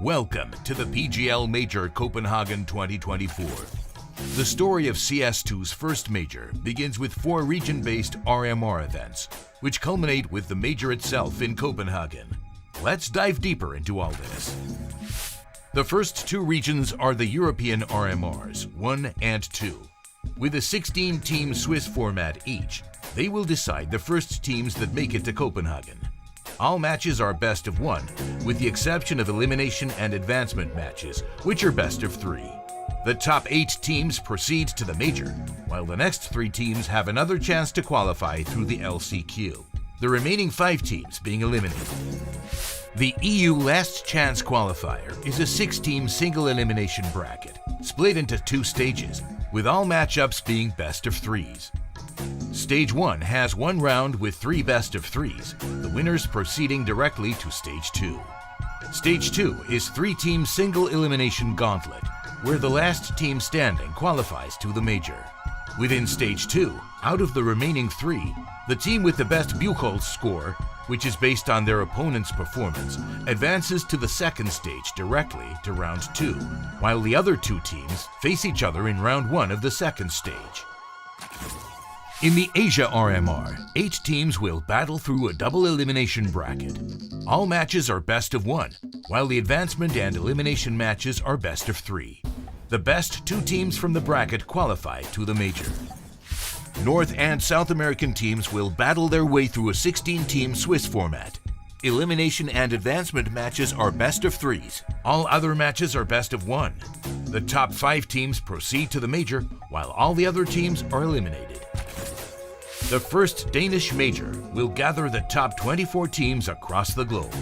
Welcome to the PGL Major Copenhagen 2024. The story of CS2's first major begins with 4 region-based RMR events, which culminate with the major itself in Copenhagen. Let's dive deeper into all this. The first 2 regions are the European RMRs, 1 and 2. With a 16-team Swiss format each, they will decide the first teams that make it to Copenhagen. All matches are best of 1, with the exception of Elimination and Advancement matches, which are best of 3. The top 8 teams proceed to the major, while the next 3 teams have another chance to qualify through the LCQ, the remaining 5 teams being eliminated. The EU Last Chance qualifier is a 6-team single elimination bracket, split into 2 stages, with all matchups being best of 3s. Stage 1 has 1 round with 3 best of 3s, the winners proceeding directly to Stage 2. Stage 2 is 3-team single elimination gauntlet, where the last team standing qualifies to the major. Within Stage 2, out of the remaining 3, the team with the best Buchholz score, which is based on their opponent's performance, advances to the second stage directly to round 2, while the other 2 teams face each other in round 1 of the second stage. In the Asia RMR, 8 teams will battle through a double elimination bracket. All matches are best of 1, while the advancement and elimination matches are best of 3. The best 2 teams from the bracket qualify to the major. North and South American teams will battle their way through a 16-team Swiss format. Elimination and advancement matches are best of 3s. All other matches are best of 1. The top 5 teams proceed to the major, while all the other teams are eliminated. The first Danish major will gather the top 24 teams across the globe.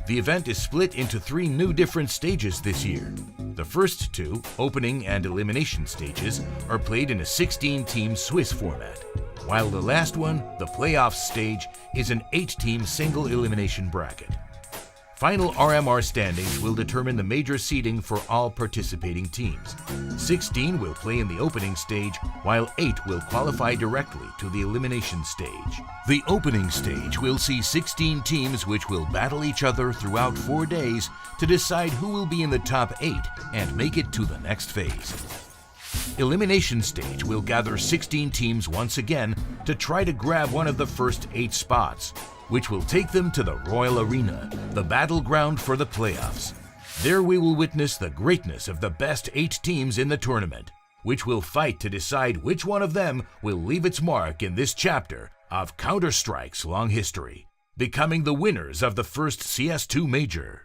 The event is split into 3 new different stages this year. The first 2, opening and elimination stages, are played in a 16-team Swiss format, while the last one, the playoffs stage, is an 8-team single elimination bracket. Final RMR standings will determine the major seeding for all participating teams. 16 will play in the opening stage, while 8 will qualify directly to the elimination stage. The opening stage will see 16 teams which will battle each other throughout 4 days to decide who will be in the top 8 and make it to the next phase. Elimination stage will gather 16 teams once again to try to grab one of the first 8 spots, which will take them to the Royal Arena, the battleground for the playoffs. There we will witness the greatness of the best 8 teams in the tournament, which will fight to decide which one of them will leave its mark in this chapter of Counter-Strike's long history, becoming the winners of the first CS2 major.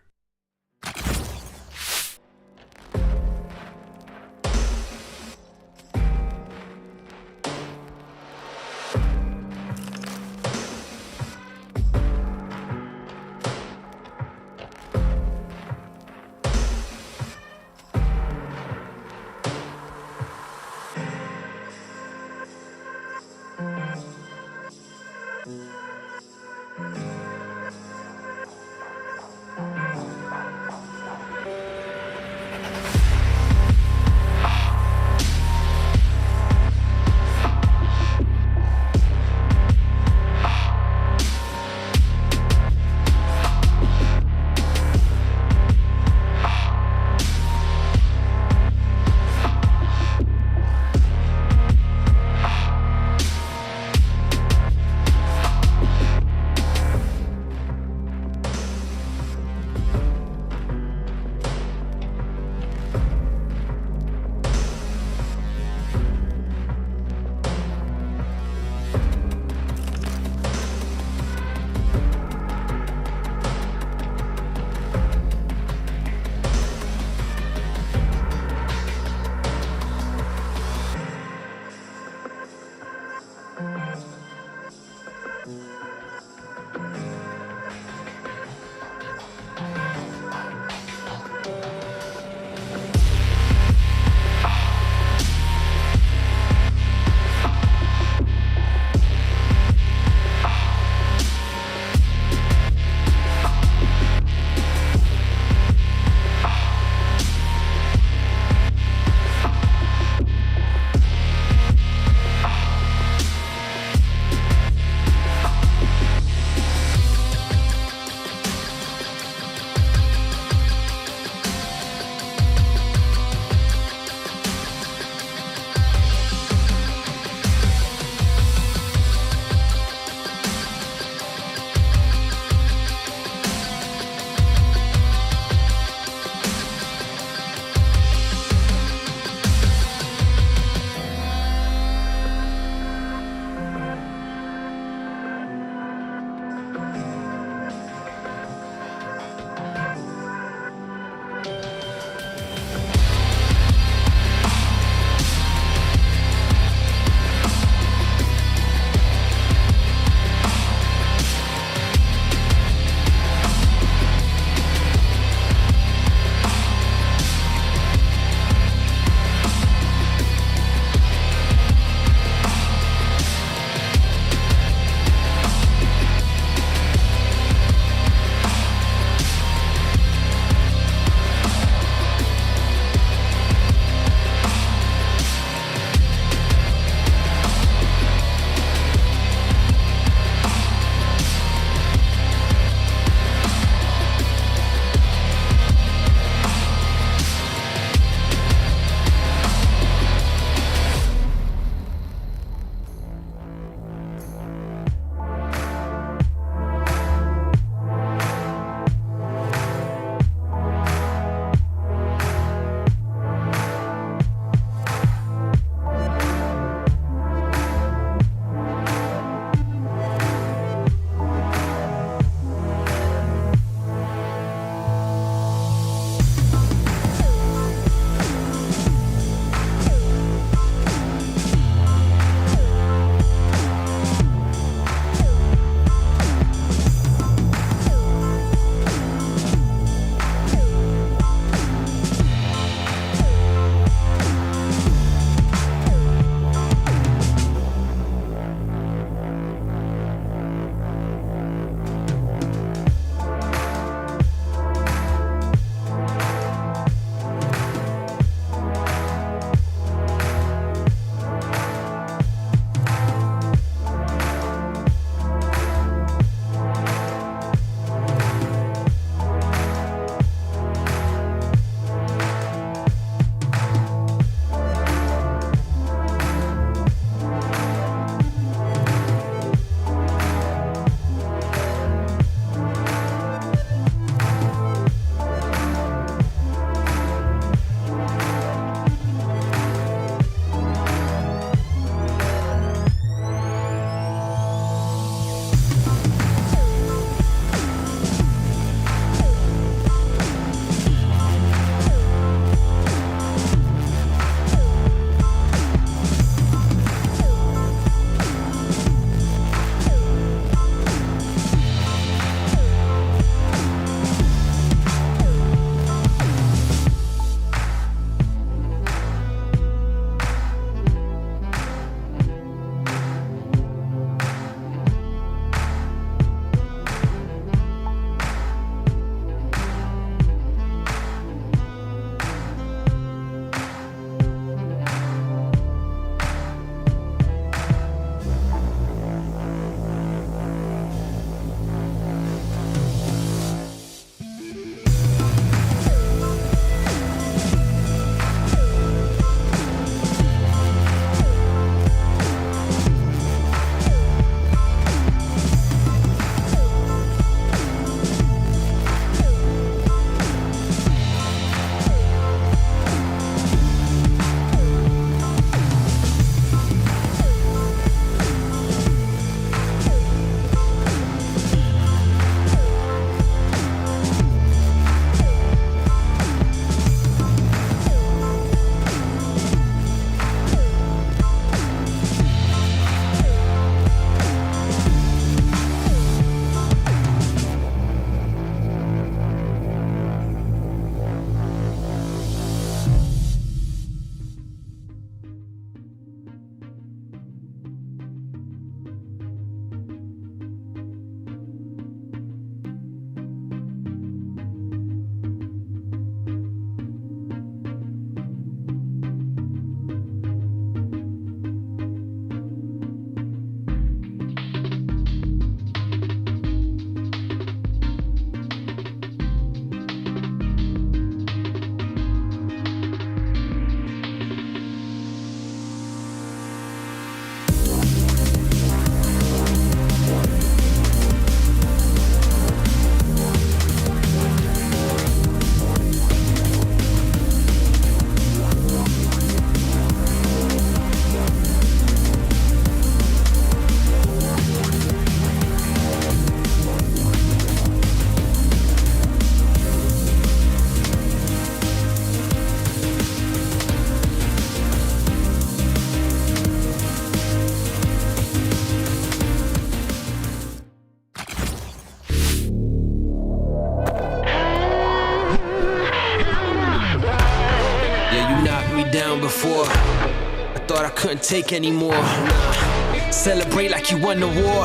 before. I thought I couldn't take anymore. Nah. Celebrate like you won the war.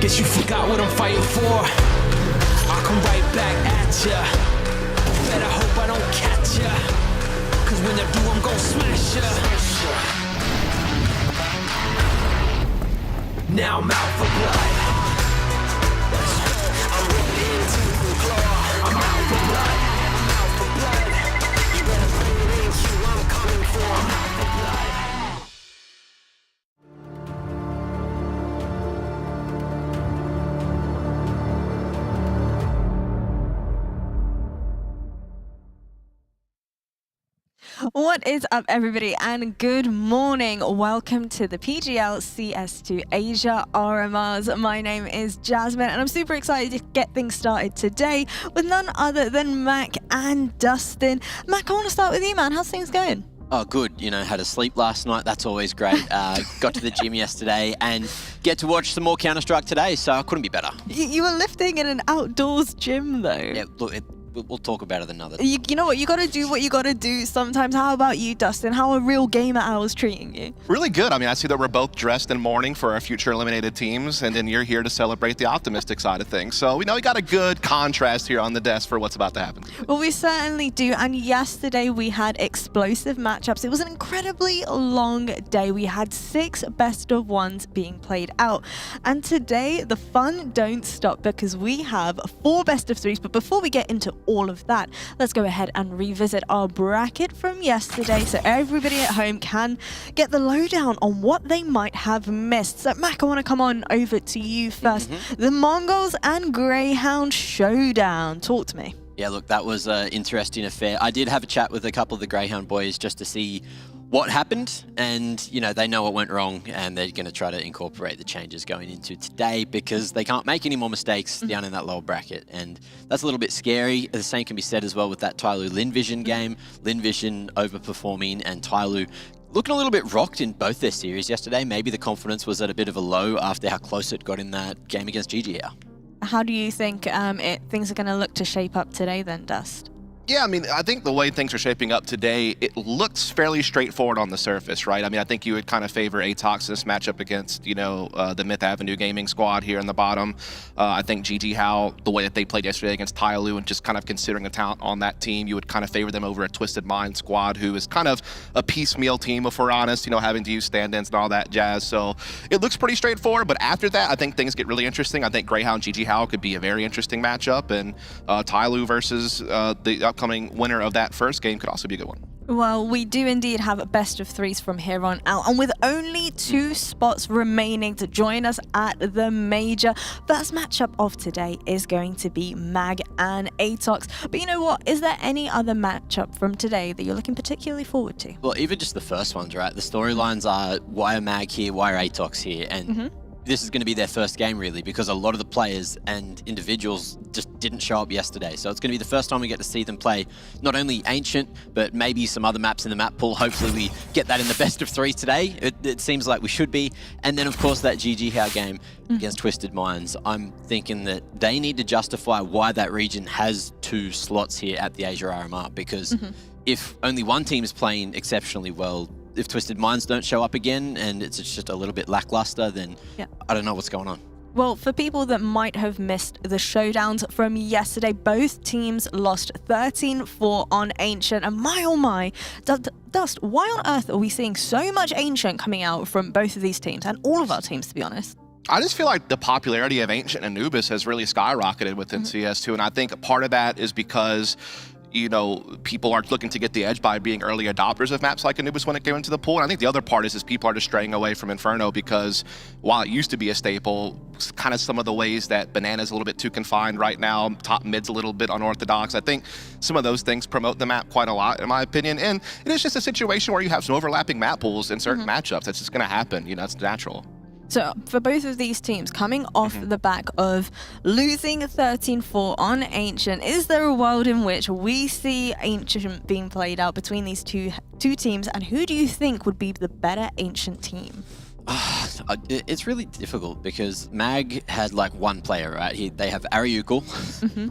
Guess you forgot what I'm fighting for. I'll come right back at ya. Better hope I don't catch ya. Cause when I do, I'm gon' smash ya. Now I'm out for blood. I'm ripping into the claw. I'm out for blood. I'm out for blood. You better bring it in, Q. I'm coming for. I'm out for blood. What is up, everybody, and good morning. Welcome to the PGL CS2 Asia RMRs. My name is Jasmine, and I'm super excited to get things started today with none other than Mac and Dustin. Mac, I want to start with you, man. How's things going? Oh, good. You know, had a sleep last night. That's always great. Got to the gym yesterday and get to watch some more Counter-Strike today, so I couldn't be better. You were lifting in an outdoors gym, though. Yeah, look, we'll talk about it another day. You know what? You got to do what you got to do sometimes. How about you, Dustin? How are real gamer hours treating you? Really good. I mean, I see that we're both dressed in mourning for our future eliminated teams, and then you're here to celebrate the optimistic side of things. So we know we got a good contrast here on the desk for what's about to happen. Well, we certainly do. And yesterday we had explosive matchups. It was an incredibly long day. We had 6 best of ones being played out. And today the fun don't stop because we have 4 best of 3s. But before we get into all of that, let's go ahead and revisit our bracket from yesterday so everybody at home can get the lowdown on what they might have missed. So Mac, I want to come on over to you first. The MongolZ and Grayhound showdown. Talk to me. Yeah, look, that was an interesting affair. I did have a chat with a couple of the Grayhound boys just to see what happened, and you know, they know what went wrong and they're going to try to incorporate the changes going into today because they can't make any more mistakes down in that lower bracket, and that's a little bit scary. The same can be said as well with that TYLOO Lynn Vision game. Lynn Vision overperforming and TYLOO looking a little bit rocked in both their series yesterday. Maybe the confidence was at a bit of a low after how close it got in that game against JiJieHao. How do you think things are going to look to shape up today then, Dust? Yeah, I mean, I think the way things are shaping up today, it looks fairly straightforward on the surface, right? I mean, I think you would kind of favor ATOX this matchup against, you know, the Myth Avenue Gaming squad here in the bottom. I think JiJieHao, the way that they played yesterday against TYLOO, and just kind of considering the talent on that team, you would kind of favor them over a Twisted Mind squad, who is kind of a piecemeal team, if we're honest, you know, having to use stand-ins and all that jazz. So it looks pretty straightforward, but after that, I think things get really interesting. I think Grayhound JiJieHao could be a very interesting matchup, and TYLOO versus the upcoming winner of that first game could also be a good one. Well, we do indeed have a best of 3s from here on out, and with only 2 spots remaining to join us at the major, first matchup of today is going to be Mag and ATOX. But you know what? Is there any other matchup from today that you're looking particularly forward to? Well, even just the first ones, right? The storylines are why are Mag here, why are ATOX here, and this is going to be their first game, really, because a lot of the players and individuals just didn't show up yesterday. So it's going to be the first time we get to see them play not only Ancient, but maybe some other maps in the map pool. Hopefully we get that in the best of 3 today. It seems like we should be. And then, of course, that JiJieHao game against Twisted Minds. I'm thinking that they need to justify why that region has 2 slots here at the Asia RMR, because if only one team is playing exceptionally well, if Twisted Minds don't show up again and it's just a little bit lackluster, then I don't know what's going on. Well, for people that might have missed the showdowns from yesterday, both teams lost 13-4 on Ancient. And my oh my, Dust, why on earth are we seeing so much Ancient coming out from both of these teams, and all of our teams, to be honest? I just feel like the popularity of Ancient and Anubis has really skyrocketed within CS2, and I think part of that is because, you know, people are looking to get the edge by being early adopters of maps like Anubis when it came into the pool. And I think the other part is people are just straying away from Inferno because while it used to be a staple, kind of some of the ways that Banana's a little bit too confined right now, top mid's a little bit unorthodox. I think some of those things promote the map quite a lot, in my opinion. And it is just a situation where you have some overlapping map pools in certain matchups. That's just going to happen. You know, it's natural. So for both of these teams, coming off the back of losing 13-4 on Ancient, is there a world in which we see Ancient being played out between these two teams, and who do you think would be the better Ancient team? It's really difficult because Mag had like one player, right? They have Ariukul,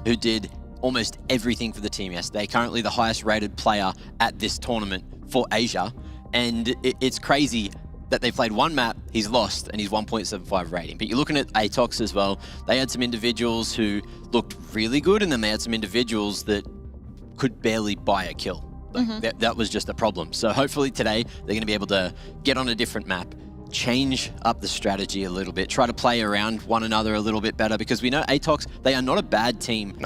who did almost everything for the team yesterday. Currently the highest rated player at this tournament for Asia. And it's crazy that they played one map, he's lost, and he's 1.75 rating. But you're looking at ATOX as well. They had some individuals who looked really good, and then they had some individuals that could barely buy a kill. Like, that was just a problem. So hopefully today, they're going to be able to get on a different map, change up the strategy a little bit, try to play around one another a little bit better, because we know ATOX, they are not a bad team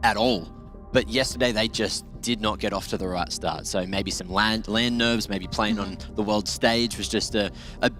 at all. But yesterday, they just did not get off to the right start. So maybe some land nerves, maybe playing on the world stage was just a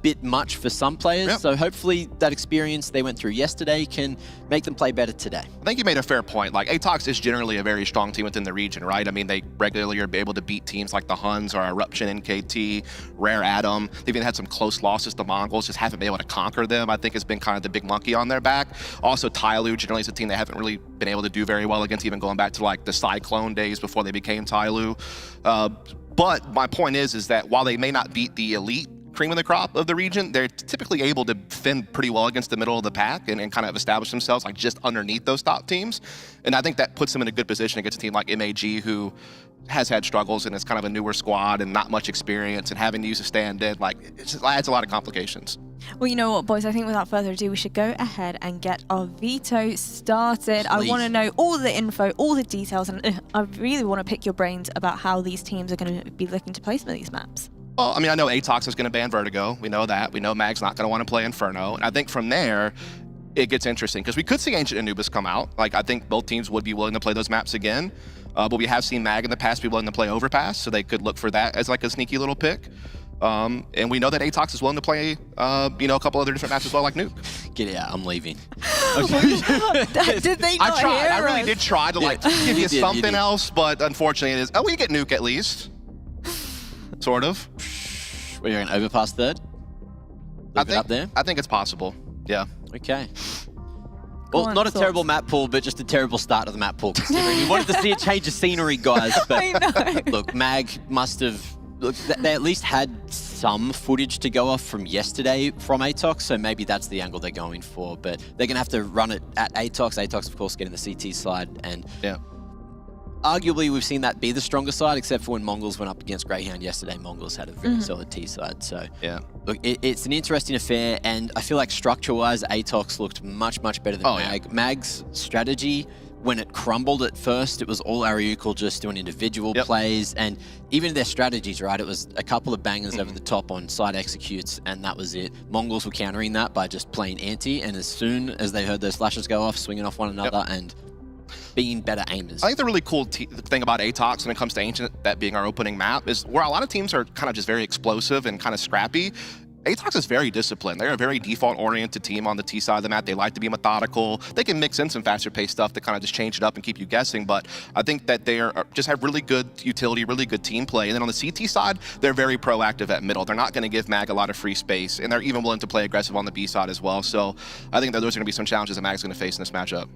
bit much for some players. So hopefully that experience they went through yesterday can make them play better today. I think you made a fair point. Like, ATOX is generally a very strong team within the region, right? I mean, they regularly are able to beat teams like the Huns or Eruption NKT, Rare Atom. They've even had some close losses to Mongols, just haven't been able to conquer them. I think has been kind of the big monkey on their back. Also, TYLOO generally is a team they haven't really been able to do very well against, even going back to like the Cyclone days before they became TYLOO. But my point is that while they may not beat the elite cream of the crop of the region, they're typically able to defend pretty well against the middle of the pack and kind of establish themselves like just underneath those top teams. And I think that puts them in a good position against a team like MAG, who has had struggles and is kind of a newer squad and not much experience and having to use a stand-in. Like, it just adds a lot of complications. Well, you know what, boys? I think without further ado, we should go ahead and get our veto started. Please. I want to know all the info, all the details, and I really want to pick your brains about how these teams are going to be looking to play some of these maps. Well, I mean, I know ATOX is going to ban Vertigo. We know that. We know Mag's not going to want to play Inferno. And I think from there, it gets interesting because we could see Ancient Anubis come out. Like, I think both teams would be willing to play those maps again. But we have seen Mag in the past be willing to play Overpass, so they could look for that as like a sneaky little pick. And we know that ATOX is willing to play, you know, a couple other different maps as well, like Nuke. Get out, I'm leaving. Did they not I tried. hear I really us? did try to like give you something else, but unfortunately it is. Oh, we get Nuke at least. Sort of. We're going to overpass third? I Leave it up there? I think it's possible. Yeah. Okay. Well, not a terrible map pool, but just a terrible start of the map pool, considering you wanted to see a change of scenery, guys. But I know. look, Mag must have... Look, they at least had some footage to go off from yesterday from ATOX, so maybe that's the angle they're going for. But they're going to have to run it at ATOX. ATOX, of course, getting the CT side. And arguably, we've seen that be the stronger side, except for when MongolZ went up against Grayhound yesterday. MongolZ had a very solid T side. So, look, it's an interesting affair, and I feel like structure-wise, ATOX looked much, much better than Mag. Yeah. Mag's strategy, when it crumbled at first, it was all Ariukal just doing individual plays, and even their strategies, right? It was a couple of bangers over the top on side executes, and that was it. Mongols were countering that by just playing anti, and as soon as they heard those flashes go off, swinging off one another and being better aimers. I think the really cool thing about ATOX when it comes to Ancient, that being our opening map, is where a lot of teams are kind of just very explosive and kind of scrappy. ATOX is very disciplined. They're a very default-oriented team on the T side of the map. They like to be methodical. They can mix in some faster-paced stuff to kind of just change it up and keep you guessing, but I think that they just have really good utility, really good team play. And then on the CT side, they're very proactive at middle. They're not going to give Mag a lot of free space, and they're even willing to play aggressive on the B side as well. So I think that those are going to be some challenges that Mag's going to face in this matchup.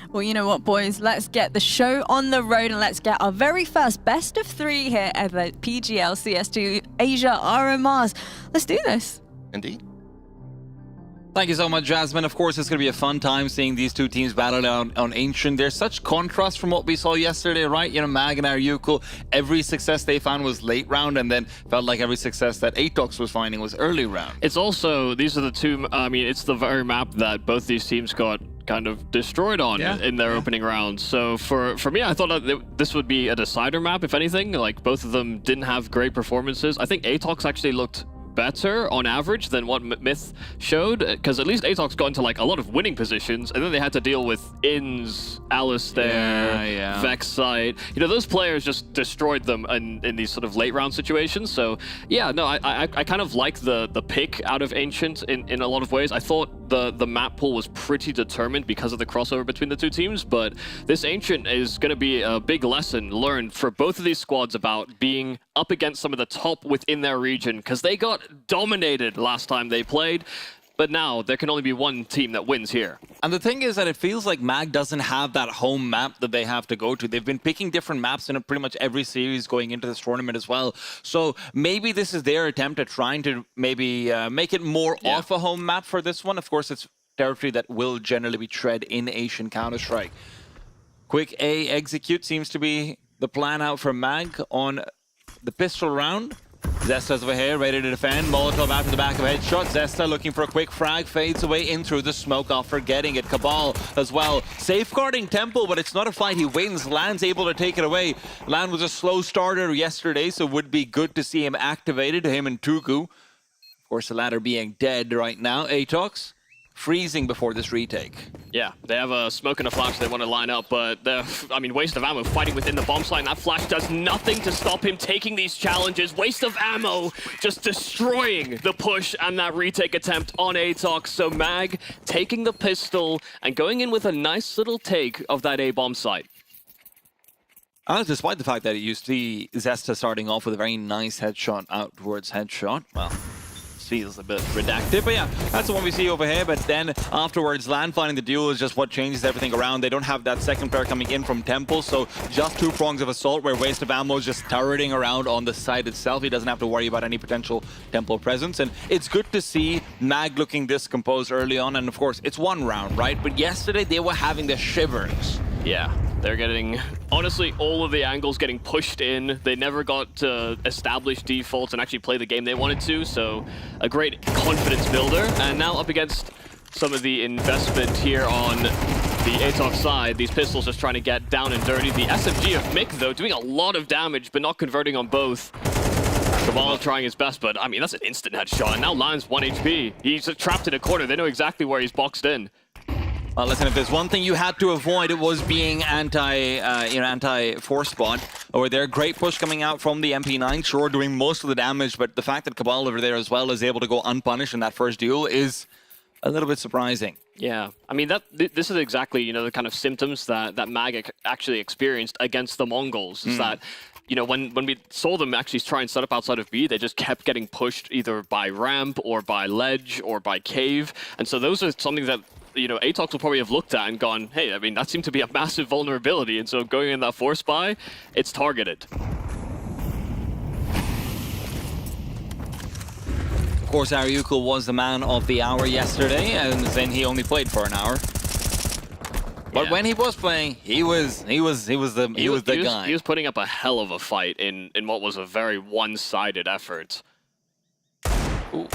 Well, you know what, boys? Let's get the show on the road and let's get our very first best of 3 here at the PGL CS2 Asia RMRs. Let's do this. Indeed. Thank you so much, Jasmine. Of course, it's going to be a fun time seeing these two teams battle out on Ancient. There's such contrast from what we saw yesterday, right? You know, Mag and Ariukal, every success they found was late round, and then felt like every success that ATOX was finding was early round. It's also, these are the two, I mean, it's the very map that both these teams got kind of destroyed on in their opening rounds. So for me, I thought that this would be a decider map, if anything. Like, both of them didn't have great performances. I think ATOX actually looked better on average than what Myth showed, because at least ATOX got into like a lot of winning positions, and then they had to deal with Inns, Alistair, Vexite. You know, those players just destroyed them in these sort of late round situations. So yeah, no, I kind of like the pick out of Ancient in a lot of ways. I thought the map pool was pretty determined because of the crossover between the two teams, but this Ancient is going to be a big lesson learned for both of these squads about being up against some of the top within their region, because they got dominated last time they played, but now there can only be one team that wins here. And the thing is that it feels like Mag doesn't have that home map that they have to go to. They've been picking different maps in pretty much every series going into this tournament as well. So maybe this is their attempt at trying to maybe make it more off a home map for this one. Of course, it's territory that will generally be tread in Asian Counter-Strike. Quick A execute seems to be the plan out for Mag on the pistol round. Zesta's over here, ready to defend. Molotov after the back of headshot. Zesta looking for a quick frag, fades away in through the smoke after getting it. Cabal as well, safeguarding Temple, but it's not a fight he wins. Lan's able to take it away. Lan was a slow starter yesterday, so would be good to see him activated, him and Tuku. Of course, the latter being dead right now. ATOX freezing before this retake. Yeah, they have a smoke and a flash they want to line up, but waste of ammo fighting within the bomb site. That flash does nothing to stop him taking these challenges. Waste of ammo just destroying the push and that retake attempt on ATOX. So Mag taking the pistol and going in with a nice little take of that A bomb site. Despite the fact that you see Zesta starting off with a very nice headshot out towards headshot, well, feels a bit redacted, but yeah, that's the one we see over here. But then afterwards, Lan finding the duel is just what changes everything around. They don't have that second player coming in from Temple, so just 2 prongs of assault where waste of ammo is just turreting around on the site itself. He doesn't have to worry about any potential Temple presence, and it's good to see Mag looking this composed early on. And of course, it's 1 round, right? But yesterday they were having the shivers. Yeah, they're getting, honestly, all of the angles getting pushed in. They never got to establish defaults and actually play the game they wanted to, so a great confidence builder. And now up against some of the investment here on the ATOX side, these pistols just trying to get down and dirty. The SMG of Mick, though, doing a lot of damage, but not converting on both. Cabal trying his best, but I mean, that's an instant headshot. And now Lan's 1 HP. He's trapped in a corner. They know exactly where he's boxed in. Well, listen, if there's one thing you had to avoid, it was being anti-force spot over there. Great push coming out from the MP9, sure, doing most of the damage, but the fact that Cabal over there as well is able to go unpunished in that first duel is a little bit surprising. Yeah, I mean, this is exactly, the kind of symptoms that Mag actually experienced against the Mongols, is that, when we saw them actually try and set up outside of B, they just kept getting pushed either by ramp or by ledge or by cave, and so those are something that ATOX will probably have looked at and gone, hey, I mean, that seemed to be a massive vulnerability, and so going in that force buy, it's targeted. Of course, Ariukul was the man of the hour yesterday, and then he only played for an hour. But when he was playing, he was the guy. He was putting up a hell of a fight in what was a very one-sided effort. Ooh.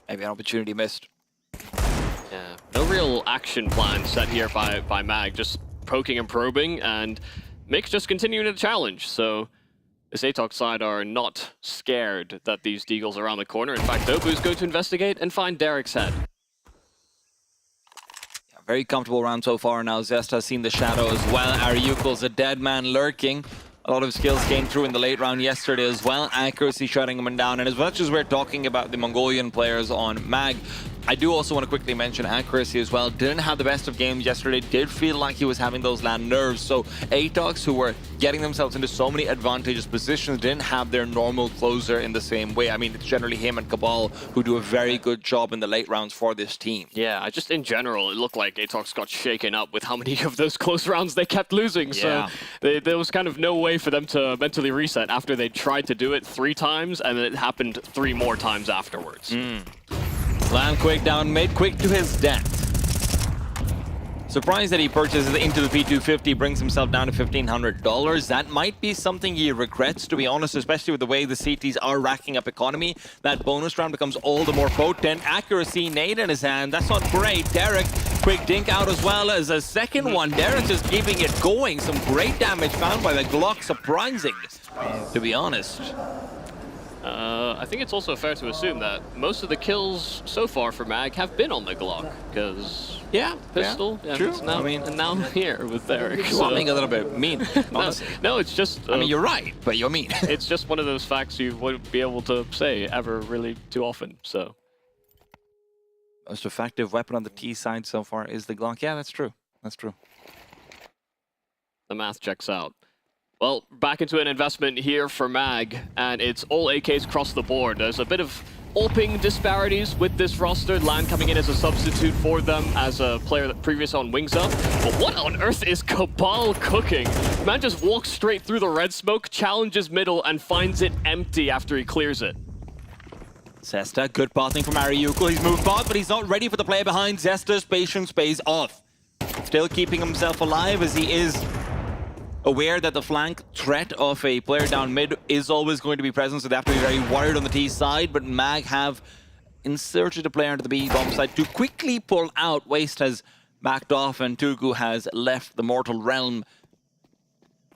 Maybe an opportunity missed. Yeah, no real action plan set here by Mag, just poking and probing, and Mick's just continuing to challenge. So this ATOX side are not scared that these deagles are around the corner. In fact, Dobu's going to investigate and find Derek's head. Yeah, very comfortable round so far now. Zesta has seen the shadow as well. Ariukul's a dead man lurking. A lot of skills came through in the late round yesterday as well. Accuracy shutting him down. And as much as we're talking about the Mongolian players on Mag, I do also want to quickly mention accuracy as well. Didn't have the best of games yesterday. Did feel like he was having those land nerves. So ATOX, who were getting themselves into so many advantageous positions, didn't have their normal closer in the same way. I mean, it's generally him and Cabal who do a very good job in the late rounds for this team. Yeah, just in general, it looked like ATOX got shaken up with how many of those close rounds they kept losing. Yeah. So there was kind of no way for them to mentally reset after they tried to do it 3 times, and then it happened 3 more times afterwards. Lan quick down mid, quick to his death. Surprised that he purchases into the P250, brings himself down to $1,500. That might be something he regrets, to be honest, especially with the way the CTs are racking up economy. That bonus round becomes all the more potent. Accuracy, nade in his hand. That's not great. Derek, quick dink out as well as a second one. Derek just keeping it going. Some great damage found by the Glock. Surprising, to be honest. I think it's also fair to assume that most of the kills so far for Mag have been on the Glock, because pistol, true. It's now, and now here with Derek. So. I'm being a little bit mean, honestly. No, it's just... I mean, you're right, but you're mean. It's just one of those facts you wouldn't be able to say ever really too often, so... Most effective weapon on the T side so far is the Glock. Yeah, that's true. That's true. The math checks out. Well, back into an investment here for Mag, and it's all AKs across the board. There's a bit of AWPing disparities with this roster. Lan coming in as a substitute for them as a player that previous on Wings Up. But what on earth is Cabal cooking? Man just walks straight through the red smoke, challenges middle, and finds it empty after he clears it. Zesta, good passing from Ariukul. He's moved back, but he's not ready for the play behind. Zesta's patience pays off. Still keeping himself alive as he is aware that the flank threat of a player down mid is always going to be present, so they have to be very worried on the T side, but Mag have inserted a player into the B bomb side to quickly pull out. Waste has backed off and TYLOO has left the mortal realm.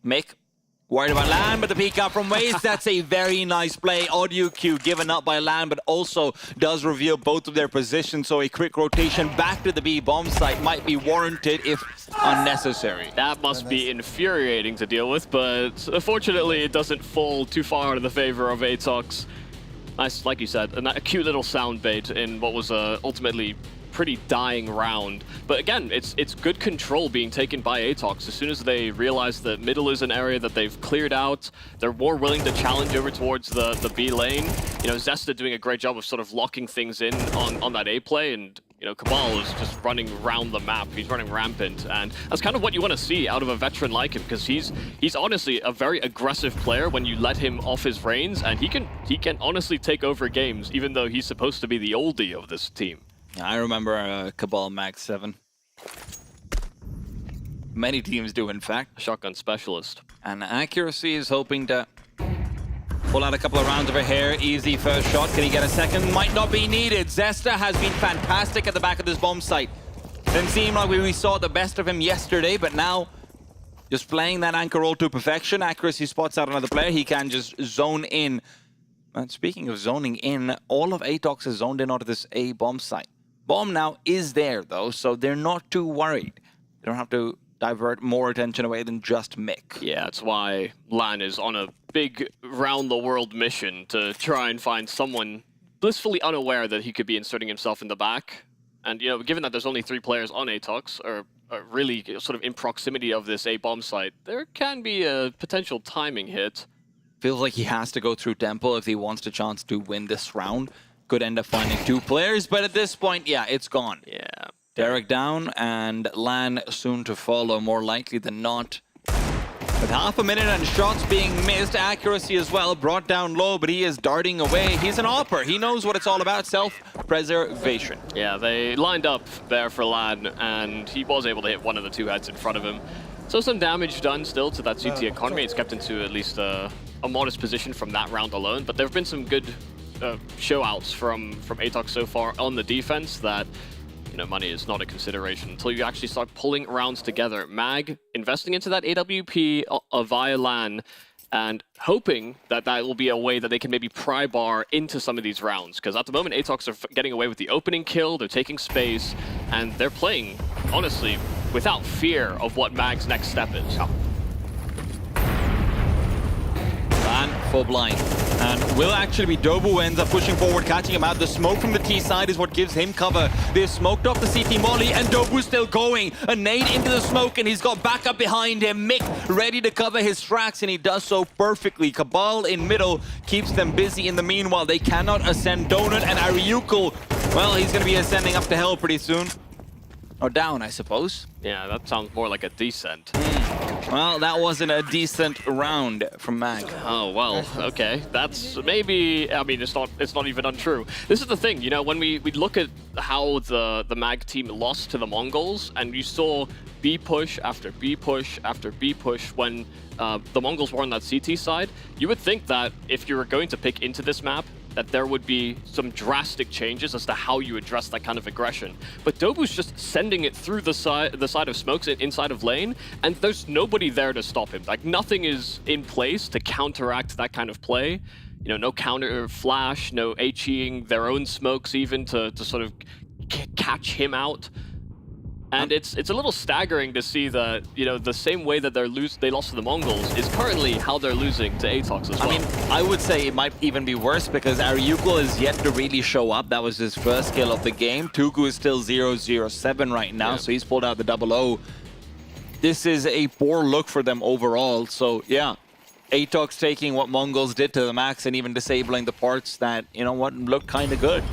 Mick, worried about Lan, but the peek out from Waste, that's a very nice play. Audio cue given up by Lan, but also does reveal both of their positions, so a quick rotation back to the B bomb site might be warranted if unnecessary. That must be infuriating to deal with, but unfortunately it doesn't fall too far in the favor of ATOX. Nice, like you said, a cute little sound bait in what was ultimately pretty dying round. But again, it's good control being taken by ATOX. As soon as they realize that middle is an area that they've cleared out, they're more willing to challenge over towards the B lane. You know, Zesta doing a great job of sort of locking things in on that A play, and you know, Cabal is just running around the map. He's running rampant, and that's kind of what you want to see out of a veteran like him, because he's honestly a very aggressive player when you let him off his reins, and he can honestly take over games, even though he's supposed to be the oldie of this team. I remember Cabal Max 7. Many teams do, in fact. Shotgun specialist. And Accuracy is hoping to pull out a couple of rounds over here. Easy first shot. Can he get a second? Might not be needed. Zesta has been fantastic at the back of this bomb site. Didn't seem like we saw the best of him yesterday, but now just playing that anchor role to perfection. Accuracy spots out another player. He can just zone in. And speaking of zoning in, all of ATOX is zoned in onto this A bomb site. Bomb now is there, though, so they're not too worried. They don't have to divert more attention away than just Mick. Yeah, that's why Lan is on a big round-the-world mission to try and find someone blissfully unaware that he could be inserting himself in the back. And, you know, given that there's only 3 players on ATOX, or really sort of in proximity of this A bomb site, there can be a potential timing hit. Feels like he has to go through Temple if he wants the chance to win this round. Could end up finding 2 players, but at this point, yeah, it's gone. Yeah. Derek down, and Lan soon to follow, more likely than not. With half a minute and shots being missed, accuracy as well, brought down low, but he is darting away. He's an opper. He knows what it's all about, self-preservation. Yeah, they lined up there for Lan, and he was able to hit one of the 2 heads in front of him. So some damage done still to that CT economy. It's kept into at least a modest position from that round alone, but there have been some good show-outs from ATOX so far on the defense that, you know, money is not a consideration until you actually start pulling rounds together. Mag investing into that AWP via LAN and hoping that that will be a way that they can maybe pry bar into some of these rounds, because at the moment ATOX are getting away with the opening kill, they're taking space, and they're playing, honestly, without fear of what Mag's next step is. LAN full blind. And will actually be Dobu who ends up pushing forward, catching him out. The smoke from the T side is what gives him cover. They've smoked off the CT molly, and Dobu's still going. A nade into the smoke, and he's got backup behind him. Mick ready to cover his tracks, and he does so perfectly. Cabal in middle keeps them busy in the meanwhile. They cannot ascend Donut, and Ariukul, well, he's going to be ascending up to hell pretty soon. Or down, I suppose. Yeah, that sounds more like a descent. Well, that wasn't a decent round from Mag. Oh, well, okay. That's maybe, I mean, it's not even untrue. This is the thing, you know, when we look at how the Mag team lost to the Mongols, and you saw B push after B push after B push when the Mongols were on that CT side, you would think that if you were going to pick into this map, that there would be some drastic changes as to how you address that kind of aggression. But Dobu's just sending it through the side of smokes inside of lane, and there's nobody there to stop him. Like, nothing is in place to counteract that kind of play. You know, no counter flash, no HEing their own smokes even to sort of catch him out. And it's a little staggering to see that, you know, the same way that they lost to the Mongols is currently how they're losing to ATOX as well. I mean, I would say it might even be worse because Ariukul is yet to really show up. That was his first kill of the game. TYLOO is still 0-0-7 right now, so he's pulled out the double-0. This is a poor look for them overall. So, yeah, ATOX taking what MongolZ did to the max and even disabling the parts that, you know what, looked kind of good.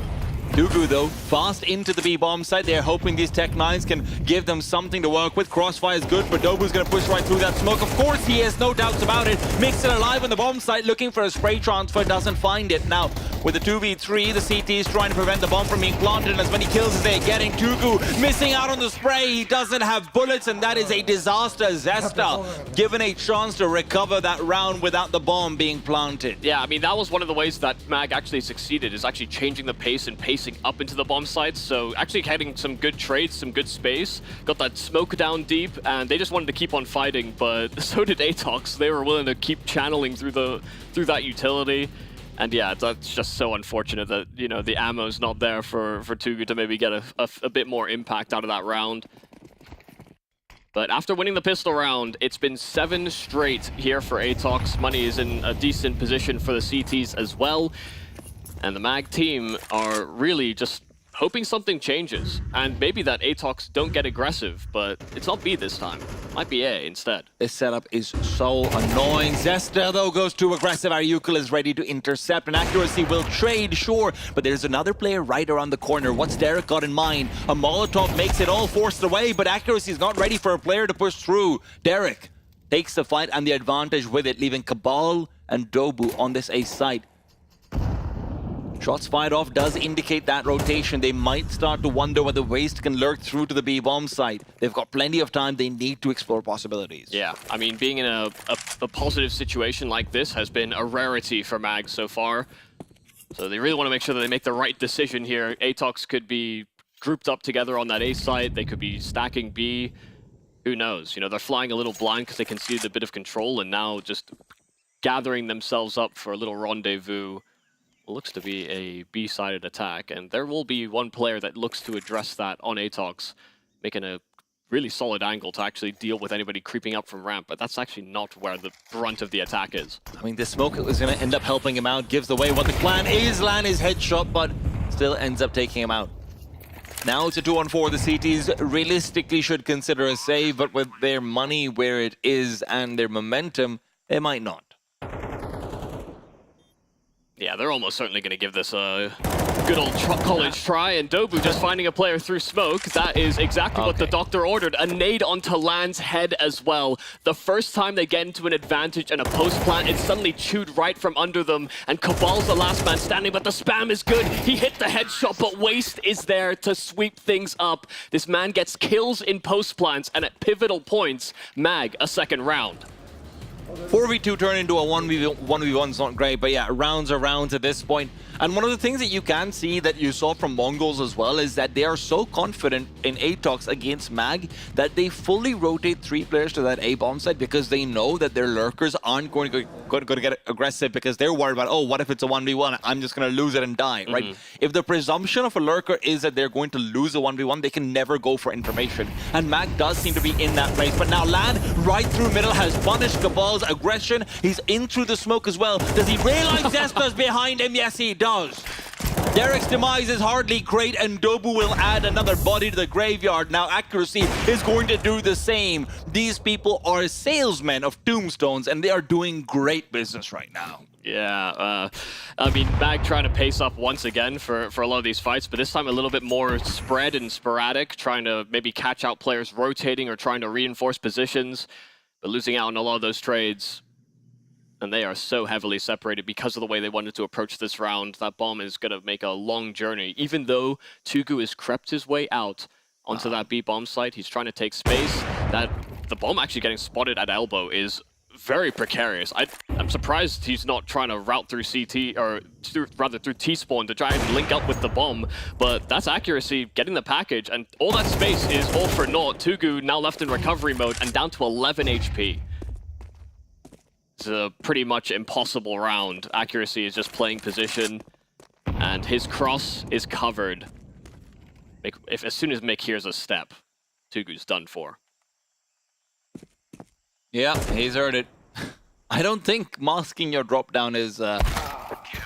TYLOO, though, fast into the B-bomb site. They're hoping these Tech-9s can give them something to work with. Crossfire is good, but Dobu's going to push right through that smoke. Of course he is, no doubts about it. Mixer alive on the bomb site, looking for a spray transfer, doesn't find it. Now, with the 2v3, the CT is trying to prevent the bomb from being planted, and as many kills as they're getting. TYLOO missing out on the spray. He doesn't have bullets, and that is a disaster. Zesta given a chance to recover that round without the bomb being planted. Yeah, I mean, that was one of the ways that Mag actually succeeded, is actually changing the pace and pacing up into the bomb sites. So actually getting some good trades, some good space. Got that smoke down deep, and they just wanted to keep on fighting, but so did ATOX. They were willing to keep channeling through that utility. And yeah, that's just so unfortunate that, you know, the ammo's not there for TYLOO to maybe get a bit more impact out of that round. But after winning the pistol round, it's been 7 straight here for ATOX. Money is in a decent position for the CTs as well. And the MAG team are really just hoping something changes. And maybe that ATOX don't get aggressive, but it's not B this time. Might be A instead. This setup is so annoying. Zesta, though, goes too aggressive. Ariukal is ready to intercept, and Accuracy will trade, sure. But there's another player right around the corner. What's Derek got in mind? A Molotov makes it all forced away, but Accuracy is not ready for a player to push through. Derek takes the fight and the advantage with it, leaving Cabal and Dobu on this A site. Shots fired off does indicate that rotation. They might start to wonder whether Waste can lurk through to the B-bomb site. They've got plenty of time. They need to explore possibilities. Yeah, I mean, being in a positive situation like this has been a rarity for MAG so far. So they really want to make sure that they make the right decision here. ATOX could be grouped up together on that A site. They could be stacking B. Who knows? You know, they're flying a little blind because they conceded a bit of control, and now just gathering themselves up for a little rendezvous. Looks to be a B-sided attack, and there will be one player that looks to address that on ATOX, making a really solid angle to actually deal with anybody creeping up from ramp, but that's actually not where the brunt of the attack is. I mean, the smoke is going to end up helping him out, gives away what the plan is. Lan is headshot, but still ends up taking him out. Now it's a 2-on-4. The CTs realistically should consider a save, but with their money where it is and their momentum, they might not. Yeah, they're almost certainly going to give this a good old college try, and Dobu just finding a player through smoke. That is exactly what the doctor ordered. A nade onto Lan's head as well. The first time they get into an advantage and a post plant, it's suddenly chewed right from under them, and Cabal's the last man standing, but the spam is good. He hit the headshot, but Waste is there to sweep things up. This man gets kills in post plants, and at pivotal points, MAG a second round. 4v2 turn into a 1v1 is not great, but yeah, rounds are rounds at this point. And one of the things that you can see that you saw from MongolZ as well is that they are so confident in ATOX against MAG that they fully rotate 3 players to that A bomb site because they know that their lurkers aren't going to get aggressive because they're worried about, oh, what if it's a 1v1? I'm just going to lose it and die, right? If the presumption of a lurker is that they're going to lose a 1v1, they can never go for information. And MAG does seem to be in that place. But now Lan, right through middle, has punished Cabal's aggression. He's in through the smoke as well. Does he realize Zesta's behind him? Yes, he does. Derek's demise is hardly great, and Dobu will add another body to the graveyard. Now Accuracy is going to do the same. These people are salesmen of tombstones, and they are doing great business right now. Yeah, I mean, MAG trying to pace up once again for a lot of these fights, but this time a little bit more spread and sporadic, trying to maybe catch out players rotating or trying to reinforce positions, but losing out on a lot of those trades. And they are so heavily separated because of the way they wanted to approach this round. That bomb is going to make a long journey. Even though TYLOO has crept his way out onto that B bomb site, he's trying to take space. The bomb actually getting spotted at elbow is very precarious. I'm surprised he's not trying to route through CT, or rather through T-spawn to try and link up with the bomb. But that's Accuracy getting the package, and all that space is all for naught. TYLOO now left in recovery mode and down to 11 HP. It's a pretty much impossible round. Accuracy is just playing position, and his cross is covered. As soon as Mick hears a step, TYLOO's done for. Yeah, he's heard it. I don't think masking your drop down is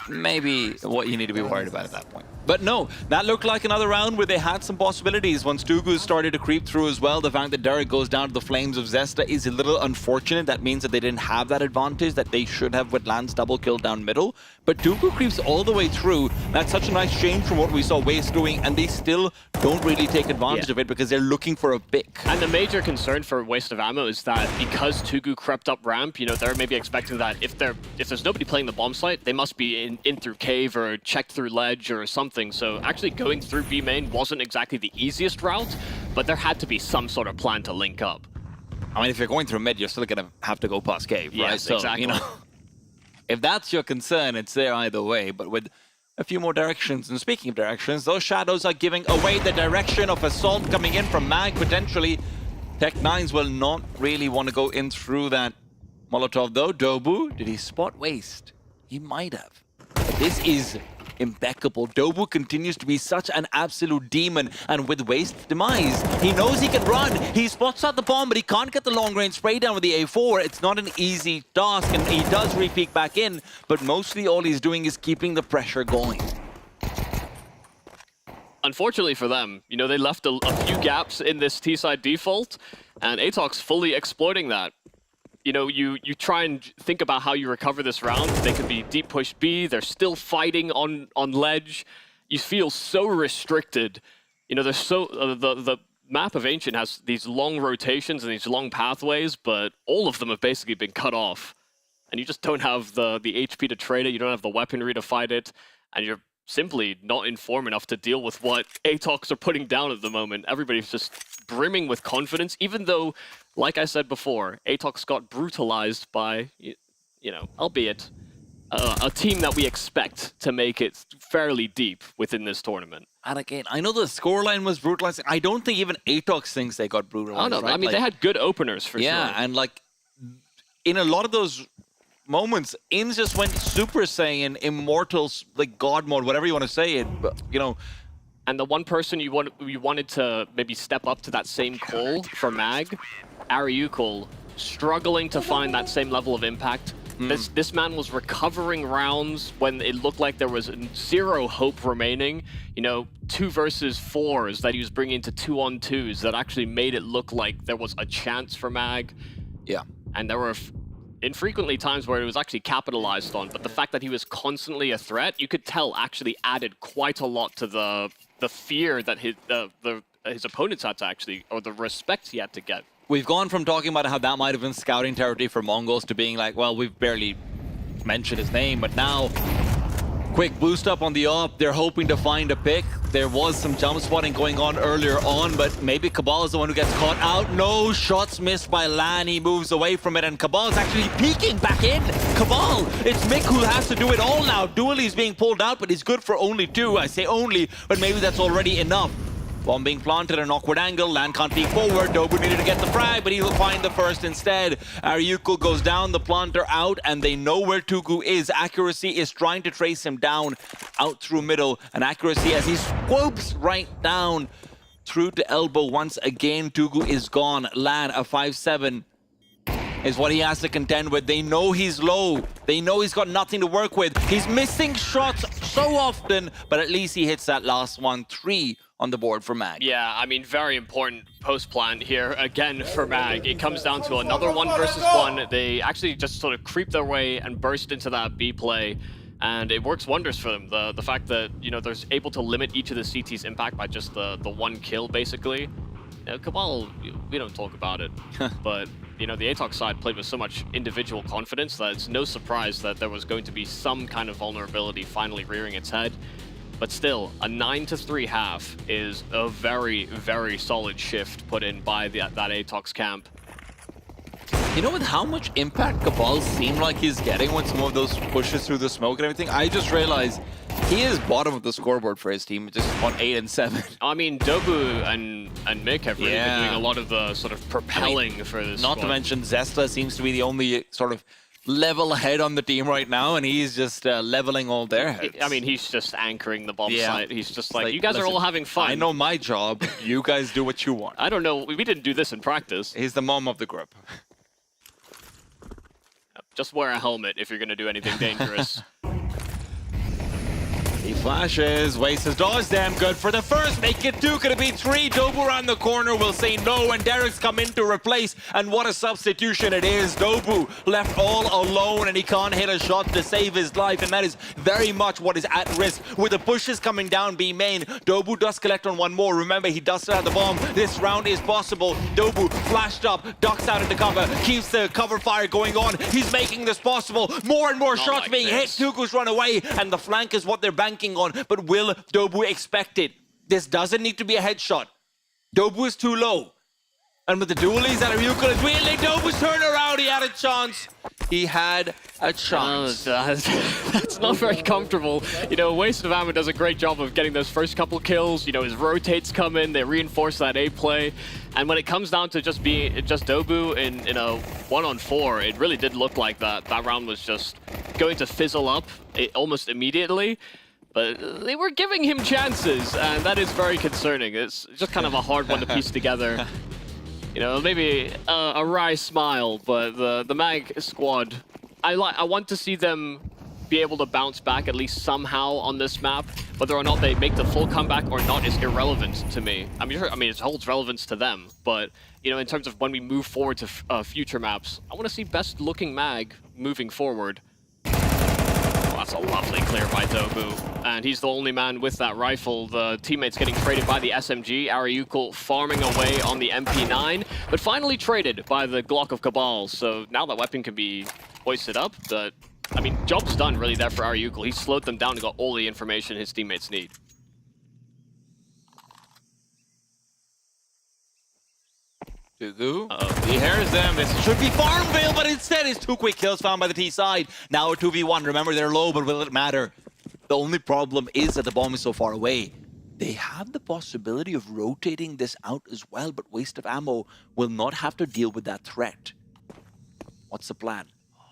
maybe what you need to be worried about at that point. But no, that looked like another round where they had some possibilities. Once TYLOO started to creep through as well, the fact that Derek goes down to the flames of Zesta is a little unfortunate. That means that they didn't have that advantage that they should have with Lance double kill down middle. But TYLOO creeps all the way through. That's such a nice change from what we saw Waste doing, and they still don't really take advantage of it because they're looking for a pick. And the major concern for waste of ammo is that because TYLOO crept up ramp, you know, they're maybe expecting that if there's nobody playing the bomb site, they must be in through cave or checked through ledge or something. So actually going through B main wasn't exactly the easiest route, but there had to be some sort of plan to link up. I mean, if you're going through mid, you're still going to have to go past cave, right? Yes, So, exactly. you know, if that's your concern, it's there either way. But with a few more directions, and speaking of directions, those shadows are giving away the direction of assault coming in from Mag, potentially. Tech9s will not really want to go in through that Molotov, though. Dobu, did he spot Waste? He might have. This is impeccable. Dobu continues to be such an absolute demon, and with Waste's demise, he knows he can run. He spots out the bomb, but he can't get the long-range spray down with the A4. It's not an easy task, and he does re-peek back in, but mostly all he's doing is keeping the pressure going. Unfortunately for them, you know, they left a few gaps in this T-side default, and ATOX fully exploiting that. You know, you try and think about how you recover this round. They could be deep push B, they're still fighting on ledge. You feel so restricted. You know, there's so the map of Ancient has these long rotations and these long pathways, but all of them have basically been cut off. And you just don't have the HP to trade it, you don't have the weaponry to fight it, and you're simply not informed enough to deal with what ATOX are putting down at the moment. Everybody's just brimming with confidence, even though, like I said before, ATOX got brutalized by, you know, albeit a team that we expect to make it fairly deep within this tournament. And again, I know the scoreline was brutalizing. I don't think even ATOX thinks they got brutalized. Oh no, right? I mean, like, they had good openers for sure. Yeah, and like, in a lot of those moments, Inns just went Super Saiyan, Immortals, like God mode, whatever you want to say it, but, you know. And the one person you wanted to maybe step up to that same call for Mag, Ariukul, struggling to find that same level of impact. This man was recovering rounds when it looked like there was zero hope remaining. You know, 2 versus 4s that he was bringing into 2-on-2s that actually made it look like there was a chance for Mag. Yeah. And there were infrequently times where it was actually capitalized on, but the fact that he was constantly a threat, you could tell actually added quite a lot to the fear that his opponents had to actually, or the respect he had to get. We've gone from talking about how that might have been scouting territory for Mongols to being like, well, we've barely mentioned his name, but now, quick boost up on the op. They're hoping to find a pick. There was some jump spotting going on earlier on, but maybe Cabal is the one who gets caught out. No, shots missed by Lan. He moves away from it, and Cabal is actually peeking back in. Cabal, it's Mick who has to do it all now. Dually is being pulled out, but he's good for only 2. I say only, but maybe that's already enough. Bomb being planted at an awkward angle. Lan can't peek forward. Dobu needed to get the frag, but he'll find the first instead. Ariukul goes down, the planter out, and they know where TYLOO is. Accuracy is trying to trace him down out through middle. And Accuracy, as he swoops right down through to elbow once again, TYLOO is gone. Lan, a 5-7. Is what he has to contend with. They know he's low. They know he's got nothing to work with. He's missing shots so often, but at least he hits that last one. 3 on the board for Mag. Yeah, I mean, very important post-plant here again for Mag. It comes down to another 1 versus 1. They actually just sort of creep their way and burst into that B play, and it works wonders for them. The fact that, you know, they're able to limit each of the CT's impact by just the 1 kill, basically. You know, Cabal, we don't talk about it, but, you know, the ATOX side played with so much individual confidence that it's no surprise that there was going to be some kind of vulnerability finally rearing its head. But still, a 9-3 half is a very, very solid shift put in by that ATOX camp. You know, with how much impact Cabal seemed like he's getting when some of those pushes through the smoke and everything, I just realized he is bottom of the scoreboard for his team, just on 8 and 7. I mean, Dobu and Mick have really been doing a lot of the sort of propelling for this Not squad. to mention, Zesta seems to be the only sort of level head on the team right now, and he's just leveling all their heads. I mean, he's just anchoring the bomb site. He's just like, you guys are listen, all having fun. I know my job. You guys do what you want. I don't know. We didn't do this in practice. He's the mom of the group. Just wear a helmet if you're going to do anything dangerous. He flashes, wastes his dodge, damn good for the first, make it 2, could it be 3? Dobu around the corner will say no, and Derek's come in to replace, and what a substitution it is. Dobu left all alone, and he can't hit a shot to save his life, and that is very much what is at risk. With the pushes coming down B main, Dobu does collect on one more. Remember, he does still have the bomb. This round is possible. Dobu flashed up, ducks out into cover, keeps the cover fire going on. He's making this possible. More and more shots being hit. Tuku's run away, and the flank is what they're banking on. But will Dobu expect it? This doesn't need to be a headshot. Dobu is too low. And with the dualies that are Euclid, really, Dobu's turn around. He had a chance. He had a chance. That's not very comfortable. You know, Waste of Ammo does a great job of getting those first couple kills. You know, his rotates come in, they reinforce that A play. And when it comes down to just Dobu in a 1-on-4, it really did look like that round was just going to fizzle up almost immediately. But they were giving him chances, and that is very concerning. It's just kind of a hard one to piece together. You know, maybe a wry smile, but the Mag squad, I want to see them be able to bounce back at least somehow on this map. Whether or not they make the full comeback or not is irrelevant to me. I mean, it holds relevance to them, but you know, in terms of when we move forward to future maps, I want to see best looking Mag moving forward. That's a lovely clear by Dobu, and he's the only man with that rifle. The teammates getting traded by the SMG, Ariukul farming away on the MP9, but finally traded by the Glock of Cabal. So now that weapon can be hoisted up, I mean, job's done really there for Ariukul. He slowed them down and got all the information his teammates need. He hears them. This should be Farmville, but instead it's 2 quick kills found by the T side. Now a 2v1. Remember, they're low, but will it matter? The only problem is that the bomb is so far away. They have the possibility of rotating this out as well, but Waste of Ammo will not have to deal with that threat. What's the plan?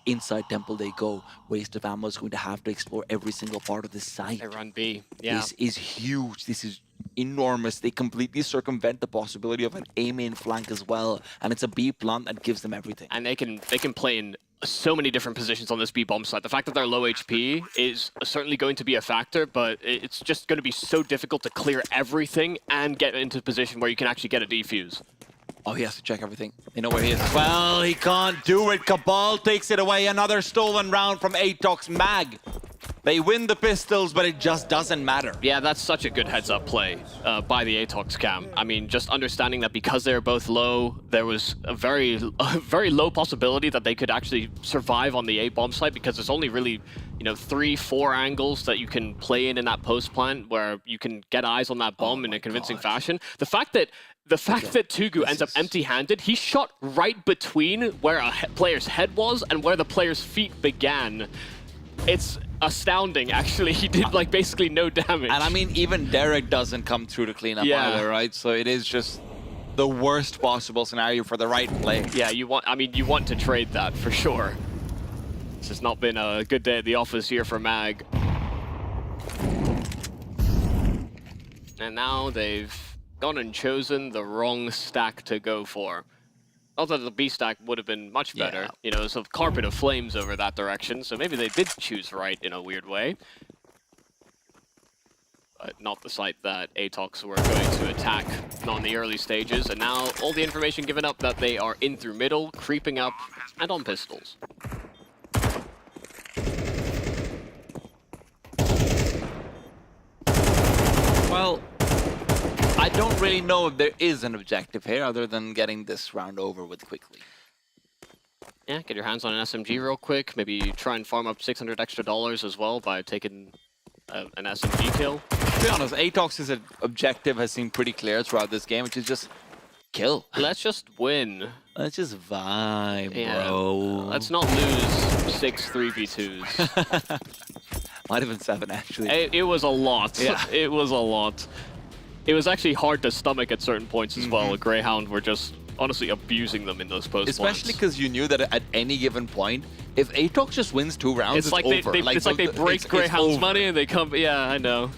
Inside Temple they go. Waste of Ammo is going to have to explore every single part of this site. They run B. Yeah. This is huge. This is enormous. They completely circumvent the possibility of an A main flank as well, and it's a B plant that gives them everything. And they can play in so many different positions on this B bomb site. The fact that they're low HP is certainly going to be a factor, but it's just going to be so difficult to clear everything and get into a position where you can actually get a defuse. Oh, he has to check everything. They know where he is. Well, he can't do it. Cabal takes it away. Another stolen round from ATOX Mag. They win the pistols, but it just doesn't matter. Yeah, that's such a good heads-up play by the ATOX cam. I mean, just understanding that because they're both low, there was a very low possibility that they could actually survive on the A bomb site, because there's only really, you know, 3-4 angles that you can play in that post plant where you can get eyes on that bomb in a convincing fashion. The fact that Tugu ends up empty-handed, he shot right between where a player's head was and where the player's feet began. It's astounding, actually. He did, like, basically no damage. And I mean, even Derek doesn't come through to clean up either, right? So it is just the worst possible scenario for the right play. Yeah, you want to trade that for sure. This has not been a good day at the office here for Mag. And now they've gone and chosen the wrong stack to go for. Although the B stack would have been much better. Yeah. You know, there's a carpet of flames over that direction, so maybe they did choose right in a weird way. But not the site that ATOX were going to attack, not in the early stages. And now all the information given up that they are in through middle, creeping up, and on pistols. Well, I don't really know if there is an objective here other than getting this round over with quickly. Yeah, get your hands on an SMG real quick. Maybe try and farm up $600 extra as well by taking an SMG kill. To be honest, ATOX's objective has seemed pretty clear throughout this game, which is just kill. Let's just win. Let's just vibe, yeah, bro. Let's not lose 6 3v2s. Might have been 7, actually. It was a lot. Yeah. It was a lot. It was actually hard to stomach at certain points as well. Grayhound were just honestly abusing them in those post Especially because you knew that at any given point, if ATOX just wins 2 rounds, it's like over. It's like they break Grayhound's money and they come. Yeah, I know.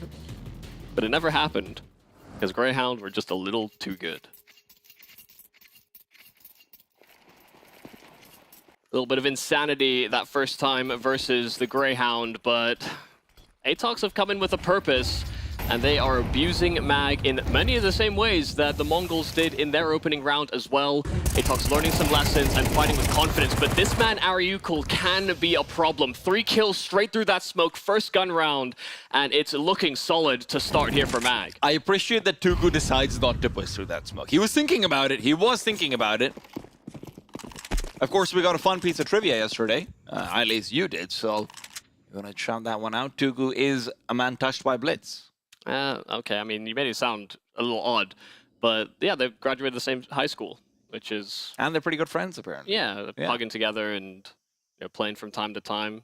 But it never happened because Grayhound were just a little too good. A little bit of insanity that first time versus the Grayhound, but ATOX have come in with a purpose, and they are abusing Mag in many of the same ways that the Mongols did in their opening round as well. ATOX learning some lessons and fighting with confidence, but this man Ariukul can be a problem. 3 kills straight through that smoke, first gun round, and it's looking solid to start here for Mag. I appreciate that TYLOO decides not to push through that smoke. He was thinking about it. Of course, we got a fun piece of trivia yesterday. At least you did, so you're gonna shout that one out. TYLOO is a man touched by Blitz. Okay, I mean, you made it sound a little odd, but yeah, they graduated the same high school, which is... And they're pretty good friends, apparently. Yeah, Yeah. hugging together and playing from time to time.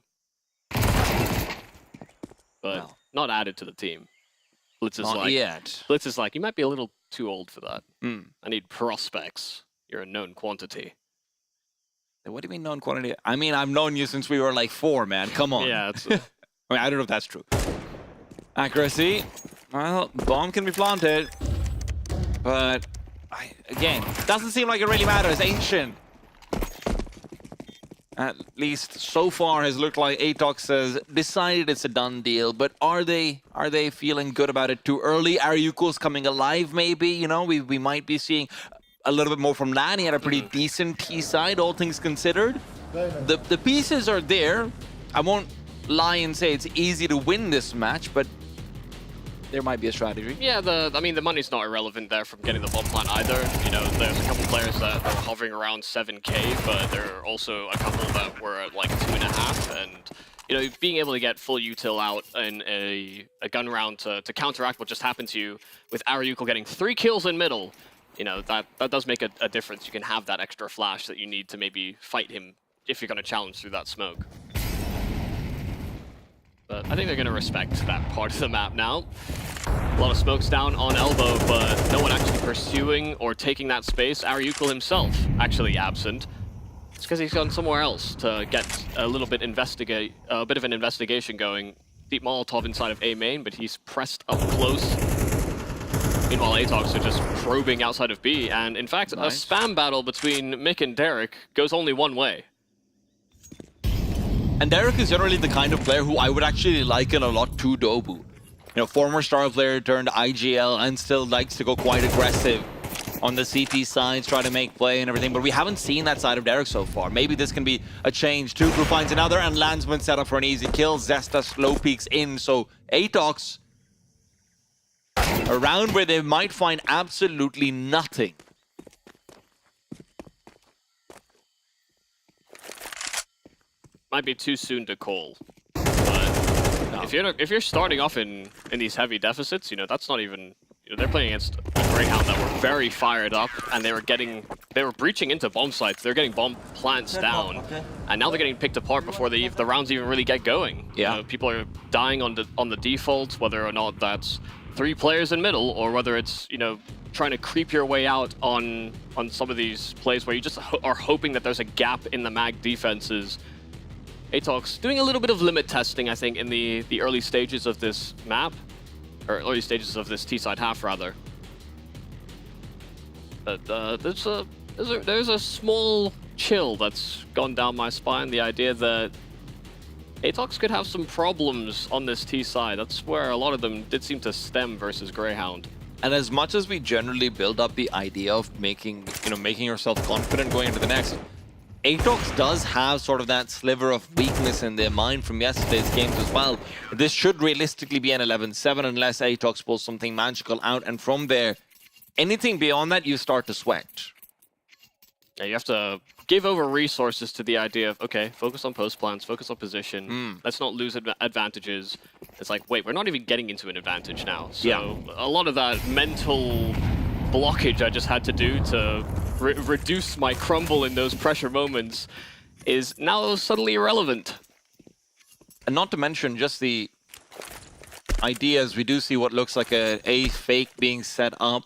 But Well. not added to the team. Blitz is Not like, yet. Blitz is like, you might be a little too old for that. Hmm. I need prospects. You're a known quantity. What do you mean known quantity? I mean, I've known you since we were like 4, man. Come on. Yeah, it's... I mean, I don't know if that's true. Accuracy. Well, bomb can be planted. But, again, doesn't seem like it really matters. Ancient. At least so far has looked like ATOX has decided it's a done deal. But are they feeling good about it too early? Ariukul's coming alive, maybe. You know, we might be seeing a little bit more from Lan. He had a pretty decent T side, all things considered. The pieces are there. I won't lie and say it's easy to win this match, but there might be a strategy. Yeah, I mean, the money's not irrelevant there from getting the bomb plant either. You know, there's a couple players that were hovering around 7K, but there are also a couple that were at like 2.5, and you know, being able to get full util out in a gun round to counteract what just happened to you, with Ariukul getting 3 kills in middle, you know, that does make a difference. You can have that extra flash that you need to maybe fight him if you're going to challenge through that smoke. But I think they're going to respect that part of the map now. A lot of smokes down on elbow, but no one actually pursuing or taking that space. Ariukul himself actually absent. It's because he's gone somewhere else to get a little bit a bit of an investigation going. Deep Molotov inside of A main, but he's pressed up close. Meanwhile, ATOX are just probing outside of B, and in fact, a spam battle between Mick and Derek goes only one way. And Derek is generally the kind of player who I would actually liken a lot to Dobu. You know, former star player turned IGL and still likes to go quite aggressive on the CT sides, try to make play and everything, but we haven't seen that side of Derek so far. Maybe this can be a change. TYLOO finds another, and Landsman set up for an easy kill. Zesta slow peeks in, so ATOX around where they might find absolutely nothing. Might be too soon to call, but if you're starting off in these heavy deficits, you know, that's not even, you know, they're playing against a Grayhound that were very fired up, and they were breaching into bomb sites. They're getting bomb plants down, and now they're getting picked apart before the rounds even really get going. Yeah, you know, people are dying on the default, whether or not that's 3 players in middle, or whether it's, you know, trying to creep your way out on some of these plays where you just are hoping that there's a gap in the mag defenses. ATOX doing a little bit of limit testing, I think, in the early stages of this map, or early stages of this T-side half, rather. But there's a small chill that's gone down my spine. The idea that ATOX could have some problems on this T-side. That's where a lot of them did seem to stem versus Grayhound. And as much as we generally build up the idea of making yourself confident going into the next, ATOX does have sort of that sliver of weakness in their mind from yesterday's games as well. This should realistically be an 11-7 unless ATOX pulls something magical out, and from there, anything beyond that, you start to sweat. Yeah, you have to give over resources to the idea of, okay, focus on post plans, focus on position, let's not lose advantages. It's like, wait, we're not even getting into an advantage now. So a lot of that mental blockage I just had to do to reduce my crumble in those pressure moments is now suddenly irrelevant. And not to mention just the ideas, we do see what looks like a fake being set up.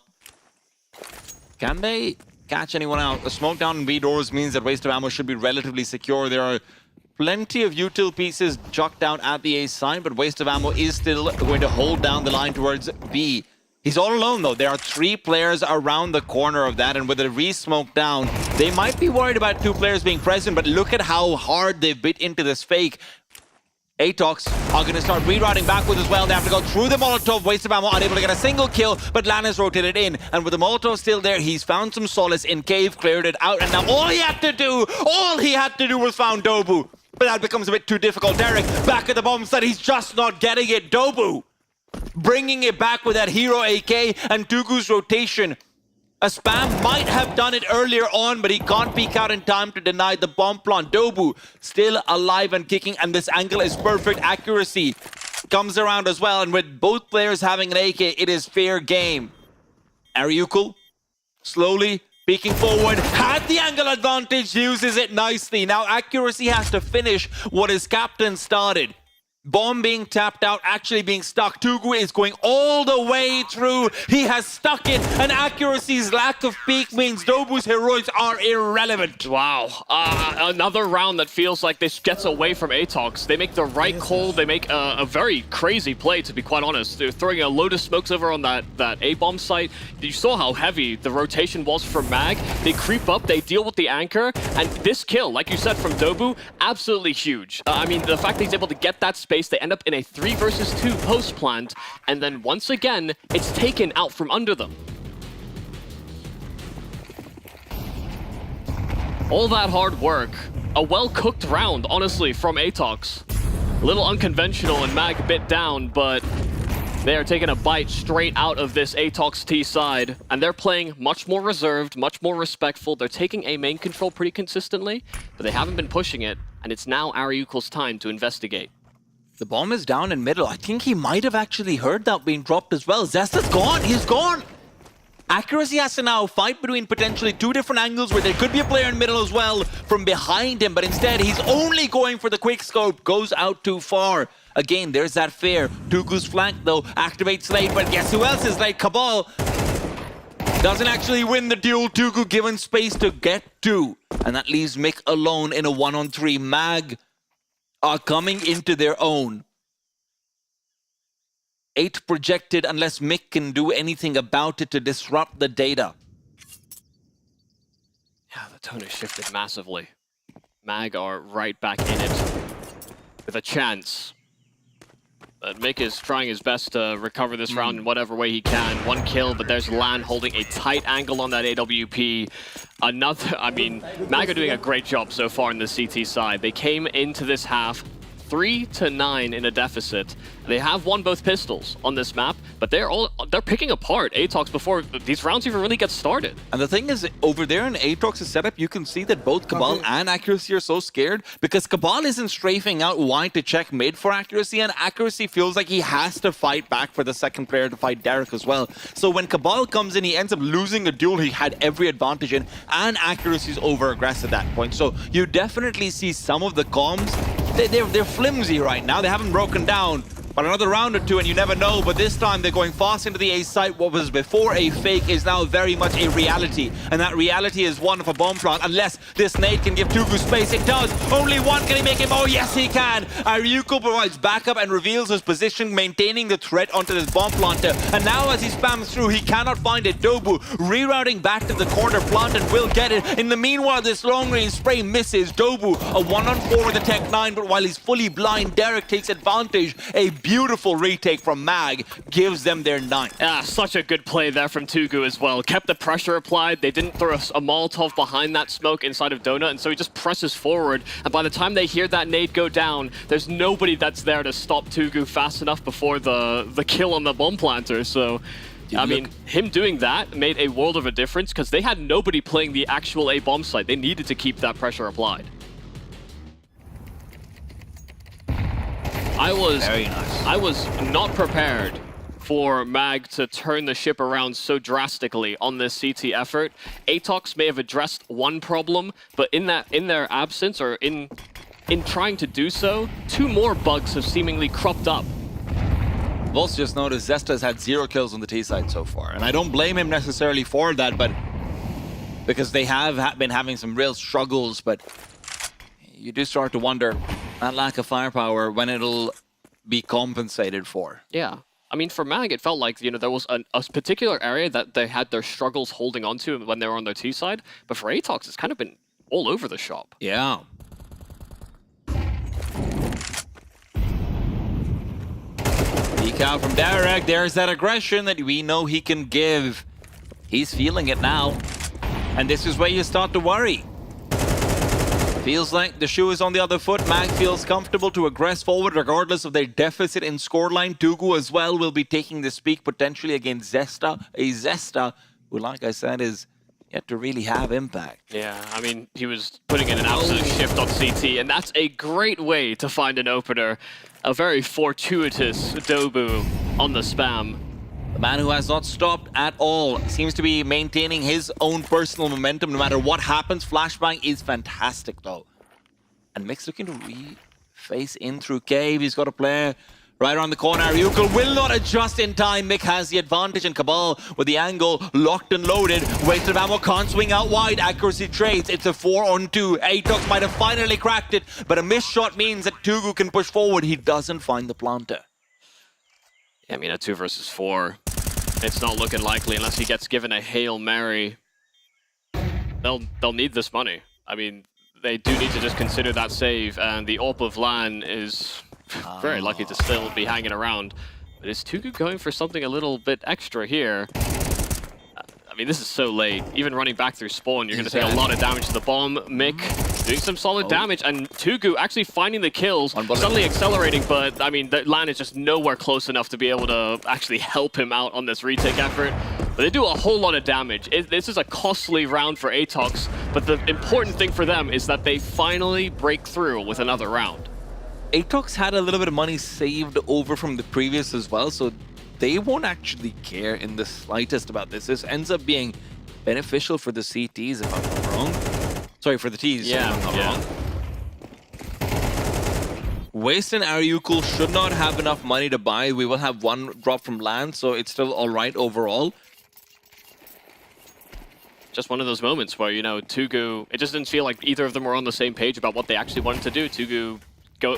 Can they catch anyone out? A smoke down in B doors means that waste of ammo should be relatively secure. There are plenty of util pieces chucked down at the A side, but waste of ammo is still going to hold down the line towards B. He's all alone, though. There are 3 players around the corner of that, and with a re-smoke down, they might be worried about 2 players being present, but look at how hard they've bit into this fake. ATOX are going to start rerouting backwards as well. They have to go through the Molotov, waste of ammo, unable to get a single kill, but Lan has rotated in. And with the Molotov still there, he's found some solace in Cave, cleared it out, and now all he had to do was found Dobu. But that becomes a bit too difficult. Derek, back at the bomb site, he's just not getting it. Dobu, bringing it back with that hero AK and Tugu's rotation. A spam might have done it earlier on, but he can't peek out in time to deny the bomb plant. Dobu still alive and kicking, and this angle is perfect. Accuracy comes around as well, and with both players having an AK, it is fair game. Ariukul slowly peeking forward, had the angle advantage, uses it nicely. Now Accuracy has to finish what his captain started. Bomb being tapped out, actually being stuck. Tugu is going all the way through. He has stuck it, and Accuracy's lack of peak means Dobu's heroics are irrelevant. Wow. Another round that feels like this gets away from ATOX. They make the right call. They make a very crazy play, to be quite honest. They're throwing a load of smokes over on that A-bomb site. You saw how heavy the rotation was for Mag. They creep up, they deal with the anchor, and this kill, like you said, from Dobu, absolutely huge. I mean, the fact that he's able to get that space, they end up in a 3 versus 2 post plant, and then once again, it's taken out from under them. All that hard work, a well-cooked round, honestly, from ATOX. A little unconventional and Mag bit down, but they are taking a bite straight out of this ATOX T side, and they're playing much more reserved, much more respectful. They're taking A main control pretty consistently, but they haven't been pushing it, and it's now Ariukul's time to investigate. The bomb is down in middle. I think he might have actually heard that being dropped as well. Zesta's gone. He's gone. Accuracy has to now fight between potentially 2 different angles where there could be a player in middle as well from behind him, but instead he's only going for the quick scope, goes out too far. Again, there's that fear. Tugu's flank though activates late, but guess who else is late? Cabal doesn't actually win the duel. Tugu given space to get to, and that leaves Mick alone in a 1-on-3. Mag are coming into their own. 8 projected unless Mick can do anything about it to disrupt the data. Yeah, the tone has shifted massively. Mag are right back in it with a chance. But Mick is trying his best to recover this round in whatever way he can. 1 kill, but there's Lan holding a tight angle on that AWP. Another, I mean, Mag are doing a great job so far in the CT side. They came into this half 3-9 in a deficit. They have won both pistols on this map, but they're picking apart ATOX before these rounds even really get started. And the thing is, over there in ATOX's setup, you can see that both Cabal and Accuracy are so scared because Cabal isn't strafing out wide to check mid for Accuracy, and Accuracy feels like he has to fight back for the second player to fight Derek as well. So when Cabal comes in, he ends up losing a duel he had every advantage in, and Accuracy's over-aggressed at that point. So you definitely see some of the comms, they're flimsy right now. They haven't broken down. But another round or 2 and you never know, but this time they're going fast into the A site. What was before a fake is now very much a reality, and that reality is one of a bomb plant, unless this nade can give Tugu space. It does. Only one. Can he make him? Oh yes he can. Ariukul provides backup and reveals his position, maintaining the threat onto this bomb planter, and now as he spams through, he cannot find it. Dobu rerouting back to the corner plant and will get it. In the meanwhile, this long range spray misses. Dobu a 1-on-4 with a Tech 9, but while he's fully blind, Derek takes advantage. A beautiful retake from Mag gives them their 9th. Ah, such a good play there from Tugu as well. Kept the pressure applied. They didn't throw a Molotov behind that smoke inside of Donut, and so he just presses forward. And by the time they hear that nade go down, there's nobody that's there to stop Tugu fast enough before the kill on the bomb planter. So, I mean, him doing that made a world of a difference because they had nobody playing the actual A-bomb site. They needed to keep that pressure applied. I was not prepared for Mag to turn the ship around so drastically on this CT effort. ATOX may have addressed one problem, but in their absence, or in trying to do so, 2 more bugs have seemingly cropped up. I've also just noticed Zesta's had 0 kills on the T side so far, and I don't blame him necessarily for that, but because they have been having some real struggles, but you do start to wonder that lack of firepower when it'll be compensated for. Yeah. I mean, for Mag, it felt like, you know, there was a particular area that they had their struggles holding onto when they were on their T side, but for ATOX, it's kind of been all over the shop. Yeah. out from Derek. There's that aggression that we know he can give. He's feeling it now. And this is where you start to worry. Feels like the shoe is on the other foot. Mag feels comfortable to aggress forward regardless of their deficit in scoreline. TYLOO as well will be taking this peak potentially against Zesta. A Zesta who, like I said, is yet to really have impact. Yeah, I mean, he was putting in an absolute shift on CT, and that's a great way to find an opener. A very fortuitous Dobu on the spam. The man who has not stopped at all seems to be maintaining his own personal momentum no matter what happens. Flashbang is fantastic though. And Mix looking to face in through Cave. He's got a player right around the corner. Ryukul will not adjust in time. Mick has the advantage, and Cabal with the angle locked and loaded. Waste of ammo, can't swing out wide. Accuracy trades. It's a 4-on-2. ATOX might have finally cracked it, but a missed shot means that TYLOO can push forward. He doesn't find the planter. I mean, a 2 versus 4. It's not looking likely unless he gets given a Hail Mary. They'll need this money. I mean, they do need to just consider that save, and the AWP of LAN is very lucky to still be hanging around. But is TYLOO going for something a little bit extra here? I mean, this is so late. Even running back through spawn, you're going to take a lot of damage to the bomb. Mick doing some solid damage, and TYLOO actually finding the kills, suddenly accelerating, but I mean, the LAN is just nowhere close enough to be able to actually help him out on this retake effort. But they do a whole lot of damage. This is a costly round for ATOX, but the important thing for them is that they finally break through with another round. ATOX had a little bit of money saved over from the previous as well, so they won't actually care in the slightest about this. This ends up being beneficial for the CTs, if I'm not wrong. Sorry, for the Ts, if I'm not wrong. Waste and Ariukul should not have enough money to buy. We will have one drop from LAN, so it's still all right overall. Just one of those moments where, you know, TYLOO, it just didn't feel like either of them were on the same page about what they actually wanted to do. TYLOO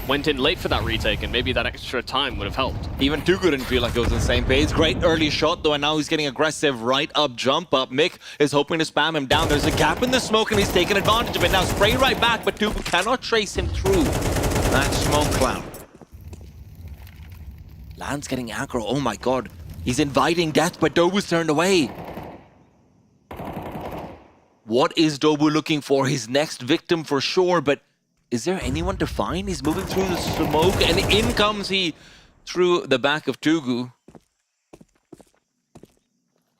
went in late for that retake, and maybe that extra time would have helped. Even TYLOO didn't feel like it was on the same page. Great early shot though, and now he's getting aggressive right up, jump up. Mick is hoping to spam him down. There's a gap in the smoke, and he's taking advantage of it. Now spray right back, but TYLOO cannot trace him through that smoke cloud. LAN's getting aggro. Oh my god. He's inviting death, but Dobu's turned away. What is Dobu looking for? His next victim for sure, but is there anyone to find? He's moving through the smoke, and in comes he through the back of TYLOO.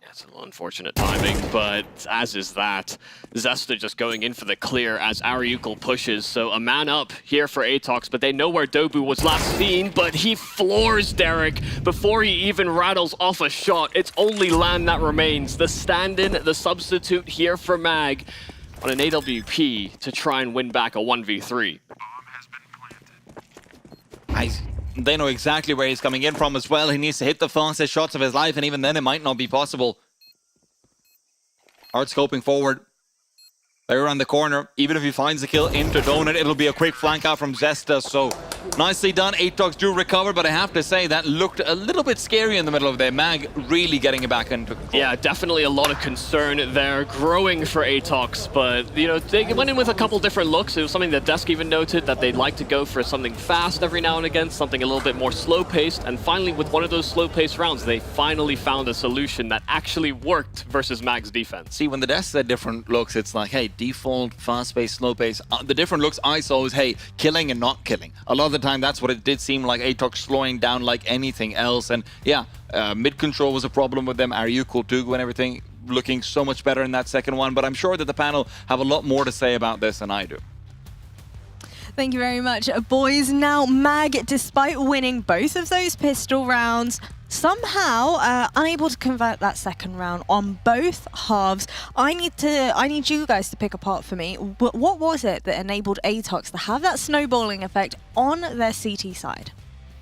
Yeah, it's a little unfortunate timing, but as is that. Zesta just going in for the clear as Ariukul pushes, so a man up here for ATOX, but they know where Dobu was last seen, but he floors Derek before he even rattles off a shot. It's only LAN that remains. The stand-in, the substitute here for Mag, on an AWP to try and win back a 1v3. They know exactly where he's coming in from as well. He needs to hit the fastest shots of his life, and even then it might not be possible. Hard scoping forward. They're around the corner. Even if he finds the kill into Donut, it'll be a quick flank out from Zesta. So nicely done. ATOX do recover, but I have to say that looked a little bit scary in the middle of their Mag really getting it back into control. Yeah, definitely a lot of concern there growing for ATOX, but you know, they went in with a couple different looks. It was something that Desk even noted, that they'd like to go for something fast every now and again, something a little bit more slow-paced, and finally with one of those slow-paced rounds, they finally found a solution that actually worked versus Mag's defense. See, when the Desk said different looks, it's like, hey, default, fast-paced, slow-paced. The different looks I saw was, hey, killing and not killing. A lot of the time, that's what it did seem like. ATOX slowing down like anything else. And yeah, mid-control was a problem with them. Ariukul, TYLOO, and everything looking so much better in that second one. But I'm sure that the panel have a lot more to say about this than I do. Thank you very much, boys. Now, Mag, despite winning both of those pistol rounds, somehow unable to convert that second round on both halves. I need you guys to pick apart for me. What was it that enabled ATOX to have that snowballing effect on their CT side?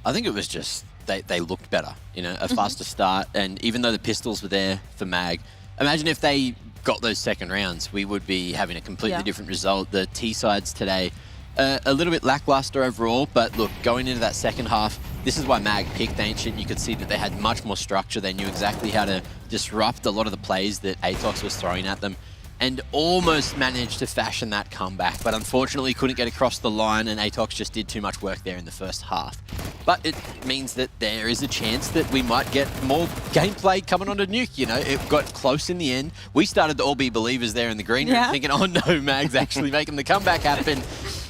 I think it was just they looked better, you know, a faster start, and even though the pistols were there for Mag, imagine if they got those second rounds, we would be having a completely different result. The T sides today, a little bit lackluster overall, but look, going into that second half, this is why Mag picked Ancient. You could see that they had much more structure. They knew exactly how to disrupt a lot of the plays that ATOX was throwing at them, and almost managed to fashion that comeback, but unfortunately couldn't get across the line, and ATOX just did too much work there in the first half. but it means that there is a chance that we might get more gameplay coming onto Nuke. You know, it got close in the end. We started to all be believers there in the green room, thinking, oh no, Mag's actually making the comeback happen.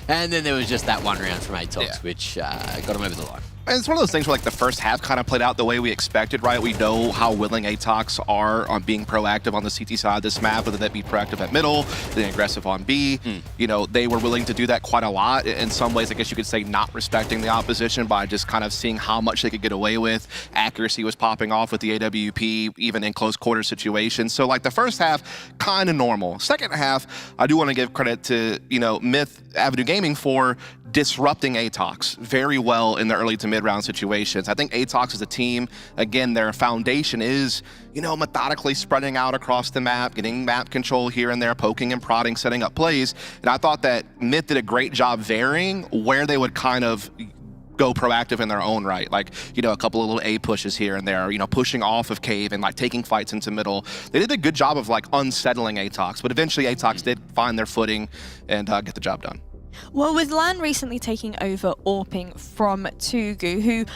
And then there was just that one round from ATOX, which got him over the line. And it's one of those things where like the first half kind of played out the way we expected, right? We know how willing ATOX are on being proactive on the CT side of this map, whether that be proactive at middle, then aggressive on B. You know, they were willing to do that quite a lot. In some ways, I guess you could say not respecting the opposition by just kind of seeing how much they could get away with. Accuracy was popping off with the AWP, even in close quarter situations. So like the first half, kind of normal. Second half, I do want to give credit to, you know, Myth Avenue Gaming for disrupting ATOX very well in the early to mid-round situations. I think ATOX as a team, again, their foundation is, you know, methodically spreading out across the map, getting map control here and there, poking and prodding, setting up plays. And I thought that Myth did a great job varying where they would kind of go proactive in their own right. Like, you know, a couple of little A pushes here and there, you know, pushing off of Cave and like taking fights into middle. They did a good job of like unsettling ATOX, but eventually ATOX did find their footing and get the job done. Well, with Lan recently taking over AWPing from TYLOO, who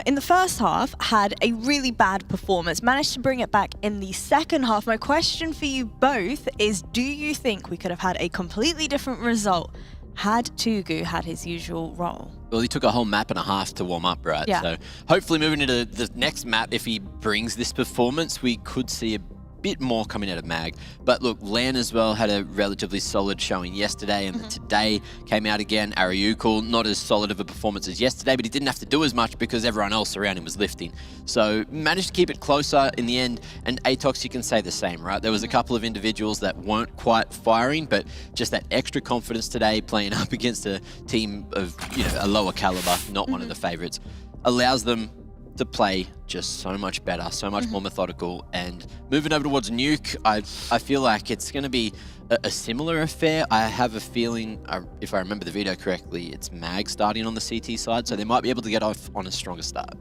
in the first half had a really bad performance, managed to bring it back in the second half. My question for you both is, do you think we could have had a completely different result had TYLOO had his usual role? Well, he took a whole map and a half to warm up, right? Yeah. So hopefully moving into the next map, if he brings this performance, we could see a bit more coming out of Mag. But look, Lan as well had a relatively solid showing yesterday, and today came out again. Ariukul, not as solid of a performance as yesterday, but he didn't have to do as much because everyone else around him was lifting. So managed to keep it closer in the end, and ATOX, you can say the same, right? There was a couple of individuals that weren't quite firing, but just that extra confidence today, playing up against a team of, you know, a lower caliber, not one of the favorites, allows them to play just so much better, so much more methodical. And moving over towards Nuke, I feel like it's going to be a similar affair. I have a feeling, if I remember the video correctly, it's Mag starting on the CT side, so they might be able to get off on a stronger start.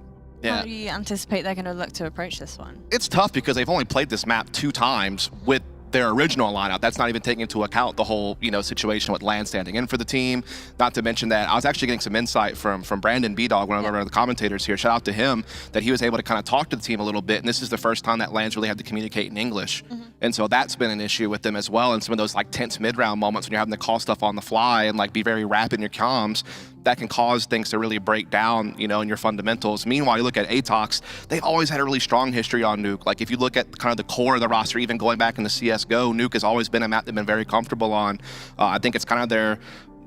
How do you anticipate they're going to look to approach this one? It's tough because they've only played this map 2 times with their original lineup. That's not even taking into account the whole, you know, situation with Lan standing in for the team. Not to mention that I was actually getting some insight from Brandon B-Dog, one of our other commentators here. Shout out to him, that he was able to kind of talk to the team a little bit. And this is the first time that Lan's really had to communicate in English. And so that's been an issue with them as well. And some of those like tense mid-round moments when you're having to call stuff on the fly and like be very rapid in your comms, that can cause things to really break down, you know, in your fundamentals. Meanwhile, you look at ATOX, they've always had a really strong history on Nuke. Like if you look at kind of the core of the roster, even going back into CSGO, Nuke has always been a map they've been very comfortable on. I think it's kind of their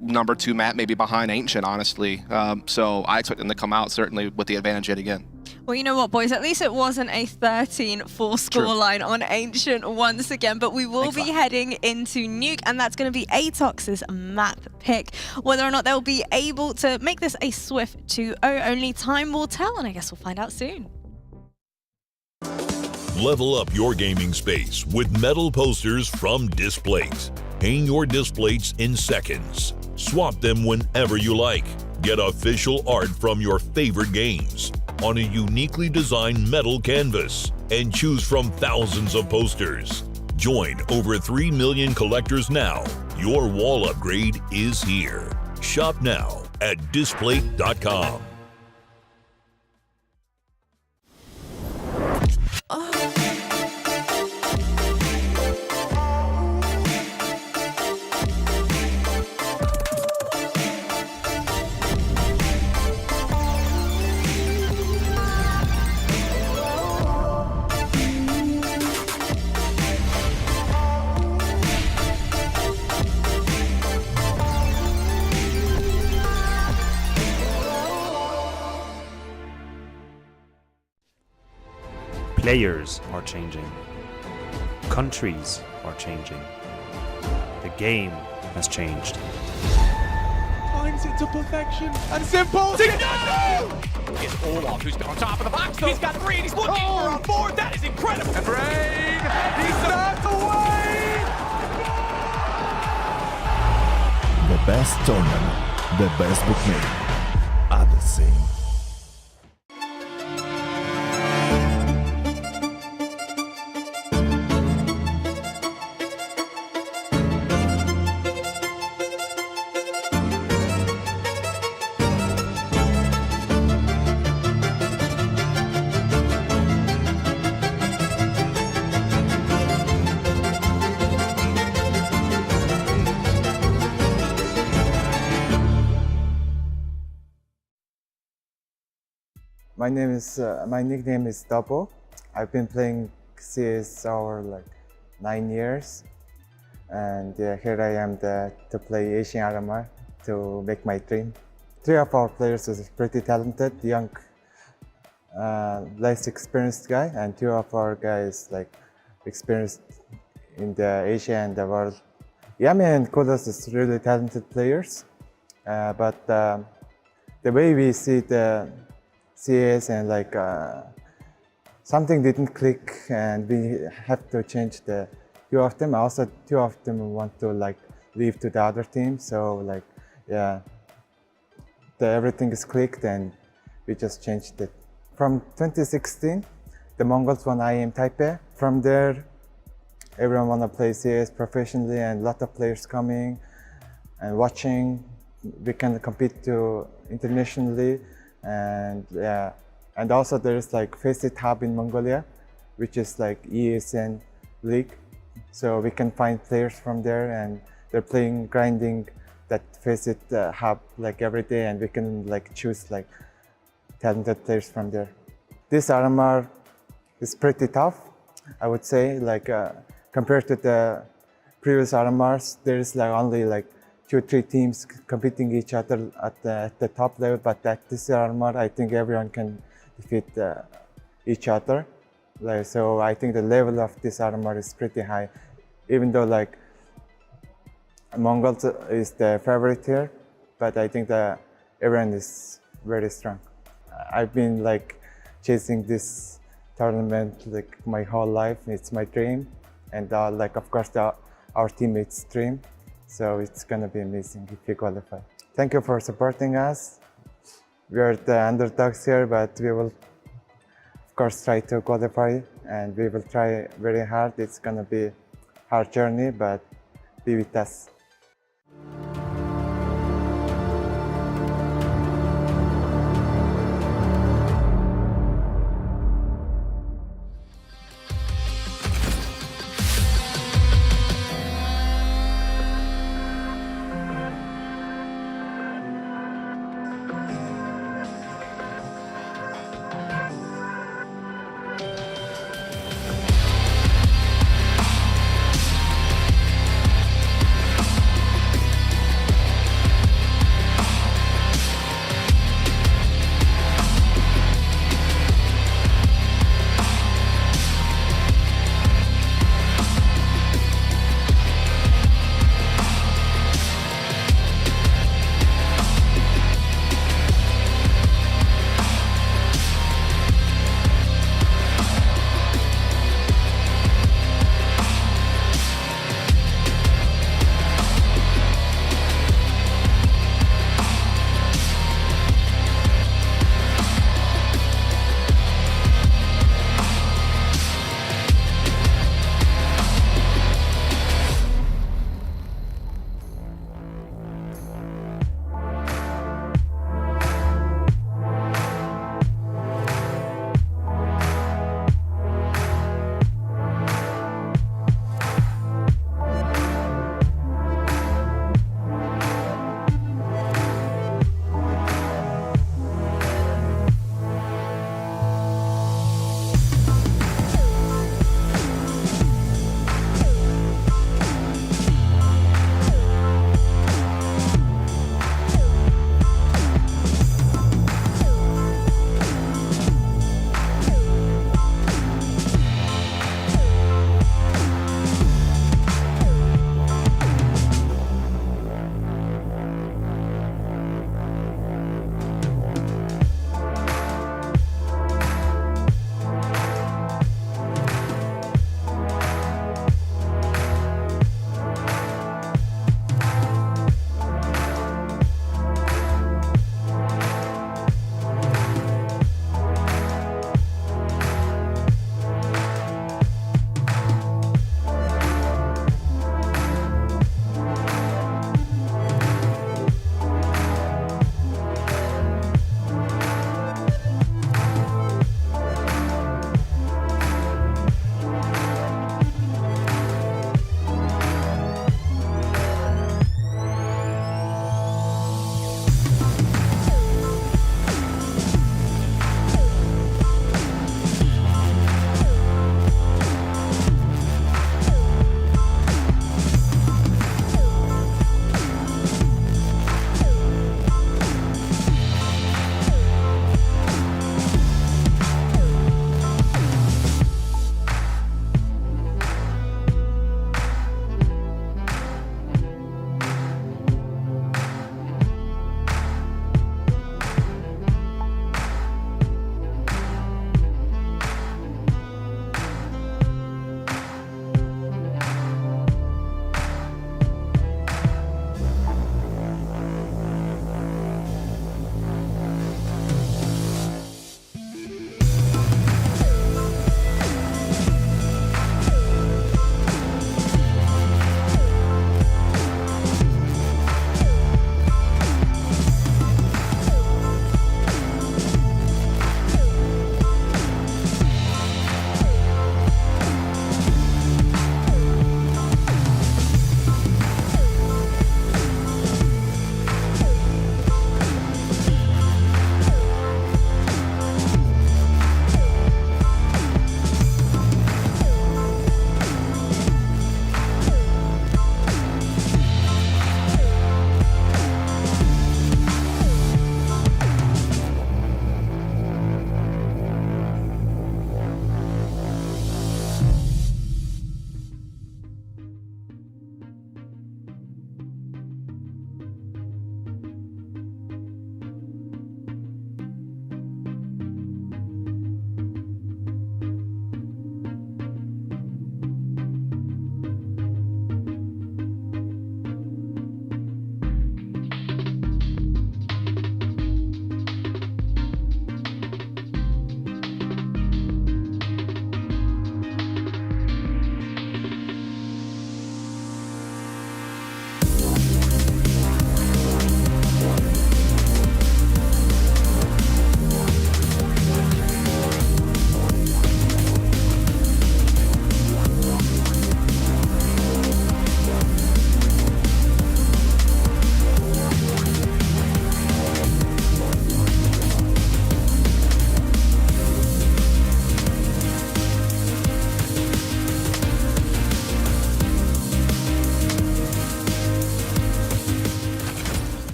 number 2 map, maybe behind Ancient, honestly. So I expect them to come out certainly with the advantage yet again. Well, you know what, boys? At least it wasn't a 13-4 scoreline on Ancient once again, but we will be heading into Nuke, and that's going to be ATOX's map pick. Whether or not they'll be able to make this a swift 2-0, only time will tell, and I guess we'll find out soon. Level up your gaming space with metal posters from Displate. Hang your displates in seconds. Swap them whenever you like. Get official art from your favorite games on a uniquely designed metal canvas and choose from thousands of posters. Join over 3 million collectors now. Your wall upgrade is here. Shop now at Displate.com. Players are changing. Countries are changing. The game has changed. Finds it to perfection and simple. It's Olaf who's been on top of the box. He's got 3 and he's looking for a 4. That is incredible. And Rain, he's knocked away. The best tournament, the best bookmaker are the same. My nickname is Double. I've been playing CS over like 9 years, and here I am to play Asian RMR to make my dream. 3 of our players is pretty talented, young, less experienced guy, and 2 of our guys like experienced in the Asia and the world. Yami and Kodos is really talented players, but the way we see the CS and like something didn't click, and we have to change the 2 of them. Also, 2 of them want to like leave to the other team, so like yeah, everything is clicked and we just changed it. From 2016, the MongolZ won IEM Taipei. From there, everyone wanna play CS professionally, and a lot of players coming and watching. We can compete to internationally, and yeah, and also there's like Faceit Hub in Mongolia, which is like ESN league. So we can find players from there, and they're playing, grinding that Faceit Hub like every day, and we can like choose like talented players from there. This RMR is pretty tough, I would say. Like compared to the previous RMRs, there's like only like 2 or 3 teams competing each other at the top level, but at this RMR, I think everyone can defeat each other. Like, so I think the level of this RMR is pretty high, even though like MongolZ is the favorite here, but I think that everyone is very strong. I've been like chasing this tournament like my whole life. It's my dream, and like of course our teammates' dream. So it's gonna be amazing if we qualify. Thank you for supporting us. We are the underdogs here, but we will of course try to qualify, and we will try very hard. It's gonna be a hard journey, but be with us.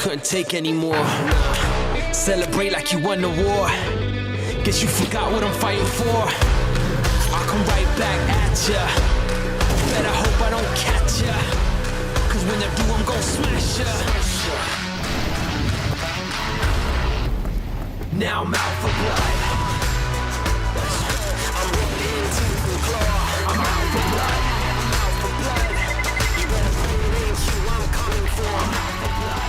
couldn't take anymore. Nah. Celebrate like you won the war. Guess you forgot what I'm fighting for. I'll come right back at ya. Better hope I don't catch ya. Cause when I do, I'm gon' smash ya. Now I'm out for blood. I'm ripping into the claw. I'm out for blood. I'm out for blood. You better bring it in, Q, I'm coming for. I'm out for blood.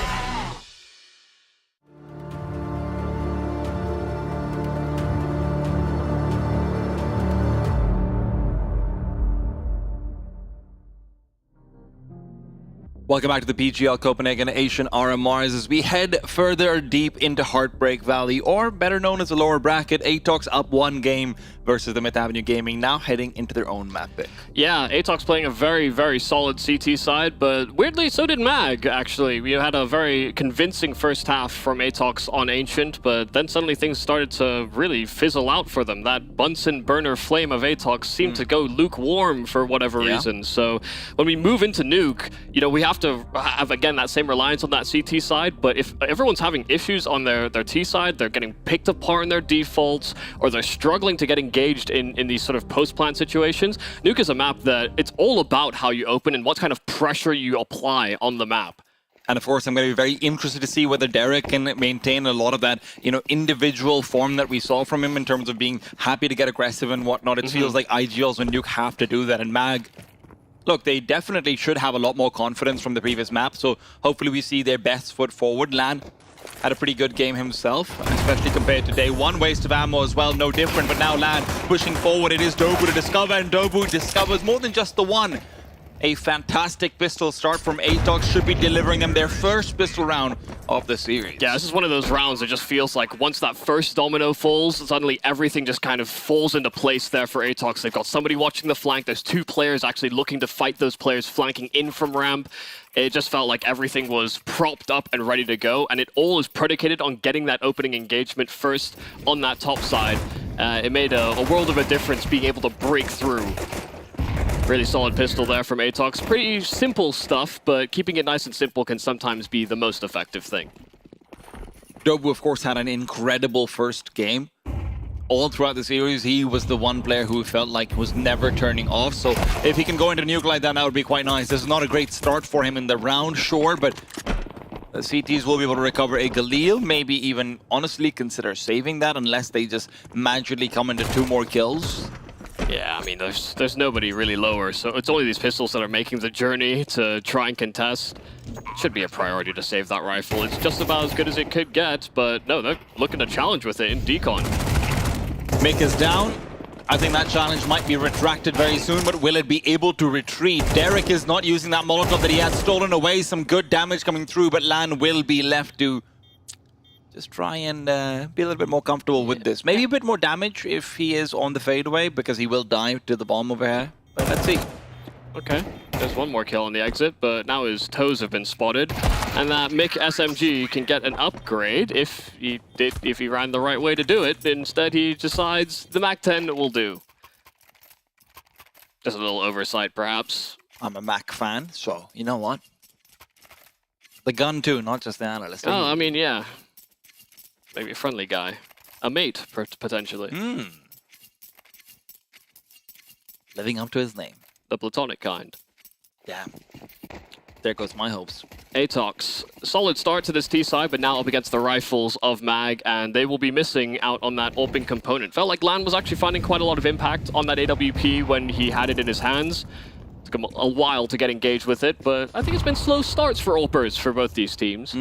Welcome back to the PGL Copenhagen Asian RMRs as we head further deep into Heartbreak Valley, or better known as the lower bracket. ATOX up 1 game versus the Myth Avenue Gaming, now heading into their own map pick. Yeah, ATOX playing a very, very solid CT side, but weirdly, so did MAG, actually. We had a very convincing first half from ATOX on Ancient, but then suddenly things started to really fizzle out for them. That Bunsen burner flame of ATOX seemed to go lukewarm for whatever reason. So when we move into Nuke, you know, we have to have, again, that same reliance on that CT side, but if everyone's having issues on their T side, they're getting picked apart in their defaults, or they're struggling to get engaged in these sort of post-plant situations, Nuke is a map that it's all about how you open and what kind of pressure you apply on the map. And of course, I'm going to be very interested to see whether Derek can maintain a lot of that, you know, individual form that we saw from him in terms of being happy to get aggressive and whatnot. It feels like IGLs and Nuke have to do that, and MAG, look, they definitely should have a lot more confidence from the previous map, so hopefully we see their best foot forward. Lan had a pretty good game himself, especially compared to day one. Waste of ammo as well, no different, but now Lan pushing forward. It is Dobu to discover, and Dobu discovers more than just the one. A fantastic pistol start from ATOX, should be delivering them their first pistol round of the series. Yeah, this is one of those rounds that just feels like once that first domino falls, suddenly everything just kind of falls into place there for ATOX. They've got somebody watching the flank. There's 2 players actually looking to fight those players flanking in from ramp. It just felt like everything was propped up and ready to go, and it all is predicated on getting that opening engagement first on that top side. It made a world of a difference being able to break through. Really solid pistol there from ATOX. Pretty simple stuff, but keeping it nice and simple can sometimes be the most effective thing. Dobu, of course, had an incredible first game. All throughout the series, he was the one player who felt like was never turning off. So if he can go into Nuke like that would be quite nice. This is not a great start for him in the round, sure, but the CTs will be able to recover a Galil. Maybe even, honestly, consider saving that unless they just magically come into 2 more kills. Yeah, I mean, there's nobody really lower, so it's only these pistols that are making the journey to try and contest. Should be a priority to save that rifle. It's just about as good as it could get, but no, they're looking to challenge with it in Decon. Mick is down. I think that challenge might be retracted very soon, but will it be able to retreat? Derek is not using that Molotov that he had stolen away. Some good damage coming through, but Lan will be left to just try and be a little bit more comfortable with this. Maybe a bit more damage if he is on the fadeaway, because he will die to the bomb over here. But let's see. Okay, there's one more kill on the exit, but now his toes have been spotted. And that Mick SMG can get an upgrade if he ran the right way to do it. Instead, he decides the MAC-10 will do. Just a little oversight, perhaps. I'm a Mac fan, so you know what? The gun too, not just the analyst. Oh, I mean, yeah. Maybe a friendly guy. A mate, potentially. Living up to his name. The platonic kind. Yeah. There goes my hopes. ATOX, solid start to this T side, but now up against the rifles of MAG, and they will be missing out on that AWPing component. Felt like Lan was actually finding quite a lot of impact on that AWP when he had it in his hands. Took him a while to get engaged with it, but I think it's been slow starts for AWPers for both these teams.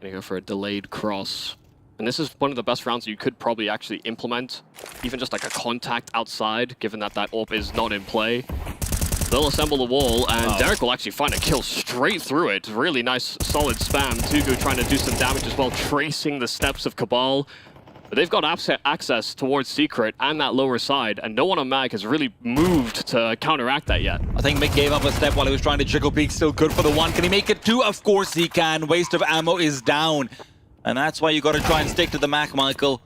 Gonna go for a delayed cross. And this is one of the best rounds you could probably actually implement. Even just like a contact outside, given that that AWP is not in play. They'll assemble the wall, and Derek will actually find a kill straight through it. Really nice, solid spam. Tugu trying to do some damage as well, tracing the steps of Cabal. But they've got access towards Secret and that lower side, and no one on MAG has really moved to counteract that yet. I think Mick gave up a step while he was trying to jiggle peek. Still good for the one. Can he make it two? Of course he can. Waste of ammo is down. And that's why you got to try and stick to the Mac, Michael.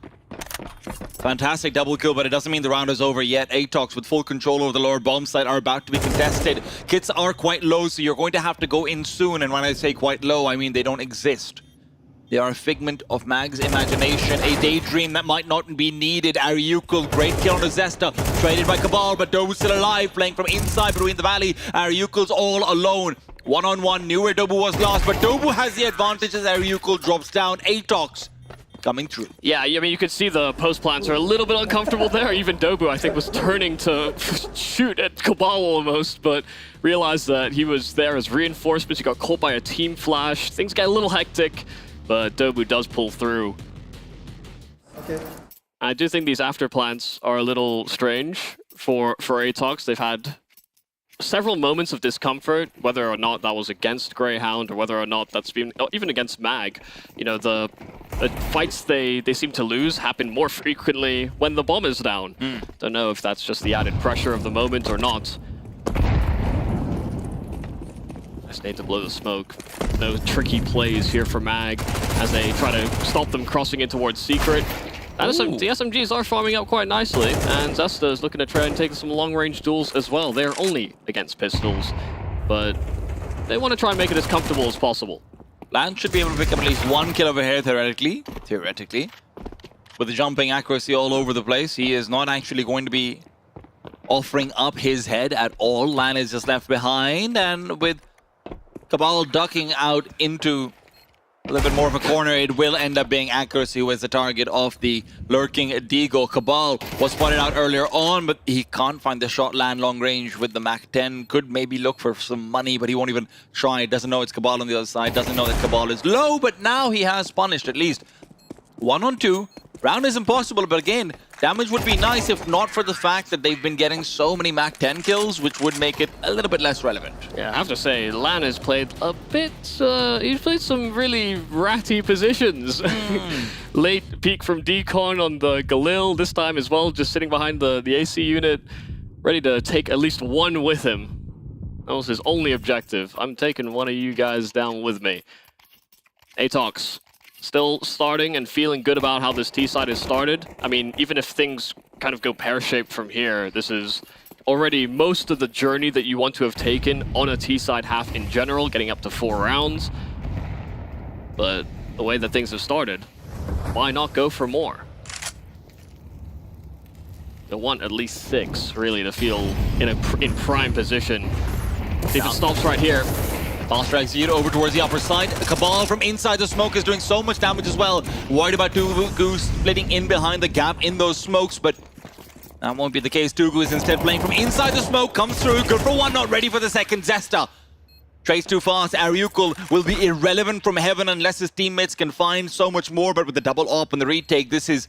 Fantastic double kill, but it doesn't mean the round is over yet. ATOX with full control over the lower bomb site are about to be contested. Kits are quite low, so you're going to have to go in soon. And when I say quite low, I mean they don't exist. They are a figment of Mag's imagination, a daydream that might not be needed. Ariukul, great kill on the Zesta, traded by Cabal, but Dobu's still alive, playing from inside between the valley. Ariukul's all alone. One-on-one, knew where Dobu was lost, but Dobu has the advantage as Ariukul drops down. ATOX coming through. Yeah, I mean, you could see the post plants are a little bit uncomfortable there. Even Dobu, I think, was turning to shoot at Cabal almost, but realized that he was there as reinforcements. He got caught by a team flash. Things get a little hectic, but Dobu does pull through. Okay. I do think these after plants are a little strange for ATOX. They've had several moments of discomfort, whether or not that was against Grayhound or whether or not that's been even against Mag. You know, the fights they seem to lose happen more frequently when the bomb is down. Don't know if that's just the added pressure of the moment or not. Just need to blow the smoke. No tricky plays here for Mag as they try to stop them crossing in towards Secret. And the SMGs are farming up quite nicely, and Zesta is looking to try and take some long-range duels as well. They're only against pistols, but they want to try and make it as comfortable as possible. Lance should be able to pick up at least one kill over here, theoretically. With the jumping accuracy all over the place, he is not actually going to be offering up his head at all. Lan is just left behind, and with Cabal ducking out into a little bit more of a corner, it will end up being accuracy who is the target of the lurking Deagle. Cabal was spotted out earlier on, but he can't find the shot land long range with the Mach 10. Could maybe look for some money, but he won't even try. Doesn't know it's Cabal on the other side. Doesn't know that Cabal is low, but now he has punished at least. 1-on-2. Round is impossible, but again, damage would be nice if not for the fact that they've been getting so many Mach 10 kills, which would make it a little bit less relevant. Yeah, I have to say, Lan has played a bit, he's played some really ratty positions. Late peek from Decon on the Galil, this time as well, just sitting behind the AC unit, ready to take at least one with him. That was his only objective. I'm taking one of you guys down with me. ATOX. Still starting and feeling good about how this T-side has started. I mean, even if things kind of go pear-shaped from here, this is already most of the journey that you want to have taken on a T-side half in general, getting up to 4 rounds. But the way that things have started, why not go for more? They want at least 6, really, to feel in prime position. See if it stops right here. Fast drags Zero over towards the upper side. Cabal from inside the smoke is doing so much damage as well. Worried about Tugu splitting in behind the gap in those smokes, but that won't be the case. Tugu is instead playing from inside the smoke, comes through, good for one, not ready for the second. Zesta trace too fast. Ariukul will be irrelevant from heaven unless his teammates can find so much more, but with the double op and the retake, this is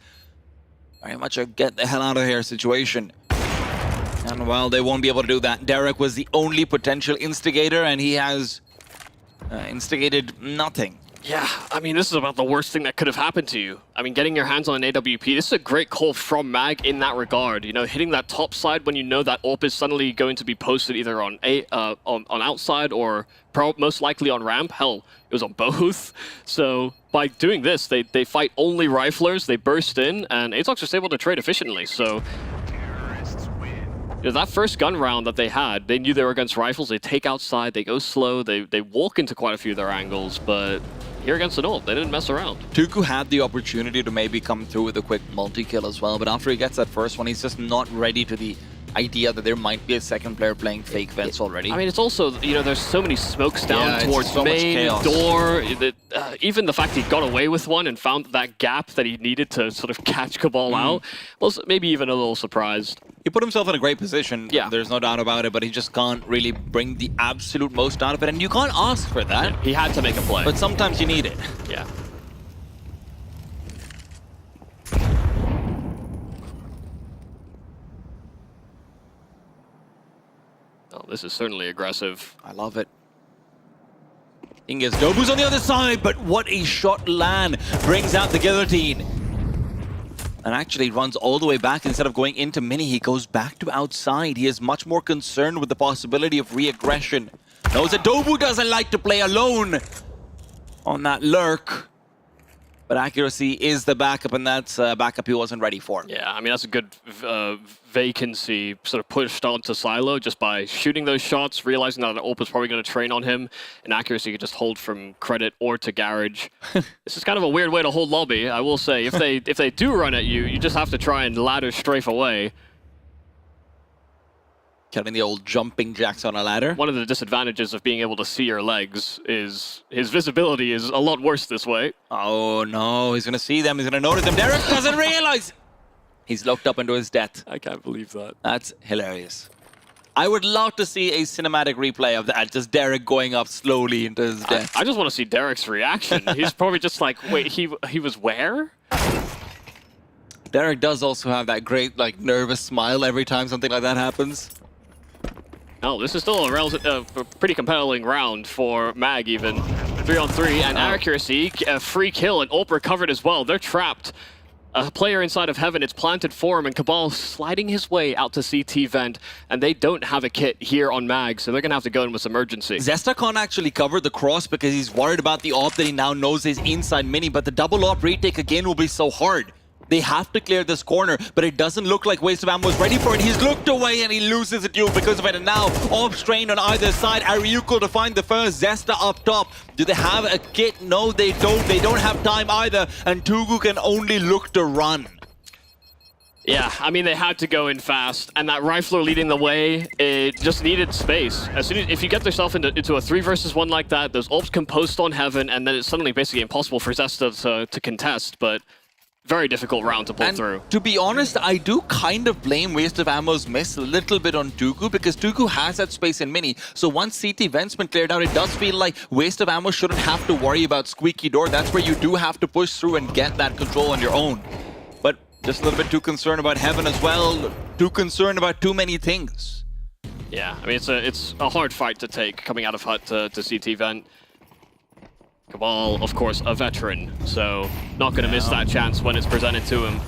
very much a get the hell out of here situation. And well, they won't be able to do that. Derek was the only potential instigator, and he has instigated nothing. Yeah, I mean, this is about the worst thing that could have happened to you. I mean, getting your hands on an AWP, this is a great call from Mag in that regard. You know, hitting that top side when you know that AWP is suddenly going to be posted either on outside or most likely on ramp. Hell, it was on both. So by doing this, they fight only riflers, they burst in, and ATOX was able to trade efficiently. So you know, that first gun round that they had, they knew they were against rifles. They take outside, they go slow, they walk into quite a few of their angles, but here against an ult, they didn't mess around. Tuku had the opportunity to maybe come through with a quick multi-kill as well, but after he gets that first one, he's just not ready to the idea that there might be a second player playing fake vents already. I mean, it's also, you know, there's so many smokes down towards so main, door. Even the fact he got away with one and found that gap that he needed to sort of catch Cabal out was maybe even a little surprised. He put himself in a great position, there's no doubt about it, but he just can't really bring the absolute most out of it, and you can't ask for that. Yeah, he had to make a play. But sometimes you need it. Yeah. Oh, this is certainly aggressive. I love it. Inges Dobu's on the other side, but what a shot Lan brings out the guillotine. And actually runs all the way back. Instead of going into mini, he goes back to outside. He is much more concerned with the possibility of re-aggression. Knows that Dobu doesn't like to play alone on that lurk. But accuracy is the backup, and that's a backup he wasn't ready for. Yeah, I mean, that's a good vacancy sort of pushed onto TYLOO just by shooting those shots, realizing that an AWP is probably going to train on him, and accuracy could just hold from credit or to garage. This is kind of a weird way to hold lobby, I will say. If they do run at you, you just have to try and ladder strafe away. Having the old jumping jacks on a ladder. One of the disadvantages of being able to see your legs is his visibility is a lot worse this way. Oh no, he's going to see them, he's going to notice them. Derek doesn't realize. He's looked up into his death. I can't believe that. That's hilarious. I would love to see a cinematic replay of that, just Derek going up slowly into his death. I just want to see Derek's reaction. He's probably just like, wait, he was where? Derek does also have that great, like, nervous smile every time something like that happens. No, this is still a pretty compelling round for Mag even. 3-on-3 and accuracy, a free kill, and AWP recovered as well. They're trapped. A player inside of Heaven, it's planted for him, and Cabal sliding his way out to CT vent, and they don't have a kit here on Mag, so they're going to have to go in with some urgency. Zesta can't actually cover the cross because he's worried about the AWP that he now knows is inside mini, but the double AWP retake again will be so hard. They have to clear this corner, but it doesn't look like Waste of Ammo is ready for it. He's looked away and he loses it because of it. And now, AWP strained on either side. Ariuko to find the first. Zesta up top. Do they have a kit? No, they don't. They don't have time either. And TYLOO can only look to run. Yeah, I mean, they had to go in fast, and that rifler leading the way, it just needed space. As soon as, if you get yourself into a 3 versus 1 like that, those AWPs can post on Heaven, and then it's suddenly basically impossible for Zesta to contest, but very difficult round to pull through. To be honest, I do kind of blame Waste of Ammo's miss a little bit on TYLOO because TYLOO has that space in mini. So once CT vent's been cleared out, it does feel like Waste of Ammo shouldn't have to worry about squeaky door. That's where you do have to push through and get that control on your own. But just a little bit too concerned about Heaven as well. Too concerned about too many things. Yeah, I mean, it's a hard fight to take coming out of Hut to CT vent. Cabal, of course, a veteran, so not going to miss that chance when it's presented to him.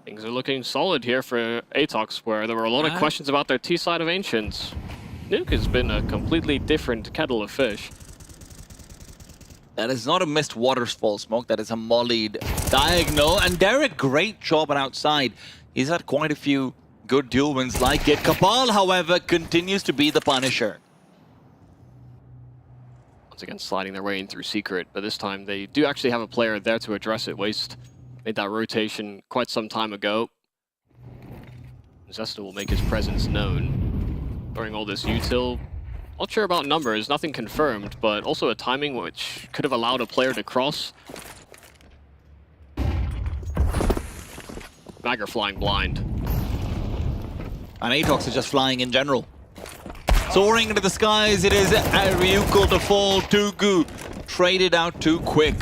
Things are looking solid here for ATOX, where there were a lot of questions about their T-side of Ancients. Nuke has been a completely different kettle of fish. That is not a missed waterfall smoke, that is a mollied diagonal. And Derek, great job on outside. He's had quite a few good duel wins like it. Cabal, however, continues to be the punisher. Once again, sliding their way in through Secret, but this time they do actually have a player there to address it. Waste made that rotation quite some time ago. Zesta will make his presence known during all this util. Not sure about numbers, nothing confirmed, but also a timing which could have allowed a player to cross. Mag are flying blind. And ATOX is just flying in general. Soaring into the skies, it is Ariuko to fall. TYLOO traded out too quick.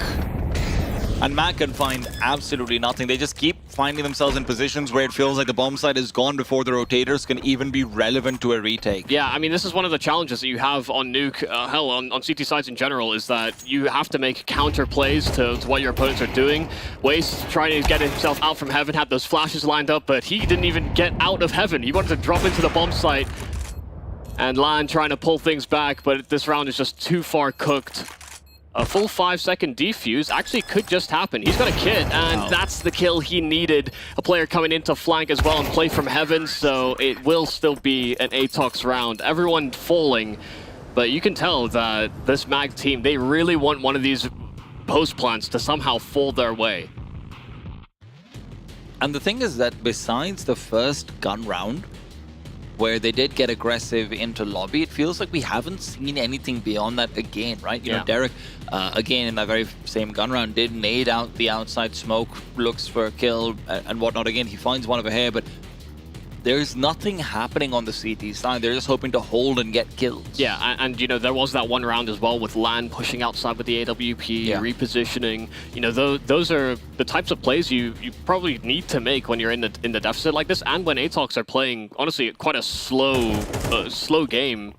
And Mag can find absolutely nothing. They just keep finding themselves in positions where it feels like the bomb site is gone before the rotators can even be relevant to a retake. Yeah, I mean, this is one of the challenges that you have on Nuke, hell, on CT sides in general, is that you have to make counter plays to what your opponents are doing. Waste trying to get himself out from Heaven, had those flashes lined up, but he didn't even get out of Heaven. He wanted to drop into the bomb site. And Lan trying to pull things back, but this round is just too far cooked. A full 5-second defuse actually could just happen. He's got a kit, and that's the kill he needed. A player coming in to flank as well and play from Heaven, so it will still be an ATOX round. Everyone falling, but you can tell that this Mag team, they really want one of these post plants to somehow fall their way. And the thing is that besides the first gun round, where they did get aggressive into lobby, it feels like we haven't seen anything beyond that again, right? You know, Derek, again, in that very same gun round, did nade out the outside smoke, looks for a kill and whatnot. Again, he finds one over here, but there's nothing happening on the CT side. They're just hoping to hold and get kills. Yeah, and you know, there was that one round as well with Lan pushing outside with the AWP, repositioning. You know, those are the types of plays you probably need to make when you're in the deficit like this, and when ATOX are playing, honestly, quite a slow game.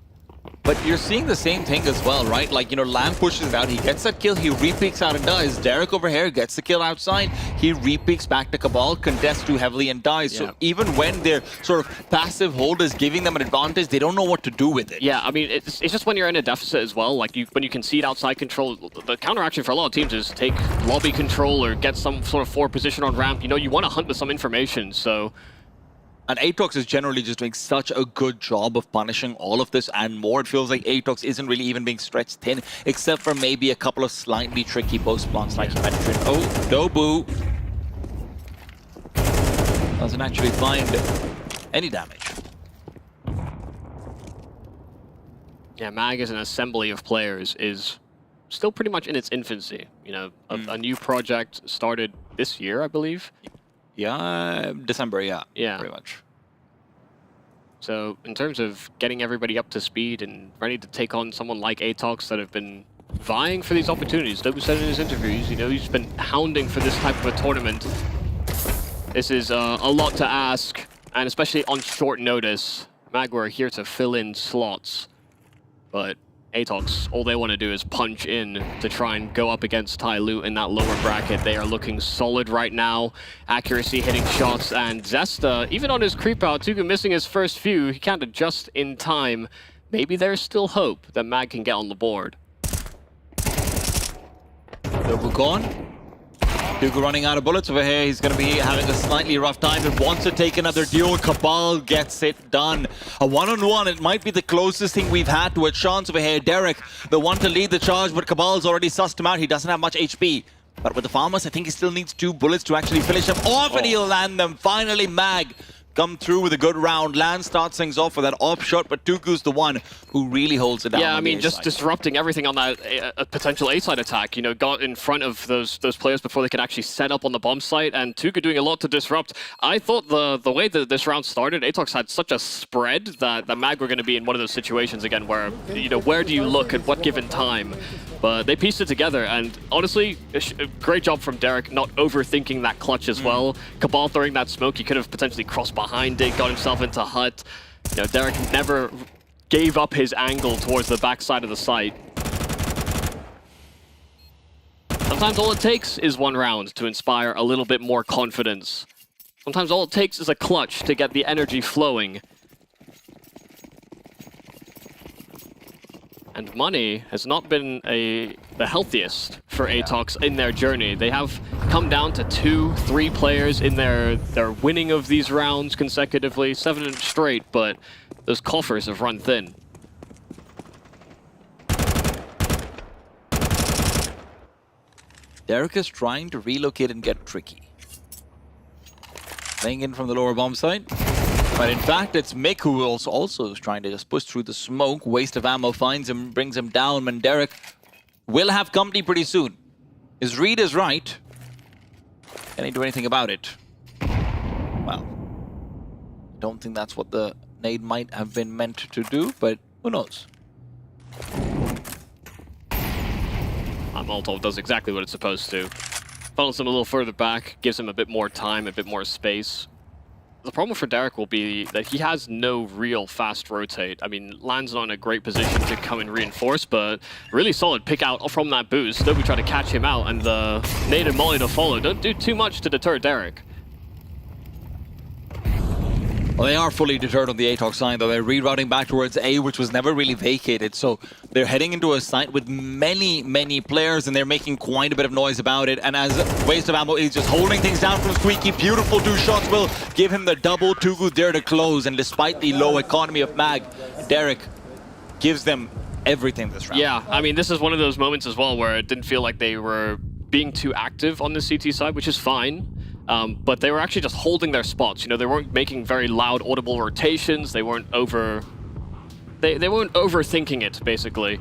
But you're seeing the same thing as well, right? Like, you know, Lamb pushes it out, he gets that kill, he re-peeks out and dies. Derek over here gets the kill outside, he re-peeks back to Cabal, contests too heavily and dies. Yeah. So even when their sort of passive hold is giving them an advantage, they don't know what to do with it. Yeah, I mean, it's just when you're in a deficit as well, like when you concede outside control, the counteraction for a lot of teams is take lobby control or get some sort of forward position on ramp. You know, you want to hunt with some information, so... And ATOX is generally just doing such a good job of punishing all of this and more. It feels like ATOX isn't really even being stretched thin, except for maybe a couple of slightly tricky post plants like you mentioned. Oh, Dobu doesn't actually find any damage. Yeah, MAG as an assembly of players is still pretty much in its infancy. You know, a new project started this year, I believe. Yeah, December, yeah, pretty much. So in terms of getting everybody up to speed and ready to take on someone like ATOX that have been vying for these opportunities, Dobu said in his interviews, you know, he's been hounding for this type of a tournament. This is a lot to ask, and especially on short notice. MAG were here to fill in slots, but ATOX, all they want to do is punch in to try and go up against TYLOO in that lower bracket. They are looking solid right now. Accuracy hitting shots, and Zesta, even on his creep out, TYLOO missing his first few, he can't adjust in time. Maybe there's still hope that MAG can get on the board. Dobu gone. TYLOO running out of bullets over here. He's going to be having a slightly rough time, but wants to take another duel. Cabal gets it done. A one-on-one, it might be the closest thing we've had to a chance over here. Derek, the one to lead the charge, but Cabal's already sussed him out. He doesn't have much HP. But with the Farmers, I think he still needs 2 bullets to actually finish him off, and he'll land them. Finally, MAG come through with a good round. Lan starts things off with that off shot, but TYLOO's the one who really holds it down. Yeah, I mean, just disrupting everything on that potential A-side attack. You know, got in front of those players before they could actually set up on the bomb site, and TYLOO doing a lot to disrupt. I thought the way that this round started, ATOX had such a spread that MAG were going to be in one of those situations again where, you know, where do you look at what given time? But they pieced it together, and honestly, a great job from Derek not overthinking that clutch as well. Cabal throwing that smoke, he could have potentially crossed behind it, got himself into hut. You know, Derek never gave up his angle towards the backside of the site. Sometimes all it takes is one round to inspire a little bit more confidence. Sometimes all it takes is a clutch to get the energy flowing. And money has not been the healthiest for ATOX in their journey. They have come down to 2-3 players in their winning of these rounds consecutively, 7 straight, but those coffers have run thin. Derek is trying to relocate and get tricky. Playing in from the lower bomb site. But in fact, it's Mick who also is trying to just push through the smoke. Waste of ammo finds him, brings him down. And Derek will have company pretty soon. His read is right. Can he do anything about it? Well, don't think that's what the nade might have been meant to do, but who knows? Molotov does exactly what it's supposed to. Funnels him a little further back, gives him a bit more time, a bit more space. The problem for Derek will be that he has no real fast rotate. I mean, Lan's not in a great position to come and reinforce, but really solid pick out from that boost. Dobu try to catch him out, and the nade and molly to follow. Don't do too much to deter Derek. Well, they are fully deterred on the ATOX side, though. They're rerouting back towards A, which was never really vacated. So they're heading into a site with many players, and they're making quite a bit of noise about it. And as Waste of Ammo is just holding things down from Squeaky, beautiful 2 shots will give him the double. TYLOO there to close, and despite the low economy of MAG, Derek gives them everything this round. Yeah, I mean, this is one of those moments as well where it didn't feel like they were being too active on the CT side, which is fine. But they were actually just holding their spots. You know, they weren't making very loud, audible rotations. They weren't they weren't overthinking it, basically.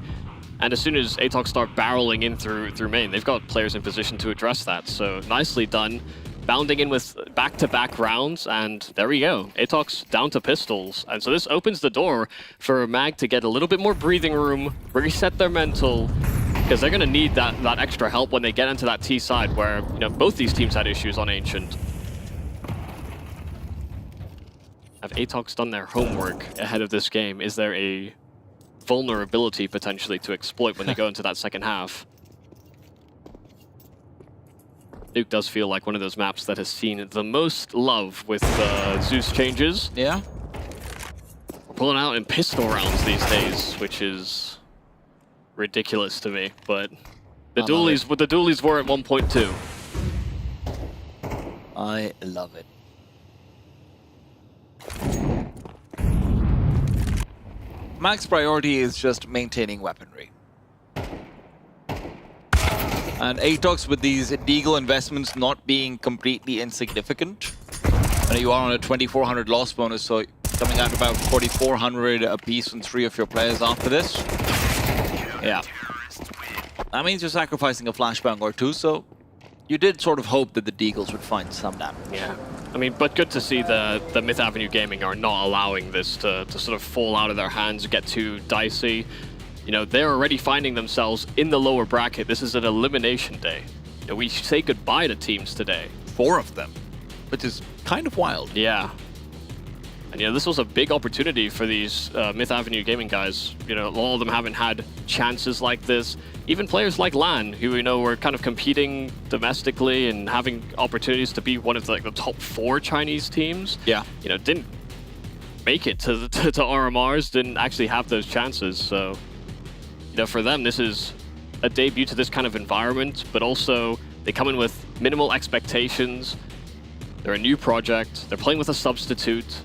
And as soon as ATOX start barreling in through main, they've got players in position to address that. So nicely done, bounding in with back-to-back rounds, and there we go. ATOX down to pistols, and so this opens the door for MAG to get a little bit more breathing room, reset their mental. Because they're going to need that extra help when they get into that T side where, you know, both these teams had issues on Ancient. Have ATOX done their homework ahead of this game? Is there a vulnerability potentially to exploit when they go into that second half. Nuke does feel like one of those maps that has seen the most love with Zeus changes. Yeah. We're pulling out in pistol rounds these days, which is ridiculous to me. But the dualies, what the dualies were at 1.2. I love it. Mag's priority is just maintaining weaponry. And ATOX, with these Deagle investments not being completely insignificant, and you are on a 2,400 loss bonus, so coming out about 4,400 a piece on 3 of your players after this. Yeah. That means you're sacrificing a flashbang or 2, so you did sort of hope that the Deagles would find some damage. Yeah. I mean, but good to see the Myth Avenue Gaming are not allowing this to sort of fall out of their hands, get too dicey. You know, they're already finding themselves in the lower bracket. This is an elimination day. You know, we say goodbye to teams today. 4 of them, which is kind of wild. Yeah. And, you know, this was a big opportunity for these Myth Avenue Gaming guys. You know, all of them haven't had chances like this. Even players like Lan, who we know were kind of competing domestically and having opportunities to be one of the top 4 Chinese teams. Yeah. You know, didn't make it to RMRs, didn't actually have those chances. So, you know, for them, this is a debut to this kind of environment, but also they come in with minimal expectations. They're a new project. They're playing with a substitute.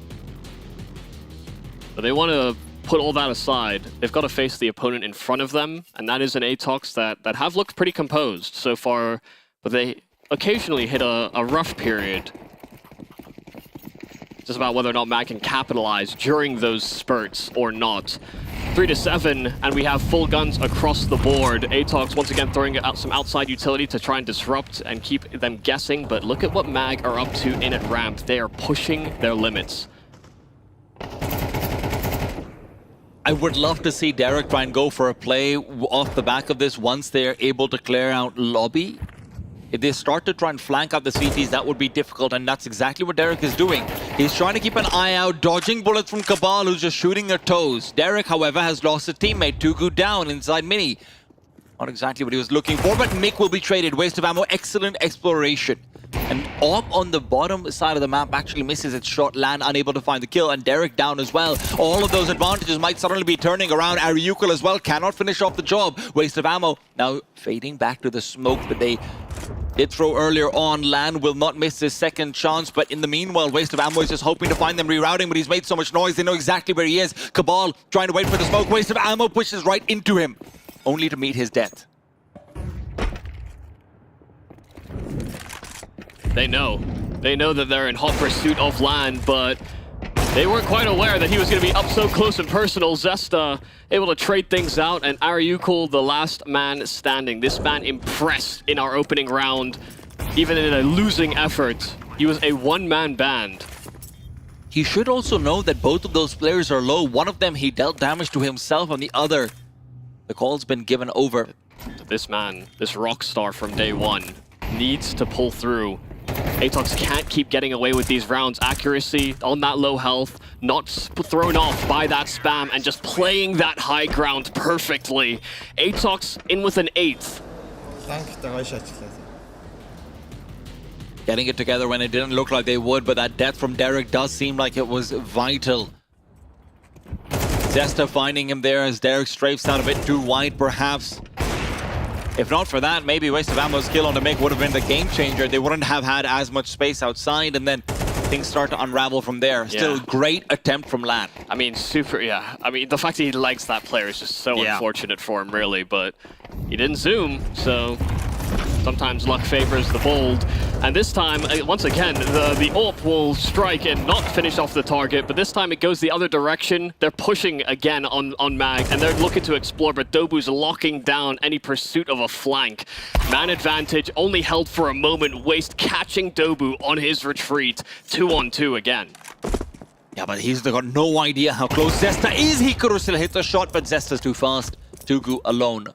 But they want to put all that aside. They've got to face the opponent in front of them, and that is an ATOX that have looked pretty composed so far, but they occasionally hit a rough period. Just about whether or not Mag can capitalize during those spurts or not. 3-7, and we have full guns across the board. ATOX once again throwing out some outside utility to try and disrupt and keep them guessing, but look at what Mag are up to in at ramp. They are pushing their limits. I would love to see Derek try and go for a play off the back of this once they're able to clear out lobby. If they start to try and flank out the CTs, that would be difficult, and that's exactly what Derek is doing. He's trying to keep an eye out, dodging bullets from Cabal, who's just shooting their toes. Derek, however, has lost a teammate. TYLOO down inside Mini. Not exactly what he was looking for, but Mick will be traded. Waste of ammo, excellent exploration. And Orb on the bottom side of the map actually misses its shot. Lan unable to find the kill, and Derek down as well. All of those advantages might suddenly be turning around. Ariukul as well cannot finish off the job. Waste of ammo. Now fading back to the smoke that they did throw earlier on. Lan will not miss his second chance, but in the meanwhile, Waste of ammo is just hoping to find them rerouting, but he's made so much noise, they know exactly where he is. Cabal trying to wait for the smoke. Waste of ammo pushes right into him, only to meet his death. They know that they're in hot pursuit of Lan, but they weren't quite aware that he was going to be up so close and personal. Zesta able to trade things out, and Ariukul, the last man standing. This man impressed in our opening round, even in a losing effort. He was a one-man band. He should also know that both of those players are low. One of them, he dealt damage to himself, and the other, the call's been given over. This man, this rock star from day one, needs to pull through. ATOX can't keep getting away with these rounds. Accuracy on that low health, not thrown off by that spam, and just playing that high ground perfectly. ATOX in with an 8th. Getting it together when it didn't look like they would, but that death from Derek does seem like it was vital. Zesta finding him there as Derek strafes out a bit too wide, perhaps. If not for that, maybe Waste of Ammo's kill on the Mick would have been the game changer. They wouldn't have had as much space outside, and then things start to unravel from there. Yeah. Still, great attempt from Lan. I mean, I mean, the fact that he likes that player is just so unfortunate for him, really, but he didn't zoom, so sometimes luck favors the bold. And this time, once again, the AWP will strike and not finish off the target, but this time it goes the other direction. They're pushing again on Mag, and they're looking to explore, but Dobu's locking down any pursuit of a flank. Man advantage only held for a moment. Waste catching Dobu on his retreat. 2-on-2 again. Yeah, but he's got no idea how close Zesta is. He could have still hit the shot, but Zesta's too fast. TYLOO alone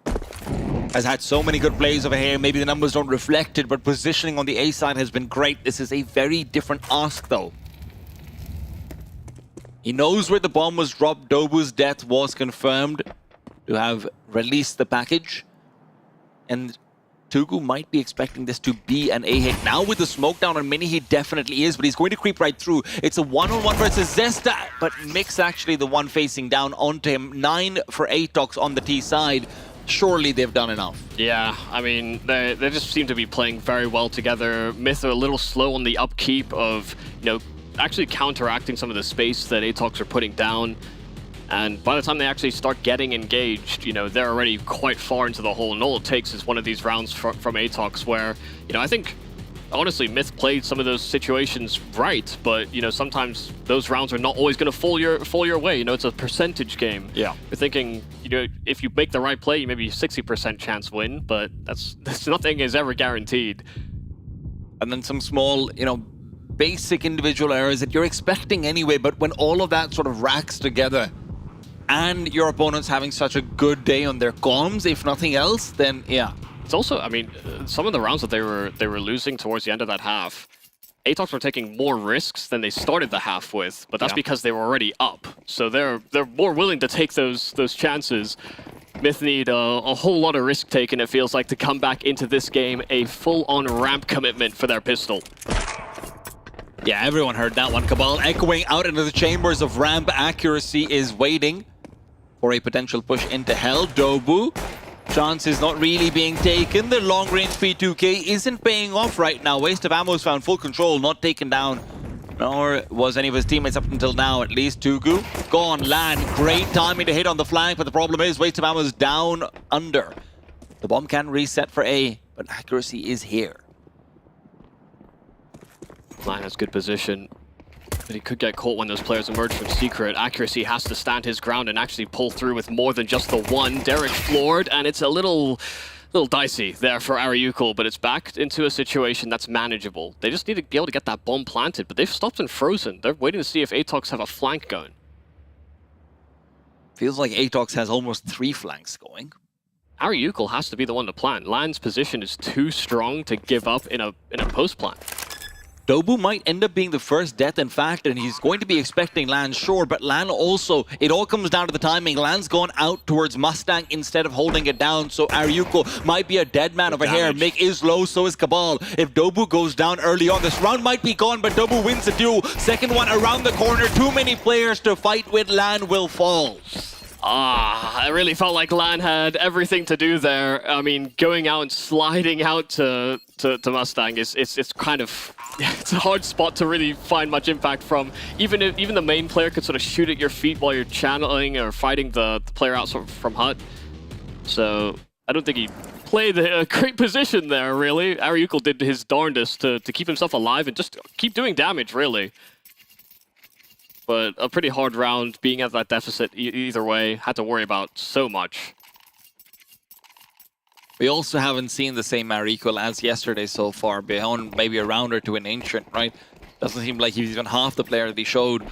has had so many good plays over here. Maybe the numbers don't reflect it, but positioning on the A side has been great. This is a very different ask, though. He knows where the bomb was dropped. Dobu's death was confirmed. to have released the package. And TYLOO might be expecting this to be an A hit. Now with the smoke down on Mini, he definitely is, but he's going to creep right through. It's a one-on-one versus Zesta, but Mix actually the one facing down onto him. 9 for ATOX on the T side. Surely they've done enough. Yeah, I mean, they just seem to be playing very well together. Myth are a little slow on the upkeep of, actually counteracting some of the space that ATOX are putting down. And by the time they actually start getting engaged, they're already quite far into the hole. And all it takes is one of these rounds from ATOX where, I think, honestly, Myth played some of those situations right. But, sometimes those rounds are not always going to fall your way. It's a percentage game. Yeah. You're thinking, if you make the right play, you maybe 60% chance win. But that's nothing is ever guaranteed. And then some small, basic individual errors that you're expecting anyway. But when all of that sort of racks together, and your opponent's having such a good day on their comms, if nothing else, then yeah. It's also, I mean, some of the rounds that they were losing towards the end of that half, ATOX were taking more risks than they started the half with, but that's because they were already up. So they're more willing to take those chances. Myth need a whole lot of risk taken, it feels like, to come back into this game, a full-on ramp commitment for their pistol. Yeah, everyone heard that one. Cabal echoing out into the chambers of ramp. Accuracy is waiting for a potential push into hell. Dobu, chance is not really being taken. The long-range P2K isn't paying off right now. Waste of Ammo's found full control, not taken down. Nor was any of his teammates up until now, at least. Tugu gone. Lan, great timing to hit on the flank, but the problem is Waste of Ammo's down under. The bomb can reset for A, but accuracy is here. Lan has good position, but he could get caught when those players emerge from secret. Accuracy has to stand his ground and actually pull through with more than just the one. Derek floored, and it's a little dicey there for Ariukul, but it's back into a situation that's manageable. They just need to be able to get that bomb planted, but they've stopped and frozen. They're waiting to see if ATOX have a flank going. Feels like ATOX has almost 3 flanks going. Ariukul has to be the one to plant. Lan's position is too strong to give up in a post plant. Dobu might end up being the first death, in fact, and he's going to be expecting Lan, sure, but Lan also, it all comes down to the timing. Lan's gone out towards Mustang instead of holding it down, so Ariukul might be a dead man over here. Mick is low, so is Cabal. If Dobu goes down early on, this round might be gone, but Dobu wins the duel. Second one around the corner, too many players to fight with. Lan will fall. I really felt like Lan had everything to do there. I mean, going out and sliding out to Mustang it's kind of, it's a hard spot to really find much impact from. Even the main player could sort of shoot at your feet while you're channeling or fighting the player out from hut. So I don't think he played a great position there, really. Ariukul did his darndest to keep himself alive and just keep doing damage, really. But a pretty hard round, being at that deficit either way, had to worry about so much. We also haven't seen the same Ariukul as yesterday so far, beyond maybe a round or two in Ancient, right? Doesn't seem like he's even half the player that he showed.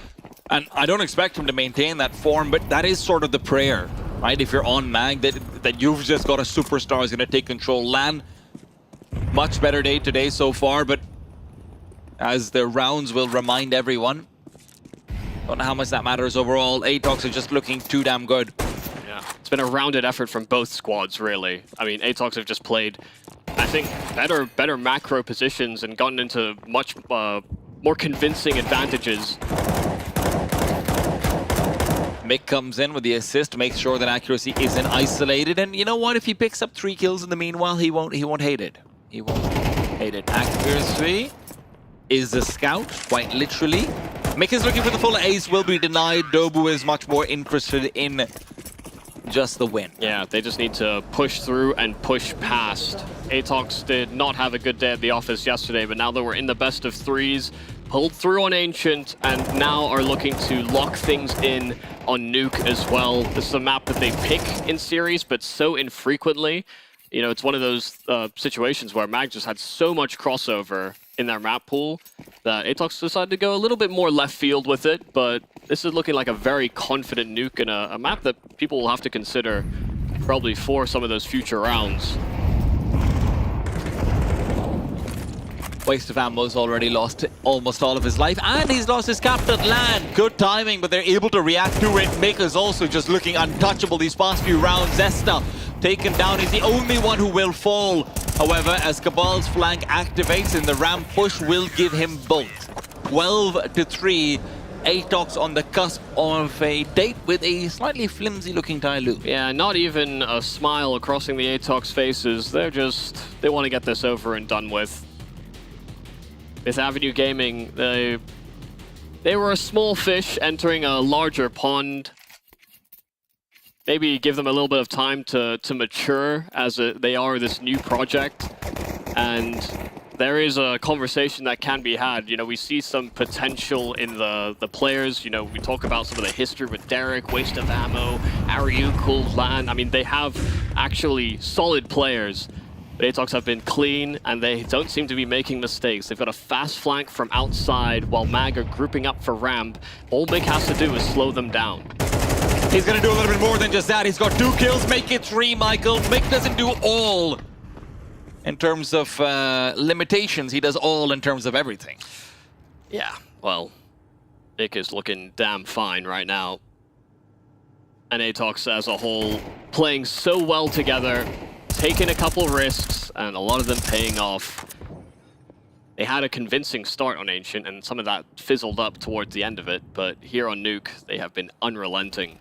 And I don't expect him to maintain that form, but that is sort of the prayer, right? If you're on Mag, that you've just got a superstar who's going to take control. Lan, much better day today so far, but as the rounds will remind everyone, don't know how much that matters overall. ATOX are just looking too damn good. Yeah, it's been a rounded effort from both squads, really. I mean, ATOX have just played, I think, better macro positions and gotten into much more convincing advantages. Mick comes in with the assist, makes sure that accuracy isn't isolated, and you know what? If he picks up 3 kills in the meanwhile, he won't hate it. He won't hate it. Accuracy is the scout, quite literally. Mick is looking for the full ace, will be denied. Dobu is much more interested in just the win. Yeah, they just need to push through and push past. ATOX did not have a good day at the office yesterday, but now that we're in the best of 3s, pulled through on Ancient, and now are looking to lock things in on Nuke as well. This is a map that they pick in series, but so infrequently. You know, it's one of those situations where Mag just had so much crossover in their map pool that ATOX decided to go a little bit more left field with it, but this is looking like a very confident Nuke and a map that people will have to consider probably for some of those future rounds. Waste of Ammo's already lost almost all of his life, and he's lost his captain, Lan. Good timing, but they're able to react to it. Maker's also just looking untouchable these past few rounds. Zesta taken down. He's the only one who will fall. However, as Cabal's flank activates and the ramp push will give him both. 12-3. ATOX on the cusp of a date with a slightly flimsy-looking TYLOO. Yeah, not even a smile crossing the ATOX faces. They want to get this over and done with. With Avenue Gaming, they were a small fish entering a larger pond. Maybe give them a little bit of time to mature as they are this new project. And there is a conversation that can be had. You know, we see some potential in the players. You know, we talk about some of the history with Derek, Waste of Ammo, Ariukul, Lan. I mean, they have actually solid players. But ATOX have been clean, and they don't seem to be making mistakes. They've got a fast flank from outside, while MAG are grouping up for ramp. All Mick has to do is slow them down. He's going to do a little bit more than just that. He's got 2 kills, make it 3, Michael. Mick doesn't do all in terms of limitations. He does all in terms of everything. Yeah, well, Mick is looking damn fine right now. And ATOX as a whole playing so well together, taking a couple risks, and a lot of them paying off. They had a convincing start on Ancient, and some of that fizzled up towards the end of it, but here on Nuke, they have been unrelenting.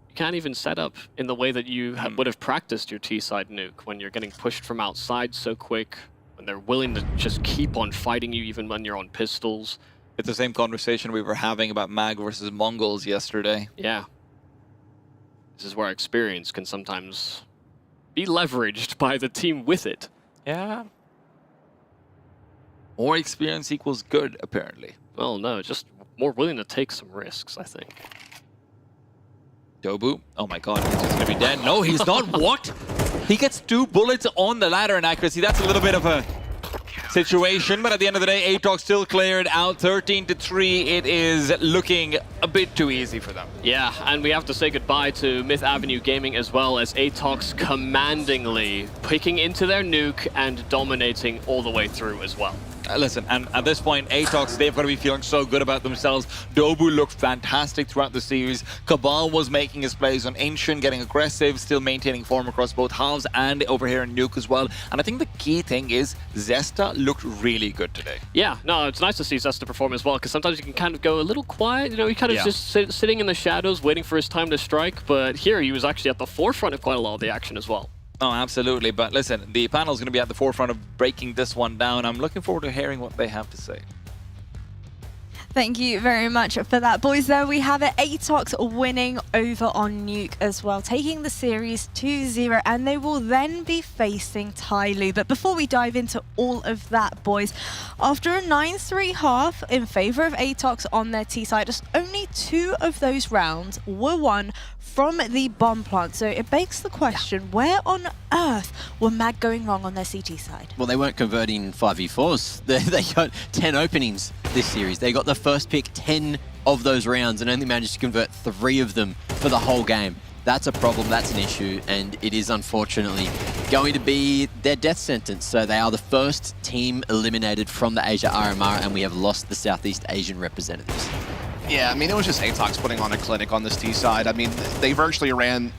You can't even set up in the way that you would have practiced your T-side Nuke when you're getting pushed from outside so quick, when they're willing to just keep on fighting you even when you're on pistols. It's the same conversation we were having about MAG versus MongolZ yesterday. Yeah. This is where experience can sometimes be leveraged by the team with it. Yeah. More experience equals good, apparently. Well, no, just more willing to take some risks, I think. Dobu. Oh my god, he's just gonna be dead. No, he's not. What? He gets 2 bullets on the ladder in accuracy. That's a little bit of a situation, but at the end of the day, ATOX still cleared out 13-3. It is looking a bit too easy for them. Yeah, and we have to say goodbye to Myth Avenue Gaming as well, as ATOX commandingly picking into their nuke and dominating all the way through as well. Listen, and at this point, ATOX, they've got to be feeling so good about themselves. Dobu looked fantastic throughout the series. Cabal was making his plays on Ancient, getting aggressive, still maintaining form across both halves, and over here in Nuke as well. And I think the key thing is Zesta looked really good today. Yeah, no, it's nice to see Zesta perform as well, because sometimes you can kind of go a little quiet. You know, he kind of just sitting in the shadows, waiting for his time to strike. But here, he was actually at the forefront of quite a lot of the action as well. Oh, absolutely. But listen, the panel is going to be at the forefront of breaking this one down. I'm looking forward to hearing what they have to say. Thank you very much for that, boys. There we have it. ATOX winning over on Nuke as well, taking the series 2-0, and they will then be facing TYLOO. But before we dive into all of that, boys, after a 9-3 half in favor of ATOX on their T side, just only 2 of those rounds were won from the bomb plant. So it begs the question, where on earth were MAG going wrong on their CT side? Well, they weren't converting 5v4s. They got 10 openings this series. They got the first pick 10 of those rounds and only managed to convert 3 of them for the whole game. That's a problem, that's an issue, and it is unfortunately going to be their death sentence. So they are the first team eliminated from the Asia RMR, and we have lost the Southeast Asian representatives. Yeah, I mean, it was just ATOX putting on a clinic on this T side. I mean, they virtually ran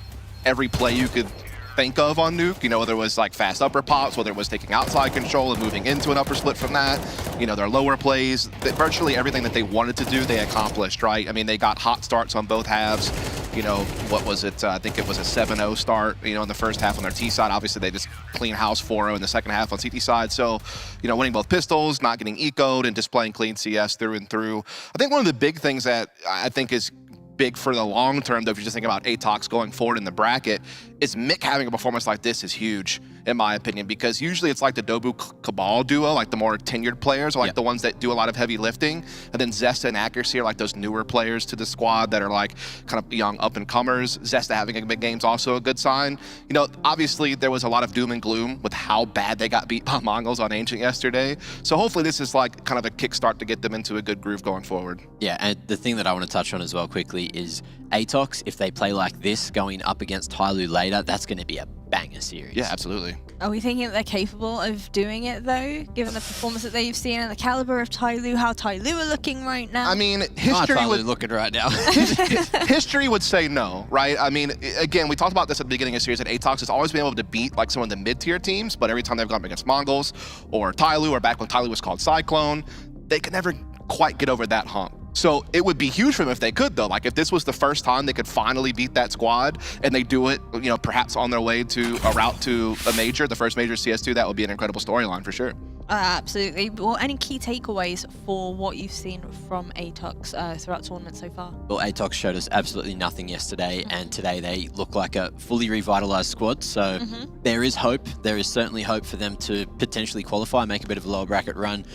every play you could think of on Nuke, you know, whether it was like fast upper pops, whether it was taking outside control and moving into an upper split from that, you know, their lower plays, virtually everything that they wanted to do, they accomplished, right? I mean, they got hot starts on both halves. You know, what was it? I think it was a 7-0 start, you know, in the first half on their T side. Obviously, they just clean house 4-0 in the second half on CT side. So, you know, winning both pistols, not getting eco'd, and just playing clean CS through and through. I think one of the big things that I think is big for the long term, though, if you're just thinking about ATOX going forward in the bracket, is Mick having a performance like this is huge, in my opinion, because usually it's like the Dobu Cabal duo, like the more tenured players, or like the ones that do a lot of heavy lifting, and then Zesta and Accuracy are like those newer players to the squad that are like kind of young up-and-comers. Zesta having a big game is also a good sign. You know, obviously there was a lot of doom and gloom with how bad they got beat by MongolZ on Ancient yesterday, so hopefully this is like kind of a kickstart to get them into a good groove going forward. Yeah, and the thing that I want to touch on as well quickly is ATOX, if they play like this going up against TYLOO later, that's going to be a banger series. Yeah, absolutely. Are we thinking that they're capable of doing it though, given the performance that they've seen and the caliber of TYLOO, how TYLOO are looking right now? I mean, history would looking right now. history would say no, right? I mean, again, we talked about this at the beginning of the series that ATOX has always been able to beat like some of the mid-tier teams, but every time they've gone up against MongolZ or TYLOO, or back when TYLOO was called Cyclone, they could never quite get over that hump. So it would be huge for them if they could, though. Like if this was the first time they could finally beat that squad and they do it, you know, perhaps on their way to a route to a major, the first major CS2, that would be an incredible storyline for sure. Absolutely. Well, any key takeaways for what you've seen from ATOX throughout tournament so far? Well, ATOX showed us absolutely nothing yesterday, and today they look like a fully revitalized squad. So there is hope. There is certainly hope for them to potentially qualify, make a bit of a lower bracket run.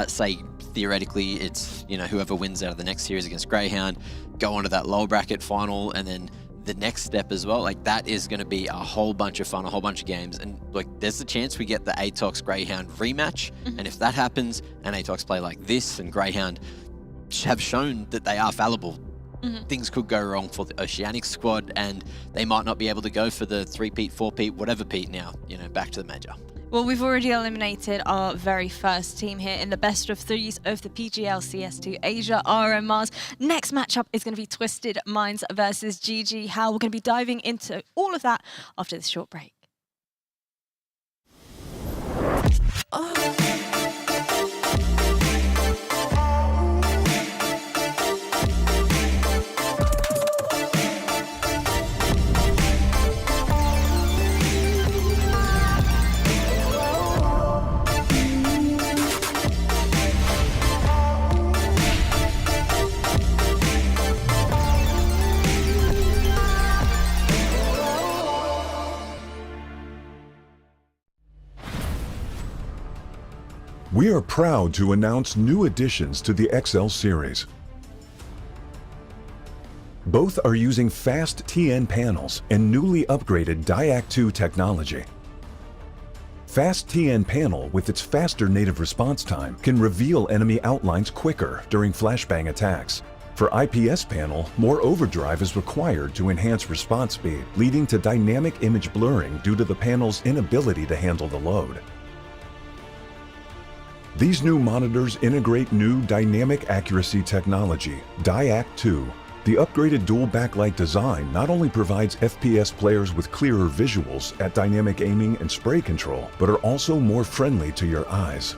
Say theoretically, it's, you know, whoever wins out of the next series against Grayhound, go on to that lower bracket final, and then the next step as well. Like that is going to be a whole bunch of fun, a whole bunch of games, and like there's a chance we get the ATOX Grayhound rematch. And if that happens and ATOX play like this and Grayhound have shown that they are fallible, things could go wrong for the Oceanic squad, and they might not be able to go for the 3-peat, 4-peat, whatever peat now, you know, back to the major. Well, we've already eliminated our very first team here in the best of threes of the PGL CS2 Asia RMRs. Next matchup is going to be Twisted Minds versus JiJieHao. We're going to be diving into all of that after this short break. We are proud to announce new additions to the XL series. Both are using fast TN panels and newly upgraded DIAC-2 technology. Fast TN panel, with its faster native response time, can reveal enemy outlines quicker during flashbang attacks. For IPS panel, more overdrive is required to enhance response speed, leading to dynamic image blurring due to the panel's inability to handle the load. These new monitors integrate new dynamic accuracy technology, DIAC-2. The upgraded dual backlight design not only provides FPS players with clearer visuals at dynamic aiming and spray control, but are also more friendly to your eyes.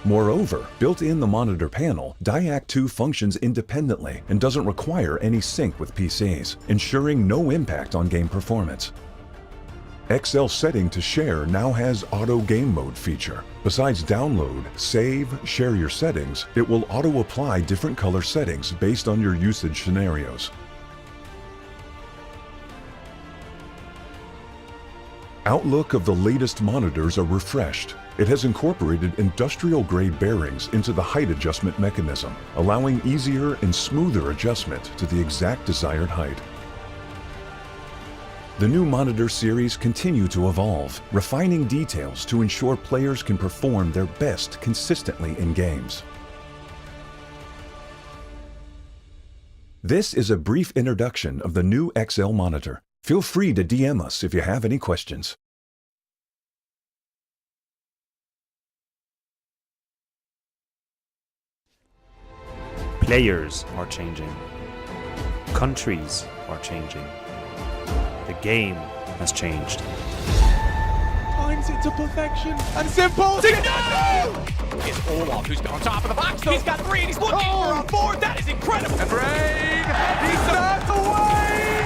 Moreover, built in the monitor panel, DIAC-2 functions independently and doesn't require any sync with PCs, ensuring no impact on game performance. XL setting to share now has auto game mode feature. Besides download, save, share your settings, it will auto apply different color settings based on your usage scenarios. Outlook of the latest monitors are refreshed. It has incorporated industrial-grade bearings into the height adjustment mechanism, allowing easier and smoother adjustment to the exact desired height. The new monitor series continue to evolve, refining details to ensure players can perform their best consistently in games. This is a brief introduction of the new XL monitor. Feel free to DM us if you have any questions. Players are changing. Countries are changing. The game has changed. Times it to perfection and simple. It's Olaf who's been on top of the box. He's got 3 and he's looking for a 4. That is incredible. And Brain, he's knocked away.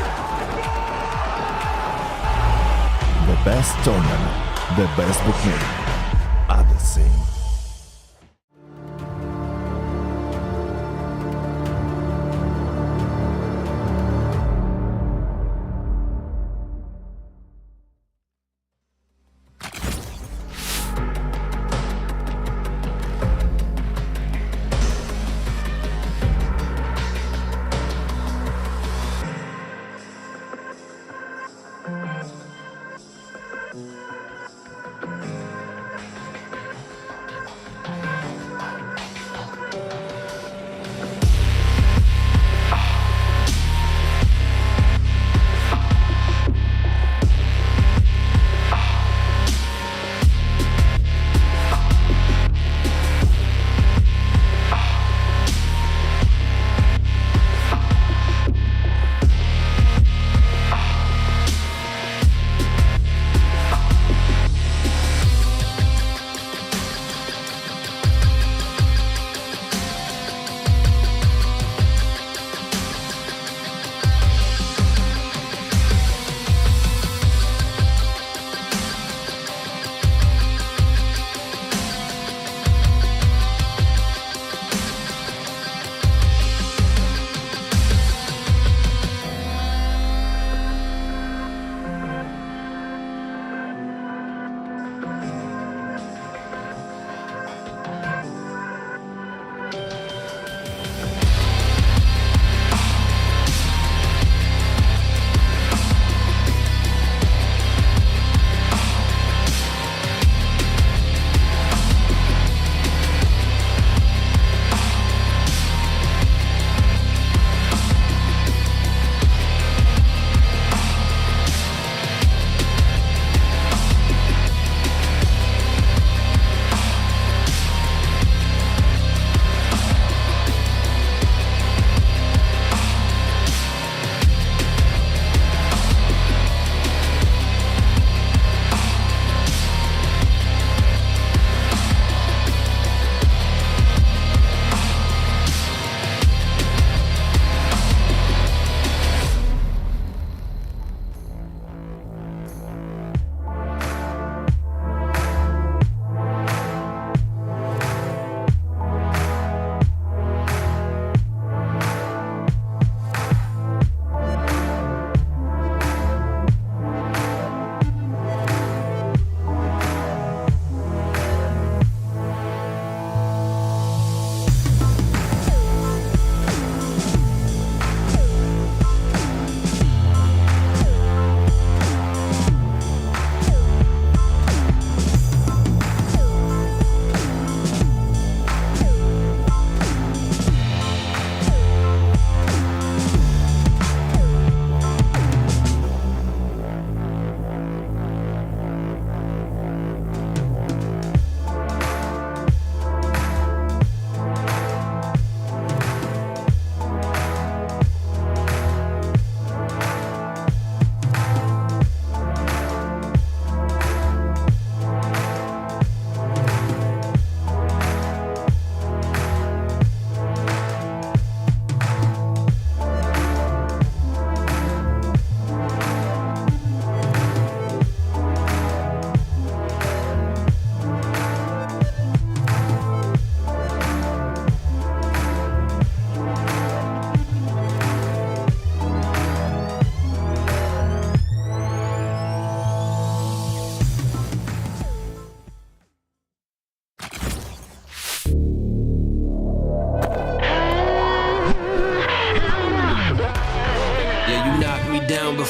The best tournament, the best bookmaker at the same.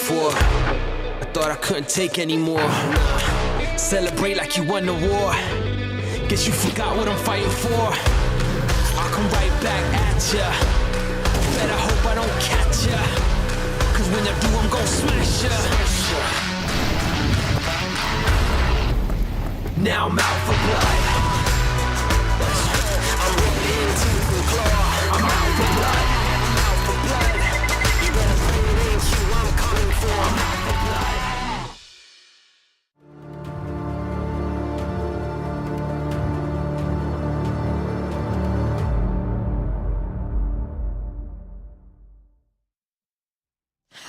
for. I thought I couldn't take anymore. Nah. Celebrate like you won the war. Guess you forgot what I'm fighting for. I'll come right back at ya. Better hope I don't catch ya. Cause when I do, I'm gon' smash ya. Now I'm out for blood. I'm ripping into the claw. I'm out for blood. I'm out for blood. You better bring it in, Q. I'm coming for. I'm out for blood.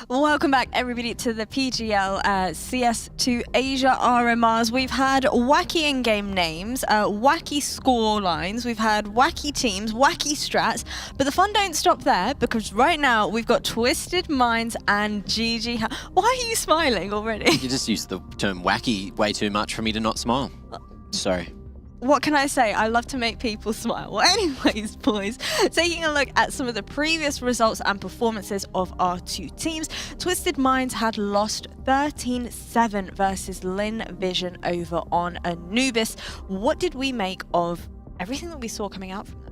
Welcome back, everybody, to the PGL CS2 Asia RMRs. We've had wacky in-game names, wacky score lines, we've had wacky teams, wacky strats, but the fun don't stop there, because right now we've got Twisted Minds and JiJieHao. Why are you smiling already? You just used the term wacky way too much for me to not smile. Sorry. What can I say? I love to make people smile. Well, anyways, boys, taking a look at some of the previous results and performances of our two teams, Twisted Minds had lost 13-7 versus Lynn Vision over on Anubis. What did we make of everything that we saw coming out from them?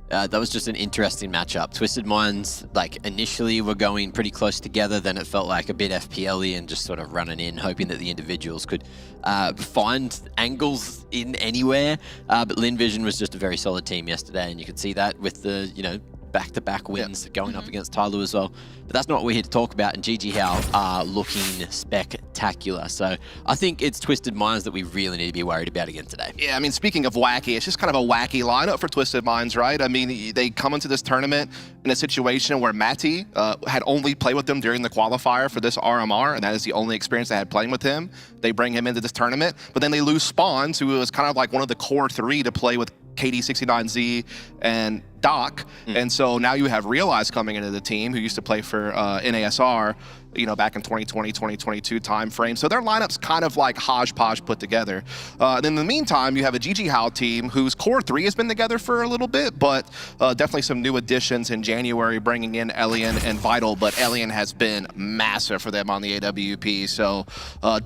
That was just an interesting matchup. Twisted Minds, like, initially were going pretty close together, then it felt like a bit FPL-y and just sort of running in, hoping that the individuals could find angles in anywhere. But Lynn Vision was just a very solid team yesterday, and you could see that with the, you know, back-to-back wins going up against TYLOO as well. But that's not what we're here to talk about, and JiJieHao are looking spectacular. So I think it's Twisted Minds that we really need to be worried about again today. Yeah, I mean, speaking of wacky, it's just kind of a wacky lineup for Twisted Minds, right? I mean, they come into this tournament in a situation where Matty had only played with them during the qualifier for this RMR, and that is the only experience they had playing with him. They bring him into this tournament, but then they lose Spawns, who was kind of like one of the core three to play with KD69Z and Doc, and so now you have Realize coming into the team, who used to play for NASR, you know, back in 2020, 2022 time frame. So their lineup's kind of like hodgepodge put together. And in the meantime, you have a JiJieHao team whose core three has been together for a little bit, but definitely some new additions in January, bringing in Elian and Vital, but Elian has been massive for them on the AWP, so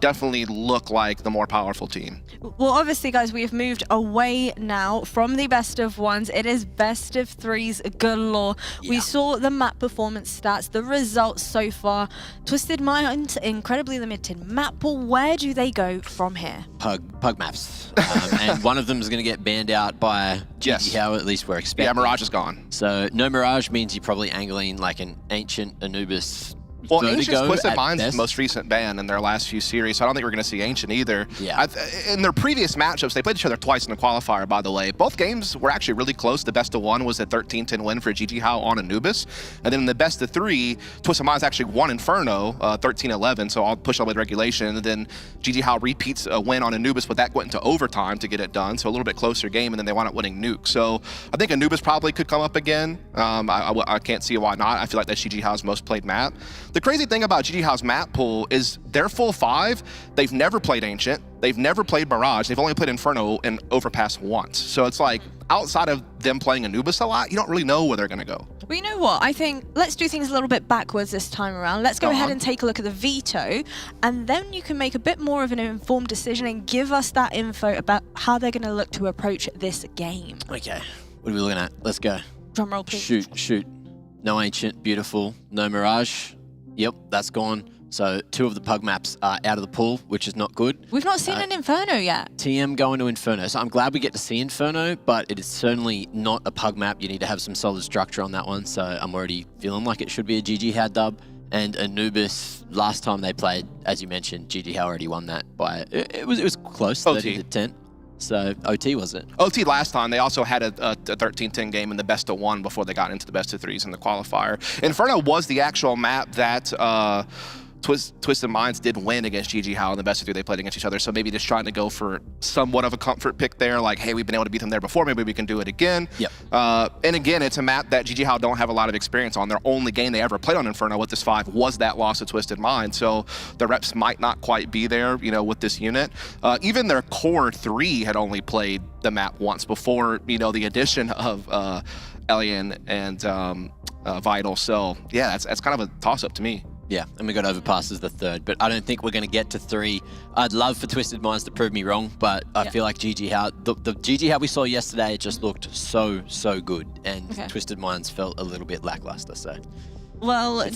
definitely look like the more powerful team. Well, obviously, guys, we have moved away now from the best of ones. It is best of threes galore. Yeah. We saw the map performance stats, the results so far. Twisted Minds, incredibly limited map pool. Where do they go from here? Pug maps. And one of them is going to get banned out by JiJieHao, at least we're expecting. Yeah, Mirage is gone. So no Mirage means you're probably angling like an ancient Anubis. Well, Ancient's Twisted Minds' most recent ban in their last few series, so I don't think we're going to see Ancient either. Yeah. In their previous matchups, they played each other twice in the qualifier, by the way. Both games were actually really close. The best of one was a 13-10 win for JiJieHao on Anubis. And then in the best of three, Twisted Minds actually won Inferno 13-11, so I'll push all the way to regulation. And then JiJieHao repeats a win on Anubis, but that went into overtime to get it done, so a little bit closer game, and then they wound up winning Nuke. So I think Anubis probably could come up again. I can't see why not. I feel like that's JiJieHao's most played map. The crazy thing about JiJieHao's map pool is their full five, they've never played Ancient, they've never played Mirage, they've only played Inferno and Overpass once. So it's like, outside of them playing Anubis a lot, you don't really know where they're going to go. Well, you know what? I think let's do things a little bit backwards this time around. Let's go ahead and take a look at the veto, and then you can make a bit more of an informed decision and give us that info about how they're going to look to approach this game. Okay, what are we looking at? Let's go. Drum roll, please. Shoot. No Ancient, beautiful. No Mirage. Yep, that's gone. So 2 of the pug maps are out of the pool, which is not good. We've not seen an Inferno yet. TM going to Inferno. So I'm glad we get to see Inferno, but it is certainly not a pug map. You need to have some solid structure on that one. So I'm already feeling like it should be a JiJieHao dub. And Anubis, last time they played, as you mentioned, JiJieHao already won that by, it was close, 30-10. So OT, was it? OT last time. They also had a 13-10 game in the best of one before they got into the best of threes in the qualifier. Inferno was the actual map that Twisted Minds did win against JiJieHao in the best of three they played against each other. So maybe just trying to go for somewhat of a comfort pick there. Like, hey, we've been able to beat them there before. Maybe we can do it again. Yep. And again, it's a map that JiJieHao don't have a lot of experience on. Their only game they ever played on Inferno with this 5 was that loss to Twisted Minds. So the reps might not quite be there, you know, with this unit. Even their core 3 had only played the map once before, you know, the addition of Elian and Vital. So yeah, that's kind of a toss-up to me. Yeah, and we got Overpass as the third, but I don't think we're going to get to 3. I'd love for Twisted Minds to prove me wrong, but I feel like JiJieHao, the JiJieHao we saw yesterday just looked so good, and Twisted Minds felt a little bit lackluster, so. Well,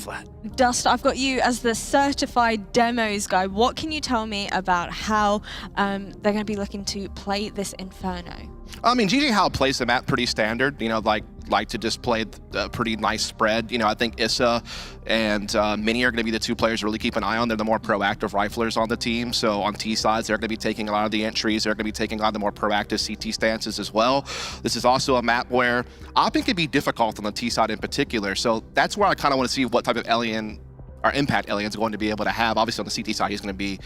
Dust, I've got you as the certified demos guy. What can you tell me about how they're going to be looking to play this Inferno? I mean, JiJieHao plays the map pretty standard, you know, like to just play a pretty nice spread. You know, I think Issa and Mini are going to be the 2 players to really keep an eye on. They're the more proactive riflers on the team. So on T sides, they're going to be taking a lot of the entries. They're going to be taking a lot of the more proactive CT stances as well. This is also a map where opping can be difficult on the T side in particular. So that's where I kind of want to see what type of alien or impact Alien's going to be able to have. Obviously on the CT side, he's going to be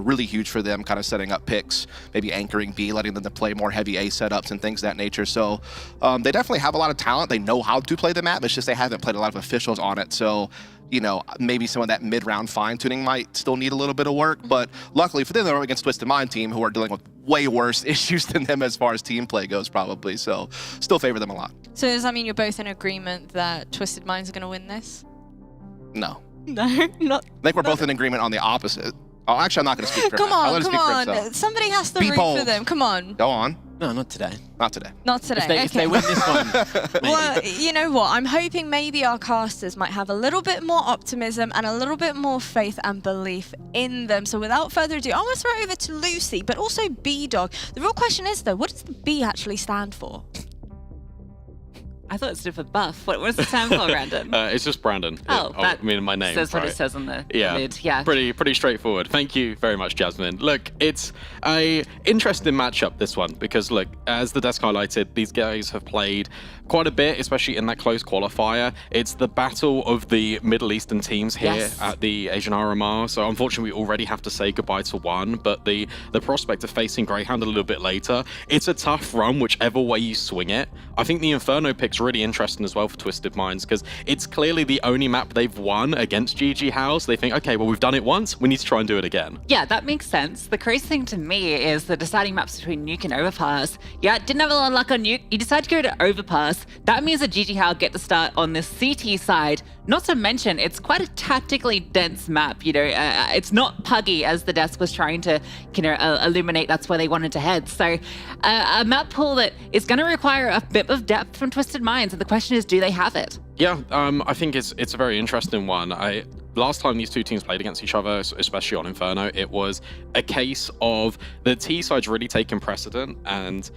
really huge for them, kind of setting up picks, maybe anchoring B, letting them to play more heavy A setups and things of that nature. So they definitely have a lot of talent. They know how to play the map. It's just they haven't played a lot of officials on it. So, you know, maybe some of that mid-round fine-tuning might still need a little bit of work. But luckily for them, they're against Twisted Mind team, who are dealing with way worse issues than them as far as team play goes, probably. So still favor them a lot. So does that mean you're both in agreement that Twisted Minds are going to win this? No. No, not. I think we're both in agreement on the opposite. Oh, actually, I'm not going to speak for Come him. I'll let on, him come speak for on. himself. Somebody has to Be root bold. for them. Come on. Go on. No, not today. Not today. Not today. If they win this one, maybe. Well, you know what? I'm hoping maybe our casters might have a little bit more optimism and a little bit more faith and belief in them. So without further ado, I want to throw it over to Lucy, but also B-Dog. The real question is, though, what does the B actually stand for? I thought it stood for buff. What does it stand for, Brandon? It's just Brandon. Oh, that my name. says what it says on the lid. Yeah. Pretty straightforward. Thank you very much, Jasmine. Look, it's a interesting matchup, this one, because look, as the desk highlighted, these guys have played quite a bit, especially in that close qualifier. It's the battle of the Middle Eastern teams here at the Asian RMR. So unfortunately, we already have to say goodbye to one, but the prospect of facing Grayhound a little bit later, it's a tough run, whichever way you swing it. I think the Inferno pick's really interesting as well for Twisted Minds, because it's clearly the only map they've won against JiJieHao. So they think, okay, well, we've done it once, we need to try and do it again. Yeah, that makes sense. The crazy thing to me is the deciding maps between Nuke and Overpass. Yeah, didn't have a lot of luck on Nuke. You decide to go to Overpass. That means that JiJieHao get to start on the CT side. Not to mention, it's quite a tactically dense map. You know, it's not puggy as the desk was trying to, you know, illuminate. That's where they wanted to head. So a map pool that is going to require a bit of depth from Twisted Minds. And the question is, do they have it? Yeah, I think it's a very interesting one. Last time these two teams played against each other, especially on Inferno, it was a case of the T side's really taking precedent, and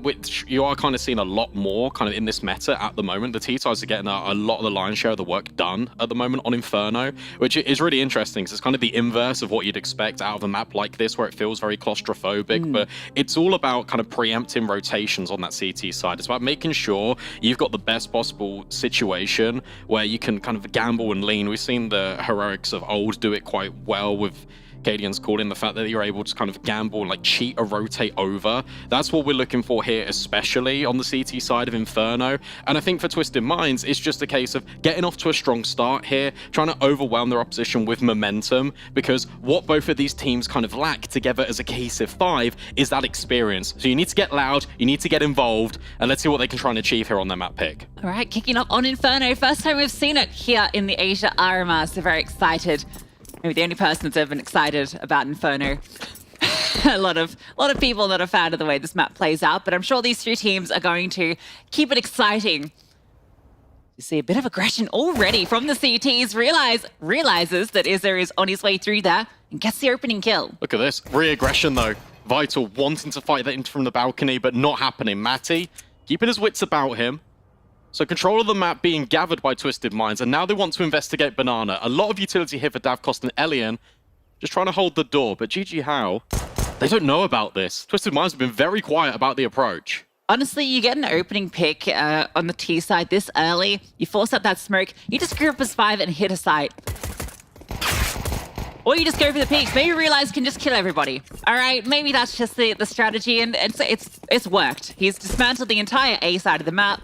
which you are kind of seeing a lot more kind of in this meta at the moment. The T sides are getting a lot of the lion's share of the work done at the moment on Inferno, which is really interesting because it's kind of the inverse of what you'd expect out of a map like this, where it feels very claustrophobic. But it's all about kind of preempting rotations on that CT side. It's about making sure you've got the best possible situation where you can kind of gamble and lean. We've seen the heroics of old do it quite well with Cadian's calling, the fact that you're able to kind of gamble and like cheat or rotate over. That's what we're looking for here, especially on the CT side of Inferno. And I think for Twisted Minds, it's just a case of getting off to a strong start here, trying to overwhelm their opposition with momentum, because what both of these teams kind of lack together as a cohesive 5 is that experience. So you need to get loud, you need to get involved, and let's see what they can try and achieve here on their map pick. All right, kicking off on Inferno. First time we've seen it here in the Asia RMR, so very excited. Maybe the only person that's ever been excited about Inferno. a lot of people that are fan of the way this map plays out, but I'm sure these two teams are going to keep it exciting. You see a bit of aggression already from the CTs. Realizes that Izzer is on his way through there and gets the opening kill. Look at this, re-aggression though. Vital wanting to fight that in from the balcony, but not happening. Matty keeping his wits about him. So control of the map being gathered by Twisted Minds, and now they want to investigate Banana. A lot of utility here for Davkost and Elian, just trying to hold the door. But JiJieHao, they don't know about this. Twisted Minds have been very quiet about the approach. Honestly, you get an opening pick on the T side this early. You force out that smoke. You just group as 5 and hit a site. Or you just go for the peaks. Maybe realize can just kill everybody. All right, maybe that's just the strategy, and it's worked. He's dismantled the entire A side of the map.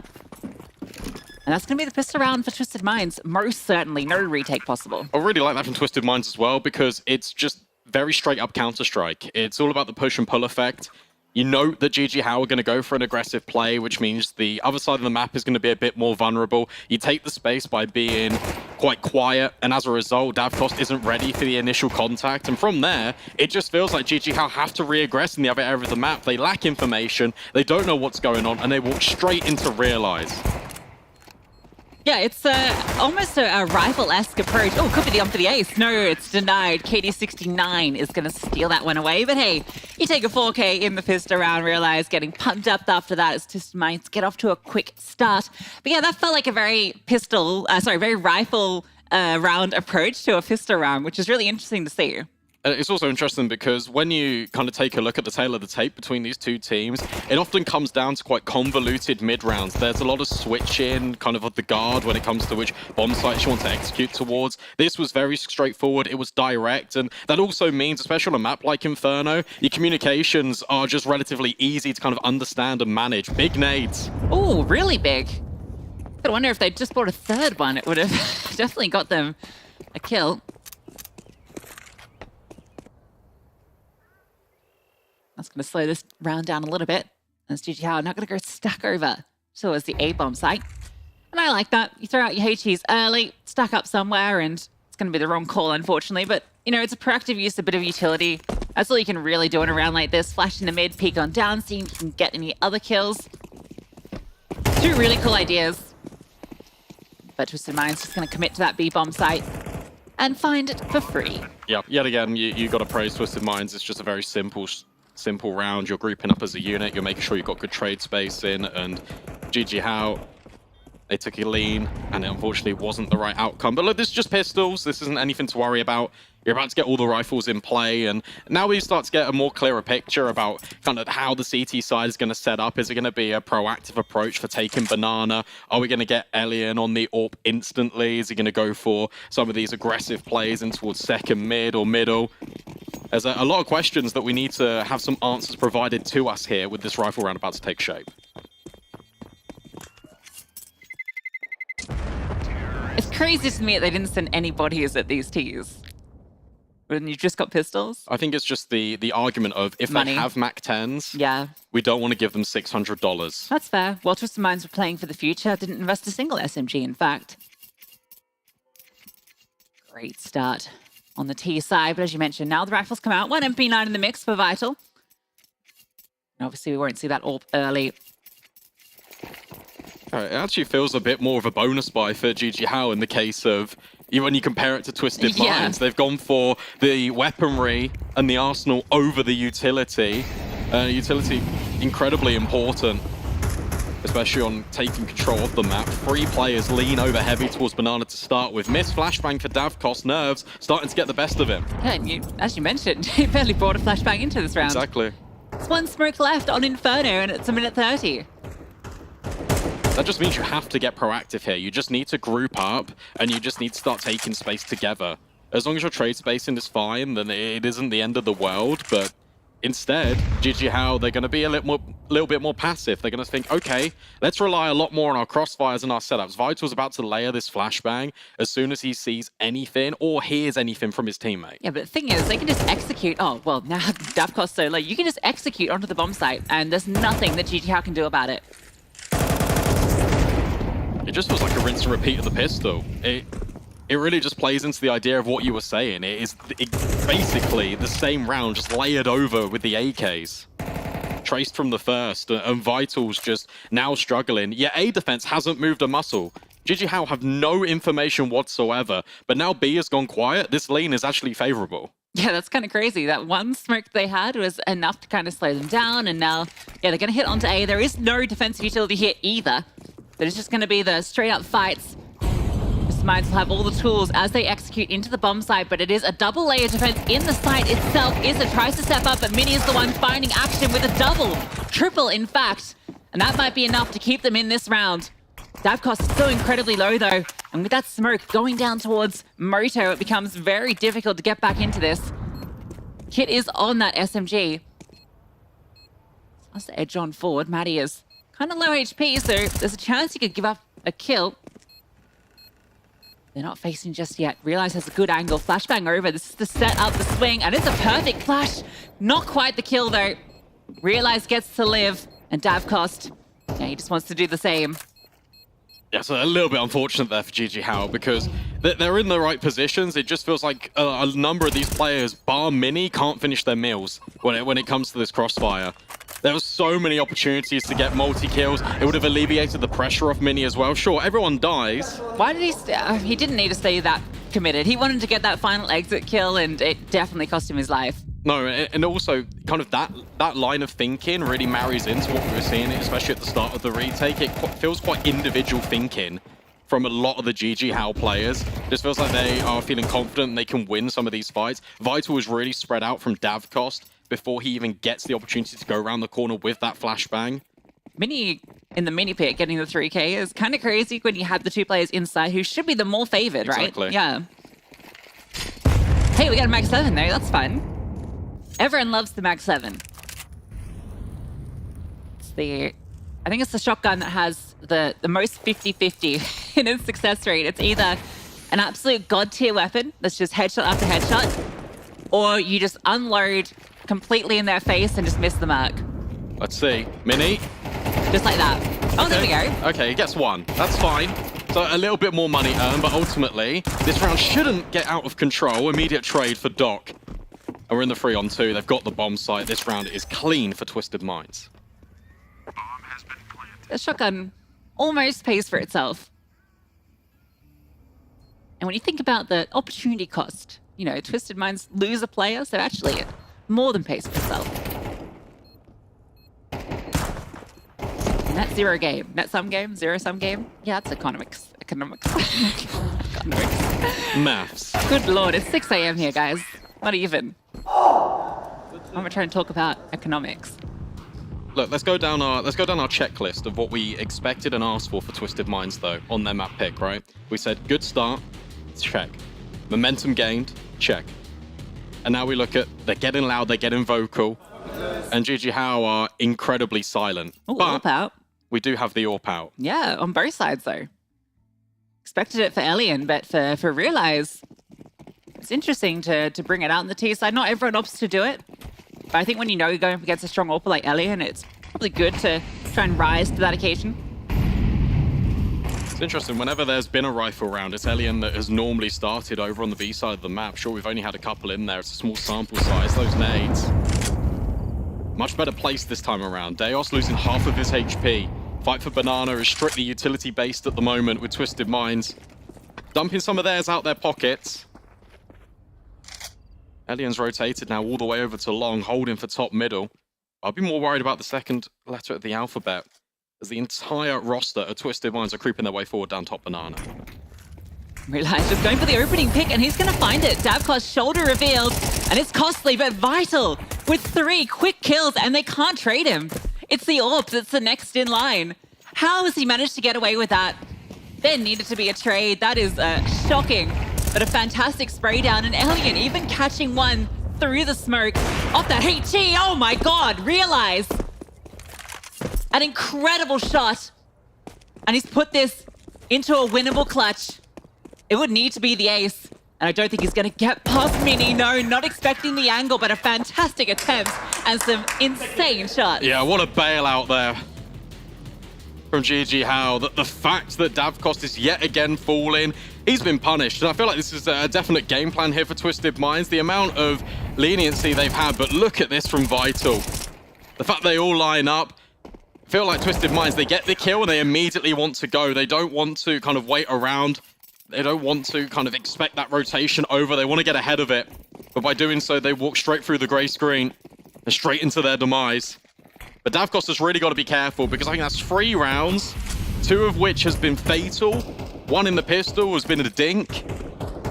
And that's going to be the pistol round for Twisted Minds. Most certainly, no retake possible. I really like that from Twisted Minds as well, because it's just very straight up Counter-Strike. It's all about the push and pull effect. You know that JiJieHao are going to go for an aggressive play, which means the other side of the map is going to be a bit more vulnerable. You take the space by being quite quiet, and as a result, Davkost isn't ready for the initial contact. And from there, it just feels like JiJieHao have to re-aggress in the other area of the map. They lack information, they don't know what's going on, and they walk straight into Realize. Yeah, it's almost a rifle-esque approach. Oh, could be the for the ace. No, it's denied. KD69 is going to steal that one away. But hey, you take a 4K in the pistol round, Realize getting pumped up after that. It's just might get off to a quick start. But yeah, that felt like a very very rifle round approach to a pistol round, which is really interesting to see. It's also interesting because when you kind of take a look at the tail of the tape between these two teams, it often comes down to quite convoluted mid-rounds. There's a lot of switching kind of the guard when it comes to which bomb sites you want to execute towards. This was very straightforward, it was direct, and that also means, especially on a map like Inferno, your communications are just relatively easy to kind of understand and manage. Big nades. Oh, really big. I wonder if they'd just bought a third one, it would have definitely got them a kill. That's going to slow this round down a little bit. As JiJieHao not going to go stack over towards the A-bomb site. And I like that. You throw out your HEs early, stack up somewhere, and it's going to be the wrong call, unfortunately. But, you know, it's a proactive use, a bit of utility. That's all you can really do in a round like this. Flash in the mid, peek on down, see if you can get any other kills. Two really cool ideas. But Twisted Mind's just going to commit to that B-bomb site and find it for free. Yeah, yet again, you got to praise Twisted Minds. It's just a very simple round. You're grouping up as a unit, you're making sure you've got good trade space in, and JiJieHao, they took a lean, and it unfortunately wasn't the right outcome. But look, this is just pistols. This isn't anything to worry about. You're about to get all the rifles in play, and now we start to get a more clearer picture about kind of how the CT side is going to set up. Is it going to be a proactive approach for taking Banana? Are we going to get Elian on the AWP instantly? Is he going to go for some of these aggressive plays in towards second mid or middle? There's a lot of questions that we need to have some answers provided to us here with this rifle round about to take shape. It's crazy to me that they didn't send any bodies at these tees. When you just got pistols? I think it's just the argument of if Money. they have MAC-10s, yeah, we don't want to give them $600. That's fair. Well, Twisted Minds were playing for the future. Didn't invest a single SMG, in fact. Great start on the T side, but as you mentioned, now the rifles come out. One MP9 in the mix for Vital. And obviously, we won't see that AWP early. It actually feels a bit more of a bonus buy for JiJieHao in the case of, when you compare it to Twisted Minds. They've gone for the weaponry and the arsenal over the utility. Utility incredibly important, especially on taking control of the map. 3 players lean over heavy towards Banana to start with. Missed flashbang for Davkost. Nerves starting to get the best of him. Yeah, and as you mentioned, he barely brought a flashbang into this round. Exactly. There's one smoke left on Inferno, and it's a minute 30. That just means you have to get proactive here. You just need to group up, and you just need to start taking space together. As long as your trade spacing is fine, then it isn't the end of the world, but instead, JiJieHao, they're going to be a little bit more passive. They're going to think, okay, let's rely a lot more on our crossfires and our setups. Vital's about to layer this flashbang as soon as he sees anything or hears anything from his teammate. Yeah, but the thing is, they can just execute. Oh, well, now Davkost so low. You can just execute onto the bomb site, and there's nothing that JiJieHao can do about it. It just feels like a rinse and repeat of the pistol. It really just plays into the idea of what you were saying. It's basically the same round, just layered over with the AKs. Traced from the first, and Vital's just now struggling. Yet A defense hasn't moved a muscle. JiJieHao have no information whatsoever, but now B has gone quiet. This lane is actually favorable. Yeah, that's kind of crazy. That one smoke they had was enough to kind of slow them down, and now, yeah, they're going to hit onto A. There is no defensive utility here either. But it's just going to be the straight-up fights. Minds will have all the tools as they execute into the bomb site, but it is a double layer defense in the site itself. Izza tries to step up, but Mini is the one finding action with a double, triple in fact. And that might be enough to keep them in this round. Davkost is so incredibly low though, and with that smoke going down towards Moto, it becomes very difficult to get back into this. Kit is on that SMG. Has to edge on forward. Maddie is kind of low HP, so there's a chance he could give up a kill. They're not facing just yet. Realize has a good angle. Flashbang over. This is the set up, the swing, and it's a perfect flash. Not quite the kill though. Realize gets to live, and Davkost, yeah, he just wants to do the same. Yeah, so a little bit unfortunate there for JiJieHao because they're in the right positions. It just feels like a number of these players, bar Mini, can't finish their meals when it comes to this crossfire. There were so many opportunities to get multi-kills. It would have alleviated the pressure off Mini as well. Sure, everyone dies. Why did he he didn't need to stay that committed. He wanted to get that final exit kill, and it definitely cost him his life. No, and also kind of that line of thinking really marries into what we were seeing, especially at the start of the retake. It feels quite individual thinking from a lot of the JiJieHao players. Just feels like they are feeling confident and they can win some of these fights. Vital was really spread out from Davcost before he even gets the opportunity to go around the corner with that flashbang. Mini in the mini pit getting the 3K is kind of crazy when you have the two players inside who should be the more favored, Exactly. right? Yeah. Hey, we got a Mag 7 there. That's fun. Everyone loves the Mag 7. I think it's the shotgun that has the most 50-50 in its success rate. It's either an absolute god tier weapon that's just headshot after headshot, or you just unload completely in their face and just miss the mark. Let's see. Mini. Just like that. Oh, there we go. Okay, he gets one. That's fine. So a little bit more money earned, but ultimately, this round shouldn't get out of control. Immediate trade for Doc. And we're in the 3-on-2. They've got the bomb site. This round is clean for Twisted Minds. The shotgun almost pays for itself. And when you think about the opportunity cost, you know, Twisted Minds lose a player, so actually it more than pays for itself. Net zero game. Net sum game? Zero sum game? Yeah, that's economics. Economics. Maths. Good lord, it's 6 a.m. here, guys. Not even. I'm gonna try and talk about economics. Look, let's go down our checklist of what we expected and asked for Twisted Minds, though, on their map pick, right? We said good start, check. Momentum gained, check. And now we look at they're getting loud, they're getting vocal, and JiJieHao are incredibly silent. Ooh, but AWP out. We do have the AWP out. Yeah, on both sides though. Expected it for Alien, but for Realize, it's interesting to bring it out on the T side. Not everyone opts to do it. But I think when you know you're going up against a strong AWP like Alien, it's probably good to try and rise to that occasion. It's interesting, whenever there's been a rifle round, it's Alien that has normally started over on the B side of the map. Sure, we've only had a couple in there. It's a small sample size. Those nades. Much better place this time around. Deos losing half of his HP. Fight for Banana is strictly utility-based at the moment with Twisted Minds. Dumping some of theirs out their pockets. Alien's rotated now all the way over to long, holding for top middle. I'd be more worried about the second letter of the alphabet, as the entire roster of Twisted Minds are creeping their way forward down top Banana. Realize just going for the opening pick, and he's going to find it. Davcost's shoulder revealed, and it's costly, but Vital with 3 quick kills, and they can't trade him. It's the AWP that's the next in line. How has he managed to get away with that? There needed to be a trade. That is shocking, but a fantastic spray down, and Alien even catching one through the smoke off that HE. Oh my God, Realize. An incredible shot, and he's put this into a winnable clutch. It would need to be the ace, and I don't think he's going to get past Mini. No, not expecting the angle, but a fantastic attempt and some insane shots. Yeah, what a bailout there from JiJieHao. The fact that Davcost is yet again falling, he's been punished, and I feel like this is a definite game plan here for Twisted Minds. The amount of leniency they've had, but look at this from Vital. The fact they all line up. I feel like Twisted Minds, they get the kill and they immediately want to go. They don't want to kind of wait around. They don't want to kind of expect that rotation over. They want to get ahead of it. But by doing so, they walk straight through the grey screen and straight into their demise. But Davcost has really got to be careful, because I think that's 3 rounds, 2 of which has been fatal. 1 in the pistol has been a dink.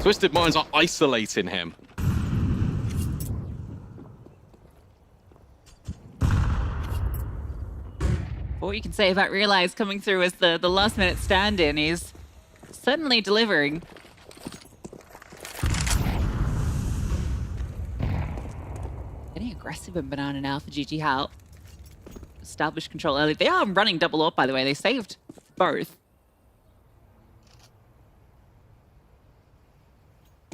Twisted Minds are isolating him. What you can say about Realize coming through as the last minute stand-in, he's certainly delivering. Getting aggressive in Banana now for JiJieHao. Established control early. They are running double AWP, by the way. They saved both.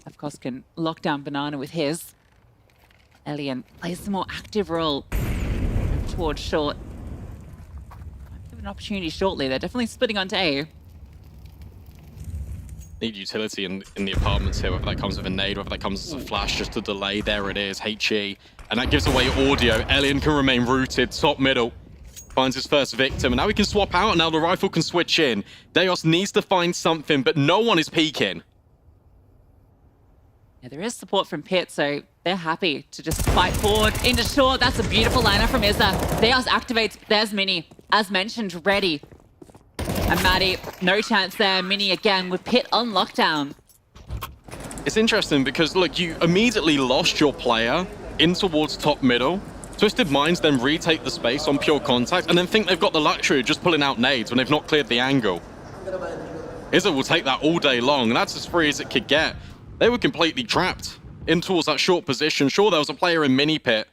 Of course, can lock down Banana with his. Alien plays the more active role towards short. Might give an opportunity shortly. They're definitely splitting onto A. need utility in the apartments here, whether that comes with a nade, whether that comes as a flash, just a delay. There it is, HE. And that gives away audio. Elian can remain rooted, top middle. Finds his first victim, and now he can swap out, and now the rifle can switch in. Deos needs to find something, but no one is peeking. Yeah, there is support from Pit, so they're happy to just fight forward into short. That's a beautiful lineup from Izza. Deos activates. There's Mini, as mentioned, ready. And Maddie, no chance there. Mini again with Pit on lockdown. It's interesting because, look, you immediately lost your player in towards top middle. Twisted Minds then retake the space on pure contact and then think they've got the luxury of just pulling out nades when they've not cleared the angle. Izza will take that all day long, and that's as free as it could get. They were completely trapped in towards that short position. Sure, there was a player in mini pit,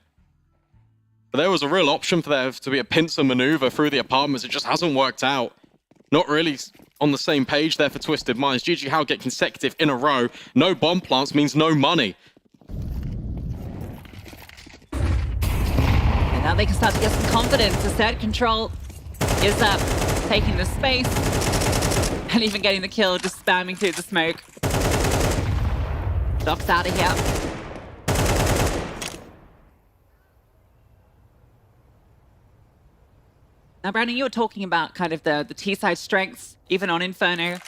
but there was a real option for there to be a pincer maneuver through the apartments. It just hasn't worked out. Not really on the same page there for Twisted Minds. JiJieHao get consecutive in a row. No bomb plants means no money. And now they can start to get some confidence. Assert control is up, taking the space and even getting the kill, just spamming through the smoke. Doc's out of here. Now, Brandon, you were talking about kind of the T-side strengths, even on Inferno.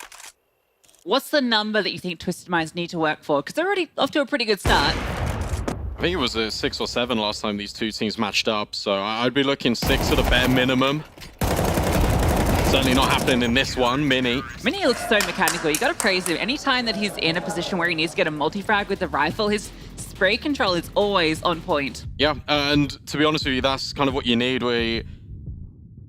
What's the number that you think Twisted Minds need to work for? Because they're already off to a pretty good start. I think it was a 6 or 7 last time these two teams matched up, so I'd be looking 6 at a bare minimum. Certainly not happening in this one. Mini looks so mechanical. You gotta praise him. Anytime that he's in a position where he needs to get a multi-frag with the rifle, his spray control is always on point. Yeah, and to be honest with you, that's kind of what you need. We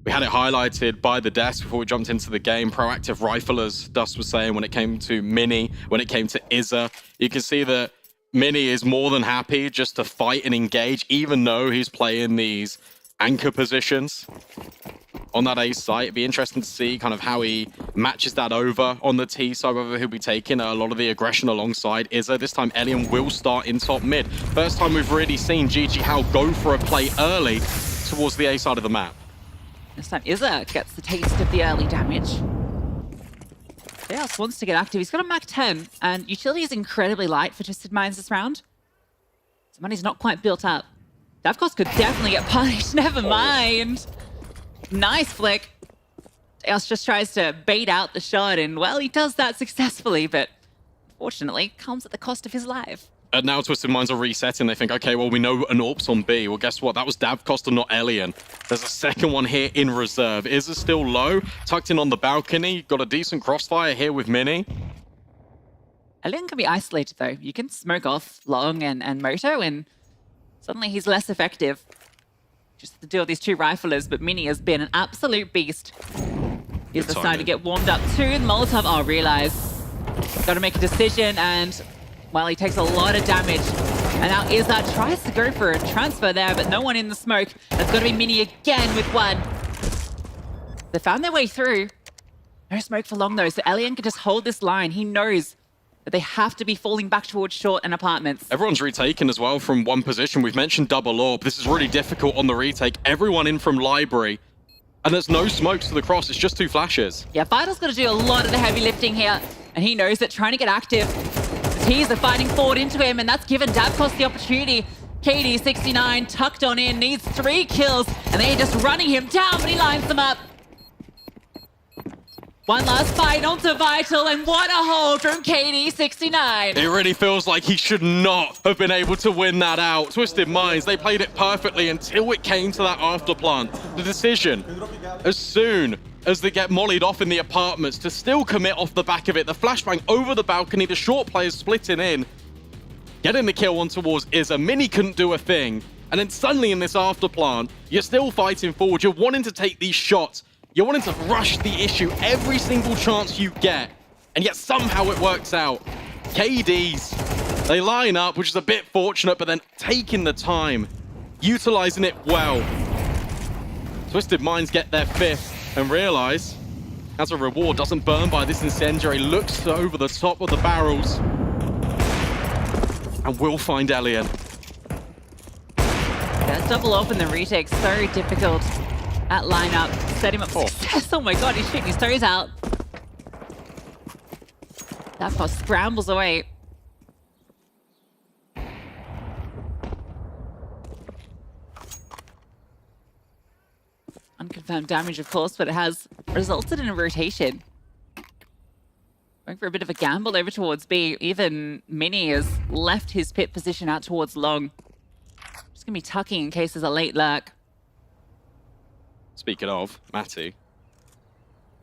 had it highlighted by the desk before we jumped into the game. Proactive riflers, Dust was saying, when it came to Mini, when it came to Izza. You can see that Mini is more than happy just to fight and engage, even though he's playing these anchor positions on that A site. It'd be interesting to see kind of how he matches that over on the T side, whether he'll be taking a lot of the aggression alongside Izza. This time, Elian will start in top mid. First time we've really seen JiJieHao go for a play early towards the A side of the map. This time, Izza gets the taste of the early damage. Deos wants to get active. He's got a Mach 10, and utility is incredibly light for Twisted Minds this round. So money's not quite built up. Davkos could definitely get punished. Never mind. Nice flick. Deos just tries to bait out the shot, and, well, he does that successfully, but unfortunately comes at the cost of his life. And now Twisted Minds are resetting. They think, okay, well, we know an AWP's on B. Well, guess what? That was Davkos and not Elian. There's a second one here in reserve. Izza still low, tucked in on the balcony. Got a decent crossfire here with Mini. Elian can be isolated, though. You can smoke off Long and Moto, and suddenly he's less effective. Just to deal with these two riflers, but Mini has been an absolute beast. He's decided to get warmed up too. And Molotov, oh, realize. Got to make a decision, and, well, he takes a lot of damage. And now Izza tries to go for a transfer there, but no one in the smoke. That's got to be Mini again with one. They found their way through. No smoke for long, though, so Elian can just hold this line. He knows that they have to be falling back towards short and apartments. Everyone's retaken as well from one position. We've mentioned double AWP. This is really difficult on the retake. Everyone in from library. And there's no smokes to the cross. It's just 2 flashes. Yeah, Vital's got to do a lot of the heavy lifting here. And he knows that trying to get active, the T's are fighting forward into him, and that's given Davkos the opportunity. KD69 tucked on in, needs 3 kills, and they're just running him down, but he lines them up. One last fight onto Vital, and what a hold from KD69. It really feels like he should not have been able to win that out. Twisted Minds, they played it perfectly until it came to that afterplant. The decision, as soon as they get mollied off in the apartments, to still commit off the back of it. The flashbang over the balcony, the short players splitting in. Getting the kill on towards Izza. Mini couldn't do a thing. And then suddenly in this afterplant, you're still fighting forward. You're wanting to take these shots. You're wanting to rush the issue every single chance you get, and yet somehow it works out. KDs, they line up, which is a bit fortunate, but then taking the time, utilizing it well. Twisted Minds get their 5th and realize, as a reward, doesn't burn by this incendiary, looks over the top of the barrels, and will find Elian. Yeah, double off in the retake, so difficult. At lineup, set him up for success. Oh my god, he's shooting his toes out. That boss scrambles away. Unconfirmed damage, of course, but it has resulted in a rotation. Going for a bit of a gamble over towards B. Even Mini has left his pit position out towards long. Just going to be tucking in case there's a late lurk. Speaking of, Matty,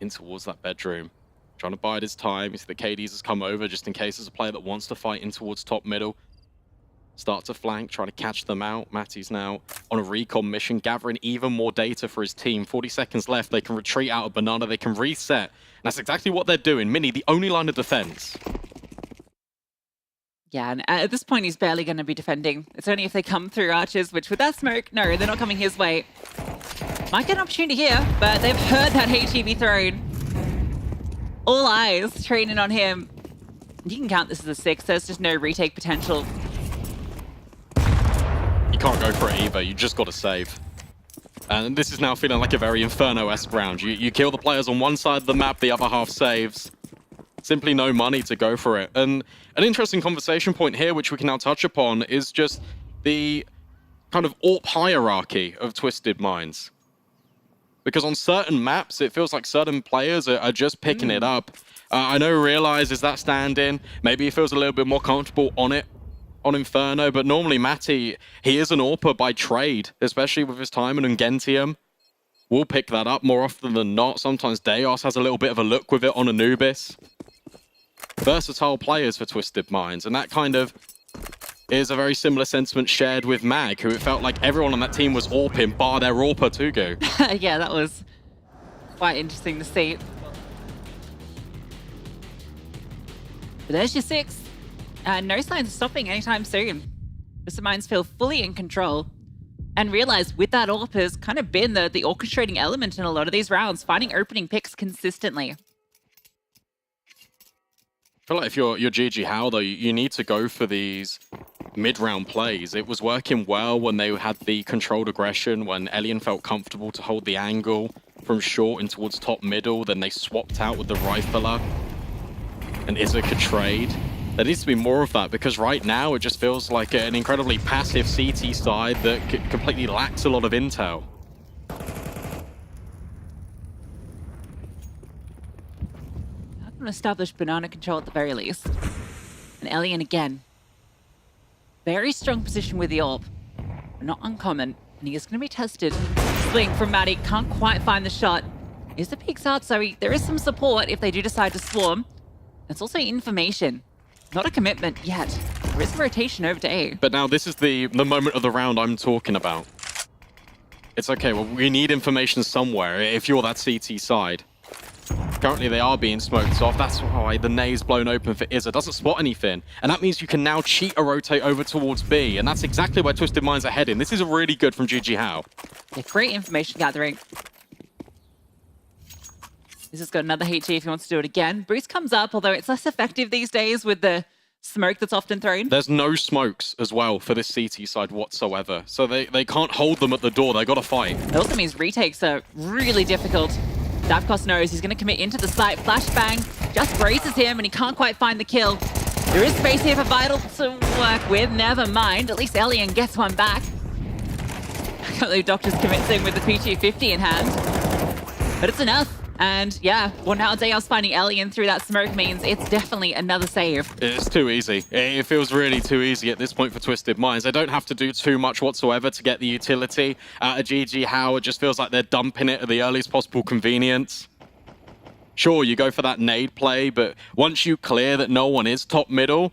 in towards that bedroom. Trying to bide his time. You see the KDs has come over just in case there's a player that wants to fight in towards top middle. Start to flank, trying to catch them out. Matty's now on a recon mission, gathering even more data for his team. 40 seconds left. They can retreat out of Banana. They can reset. And that's exactly what they're doing. Mini, the only line of defense. Yeah, and at this point, he's barely going to be defending. It's only if they come through archers, which with that smoke, no, they're not coming his way. Might get an opportunity here, but they've heard that HE be thrown. All eyes training on him. You can count this as a 6. There's just no retake potential. You can't go for it either. You just got to save. And this is now feeling like a very Inferno-esque round. You kill the players on one side of the map, the other half saves. Simply no money to go for it. And an interesting conversation point here, which we can now touch upon, is just the kind of AWP hierarchy of Twisted Minds. Because on certain maps, it feels like certain players are just picking it up. I know Realize is that stand-in. Maybe he feels a little bit more comfortable on it, on Inferno. But normally, Matty, he is an AWPer by trade, especially with his time in Ungentium. We'll pick that up more often than not. Sometimes Deos has a little bit of a look with it on Anubis. Versatile players for Twisted Minds. And that kind of is a very similar sentiment shared with Mag, who it felt like everyone on that team was AWPing, bar their AWPer Tugu. Yeah, that was quite interesting to see. But there's your 6. No signs of stopping anytime soon. Twisted Minds feel fully in control. And Realize with that AWP has kind of been the orchestrating element in a lot of these rounds, finding opening picks consistently. I feel like if you're JiJieHao, though, you need to go for these mid-round plays. It was working well when they had the controlled aggression, when Elian felt comfortable to hold the angle from short in towards top middle. Then they swapped out with the rifler, and Izza could trade. There needs to be more of that, because right now it just feels like an incredibly passive CT side that completely lacks a lot of intel. An established banana control at the very least. And Elian again. Very strong position with the AWP. But not uncommon. And he is going to be tested. Swing from Matty. Can't quite find the shot. Is the peaks out, so there is some support if they do decide to swarm. It's also information. Not a commitment yet. There is a rotation over to A. But now this is the moment of the round I'm talking about. It's okay, well, we need information somewhere if you're that CT side. Currently, they are being smoked off. That's why the nade's blown open for Izza. Doesn't spot anything. And that means you can now cheat a rotate over towards B. And that's exactly where Twisted Minds are heading. This is really good from JiJieHao. Yeah, great information gathering. This has got another HE if he wants to do it again. Boost comes up, although it's less effective these days with the smoke that's often thrown. There's no smokes as well for this CT side whatsoever. So they can't hold them at the door. They got to fight. It also means retakes are really difficult. Davkos knows he's going to commit into the site. Flashbang just braces him and he can't quite find the kill. There is space here for Vital to work with. Never mind. At least Elian gets one back. I can't believe Doctor's convincing with the PG-50 in hand. But it's enough. And yeah, well now Deos finding Elian through that smoke means it's definitely another save. It's too easy. It feels really too easy at this point for Twisted Minds. They don't have to do too much whatsoever to get the utility out of JiJieHao. It just feels like they're dumping it at the earliest possible convenience. Sure, you go for that nade play, but once you clear that no one is top middle,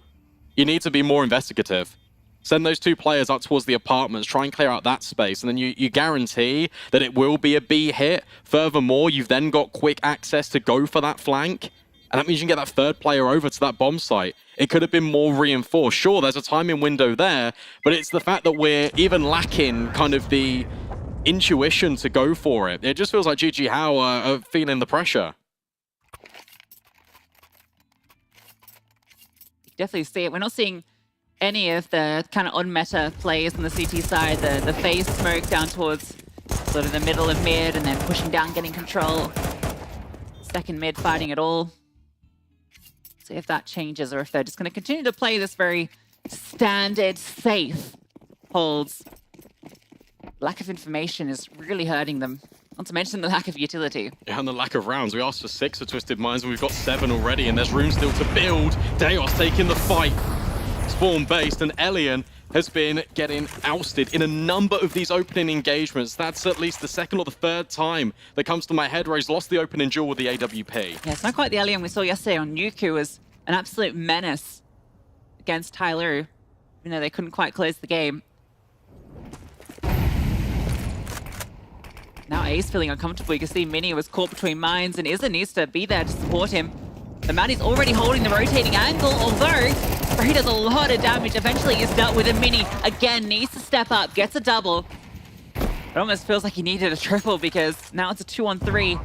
you need to be more investigative. Send those 2 players up towards the apartments, try and clear out that space, and then you guarantee that it will be a B hit. Furthermore, you've then got quick access to go for that flank, and that means you can get that 3rd player over to that bomb site. It could have been more reinforced. Sure, there's a timing window there, but it's the fact that we're even lacking kind of the intuition to go for it. It just feels like JiJieHao are feeling the pressure. You can definitely see it. We're not seeing any of the kind of on-meta plays on the CT side, the phase smoke down towards sort of the middle of mid and then pushing down, getting control. Second mid fighting it all. See if that changes or if they're just going to continue to play this very standard, safe holds. Lack of information is really hurting them. Not to mention the lack of utility. Yeah, and the lack of rounds. We asked for 6 for Twisted Minds, and we've got 7 already, and there's room still to build. Deos taking the fight. Spawn-based, and Elian has been getting ousted in a number of these opening engagements. That's at least the second or the third time that comes to my head where he's lost the opening duel with the AWP. Yeah, it's not quite the Elian we saw yesterday on Nuku as an absolute menace against TYLOO. You know, they couldn't quite close the game. Now A's feeling uncomfortable. You can see Mini was caught between mines and Izza needs to be there to support him. The Maddie's already holding the rotating angle, although Spray does a lot of damage. Eventually is dealt with, a Mini again needs to step up, gets a double. It almost feels like he needed a triple because now it's a 2-on-3.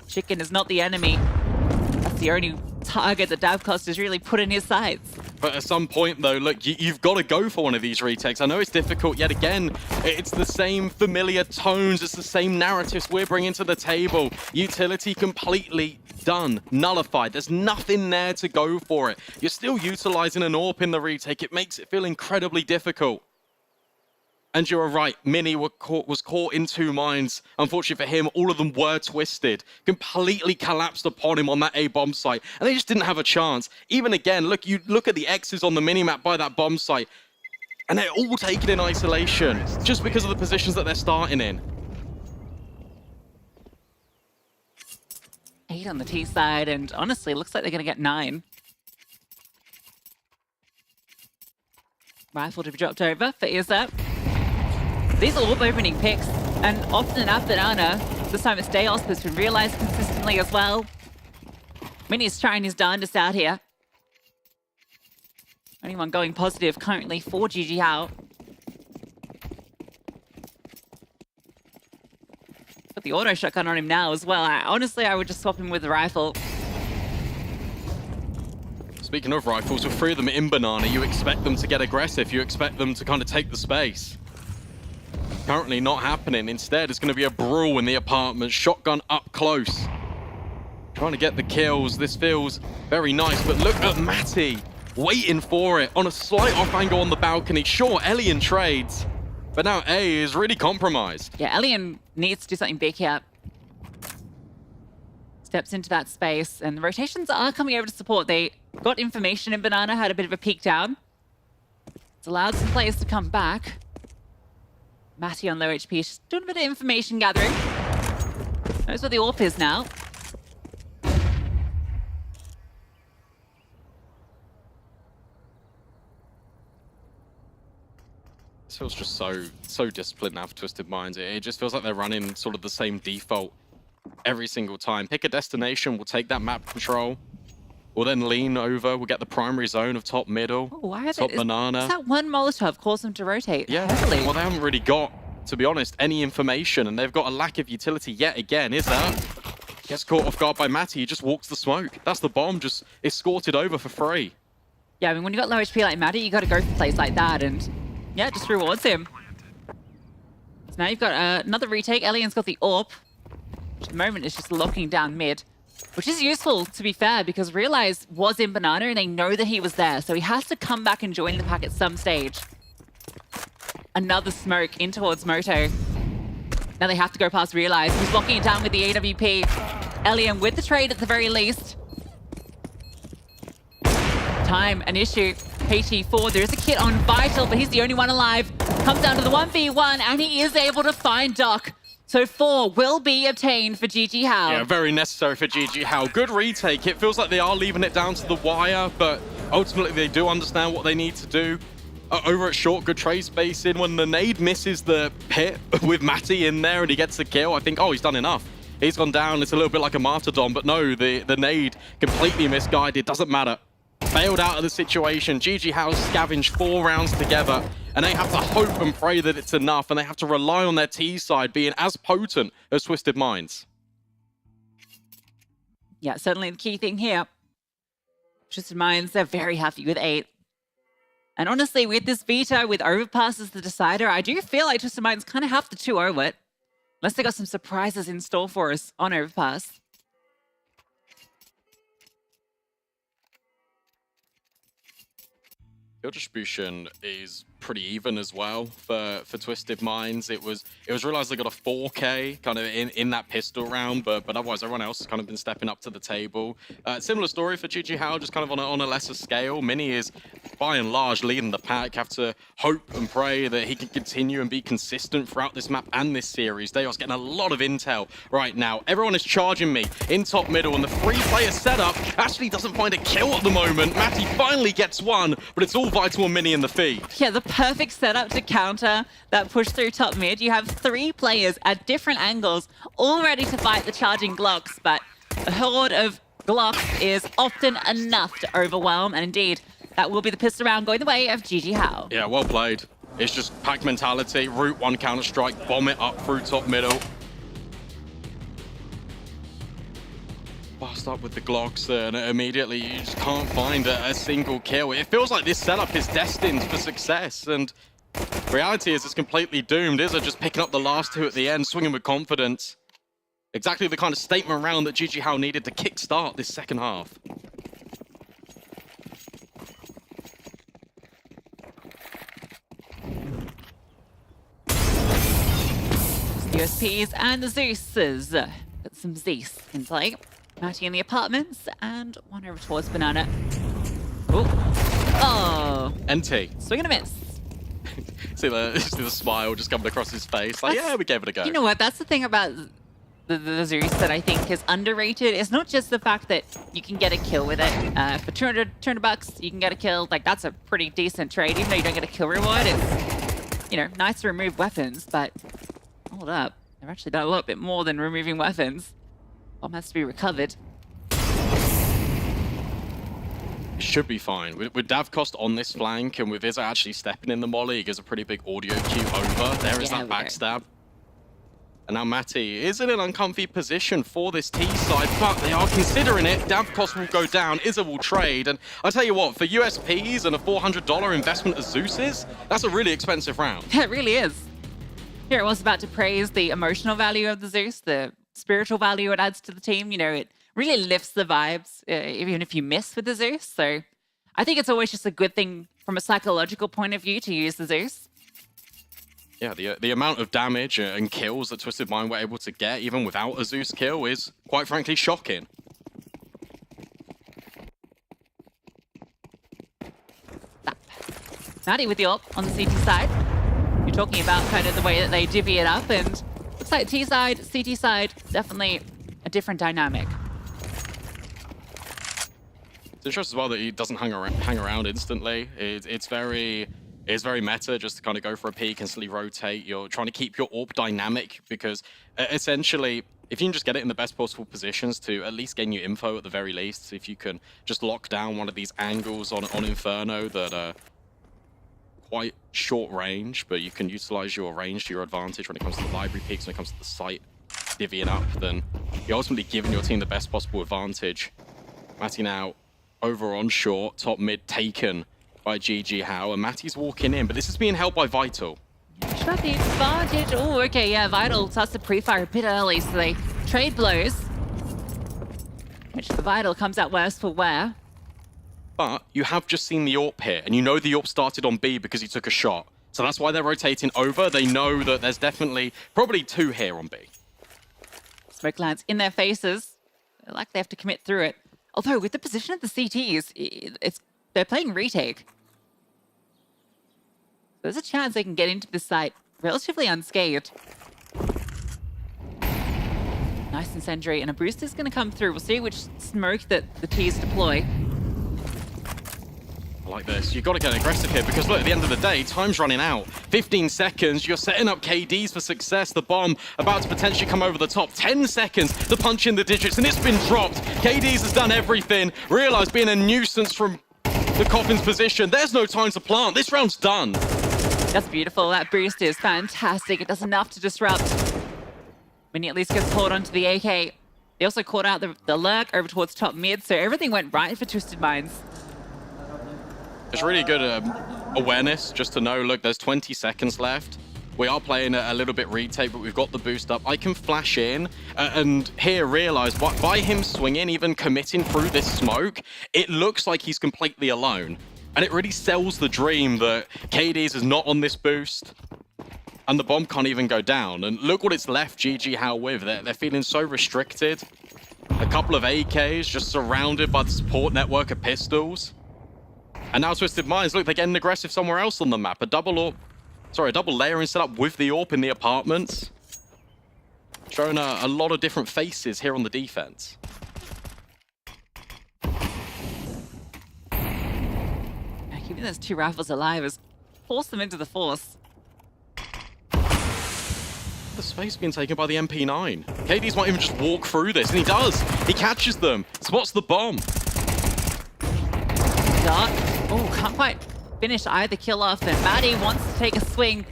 Chicken is not the enemy. That's the only target that Davcost has really put in his sights. But at some point, though, look, you've got to go for one of these retakes. I know it's difficult yet again. It's the same familiar tones. It's the same narratives we're bringing to the table. Utility completely done, nullified. There's nothing there to go for it. You're still utilizing an AWP in the retake. It makes it feel incredibly difficult. And you're right, Mini was caught in 2 mines. Unfortunately for him, all of them were twisted. Completely collapsed upon him on that A bomb site. And they just didn't have a chance. Even again, look, you look at the X's on the minimap by that bomb site, and they're all taken in isolation just because of the positions that they're starting in. 8 on the T side, and honestly, looks like they're going to get 9. Rifle to be dropped over for Izza. These are AWP opening picks, and often enough, Banana, this time it's Deos, has been realized consistently as well. Mini's trying his darndest out here. Only one going positive currently for JiJieHao. Put the auto shotgun on him now as well. Honestly, I would just swap him with the rifle. Speaking of rifles, with 3 of them in Banana, you expect them to get aggressive. You expect them to kind of take the space. Currently not happening. Instead, it's going to be a brawl in the apartment. Shotgun up close. Trying to get the kills. This feels very nice, but look at Matty waiting for it on a slight off angle on the balcony. Sure, Elian trades, but now A is really compromised. Yeah, Elian needs to do something big here. Steps into that space, and the rotations are coming over to support. They got information in Banana, had a bit of a peek down. It's allowed some players to come back. Matty on low HP, just doing a bit of information gathering. Knows where the AWP is now. This feels just so disciplined now for Twisted Minds. It just feels like they're running sort of the same default every single time. Pick a destination, we'll take that map control. We'll then lean over, we'll get the primary zone of top middle, top Banana. Is that one Molotov cause them to rotate? Yeah, heavily? well, they haven't really got, to be honest, any information, and they've got a lack of utility yet again. Is that? Gets caught off guard by Matty, he just walks the smoke. That's the bomb, just escorted over for free. Yeah, I mean, when you got low HP like Matty, you got to go for plays like that, and yeah, it just rewards him. So now you've got another retake. Elian's got the AWP, which at the moment is just locking down mid. Which is useful, to be fair, because Realize was in Banana and they know that he was there, so he has to come back and join the pack at some stage. Another smoke in towards Moto. Now they have to go past Realize. He's locking it down with the AWP. Elian with the trade at the very least. Time, an issue. KT4, there is a kit on Vital, but he's the only one alive. Comes down to the 1v1, and he is able to find Doc. So 4 will be obtained for JiJieHao. Yeah, very necessary for JiJieHao. Good retake. It feels like they are leaving it down to the wire, but ultimately they do understand what they need to do. Over at short, good trade space in. When the nade misses the pit with Matty in there and he gets the kill, I think, oh, he's done enough. He's gone down. It's a little bit like a martyrdom, but no, the nade completely misguided. Doesn't matter. Bailed out of the situation. JiJieHao scavenged 4 rounds together, and they have to hope and pray that it's enough, and they have to rely on their T side being as potent as Twisted Minds. Yeah, certainly the key thing here. Twisted Minds, they're very happy with 8. And honestly, with this veto, with Overpass as the decider, I do feel like Twisted Minds kind of have to 2-0 it. Unless they got some surprises in store for us on Overpass. Kill distribution is pretty even as well for Twisted Minds. It was realized they got a 4K kind of in that pistol round, but otherwise everyone else has kind of been stepping up to the table. Similar story for JiJieHao, just kind of on a lesser scale. Mini is by and large leading the pack. Have to hope and pray that he can continue and be consistent throughout this map and this series. Deos getting a lot of intel right now. Everyone is charging me in top middle, and the 3-player setup actually doesn't find a kill at the moment. Matty finally gets one, but it's all Vital and Mini in the feed. Yeah, the perfect setup to counter that push through top mid. You have 3 players at different angles, all ready to fight the charging Glocks, but a horde of Glocks is often enough to overwhelm, and indeed, that will be the pistol round going the way of JiJieHao. Yeah, well played. It's just pack mentality, route 1 counter-strike, bomb it up through top middle. Fast up with the Glocks, and immediately you just can't find a single kill. It feels like this setup is destined for success, and reality is it's completely doomed. Izza just picking up the last 2 at the end, swinging with confidence. Exactly the kind of statement round that JiJieHao needed to kickstart this second half. The USPs and the Zeus's. Got some Zeus in play. Matty in the apartments, and one over towards Banana. Ooh. Oh. NT. Swing and a miss. see the smile just coming across his face. Like, yeah, we gave it a go. You know what? That's the thing about the Zeus that I think is underrated. It's not just the fact that you can get a kill with it. For 200 bucks, you can get a kill. Like, that's a pretty decent trade. Even though you don't get a kill reward, it's, you know, nice to remove weapons, but hold up. They've actually done a little bit more than removing weapons. Bomb has to be recovered. Should be fine. With Davkost on this flank and with Izza actually stepping in the molly, he gives a pretty big audio cue over. There is that backstab. And now Matty is in an uncomfy position for this T side, but they are considering it. Davkost will go down, Izza will trade, and I tell you what, for USPs and a $400 investment as Zeus's, that's a really expensive round. Yeah, it really is. Here, I was about to praise the emotional value of the Zeus, the spiritual value it adds to the team. You know, it really lifts the vibes, even if you miss with the Zeus. So I think it's always just a good thing from a psychological point of view to use the Zeus. Yeah, the amount of damage and kills that Twisted Mind were able to get, even without a Zeus kill, is quite frankly shocking. Maddie with the ult on the CT side. You're talking about kind of the way that they divvy it up, and looks like T side, CT side, definitely a different dynamic. It's interesting as well that he doesn't hang around instantly. It's very meta just to kind of go for a peek, instantly rotate. You're trying to keep your AWP dynamic because essentially, if you can just get it in the best possible positions to at least gain you info at the very least, if you can just lock down one of these angles on Inferno that are quite short range, but you can utilize your range to your advantage when it comes to the library peaks, when it comes to the site divvying up, then you're ultimately giving your team the best possible advantage. Matty now over on short, top mid taken by JiJieHao, and Matty's walking in, but this is being held by Vital. Should have the advantage. Oh, okay, yeah, Vital starts to pre-fire a bit early, so they trade blows. Which the Vital comes out worse for wear. But you have just seen the AWP here, and you know the AWP started on B because he took a shot. So that's why they're rotating over. They know that there's definitely, probably 2 here on B. Smoke lands in their faces. They're like they have to commit through it. Although with the position of the CTs, they're playing retake. There's a chance they can get into this site relatively unscathed. Nice incendiary, and a boost is going to come through. We'll see which smoke that the T's deploy. I like this. You've got to get aggressive here because look, at the end of the day, time's running out. 15 seconds, you're setting up KDs for success. The bomb about to potentially come over the top. 10 seconds to punch in the digits, and it's been dropped. KDs has done everything. Realize being a nuisance from the Coffin's position. There's no time to plant. This round's done. That's beautiful. That boost is fantastic. It does enough to disrupt. Mini at least gets caught onto the AK. They also caught out the lurk over towards top mid, so everything went right for Twisted Minds. It's really good awareness just to know, look, there's 20 seconds left. We are playing a little bit retake, but we've got the boost up. I can flash in and here realize by him swinging, even committing through this smoke, it looks like he's completely alone. And it really sells the dream that KD's is not on this boost. And the bomb can't even go down. And look what it's left JiJieHao with. They're feeling so restricted. A couple of AKs just surrounded by the support network of pistols. And now Twisted Minds, look, they're getting aggressive somewhere else on the map. A double layering set up with the AWP in the apartments. Showing a lot of different faces here on the defense. Keeping those two rifles alive has forced them into the force. The space being taken by the MP9. KD's might even just walk through this, and he does. He catches them, spots the bomb. Dark. Oh, can't quite finish either kill off. And Maddie wants to take a swing.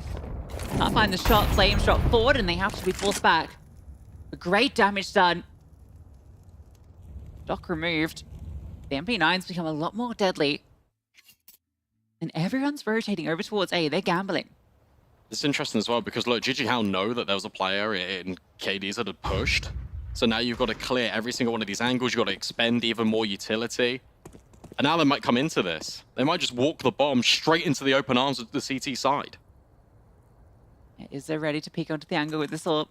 Can't find the shot. Flame shot forward, and they have to be forced back. But great damage done. Dock removed. The MP9's become a lot more deadly. And everyone's rotating over towards A. They're gambling. It's interesting as well because, look, JiJieHao know that there was a player in KD's that had pushed. So now you've got to clear every single one of these angles. You've got to expend even more utility. And now they might come into this. They might just walk the bomb straight into the open arms of the CT side. Is they ready to peek onto the angle with this AWP?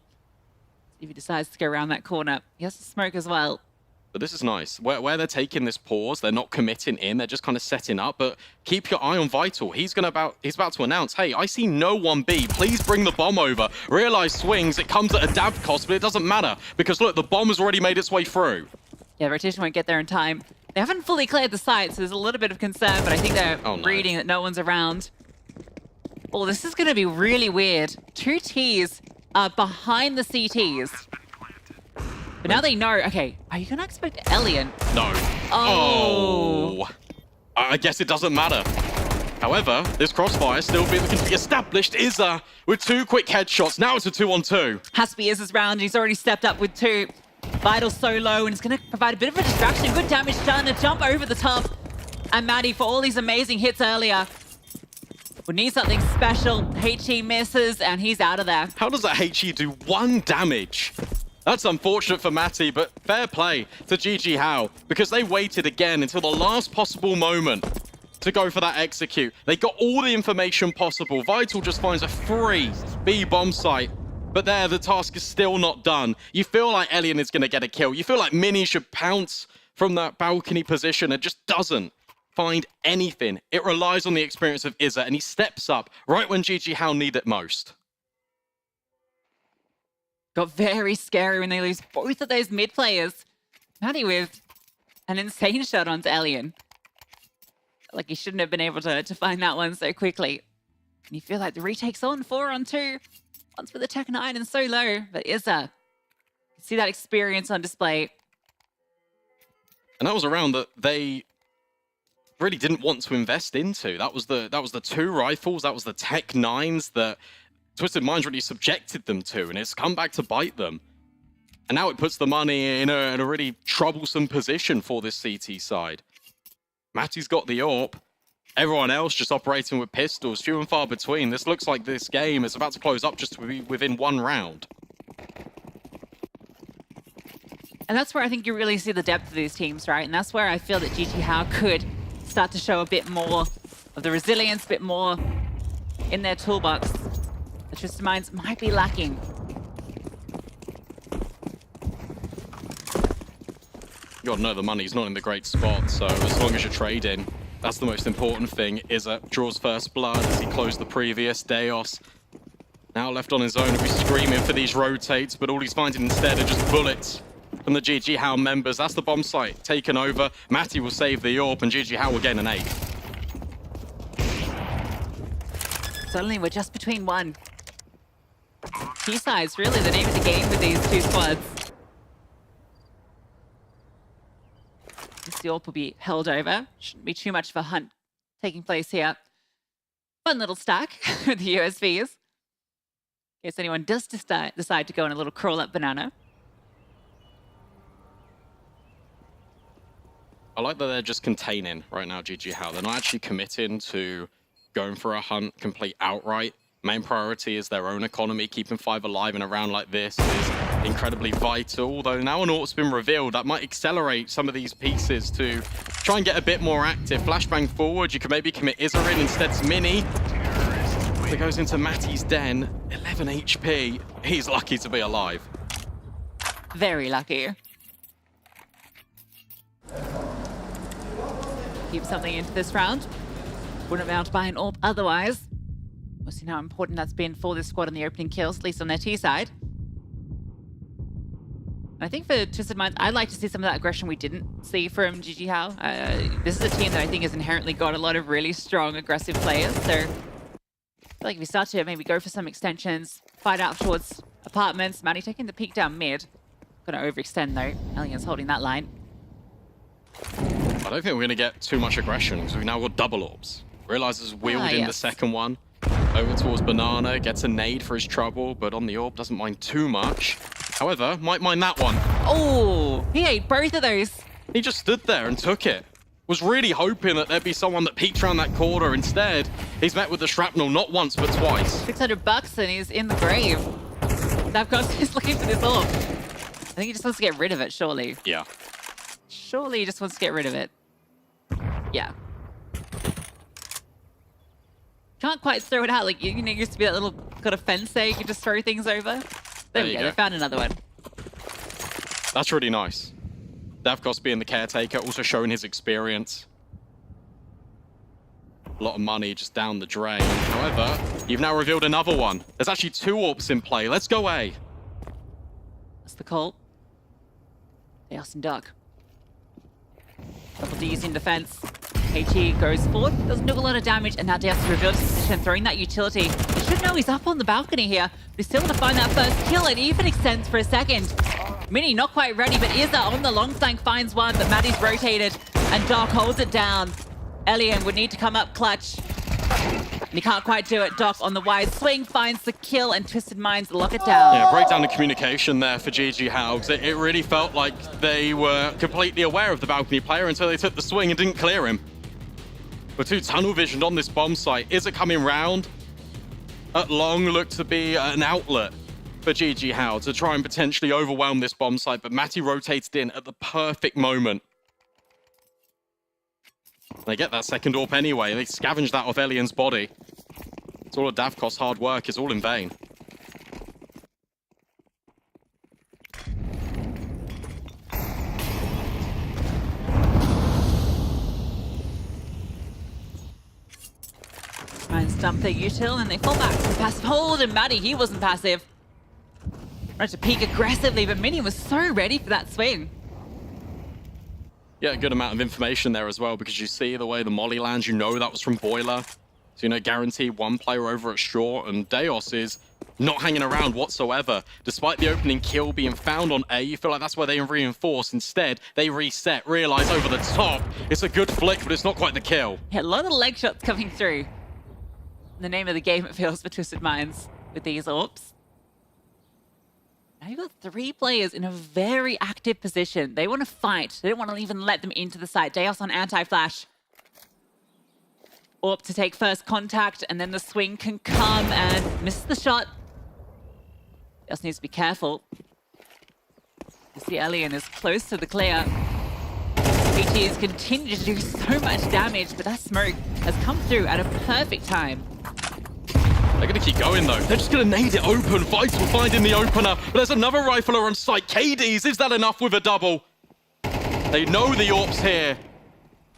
If he decides to go around that corner. He has to smoke as well. But this is nice. Where they're taking this pause, they're not committing in, they're just kind of setting up. But keep your eye on Vital. He's about to announce, hey, I see no one B. Please bring the bomb over. Realize swings, it comes at a dab cost, but it doesn't matter. Because look, the bomb has already made its way through. Yeah, rotation won't get there in time. They haven't fully cleared the site, so there's a little bit of concern, but I think they're reading that no one's around. Oh, this is going to be really weird. Two Ts are behind the CTs. But now they know, okay, are you going to expect Elian? No. Oh. I guess it doesn't matter. However, this crossfire still being established. Iza with two quick headshots. Now it's a 2-on-2. Has to be Iza's round. He's already stepped up with two. Vital so low, and it's going to provide a bit of a distraction. Good damage done. A jump over the top. And Maddie, for all these amazing hits earlier, would need something special. HE misses, and he's out of there. How does that HE do 1 damage? That's unfortunate for Matty, but fair play to JiJieHao because they waited again until the last possible moment to go for that execute. They got all the information possible. Vital just finds a free B bomb site, but there the task is still not done. You feel like Elian is going to get a kill. You feel like Mini should pounce from that balcony position and just doesn't find anything. It relies on the experience of Iza, and he steps up right when JiJieHao need it most. Got very scary when they lose both of those mid players. Maddie with an insane shot onto Elian. Like he shouldn't have been able to find that one so quickly. And you feel like the retake's on 4-on-2. Once with the Tech 9 and so low. But Iza, you see that experience on display. And that was a round that they really didn't want to invest into. That was the 2 rifles, that was the Tech 9s that Twisted Minds really subjected them to, and it's come back to bite them. And now it puts the money in a really troublesome position for this CT side. Matty's got the AWP. Everyone else just operating with pistols, few and far between. This looks like this game is about to close up just to be within 1 round. And that's where I think you really see the depth of these teams, right? And that's where I feel that JiJieHao could start to show a bit more of the resilience, a bit more in their toolbox. The Twisted Minds might be lacking. You gotta know the money's not in the great spot, so as long as you're trading, that's the most important thing. Iza draws first blood as he closed the previous. Deos now left on his own, he'll be screaming for these rotates, but all he's finding instead are just bullets from the JiJieHao members. That's the bomb site taken over. Matty will save the AWP, and JiJieHao will gain an 8. Suddenly we're just between 1. T-side's really the name of the game with these 2 squads. This AWP will be held over. Shouldn't be too much of a hunt taking place here. Fun little stack with the USVs. In case anyone does decide to go on a little crawl-up banana. I like that they're just containing right now, JiJieHao. They're not actually committing to going for a hunt complete outright. Main priority is their own economy. Keeping 5 alive in a round like this is incredibly vital. Although now an AWP's been revealed, that might accelerate some of these pieces to try and get a bit more active. Flashbang forward, you can maybe commit Izarin instead to Mini. It goes into Matty's den, 11 HP. He's lucky to be alive. Very lucky. Keep something into this round. Wouldn't have been able to buy an AWP otherwise. We'll see how important that's been for this squad on the opening kills, at least on their T side. I think for Twisted Minds, I'd like to see some of that aggression we didn't see from JiJieHao. This is a team that I think has inherently got a lot of really strong, aggressive players. So I feel like if we start to maybe go for some extensions, fight out towards apartments. Maddie taking the peek down mid. Gonna overextend though. Alien's holding that line. I don't think we're going to get too much aggression because we've now got double orbs. Realizes wielding the second one. Over towards Banana, gets a nade for his trouble, but on the orb doesn't mind too much. However, might mind that one. Oh, he ate both of those. He just stood there and took it. Was really hoping that there'd be someone that peeked around that corner. Instead, he's met with the shrapnel not once but twice. $600 and he's in the grave. Davkos is looking for this orb. I think he just wants to get rid of it, surely. Yeah. Surely he just wants to get rid of it. Yeah. Can't quite throw it out. Like, you know, used to be that little kind of fence there you could just throw things over. There we go. They found another one. That's really nice. Davkos being the caretaker, also showing his experience. A lot of money just down the drain. However, you've now revealed another one. There's actually 2 AWPs in play. Let's go A. That's the call. Chaos and Duck. Double D's in defense. KT goes forward, doesn't do a lot of damage, and now Deus reveals his position, throwing that utility. He should know he's up on the balcony here, but he's still going to find that first kill. It even extends for a second. Mini not quite ready, but Izza on the long flank finds one, but Maddie's rotated, and Doc holds it down. Elian would need to come up clutch. And he can't quite do it. Doc on the wide swing finds the kill, and Twisted Minds lock it down. Yeah, breakdown of communication there for JiJieHao, because it really felt like they were completely aware of the balcony player until they took the swing and didn't clear him. We're 2 tunnel visioned on this bomb site. Is it coming round? At long looked to be an outlet for JiJieHao to try and potentially overwhelm this bomb site, but Matty rotated in at the perfect moment. They get that second AWP anyway. They scavenge that off Elian's body. It's all of Davkos' hard work. It's all in vain. Try and stump their util, and they fall back to the passive hold, and Maddie, he wasn't passive. Tried to peek aggressively, but Mini was so ready for that swing. Yeah, a good amount of information there as well, because you see the way the molly lands, you know that was from Boiler. So, you know, guarantee one player over at short, and Deus is not hanging around whatsoever. Despite the opening kill being found on A, you feel like that's where they reinforce. Instead, they reset, realize over the top. It's a good flick, but it's not quite the kill. Yeah, a lot of leg shots coming through. The name of the game, it feels, for Twisted Minds with these AWPs. Now you've got 3 players in a very active position. They want to fight. They don't want to even let them into the site. Deus on anti-flash. AWP to take first contact, and then the swing can come and miss the shot. Deus needs to be careful. You see Elian is close to the clear. BTs continue to do so much damage, but that smoke has come through at a perfect time. They're going to keep going, though. They're just going to nade it open. Vital finding the opener. But there's another rifler on site. KD's. Is that enough with a double? They know the AWP's here.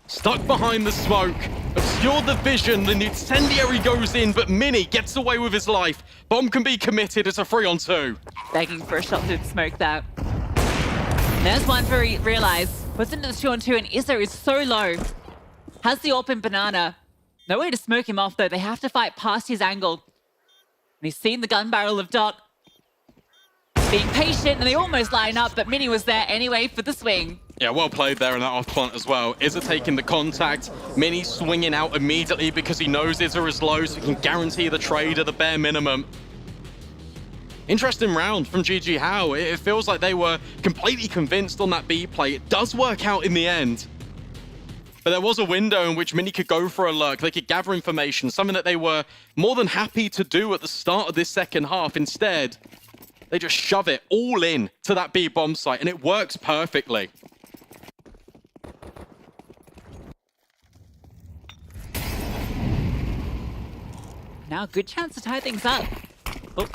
Stuck behind the smoke. Obscured the vision. The incendiary goes in, but Mini gets away with his life. Bomb can be committed. It's a 3-on-2. Begging for a shot through the smoke there. There's one for Realize. Puts into the 2-on-2, and Izzo is so low. Has the AWP in Banana. No way to smoke him off, though. They have to fight past his angle. And he's seen the gun barrel of Dot. Being patient, and they almost line up, but Mini was there anyway for the swing. Yeah, well played there in that off plant as well. Izza taking the contact. Mini swinging out immediately because he knows Izza is low, so he can guarantee the trade at the bare minimum. Interesting round from JiJieHao. It feels like they were completely convinced on that B play. It does work out in the end. But there was a window in which Mini could go for a lurk. They could gather information, something that they were more than happy to do at the start of this second half. Instead, They just shove it all in to that B bomb site, and it works perfectly. Now, good chance to tie things up. Oh.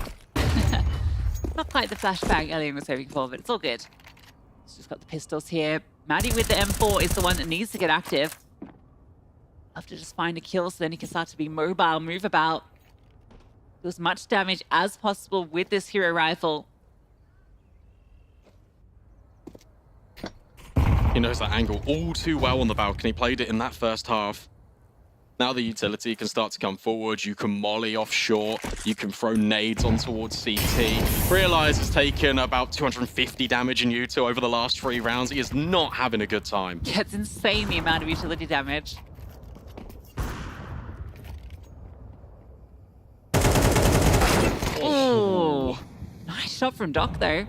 Not quite the flashbang Elian was hoping for, but it's all good. He's just got the pistols here. Maddie with the M4 is the one that needs to get active. Love to just find a kill so then he can start to be mobile, move about. Do as much damage as possible with this hero rifle. He knows that angle all too well on the balcony, played it in that first half. Now the utility can start to come forward. You can molly off short. You can throw nades on towards CT. Realize has taken about 250 damage in U2 over the last 3 rounds. He is not having a good time. Yeah, it's insane the amount of utility damage. Oh, nice shot from Doc though.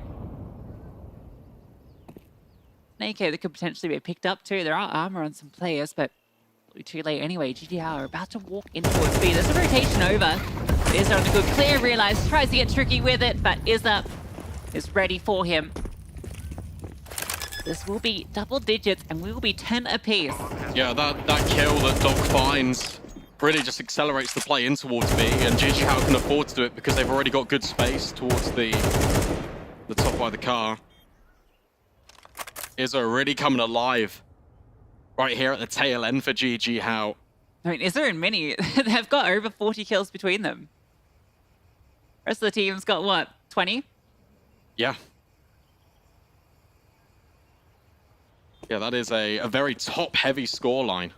An AK that could potentially be picked up too. There are armor on some players, but too late anyway. JiJieHao are about to walk in towards B. There's a rotation over. Izza on the good clear. Realize tries to get tricky with it, but Izza is ready for him. This will be double digits and we will be 10 apiece. Yeah, that kill that Doc finds really just accelerates the play in towards B, and JiJieHao can afford to do it because they've already got good space towards the top by the car. Izza really coming alive right here at the tail end for JiJieHao. I mean, Izza and Mini, they've got over 40 kills between them. Rest of the team's got what, 20? Yeah. Yeah, that is a very top-heavy scoreline.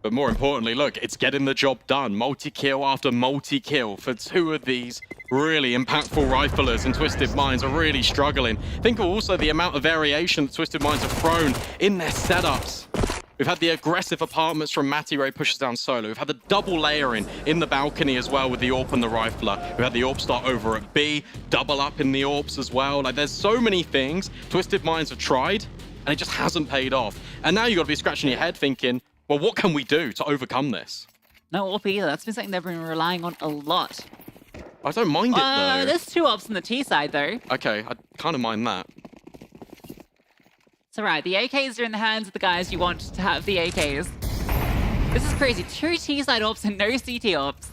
But more importantly, look, it's getting the job done. Multi-kill after multi-kill for 2 of these really impactful riflers, and Twisted Minds are really struggling. Think of also the amount of variation that Twisted Minds have thrown in their setups. We've had the aggressive apartments from Matty Ray pushes down solo. We've had the double layering in the balcony as well with the AWP and the rifler. We've had the AWP start over at B, double up in the AWPs as well. Like, there's so many things Twisted Minds have tried, and it just hasn't paid off. And now you've got to be scratching your head thinking, well, what can we do to overcome this? No AWP either. That's been something they've been relying on a lot. I don't mind it, though. There's 2 AWPs on the T side, though. Okay, I kind of mind that. It's all right. The AKs are in the hands of the guys you want to have the AKs. This is crazy. 2 T side AWPs and no CT AWPs.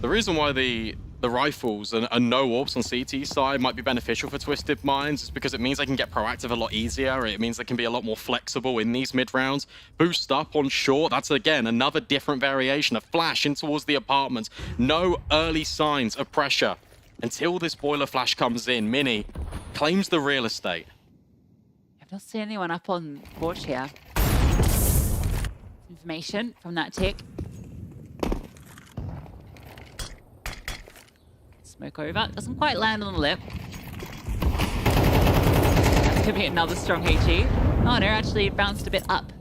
The reason why the rifles and no AWPs on CT side might be beneficial for Twisted Minds is because it means they can get proactive a lot easier. It means they can be a lot more flexible in these mid rounds. Boost up on short. That's, again, another different variation. A flash in towards the apartments. No early signs of pressure until this boiler flash comes in. Mini claims the real estate. I've not seen anyone up on porch here. Information from that tick. Smoke over. Doesn't quite land on the lip. That's gonna be another strong HE. Oh no, actually it bounced a bit up.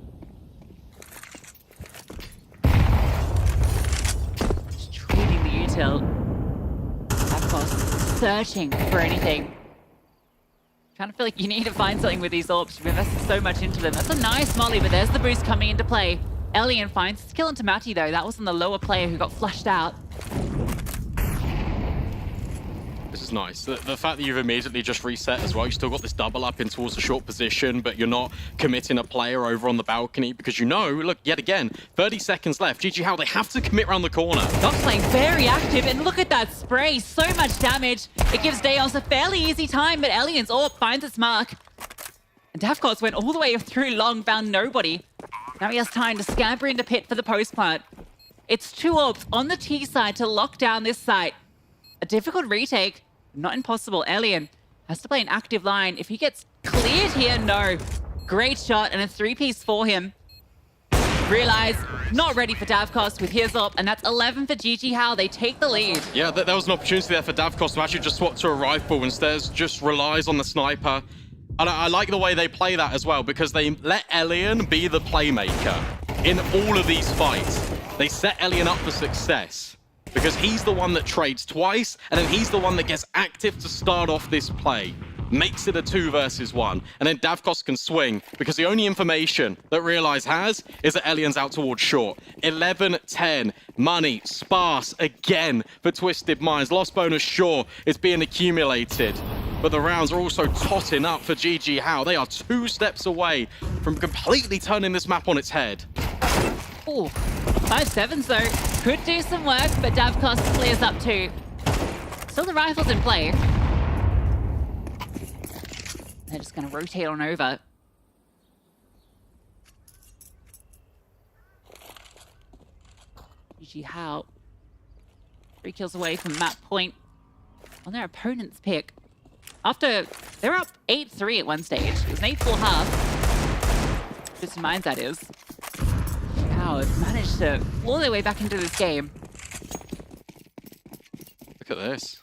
Just treating the util. Of course, searching for anything. Kind of feel like you need to find something with these AWPs. You've invested so much into them. That's a nice molly, but there's the boost coming into play. Elian finds his kill into Matty though. That was on the lower player who got flushed out. This is nice. The fact that you've immediately just reset as well, you still got this double up in towards the short position, but you're not committing a player over on the balcony because you know, look, yet again, 30 seconds left. JiJieHao, they have to commit around the corner. Doc's playing very active, and look at that spray. So much damage. It gives Daos a fairly easy time, but Elian's AWP finds its mark. And Davkos went all the way through long, found nobody. Now he has time to scamper into pit for the post plant. It's 2 AWPs on the T side to lock down this site. A difficult retake, not impossible. Elian has to play an active line. If he gets cleared here, no. Great shot and a 3-piece for him. Realize, not ready for Davkos with his AWP, and that's 11 for JiJieHao. They take the lead. Yeah, there was an opportunity there for Davkos to actually just swap to a rifle. Instead, just relies on the sniper. And I like the way they play that as well, because they let Elian be the playmaker in all of these fights. They set Elian up for success because he's the one that trades twice, and then he's the one that gets active to start off this play. makes it a 2 versus 1. And then Davkos can swing because the only information that Realize has is that Elian's out towards short. 11-10. Money sparse again for Twisted Minds. Lost bonus, sure, is being accumulated. But the rounds are also totting up for JiJieHao. They are 2 steps away from completely turning this map on its head. Oh, 5-7s though. Could do some work, but Davkos clears up 2. Still the rifles in play. They're just going to rotate on over. JiJieHao 3 kills away from map point on their opponent's pick. After they're up 8-3 at one stage. It was an 8-4 half. Just in mind, that is. How have managed to claw their way back into this game. Look at this.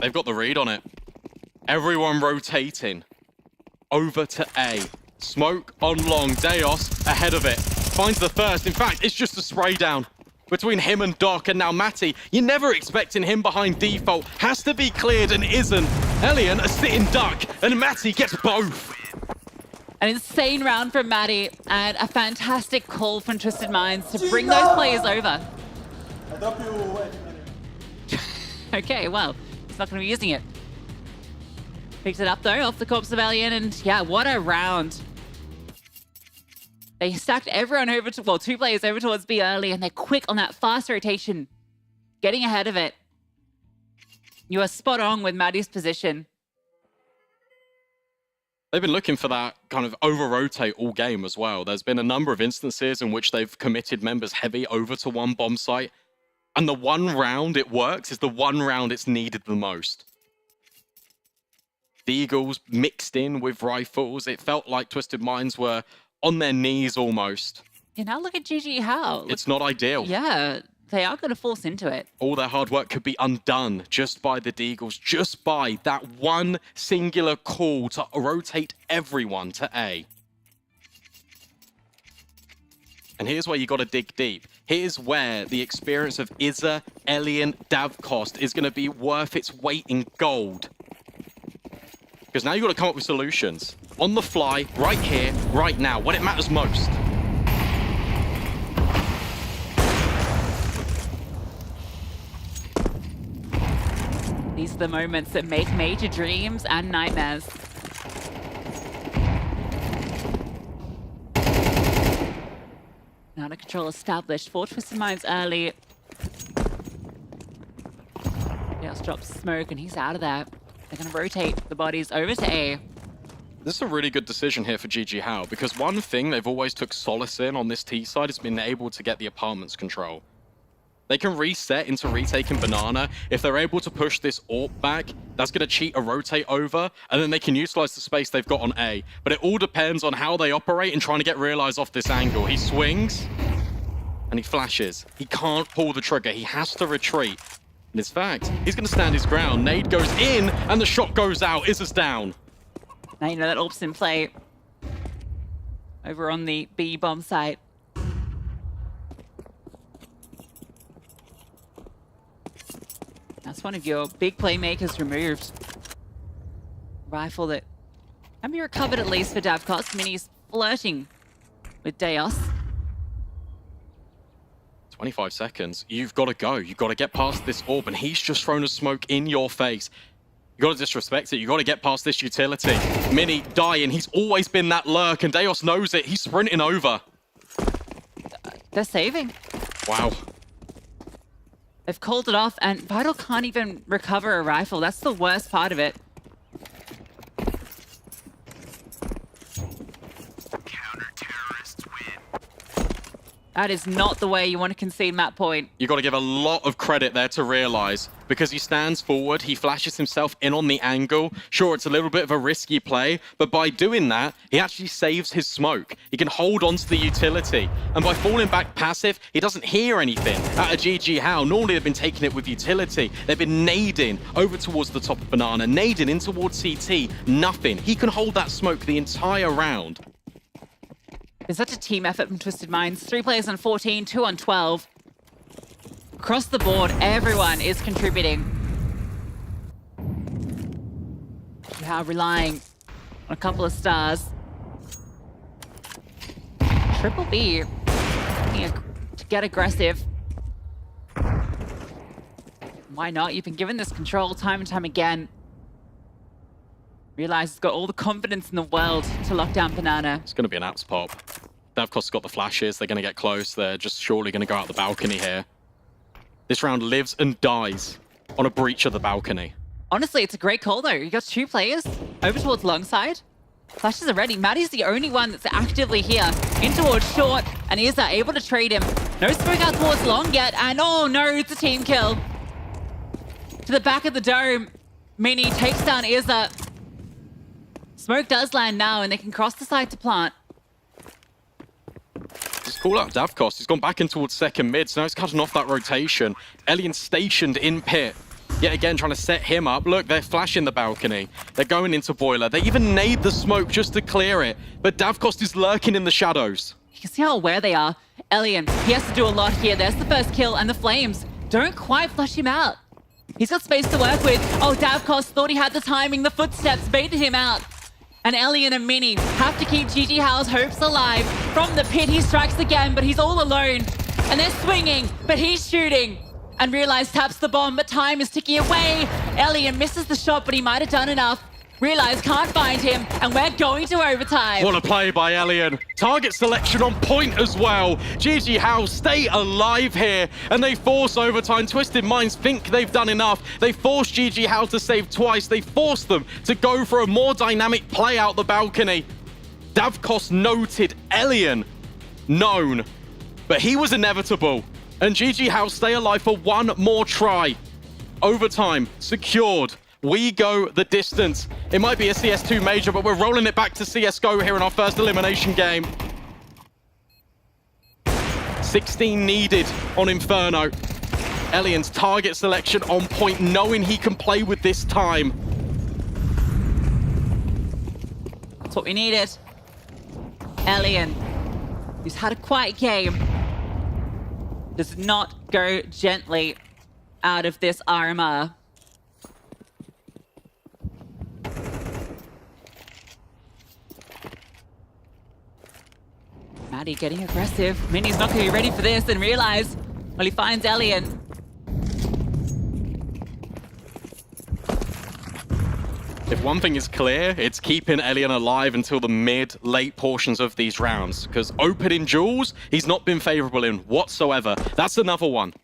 They've got the read on it. Everyone rotating over to A. Smoke on long. Deos ahead of it. Finds the first. In fact, it's just a spray down between him and Doc, and now Matty. You're never expecting him behind default. Has to be cleared and isn't. Elian a sitting duck, and Matty gets both. An insane round from Matty, and a fantastic call from Twisted Minds to bring those players over. Okay, well, he's not going to be using it. Picks it up though, off the corpse of Elian, and yeah, what a round. They stacked everyone over to, well, 2 players over towards B early, and they're quick on that fast rotation, getting ahead of it. You are spot on with Matty's position. They've been looking for that kind of over-rotate all game as well. There's been a number of instances in which they've committed members heavy over to one bomb site, and the one round it works is the one round it's needed the most. The Eagles mixed in with rifles. It felt like Twisted Minds were on their knees almost. You know, look at JiJieHao. It's not ideal. Yeah, they are going to force into it. All their hard work could be undone just by the Deagles, just by that one singular call to rotate everyone to A. And here's where you got to dig deep. Here's where the experience of Iza, Elian, Davkos is going to be worth its weight in gold. Because now you've got to come up with solutions. On the fly, right here, right now, when it matters most. These are the moments that make major dreams and nightmares. Out of control established for Twisted Minds early. Just drops smoke and he's out of there. They're going to rotate the bodies over to A. This is a really good decision here for JiJieHao, because one thing they've always took solace in on this T side has been able to get the apartments control. They can reset into retaking Banana. If they're able to push this AWP back, that's going to cheat a rotate over, and then they can utilize the space they've got on A. But it all depends on how they operate and trying to get Realize off this angle. He swings, and he flashes. He can't pull the trigger. He has to retreat. And in fact, he's going to stand his ground. Nade goes in, and the shot goes out. Izza's down. Now you know that AWP's in play. Over on the B bomb site. That's one of your big playmakers removed. Rifle that can be recovered at least for Davkos. Mini's flirting with Deos. 25 seconds. You've got to go. You've got to get past this AWP, and he's just thrown a smoke in your face. You got to disrespect it. You got to get past this utility. Mini dying. He's always been that lurk, and Deos knows it. He's sprinting over. They're saving. Wow. They've called it off, and Vital can't even recover a rifle. That's the worst part of it. That is not the way you want to concede map point. You got to give a lot of credit there to Realize, because he stands forward, he flashes himself in on the angle. Sure, it's a little bit of a risky play, but by doing that, he actually saves his smoke. He can hold on to the utility, and by falling back passive, he doesn't hear anything out of JiJieHao. Normally, they've been taking it with utility. They've been nading over towards the top of Banana, nading in towards CT. Nothing. He can hold that smoke the entire round. It's such a team effort from Twisted Minds. 3 players on 14, 2 on 12. Across the board, everyone is contributing. JiJieHao relying on a couple of stars. Triple B to get aggressive. Why not? You've been given this control time and time again. Realize he's got all the confidence in the world to lock down Banana. It's going to be an apps pop. Davkos got the flashes. They're going to get close. They're just surely going to go out the balcony here. This round lives and dies on a breach of the balcony. Honestly, it's a great call though. You got 2 players over towards long side. Flashes are ready. Maddie's the only one that's actively here. In towards short, and Izza able to trade him. No smoke out towards long yet, and oh no, it's a team kill. To the back of the dome, Mini takes down Izza. Smoke does land now, and they can cross the side to plant. Just call out Davkos. He's gone back in towards second mid, so now he's cutting off that rotation. Elian stationed in pit. Yet again, trying to set him up. Look, they're flashing the balcony. They're going into boiler. They even nade the smoke just to clear it. But Davkos is lurking in the shadows. You can see how aware they are. Elian, he has to do a lot here. There's the first kill, and the flames don't quite flush him out. He's got space to work with. Oh, Davkos thought he had the timing. The footsteps baited him out. And Elian and Mini have to keep JiJieHao's hopes alive. From the pit, he strikes again, but he's all alone. And they're swinging, but he's shooting. And Realize taps the bomb, but time is ticking away. Elian misses the shot, but he might have done enough. Realize can't find him, and we're going to overtime. What a play by Elian. Target selection on point as well. JiJieHao stay alive here, and they force overtime. Twisted Minds think they've done enough. They force JiJieHao to save twice. They force them to go for a more dynamic play out the balcony. Davkos noted, Elian known, but he was inevitable. And JiJieHao stay alive for one more try. Overtime secured. We go the distance. It might be a CS2 major, but we're rolling it back to CSGO here in our first elimination game. 16 needed on Inferno. Elian's target selection on point, knowing he can play with this time. That's what we needed. Elian, who's had a quiet game, does not go gently out of this RMR. Maddie getting aggressive. Mini's not going to be ready for this and Realize, well, he finds Elian. If one thing is clear, it's keeping Elian alive until the mid-late portions of these rounds. Because opening duels, he's not been favorable in whatsoever. That's another one.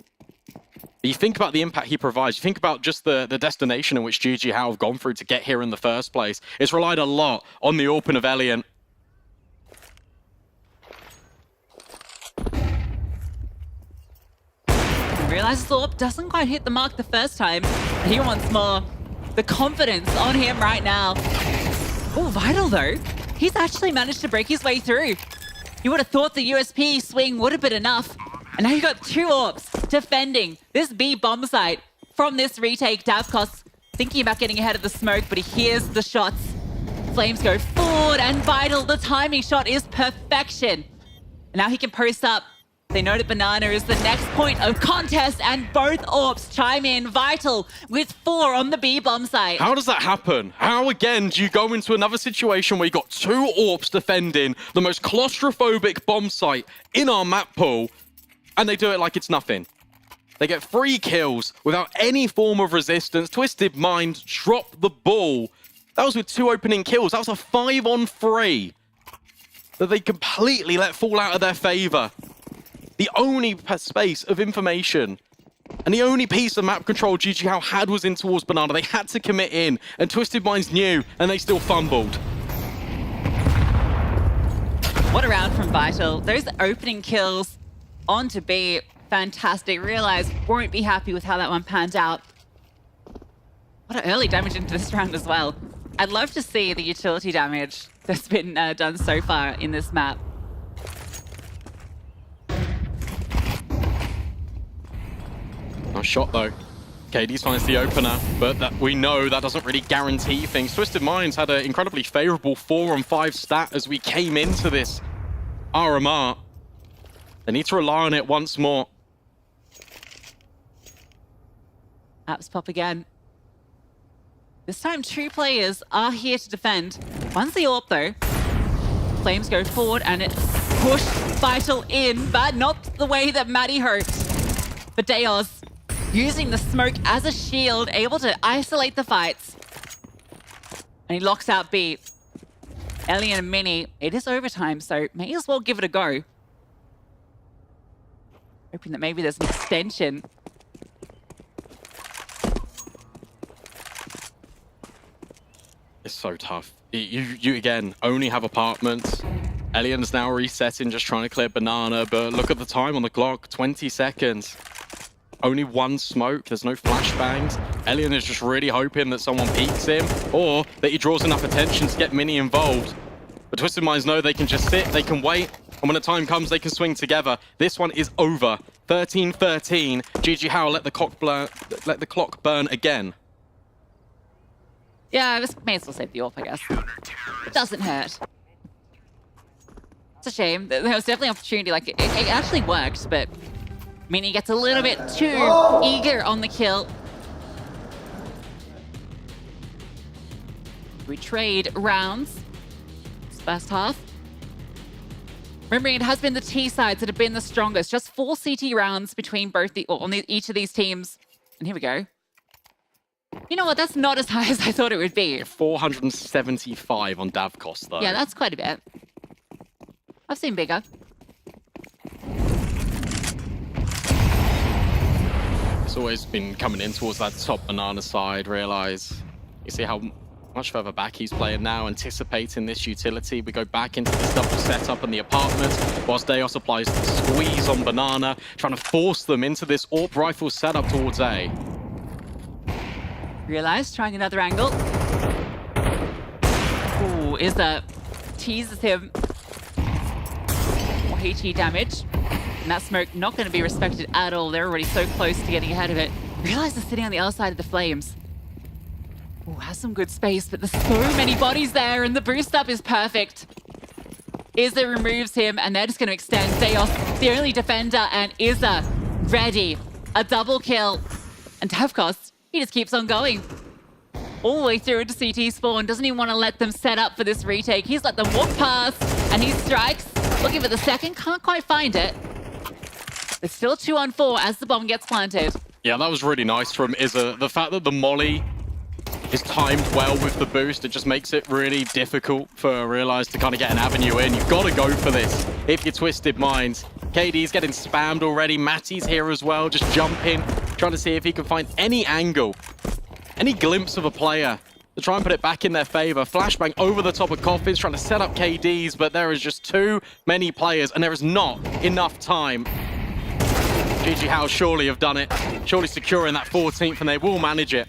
You think about the impact he provides. You think about just the destination in which JiJieHao have gone through to get here in the first place. It's relied a lot on the open of Elian. Realizes Orb doesn't quite hit the mark the first time. He wants more. The confidence on him right now. Oh, Vital though. He's actually managed to break his way through. You would have thought the USP swing would have been enough. And now you got 2 Orbs defending this B bomb site from this retake. Davkos thinking about getting ahead of the smoke, but he hears the shots. Flames go forward and Vital, the timing shot is perfection. And now he can post up. They know that Banana is the next point of contest and both Orbs chime in. Vital with 4 on the B bomb site. How does that happen? How again do you go into another situation where you got 2 Orbs defending the most claustrophobic bomb site in our map pool, and they do it like it's nothing? They get 3 kills without any form of resistance. Twisted Mind drop the ball. That was with 2 opening kills. That was a 5-on-3 that they completely let fall out of their favor. The only space of information and the only piece of map control JiJieHao had was in towards Banana. They had to commit in, and Twisted Minds knew, and they still fumbled. What a round from Vital. Those opening kills onto B, fantastic. Realize won't be happy with how that one panned out. What an early damage into this round as well. I'd love to see the utility damage that's been done so far in this map. Nice shot though. KD finds the opener, but we know that doesn't really guarantee things. Twisted Minds had an incredibly favorable 4-on-5 stat as we came into this RMR. They need to rely on it once more. Apps pop again. This time, 2 players are here to defend. One's the AWP, though. Flames go forward, and it pushed Vital in, but not the way that Maddie hoped. But Deos, using the smoke as a shield, able to isolate the fights. And he locks out B. Ellie and Mini, it is overtime, so may as well give it a go. Hoping that maybe there's an extension. It's so tough. You again, only have apartments. Elian's now resetting, just trying to clear Banana, but look at the time on the clock, 20 seconds. Only 1 smoke, there's no flashbangs. Elian is just really hoping that someone peeks him, or that he draws enough attention to get Mini involved. But Twisted Minds know they can just sit, they can wait, and when the time comes, they can swing together. This one is over. 13-13. JiJieHao let the clock burn again. Yeah, I may as well save the AWP, I guess. It doesn't hurt. It's a shame. There was definitely an opportunity. Like, it actually worked, but Mini gets a little bit too eager on the kill. We trade rounds. This first half. Remembering it has been the T sides that have been the strongest. Just 4 CT rounds between both each of these teams. And here we go. You know what? That's not as high as I thought it would be. 475 on Davkos, though. Yeah, that's quite a bit. I've seen bigger. It's always been coming in towards that top Banana side, realize. You see how much further back he's playing now, anticipating this utility. We go back into this double setup in the apartment, whilst Deos applies the squeeze on Banana, trying to force them into this AWP rifle setup towards A. Realize, trying another angle. Ooh, Izza teases him. More HE damage. And that smoke not going to be respected at all. They're already so close to getting ahead of it. Realize they're sitting on the other side of the flames. Ooh, has some good space, but there's so many bodies there, and the boost up is perfect. Izza removes him, and they're just going to extend. Deos, the only defender, and Izza ready. A double kill. And Davkos, he just keeps on going. All the way through into CT spawn. Doesn't even want to let them set up for this retake. He's let them walk past, and he strikes. Looking for the second, can't quite find it. It's still 2-on-4 as the bomb gets planted. Yeah, that was really nice from Izza. The fact that the molly is timed well with the boost, it just makes it really difficult for Realize to kind of get an avenue in. You've got to go for this if you're Twisted Minds. KD's getting spammed already. Matty's here as well, just jumping, trying to see if he can find any angle, any glimpse of a player to try and put it back in their favor. Flashbang over the top of Coffins, trying to set up KD's, but there is just too many players, and there is not enough time. JiJieHao surely have done it, surely securing that 14th, and they will manage it.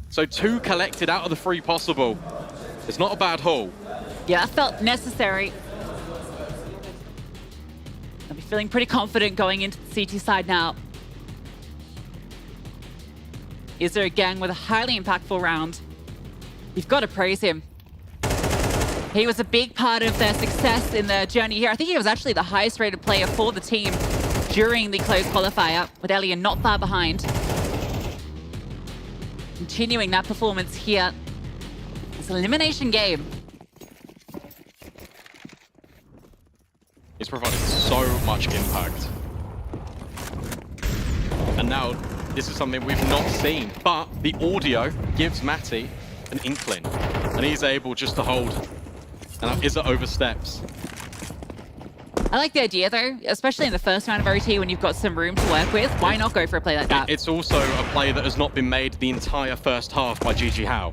So 2 collected out of the 3 possible. It's not a bad haul. Yeah, that felt necessary. I'll be feeling pretty confident going into the CT side now. Is there a gang with a highly impactful round? You've got to praise him. He was a big part of their success in their journey here. I think he was actually the highest rated player for the team during the closed qualifier, with Elian not far behind. Continuing that performance here. It's an elimination game. He's provided so much impact. And now, this is something we've not seen, but the audio gives Matty an inkling, and he's able just to hold. And now Izza oversteps. I like the idea, though, especially in the first round of OT when you've got some room to work with. Why not go for a play like that? It's also a play that has not been made the entire first half by JiJieHao.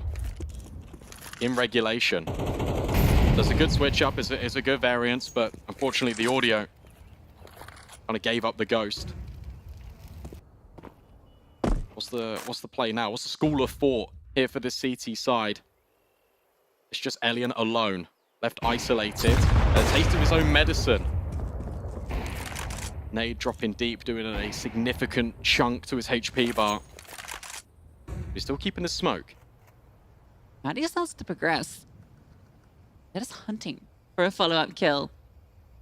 In regulation. There's a good switch up, it's a good variance, but unfortunately the audio kind of gave up the ghost. What's the play now? What's the school of thought here for this CT side? It's just Elian alone, left isolated, a taste of his own medicine. Nade dropping deep, doing a significant chunk to his HP bar. He's still keeping the smoke. Matty starts to progress. They're just hunting for a follow-up kill.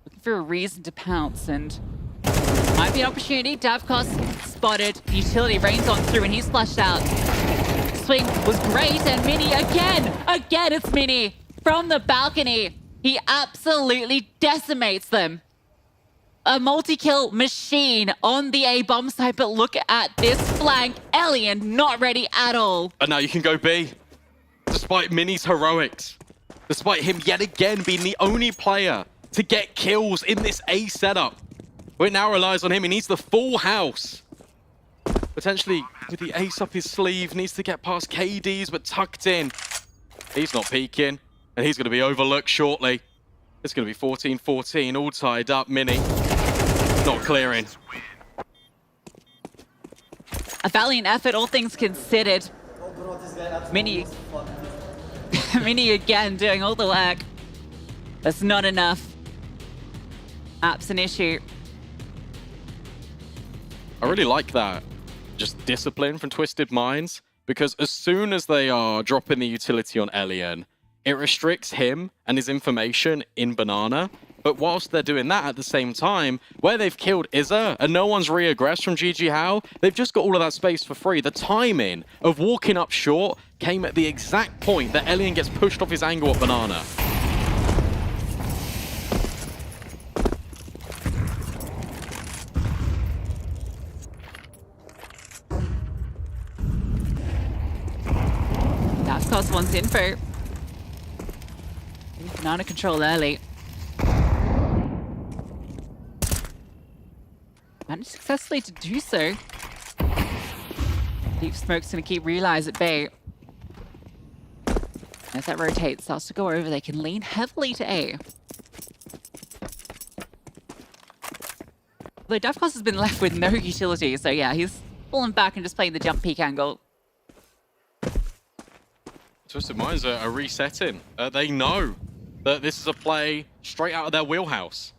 Looking for a reason to pounce, and might be an opportunity. Davkos spotted. Utility rains on through, and he's flushed out. swing was great, and Mini again it's Mini from the balcony. He absolutely decimates them. A multi-kill machine on the A bomb site, but look at this flank. Alien not ready at all. And now you can go B. Despite Mini's heroics, despite him yet again being the only player to get kills in this A setup, it now relies on him. He needs the full house. Potentially with the ace up his sleeve, needs to get past KDs, but tucked in. He's not peeking, and he's going to be overlooked shortly. It's going to be 14-14, all tied up. Mini not clearing. A valiant effort, all things considered. Mini again doing all the work. That's not enough. App's an issue. I really like that. Just discipline from Twisted Minds, because as soon as they are dropping the utility on Elian, it restricts him and his information in Banana. But whilst they're doing that at the same time, where they've killed Izza and no one's re-aggressed from JiJieHao, they've just got all of that space for free. The timing of walking up short came at the exact point that Elian gets pushed off his angle at Banana. ATOX wants info. Banana control early. Managed successfully to do so. Deep Smoke's gonna keep Realize at bay. As that rotates, starts to go over, they can lean heavily to A. Although Dafkos has been left with no utility, so yeah, he's fallen back and just playing the jump peek angle. Twisted Minds are resetting. They know that this is a play straight out of their wheelhouse.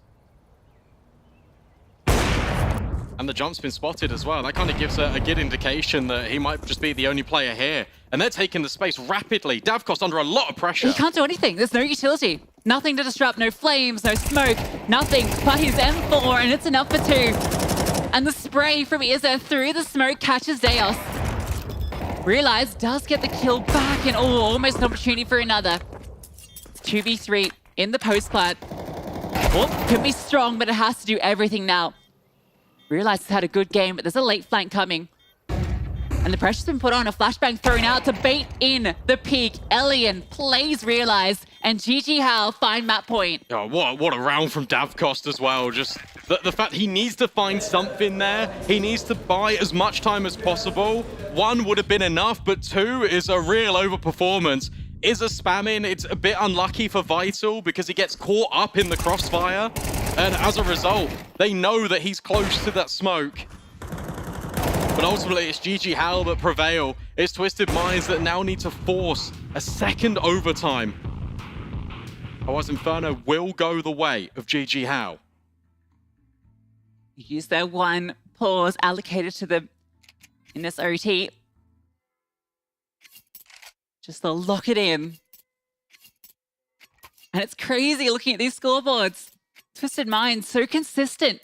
And the jump's been spotted as well. That kind of gives a good indication that he might just be the only player here. And they're taking the space rapidly. Davkos under a lot of pressure. He can't do anything. There's no utility. Nothing to disrupt. No flames, no smoke, nothing but his M4, and it's enough for 2. And the spray from Izza through the smoke catches Deos. Realize does get the kill back, and almost an opportunity for another. It's 2v3 in the post-plant. Oh, could be strong, but it has to do everything now. Realize has had a good game, but there's a late flank coming. And the pressure's been put on, a flashbang thrown out to bait in the peak. Elian plays Realize, and JiJieHao find map point. Oh, what a round from Davkost as well. Just the fact he needs to find something there. He needs to buy as much time as possible. 1 would have been enough, but 2 is a real overperformance. Is a spamming. It's a bit unlucky for Vital because he gets caught up in the crossfire. And as a result, they know that he's close to that smoke. But ultimately, it's JiJieHao that prevail. It's Twisted Minds that now need to force a second overtime. Otherwise, Inferno will go the way of JiJieHao. Use their 1 pause allocated to them in this OT. Just to lock it in. And it's crazy looking at these scoreboards. Twisted Minds, so consistent.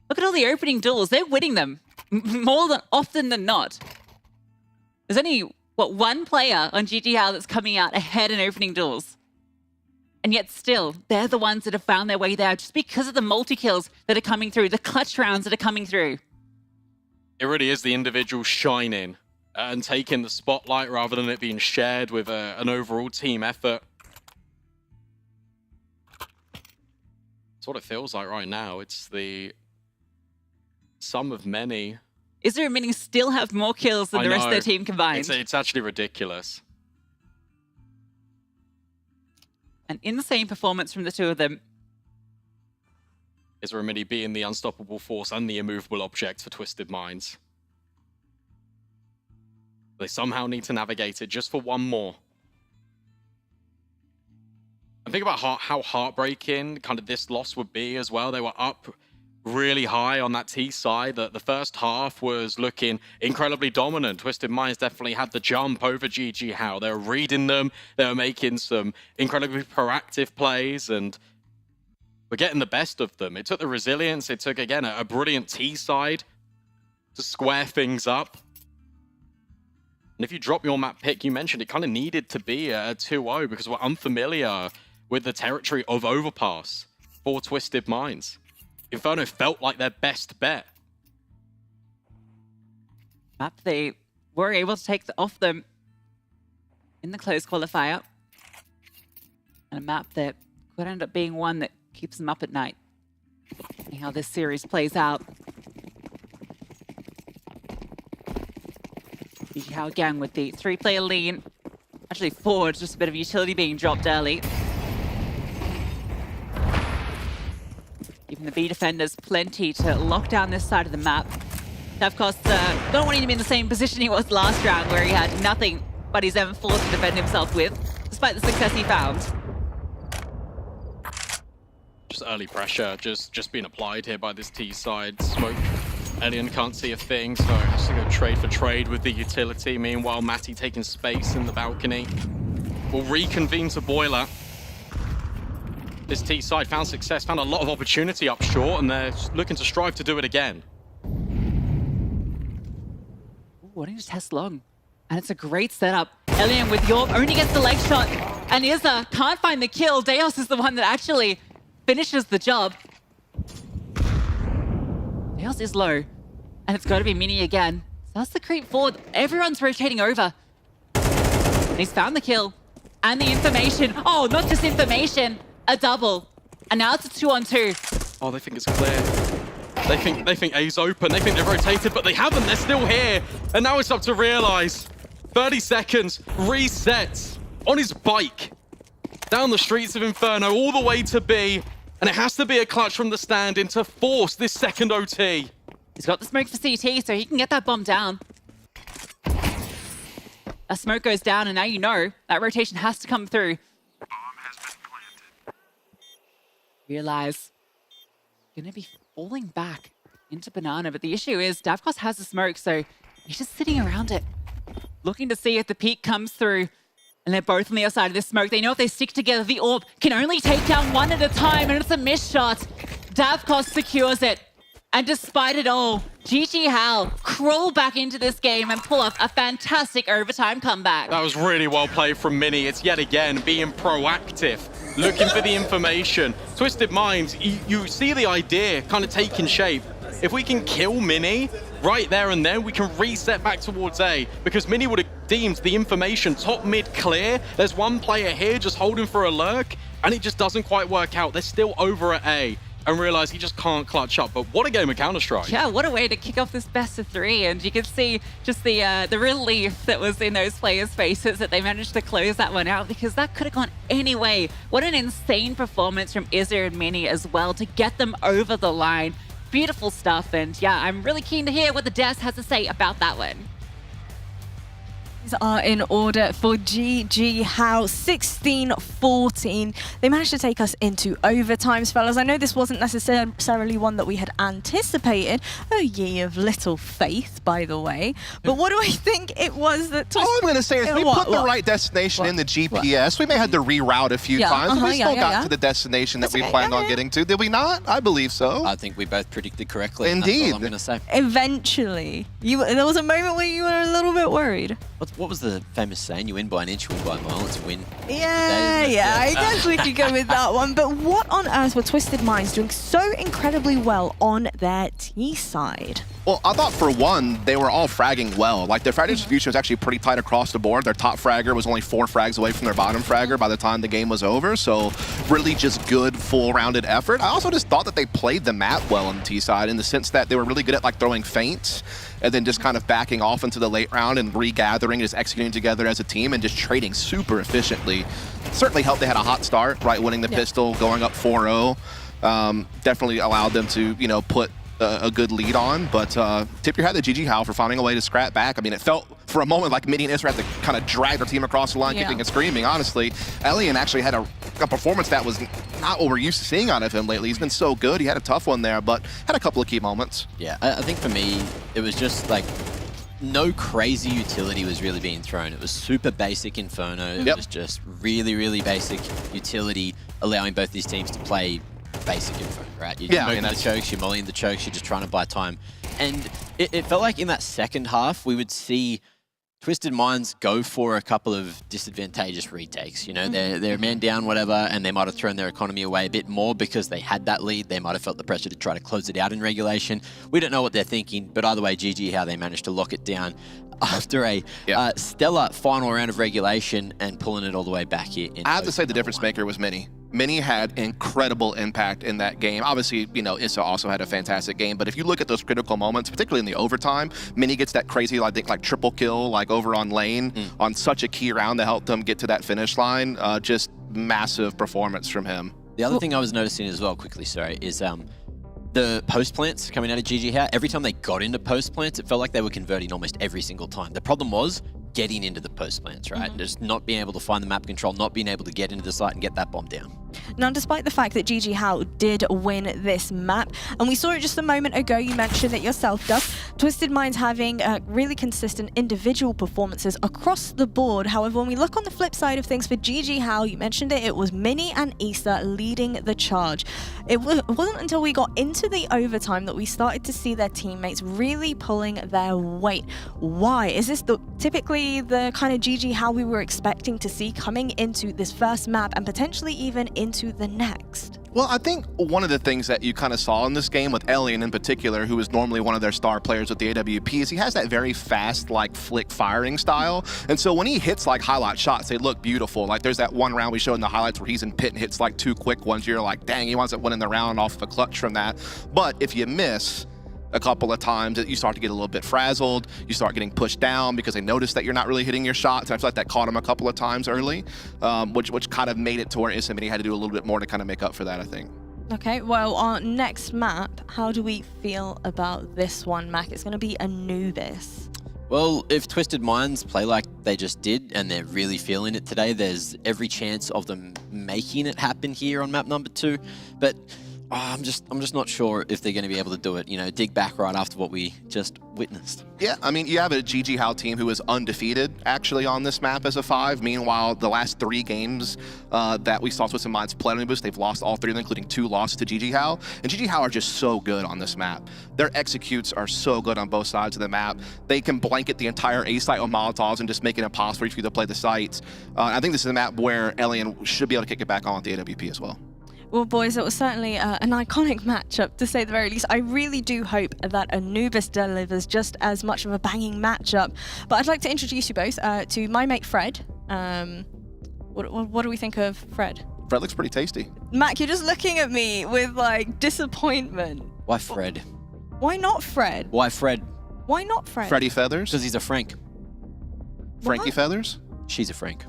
Look at all the opening duels. They're winning them more than often than not. There's only, what, 1 player on JiJieHao that's coming out ahead in opening duels. And yet still, they're the ones that have found their way there just because of the multi-kills that are coming through, the clutch rounds that are coming through. It really is the individual shining and taking the spotlight rather than it being shared with an overall team effort. It's what it feels like right now. It's the sum of many. Izza and Mini still have more kills than the rest of their team combined. It's actually ridiculous. An insane performance from the 2 of them. Izza and Mini being the unstoppable force and the immovable object for Twisted Minds. They somehow need to navigate it just for 1 more. And think about how heartbreaking kind of this loss would be as well. They were up really high on that T side. The first half was looking incredibly dominant. Twisted Minds definitely had the jump over JiJieHao. They were reading them. They were making some incredibly proactive plays, and we're getting the best of them. It took the resilience. It took, again, a brilliant T side to square things up. And if you drop your map pick, you mentioned it kind of needed to be a 2-0 because we're unfamiliar with the territory of Overpass for Twisted Minds. Inferno felt like their best bet. Map they were able to take off them in the close qualifier. And a map that could end up being one that keeps them up at night. See how this series plays out. JiJieHao again with the 3-player lean. Actually 4, just a bit of utility being dropped early. Giving the B defenders plenty to lock down this side of the map. Of course, don't want him to be in the same position he was last round where he had nothing but his M4 to defend himself with, despite the success he found. Just early pressure, just being applied here by this T side. Smoke. Elian can't see a thing, so has to go trade for trade with the utility. Meanwhile, Matty taking space in the balcony. Will reconvene to Boiler. This T side found success, found a lot of opportunity up short, and they're looking to strive to do it again. Wanting to test long. And it's a great setup. Elian with York only gets the leg shot. And Izza can't find the kill. Deos is the one that actually finishes the job. Deos is low. And it's got to be Mini again. So that's the creep forward. Everyone's rotating over. And he's found the kill. And the information. Oh, not just information. A double. And now it's a 2-on-2. Oh, they think it's clear. They think A's open. They think they've rotated, but they haven't. They're still here. And now it's up to realize. 30 seconds. Resets on his bike. Down the streets of Inferno, all the way to B. And it has to be a clutch from the stand-in to force this second OT. He's got the smoke for CT, so he can get that bomb down. A smoke goes down, and now you know that rotation has to come through. Realize gonna be falling back into Banana, but the issue is Davkos has the smoke, so he's just sitting around it, looking to see if the peak comes through. And they're both on the other side of this smoke. They know if they stick together, the orb can only take down one at a time, and it's a missed shot. Davkos secures it. And despite it all, JiJieHao crawl back into this game and pull off a fantastic overtime comeback. That was really well played from Mini. It's yet again being proactive, looking for the information. Twisted Minds, you see the idea kind of taking shape. If we can kill Mini right there and then, we can reset back towards A, because Mini would have deemed the information top mid clear. There's one player here just holding for a lurk, and it just doesn't quite work out. They're still over at A. And realize he just can't clutch up. But what a game of Counter-Strike. Yeah, what a way to kick off this best of 3. And you can see just the relief that was in those players' faces that they managed to close that one out, because that could have gone any way. What an insane performance from Izza and Mini as well to get them over the line. Beautiful stuff. And yeah, I'm really keen to hear what the Des has to say about that one. These are in order for JiJieHao, 16-14. They managed to take us into overtimes, fellas. I know this wasn't necessarily one that we had anticipated. A year of little faith, by the way. But what do I think it was that... All I'm going to say is we put the right destination in the GPS. We may have to reroute a few times, but we still got to the destination that we planned on getting to. Did we not? I believe so. I think we both predicted correctly. Indeed. That's all I'm going to say. Eventually. There was a moment where you were a little bit worried. What was the famous saying? You win by an inch, win by a mile. It's a win. Yeah, I guess we could go with that one. But what on earth were Twisted Minds doing so incredibly well on their T side? Well, I thought for one, they were all fragging well. Like, their frag distribution was actually pretty tight across the board. Their top fragger was only 4 frags away from their bottom fragger by the time the game was over. So really just good, full-rounded effort. I also just thought that they played the map well on the T side in the sense that they were really good at, like, throwing feints and then just kind of backing off into the late round and regathering, just executing together as a team and just trading super efficiently. Certainly helped they had a hot start, right? Winning the pistol, going up 4-0. Definitely allowed them to, you know, put a good lead on, but tip your hat to JiJieHao for finding a way to scrap back. I mean, it felt for a moment like Mini and Isra had to kind of drag their team across the line, kicking and screaming, honestly. Elian actually had a performance that was not what we're used to seeing out of him lately. He's been so good. He had a tough one there, but had a couple of key moments. Yeah, I think for me, it was just like no crazy utility was really being thrown. It was super basic Inferno. It was just really, really basic utility, allowing both these teams to play basic Inferno, right? You're smoking the chokes, you're mulling the chokes, you're just trying to buy time. And it felt like in that second half, we would see Twisted Minds go for a couple of disadvantageous retakes. You know, they're a man down, whatever, and they might have thrown their economy away a bit more because they had that lead. They might have felt the pressure to try to close it out in regulation. We don't know what they're thinking, but either way, JiJieHao, they managed to lock it down after a stellar final round of regulation and pulling it all the way back here. I have to say the difference maker was Mini. Mini had incredible impact in that game. Obviously, you know, Issa also had a fantastic game, but if you look at those critical moments, particularly in the overtime, Mini gets that crazy, I think, like triple kill, like over on lane on such a key round to help them get to that finish line. Just massive performance from him. The other thing I was noticing as well, quickly, sorry, is the post plants coming out of JiJieHao. Every time they got into post plants, it felt like they were converting almost every single time. The problem was getting into the post plants, right? Just not being able to find the map control, not being able to get into the site and get that bomb down. Now, despite the fact that JiJieHao did win this map, and we saw it just a moment ago, you mentioned it yourself, Duff, Twisted Minds having really consistent individual performances across the board. However, when we look on the flip side of things for JiJieHao, you mentioned it, it was Mini and Issa leading the charge. It wasn't until we got into the overtime that we started to see their teammates really pulling their weight. Why? Is this typically the kind of JiJieHao we were expecting to see coming into this first map and potentially even into the next? Well, I think one of the things that you kind of saw in this game with Elian in particular, who is normally one of their star players with the AWP, is he has that very fast, like, flick firing style. And so when he hits, like, highlight shots, they look beautiful. Like, there's that one round we showed in the highlights where he's in pit and hits, like, 2 quick ones. You're like, dang, he winds up winning the round off of a clutch from that. But if you miss a couple of times, you start to get a little bit frazzled. You start getting pushed down because they notice that you're not really hitting your shots. And I feel like that caught him a couple of times early, which kind of made it to where Issa had to do a little bit more to kind of make up for that, I think. Okay, well, our next map, how do we feel about this one, Mac? It's going to be Anubis. Well, if Twisted Minds play like they just did and they're really feeling it today, there's every chance of them making it happen here on map number 2. But I'm just not sure if they're going to be able to do it, you know, dig back right after what we just witnessed. Yeah, I mean, you have a JiJieHao team who is undefeated, actually, on this map as a 5. Meanwhile, the last 3 games that we saw Twisted Minds play on Anubis, they've lost all 3 of them, including 2 losses to JiJieHao. And JiJieHao are just so good on this map. Their executes are so good on both sides of the map. They can blanket the entire A site with Molotovs and just make it impossible for you to play the sites. I think this is a map where Elian should be able to kick it back on with the AWP as well. Well, boys, it was certainly an iconic matchup, to say the very least. I really do hope that Anubis delivers just as much of a banging matchup. But I'd like to introduce you both to my mate Fred. What do we think of Fred? Fred looks pretty tasty. Mac, you're just looking at me with, like, disappointment. Why Fred? Why not Fred? Why Fred? Why not Fred? Freddy Feathers? Because he's a Frank. Frankie Feathers? She's a Frank.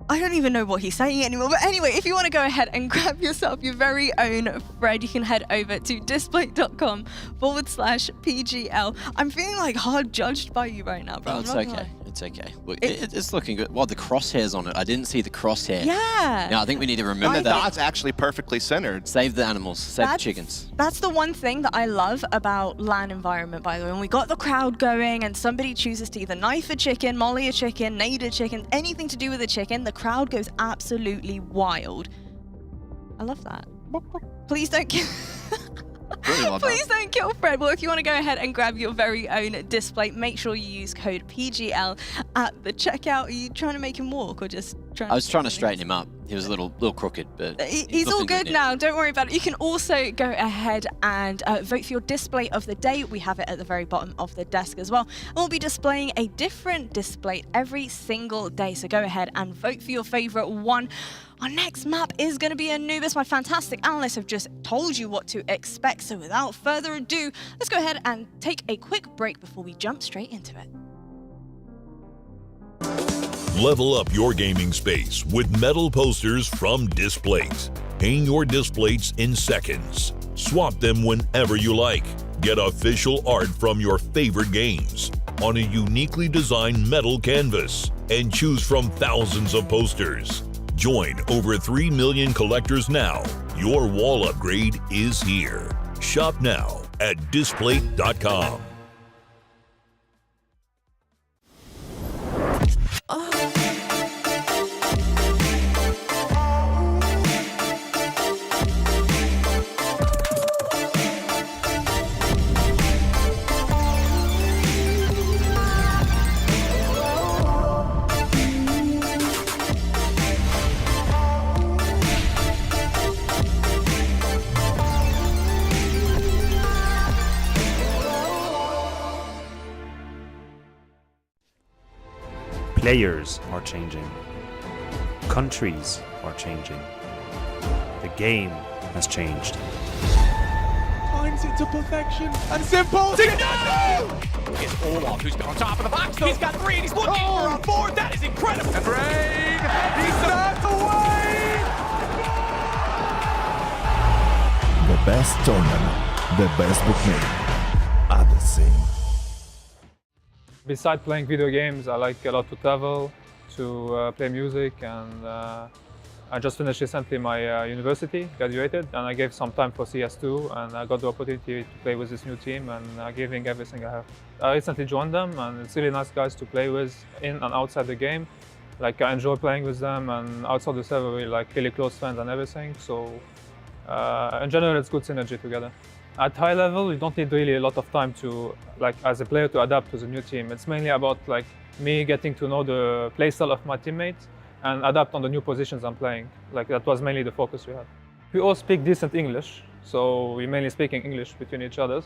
I don't even know what he's saying anymore. But anyway, if you want to go ahead and grab yourself your very own Fred, you can head over to display.com/PGL. I'm feeling like hard judged by you right now, bro. Oh, it's okay. It's okay. Look, it's looking good. Well, the crosshairs on it. I didn't see the crosshair. Yeah. Now, I think we need to remember and the that. dot's actually perfectly centered. Save the animals. Save the chickens. That's the one thing that I love about LAN environment, by the way. When we got the crowd going and somebody chooses to either knife a chicken, molly a chicken, nade a chicken, anything to do with a chicken, the crowd goes absolutely wild. I love that. Please don't kill... Please don't kill Fred. Well, if you want to go ahead and grab your very own display, make sure you use code PGL at the checkout. Are you trying to make him walk or just trying I was trying to straighten him up. He was a little crooked, but he's all good now. Don't worry about it. You can also go ahead and vote for your display of the day. We have it at the very bottom of the desk as well. And we'll be displaying a different display every single day. So go ahead and vote for your favorite one. Our next map is going to be Anubis. My fantastic analysts have just told you what to expect. So without further ado, let's go ahead and take a quick break before we jump straight into it. Level up your gaming space with metal posters from Displays. Hang your displays in seconds. Swap them whenever you like. Get official art from your favorite games on a uniquely designed metal canvas and choose from thousands of posters. Join over 3 million collectors now. Your wall upgrade is here. Shop now at display.com. Players are changing. Countries are changing. The game has changed. Finds it to perfection and simple. It's Olaf who's on top of the box. He's got 3 and he's looking for a 4. That is incredible. And Rain, he starts away. The best tournament, the best bookmaker at the scene. Besides playing video games, I like a lot to travel, to play music, and I just finished recently my university, graduated, and I gave some time for CS2, and I got the opportunity to play with this new team, and giving everything I have. I recently joined them, and it's really nice guys to play with in and outside the game. Like, I enjoy playing with them, and outside the server we're like really close friends and everything, so in general it's good synergy together. At high level, you don't need really a lot of time to, like, as a player, to adapt to the new team. It's mainly about like me getting to know the playstyle of my teammates and adapt on the new positions I'm playing. Like, that was mainly the focus we had. We all speak decent English, so we're mainly speaking English between each other.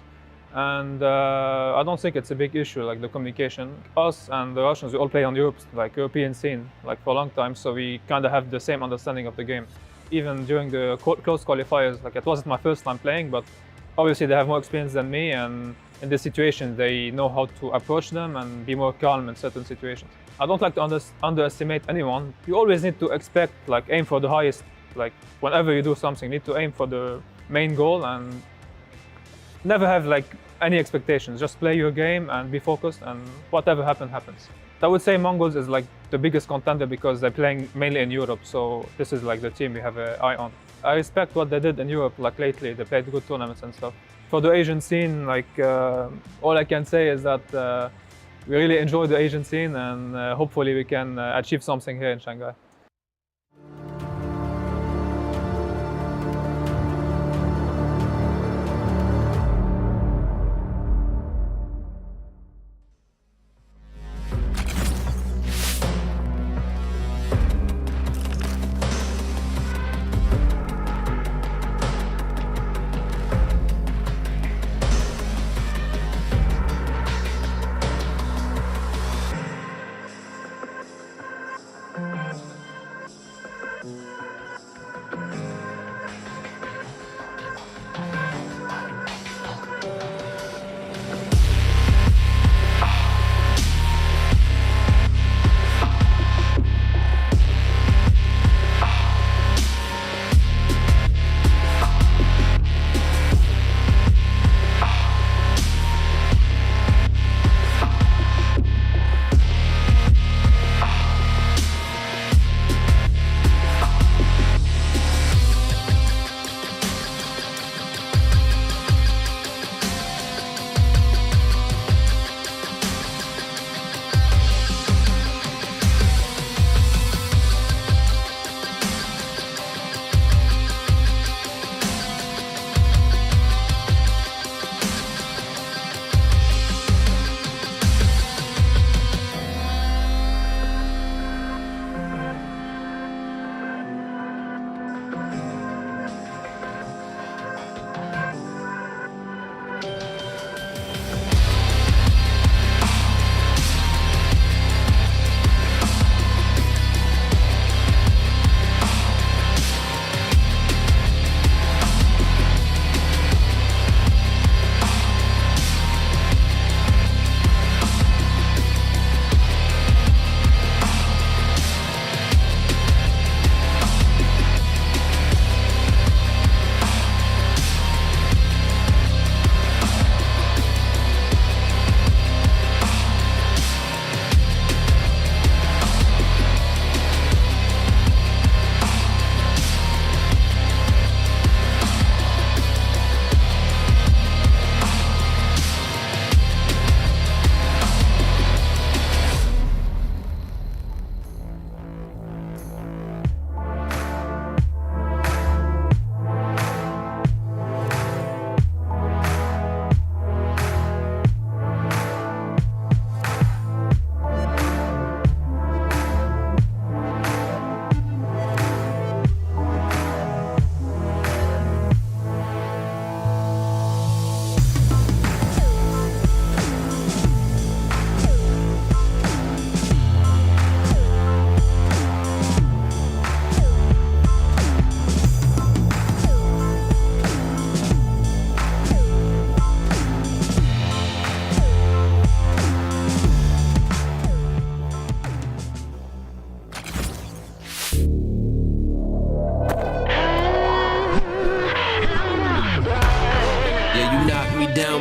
And I don't think it's a big issue, like the communication. Us and the Russians, we all play on European scene, like for a long time, so we kind of have the same understanding of the game. Even during the close qualifiers, like, it wasn't my first time playing, but obviously they have more experience than me, and in this situation they know how to approach them and be more calm in certain situations. I don't like to underestimate anyone. You always need to expect, like, aim for the highest. Like, whenever you do something, you need to aim for the main goal and never have like any expectations. Just play your game and be focused, and whatever happens, happens. I would say MongolZ is like the biggest contender because they're playing mainly in Europe, so this is like the team we have an eye on. I respect what they did in Europe, like lately. They played good tournaments and stuff. For the Asian scene, like, all I can say is that we really enjoy the Asian scene, and hopefully we can achieve something here in Shanghai.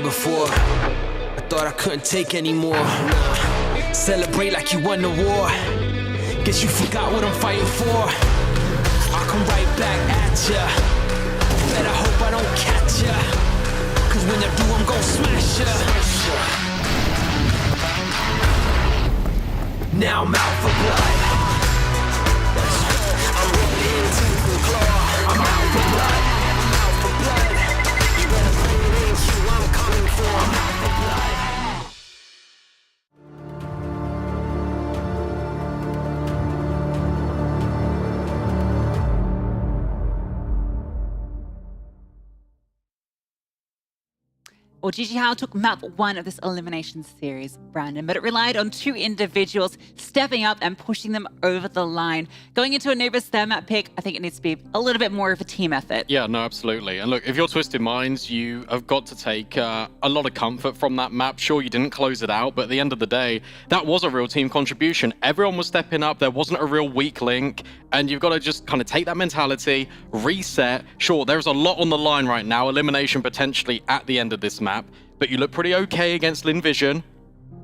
before. I thought I couldn't take anymore. Nah. Celebrate like you won the war. Guess you forgot what I'm fighting for. I'll come right back at ya. Better hope I don't catch ya. Cause when I do, I'm gon' smash ya. Now I'm out for blood. I'm ripping into the claw. I'm out for blood. I'm out for blood. You better bring it in, Q. I'm coming for. I'm out for blood. Well, JiJieHao took map 1 of this elimination series, Brandon, but it relied on 2 individuals stepping up and pushing them over the line. Going into Anubis, their map pick, I think it needs to be a little bit more of a team effort. Yeah, no, absolutely. And look, if you're Twisted Minds, you have got to take a lot of comfort from that map. Sure, you didn't close it out, but at the end of the day, that was a real team contribution. Everyone was stepping up. There wasn't a real weak link. And you've got to just kind of take that mentality, reset. Sure, there's a lot on the line right now. Elimination potentially at the end of this map. But you look pretty okay against Lynn Vision.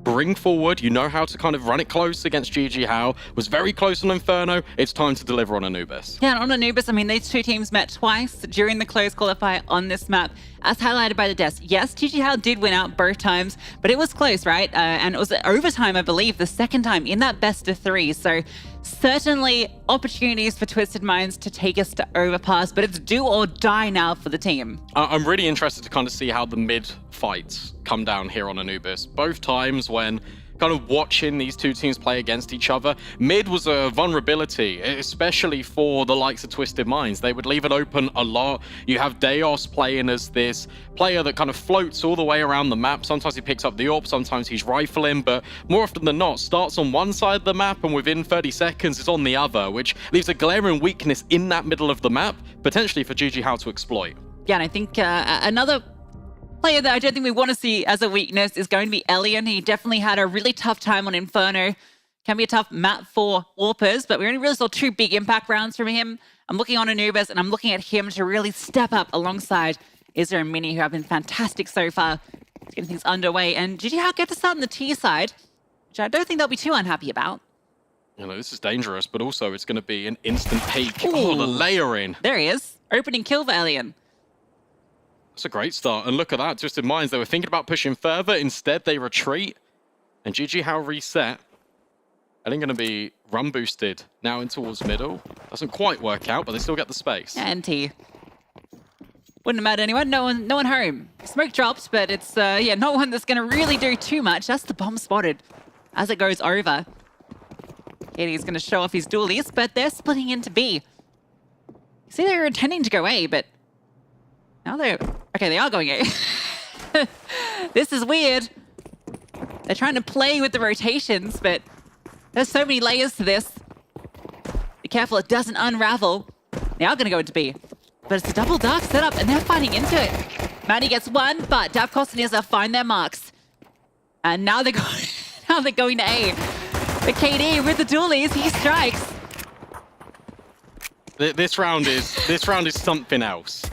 Bring forward. You know how to kind of run it close against JiJieHao. Was very close on Inferno. It's time to deliver on Anubis. Yeah, and on Anubis, I mean, these 2 teams met twice during the closed qualifier on this map, as highlighted by the desk. Yes, JiJieHao did win out both times, but it was close, right? And it was overtime, I believe, the second time in that best of 3. So certainly opportunities for Twisted Minds to take us to overpass, but it's do or die now for the team. I'm really interested to kind of see how the mid fights come down here on Anubis. Both times when kind of watching these 2 teams play against each other, mid was a vulnerability, especially for the likes of Twisted Minds. They would leave it open a lot. You have Deos playing as this player that kind of floats all the way around the map. Sometimes he picks up the AWP, sometimes he's rifling, but more often than not, starts on one side of the map and within 30 seconds is on the other, which leaves a glaring weakness in that middle of the map, potentially for JiJieHao to exploit. Yeah, and I think another player that I don't think we want to see as a weakness is going to be Elian. He definitely had a really tough time on Inferno. Can be a tough map for AWPers, but we only really saw 2 big impact rounds from him. I'm looking on Anubis, and I'm looking at him to really step up alongside Isra and Mini, who have been fantastic so far, getting things underway. And JiJieHao get to start on the T side, which I don't think they'll be too unhappy about. You know, this is dangerous, but also it's going to be an instant peak. Ooh. Oh, the layering. There he is. Opening kill for Elian. That's a great start. And look at that. Twisted Minds, they were thinking about pushing further. Instead, they retreat. And JiJieHao reset. Elian going to be run boosted now in towards middle. Doesn't quite work out, but they still get the space. Yeah, NT. Wouldn't have mattered anyone. No one home. Smoke drops, but it's yeah, no one that's going to really do too much. That's the bomb spotted as it goes over. Katie's going to show off his dualies, but they're splitting into B. See, they were intending to go A, but now they're... Okay, they are going A. This is weird. They're trying to play with the rotations, but there's so many layers to this. Be careful it doesn't unravel. They are going to go into B. But it's a double dark setup, and they're fighting into it. Maddie gets 1, but Davkos and Izza find their marks. And now they're going to A. But KD with the dualies, he strikes. This round is something else.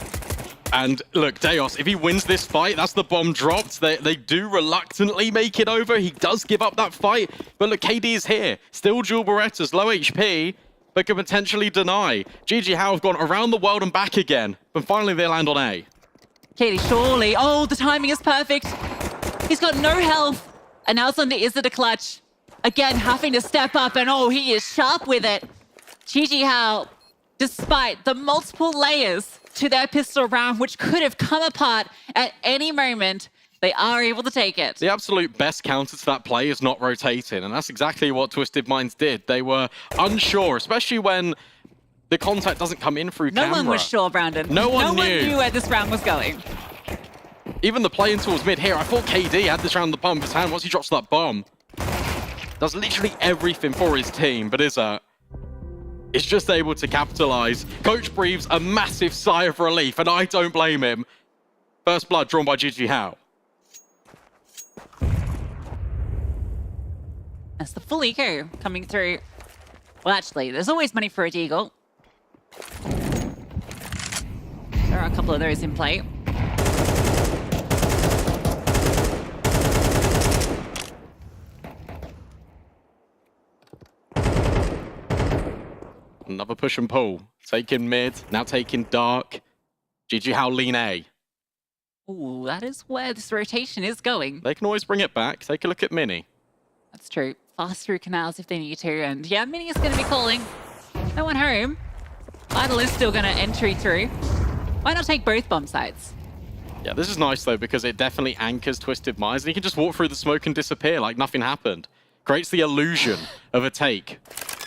And look, Deos, if he wins this fight, that's the bomb dropped. They do reluctantly make it over. He does give up that fight. But look, KD is here. Still dual Berettas, low HP, but can potentially deny. JiJieHao have gone around the world and back again. But finally they land on A. KD, surely. Oh, the timing is perfect. He's got no health. And now it's on to Izza to clutch. Again, having to step up, and oh, he is sharp with it. JiJieHao, despite the multiple layers to their pistol round, which could have come apart at any moment, they are able to take it. The absolute best counter to that play is not rotating, and that's exactly what Twisted Minds did. They were unsure, especially when the contact doesn't come in through camera. No one was sure, Brandon. No one knew where this round was going. Even the play-in towards mid here, I thought KD had this round in the palm of his hand once he drops that bomb. Does literally everything for his team, but Izza is just able to capitalize. Coach breathes a massive sigh of relief, and I don't blame him. First blood drawn by JiJieHao. That's the full eco coming through. Well, actually, there's always money for a deagle. There are a couple of those in play. Another push and pull. Taking mid, now taking dark. JiJieHao lean A. Ooh, that is where this rotation is going. They can always bring it back. Take a look at Mini. That's true. Fast through canals if they need to. And yeah, Mini is going to be calling. No one home. Vital is still going to entry through. Why not take both bomb sites? Yeah, this is nice though, because it definitely anchors Twisted Minds. And he can just walk through the smoke and disappear like nothing happened. Creates the illusion of a take.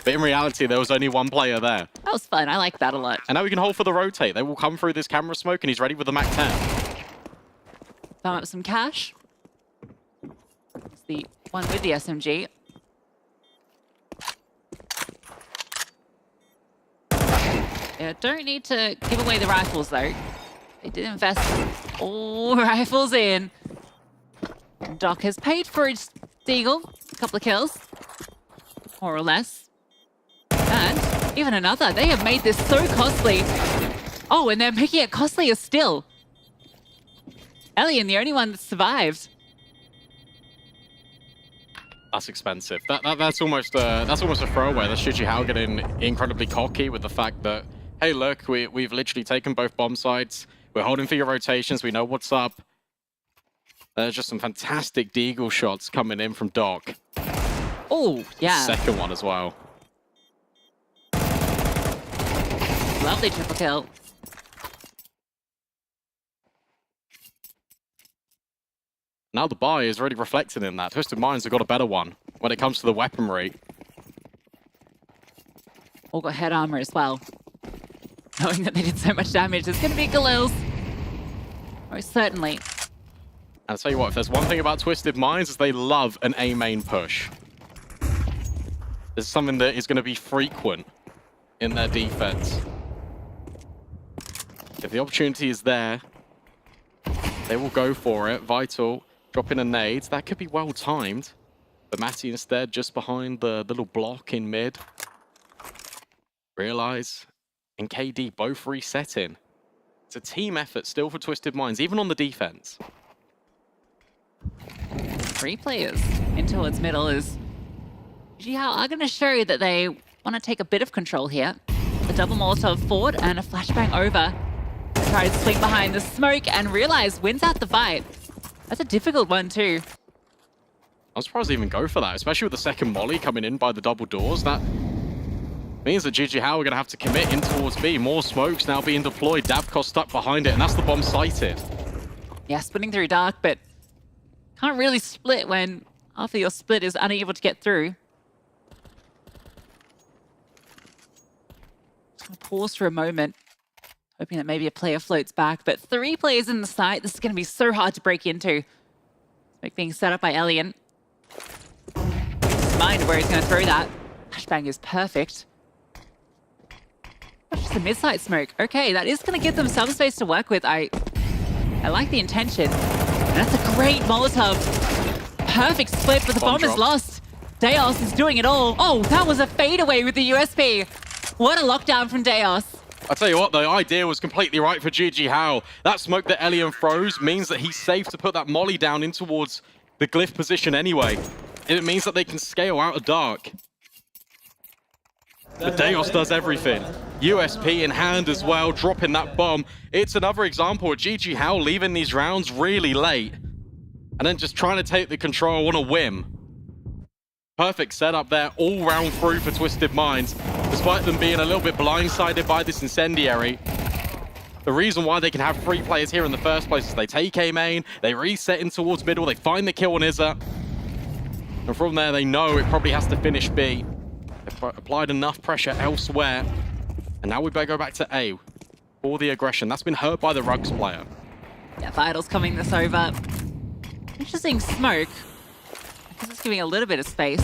But in reality, there was only one player there. That was fun. I like that a lot. And now we can hold for the rotate. They will come through this camera smoke, and he's ready with the Mac 10. Farm up some cash. It's the one with the SMG. Yeah, don't need to give away the rifles though. They did invest all rifles in. Doc has paid for his Deagle. A couple of kills. More or less. And even another. They have made this so costly. Oh, and they're making it costlier still. Elian, the only one that survived. That's expensive. That's almost a throwaway. That's JiJieHao getting incredibly cocky with the fact that, hey, look, we've literally taken both bomb sites. We're holding for your rotations. We know what's up. There's just some fantastic Deagle shots coming in from Doc. Oh, yeah. Second one as well. Lovely triple kill. Now the buy is already reflected in that. Twisted Minds have got a better one when it comes to the weaponry. All got head armor as well. Knowing that they did so much damage, there's going to be Galils. Most certainly. And I'll tell you what, if there's one thing about Twisted Minds, is they love an A main push. This is something that is going to be frequent in their defense. If the opportunity is there, they will go for it. Vital dropping a nade. That could be well timed. But Matty instead just behind the little block in mid. Realize and KD both resetting. It's a team effort still for Twisted Minds, even on the defense. 3 players in towards middle is JiJieHao are going to show that they want to take a bit of control here. The double Molotov forward and a flashbang over. Try to swing behind the smoke and realize wins out the fight. That's a difficult one too. I'm surprised they even go for that, especially with the second molly coming in by the double doors. That means that JiJieHao are going to have to commit in towards B. More smokes now being deployed. Davkos stuck behind it, and that's the bomb sighted. Yeah, splitting through dark, but can't really split when half of your split is unable to get through. Just gonna pause for a moment, hoping that maybe a player floats back, but 3 players in the site. This is going to be so hard to break into. Smoke being set up by Elian. Mind where he's going to throw that. Flashbang is perfect. That's just a mid-site smoke. Okay, that is going to give them some space to work with. I like the intention. And that's a great Molotov. Perfect split, but the bomb is lost. Deos is doing it all. Oh, that was a fadeaway with the USP. What a lockdown from Deos. I'll tell you what, the idea was completely right for JiJieHao. That smoke that Elian throws means that he's safe to put that molly down in towards the glyph position anyway. And it means that they can scale out of dark. But Deos does everything. USP in hand as well, dropping that bomb. It's another example of JiJieHao leaving these rounds really late. And then just trying to take the control on a whim. Perfect setup there, all round through for Twisted Minds. Despite them being a little bit blindsided by this incendiary. The reason why they can have 3 players here in the first place is they take A main, they reset in towards middle, they find the kill on Izza. And from there, they know it probably has to finish B. They've applied enough pressure elsewhere. And now we better go back to A for the aggression. That's been hurt by the Rugs player. Yeah, Vital's coming this over. Interesting smoke. Because it's giving a little bit of space.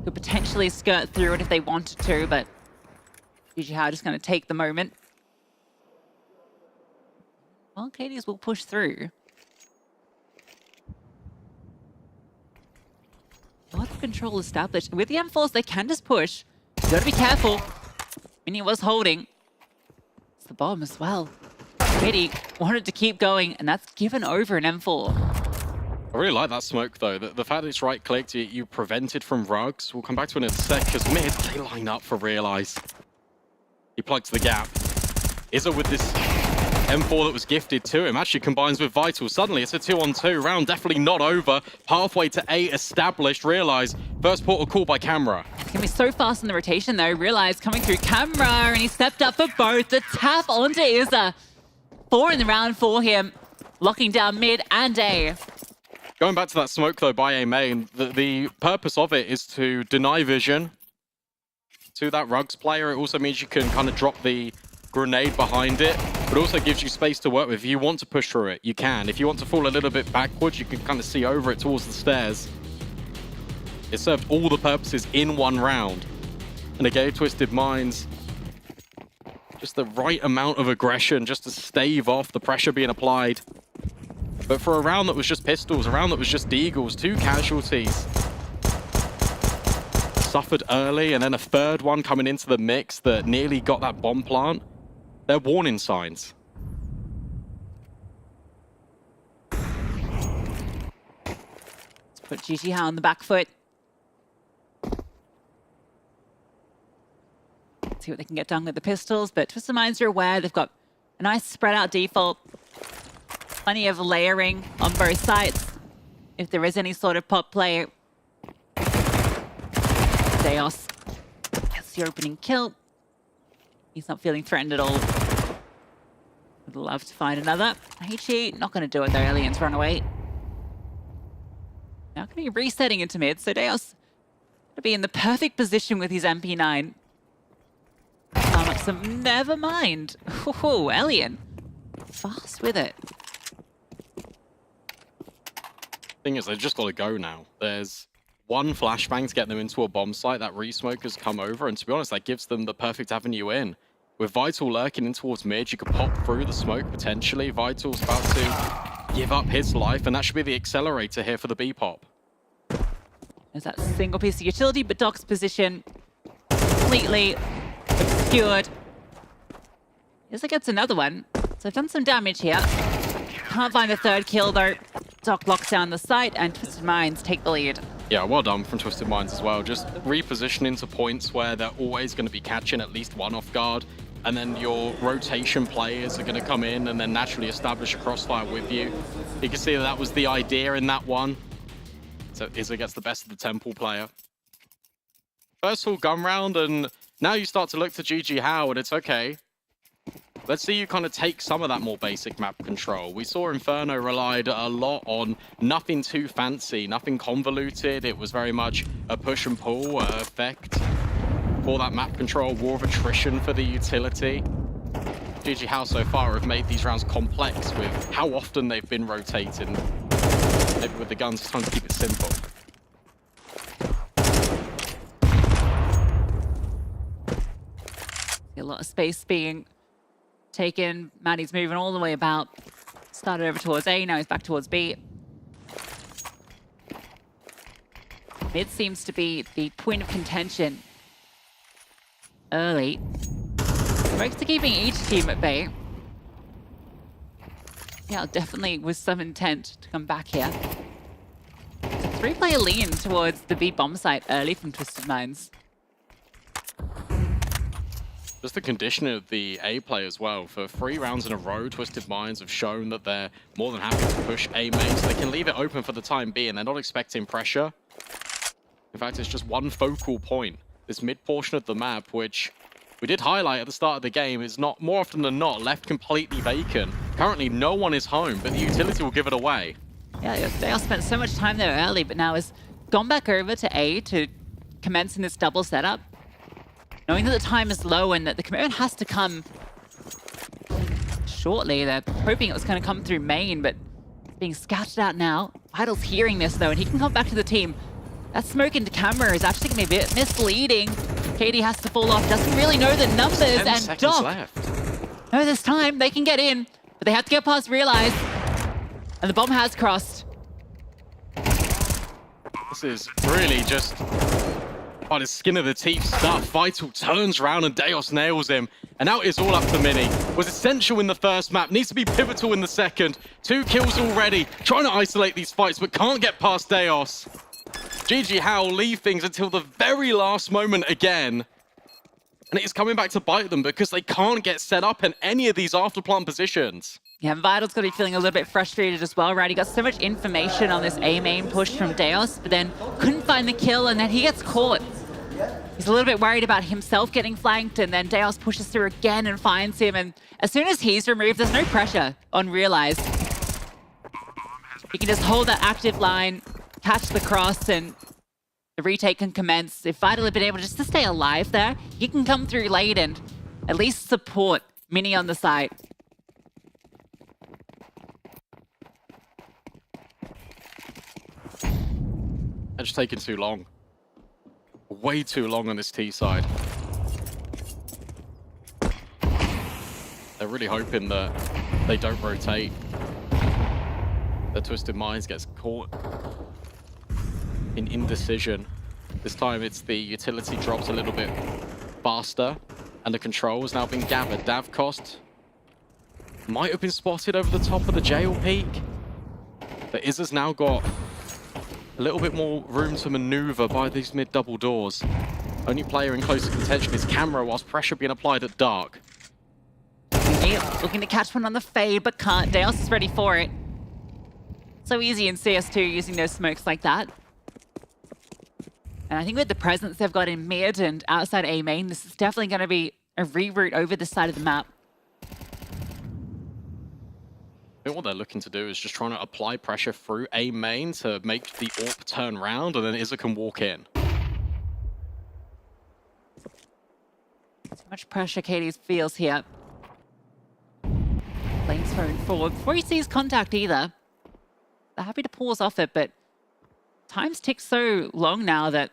Could potentially skirt through it if they wanted to, but JiJieHao just going to take the moment. Well, Katie's will push through. Lots of control established. With the M4s, they can just push. You gotta be careful. Mini was holding. It's the bomb as well. Katie wanted to keep going, and that's given over an M4. I really like that smoke, though. The fact that it's right-clicked, you prevented from rugs. We'll come back to it in a sec, because mid, they line up for Realize. He plugs the gap. Izza with this M4 that was gifted to him actually combines with Vital. Suddenly, it's a 2-on-2. Round definitely not over. Pathway to A established. Realize, first portal call by Camera. It's going to be so fast in the rotation, though. Realize coming through Camera, and he stepped up for both. The tap onto Izza. 4 in the round for him. Locking down mid and A. Going back to that smoke, though, by A main, the purpose of it is to deny vision to that Rugs player. It also means you can kind of drop the grenade behind it, but also gives you space to work with. If you want to push through it, you can. If you want to fall a little bit backwards, you can kind of see over it towards the stairs. It served all the purposes in one round. And again, Twisted Minds, just the right amount of aggression just to stave off the pressure being applied. But for a round that was just pistols, a round that was just deagles, 2 casualties. Suffered early, and then a third one coming into the mix that nearly got that bomb plant. They're warning signs. Let's put JiJieHao on the back foot. See what they can get done with the pistols, but Twisted Minds are aware they've got a nice spread out default. Plenty of layering on both sides. If there is any sort of pop play. Deos gets the opening kill. He's not feeling threatened at all. Would love to find another. HE, not going to do it though. Aliens run away. Now going to be resetting into mid, so Deos going to be in the perfect position with his MP9. Some, never mind. Oh, Alien. Fast with it. Thing is, they've just got to go now. There's one flashbang to get them into a bomb site. That re-smoke has come over, and to be honest, that gives them the perfect avenue in. With Vital lurking in towards mid, you could pop through the smoke potentially. Vital's about to give up his life, and that should be the accelerator here for the B-pop. There's that single piece of utility, but Doc's position completely obscured. Izza gets another one, so I've done some damage here. Can't find the third kill though. Doc locks down the site, and Twisted Minds take the lead. Yeah, well done from Twisted Minds as well. Just repositioning to points where they're always going to be catching at least one off guard, and then your rotation players are going to come in and then naturally establish a crossfire with you. You can see that was the idea in that one. So Izza gets the best of the Temple player. First full gun round, and now you start to look to JiJieHao, and it's okay. Let's see you kind of take some of that more basic map control. We saw Inferno relied a lot on nothing too fancy, nothing convoluted. It was very much a push and pull effect for that map control, war of attrition for the utility. JiJieHao so far have made these rounds complex with how often they've been rotating. Maybe with the guns, it's time to keep it simple. A lot of space being taken. Maddie's moving all the way about. Started over towards A, now he's back towards B. Mid seems to be the point of contention early. Smokes are keeping each team at bay. Yeah, definitely with some intent to come back here. 3-player lean towards the B bomb site early from Twisted Minds. Just the conditioning of the A play as well. For 3 rounds in a row, Twisted Minds have shown that they're more than happy to push A main, so they can leave it open for the time being. They're not expecting pressure. In fact, it's just one focal point. This mid portion of the map, which we did highlight at the start of the game, is not more often than not left completely vacant. Currently, no one is home, but the utility will give it away. Yeah, they all spent so much time there early, but now has gone back over to A to commence in this double setup. Knowing that the time is low and that the commitment has to come shortly. They're hoping it was going to come through main, but it's being scouted out now. Vital's hearing this though, and he can come back to the team. That smoke into camera is actually going to be a bit misleading. Katie has to fall off, doesn't really know the numbers, 10 and seconds Doc. left. No, this time they can get in, but they have to get past Realize. And the bomb has crossed. This is really just by the skin of the teeth stuff. Vital turns around and Deos nails him. And now it is all up to Mini. Was essential in the first map, needs to be pivotal in the second. 2 kills already, trying to isolate these fights, but can't get past Deos. JiJieHao leave things until the very last moment again. And it is coming back to bite them because they can't get set up in any of these after-plant positions. Yeah, Vital's going to be feeling a little bit frustrated as well, right? He got so much information on this A main push from Deos, but then couldn't find the kill, and then he gets caught. He's a little bit worried about himself getting flanked, and then Deos pushes through again and finds him, and as soon as he's removed, there's no pressure on Realize. He can just hold that active line, catch the cross, and the retake can commence. If Vital had been able just to stay alive there, he can come through late and at least support Mini on the side. It's just taking too long. Way too long on this T side. They're really hoping that they don't rotate. The Twisted Minds gets caught in indecision. This time it's the utility drops a little bit faster and the control has now been gathered. Davcost might have been spotted over the top of the jail peak, but Izza's now got a little bit more room to maneuver by these mid double doors. Only player in closer contention is Camera, whilst pressure being applied at dark. Looking to catch one on the fade, but can't. Deos is ready for it. So easy in CS2 using those smokes like that. And I think with the presence they've got in mid and outside A main, this is definitely going to be a reroute over this side of the map. I think what they're looking to do is just trying to apply pressure through A main to make the AWP turn round, and then Izza can walk in. Too much pressure Katie feels here. Lane's thrown forward before he sees contact either. They're happy to pause off it, but time's ticked so long now that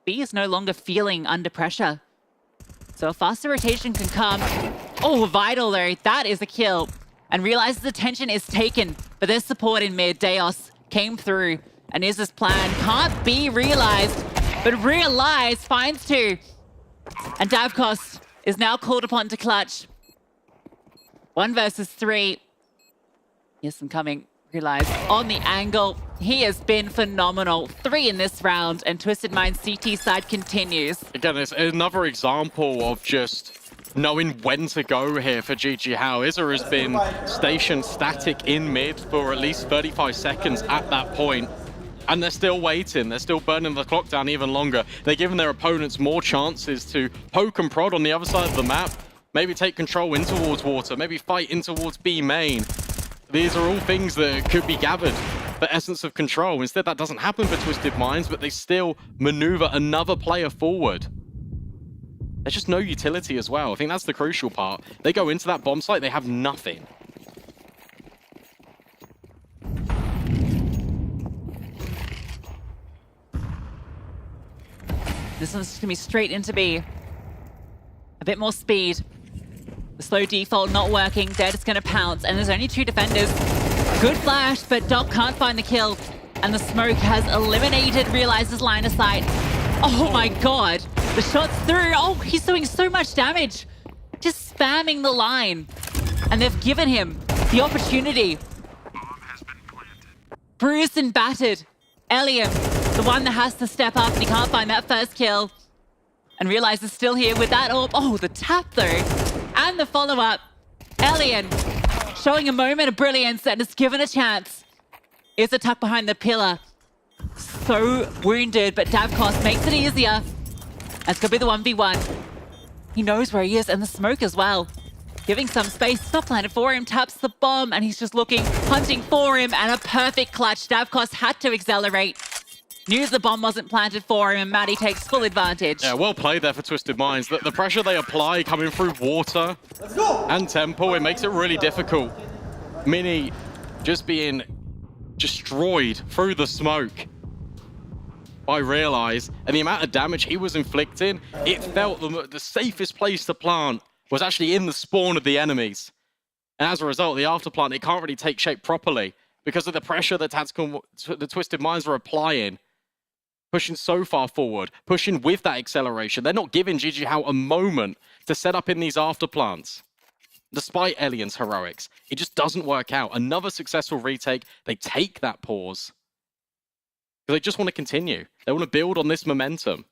B is no longer feeling under pressure. So a faster rotation can come. Oh, Vital though, that is a kill. And realizes the tension is taken, but there's support in mid. Deos came through, and Izza's plan can't be realized, but Realize finds 2. And Davcost is now called upon to clutch. 1 versus 3. Here's some coming. Realize on the angle. He has been phenomenal. 3 in this round, and Twisted Minds CT side continues. Again, it's another example of just knowing when to go here for JiJieHao. Izza has been stationed static in mid for at least 35 seconds at that point, and they're still waiting. They're still burning the clock down even longer. They're giving their opponents more chances to poke and prod on the other side of the map, maybe take control in towards water, maybe fight in towards B main. These are all things that could be gathered for essence of control. Instead, that doesn't happen for Twisted Minds, but they still maneuver another player forward. There's just no utility as well. I think that's the crucial part. They go into that bomb site, they have nothing. This one's just gonna be straight into B. A bit more speed. The slow default not working. They're just gonna pounce, and there's only 2 defenders. Good flash, but Doc can't find the kill. And the smoke has eliminated Realize's line of sight. Oh my god. The shot's through. Oh, he's doing so much damage. Just spamming the line. And they've given him the opportunity. Bruised and battered. Eliam, the one that has to step up, and he can't find that first kill. And Realize is still here with that AWP. Oh, the tap though. And the follow-up. Elian showing a moment of brilliance and is given a chance. Is a tuck behind the pillar. So wounded, but Davcost makes it easier. That's gonna be the 1v1. He knows where he is, and the smoke as well. Giving some space, it's not planted for him, taps the bomb, and he's just looking, hunting for him, and a perfect clutch. Davcost had to accelerate. Knew the bomb wasn't planted for him, and Maddie takes full advantage. Yeah, well played there for Twisted Minds. The pressure they apply coming through water and temple, it makes it really difficult. Mini just being destroyed through the smoke by Realize, and the amount of damage he was inflicting, it felt the safest place to plant was actually in the spawn of the enemies. And as a result, the afterplant, it can't really take shape properly because of the pressure that the Twisted Minds were applying. pushing so far forward, pushing with that acceleration. They're not giving JiJieHao a moment to set up in these afterplants. Despite Elian's heroics, it just doesn't work out. Another successful retake. They take that pause. Because they just want to continue. They want to build on this momentum.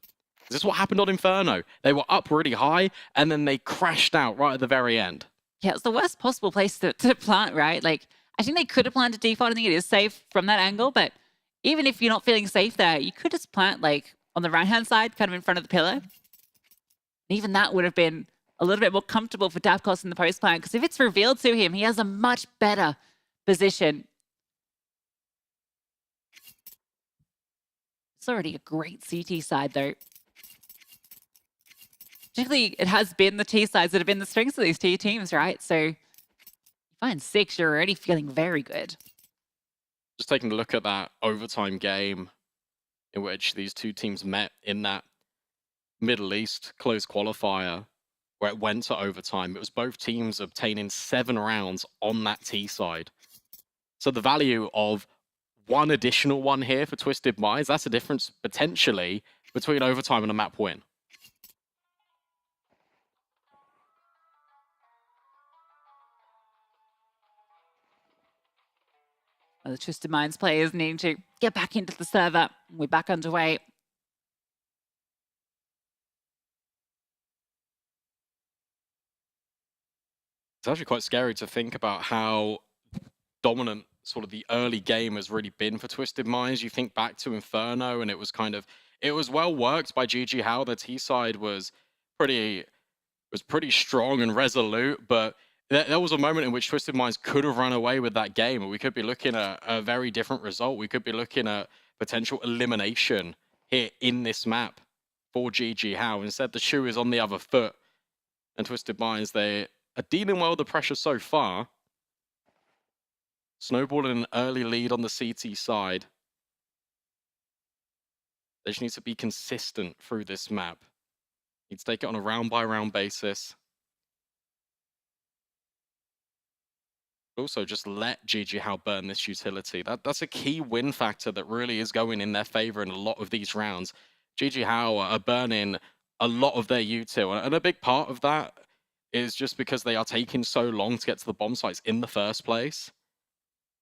This is what happened on Inferno. They were up really high, and then they crashed out right at the very end. Yeah, it's the worst possible place to plant, right? Like, I think they could have planted default. I think it is safe from that angle, but even if you're not feeling safe there, you could just plant, like, on the right-hand side, kind of in front of the pillar. Even that would have been a little bit more comfortable for Dapkos in the post plant, because if it's revealed to him, he has a much better position. It's already a great CT side, though. Particularly, it has been the T sides that have been the strengths of these T teams, right? So, you find 6, you're already feeling very good. Just taking a look at that overtime game in which these two teams met in that Middle East close qualifier, where it went to overtime. It was both teams obtaining 7 rounds on that T side. So the value of one additional one here for Twisted Minds, that's a difference potentially between overtime and a map win. The Twisted Minds players need to get back into the server. We're back underway. It's actually quite scary to think about how dominant sort of the early game has really been for Twisted Minds. You think back to Inferno, and it was well worked by JiJieHao. The T side was pretty strong and resolute, but there was a moment in which Twisted Minds could have run away with that game, and we could be looking at a very different result. We could be looking at potential elimination here in this map for JiJieHao. Instead, the shoe is on the other foot, and Twisted Minds, they are dealing well with the pressure so far. Snowballing an early lead on the CT side. They just need to be consistent through this map. Need to take it on a round-by-round basis. Also, just let JiJieHao burn this utility. That's a key win factor that really is going in their favor in a lot of these rounds. JiJieHao are burning a lot of their util, and a big part of that is just because they are taking so long to get to the bomb sites in the first place.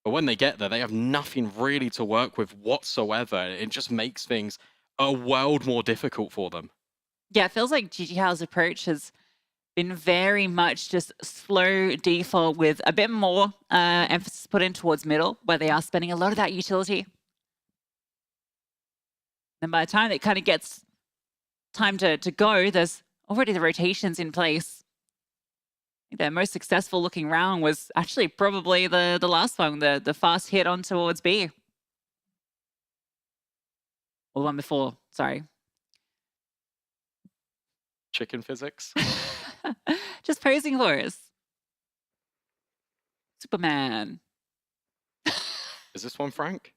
But when they get there, they have nothing really to work with whatsoever. It just makes things a world more difficult for them. Yeah, it feels like JiJieHao's approach has been very much just slow default with a bit more emphasis put in towards middle, where they are spending a lot of that utility. And by the time it kind of gets time to go, there's already the rotations in place. I think their most successful looking round was actually probably the last one, the fast hit on towards B. Or the one before, sorry. Chicken physics. Just posing for us. Superman. Is this one Frank?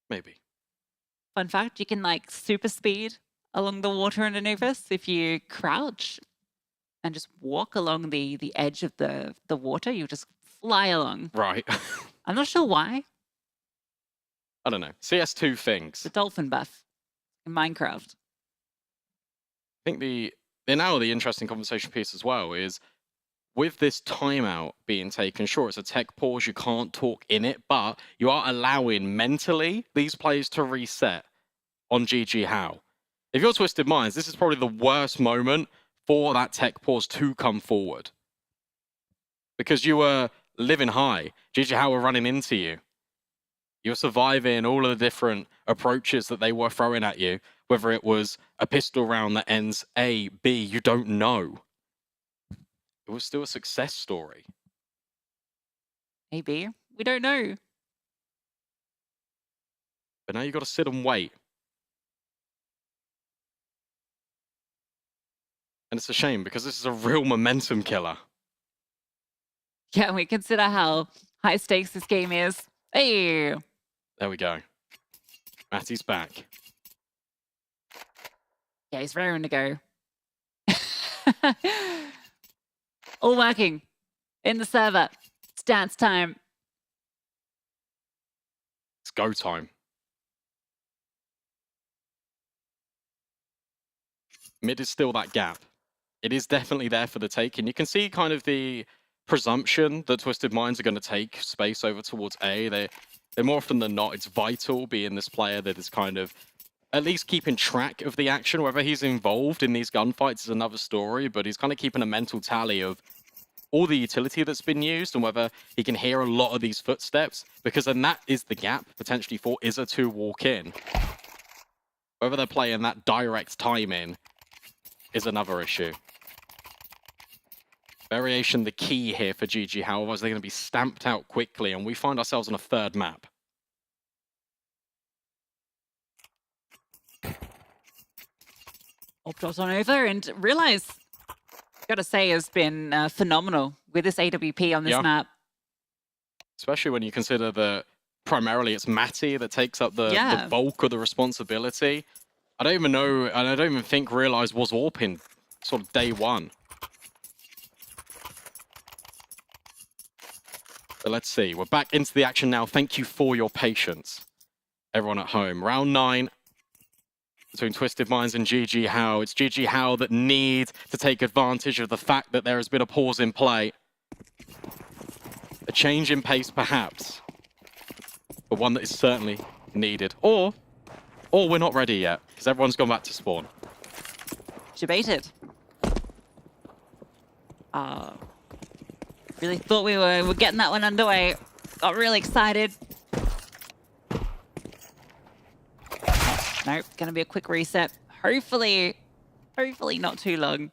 Maybe. Fun fact, you can like super speed along the water in Anubis if you crouch and just walk along the edge of the water. You just fly along. Right. I'm not sure why. I don't know. CS2 things. The dolphin buff in Minecraft. I think the interesting conversation piece as well is with this timeout being taken, sure, it's a tech pause, you can't talk in it, but you are allowing mentally these players to reset on JiJieHao. If you're Twisted Minds, this is probably the worst moment for that tech pause to come forward. Because you were living high, JiJieHao were running into you. You're surviving all of the different approaches that they were throwing at you, whether it was a pistol round that ends A, B, you don't know. It was still a success story. Maybe. We don't know. But now you've got to sit and wait. And it's a shame because this is a real momentum killer. Yeah, we consider how high stakes this game is. Hey! There we go. Matty's back. Yeah, he's raring to go. All working in the server. It's dance time. It's go time. Mid is still that gap. It is definitely there for the take, and you can see kind of the presumption that Twisted Minds are going to take space over towards A. They're more often than not, it's vital being this player that is kind of at least keeping track of the action. Whether he's involved in these gunfights is another story, but he's kind of keeping a mental tally of all the utility that's been used and whether he can hear a lot of these footsteps, because then that is the gap potentially for Iza to walk in. Whether they're playing that direct time in is another issue. Variation the key here for JiJieHao, otherwise they're going to be stamped out quickly, and we find ourselves on a third map. Optos on over and realize, gotta say, has been phenomenal with this AWP on this map. Especially when you consider that primarily it's Matty that takes up the bulk of the responsibility. I don't even know, and I don't even think Realize was AWPing sort of day one. But let's see, we're back into the action now. Thank you for your patience, everyone at home. Round 9 between Twisted Minds and JiJieHao. It's JiJieHao that need to take advantage of the fact that there has been a pause in play. A change in pace, perhaps, but one that is certainly needed. Or we're not ready yet, because everyone's gone back to spawn. Debated. Really thought we were getting that one underway. Got really excited. Nope, gonna be a quick reset. Hopefully not too long.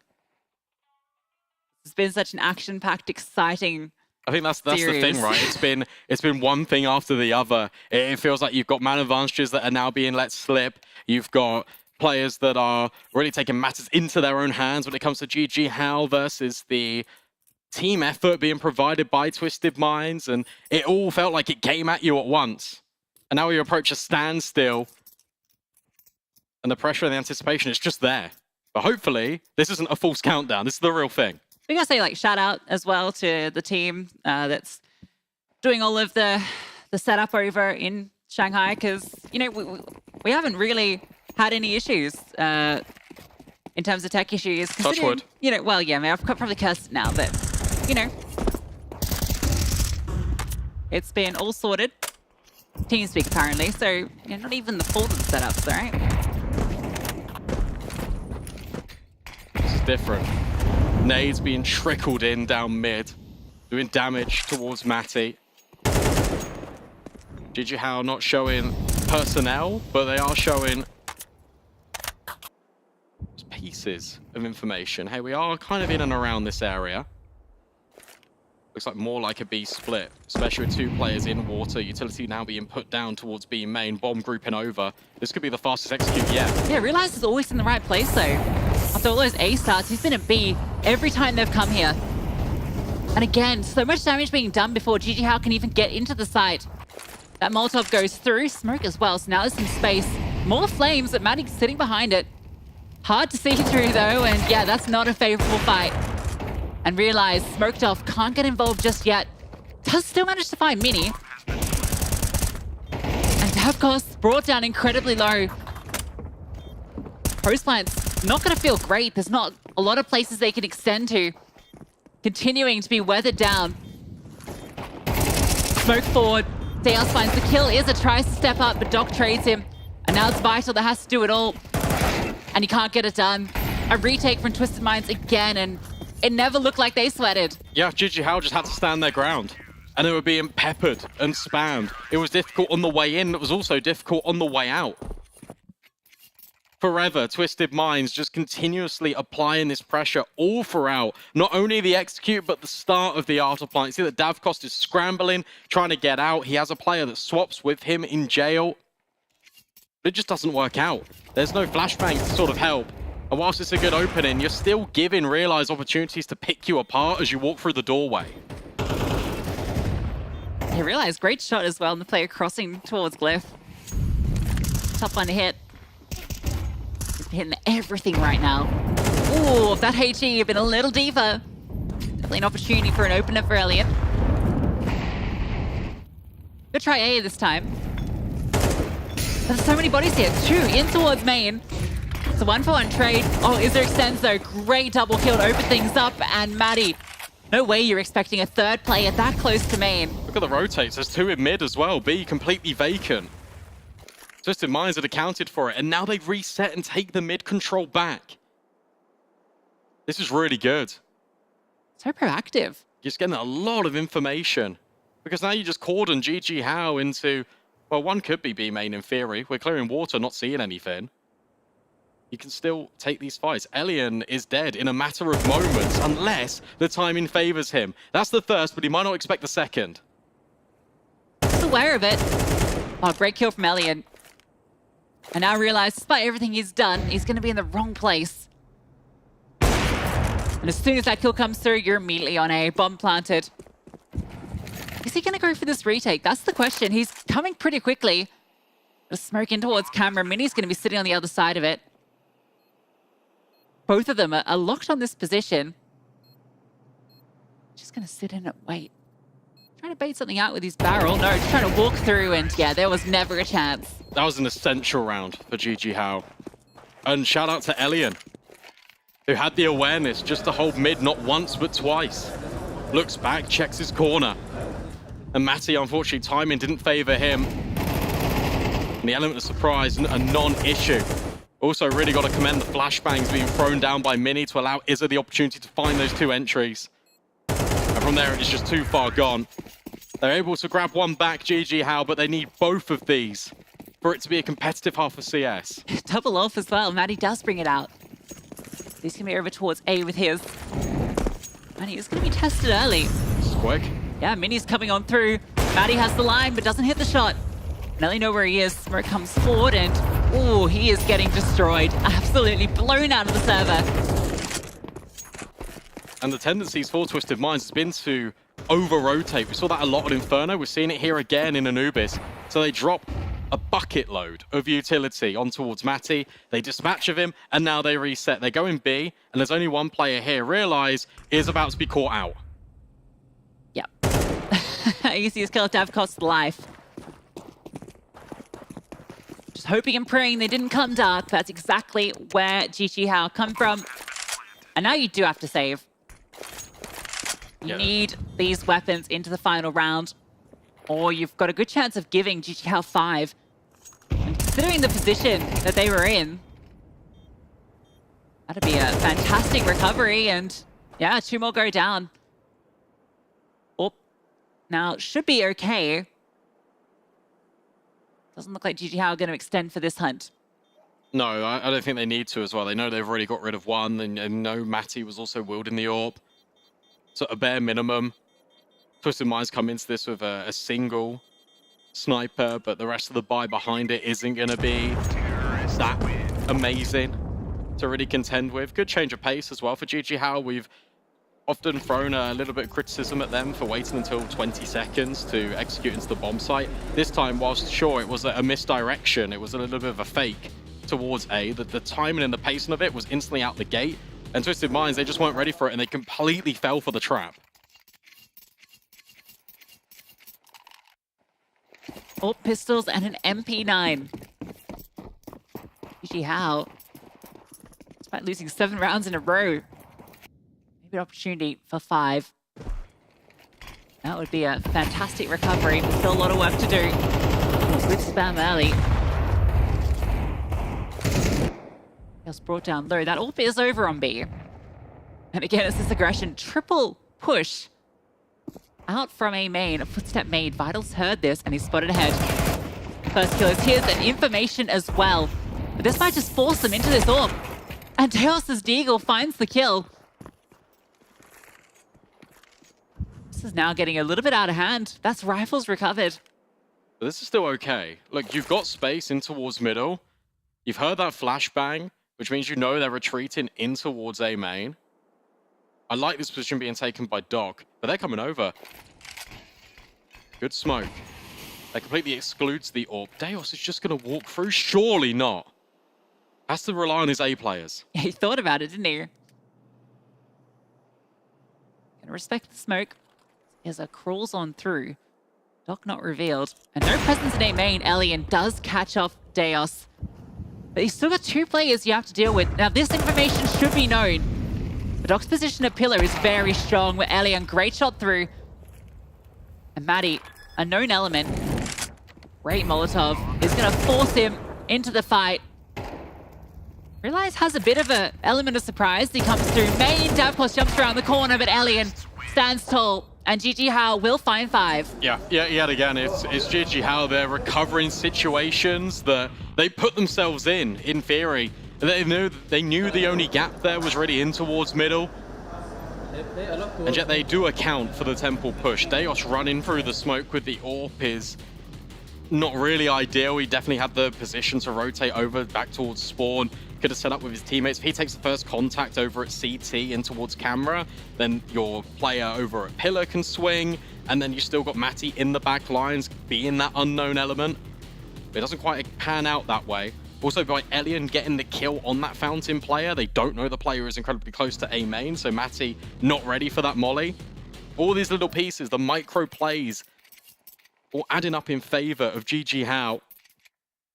It's been such an action-packed, exciting I think that's the thing, right? It's been one thing after the other. It feels like you've got man advantages that are now being let slip. You've got players that are really taking matters into their own hands when it comes to JiJieHao versus the team effort being provided by Twisted Minds, and it all felt like it came at you at once. And now we approach a standstill, and the pressure and the anticipation is just there. But hopefully, this isn't a false countdown. This is the real thing. We gotta say, like, shout out as well to the team that's doing all of the setup over in Shanghai, because, you know, we haven't really had any issues in terms of tech issues. Touch wood. You know, well, yeah, I mean, I've probably cursed it now, but, you know, it's been all sorted. TeamSpeak, apparently, so, you know, not even the fault of the setups, right? This is different. Nades being trickled in down mid, doing damage towards Matty. JiJieHao not showing personnel, but they are showing pieces of information. Hey, we are kind of in and around this area. Looks like more like a B split, especially with 2 players in water. Utility now being put down towards B main, bomb grouping over. This could be the fastest execute yet. Yeah, Realize is always in the right place though. After all those A starts, he's been at B every time they've come here. And again, so much damage being done before JiJieHao can even get into the site. That Molotov goes through, smoke as well, so now there's some space. More flames, but Matty's sitting behind it. Hard to see through though, and yeah, that's not a favorable fight. And Realize, smoked off, can't get involved just yet. Does still manage to find Mini. And Davkos brought down incredibly low. Coastline's not going to feel great. There's not a lot of places they can extend to. Continuing to be weathered down. Smoke forward. Deus finds the kill. Iza tries to step up, but Doc trades him. And now it's Vital that has to do it all. And he can't get it done. A retake from Twisted Minds again, and it never looked like they sweated. Yeah, JiJieHao just had to stand their ground. And they were being peppered and spammed. It was difficult on the way in. It was also difficult on the way out. Forever, Twisted Minds just continuously applying this pressure all throughout. Not only the execute, but the start of the afterplant. You see that Davkos is scrambling, trying to get out. He has a player that swaps with him in jail. But it just doesn't work out. There's no flashbang to sort of help. And whilst it's a good opening, you're still giving Realize opportunities to pick you apart as you walk through the doorway. You Realize, great shot as well, and the player crossing towards Glyph. Tough one to hit. He's hitting everything right now. Ooh, if that HE had been a little deeper. Definitely an opportunity for an opener for Elliot. Good try A this time. There's so many bodies here. 2 in towards main. It's a 1-for-1 trade. Oh, Izzer extends though. Great double kill to open things up. And Maddie, no way you're expecting a third player that close to main. Look at the rotates. There's 2 in mid as well. B completely vacant. Twisted Minds had accounted for it, and now they reset and take the mid control back. This is really good. So proactive. Just getting a lot of information. Because now you just cordon JiJieHao into, well, one could be B main in theory. We're clearing water, not seeing anything. You can still take these fights. Elian is dead in a matter of moments, unless the timing favors him. That's the first, but he might not expect the second. He's aware of it. Oh, great kill from Elian. And now realize, despite everything he's done, he's going to be in the wrong place. And as soon as that kill comes through, you're immediately on A. Bomb planted. Is he going to go for this retake? That's the question. He's coming pretty quickly. A smoke in towards camera. Mini's going to be sitting on the other side of it. Both of them are locked on this position. Just going to sit in and wait. Trying to bait something out with his barrel. No, just trying to walk through, and yeah, there was never a chance. That was an essential round for JiJieHao. And shout out to Elian, who had the awareness just to hold mid not once but twice. Looks back, checks his corner. And Matty, unfortunately, timing didn't favor him. And the element of surprise, a non-issue. Also, really got to commend the flashbangs being thrown down by Mini to allow Izzer the opportunity to find those 2 entries. And from there, it's just too far gone. They're able to grab one back, JiJieHao, but they need both of these for it to be a competitive half of CS. Double off as well. Maddie does bring it out. He's going to be over towards A with his. And he is going to be tested early. Quick. Yeah, Mini's coming on through. Maddie has the line, but doesn't hit the shot. Nelly know where he is. Smoke comes forward, and oh, he is getting destroyed. Absolutely blown out of the server. And the tendencies for Twisted Minds has been to over-rotate. We saw that a lot at Inferno. We're seeing it here again in Anubis. So they drop a bucket load of utility on towards Matty. They dispatch of him, and now they reset. They go in B, and there's only one player here. Realize is about to be caught out. Yep. Easiest kill to have cost life. Just hoping and praying they didn't come dark. That's exactly where JiJieHao come from. And now you do have to save. You need these weapons into the final round, or you've got a good chance of giving JiJieHao 5. And considering the position that they were in, that'd be a fantastic recovery, and yeah, 2 more go down. Oh, now should be okay. Doesn't look like JiJieHao are going to extend for this hunt. No, I don't think they need to as well. They know they've already got rid of one, and know Matty was also wielding the orb. So a bare minimum. Twisted Minds come into this with a single sniper, but the rest of the buy behind it isn't going to be that amazing to really contend with. Good change of pace as well for JiJieHao. We've often thrown a little bit of criticism at them for waiting until 20 seconds to execute into the bomb site. This time, whilst sure it was a misdirection, it was a little bit of a fake towards A. The timing and the pacing of it was instantly out the gate. And Twisted Minds, they just weren't ready for it, and they completely fell for the trap. Oh, pistols and an MP9. JiJieHao, despite losing 7 rounds in a row, maybe an opportunity for 5. That would be a fantastic recovery. Still a lot of work to do. Good spam early. Just brought down low. That AWP is over on B. And again, it's this aggression. Triple push out from A main. A footstep made. Vital's heard this and he's spotted ahead. First kill is his, and information as well. But this might just force them into this AWP. And Deos's Deagle finds the kill. This is now getting a little bit out of hand. That's rifles recovered. But this is still okay. Look, you've got space in towards middle. You've heard that flashbang, which means you know they're retreating in towards A main. I like this position being taken by Doc, but they're coming over. Good smoke. That completely excludes the AWP. Deos is just going to walk through? Surely not. Has to rely on his A players. Yeah, he thought about it, didn't he? Gonna respect the smoke. As a crawls on through. Doc not revealed. And no presence in A main. Elian does catch off Deos. But he's still got 2 players you have to deal with. Now, this information should be known. But Doc's position at pillar is very strong with Elian. Great shot through. And Maddie, a known element. Great Molotov is going to force him into the fight. Realize has a bit of an element of surprise. He comes through main. Davkos jumps around the corner, but Elian stands tall. And JiJieHao will find 5. Yeah, yet again, it's JiJieHao. They're recovering situations that they put themselves in theory. They knew the only gap there was really in towards middle. And yet they do account for the temple push. Deos running through the smoke with the AWP is not really ideal. He definitely had the position to rotate over back towards spawn. Could have set up with his teammates. If he takes the first contact over at CT in towards camera, then your player over at pillar can swing, and then you still got Matty in the back lines being that unknown element. It doesn't quite pan out that way. Also, by Elian getting the kill on that Fountain player, they don't know the player is incredibly close to A main, so Matty not ready for that molly. All these little pieces, the micro plays, all adding up in favor of JiJieHao.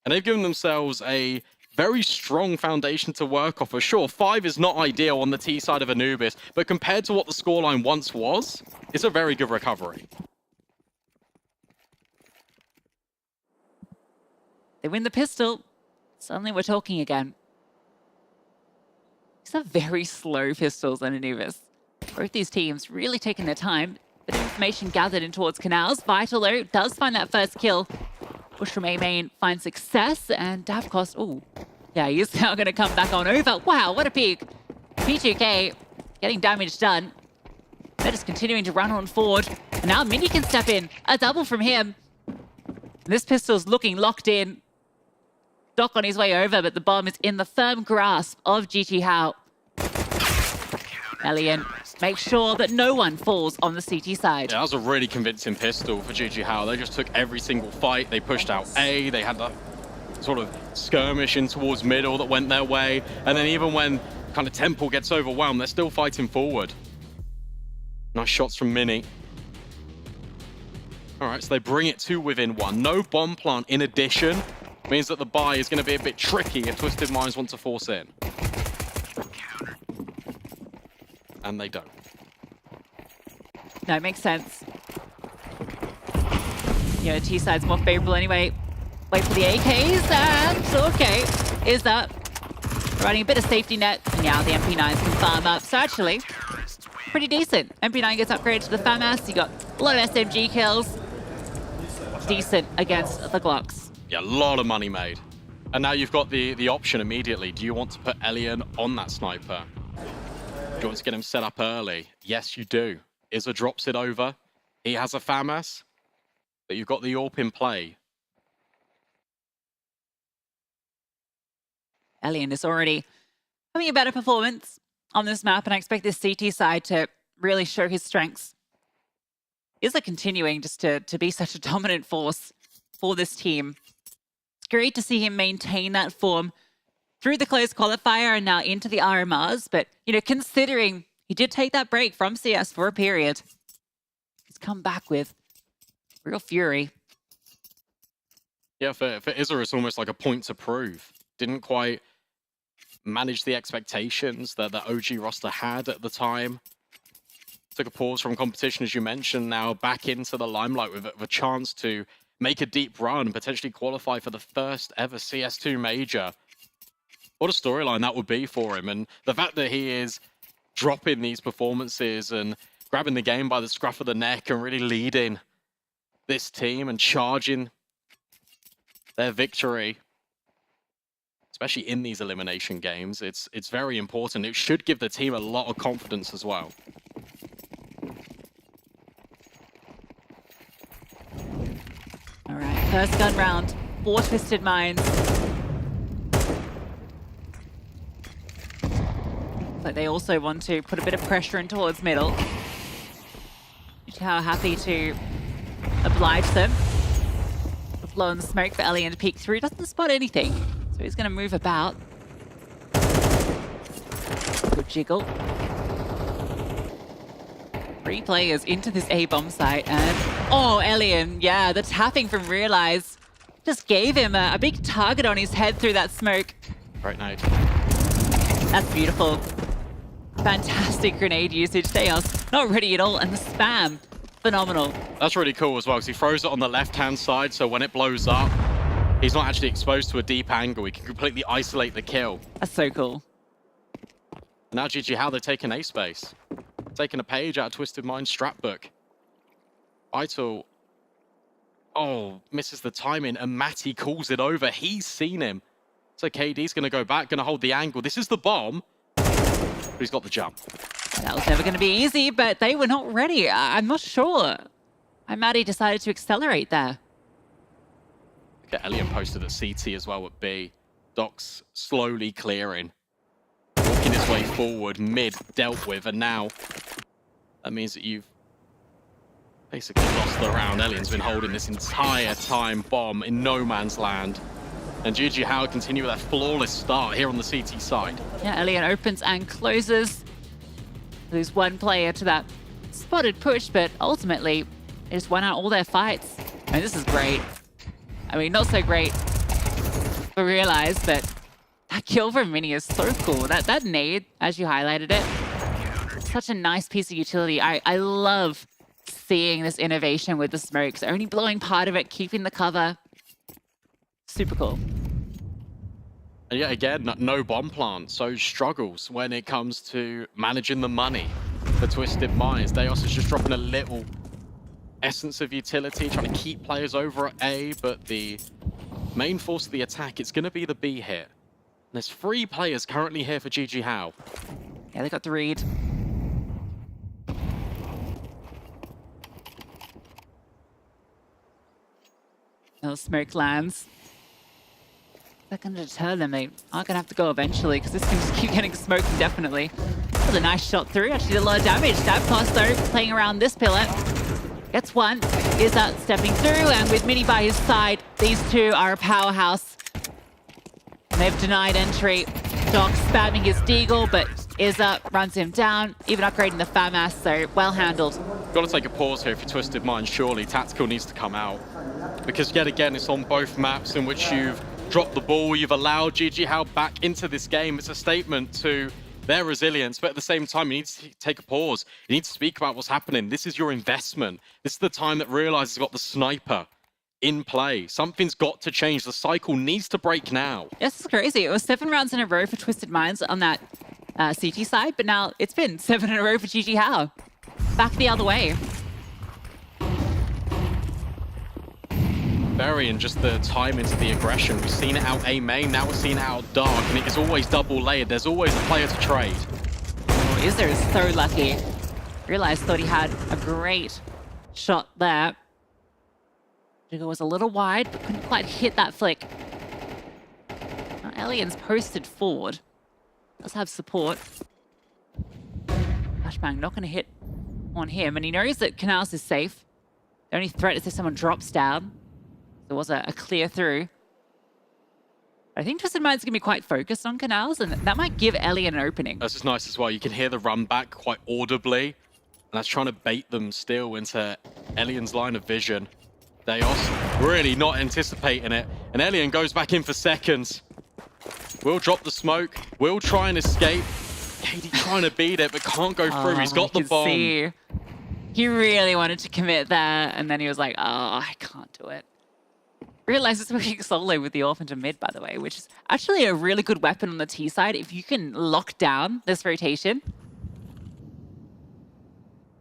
And they've given themselves a very strong foundation to work off. For sure, 5 is not ideal on the T side of Anubis, but compared to what the scoreline once was, it's a very good recovery. They win the pistol. Suddenly we're talking again. These are very slow pistols on Anubis. Both these teams really taking their time. Bit of information gathered in towards canals. TYLOO does find that first kill. Push from A main finds success, and Davkos, oh, yeah, he's now going to come back on over. Wow, what a peek. P2K getting damage done. They're just continuing to run on forward. And now Mini can step in. A double from him. This pistol's looking locked in. Doc on his way over, but the bomb is in the firm grasp of JiJieHao. Elian makes sure that no one falls on the CT side. Yeah, that was a really convincing pistol for JiJieHao. They just took every single fight. They pushed out A. They had that sort of skirmish in towards middle that went their way. And then even when kind of Temple gets overwhelmed, they're still fighting forward. Nice shots from Mini. All right, so they bring it to within 1. No bomb plant in addition. Means that the buy is going to be a bit tricky if Twisted Minds want to force in. And they don't. No, it makes sense. You know, T side's more favorable anyway. Wait for the AKs, and okay, is that providing a bit of safety net. And now the MP9s can farm up. So actually, pretty decent. MP9 gets upgraded to the FAMAS. You got a lot of SMG kills. Decent against the Glocks. Yeah, a lot of money made. And now you've got the option immediately. Do you want to put Elian on that sniper? Do you want to get him set up early? Yes, you do. Izza drops it over. He has a FAMAS, but you've got the AWP in play. Elian is already having a better performance on this map, and I expect this CT side to really show his strengths. Izza continuing just to be such a dominant force for this team. It's great to see him maintain that form through the closed qualifier and now into the RMRs. But, you know, considering he did take that break from CS for a period, he's come back with real fury. Yeah, for Izza, it's almost like a point to prove. Didn't quite manage the expectations that the OG roster had at the time. Took a pause from competition, as you mentioned, now back into the limelight with a chance to make a deep run and potentially qualify for the first ever CS2 Major. What a storyline that would be for him. And the fact that he is dropping these performances and grabbing the game by the scruff of the neck and really leading this team and charging their victory, especially in these elimination games, it's very important. It should give the team a lot of confidence as well. All right, first gun round, 4 Twisted Minds. But they also want to put a bit of pressure in towards middle. How happy to oblige them. Blowing the smoke for Elian to peek through. Doesn't spot anything, so he's going to move about. Good jiggle. 3 players into this A-bomb site, and oh, Elian, yeah, the tapping from Realize just gave him a big target on his head through that smoke. Great nade. That's beautiful. Fantastic grenade usage. They are not ready at all, and the spam, phenomenal. That's really cool as well, because he throws it on the left-hand side, so when it blows up, he's not actually exposed to a deep angle. He can completely isolate the kill. That's so cool. Now JiJieHao, they're taking A space. Taking a page out of Twisted Mind's strat book. Vital, oh, misses the timing, and Matty calls it over. He's seen him. So KD's going to go back, going to hold the angle. This is the bomb, but he's got the jump. That was never going to be easy, but they were not ready. I'm not sure. And Matty decided to accelerate there. Get Elian posted at CT as well at B. Doc's slowly clearing. Walking his way forward, mid dealt with, and now that means that you've basically lost the round. Elian's been holding this entire time bomb in no man's land. And JiJieHao continue with that flawless start here on the CT side. Yeah, Elian opens and closes. Lose one player to that spotted push, but ultimately they just won out all their fights. And this is great. I mean, not so great for Realize, but that kill from Mini is so cool. That nade, as you highlighted it, such a nice piece of utility. I love seeing this innovation with the smokes, only blowing part of it, keeping the cover. Super cool. And yet again, no bomb plant, so struggles when it comes to managing the money for Twisted Minds. Deos is just dropping a little essence of utility, trying to keep players over at A, but the main force of the attack, it's going to be the B here. There's 3 players currently here for JiJieHao. Yeah, they got the read. No smoke lands. That's going to deter them. They are going to have to go eventually, because this can just keep getting smoked indefinitely. That was a nice shot through. Actually did a lot of damage. That pass, though, playing around this pillar. Gets one. Is that stepping through, and with Mini by his side, these two are a powerhouse. They've denied entry. Doc spamming his deagle, but Izza runs him down, even upgrading the FAMAS, so well handled. Got to take a pause here for Twisted Mind, surely. Tactical needs to come out. Because yet again, it's on both maps in which you've dropped the ball, you've allowed JiJieHao back into this game. It's a statement to their resilience, but at the same time, you need to take a pause. You need to speak about what's happening. This is your investment. This is the time that Realize has got the sniper in play. Something's got to change. The cycle needs to break now. This is crazy. It was 7 rounds in a row for Twisted Minds on that CT side, but now it's been 7 in a row for JiJieHao. Back the other way. Burying just the time into the aggression. We've seen it out A main, now we're seeing it out dark, and it is always double layered. There's always a player to trade. Oh, Izza is so lucky. Realized thought he had a great shot there. Jiggle was a little wide, but couldn't quite hit that flick. Now, Elian's posted forward. Does have support. Flashbang not going to hit on him, and he knows that Canals is safe. The only threat is if someone drops down. There was a clear through. I think Twisted Mind's going to be quite focused on Canals, and that might give Elian an opening. This is nice as well. You can hear the run back quite audibly, and that's trying to bait them still into Elian's line of vision. Deos really not anticipating it, and Elian goes back in for seconds. Will drop the smoke, will try and escape. KD trying to beat it, but can't go through. He's got the bomb. See. He really wanted to commit there, and then he was like, oh, I can't do it. Realize it's working solo with the Orphan to mid, by the way, which is actually a really good weapon on the T side if you can lock down this rotation.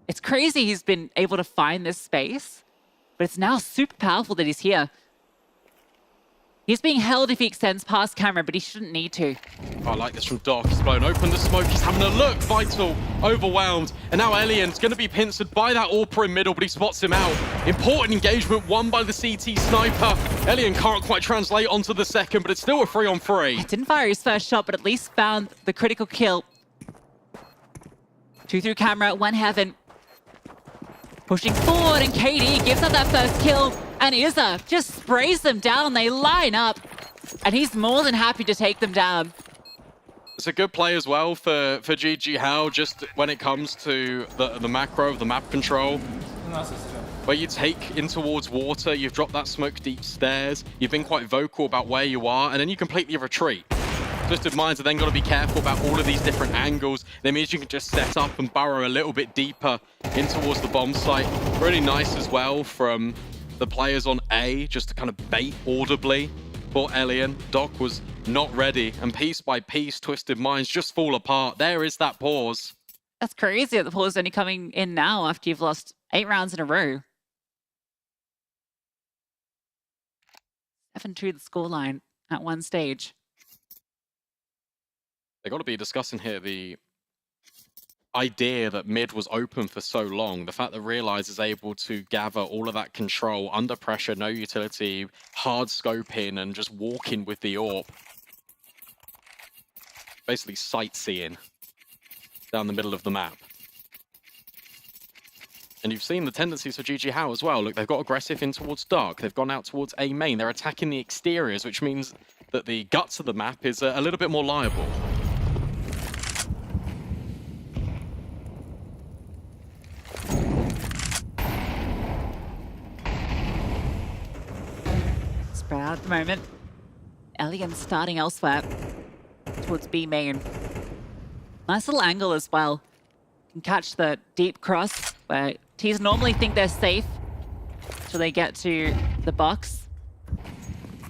It's crazy he's been able to find this space, but it's now super powerful that he's here. He's being held if he extends past camera, but he shouldn't need to. Oh, I like this from Doc. He's blown open the smoke. He's having a look. Vital overwhelmed. And now Elian's going to be pincered by that AWPer in middle, but he spots him out. Important engagement won by the CT sniper. Elian can't quite translate onto the second, but it's still a 3-on-3. Didn't fire his first shot, but at least found the critical kill. 2 through camera, 1 heaven. Pushing forward, and KD gives up that first kill. And Izza just sprays them down. They line up, and he's more than happy to take them down. It's a good play as well for JiJieHao, just when it comes to the macro of the map control. Where you take in towards water, you've dropped that smoke deep stairs, you've been quite vocal about where you are, and then you completely retreat. Twisted Minds have then got to be careful about all of these different angles. That means you can just set up and burrow a little bit deeper in towards the bomb site. Really nice as well from the players on A, just to kind of bait audibly for Elian. Doc was not ready, and piece by piece, Twisted Minds just fall apart. There is that pause. That's crazy that the pause is only coming in now after you've lost 8 rounds in a row. 7-2 the scoreline at one stage. They've got to be discussing here the idea that mid was open for so long. The fact that Realize is able to gather all of that control under pressure, no utility, hard scoping, and just walking with the AWP. Basically sightseeing down the middle of the map. And you've seen the tendencies for JiJieHao as well. Look, they've got aggressive in towards dark. They've gone out towards A main. They're attacking the exteriors, which means that the guts of the map is a little bit more liable. Spread out at the moment. Elian starting elsewhere towards B main. Nice little angle as well. Can catch the deep cross where T's normally think they're safe till they get to the box.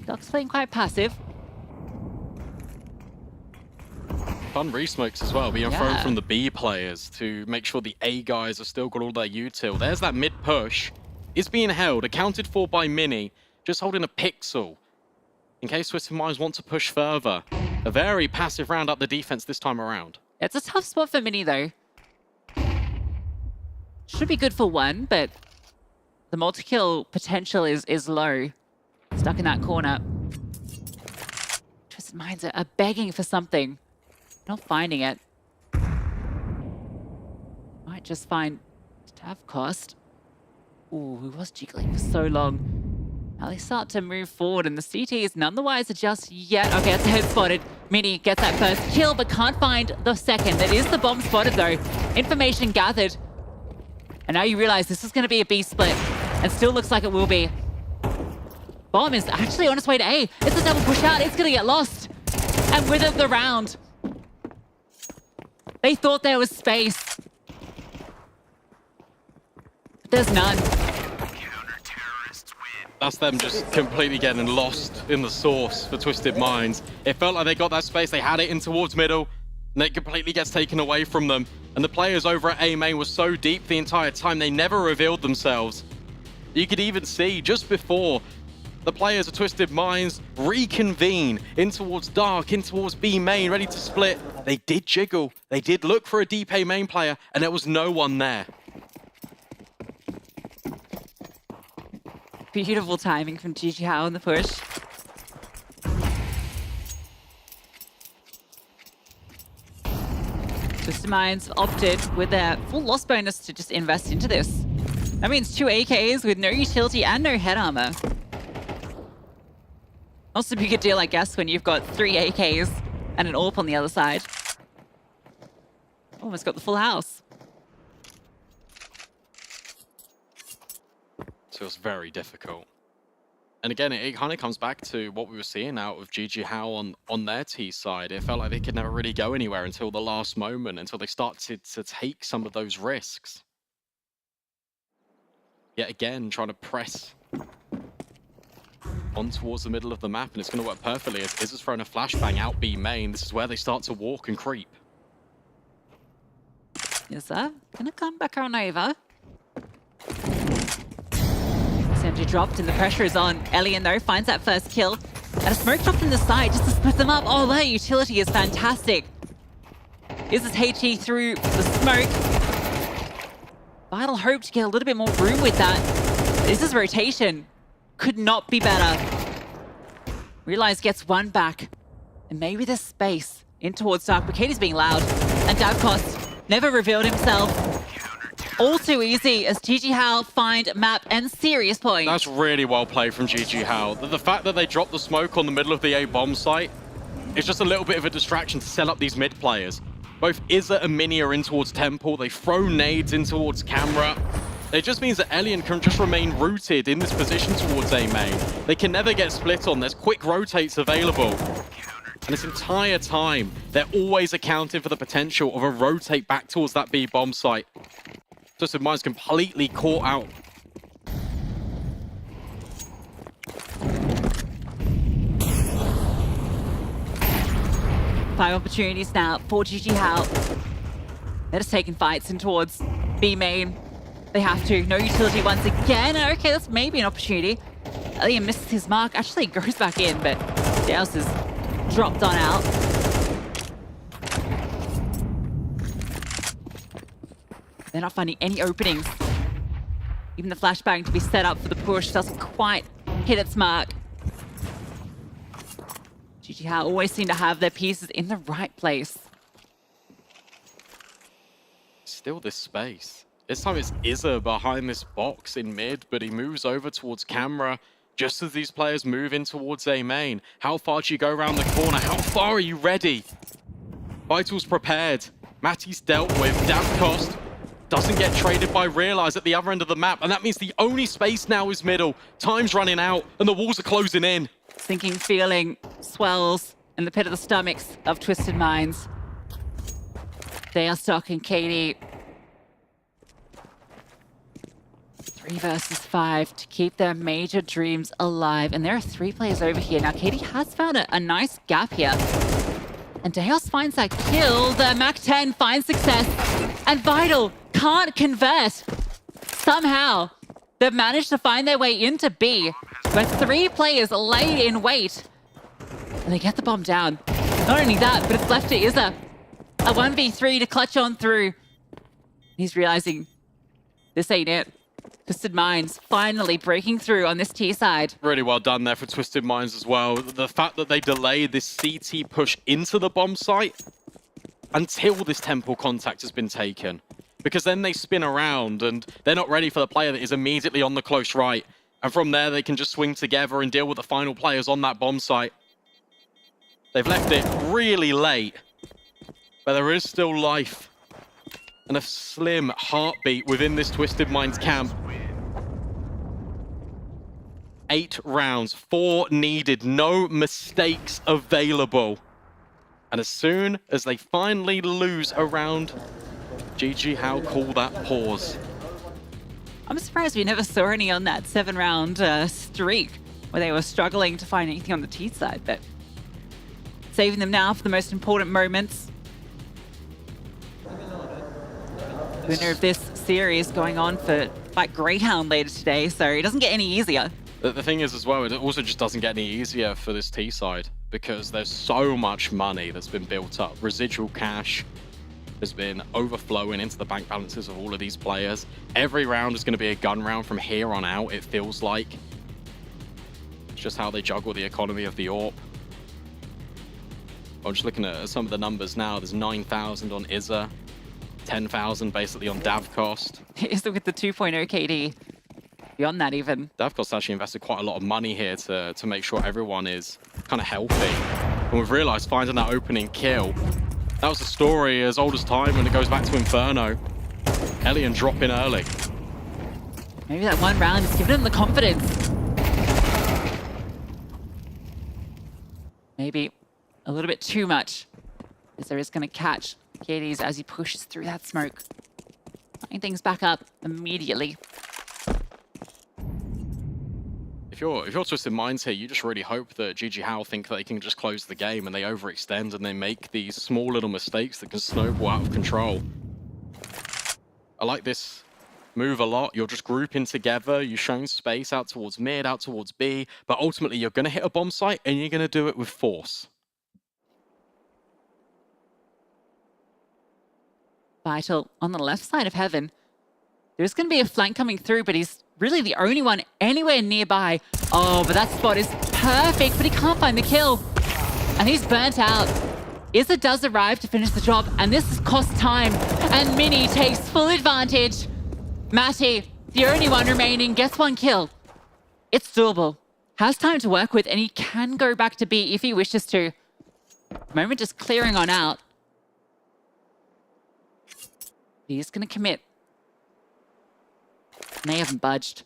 Doc's playing quite passive. Fun resmokes as well being thrown from the B players to make sure the A guys have still got all their util. There's that mid push. It's being held, accounted for by Mini, just holding a pixel in case Twisted Minds want to push further. A very passive round up the defense this time around. It's a tough spot for Mini though. Should be good for one, but the multi-kill potential is low. Stuck in that corner. Twisted Minds are begging for something. Not finding it. Might just find Staff Cost. Ooh, he was jiggling for so long. Now they start to move forward, and the CTs none the wiser just yet. Okay, it's a head spotted. Mini gets that first kill, but can't find the second. It is the bomb spotted, though. Information gathered. And now you realize this is going to be a B split. And still looks like it will be. Bomb is actually on its way to A. It's a double push out. It's going to get lost. And with it, the round. They thought there was space. But there's none. That's them just completely getting lost in the sauce for Twisted Minds. It felt like they got that space, they had it in towards middle, and it completely gets taken away from them. And the players over at A main were so deep the entire time, they never revealed themselves. You could even see just before the players of Twisted Minds reconvene in towards dark, in towards B main, ready to split. They did jiggle, they did look for a deep A main player, and there was no one there. Beautiful timing from JiJieHao on the push. Twisted Minds opted with their full loss bonus to just invest into this. That means 2 AKs with no utility and no head armor. Also a bigger deal, I guess, when you've got 3 AKs and an AWP on the other side. Almost got the full house. So it's very difficult. And again, it kind of comes back to what we were seeing out of JiJieHao on their T side. It felt like they could never really go anywhere until the last moment, until they started to take some of those risks. Yet again, trying to press on towards the middle of the map, and it's going to work perfectly as Izz is throwing a flashbang out B main. This is where they start to walk and creep. Is that gonna come back on over? Sentry dropped and the pressure is on. Elian, though, finds that first kill. And a smoke dropped in the side just to split them up. Oh, their utility is fantastic. Is this HE through the smoke? Vital hope to get a little bit more room with that. This is rotation. Could not be better. Realize gets one back. And maybe there's space in towards dark. But Katie's being loud. And Davkost never revealed himself. All too easy as JiJieHao find map and serious point. That's really well played from JiJieHao. The fact that they dropped the smoke on the middle of the A bomb site It's just a little bit of a distraction to set up these mid players. Both Izza and Mini are in towards Temple. They throw nades in towards Camera. It just means that Elian can just remain rooted in this position towards A main. They can never get split on. There's quick rotates available. And this entire time, they're always accounting for the potential of a rotate back towards that B bomb site. Twisted Mind's completely caught out. Five opportunities now for JiJieHao. They're just taking fights in towards B main. They have to. No utility once again. Okay, that's maybe an opportunity. Elian misses his mark. Actually goes back in, but Dales is dropped on out. They're not finding any openings. Even the flashbang to be set up for the push doesn't quite hit its mark. JiJieHao always seem to have their pieces in the right place. Still this space. This time it's Izza behind this box in mid, but he moves over towards Camera just as these players move in towards A main. How far do you go around the corner? How far are you ready? Vital's prepared. Matty's dealt with. Davcost doesn't get traded by Realize at the other end of the map, and that means the only space now is middle. Time's running out, and the walls are closing in. Sinking feeling swells in the pit of the stomachs of Twisted Minds. They are stalking Katie. 3 versus 5 to keep their major dreams alive. And there are 3 players over here. Now, Katie has found a nice gap here. And Deos finds that kill. The MAC-10 finds success. And Vital can't convert. Somehow, they've managed to find their way into B. But 3 players laid in wait. And they get the bomb down. Not only that, but it's left to Izza. A 1v3 to clutch on through. He's realizing this ain't it. Twisted Minds finally breaking through on this T side. Really well done there for Twisted Minds as well. The fact that they delayed this CT push into the bomb site until this Temple contact has been taken. Because then they spin around and they're not ready for the player that is immediately on the close right. And from there, they can just swing together and deal with the final players on that bomb site. They've left it really late, but there is still life and a slim heartbeat within this Twisted Minds camp. 8 rounds, 4 needed, no mistakes available. And as soon as they finally lose a round, JiJieHao call that pause. I'm surprised we never saw any on that 7-round streak where they were struggling to find anything on the T side, but saving them now for the most important moments. Winner of this series going on for fight Grayhound later today, so it doesn't get any easier. The thing is as well, it also just doesn't get any easier for this T side because there's so much money that's been built up. Residual cash has been overflowing into the bank balances of all of these players. Every round is going to be a gun round from here on out, it feels like. It's just how they juggle the economy of the AWP. I'm just looking at some of the numbers now. There's 9,000 on Izza, 10,000 basically on Davcost. Izza with the 2.0 KD. Beyond that even. Davcost actually invested quite a lot of money here to make sure everyone is kind of healthy. And we've realized finding that opening kill, that was a story as old as time when it goes back to Inferno. Elian dropping early. Maybe that one round has given him the confidence. Maybe a little bit too much, as there is going to catch KDs as he pushes through that smoke. Lining things back up immediately. If you're Twisted Minds here, you just really hope that JiJieHao think that they can just close the game and they overextend and they make these small little mistakes that can snowball out of control. I like this move a lot. You're just grouping together. You're showing space out towards mid, out towards B, but ultimately you're going to hit a bomb site and you're going to do it with force. Vital on the left side of heaven. There's going to be a flank coming through, but he's really the only one anywhere nearby. Oh, but that spot is perfect, but he can't find the kill. And he's burnt out. Izza does arrive to finish the job, and this has cost time. And Mini takes full advantage. Matty, the only one remaining, gets 1 kill. It's doable. Has time to work with, and he can go back to B if he wishes to. Moment just clearing on out. He's going to commit. They haven't budged.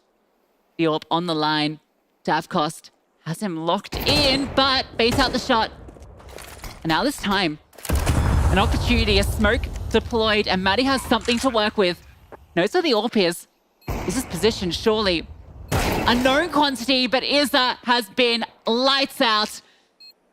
The AWP on the line. Davcost has him locked in, but baits out the shot. And now this time, an opportunity, a smoke deployed, and Maddie has something to work with. Knows where the AWP is. This is positioned, surely. Unknown quantity, but Izza has been lights out.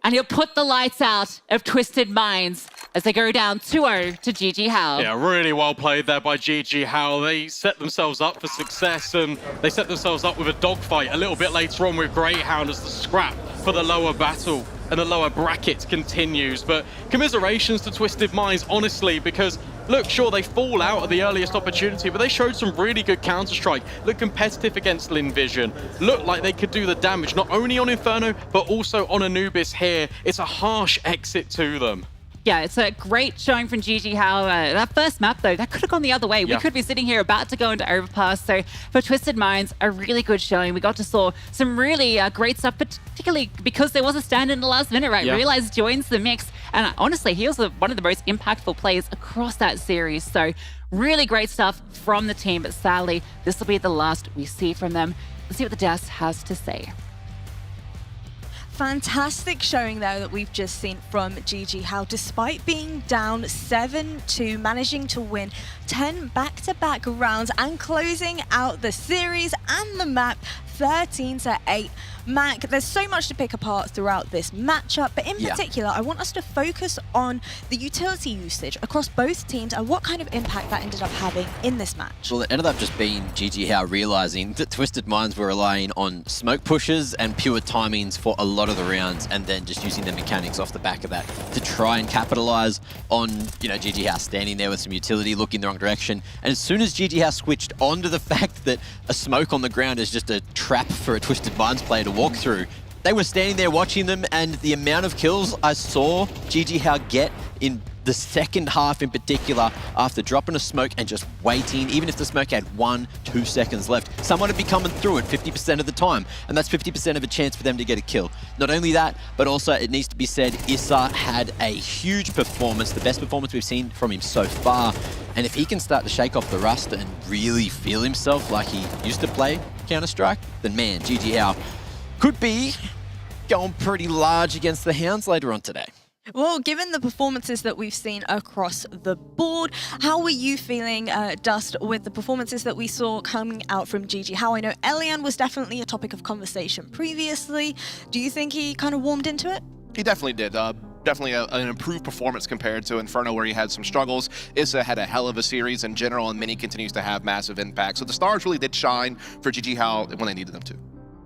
And he'll put the lights out of Twisted Minds as they go down 2-0 to JiJieHao. Yeah, really well played there by JiJieHao. They set themselves up for success, and they set themselves up with a dogfight a little bit later on with Grayhound as the scrap for the lower battle and the lower bracket continues. But commiserations to Twisted Minds, honestly, because look, sure, they fall out at the earliest opportunity, but they showed some really good Counter-Strike. Look competitive against Lynn Vision. Looked like they could do the damage, not only on Inferno, but also on Anubis here. It's a harsh exit to them. Yeah, it's a great showing from JiJieHao. That first map, though, that could have gone the other way. We could be sitting here about to go into Overpass. So for Twisted Minds, a really good showing. We got to saw some really great stuff, particularly because there was a stand in the last minute, right? Realize joins the mix. And honestly, he was one of the most impactful players across that series. So really great stuff from the team. But sadly, this will be the last we see from them. Let's see what the DAS has to say. Fantastic showing there that we've just seen from JiJieHao. Despite being down 7-2, managing to win 10 back-to-back rounds and closing out the series and the map 13-8. Mac, there's so much to pick apart throughout this matchup, but in particular, I want us to focus on the utility usage across both teams and what kind of impact that ended up having in this match. Well, it ended up just being JiJieHao realizing that Twisted Minds were relying on smoke pushes and pure timings for a lot of the rounds, and then just using the mechanics off the back of that to try and capitalize on, JiJieHao standing there with some utility, looking the wrong direction. And as soon as JiJieHao switched on to the fact that a smoke on the ground is just a trap for a Twisted Minds player to walk through, they were standing there watching them, and the amount of kills I saw JiJieHao get in the second half in particular, after dropping a smoke and just waiting, even if the smoke had 1-2 seconds left, someone would be coming through it 50% of the time, and that's 50% of a chance for them to get a kill. Not only that, but also it needs to be said, Issa had a huge performance, the best performance we've seen from him so far, and if he can start to shake off the rust and really feel himself like he used to play Counter-Strike, then man, JiJieHao could be going pretty large against the Hounds later on today. Well, given the performances that we've seen across the board, how were you feeling, Dust, with the performances that we saw coming out from JiJieHao? I know Elian was definitely a topic of conversation previously. Do you think he kind of warmed into it? He definitely did. Definitely an improved performance compared to Inferno, where he had some struggles. Issa had a hell of a series in general, and Mini continues to have massive impact. So the stars really did shine for JiJieHao when they needed them to.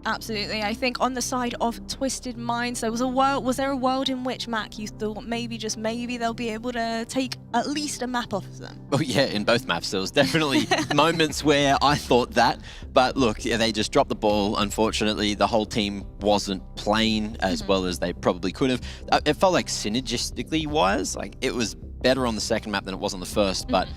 Absolutely. I think on the side of Twisted Minds, there was there a world in which, Mac, you thought maybe, just maybe, they'll be able to take at least a map off of them? Oh yeah, in both maps there was definitely moments where I thought that, but look, yeah, they just dropped the ball. Unfortunately, the whole team wasn't playing as well as they probably could have. It felt like synergistically wise, like it was better on the second map than it was on the first, but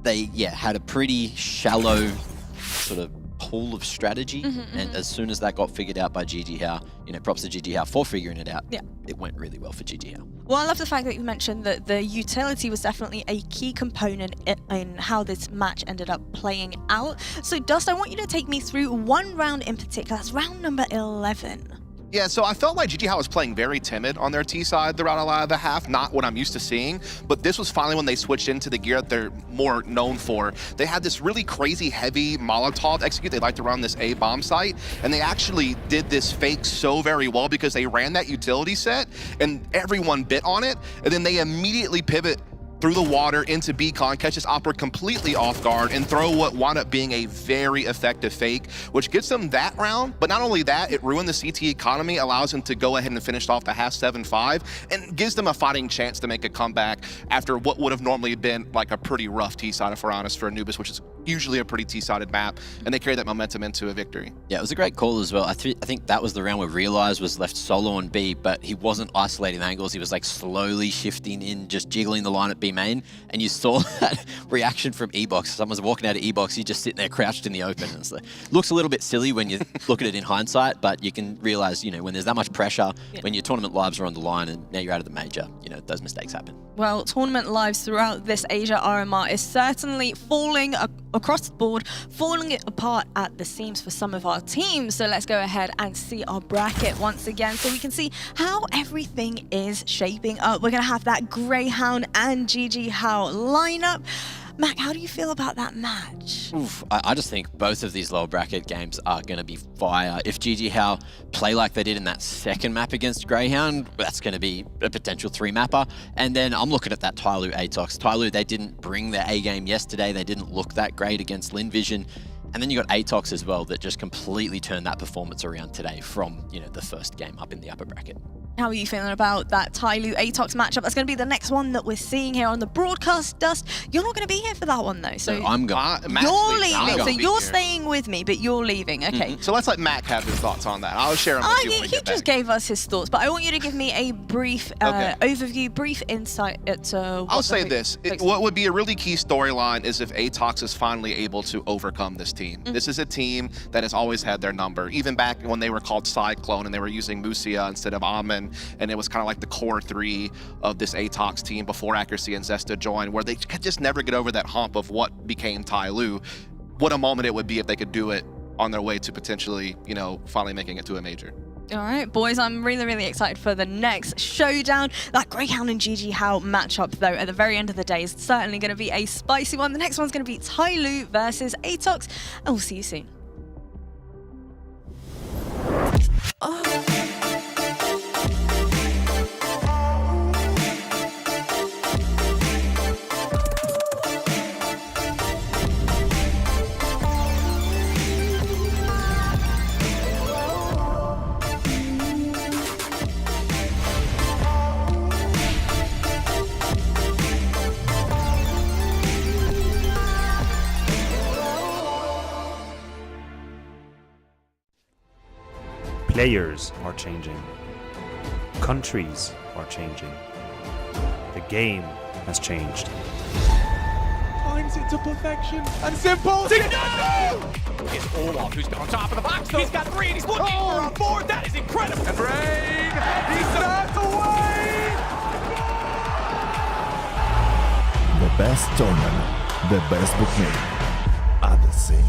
they had a pretty shallow sort of pool of strategy, and as soon as that got figured out by JiJieHao, props to JiJieHao for figuring it out. It went really well for JiJieHao. Well, I love the fact that you mentioned that the utility was definitely a key component in how this match ended up playing out. So Dust, I want you to take me through one round in particular. That's round number 11. Yeah, so I felt like JiJieHao was playing very timid on their T side throughout a lot of the half, not what I'm used to seeing, but this was finally when they switched into the gear that they're more known for. They had this really crazy heavy Molotov execute. They like to run this A bomb site, and they actually did this fake so very well because they ran that utility set and everyone bit on it, and then they immediately pivot through the water into Beacon, catch this Opera completely off guard, and throw what wound up being a very effective fake, which gets them that round. But not only that, it ruined the CT economy, allows them to go ahead and finish off the half 7-5, and gives them a fighting chance to make a comeback after what would have normally been like a pretty rough T-side, if we're honest, for Anubis, which is usually a pretty T-sided map, and they carry that momentum into a victory. Yeah, it was a great call as well. I think that was the round where Realize was left solo on B, but he wasn't isolating angles. He was like slowly shifting in, just jiggling the line at B B main, and you saw that reaction from Ebox. Someone's walking out of Ebox, he's just sitting there crouched in the open. And it's like, looks a little bit silly when you look at it in hindsight, but you can realize, you know, when there's that much pressure, when your tournament lives are on the line and now you're out of the major, you know, those mistakes happen. Well, tournament lives throughout this Asia RMR is certainly falling across the board, falling apart at the seams for some of our teams. So let's go ahead and see our bracket once again so we can see how everything is shaping up. We're going to have that Grayhound and JiJieHao lineup. Mac, how do you feel about that match? Oof, I just think both of these lower bracket games are going to be fire. If JiJieHao play like they did in that second map against Grayhound, that's going to be a potential 3-mapper. And then I'm looking at that TYLOO ATOX. TYLOO, they didn't bring their A game yesterday. They didn't look that great against Lynn Vision. And then you got ATOX as well that just completely turned that performance around today from, you know, the first game up in the upper bracket. How are you feeling about that TYLOO ATOX matchup? That's going to be the next one that we're seeing here on the broadcast, Dust. You're not going to be here for that one, though. So I'm going. You're leaving. So you're staying with me, but you're leaving. Okay. So let's let Mac have his thoughts on that. I'll share them with you when we He get just back. gave us his thoughts, but I want you to give me a brief overview, brief insight at I'll say this. What would be a really key storyline is if ATOX is finally able to overcome this team. This is a team that has always had their number. Even back when they were called Cyclone and they were using Musia instead of Amen, and it was kind of like the core 3 of this ATOX team before Accuracy and Zesta joined, where they could just never get over that hump of what became TYLOO. What a moment it would be if they could do it on their way to potentially, you know, finally making it to a major. All right, boys, I'm really, really excited for the next showdown. That Grayhound and JiJieHao matchup, though, at the very end of the day is certainly going to be a spicy one. The next one's going to be TYLOO versus ATOX, and we'll see you soon. Players are changing. Countries are changing. The game has changed. Finds it to perfection and simple. No! It's Olaf who's on top of the box. He's got 3 and he's looking for a 4. That is incredible. And Brain, he starts away. The best tournament, the best bookmaker, Odyssey.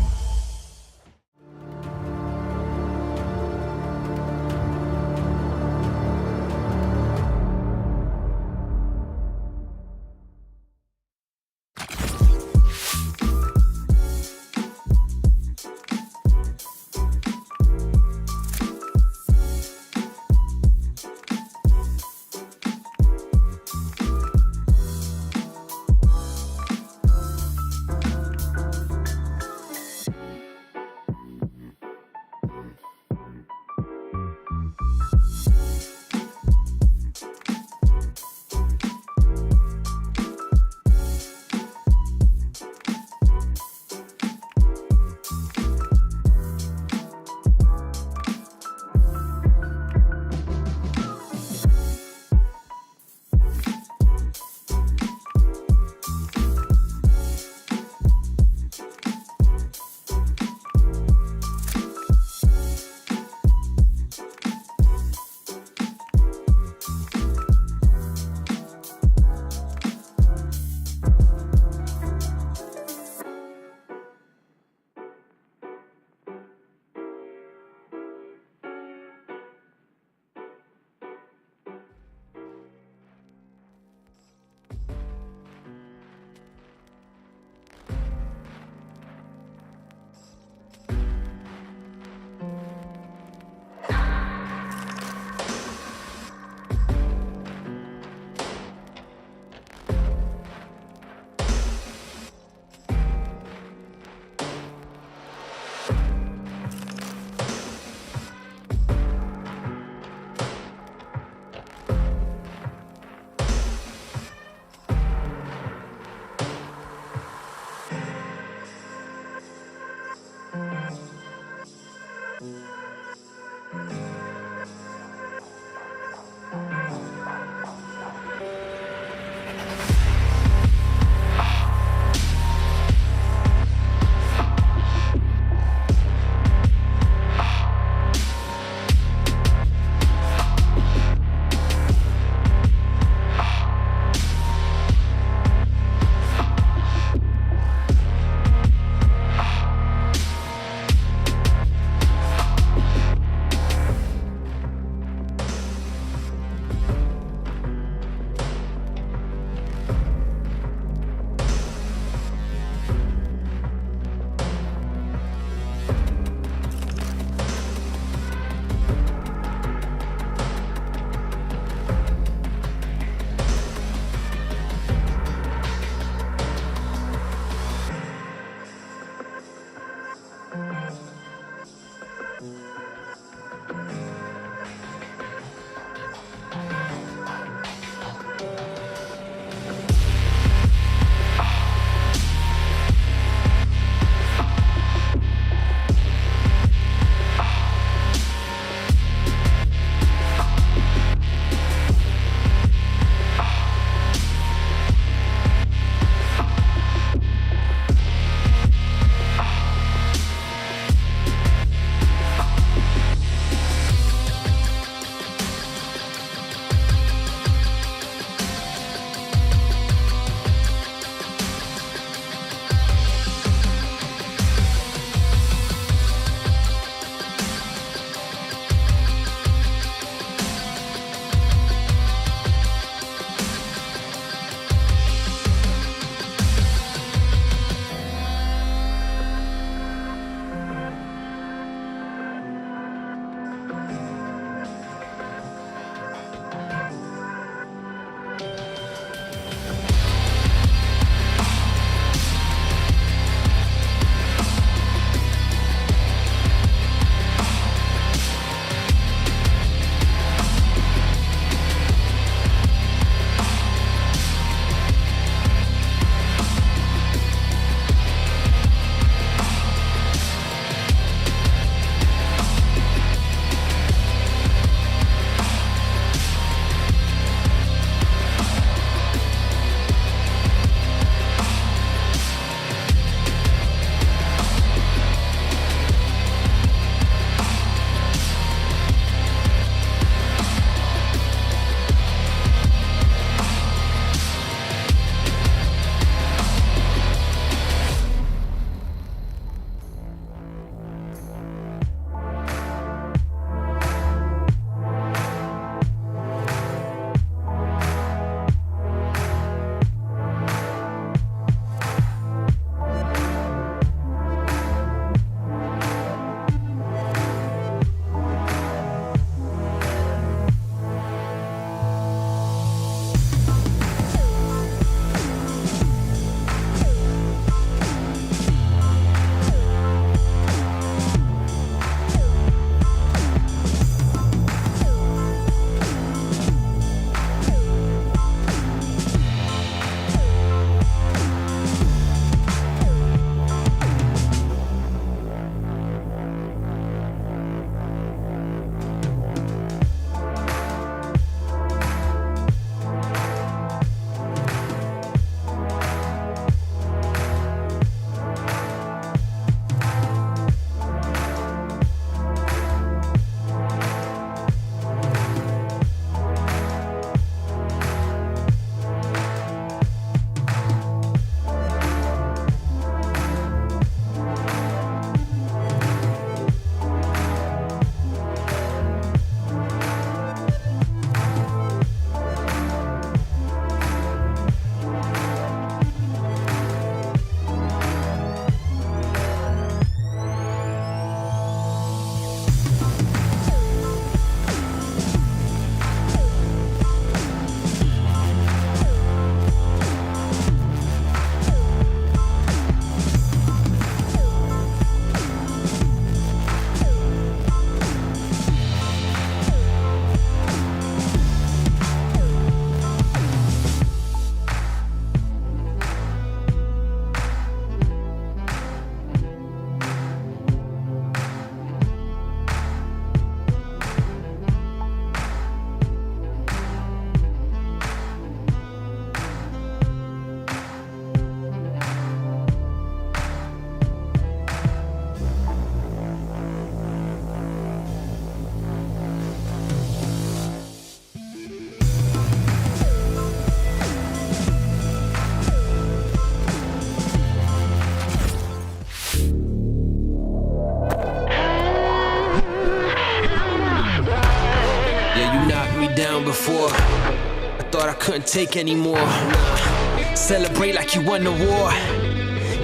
couldn't take anymore. Nah. Celebrate like you won the war.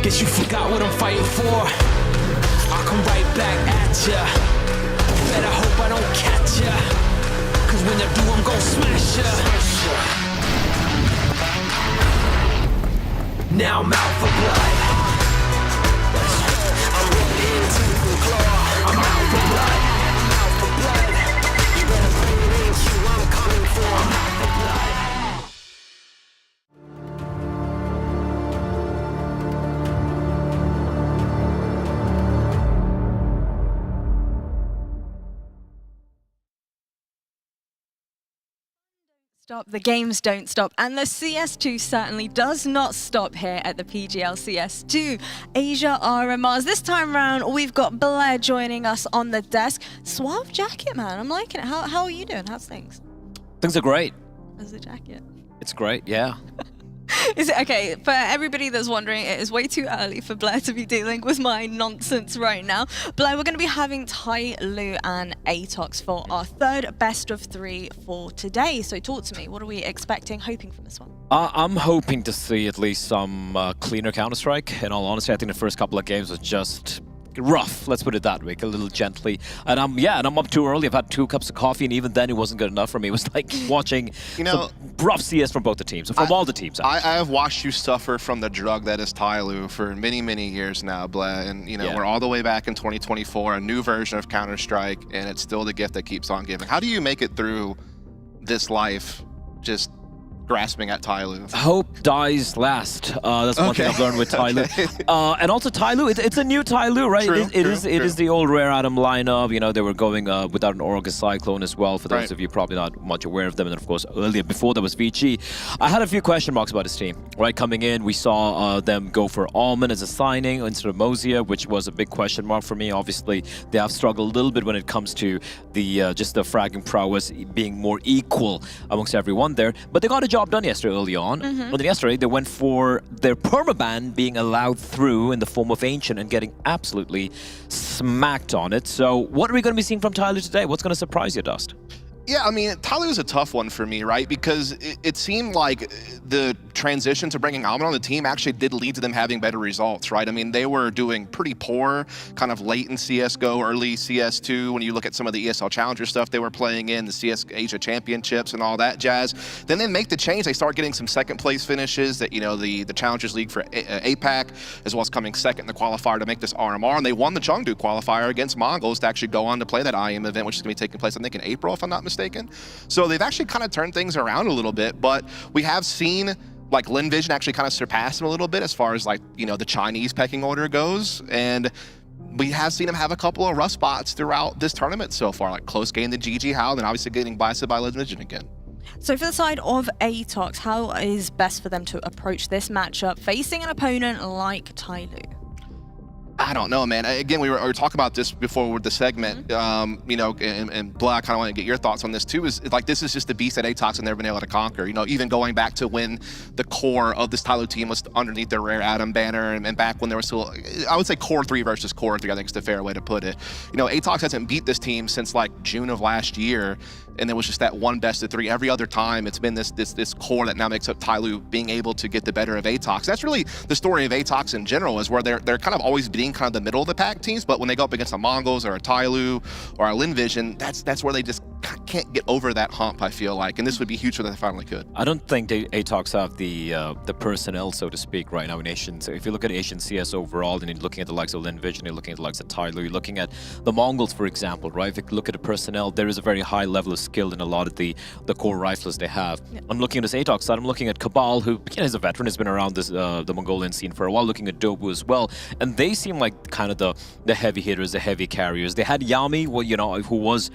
Guess you forgot what I'm fighting for. I'll come right back at ya. Better hope I don't catch ya. Cause when I do, I'm gon' smash ya. Now I'm out for blood. I'm rolling into the claw. I'm out for blood. I'm out for blood. You better bring it in, Q, I'm coming for. I'm out for blood. Stop. The games don't stop, and the CS2 certainly does not stop here at the PGL CS2 Asia RMRs. This time around, we've got Blair joining us on the desk. Suave jacket, man. I'm liking it. How are you doing? How's things? Things are great. How's the jacket? It's great, yeah. Is it okay? For everybody that's wondering, it is way too early for Blair to be dealing with my nonsense right now. Blair, we're going to be having TYLOO and ATOX for our third best of 3 for today. So talk to me. What are we expecting, hoping from this one? I'm hoping to see at least some cleaner Counter-Strike. In all honesty, I think the first couple of games was just rough, let's put it that way, a little gently. And I'm up too early. I've had 2 cups of coffee, and even then it wasn't good enough for me. It was like watching some rough CS from both the teams, from all the teams. I have watched you suffer from the drug that is TYLOO for many, many years now, Blair. And we're all the way back in 2024, a new version of Counter-Strike, and it's still the gift that keeps on giving. How do you make it through this life just grasping at TYLOO? Hope dies last. That's one thing I've learned with TYLOO. And also TYLOO, it's a new TYLOO, right? True, it is the old Rare Atom lineup. They were going without an August Cyclone as well, for those of you probably not much aware of them. And of course, earlier, before there was VG. I had a few question marks about his team, right? Coming in, we saw them go for Almond as a signing instead of MongolZ, which was a big question mark for me. Obviously, they have struggled a little bit when it comes to the just the fragging prowess being more equal amongst everyone there. But they got a job done yesterday early on. But then yesterday they went for their permaban being allowed through in the form of Ancient and getting absolutely smacked on it. So what are we going to be seeing from TYLOO today? What's going to surprise you, Dust? Yeah, I mean, TYLOO is a tough one for me, right? Because it seemed like the transition to bringing Almond on the team actually did lead to them having better results, right? I mean, they were doing pretty poor kind of late in CSGO, early CS2, when you look at some of the ESL Challenger stuff they were playing in, the CS Asia Championships and all that jazz. Then they make the change. They start getting some second place finishes that, the Challengers League for APAC, as well as coming second in the qualifier to make this RMR. And they won the Chengdu qualifier against MongolZ to actually go on to play that IM event, which is going to be taking place, I think, in April, if I'm not mistaken. So they've actually kind of turned things around a little bit, but we have seen like Lynn Vision actually kind of surpass them a little bit as far as like, the Chinese pecking order goes. And we have seen him have a couple of rough spots throughout this tournament so far, like close game to JiJieHao, and then obviously getting blasted by Lynn Vision again. So for the side of ATOX, how is best for them to approach this matchup facing an opponent like TYLOO? I don't know, man. Again, we were talking about this before with the segment, and Blah, I kind of want to get your thoughts on this too, is like this is just the beast that ATOX have never been able to conquer. Even going back to when the core of this TYLOO team was underneath their Rare Atom banner, and back when there was still, I would say core 3 versus core 3, I think is the fair way to put it. ATOX hasn't beat this team since like June of last year, and there was just that one best of 3. Every other time, it's been this core that now makes up TYLOO being able to get the better of ATOX. That's really the story of ATOX in general, is where they're kind of always being kind of the middle of the pack teams, but when they go up against a MongolZ or a TYLOO or a Lynn Vision, that's where they just can't get over that hump, I feel like, and this would be huge for them if they finally could. I don't think ATOX have the personnel, so to speak, right now in Asian. So if you look at Asian CS overall, then you're looking at the likes of Lynn Vision, you're looking at the likes of TYLOO, you're looking at the MongolZ, for example, right? If you look at the personnel, there is a very high level of skill in a lot of the core riflers they have. Yeah. I'm looking at this ATOX side, I'm looking at Cabal, who is a veteran, has been around this the Mongolian scene for a while, looking at Dobu as well, and they seem like kind of the heavy hitters, the heavy carriers. They had Yami, who was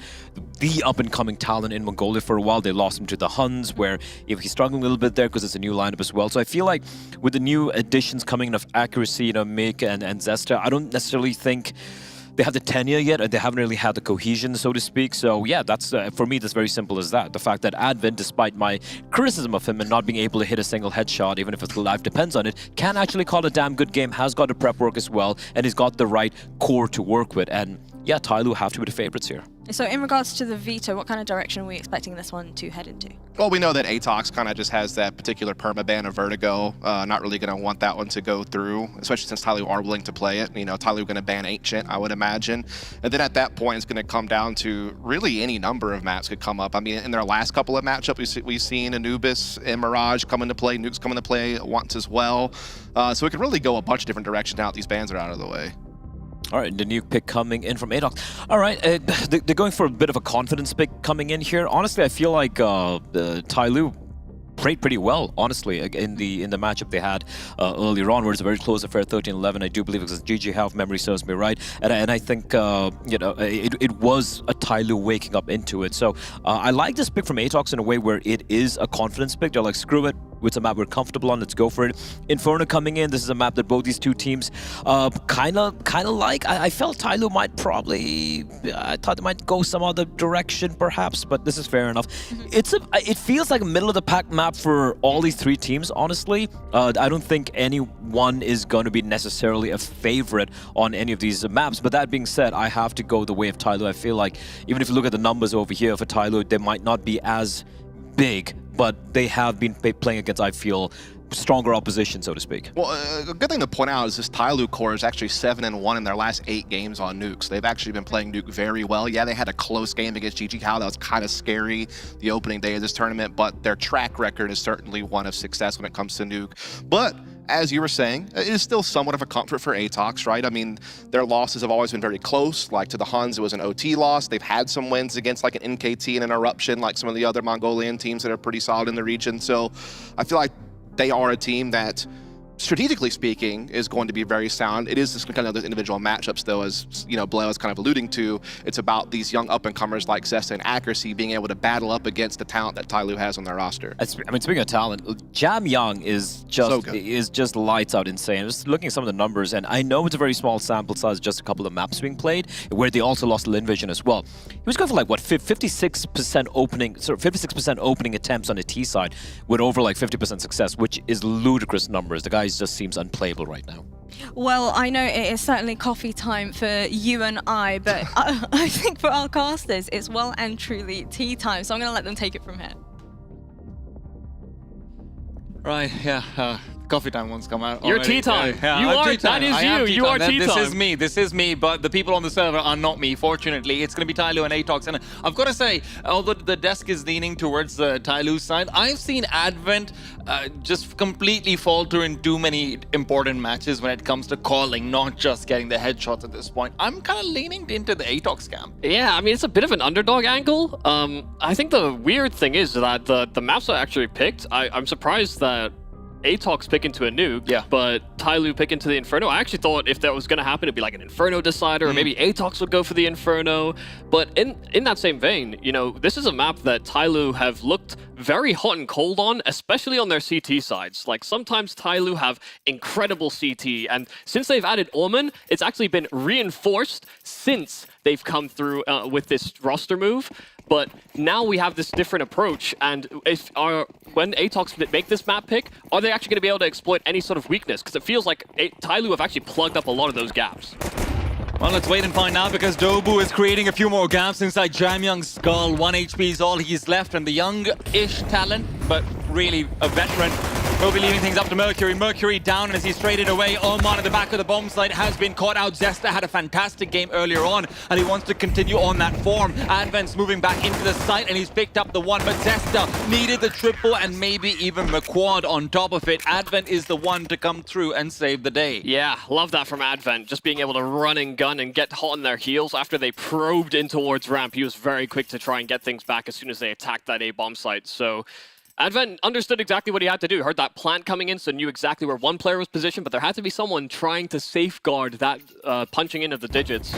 the up-and-coming talent in Mongolia for a while. They lost him to the Huns, where he's struggling a little bit there because it's a new lineup as well. So I feel like with the new additions coming in of accuracy, Mick and Zesta, I don't necessarily think they have the tenure yet, and they haven't really had the cohesion, so to speak. So yeah, that's for me, that's very simple as that. The fact that Advent, despite my criticism of him and not being able to hit a single headshot, even if his life depends on it, can actually call a damn good game, has got the prep work as well, and he's got the right core to work with. And yeah, TYLOO have to be the favorites here. So in regards to the veto, what kind of direction are we expecting this one to head into? Well, we know that ATOX kind of just has that particular permaban of Vertigo. Not really going to want that one to go through, especially since TYLOO are willing to play it. You know, TYLOO going to ban Ancient, I would imagine. And then at that point, it's going to come down to really any number of maps could come up. I mean, in their last couple of matchups, we've seen Anubis and Mirage come into play, Nukes come into play once as well. So it could really go a bunch of different directions now that these bans are out of the way. All right, the nuke pick coming in from ATOX. All right, they're going for a bit of a confidence pick coming in here. Honestly, I feel like TYLOO played pretty well, honestly, in the matchup they had earlier on, where it's a very close affair, 13-11. I do believe it was JiJieHao, if memory serves me right, and I think you know, it was a TYLOO waking up into it. So I like this pick from ATOX in a way where it is a confidence pick. They're like, screw it. It's a map we're comfortable on, let's go for it. Inferno coming in, this is a map that both these two teams kind of like. I felt TYLOO might probably, I thought they might go some other direction perhaps, but this is fair enough. It feels like a middle of the pack map for all these three teams, honestly. I don't think anyone is going to be necessarily a favorite on any of these maps, but that being said, I have to go the way of TYLOO. I feel like even if you look at the numbers over here for TYLOO, they might not be as big, but they have been playing against, I feel, stronger opposition, so to speak. Well, a good thing to point out is this TYLOO core is actually 7-1 in their last 8 games on nukes. They've actually been playing nuke very well. Yeah, they had a close game against JiJieHao. That was kind of scary the opening day of this tournament, but their track record is certainly one of success when it comes to nuke. But as you were saying, it is still somewhat of a comfort for ATOX, right? I mean, their losses have always been very close. Like to the Huns, it was an OT loss. They've had some wins against like an NKT and an Eruption, like some of the other Mongolian teams that are pretty solid in the region. So I feel like they are a team that, strategically speaking, is going to be very sound. It is just kind of those individual matchups, though, as you know, Blair is kind of alluding to. It's about these young up-and-comers like Zesta and Accuracy being able to battle up against the talent that TYLOO has on their roster. I mean, speaking of talent, Jam Young is just lights out insane. Just looking at some of the numbers, and I know it's a very small sample size, just a couple of maps being played, where they also lost Lynn Vision as well. He was going for like what 56% opening attempts on the T side, with over like 50% success, which is ludicrous numbers. The guy just seems unplayable right now. Well, I know it is certainly coffee time for you and I, but I think for our casters, it's well and truly tea time, so I'm going to let them take it from here. Right, yeah. Coffee time wants to come out. You're tea time. That is you. You are tea time. This is me, but the people on the server are not me, fortunately. It's going to be TYLOO and ATOX. And I've got to say, although the desk is leaning towards the TYLOO side, I've seen Advent just completely falter in too many important matches when it comes to calling, not just getting the headshots at this point. I'm kind of leaning into the ATOX camp. Yeah, I mean, it's a bit of an underdog angle. I think the weird thing is that the maps are actually picked. I'm surprised that ATOX pick into a nuke, but TYLOO pick into the Inferno. I actually thought if that was going to happen, it'd be like an Inferno decider, or maybe ATOX would go for the Inferno. But in that same vein, you know, this is a map that TYLOO have looked very hot and cold on, especially on their CT sides. Like, sometimes TYLOO have incredible CT, and since they've added Omen, it's actually been reinforced since they've come through with this roster move. But now we have this different approach, and when ATOX make this map pick, are they actually going to be able to exploit any sort of weakness? Because it feels like TYLOO have actually plugged up a lot of those gaps. Well, let's wait and find out, because Dobu is creating a few more gaps inside Jam Young's skull. 1 HP is all he's left, and the young-ish talent, but really a veteran, will be leaving things up to Mercury. Mercury down as he's traded away. Oman at the back of the bomb site has been caught out. Zesta had a fantastic game earlier on, and he wants to continue on that form. Advent's moving back into the site, and he's picked up the one, but Zesta needed the triple and maybe even the quad on top of it. Advent is the one to come through and save the day. Yeah, love that from Advent. Just being able to run and gun and get hot on their heels after they probed in towards ramp. He was very quick to try and get things back as soon as they attacked that A-bomb site. So Advent understood exactly what he had to do. Heard that plant coming in, so knew exactly where one player was positioned, but there had to be someone trying to safeguard that punching in of the digits.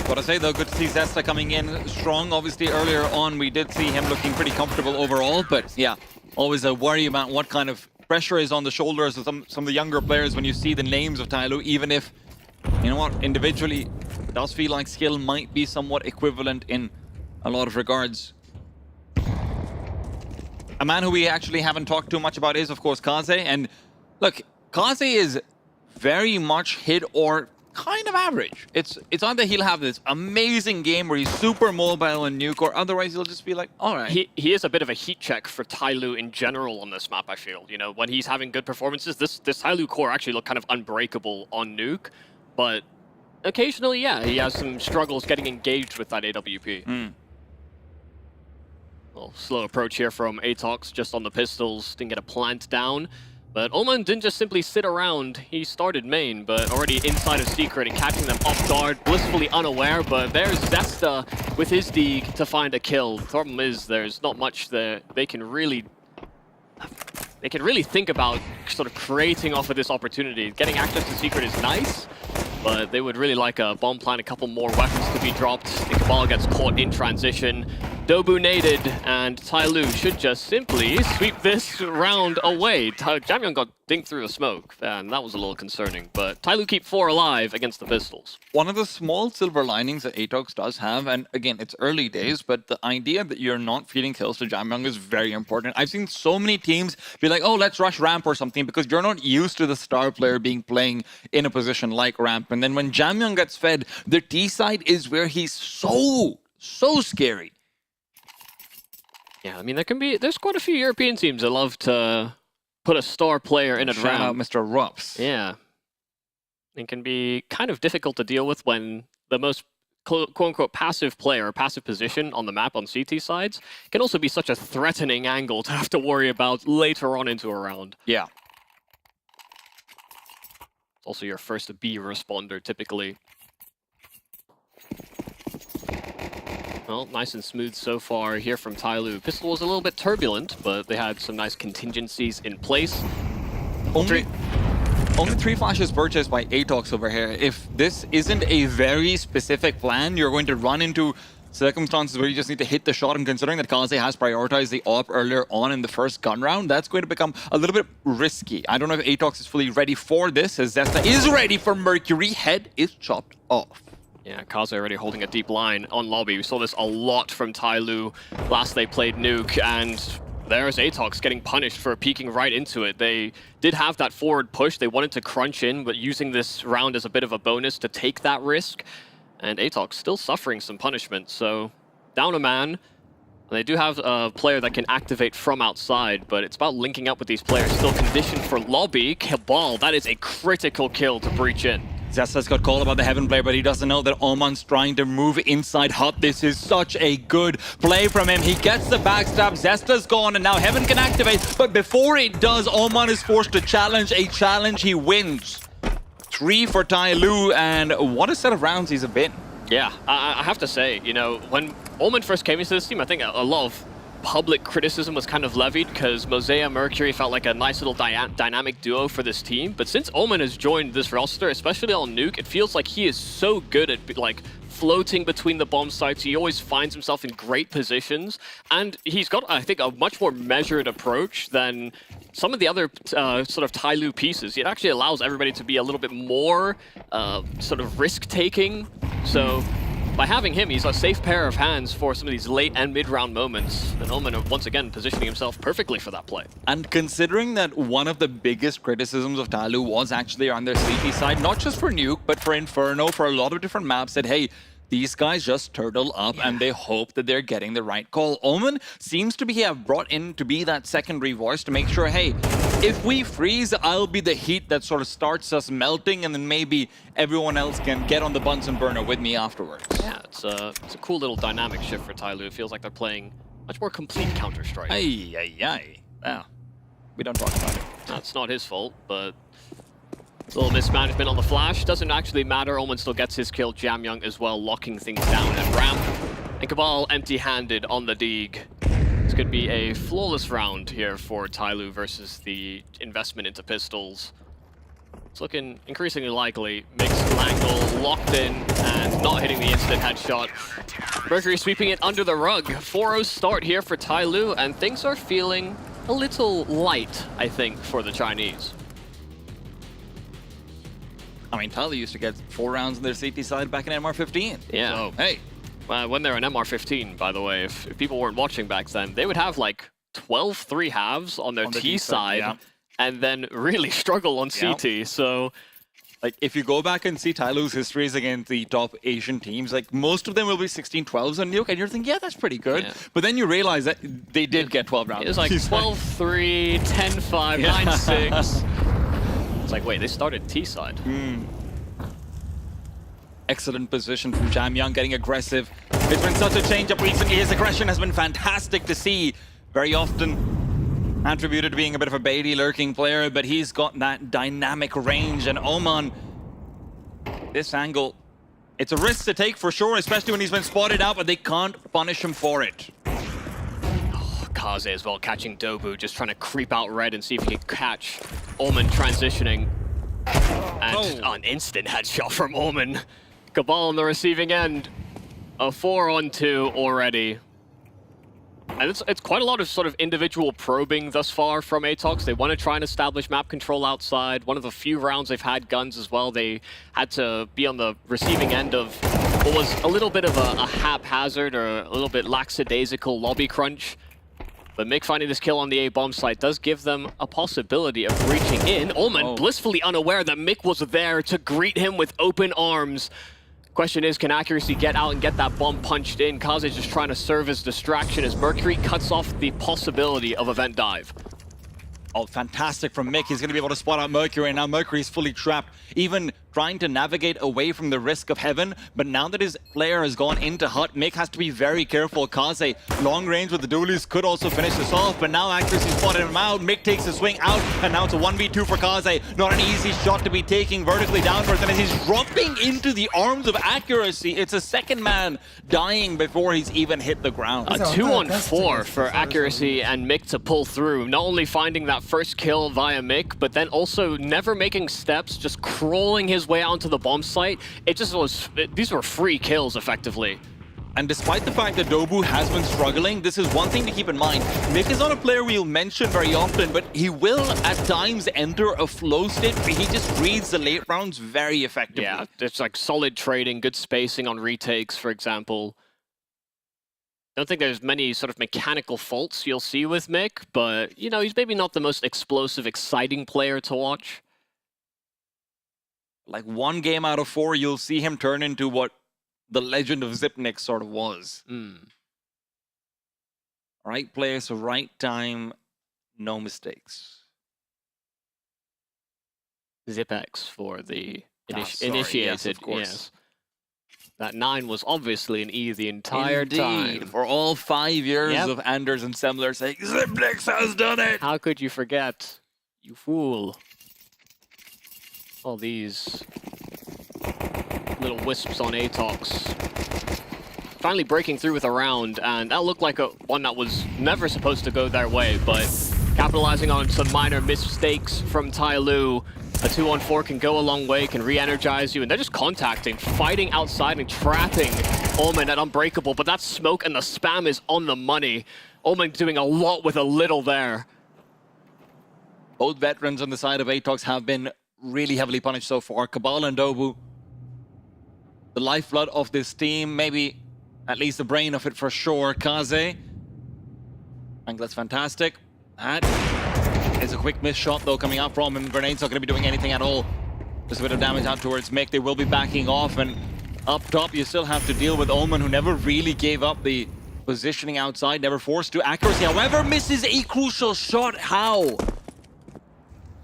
Gotta say though, good to see Zesta coming in strong. Obviously earlier on we did see him looking pretty comfortable overall, but yeah, always a worry about what kind of pressure is on the shoulders of some of the younger players when you see the names of TYLOO, even if, you know what, individually it does feel like skill might be somewhat equivalent in a lot of regards. A man who we actually haven't talked too much about is, of course, Kaze. And look, Kaze is very much hit or kind of average. It's not that he'll have this amazing game where he's super mobile and nuke, or otherwise he'll just be like, all right. He is a bit of a heat check for TYLOO in general on this map, I feel. You know, when he's having good performances, this TYLOO core actually look kind of unbreakable on nuke, but occasionally, yeah, he has some struggles getting engaged with that AWP. Well, slow approach here from ATOX just on the pistols, didn't get a plant down. But Oman didn't just simply sit around. He started main, but already inside of Secret and catching them off guard, blissfully unaware. But there's Zesta with his dig to find a kill. The problem is there's not much there they can really think about sort of creating off of this opportunity. Getting access to Secret is nice, but they would really like a bomb plant, a couple more weapons to be dropped. Iqbal gets caught in transition. Dobu naded, and TYLOO should just simply sweep this round away. Jamyeon got dinked through the smoke, and that was a little concerning. But TYLOO keep 4 alive against the pistols. One of the small silver linings that ATOX does have, and again, it's early days, but the idea that you're not feeding kills to Jamyeon is very important. I've seen so many teams be like, oh, let's rush ramp or something, because you're not used to the star player playing in a position like ramp. And then when Jamyeon gets fed, the T side is where he's so scary. Yeah, I mean, there's quite a few European teams that love to put a star player in a Shout out round. Mr. Rups. Yeah. It can be kind of difficult to deal with when the most quote-unquote passive player or passive position on the map on CT sides can also be such a threatening angle to have to worry about later on into a round. Yeah. It's also your first B responder, typically. Well, nice and smooth so far here from TYLOO. Pistol was a little bit turbulent, but they had some nice contingencies in place. Only 3 flashes purchased by ATOX over here. If this isn't a very specific plan, you're going to run into circumstances where you just need to hit the shot, and considering that Kaze has prioritized the AWP earlier on in the first gun round, that's going to become a little bit risky. I don't know if ATOX is fully ready for this, as Zesta is ready for Mercury. Head is chopped off. Yeah, Kaze already holding a deep line on lobby. We saw this a lot from TYLOO last they played Nuke, and there's ATOX getting punished for peeking right into it. They did have that forward push. They wanted to crunch in, but using this round as a bit of a bonus to take that risk. And ATOX still suffering some punishment, so down a man. They do have a player that can activate from outside, but it's about linking up with these players. Still conditioned for lobby. Cabal, that is a critical kill to breach in. Zesta's got call about the Heaven play, but he doesn't know that Oman's trying to move inside hut. This is such a good play from him. He gets the backstab. Zesta's gone, and now Heaven can activate. But before it does, Oman is forced to challenge. A challenge he wins. 3 for TYLOO, and what a set of rounds he's been. Yeah, I have to say, you know, when Oman first came into this team, I think a lot of public criticism was kind of levied because Mosea Mercury felt like a nice little dynamic duo for this team. But since Oman has joined this roster, especially on Nuke, it feels like he is so good at like floating between the bomb sites. He always finds himself in great positions, and he's got, I think, a much more measured approach than some of the other sort of TYLOO pieces. It actually allows everybody to be a little bit more sort of risk-taking. So by having him, he's a safe pair of hands for some of these late and mid-round moments. And Oman, once again, positioning himself perfectly for that play. And considering that one of the biggest criticisms of TYLOO was actually on their CT side, not just for Nuke, but for Inferno, for a lot of different maps, that, hey, these guys just turtle up and they hope that they're getting the right call. Oman seems to have brought in to be that secondary voice to make sure, hey, if we freeze, I'll be the heat that sort of starts us melting, and then maybe everyone else can get on the Bunsen burner with me afterwards. Yeah, it's a cool little dynamic shift for TYLOO. It feels like they're playing much more complete Counter-Strike. Yeah, we don't talk about it. That's not his fault, but a little mismanagement on the flash. Doesn't actually matter. Oman still gets his kill. Jamyeon as well, locking things down at ramp. And Cabal empty-handed on the dig. This could be a flawless round here for TYLOO versus the investment into pistols. It's looking increasingly likely. Mixed angle, locked in, and not hitting the instant headshot. Mercury sweeping it under the rug. 4-0 start here for TYLOO, and things are feeling a little light, I think, for the Chinese. I mean, TYLOO used to get 4 rounds on their CT side back in MR15. Yeah. So, hey. When they're in MR15, by the way, if people weren't watching back then, they would have like 12 3 halves on their T side, and then really struggle on CT. So Like, if you go back and see TYLOO's histories against the top Asian teams, like, most of them will be 16-12s on Nuke, and you're thinking, yeah, that's pretty good. Yeah. But then you realize that they did get 12 rounds. It was like 12-3, 10-5, 9-6. It's like, wait, they started T-side. Excellent position from JiJieHao, getting aggressive. It's been such a change up recently. His aggression has been fantastic to see. Very often attributed to being a bit of a baity lurking player, but he's got that dynamic range. And Oman, this angle, it's a risk to take for sure, especially when he's been spotted out, but they can't punish him for it. Oh, Kaze as well, catching Dobu, just trying to creep out red and see if he can catch Oman transitioning. And an instant headshot from Oman. Cabal on the receiving end. A 4-on-2 already. And it's quite a lot of sort of individual probing thus far from ATOX. They want to try and establish map control outside. One of the few rounds they've had guns as well. They had to be on the receiving end of what was a little bit of a haphazard or a little bit lackadaisical lobby crunch. But Mick finding this kill on the A-bomb site does give them a possibility of reaching in. Oman blissfully unaware that Mick was there to greet him with open arms. Question is, can Accuracy get out and get that bomb punched in? Kaze just trying to serve as distraction as Mercury cuts off the possibility of event dive. Oh, fantastic from Mick. He's going to be able to spot out Mercury, and now Mercury's fully trapped, even trying to navigate away from the risk of heaven. But now that his player has gone into hut, Mick has to be very careful. Kaze, long range with the dualies, could also finish this off, but now Accuracy spotted him out. Mick takes the swing out, and now it's a 1v2 for Kaze. Not an easy shot to be taking vertically downwards, and as he's dropping into the arms of Accuracy, it's a second man dying before he's even hit the ground. A 2-on-4 for Accuracy and Mick to pull through. Not only finding that first kill via Mick, but then also never making steps, just crawling his way onto the bomb site. It just was, these were free kills effectively. And despite the fact that Dobu has been struggling, this is one thing to keep in mind. Mick is not a player we'll mention very often, but he will at times enter a flow state where he just reads the late rounds very effectively. Yeah, it's like solid trading, good spacing on retakes, for example. I don't think there's many sort of mechanical faults you'll see with Mick, but, you know, he's maybe not the most explosive, exciting player to watch. Like 1 game out of 4, you'll see him turn into what the legend of Zipnik sort of was. Right place, right time, no mistakes. Zipex for the sorry, initiated, yes, of course. Yes. That 9 was obviously an E the entire time. For all 5 years of Anders and Semler saying, Zipnix has done it! How could you forget? You fool. All these little wisps on ATOX. Finally breaking through with a round, and that looked like one that was never supposed to go their way, but capitalizing on some minor mistakes from TYLOO. A 2-on-4 can go a long way, can re-energize you, and they're just contacting, fighting outside and trapping Omen at Unbreakable, but that smoke and the spam is on the money. Omen doing a lot with a little there. Both veterans on the side of ATOX have been really heavily punished so far. Cabal and Dobu, the lifeblood of this team, maybe at least the brain of it for sure. Kaze, and that's fantastic. That is a quick miss shot though coming out from him. Grenade's not going to be doing anything at all. Just a bit of damage out towards Mick. They will be backing off, and up top you still have to deal with Omen, who never really gave up the positioning outside, never forced to. Accuracy, however, misses a crucial shot. How?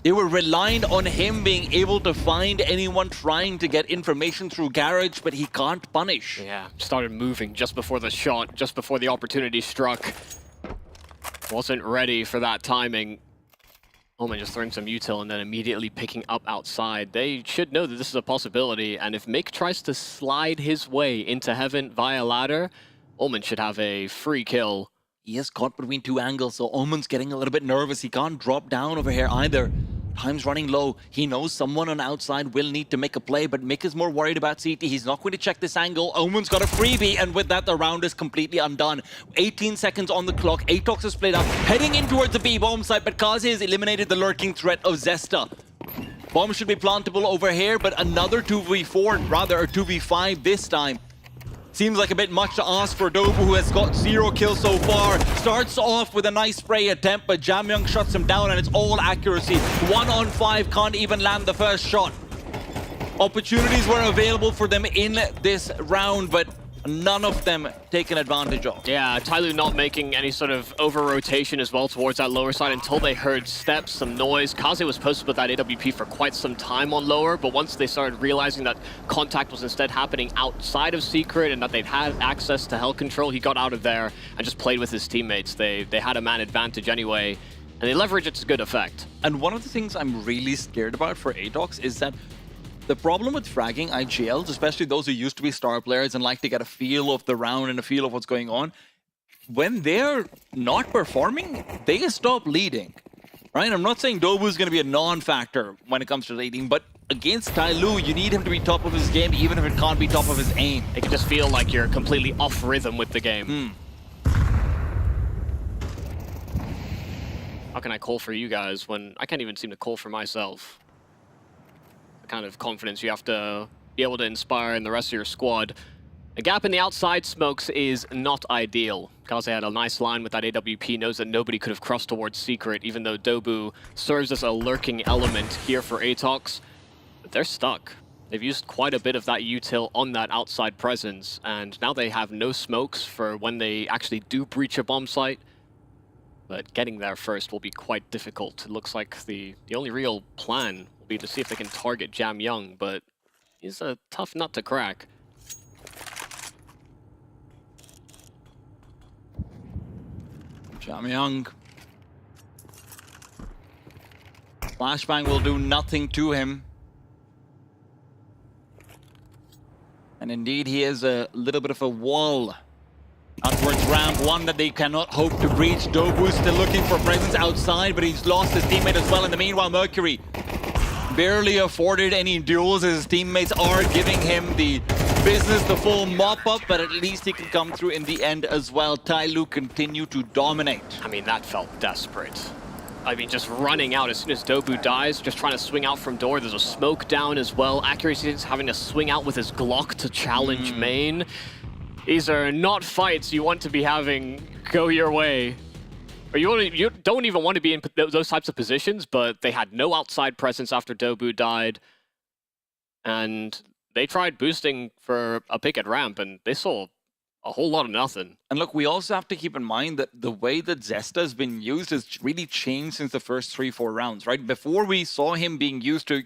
They were relying on him being able to find anyone trying to get information through Garage, but he can't punish. Yeah, started moving just before the shot, just before the opportunity struck. Wasn't ready for that timing. Omen just throwing some util and then immediately picking up outside. They should know that this is a possibility, and if Mick tries to slide his way into heaven via ladder, Omen should have a free kill. He is caught between 2 angles, so Omen's getting a little bit nervous. He can't drop down over here either. Time's running low. He knows someone on outside will need to make a play, but Mick is more worried about CT. He's not going to check this angle. Omen's got a freebie, and with that, the round is completely undone. 18 seconds on the clock. ATOX is split up, heading in towards the B-bomb site, but Kaze has eliminated the lurking threat of Zesta. Bomb should be plantable over here, but another 2v4, rather a 2v5 this time. Seems like a bit much to ask for Dobu, who has got 0 kills so far. Starts off with a nice spray attempt, but JiJieHao shuts him down, and it's all Accuracy. 1 on 5, can't even land the first shot. Opportunities were available for them in this round, but none of them taken advantage of. Yeah, TYLOO not making any sort of over-rotation as well towards that lower side until they heard steps, some noise. Kaze was posted with that AWP for quite some time on lower, but once they started realizing that contact was instead happening outside of Secret and that they'd had access to Hell Control, he got out of there and just played with his teammates. They had a man advantage anyway, and they leverage it to good effect. And one of the things I'm really scared about for ATOX is that the problem with fragging IGLs, especially those who used to be star players and like to get a feel of the round and a feel of what's going on, when they're not performing, they stop leading, right? I'm not saying Dobu's going to be a non-factor when it comes to leading, but against TYLOO, you need him to be top of his game, even if it can't be top of his aim. It can just feel like you're completely off rhythm with the game. How can I call for you guys when I can't even seem to call for myself? The kind of confidence you have to be able to inspire in the rest of your squad. A gap in the outside smokes is not ideal. Kaze had a nice line with that AWP, knows that nobody could have crossed towards Secret, even though Dobu serves as a lurking element here for ATOX. But they're stuck. They've used quite a bit of that util on that outside presence, and now they have no smokes for when they actually do breach a bomb site. But getting there first will be quite difficult. It looks like the only real plan will be to see if they can target Jam Young, but he's a tough nut to crack. Jam Young. Flashbang will do nothing to him. And indeed, he is a little bit of a wall. Outwards ramp, one that they cannot hope to breach. Dobu's still looking for presence outside, but he's lost his teammate as well. In the meanwhile, Mercury barely afforded any duels as his teammates are giving him the business, the full mop-up, but at least he can come through in the end as well. TYLOO continue to dominate. I mean, that felt desperate. I mean, just running out as soon as Dobu dies, just trying to swing out from door. There's a smoke down as well. Accuracy is having to swing out with his Glock to challenge main. These are not fights you want to be having go your way. Or you don't even want to be in those types of positions, but they had no outside presence after Dobu died. And they tried boosting for a pick at ramp, and they saw a whole lot of nothing. And look, we also have to keep in mind that the way that Zesta has been used has really changed since the first 3-4 rounds, right? Before we saw him being used to,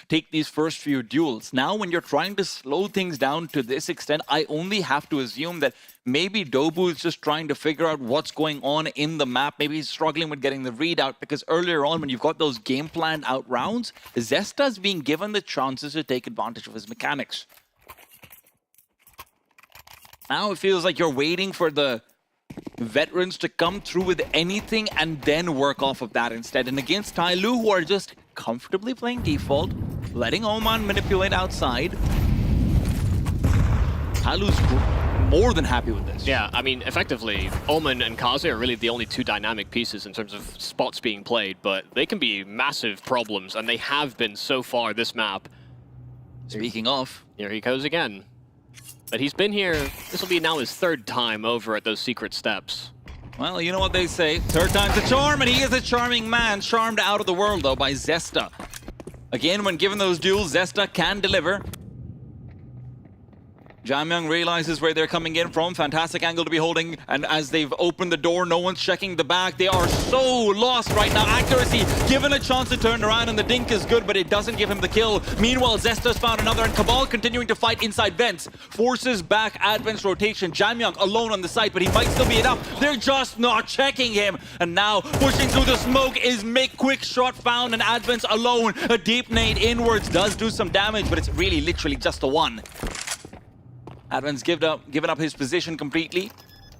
take these first few duels. Now, when you're trying to slow things down to this extent, I only have to assume that maybe Dobu is just trying to figure out what's going on in the map. Maybe he's struggling with getting the readout, because earlier on, when you've got those game planned out rounds, Zesta's being given the chances to take advantage of his mechanics. Now it feels like you're waiting for the veterans to come through with anything and then work off of that instead. And against TYLOO, who are just comfortably playing default, letting Oman manipulate outside, TYLOO's more than happy with this. Yeah, I mean, effectively, Oman and Kaze are really the only two dynamic pieces in terms of spots being played, but they can be massive problems, and they have been so far this map. Speaking of, here he goes again. But he's been here, this will be now his third time over at those secret steps. Well, you know what they say, third time's a charm, and he is a charming man, charmed out of the world, though, by Zesta. Again, when given those duels, Zesta can deliver. Jam Young realizes where they're coming in from. Fantastic angle to be holding. And as they've opened the door, no one's checking the back. They are so lost right now. Accuracy, given a chance to turn around, and the dink is good, but it doesn't give him the kill. Meanwhile, Zesta's found another, and Cabal continuing to fight inside vents. Forces back Advent's rotation. Jam Young alone on the site, but he might still be enough. They're just not checking him. And now, pushing through the smoke is Mick. Quick shot found, and Advent's alone. A deep nade inwards does do some damage, but it's really literally just a one. Advent's given up his position completely.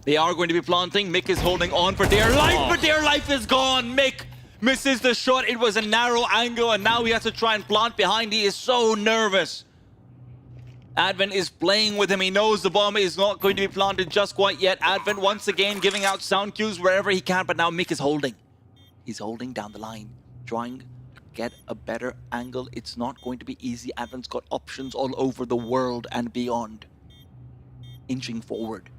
They are going to be planting. Mick is holding on for dear life, but their life is gone. Mick misses the shot. It was a narrow angle, and now he has to try and plant behind. He is so nervous. Advent is playing with him. He knows the bomb is not going to be planted just quite yet. Advent once again giving out sound cues wherever he can, but now Mick is holding. He's holding down the line, trying to get a better angle. It's not going to be easy. Advent's got options all over the world and beyond. Inching forward.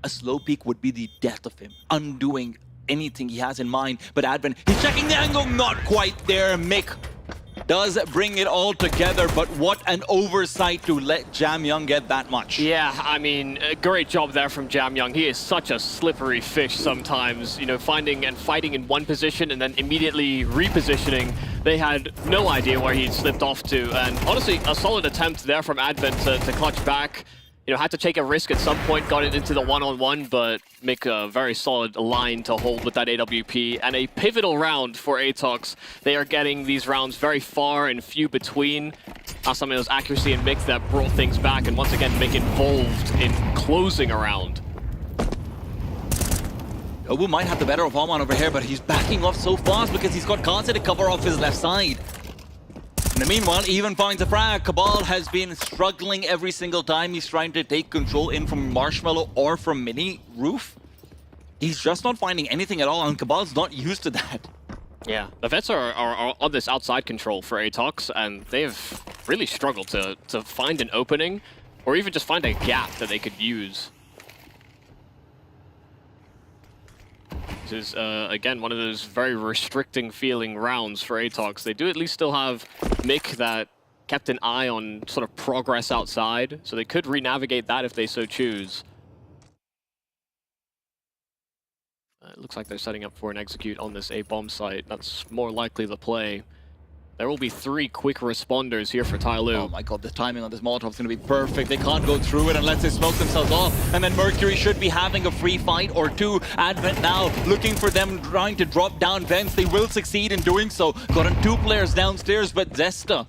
A slow peek would be the death of him, undoing anything he has in mind. But Advent, he's checking the angle, not quite there. Mick does bring it all together, but what an oversight to let Jam Young get that much. Yeah, I mean, a great job there from Jam Young. He is such a slippery fish sometimes, you know, finding and fighting in one position and then immediately repositioning. They had no idea where he'd slipped off to, and honestly, a solid attempt there from Advent to clutch back. You know, had to take a risk at some point, got it into the one-on-one, but make a very solid line to hold with that AWP. And a pivotal round for ATOX. They are getting these rounds very far and few between. Last time it was accuracy and mix that brought things back, and once again, make involved in closing a round. Obu might have the better of Alman over here, but he's backing off so fast because he's got Kaze to cover off his left side. In the meanwhile, even finds a frag. Cabal has been struggling every single time he's trying to take control in from Marshmallow or from Mini Roof. He's just not finding anything at all, and Cabal's not used to that. Yeah, the Vets are on this outside control for ATOX, and they've really struggled to find an opening, or even just find a gap that they could use. This is, again, one of those very restricting feeling rounds for ATOX. They do at least still have Mick that kept an eye on sort of progress outside, so they could re-navigate that if they so choose. It looks like they're setting up for an execute on this A-bomb site. That's more likely the play. There will be 3 quick responders here for TYLOO. Oh my god, the timing on this Molotov is going to be perfect. They can't go through it unless they smoke themselves off. And then Mercury should be having a free fight or two. Advent now looking for them, trying to drop down vents. They will succeed in doing so. Gotten 2 players downstairs, but Zesta,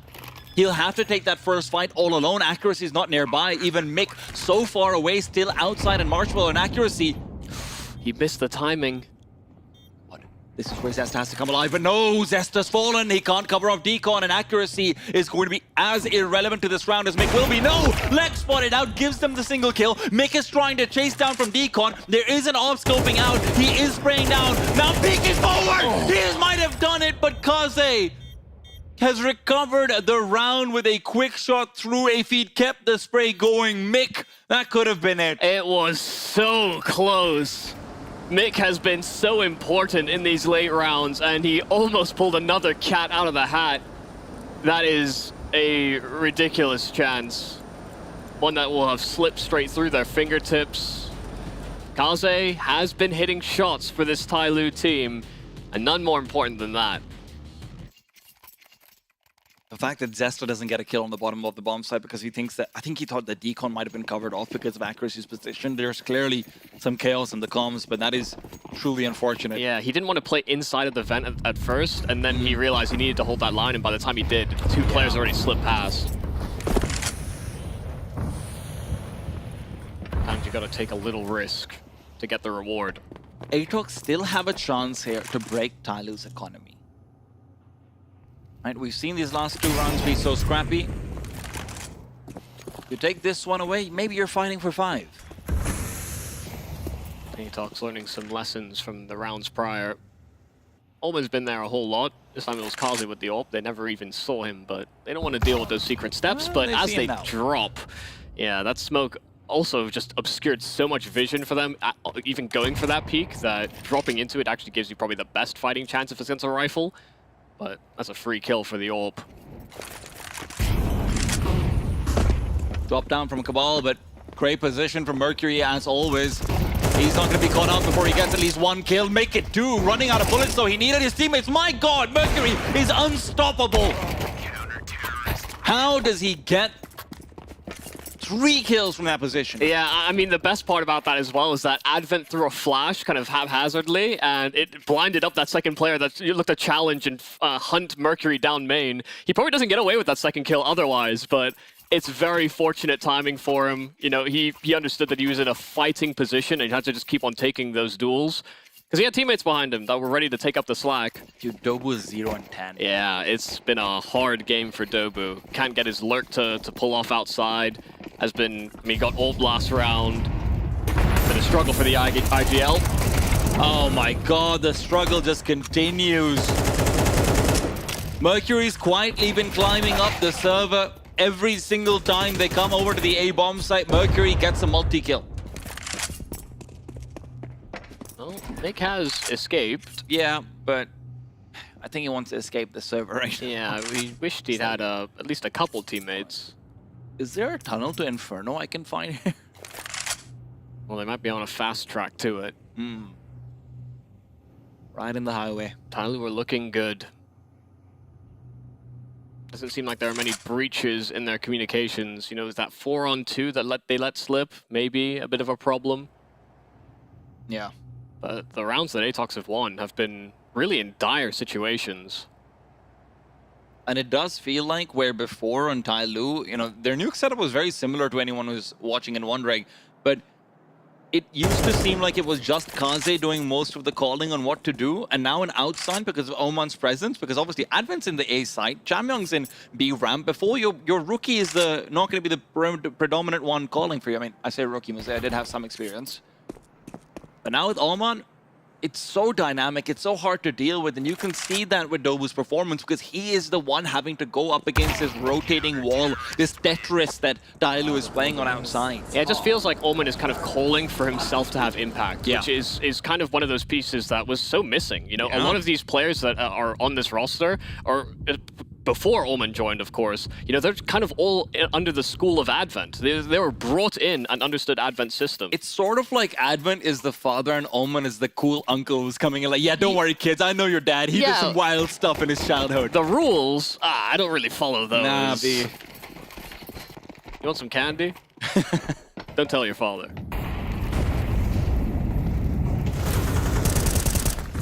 he'll have to take that first fight all alone. Accuracy is not nearby. Even Mick so far away, still outside, and Marshmallow and Accuracy. He missed the timing. This is where Zesta has to come alive, but no, Zesta's fallen. He can't cover off Decon, and Accuracy is going to be as irrelevant to this round as Mick will be. No! Leg spotted out, gives them the single kill. Mick is trying to chase down from Decon. There is an off-scoping out. He is spraying down. Now peeking forward! He might have done it, but Kaze has recovered the round with a quick shot through a feed, kept the spray going. Mick, that could have been it. It was so close. Mick has been so important in these late rounds, and he almost pulled another cat out of the hat. That is a ridiculous chance. One that will have slipped straight through their fingertips. Kaze has been hitting shots for this TYLOO team, and none more important than that. The fact that Zesta doesn't get a kill on the bottom of the bomb site because he thinks that, I think he thought that Decon might have been covered off because of Accuracy's position. There's clearly some chaos in the comms, but that is truly unfortunate. Yeah, he didn't want to play inside of the vent at first, and then he realized he needed to hold that line, and by the time he did, 2 players already slipped past. Sometimes you gotta take a little risk to get the reward. ATOX still have a chance here to break TYLOO's economy. Right, we've seen these last 2 rounds be so scrappy. You take this one away, maybe you're fighting for 5. ATOX learning some lessons from the rounds prior. Almost been there a whole lot. This time it was Kaze with the AWP. They never even saw him, but they don't want to deal with those secret steps. But as they drop, yeah, that smoke also just obscured so much vision for them, even going for that peak, that dropping into it actually gives you probably the best fighting chance if it's against a rifle. But that's a free kill for the AWP. Drop down from Cabal, but great position from Mercury as always. He's not going to be caught out before he gets at least 1 kill. Make it 2, running out of bullets, so he needed his teammates. My god, Mercury is unstoppable. How does he get 3 kills from that position? Yeah, I mean, the best part about that as well is that Advent threw a flash kind of haphazardly, and it blinded up that second player that looked to challenge and hunt Mercury down main. He probably doesn't get away with that second kill otherwise, but it's very fortunate timing for him. You know, he understood that he was in a fighting position and he had to just keep on taking those duels. Because he had teammates behind him that were ready to take up the slack. Dude, Dobu is 0-10. Yeah, it's been a hard game for Dobu. Can't get his lurk to pull off outside. Has been, I mean, he got ult last round. Been a struggle for the IGL. Oh my god, the struggle just continues. Mercury's quietly been climbing up the server. Every single time they come over to the A-bomb site, Mercury gets a multi-kill. Well, Nick has escaped. Yeah, but I think he wants to escape the server right now. Yeah, we wished he'd had at least a couple teammates. Is there a tunnel to Inferno I can find here? Well, they might be on a fast track to it. Right in the highway. TYLOO were looking good. Doesn't seem like there are many breaches in their communications. You know, is that 4-on-2 that they let slip? Maybe a bit of a problem. Yeah. But the rounds that ATOX have won have been really in dire situations. And it does feel like where before on TYLOO, you know, their nuke setup was very similar to anyone who's watching and wondering, but it used to seem like it was just Kaze doing most of the calling on what to do, and now in outside because of Oman's presence, because obviously Advent's in the A site, Jamyong's in B ramp. Before your rookie is not going to be the predominant one calling for you. I mean, I say rookie, Mose, I did have some experience. But now with Oman, it's so dynamic, it's so hard to deal with, and you can see that with Dobu's performance because he is the one having to go up against this rotating wall, this Tetris that TYLOO is playing on outside. Yeah, it just feels like Oman is kind of calling for himself to have impact, which is kind of one of those pieces that was so missing. You know, a lot of these players that are on this roster are... Before Oman joined, of course, you know, they're kind of all under the school of Advent. They were brought in and understood Advent system. It's sort of like Advent is the father and Oman is the cool uncle who's coming in like, yeah, don't worry, kids, I know your dad. He did some wild stuff in his childhood. The rules, I don't really follow those. Nah, B. You want some candy? Don't tell your father.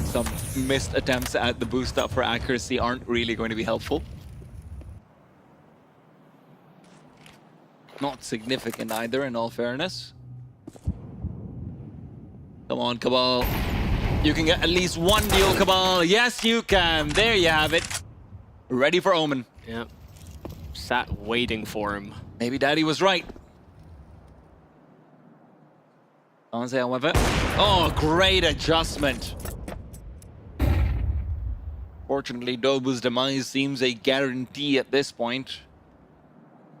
Some missed attempts at the boost up for accuracy aren't really going to be helpful. Not significant either, in all fairness. Come on, Cabal. You can get at least one deal, Cabal. Yes, you can. There you have it. Ready for Omen. Yeah. Sat waiting for him. Maybe Daddy was right. MongolZ, however. Oh, great adjustment. Fortunately, Dobu's demise seems a guarantee at this point.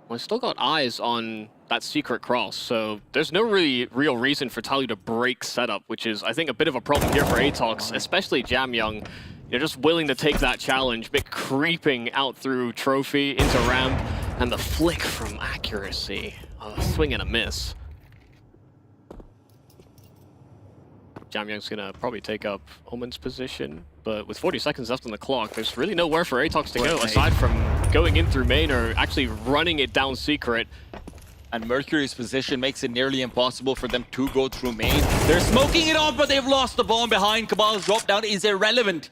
We've still got eyes on that secret cross, so there's no real reason for TYLOO to break setup, which is, I think, a bit of a problem here for ATOX, especially Jamyong. They're just willing to take that challenge, bit creeping out through Trophy into ramp, and the flick from accuracy. A swing and a miss. Jamyong's gonna probably take up Omen's position, but with 40 seconds left on the clock, there's really nowhere for ATOX to go aside from going in through main or actually running it down secret. And Mercury's position makes it nearly impossible for them to go through main. They're smoking it off, but they've lost the bomb behind. Cabal's drop down is irrelevant.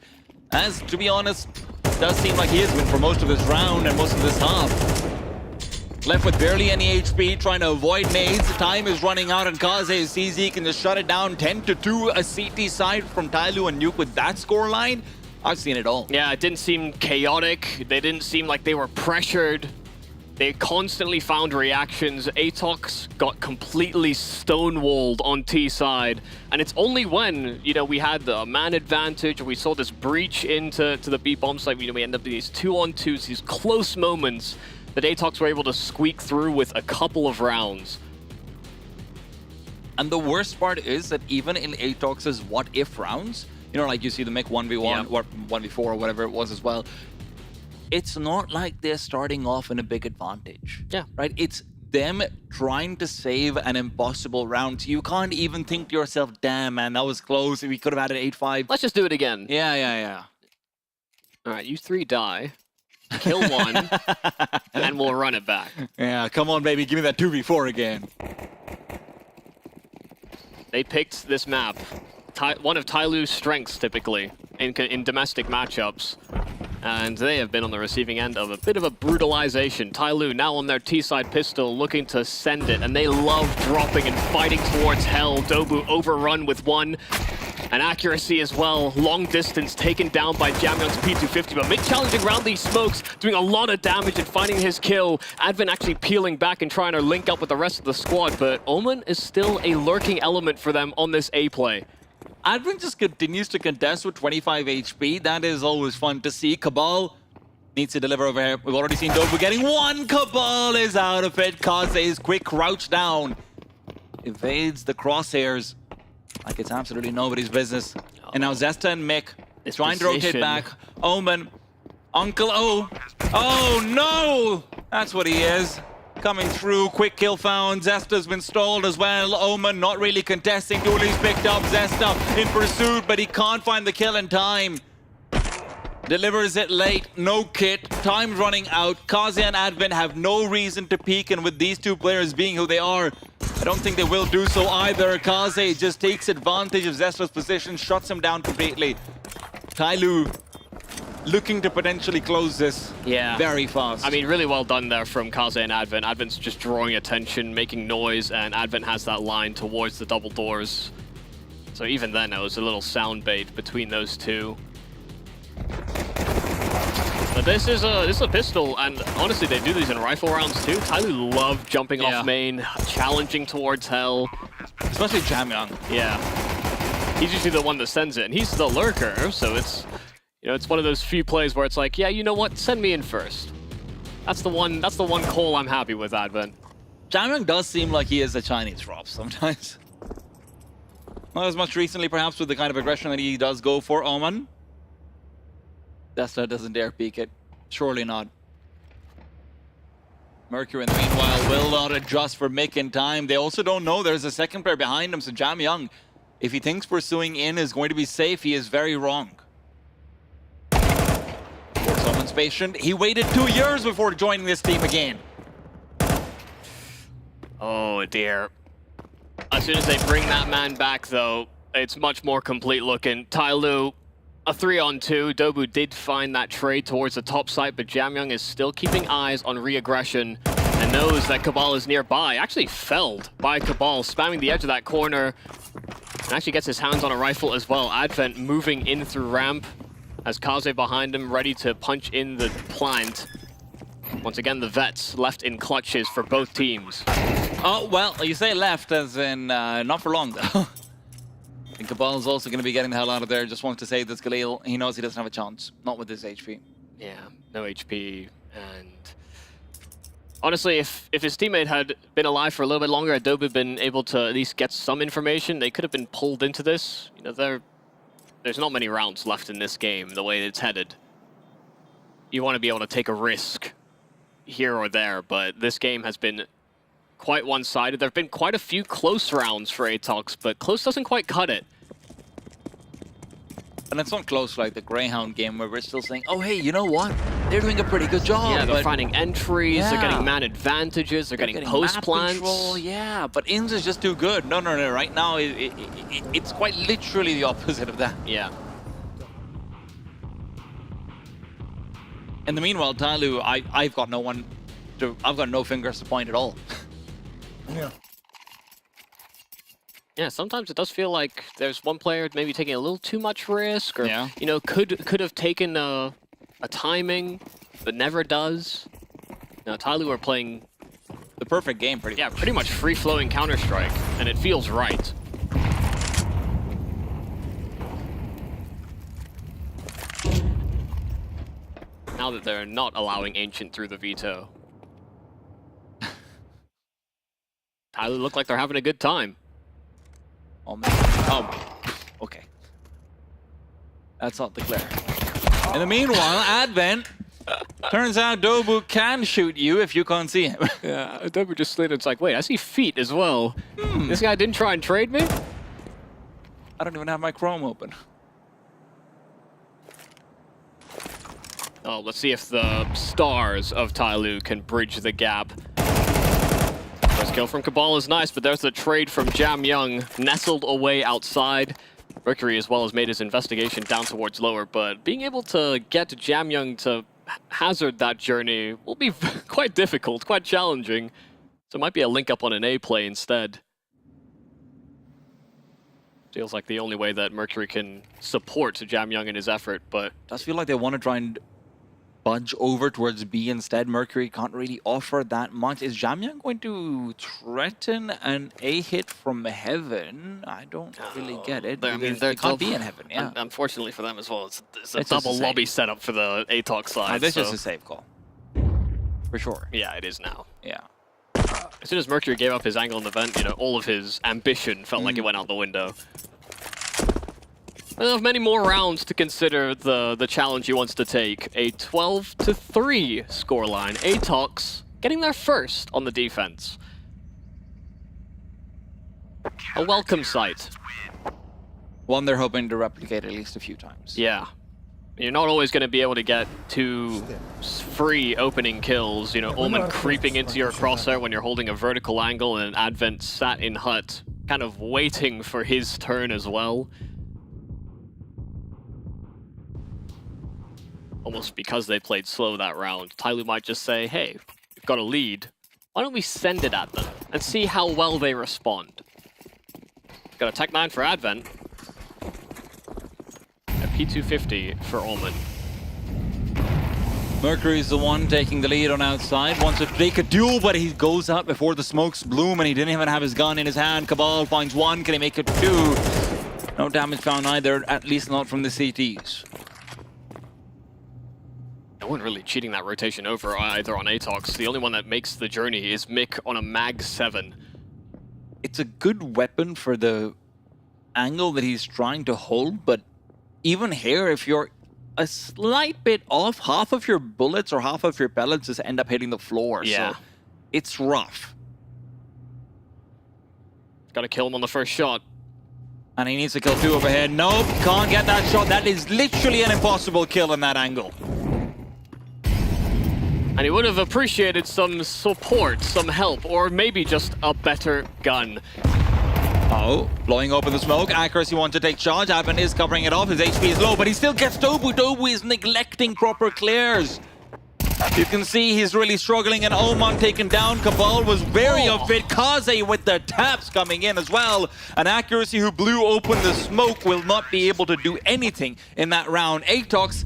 As, to be honest, it does seem like he has been for most of this round and most of this half. Left with barely any HP, trying to avoid nades. Time is running out, and Kaze sees he can just shut it down. 10-2, a CT side from TYLOO and Nuke with that scoreline. I've seen it all. Yeah, it didn't seem chaotic. They didn't seem like they were pressured. They constantly found reactions. ATOX got completely stonewalled on T side. And it's only when, you know, we had the man advantage, or we saw this breach into the B bomb site, you know, we end up with these 2-on-2s, these close moments, that ATOX were able to squeak through with a couple of rounds. And the worst part is that even in ATOX's what-if rounds, you know, like you see the MiC 1v1 or 1v4 or whatever it was as well, it's not like they're starting off in a big advantage. Yeah. Right? It's them trying to save an impossible round. You can't even think to yourself, damn, man, that was close. We could have had an 8-5. Let's just do it again. Yeah. All right, you three die. Kill one, and we'll run it back. Yeah, come on, baby. Give me that 2v4 again. They picked this map. One of TYLOO's strengths, typically, in domestic matchups. And they have been on the receiving end of a bit of a brutalization. TYLOO now on their T-side pistol, looking to send it. And they love dropping and fighting towards hell. Dobu overrun with one. And accuracy as well, long distance taken down by Jamyong's P250, but MiC challenging around these smokes, doing a lot of damage and finding his kill. Advent actually peeling back and trying to link up with the rest of the squad, but Omen is still a lurking element for them on this A play. Advent just continues to contest with 25 HP. That is always fun to see. Cabal needs to deliver over here. We've already seen Dobu getting one. Cabal is out of it. Kaze's quick crouch down. Evades the crosshairs like it's absolutely nobody's business. And now Zesta and MiC, Trying to rotate back. Omen. Uncle O. Oh no! That's what he is. Coming through, quick kill found. Zesta's been stalled as well. Omen not really contesting. Dooley's picked up. Zesta in pursuit, but he can't find the kill in time. Delivers it late, no kit, time's running out. Kaze and Advent have no reason to peek, and with these two players being who they are, I don't think they will do so either. Kaze just takes advantage of Zesta's position, shuts him down completely. TYLOO looking to potentially close this very fast. I mean, really well done there from Kaze and Advent. Advent's just drawing attention, making noise, and Advent has that line towards the double doors. So even then, it was a little sound bait between those two. But this is a pistol, and honestly, they do these in rifle rounds too. TYLOO love jumping off main, challenging towards hell. Especially Jamyoung. Yeah. He's usually the one that sends it, and he's the lurker, so it's, you know, it's one of those few plays where it's like, yeah, you know what, send me in first. That's the one call I'm happy with, Advent. Jamyoung does seem like he is a Chinese drop sometimes. Not as much recently, perhaps, with the kind of aggression that he does go for. Omen. Zesta doesn't dare peek it. Surely not. Mercury, in the meanwhile, will not adjust for Mick in time. They also don't know there's a second player behind him, so Jamyoung, if he thinks pursuing in is going to be safe, he is very wrong. Someone's patient. He waited 2 years before joining this team again. Oh dear. As soon as they bring that man back, though, it's much more complete looking. TYLOO, a 3-on-2. Dobu did find that trade towards the top site, but Jamyoung is still keeping eyes on re-aggression and knows that Cabal is nearby. Actually felled by Cabal, spamming the edge of that corner. And actually gets his hands on a rifle as well. Advent moving in through ramp. As Kaze behind him, ready to punch in the plant. Once again, the vets left in clutches for both teams. Oh, well, you say left as in not for long, though. And Cabal is also going to be getting the hell out of there. Just wants to say this Galil, he knows he doesn't have a chance. Not with this HP. Yeah, no HP. And honestly, if his teammate had been alive for a little bit longer, had Dobu been able to at least get some information, they could have been pulled into this. You know, there's not many rounds left in this game, the way it's headed. You want to be able to take a risk here or there, but this game has been quite one-sided. There have been quite a few close rounds for ATOX, but close doesn't quite cut it. And it's not close like the Grayhound game where we're still saying, oh, hey, you know what? They're doing a pretty good job. Yeah, they're finding entries, they're getting man advantages, they're getting post plants. Yeah, but INS is just too good. No. Right now, it's quite literally the opposite of that. Yeah. In the meanwhile, TYLOO, I've got no fingers to point at all. Yeah. Yeah, sometimes it does feel like there's one player maybe taking a little too much risk, or you know, could have taken a timing, but never does. Now TYLOO are playing the perfect game, pretty much free-flowing Counter-Strike, and it feels right. Now that they're not allowing Ancient through the veto. TYLOO look like they're having a good time. Oh, man. Oh, okay. That's not the clear. In the meanwhile, Advent, turns out Dobu can shoot you if you can't see him. Yeah, Dobu just slid. It's like, wait, I see feet as well. This guy didn't try and trade me? I don't even have my Chrome open. Oh, let's see if the stars of TYLOO can bridge the gap. First kill from Cabal is nice, but there's the trade from Jamyoung, nestled away outside. Mercury as well has made his investigation down towards lower, but being able to get Jamyoung to hazard that journey will be quite difficult, quite challenging. So it might be a link up on an A play instead. Feels like the only way that Mercury can support Jamyoung in his effort, but... Does feel like they want to try and budge over towards B instead. Mercury can't really offer that much. Is Jamyoung going to threaten an A hit from heaven? I don't really get it. I mean, they can't be in heaven, yeah. Unfortunately for them as well, it's a double lobby setup for the ATOX side. This is a safe call. For sure. Yeah, it is now. Yeah. As soon as Mercury gave up his angle in the vent, you know, all of his ambition felt like it went out the window. We'll have many more rounds to consider the challenge he wants to take. A 12-3 scoreline. ATOX getting there first on the defense. A welcome sight. One they're hoping to replicate at least a few times. Yeah. You're not always going to be able to get 2 free opening kills. You know, Omen creeping into your crosshair when you're holding a vertical angle and Advent sat in hut, kind of waiting for his turn as well. Almost because they played slow that round, TYLOO might just say, hey, we've got a lead. Why don't we send it at them and see how well they respond? Got a Tech 9 for Advent. A P250 for Omen. Mercury's the one taking the lead on outside. Wants to take a duel, but he goes out before the smokes bloom, and he didn't even have his gun in his hand. Cabal finds 1. Can he make it 2? No damage found either, at least not from the CTs. No one really cheating that rotation over either on ATOX. The only one that makes the journey is Mick on a Mag 7. It's a good weapon for the angle that he's trying to hold, but even here, if you're a slight bit off, half of your bullets or half of your pellets just end up hitting the floor. Yeah. So it's rough. Gotta kill him on the first shot. And he needs to kill 2 overhead. Nope, can't get that shot. That is literally an impossible kill in that angle. And he would have appreciated some support, some help, or maybe just a better gun. Oh, blowing open the smoke. Accuracy wants to take charge. Advent is covering it off. His HP is low, but he still gets Dobu. Dobu is neglecting proper clears. You can see he's really struggling, and Oman taken down. Cabal was very unfit. Kaze with the taps coming in as well. An Accuracy who blew open the smoke will not be able to do anything in that round. ATOX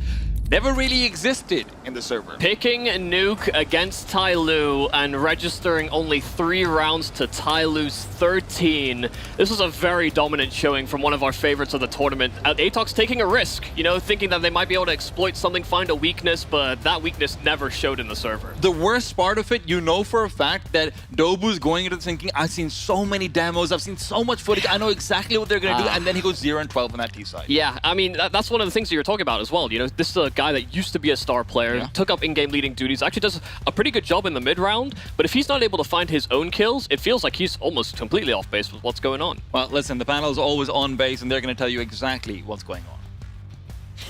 never really existed in the server. Picking Nuke against TYLOO and registering only 3 rounds to TYLOO's 13. This was a very dominant showing from one of our favorites of the tournament. ATOX taking a risk, you know, thinking that they might be able to exploit something, find a weakness, but that weakness never showed in the server. The worst part of it, you know for a fact that Dobu's going into thinking, I've seen so many demos, I've seen so much footage, I know exactly what they're going to do, and then he goes 0 and 12 on that T side. Yeah, I mean, that's one of the things that you're talking about as well. You know, this is a guy that used to be a star player, took up in-game leading duties, actually does a pretty good job in the mid-round, but if he's not able to find his own kills, it feels like he's almost completely off base with what's going on. Well, listen, the panel is always on base, and they're going to tell you exactly what's going on.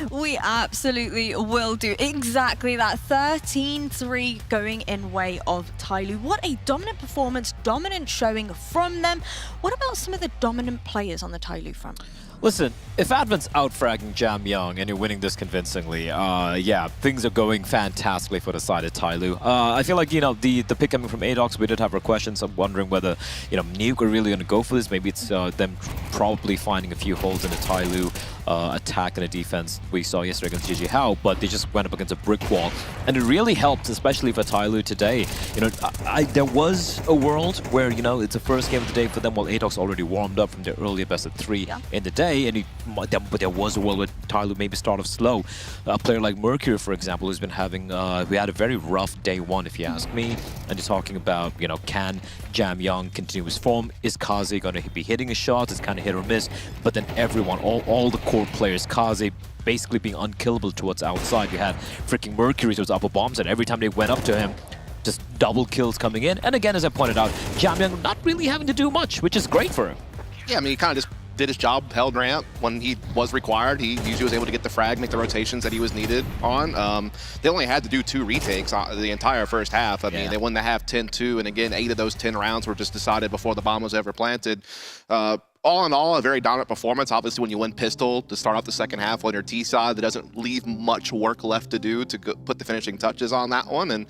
We absolutely will do exactly that. 13-3 going in way of TYLOO. What a dominant performance, dominant showing from them. What about some of the dominant players on the TYLOO front? Listen, if Advent's out-fragging Jamyang and you're winning this convincingly, yeah, things are going fantastically for the side of TYLOO. I feel like, you know, the pick coming from ATOX, we did have our questions. I'm wondering whether, you know, Nuke are really going to go for this. Maybe it's them probably finding a few holes in the TYLOO attack and the defense we saw yesterday against JiJieHao, but they just went up against a brick wall. And it really helped, especially for TYLOO today. You know, there was a world where, you know, it's the first game of the day for them while ATOX already warmed up from their earlier best of 3 in the day. But there was a world where TYLOO maybe start off slow. A player like Mercury, for example, who's been having, we had a very rough day 1, if you ask me. And you're talking about, you know, can Jamyang continue his form? Is Kaze going to be hitting a shot? It's kind of hit or miss. But then everyone, all the core players, Kaze basically being unkillable towards outside. You had freaking Mercury towards upper bombs, and every time they went up to him, just double kills coming in. And again, as I pointed out, Jamyang not really having to do much, which is great for him. Yeah, I mean, he kind of just did his job, held ramp when he was required. He usually was able to get the frag, make the rotations that he was needed on. They only had to do 2 retakes the entire first half. I mean, they won the half 10-2, and again, 8 of those 10 rounds were just decided before the bomb was ever planted. All in all, a very dominant performance. Obviously, when you win pistol to start off the second half on your T side, that doesn't leave much work left to do to put the finishing touches on that one. And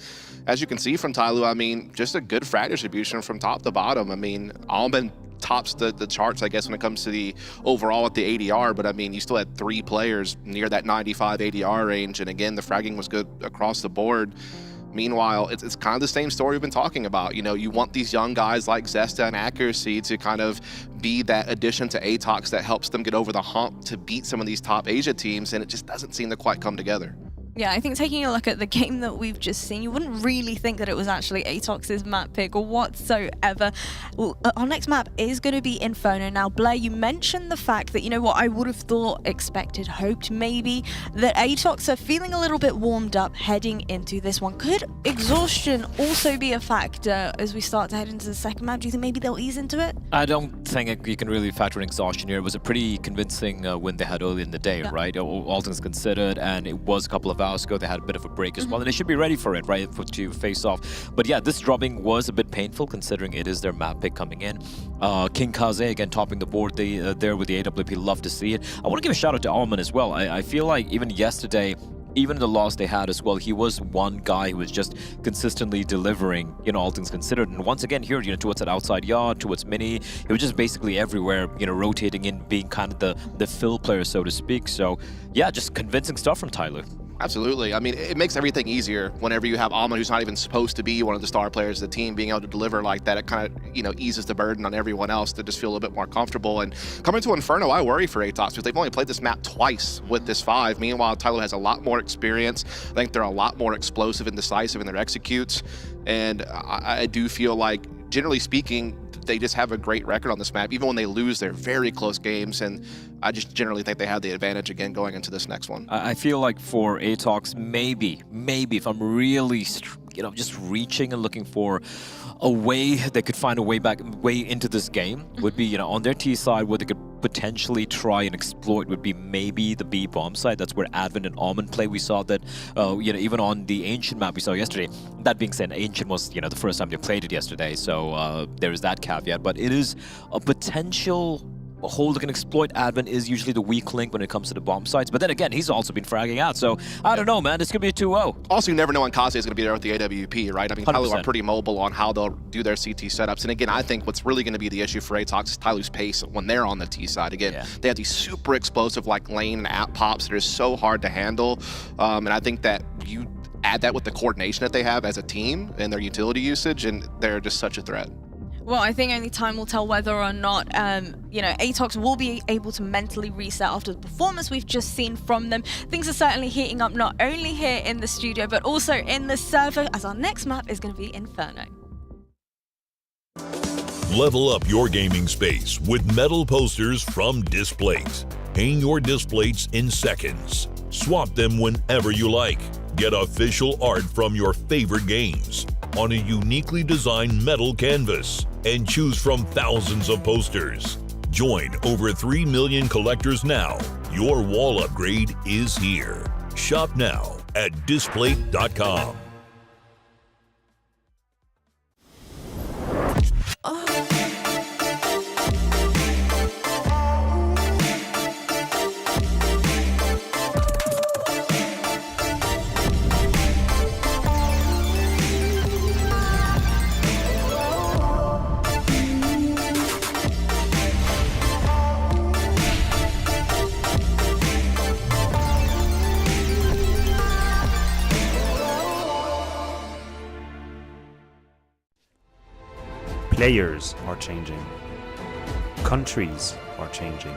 as you can see from TYLOO, I mean, just a good frag distribution from top to bottom. I mean, Alban tops the charts, I guess, when it comes to the overall at the ADR, but I mean, you still had 3 players near that 95 ADR range, and again, the fragging was good across the board. Meanwhile, it's kind of the same story we've been talking about. You know, you want these young guys like Zesta and Accuracy to kind of be that addition to ATOX that helps them get over the hump to beat some of these top Asia teams, and it just doesn't seem to quite come together. Yeah, I think taking a look at the game that we've just seen, you wouldn't really think that it was actually ATOX's map pick whatsoever. Well, our next map is going to be Inferno. Now, Blair, you mentioned the fact that, you know what, I would have thought, expected, hoped maybe that ATOX are feeling a little bit warmed up heading into this one. Could exhaustion also be a factor as we start to head into the second map? Do you think maybe they'll ease into it? I don't think you can really factor in exhaustion here. It was a pretty convincing win they had early in the day, right? All things considered, and it was a couple of hours ago. They had a bit of a break as well, and they should be ready for it, right, to face off. But yeah, this dropping was a bit painful considering it is their map pick coming in. King Kaze again topping the board there with the AWP. Love to see it. I want to give a shout out to Alman as well. I feel like even yesterday, even the loss they had as well, he was one guy who was just consistently delivering, you know, all things considered. And once again here, you know, towards that outside yard, towards mini, he was just basically everywhere, you know, rotating in, being kind of the fill player, so to speak. So yeah, just convincing stuff from TYLOO. Absolutely. I mean, it makes everything easier whenever you have Alman, who's not even supposed to be one of the star players of the team, being able to deliver like that. It kind of, you know, eases the burden on everyone else to just feel a little bit more comfortable. And coming to Inferno, I worry for ATOX because they've only played this map twice with this 5. Meanwhile, TYLOO has a lot more experience. I think they're a lot more explosive and decisive in their executes. And I do feel like, generally speaking, they just have a great record on this map. Even when they lose, they're very close games, and I just generally think they have the advantage again going into this next one. I feel like for ATOX, maybe if I'm really, you know, just reaching and looking for a way they could find a way into this game, would be, you know, on their T side where they could potentially try and exploit would be maybe the B bomb side. That's where Advent and Alman play. We saw that, you know, even on the Ancient map we saw yesterday. That being said, Ancient was, you know, the first time they played it yesterday, so there is that caveat. But it is a potential hole that can exploit. Advent is usually the weak link when it comes to the bomb sites, but then again, he's also been fragging out, so I don't know, man. This could be a 2-0. Also, you never know when Kaze is going to be there with the AWP, right? I mean, TYLOO 100%. are pretty mobile on how they'll do their CT setups. And again, I think what's really going to be the issue for ATOX is TYLOO's pace when they're on the T side. Again, they have these super explosive like lane and app pops that are so hard to handle. And I think that you add that with the coordination that they have as a team and their utility usage, and they're just such a threat. Well, I think only time will tell whether or not, you know, ATOX will be able to mentally reset after the performance we've just seen from them. Things are certainly heating up, not only here in the studio, but also in the server, as our next map is going to be Inferno. Level up your gaming space with metal posters from Displates. Hang your displates in seconds. Swap them whenever you like. Get official art from your favorite games on a uniquely designed metal canvas and choose from thousands of posters. Join over 3 million collectors now. Your wall upgrade is here. Shop now at Displate.com. Players are changing. Countries are changing.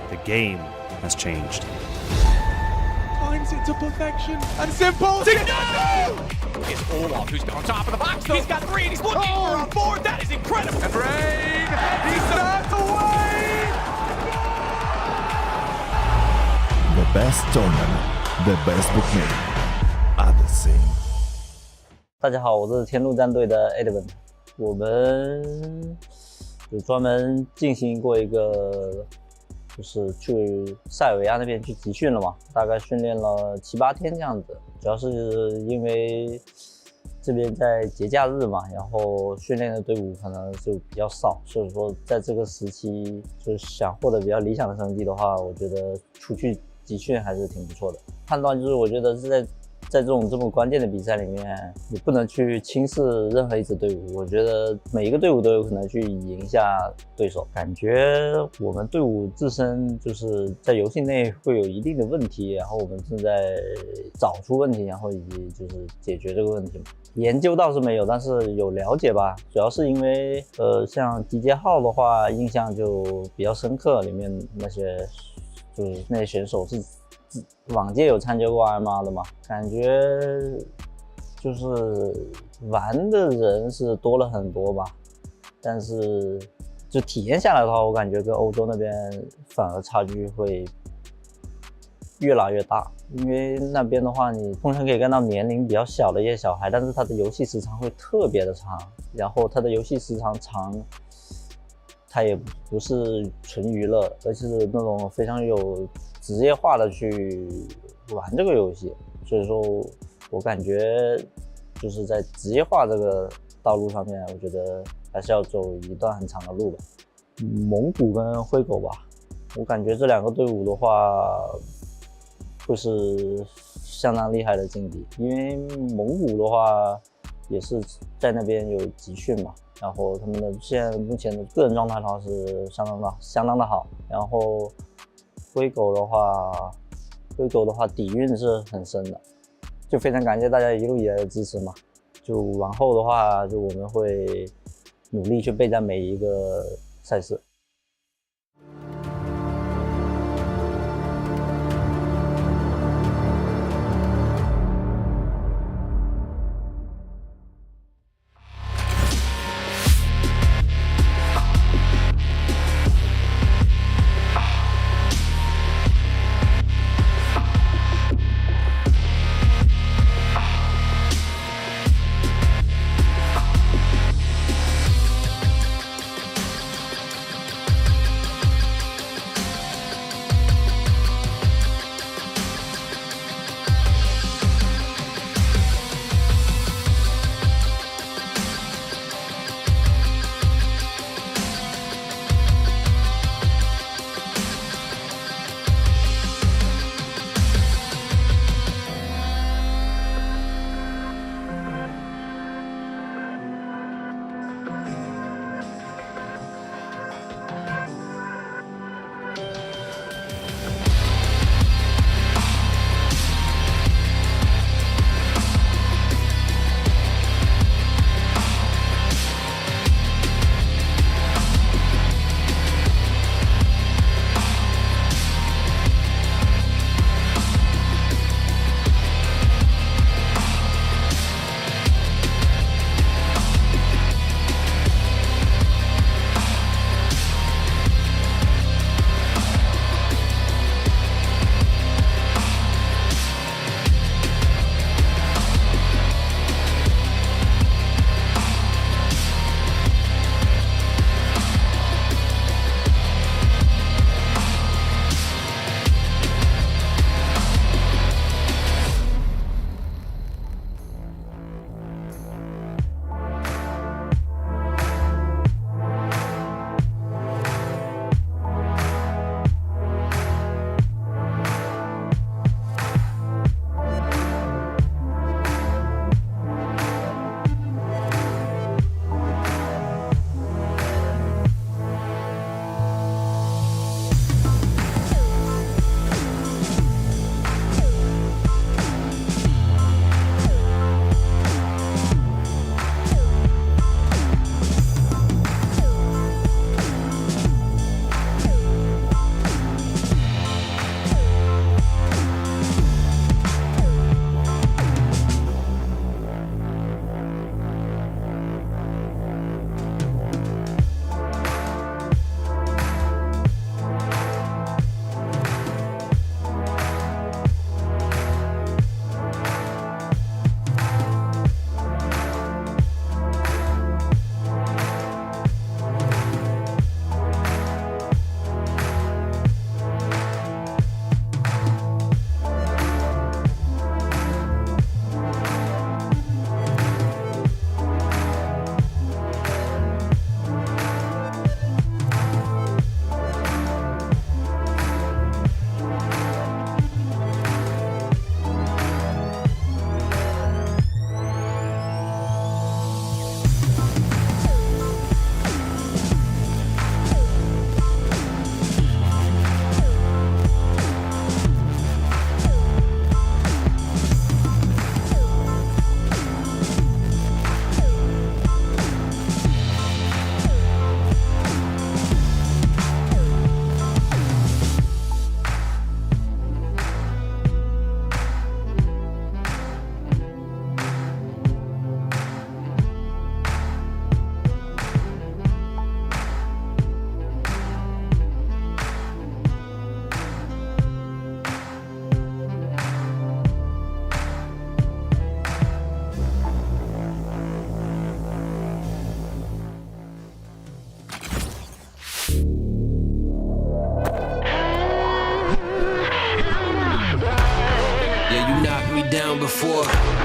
The game has changed. Finds it to perfection and simple. It's Olaf who's on top of the box. He's got 3 and he's looking for a 4. That is incredible. And Rain, he's not away. The best tournament, the best bookmaker at the scene. 大家好，我是天路战队的 Advent。我们有专门进行过一个，就是去塞尔维亚那边去集训了嘛，大概训练了7、8天这样子。主要是因为这边在节假日嘛，然后训练的队伍可能就比较少，所以说在这个时期就是想获得比较理想的成绩的话，我觉得出去集训还是挺不错的。判断就是我觉得是在这么关键的比赛里面，你不能去轻视任何一支队伍。我觉得每一个队伍都有可能去赢一下对手。感觉我们队伍自身就是在游戏内会有一定的问题，然后我们正在找出问题，然后以及就是解决这个问题。研究倒是没有，但是有了解吧。主要是因为像JiJieHao的话，印象就比较深刻，里面那些就是那些选手是往届有参加过 RMR 的嘛，感觉就是玩的人是多了很多吧，但是就体验下来的话，我感觉跟欧洲那边反而差距会越拉越大，因为那边的话，你通常可以看到年龄比较小的一些小孩，但是他的游戏时长会特别的长，然后他的游戏时长长，他也不是纯娱乐，而是那种非常有职业化的去玩这个游戏，所以说我感觉就是在职业化这个道路上面，我觉得还是要走一段很长的路吧。蒙古跟灰狗吧，我感觉这两个队伍的话会是相当厉害的劲敌，因为蒙古的话也是在那边有集训嘛，然后他们的现在目前的个人状态的话是相当的好，然后灰狗的话底蕴是很深的，就非常感谢大家一路以来的支持嘛，就往后的话就我们会努力去备战每一个赛事。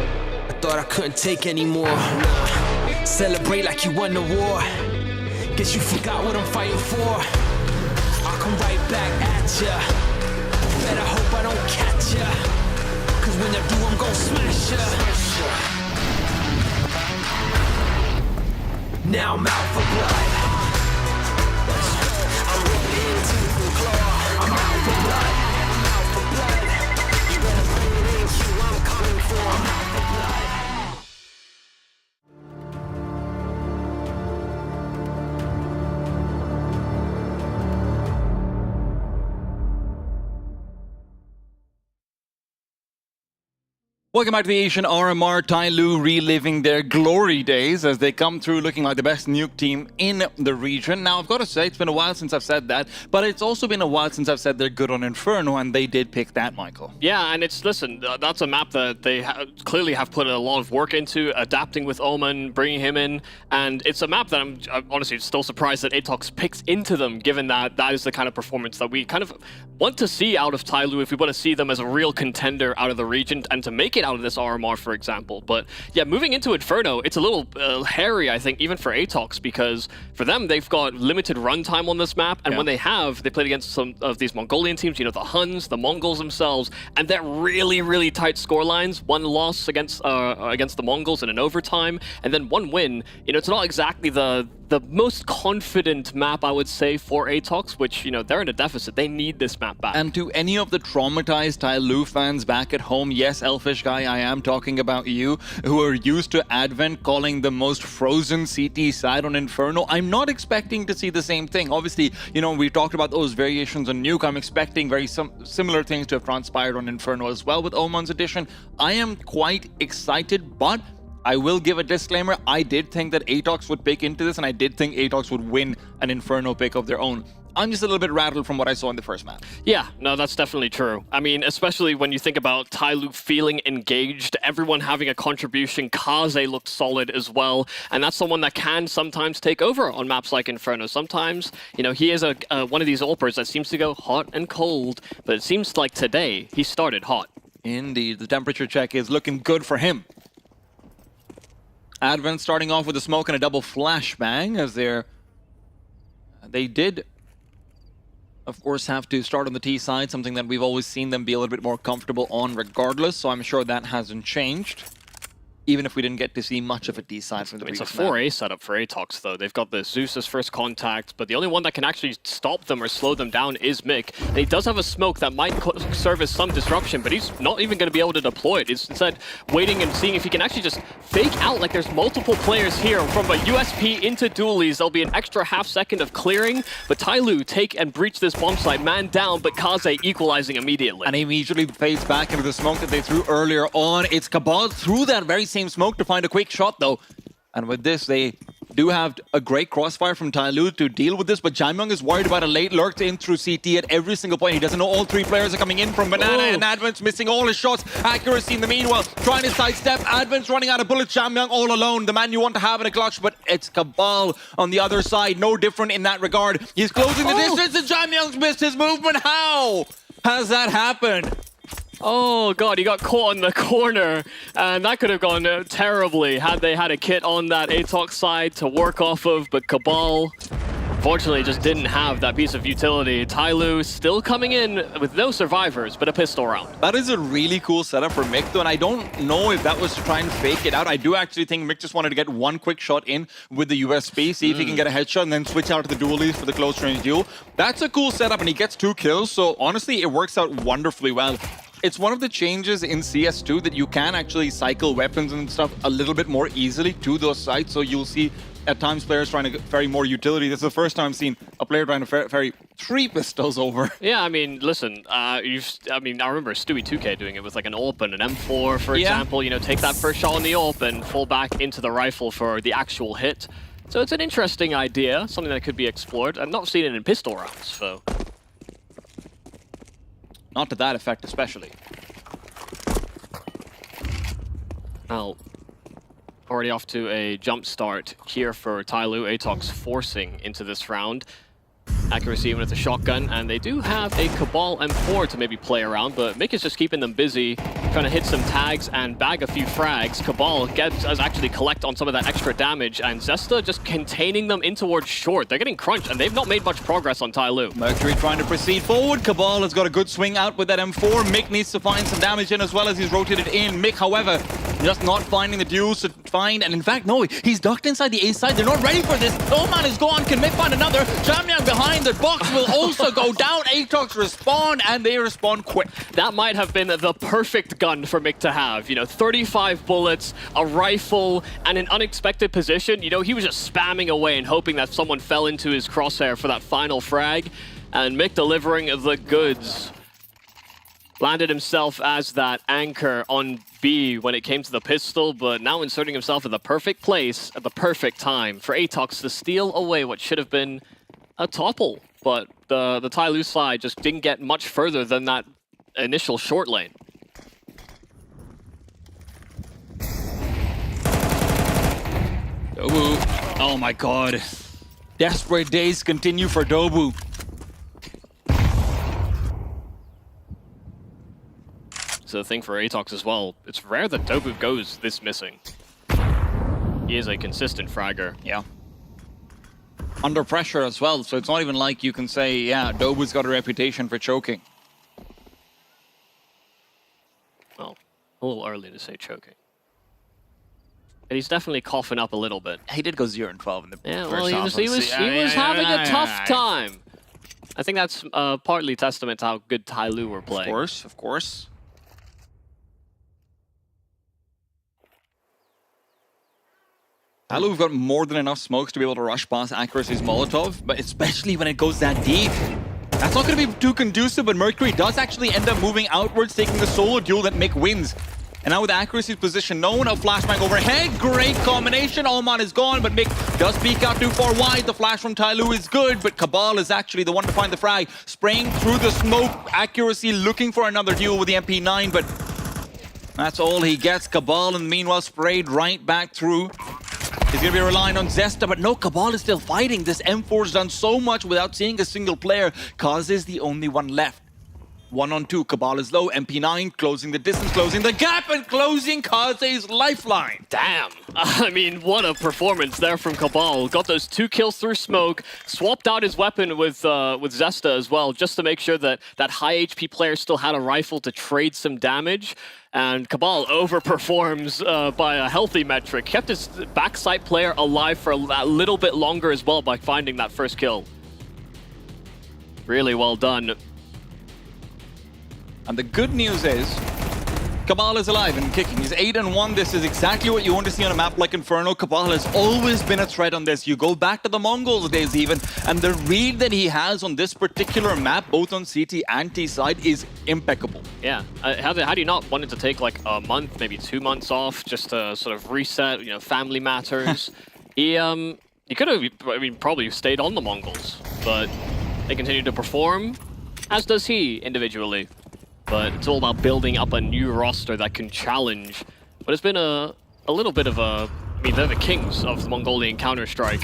I thought I couldn't take anymore. Nah. Celebrate like you won the war. Guess you forgot what I'm fighting for. I'll come right back at ya. Better hope I don't catch ya. Cause when I do, I'm gon' smash ya. Now I'm out for blood. I'm ripping into the claw. I'm out for blood. I'm out for blood. You better bring it in, Q. I'm coming for. I'm out for blood. Welcome back to the Asian RMR. TYLOO reliving their glory days as they come through looking like the best nuke team in the region. Now, I've got to say, it's been a while since I've said that, but it's also been a while since I've said they're good on Inferno, and they did pick that, Michael. Yeah, and listen, that's a map that they clearly have put a lot of work into, adapting with Omen, bringing him in, and it's a map that I'm honestly still surprised that ATOX picks into them, given that that is the kind of performance that we kind of want to see out of TYLOO if we want to see them as a real contender out of the region and to make it out of this RMR, for example. But yeah, moving into Inferno, it's a little hairy, I think, even for ATOX, because for them, they've got limited runtime on this map, and when they played against some of these Mongolian teams, you know, the Huns, the Mongols themselves, and they're really, really tight score lines. One loss against the Mongols in an overtime, and then one win. You know, it's not exactly the most confident map, I would say, for ATOX, which, you know, they're in a deficit. They need this map back. And to any of the traumatized TYLOO fans back at home, yes, Elfish Guy, I am talking about you, who are used to Advent calling the most frozen CT side on Inferno. I'm not expecting to see the same thing. Obviously, you know, we talked about those variations on Nuke. I'm expecting very similar things to have transpired on Inferno as well with Oman's edition. I am quite excited, but I will give a disclaimer. I did think that ATOX would pick into this, and I did think ATOX would win an Inferno pick of their own. I'm just a little bit rattled from what I saw in the first map. Yeah, no, that's definitely true. I mean, especially when you think about TYLOO feeling engaged, everyone having a contribution. Kaze looked solid as well, and that's someone that can sometimes take over on maps like Inferno. Sometimes, you know, he is one of these AWPers that seems to go hot and cold, but it seems like today he started hot. Indeed, the temperature check is looking good for him. Advent starting off with a smoke and a double flashbang as they did, of course, have to start on the T side, something that we've always seen them be a little bit more comfortable on regardless, so I'm sure that hasn't changed, even if we didn't get to see much of a D side from the previous It's a 4A setup for ATOX, though. They've got the Zeus's first contact, but the only one that can actually stop them or slow them down is Mick. And he does have a smoke that might serve as some disruption, but he's not even going to be able to deploy it. He's instead waiting and seeing if he can actually just fake out like there's multiple players here. From a USP into dualies, there'll be an extra half second of clearing, but TYLOO take and breach this bomb site, man down, but Kaze equalizing immediately. And he immediately fades back into the smoke that they threw earlier on. It's Cabal through that very same smoke to find a quick shot, though. And with this, they do have a great crossfire from TYLOO to deal with this, but JiJieHao is worried about a late lurk in through CT at every single point. He doesn't know all three players are coming in from Banana, and Advent's missing all his shots. Accuracy in the meanwhile, trying to sidestep. Advent's running out of bullets. JiJieHao all alone, the man you want to have in a clutch, but it's Cabal on the other side. No different in that regard. He's closing the distance, and JiJieHao's missed his movement. How has that happened? Oh god, he got caught in the corner, and that could have gone terribly had they had a kit on that ATOX side to work off of, but Cabal fortunately just didn't have that piece of utility. TYLOO still coming in with no survivors, but a pistol round. That is a really cool setup for Mick, though, and I don't know if that was to try and fake it out. I do actually think Mick just wanted to get one quick shot in with the USP, see if he can get a headshot, and then switch out to the dualies for the close range duel. That's a cool setup, and he gets 2 kills, so honestly, it works out wonderfully well. It's one of the changes in CS2 that you can actually cycle weapons and stuff a little bit more easily to those sites, so you'll see at times players trying to ferry more utility. This is the first time I've seen a player trying to ferry 3 pistols over. Yeah, I mean, listen, I remember Stewie2K doing it with like an AWP and an M4, for example. You know, take that first shot on the AWP and fall back into the rifle for the actual hit. So it's an interesting idea, something that could be explored. I've not seen it in pistol rounds, so... Not to that effect, especially. Now, already off to a jump start here for TYLOO. ATOX forcing into this round. Accuracy even with the shotgun, and they do have a Cabal M4 to maybe play around, but Mick is just keeping them busy. trying to hit some tags and bag a few frags. Cabal gets actually collect on some of that extra damage, and Zesta just containing them in towards short. They're getting crunched, and they've not made much progress on TYLOO. Mercury trying to proceed forward. Cabal has got a good swing out with that M4. Mick needs to find some damage in as well as he's rotated in. Mick, however, just not finding the duels to find, and in fact, no, he's ducked inside the A side. They're not ready for this. Oman is gone. Can Mick find another? Jamyang behind. The box will also go down. ATOX respond, and they respond quick. That might have been the perfect gun for Mick to have. You know, 35 bullets, a rifle, and an unexpected position. You know, he was just spamming away and hoping that someone fell into his crosshair for that final frag. And Mick delivering the goods. Landed himself as that anchor on B when it came to the pistol, but now inserting himself in the perfect place at the perfect time for ATOX to steal away what should have been a topple. But the TYLOO side just didn't get much further than that initial short lane. Dobu. Oh my god. Desperate days continue for Dobu. So the thing for ATOX as well, it's rare that Dobu goes this missing. He is a consistent fragger. Yeah. Under pressure as well, so it's not even like you can say, yeah, Dobu's got a reputation for choking. Well, a little early to say choking. But he's definitely coughing up a little bit. He did go 0-12 in the well, first half. he was having a tough time. I think that's partly testament to how good TYLOO were playing. Of course, of course. TYLOO have got more than enough smokes to be able to rush past Accuracy's Molotov, but especially when it goes that deep. That's not going to be too conducive, but Mercury does actually end up moving outwards, taking the solo duel that Mick wins. And now with Accuracy's position known, a flashbang overhead, great combination. Oman is gone, but Mick does peek out too far wide. The flash from TYLOO is good, but Cabal is actually the one to find the frag. Spraying through the smoke, Accuracy looking for another duel with the MP9, but that's all he gets. Cabal, and meanwhile, sprayed right back through. He's going to be relying on Zesta, but no, Cabal is still fighting. This M4's done so much without seeing a single player. Kaz is the only one left. 1-on-2, Cabal is low, MP9 closing the distance, closing the gap, and closing Kaze's lifeline. Damn. I mean, what a performance there from Cabal. Got those 2 kills through smoke, swapped out his weapon with Zesta as well, just to make sure that that high HP player still had a rifle to trade some damage. And Cabal overperforms by a healthy metric. Kept his backside player alive for a little bit longer as well by finding that first kill. Really well done. And the good news is, Cabal is alive and kicking. He's 8-1. This is exactly what you want to see on a map like Inferno. Cabal has always been a threat on this. You go back to the MongolZ days even, and the read that he has on this particular map, both on CT and T side, is impeccable. Yeah. Had he not wanted to take like a month, maybe 2 months off, just to sort of reset, you know, family matters, he could have, I mean, probably stayed on the MongolZ, but they continue to perform, as does he individually. But it's all about building up a new roster that can challenge. But it's been a little bit of a... I mean, they're the kings of the Mongolian Counter-Strike.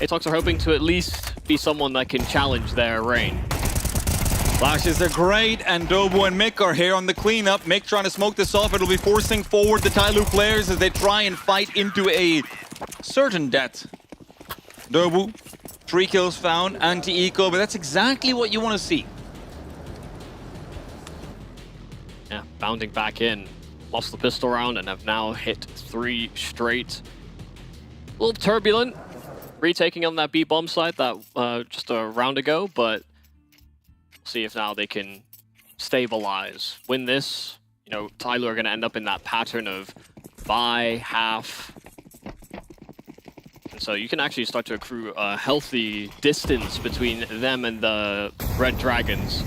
ATOX are hoping to at least be someone that can challenge their reign. Flashes are great, and Dobu and Mick are here on the cleanup. Mick trying to smoke this off. It'll be forcing forward the TYLOO players as they try and fight into a certain death. Dobu, 3 kills found, anti-eco, but that's exactly what you want to see. Yeah, bounding back in. Lost the pistol round and have now hit 3 straight. A little turbulent. Retaking on that B bomb site that just a round ago, but see if now they can stabilize. Win this, you know, TYLOO are going to end up in that pattern of buy, half. And so you can actually start to accrue a healthy distance between them and the Red Dragons.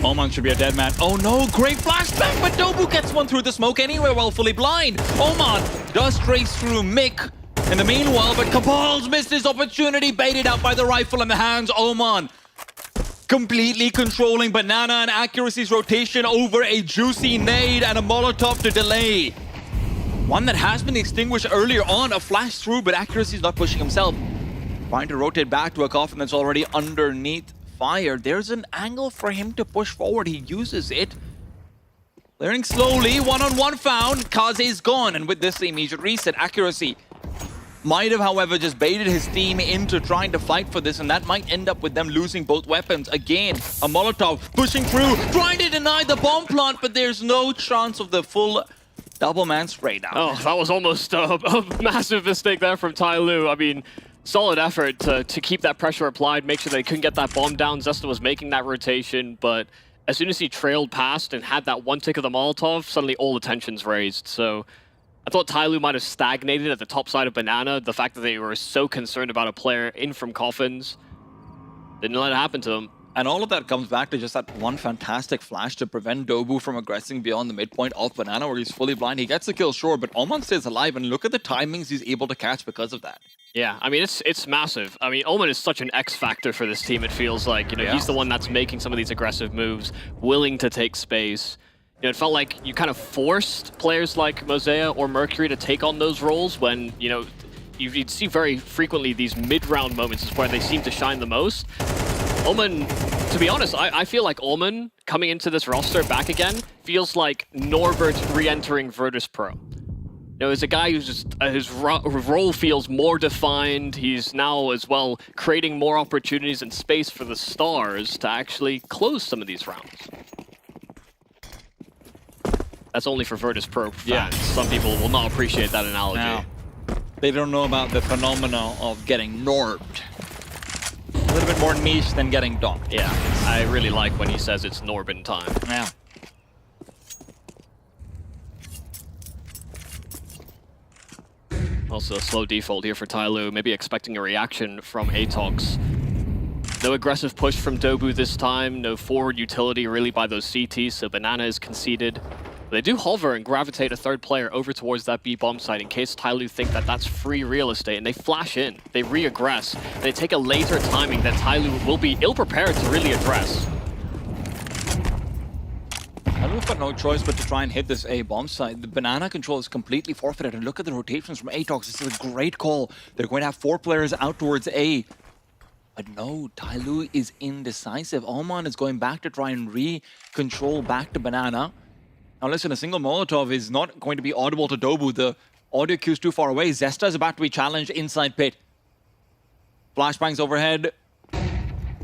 Oman should be a dead man. Oh no, great flashback, but Dobu gets one through the smoke anyway while fully blind. Oman does trace through Mick in the meanwhile, but Cabal's missed his opportunity, baited out by the rifle in the hands. Oman completely controlling Banana and Accuracy's rotation over a juicy nade and a Molotov to delay. One that has been extinguished earlier on, a flash through, but Accuracy's not pushing himself. Trying to rotate back to a coffin that's already underneath fire. There's an angle for him to push forward. He uses it. Clearing slowly, one-on-one found. Kaze's gone, and with this immediate reset, accuracy might have, however, just baited his team into trying to fight for this, and that might end up with them losing both weapons. Again, a Molotov pushing through, trying to deny the bomb plant, but there's no chance of the full double man spray down. Oh, that was almost a massive mistake there from TYLOO. I mean, solid effort to keep that pressure applied, make sure they couldn't get that bomb down. Zesta was making that rotation, but as soon as he trailed past and had that one tick of the Molotov, suddenly all the tensions raised. So I thought TYLOO might have stagnated at the top side of Banana. The fact that they were so concerned about a player in from coffins didn't let it happen to them. And all of that comes back to just that one fantastic flash to prevent Dobu from aggressing beyond the midpoint of Banana where he's fully blind. He gets the kill, sure, but Oman stays alive, and look at the timings he's able to catch because of that. Yeah, I mean, it's massive. I mean, Oman is such an X factor for this team, it feels like. You know, he's the one that's making some of these aggressive moves, willing to take space. You know, it felt like you kind of forced players like MongolZ or Mercury to take on those roles when, you know, you'd see very frequently these mid-round moments is where they seem to shine the most. Oman, to be honest, I feel like Oman coming into this roster back again feels like Norbert re-entering Virtus Pro. You know, as a guy who's just, his role feels more defined. He's now as well creating more opportunities and space for the stars to actually close some of these rounds. That's only for Virtus Pro fans. Yeah. Some people will not appreciate that analogy. Now, they don't know about the phenomena of getting norbed. A little bit more niche than getting donked. Yeah, I really like when he says it's Norbin time. Yeah. Also a slow default here for TYLOO, maybe expecting a reaction from ATOX. No aggressive push from Dobu this time, no forward utility really by those CTs, so Banana is conceded. They do hover and gravitate a third player over towards that B bomb site in case TYLOO think that that's free real estate, and they flash in, they re-aggress, they take a later timing that TYLOO will be ill-prepared to really address. TYLOO've got no choice but to try and hit this A bomb site. The Banana control is completely forfeited, and look at the rotations from ATOX. This is a great call. They're going to have 4 players out towards A. But no, TYLOO is indecisive. Oman is going back to try and re-control back to Banana. Now listen, a single Molotov is not going to be audible to Dobu. The audio cue's too far away. Zesta is about to be challenged inside pit. Flashbangs overhead.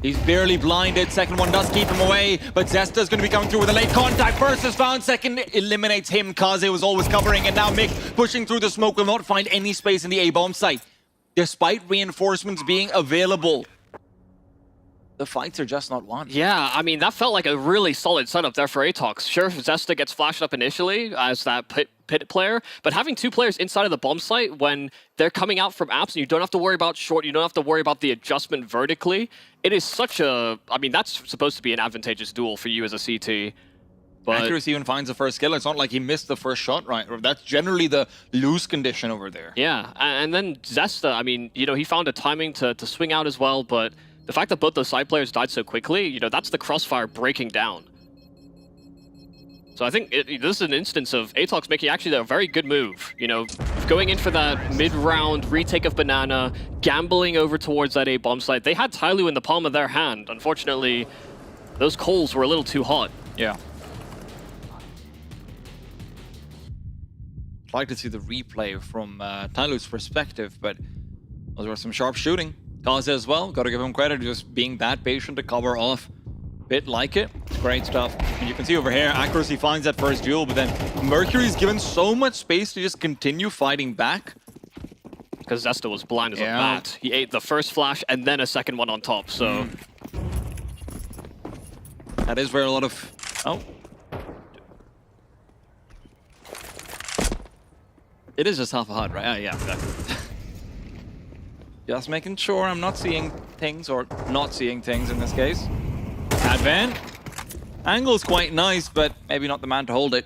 He's barely blinded. Second one does keep him away, but Zesta's going to be coming through with a late contact. First is found, second eliminates him. Kaze was always covering, and now Mick pushing through the smoke will not find any space in the A-bomb site. Despite reinforcements being available, the fights are just not won. Yeah, I mean, that felt like a really solid setup there for ATOX. Sure, Zesta gets flashed up initially as that pit player, but having 2 players inside of the bomb site when they're coming out from apps and you don't have to worry about short, you don't have to worry about the adjustment vertically, it is such a... I mean, that's supposed to be an advantageous duel for you as a CT. But accuracy even finds the first kill. It's not like he missed the first shot, right? That's generally the loose condition over there. Yeah, and then Zesta, I mean, you know, he found a timing to swing out as well, but the fact that both those side players died so quickly, you know, that's the crossfire breaking down. So I think this is an instance of ATOX making actually a very good move. You know, going in for that mid-round retake of Banana, gambling over towards that A-bomb site. They had TYLOO in the palm of their hand. Unfortunately, those coals were a little too hot. Yeah. I'd like to see the replay from TYLOO's perspective, but those were some sharp shooting. Kaze as well, got to give him credit, just being that patient to cover off. Bit like it. It's great stuff. And you can see over here, accuracy finds that first duel, but then Mercury's given so much space to just continue fighting back. Because Zesta was blind as a bat. He ate the first flash and then a second one on top, so... That is where a lot of... Oh. It is just half a HUD, right? Yeah, exactly. Just making sure I'm not seeing things, or not seeing things in this case. Advan. Angle's quite nice, but maybe not the man to hold it.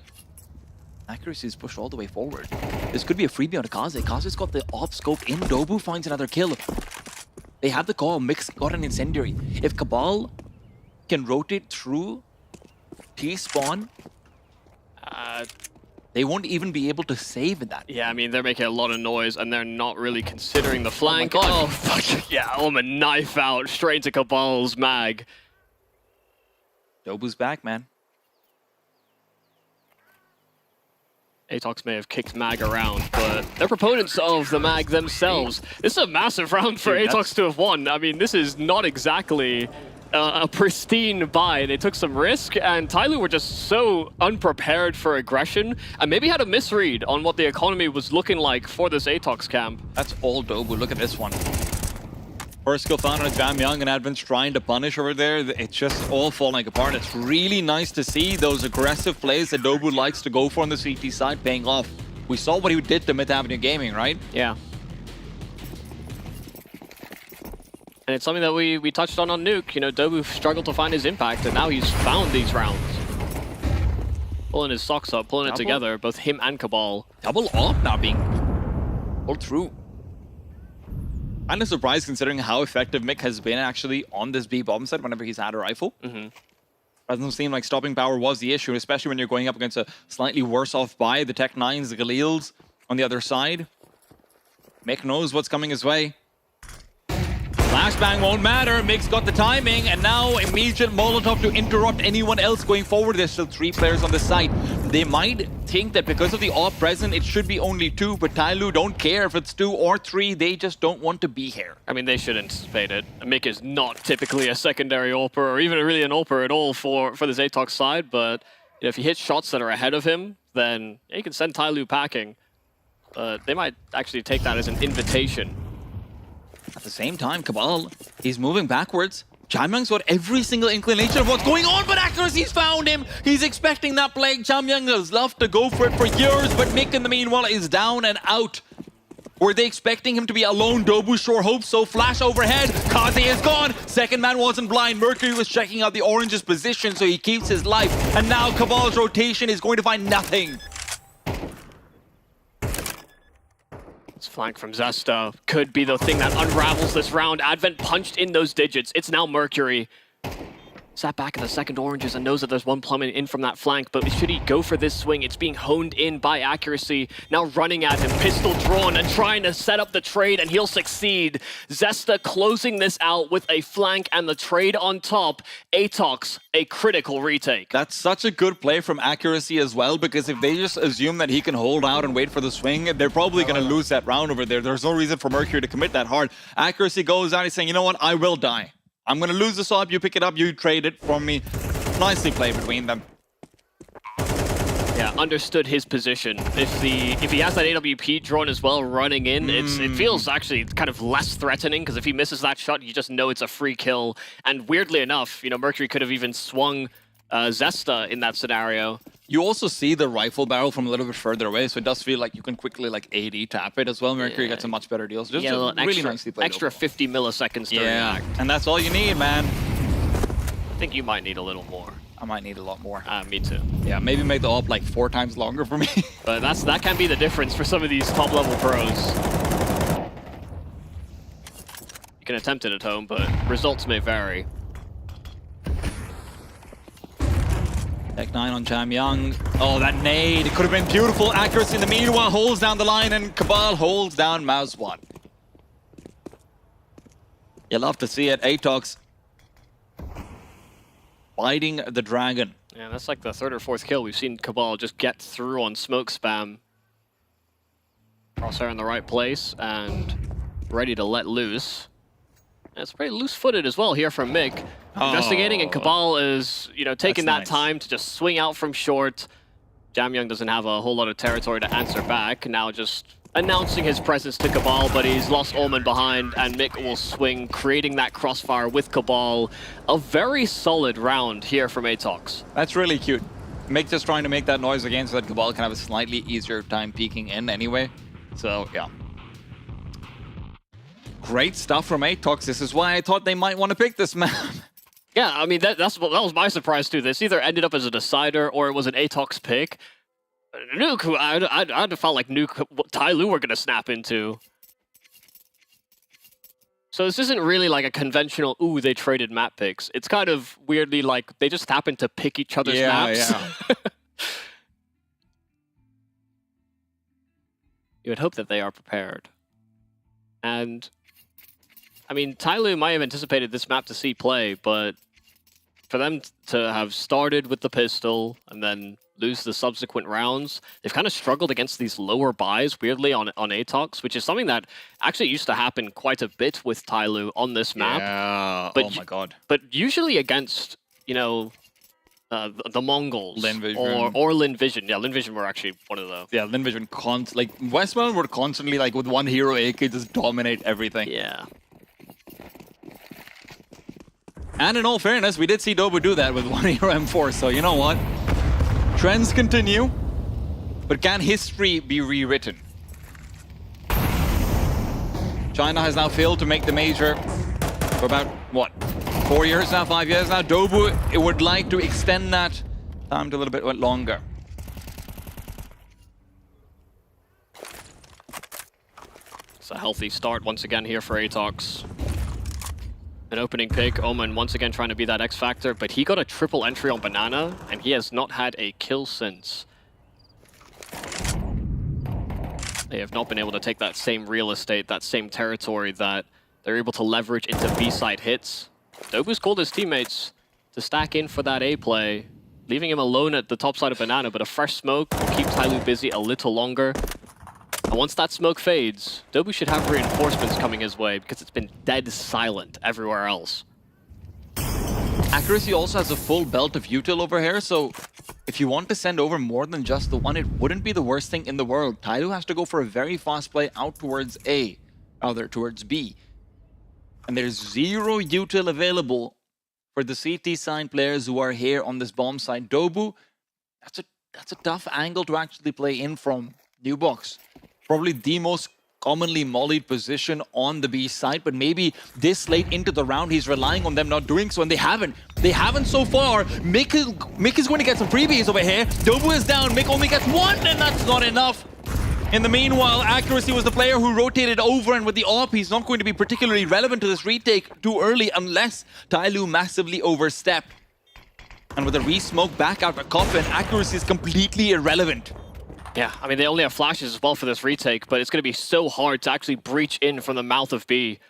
Accuracy is pushed all the way forward. This could be a freebie on Kaze. Kaze's got the off scope in. Dobu finds another kill. They have the call. Mix got an incendiary. If Cabal can rotate through T-spawn, they won't even be able to save in that. Yeah, I mean, they're making a lot of noise, and they're not really considering the flank. Oh, fuck. Yeah, Omen knife out straight into Cabal's mag. Dobu's back, man. ATOX may have kicked Mag around, but they're proponents of the Mag themselves. This is a massive round for ATOX to have won. I mean, this is not exactly a pristine buy. They took some risk, and TYLOO were just so unprepared for aggression, and maybe had a misread on what the economy was looking like for this ATOX camp. That's all Dobu. Look at this one. First skill found on JiJieHao and Advent's trying to punish over there. It's just all falling apart. It's really nice to see those aggressive plays that Dobu likes to go for on the CT side paying off. We saw what he did to Myth Avenue Gaming, right? Yeah. And it's something that we touched on Nuke. You know, Dobu struggled to find his impact, and now he's found these rounds. Pulling his socks up, pulling it together, both him and Cabal. Double op now being pulled through. Kind of surprised considering how effective Mick has been actually on this B bomb set whenever he's had a rifle. Doesn't seem like stopping power was the issue, especially when you're going up against a slightly worse off buy. The Tech 9s, the Galils on the other side. Mick knows what's coming his way. Flashbang won't matter. Mick's got the timing, and now immediate Molotov to interrupt anyone else going forward. There's still 3 players on the site. They might think that because of the AWP present, it should be only 2, but TYLOO don't care if it's 2 or 3. They just don't want to be here. I mean, they should anticipate it. Mick is not typically a secondary AWPer, or even really an AWPer at all for this ATOX side, but you know, if he hits shots that are ahead of him, then yeah, he can send TYLOO packing. They might actually take that as an invitation. At the same time, Cabal, he's moving backwards. JiJieHao's got every single inclination of what's going on, but accuracy's found him. He's expecting that play. JiJieHao has loved to go for it for years, but Mick in the meanwhile is down and out. Were they expecting him to be alone? Dobu sure hopes so. Flash overhead. Kaze is gone. Second man wasn't blind. Mercury was checking out the Orange's position, so he keeps his life. And now Cabal's rotation is going to find nothing. Flank from Zesta could be the thing that unravels this round. Advent punched in those digits. It's now Mercury. Sat back in the second Oranges and knows that there's one plummet in from that flank, but should he go for this swing? It's being honed in by accuracy. Now running at him, pistol drawn and trying to set up the trade, and he'll succeed. Zesta closing this out with a flank and the trade on top. ATOX, a critical retake. That's such a good play from accuracy as well, because if they just assume that he can hold out and wait for the swing, they're probably going to lose that round over there. There's no reason for Mercury to commit that hard. Accuracy goes out, he's saying, you know what, I will die. I'm going to lose this op, you pick it up, you trade it from me. Nicely played between them. Yeah, understood his position. If he has that AWP drone as well running in, it feels actually kind of less threatening, because if he misses that shot, you just know it's a free kill. And weirdly enough, you know, Mercury could have even swung Zesta in that scenario. You also see the rifle barrel from a little bit further away, so it does feel like you can quickly like AD tap it as well. Mercury gets a much better deal. So just really nicely played. Extra 50 milliseconds to react. And that's all you need, man. I think you might need a little more. I might need a lot more. Me too. Yeah, maybe make the op like 4 times longer for me. But that can be the difference for some of these top-level pros. You can attempt it at home, but results may vary. Tech 9 on JiJieHao. Oh, that nade. It could have been beautiful. Accuracy in the meanwhile holds down the line, and Cabal holds down Mouse 1. You love to see it. ATOX biting the dragon. Yeah, that's like the 3rd or 4th kill. We've seen Cabal just get through on smoke spam. Crosshair in the right place and ready to let loose. And it's pretty loose-footed as well here from Mick. Investigating, and Cabal is, you know, taking that time to just swing out from short. JiJieHao doesn't have a whole lot of territory to answer back. Now just announcing his presence to Cabal, but he's lost Omen behind, and Mick will swing, creating that crossfire with Cabal. A very solid round here from ATOX. That's really cute. Mick just trying to make that noise again so that Cabal can have a slightly easier time peeking in anyway. So, yeah. Great stuff from ATOX. This is why I thought they might want to pick this map. Yeah, I mean, that was my surprise too. This either ended up as a decider or it was an ATOX pick. Nuke, I'd felt like Nuke, TYLOO were going to snap into. So this isn't really like a conventional, ooh, they traded map picks. It's kind of weirdly like they just happen to pick each other's maps. Yeah. You would hope that they are prepared. And I mean, TYLOO might have anticipated this map to see play, but for them to have started with the pistol and then lose the subsequent rounds, they've kind of struggled against these lower buys, weirdly, on ATOX, which is something that actually used to happen quite a bit with TYLOO on this map. Yeah, but oh my god. But usually against, you know, the Mongols Lynn Vision. or Lynn Vision. Yeah, Lynn Vision were actually one of the... Yeah, Lynn Vision, like, Westbound would constantly, like, with one hero AK, just dominate everything. Yeah. And in all fairness, we did see Doubu do that with one hero M4, so you know what? Trends continue, but can history be rewritten? China has now failed to make the major for about, what, 4 years now, 5 years now. Doubu, it would like to extend that time to a little bit longer. It's a healthy start once again here for ATOX. An opening pick, Omen once again trying to be that X factor, but he got a triple entry on Banana, and he has not had a kill since. They have not been able to take that same real estate, that same territory that they're able to leverage into B-side hits. Doubu's called his teammates to stack in for that A play, leaving him alone at the top side of Banana, but a fresh smoke will keep TYLOO busy a little longer. And once that smoke fades, Doubu should have reinforcements coming his way because it's been dead silent everywhere else. Accuracy also has a full belt of util over here, so if you want to send over more than just the one, it wouldn't be the worst thing in the world. TYLOO has to go for a very fast play out towards A, rather towards B. And there's 0 util available for the CT side players who are here on this bomb side. Doubu, that's a tough angle to actually play in from New Box. Probably the most commonly mollied position on the B side, but maybe this late into the round, he's relying on them not doing so, and they haven't. They haven't so far. Mick is going to get some freebies over here. Doubu is down. Mick only gets 1, and that's not enough. In the meanwhile, Accuracy was the player who rotated over, and with the AWP, he's not going to be particularly relevant to this retake too early unless TYLOO massively overstep. And with a re-smoke back out of Coffin, Accuracy is completely irrelevant. Yeah, I mean, they only have flashes as well for this retake, but it's going to be so hard to actually breach in from the mouth of B.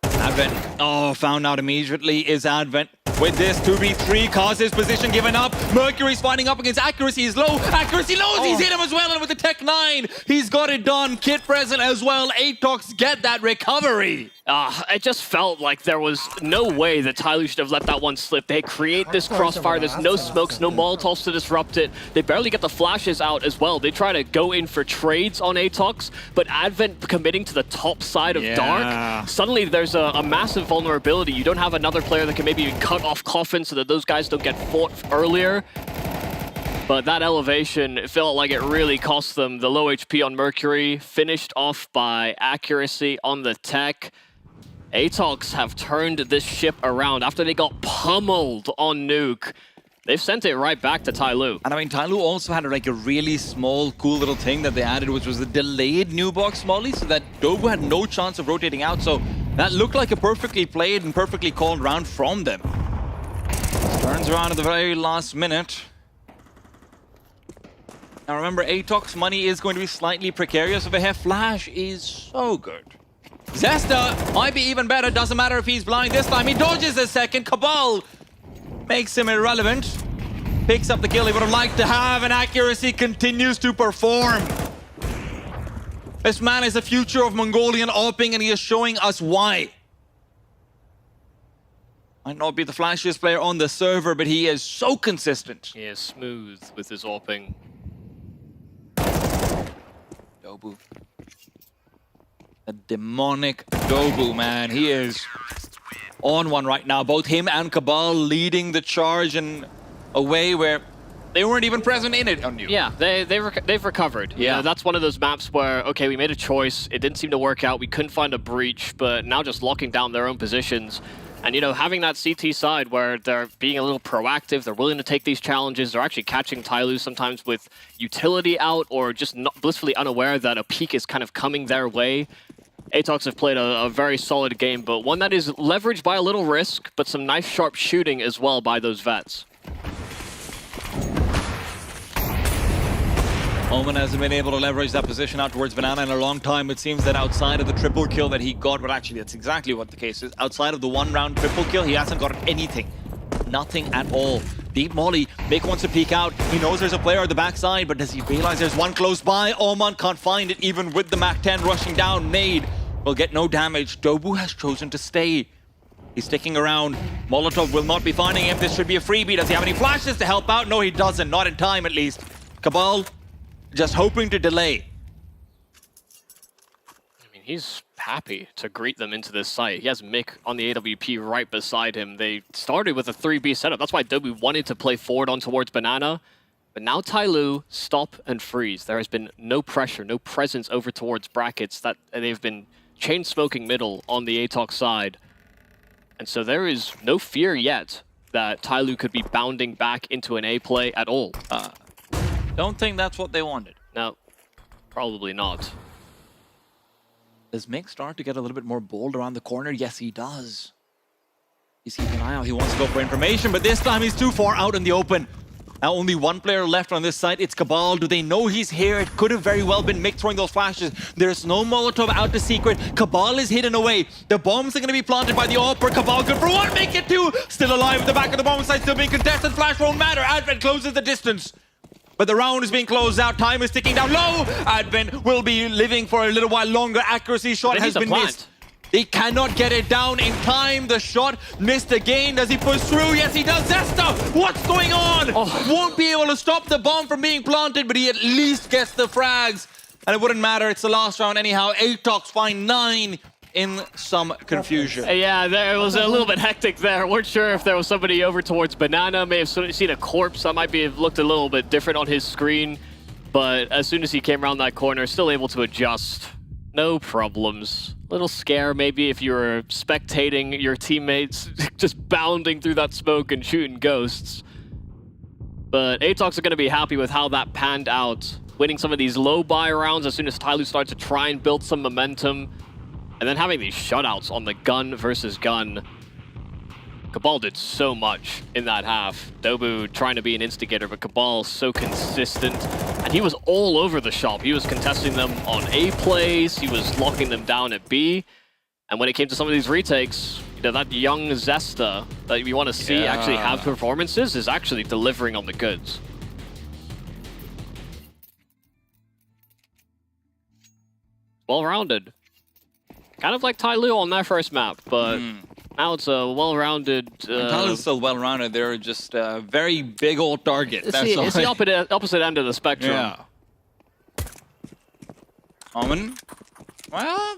Advent, oh, found out immediately is Advent. With this 2v3, causes position given up. Mercury's fighting up against Accuracy, is low. Accuracy lows, he's hit him as well, and with the Tech 9, he's got it done. Kit present as well. ATOX get that recovery. It just felt like there was no way that TYLOO should have let that one slip. They create this crossfire, there's no smokes, no Molotovs to disrupt it. They barely get the flashes out as well. They try to go in for trades on ATOX, but Advent committing to the top side of Dark, suddenly there's a massive vulnerability. You don't have another player that can maybe cut off Coffin so that those guys don't get fought earlier. But that elevation, it felt like it really cost them. The low HP on Mercury, finished off by Accuracy on the Tech. ATOX have turned this ship around after they got pummeled on Nuke. They've sent it right back to TYLOO. And I mean, TYLOO also had like a really small, cool little thing that they added, which was a delayed new box molly, so that Doubu had no chance of rotating out. So that looked like a perfectly played and perfectly called round from them. Turns around at the very last minute. Now remember, ATOX money is going to be slightly precarious over here. Flash is so good. Zesta might be even better. Doesn't matter if he's blind this time. He dodges a second. Cabal makes him irrelevant. Picks up the kill he would have liked to have, and Accuracy continues to perform. This man is the future of Mongolian AWPing, and he is showing us why. Might not be the flashiest player on the server, but he is so consistent. He is smooth with his AWPing. Doubu. A demonic Doubu, man. He is on one right now. Both him and Cabal leading the charge in a way where they weren't even present in it on you. Yeah, they've recovered. Yeah. That's one of those maps where, okay, we made a choice. It didn't seem to work out. We couldn't find a breach, but now just locking down their own positions. And, you know, having that CT side where they're being a little proactive, they're willing to take these challenges, they're actually catching TYLOO sometimes with utility out or just not blissfully unaware that a peak is kind of coming their way. ATOX have played a very solid game, but one that is leveraged by a little risk, but some nice sharp shooting as well by those vets. Omen hasn't been able to leverage that position out towards Banana in a long time. It seems that outside of the triple kill that he got, but actually that's exactly what the case is. Outside of the one round triple kill, he hasn't got anything. nothing at all. Deep Molly, Mick wants to peek out. He knows there's a player on the backside, but does he realize there's one close by? Oman can't find it, even with the MAC-10 rushing down. Nade will get no damage. Dobu has chosen to stay. He's sticking around. Molotov will not be finding him. This should be a freebie. Does he have any flashes to help out? No, he doesn't. Not in time, at least. Cabal just hoping to delay. I mean, he's happy to greet them into this site. He has Mick on the AWP right beside him. They started with a 3B setup. That's why Dobu wanted to play forward on towards Banana. But now TYLOO stop and freeze. There has been no pressure, no presence over towards brackets. That they've been chain smoking middle on the ATOX side. And so there is no fear yet that TYLOO could be bounding back into an A play at all. Don't think that's what they wanted. No, probably not. Does Mick start to get a little bit more bold around the corner? Yes, he does. He's keeping an eye out. He wants to go for information, but this time he's too far out in the open. Now only one player left on this site. It's Cabal. Do they know he's here? It could have very well been Mick throwing those flashes. There's no Molotov out to secret. Cabal is hidden away. The bombs are going to be planted by the AWP. Cabal good for one. Make it two. Still alive at the back of the bomb site. Still being contested. Flash won't matter. Advent closes the distance. But the round is being closed out. Time is ticking down low. Advent will be living for a little while longer. Accuracy shot has been missed. He cannot get it down in time. The shot missed again. Does he push through? Yes, he does. Zesta, what's going on? Won't be able to stop the bomb from being planted, but he at least gets the frags. And it wouldn't matter. It's the last round anyhow. ATOX find 9 in some confusion. Yeah, there was a little bit hectic there. Weren't sure if there was somebody over towards Banana. May have seen a corpse. That might be looked a little bit different on his screen. But as soon as he came around that corner, still able to adjust. No problems. Little scare maybe if you were spectating your teammates just bounding through that smoke and shooting ghosts. But ATOX are going to be happy with how that panned out. Winning some of these low buy rounds as soon as TYLOO starts to try and build some momentum. And then having these shutouts on the gun versus gun. Cabal did so much in that half. Dobu trying to be an instigator, but Cabal so consistent. And he was all over the shop. He was contesting them on A plays. He was locking them down at B. And when it came to some of these retakes, you know, that young Zesta that we want to see actually have performances is actually delivering on the goods. Well-rounded. Kind of like TYLOO on their first map, but now it's a well-rounded... TYLOO's still well-rounded. They're just a very big old target. It's the opposite end of the spectrum. Yeah. Omen? Well...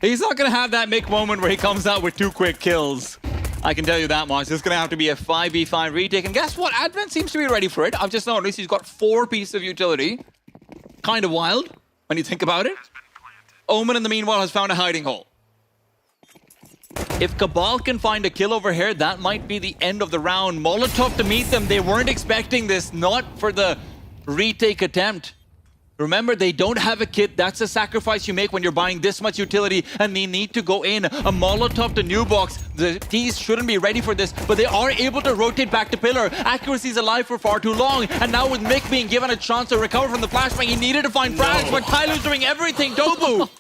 he's not going to have that Mick moment where he comes out with 2 quick kills. I can tell you that much. It's going to have to be a 5v5 retake. And guess what? Advent seems to be ready for it. I've just noticed he's got 4 pieces of utility. Kind of wild when you think about it. Omen, in the meanwhile, has found a hiding hole. If Cabal can find a kill over here, that might be the end of the round. Molotov to meet them. They weren't expecting this, not for the retake attempt. Remember, they don't have a kit. That's a sacrifice you make when you're buying this much utility, and they need to go in. A Molotov to new box. The T's shouldn't be ready for this, but they are able to rotate back to pillar. Accuracy is alive for far too long, and now with Mick being given a chance to recover from the flashbang, he needed to find frags, but TYLOO's doing everything. Dobu!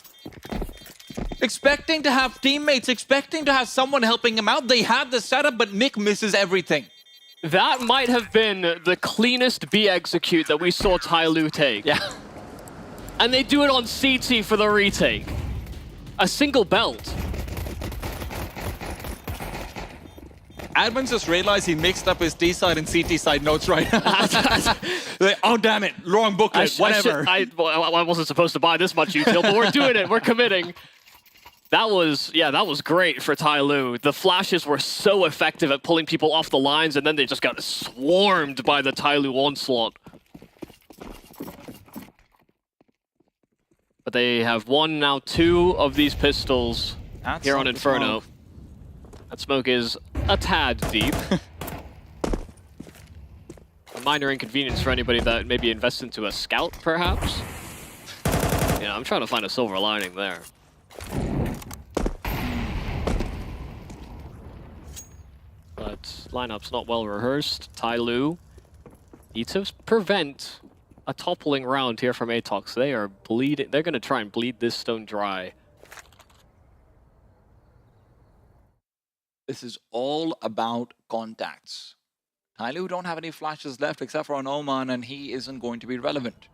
Expecting to have teammates, expecting to have someone helping him out. They have the setup, but Mick misses everything. That might have been the cleanest B execute that we saw TYLOO take. Yeah. And they do it on CT for the retake. A single belt. Advent just realized he mixed up his D side and CT side notes right now. Like, oh, damn it. Wrong booklet. Whatever. I wasn't supposed to buy this much util, but we're doing it. We're committing. That was great for TYLOO. The flashes were so effective at pulling people off the lines, and then they just got swarmed by the TYLOO onslaught. But they have won now 2 of these pistols here on Inferno. That smoke is a tad deep. A minor inconvenience for anybody that maybe invests into a scout, perhaps. Yeah, I'm trying to find a silver lining there. But lineup's not well rehearsed. TYLOO need to prevent a toppling round here from ATOX. They are bleeding. They're going to try and bleed this stone dry. This is all about contacts. TYLOO don't have any flashes left except for on Oman, and he isn't going to be relevant.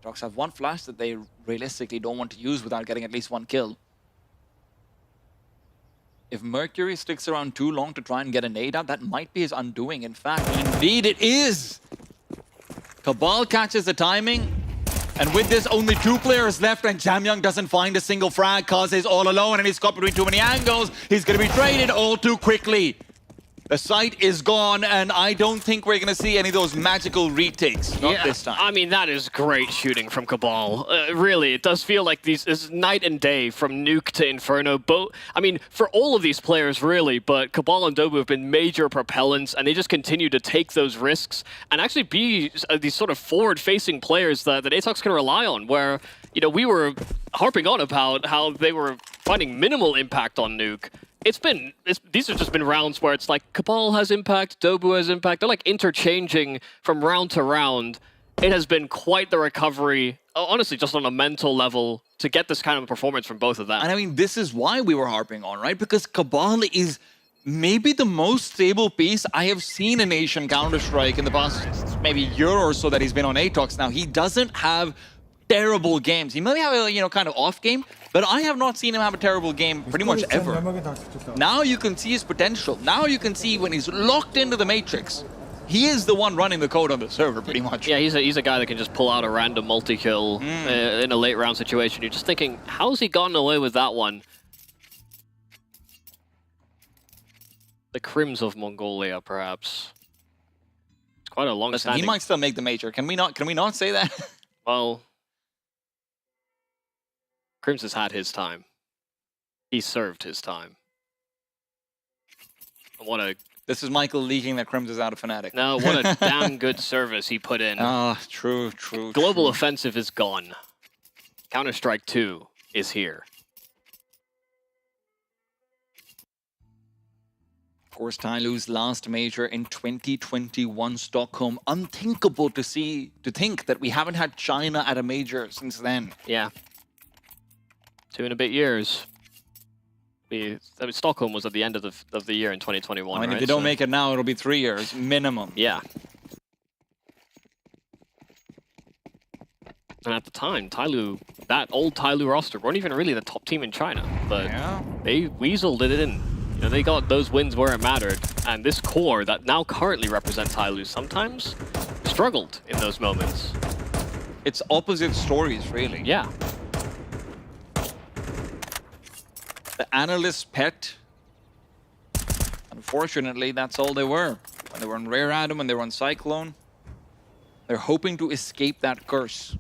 ATOX have one flash that they realistically don't want to use without getting at least one kill. If Mercury sticks around too long to try and get a nade out, that might be his undoing. In fact, indeed it is! Cabal catches the timing, and with this, only 2 players left, and Jamyoung doesn't find a single frag. Kaze is all alone, and he's caught between too many angles. He's going to be traded all too quickly. The site is gone, and I don't think we're going to see any of those magical retakes. Not this time. I mean, that is great shooting from Cabal. Really, it does feel like this is night and day from Nuke to Inferno. I mean, for all of these players, really, but Cabal and Dobu have been major propellants, and they just continue to take those risks and actually be these sort of forward-facing players that ATOX can rely on, where, you know, we were harping on about how they were finding minimal impact on Nuke. These have just been rounds where it's like Cabal has impact, Dobu has impact. They're like interchanging from round to round. It has been quite the recovery, honestly, just on a mental level, to get this kind of performance from both of them. And I mean, this is why we were harping on, right? Because Cabal is maybe the most stable piece I have seen in Asian Counter-Strike in the past maybe year or so that he's been on ATOX now. He doesn't have terrible games. He may have a, you know, kind of off game, but I have not seen him have a terrible game pretty much ever. Now you can see his potential. Now you can see when he's locked into the matrix, he is the one running the code on the server pretty much. Yeah, he's a guy that can just pull out a random multi-kill in a late round situation. You're just thinking, how's he gotten away with that one? The Crims of Mongolia, perhaps. It's quite a long standing. He might still make the major. Can we not say that? Well, Crims has had his time. He served his time. This is Michael leaking that Crims is out of Fnatic. No, what a damn good service he put in. True. Global Offensive is gone. Counter-Strike 2 is here. Of course, TYLOO's last major in 2021 Stockholm. Unthinkable to think that we haven't had China at a major since then. Yeah. 2 and a bit years. Stockholm was at the end of the year in 2021. I mean, right? if they don't make it now, it'll be 3 years minimum. Yeah. And at the time, TYLOO, that old TYLOO roster, weren't even really the top team in China, but they weaseled it in. You know, they got those wins where it mattered, and this core that now currently represents TYLOO sometimes struggled in those moments. It's opposite stories, really. Yeah. The analyst's pet. Unfortunately, that's all they were. When they were on Rare Atom, when they were on Cyclone, they're hoping to escape that curse.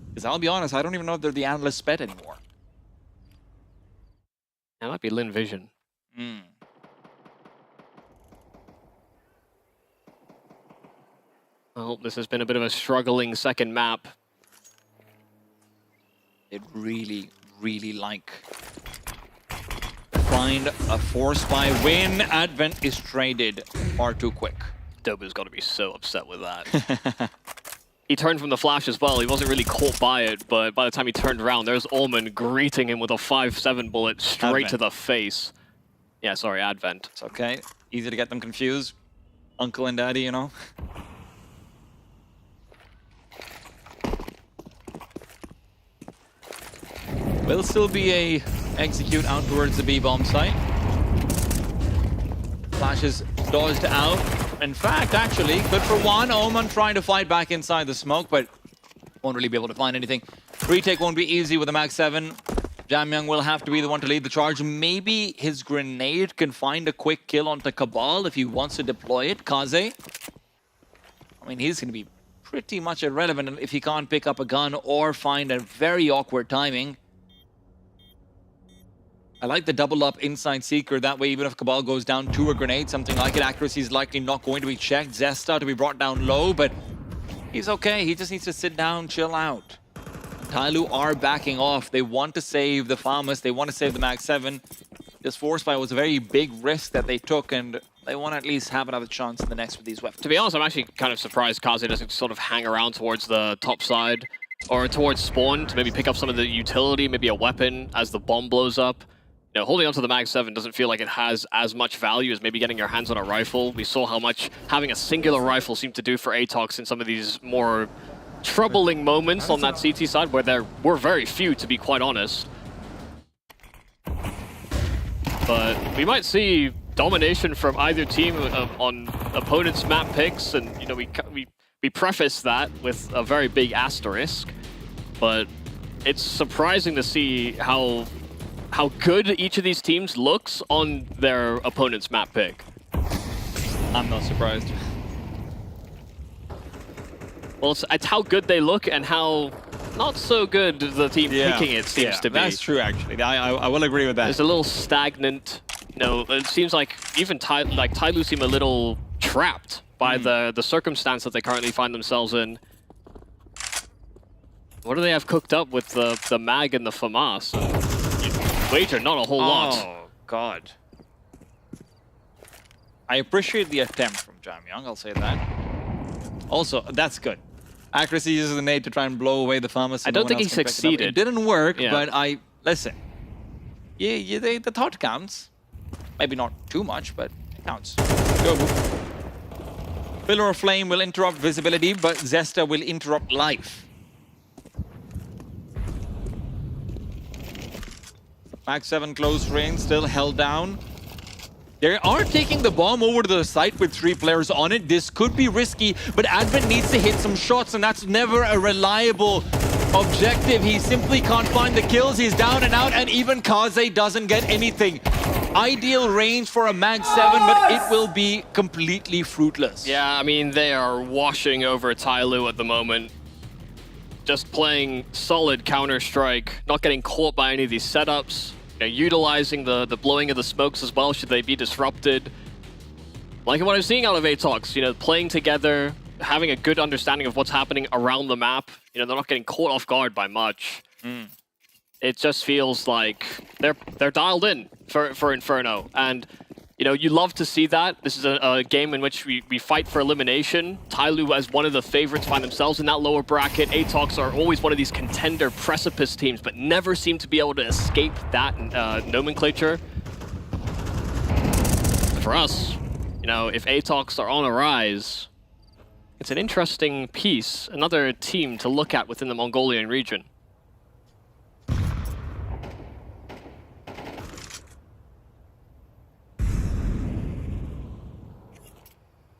Because I'll be honest, I don't even know if they're the analyst's pet anymore. That might be Lynn Vision. Well, this has been a bit of a struggling second map. It really like find a force by win. Advent is traded far too quick. Dobu's got to be so upset with that. He turned from the flash as well. He wasn't really caught by it, but by the time he turned around, there's Omen greeting him with a 5-7 bullet straight to the face. Yeah, sorry, Advent. It's okay. Easy to get them confused. Uncle and daddy, you know? Will still be a execute out towards the B-bomb site. Flashes dodged out. In fact, actually, good for one. Omen trying to fight back inside the smoke, but won't really be able to find anything. Retake won't be easy with a Max 7. Jamyoung will have to be the one to lead the charge. Maybe his grenade can find a quick kill onto Cabal if he wants to deploy it. Kaze. I mean, he's going to be pretty much irrelevant if he can't pick up a gun or find a very awkward timing. I like the double up inside Seeker. That way, even if Cabal goes down to a grenade, something like it, accuracy is likely not going to be checked. Zesta to be brought down low, but he's okay. He just needs to sit down, chill out. TYLOO are backing off. They want to save the Farmers. They want to save the Max 7. This force fight was a very big risk that they took, and they want to at least have another chance in the next with these weapons. To be honest, I'm actually kind of surprised Kaze doesn't sort of hang around towards the top side or towards spawn to maybe pick up some of the utility, maybe a weapon as the bomb blows up. you know, holding onto the Mag 7 doesn't feel like it has as much value as maybe getting your hands on a rifle. We saw how much having a singular rifle seemed to do for ATOX in some of these more troubling moments on that CT side, where there were very few, to be quite honest. But we might see domination from either team on opponents' map picks, and you know, we preface that with a very big asterisk, but it's surprising to see how good each of these teams looks on their opponent's map pick. I'm not surprised. Well, it's how good they look and how not so good the team picking it seems to be. That's true, actually. I will agree with that. It's a little stagnant. You know, it seems like even TYLOO seem a little trapped by the circumstance that they currently find themselves in. What do they have cooked up with the Mag and the FAMAS? Wager, not a whole lot. Oh, God. I appreciate the attempt from JiJieHao, I'll say that. Also, that's good. Accuracy uses the nade to try and blow away the FAMAS. I don't think he succeeded. It didn't work, but listen. The thought counts. Maybe not too much, but it counts. Go, Boo. Pillar of Flame will interrupt visibility, but Zesta will interrupt life. Mag 7 close range, still held down. They are taking the bomb over to the site with 3 players on it. This could be risky, but Advent needs to hit some shots, and that's never a reliable objective. He simply can't find the kills. He's down and out, and even Kaze doesn't get anything. Ideal range for a Mag 7, but it will be completely fruitless. Yeah, I mean, they are washing over TYLOO at the moment. Just playing solid Counter-Strike, not getting caught by any of these setups. You know, utilizing the blowing of the smokes as well, should they be disrupted. Like what I'm seeing out of ATOX, you know, playing together, having a good understanding of what's happening around the map. You know, they're not getting caught off guard by much. It just feels like they're dialed in for Inferno. And, you know, you love to see that. This is a game in which we fight for elimination. TYLOO, as one of the favorites, find themselves in that lower bracket. ATOX are always one of these contender precipice teams, but never seem to be able to escape that nomenclature. For us, you know, if ATOX are on a rise, it's an interesting piece, another team to look at within the Mongolian region.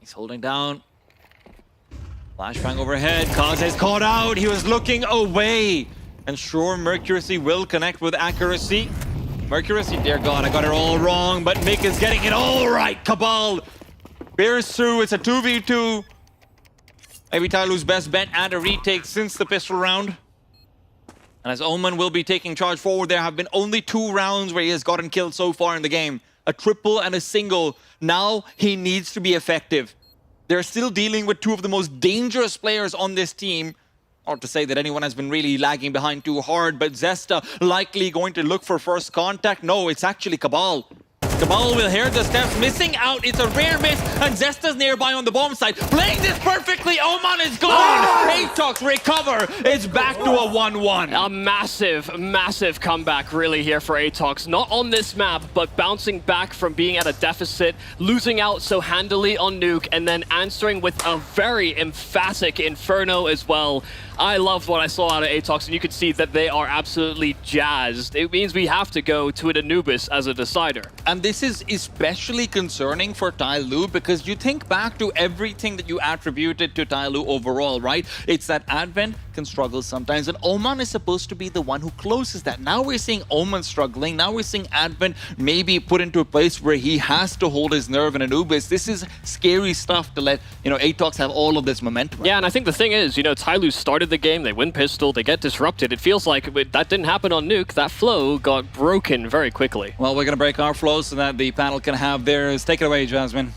He's holding down. Flashbang overhead. Kaze's caught out. He was looking away. And sure, Mercuracy will connect with accuracy. Mercuracy, dear God, I got it all wrong, but Mick is getting it all right. Cabal bears through. It's a 2v2. Maybe TYLOO's best bet at a retake since the pistol round. And as Omen will be taking charge forward, there have been only 2 rounds where he has gotten killed so far in the game. A triple and a single. Now he needs to be effective. They're still dealing with 2 of the most dangerous players on this team. Not to say that anyone has been really lagging behind too hard, but Zesta likely going to look for first contact. No, it's actually Cabal. Cabal will hear the steps, missing out. It's a rare miss, and Zesta's nearby on the bomb site. Playing this perfectly, Oman is gone! ATOX recover, it's back to a 1-1. A massive, massive comeback really here for ATOX. Not on this map, but bouncing back from being at a deficit, losing out so handily on Nuke, and then answering with a very emphatic Inferno as well. I loved what I saw out of ATOX, and you can see that they are absolutely jazzed. It means we have to go to an Anubis as a decider. And this is especially concerning for TYLOO because you think back to everything that you attributed to TYLOO overall, right? It's that Advent can struggle sometimes, and Oman is supposed to be the one who closes that. Now we're seeing Oman struggling. Now we're seeing Advent maybe put into a place where he has to hold his nerve in Anubis. This is scary stuff to let, you know, ATOX have all of this momentum. Yeah, and I think the thing is, you know, TYLOO started the game, they win pistol, they get disrupted. It feels like that didn't happen on Nuke. That flow got broken very quickly. Well, we're going to break our flow so that the panel can have theirs. Take it away, Jasmine.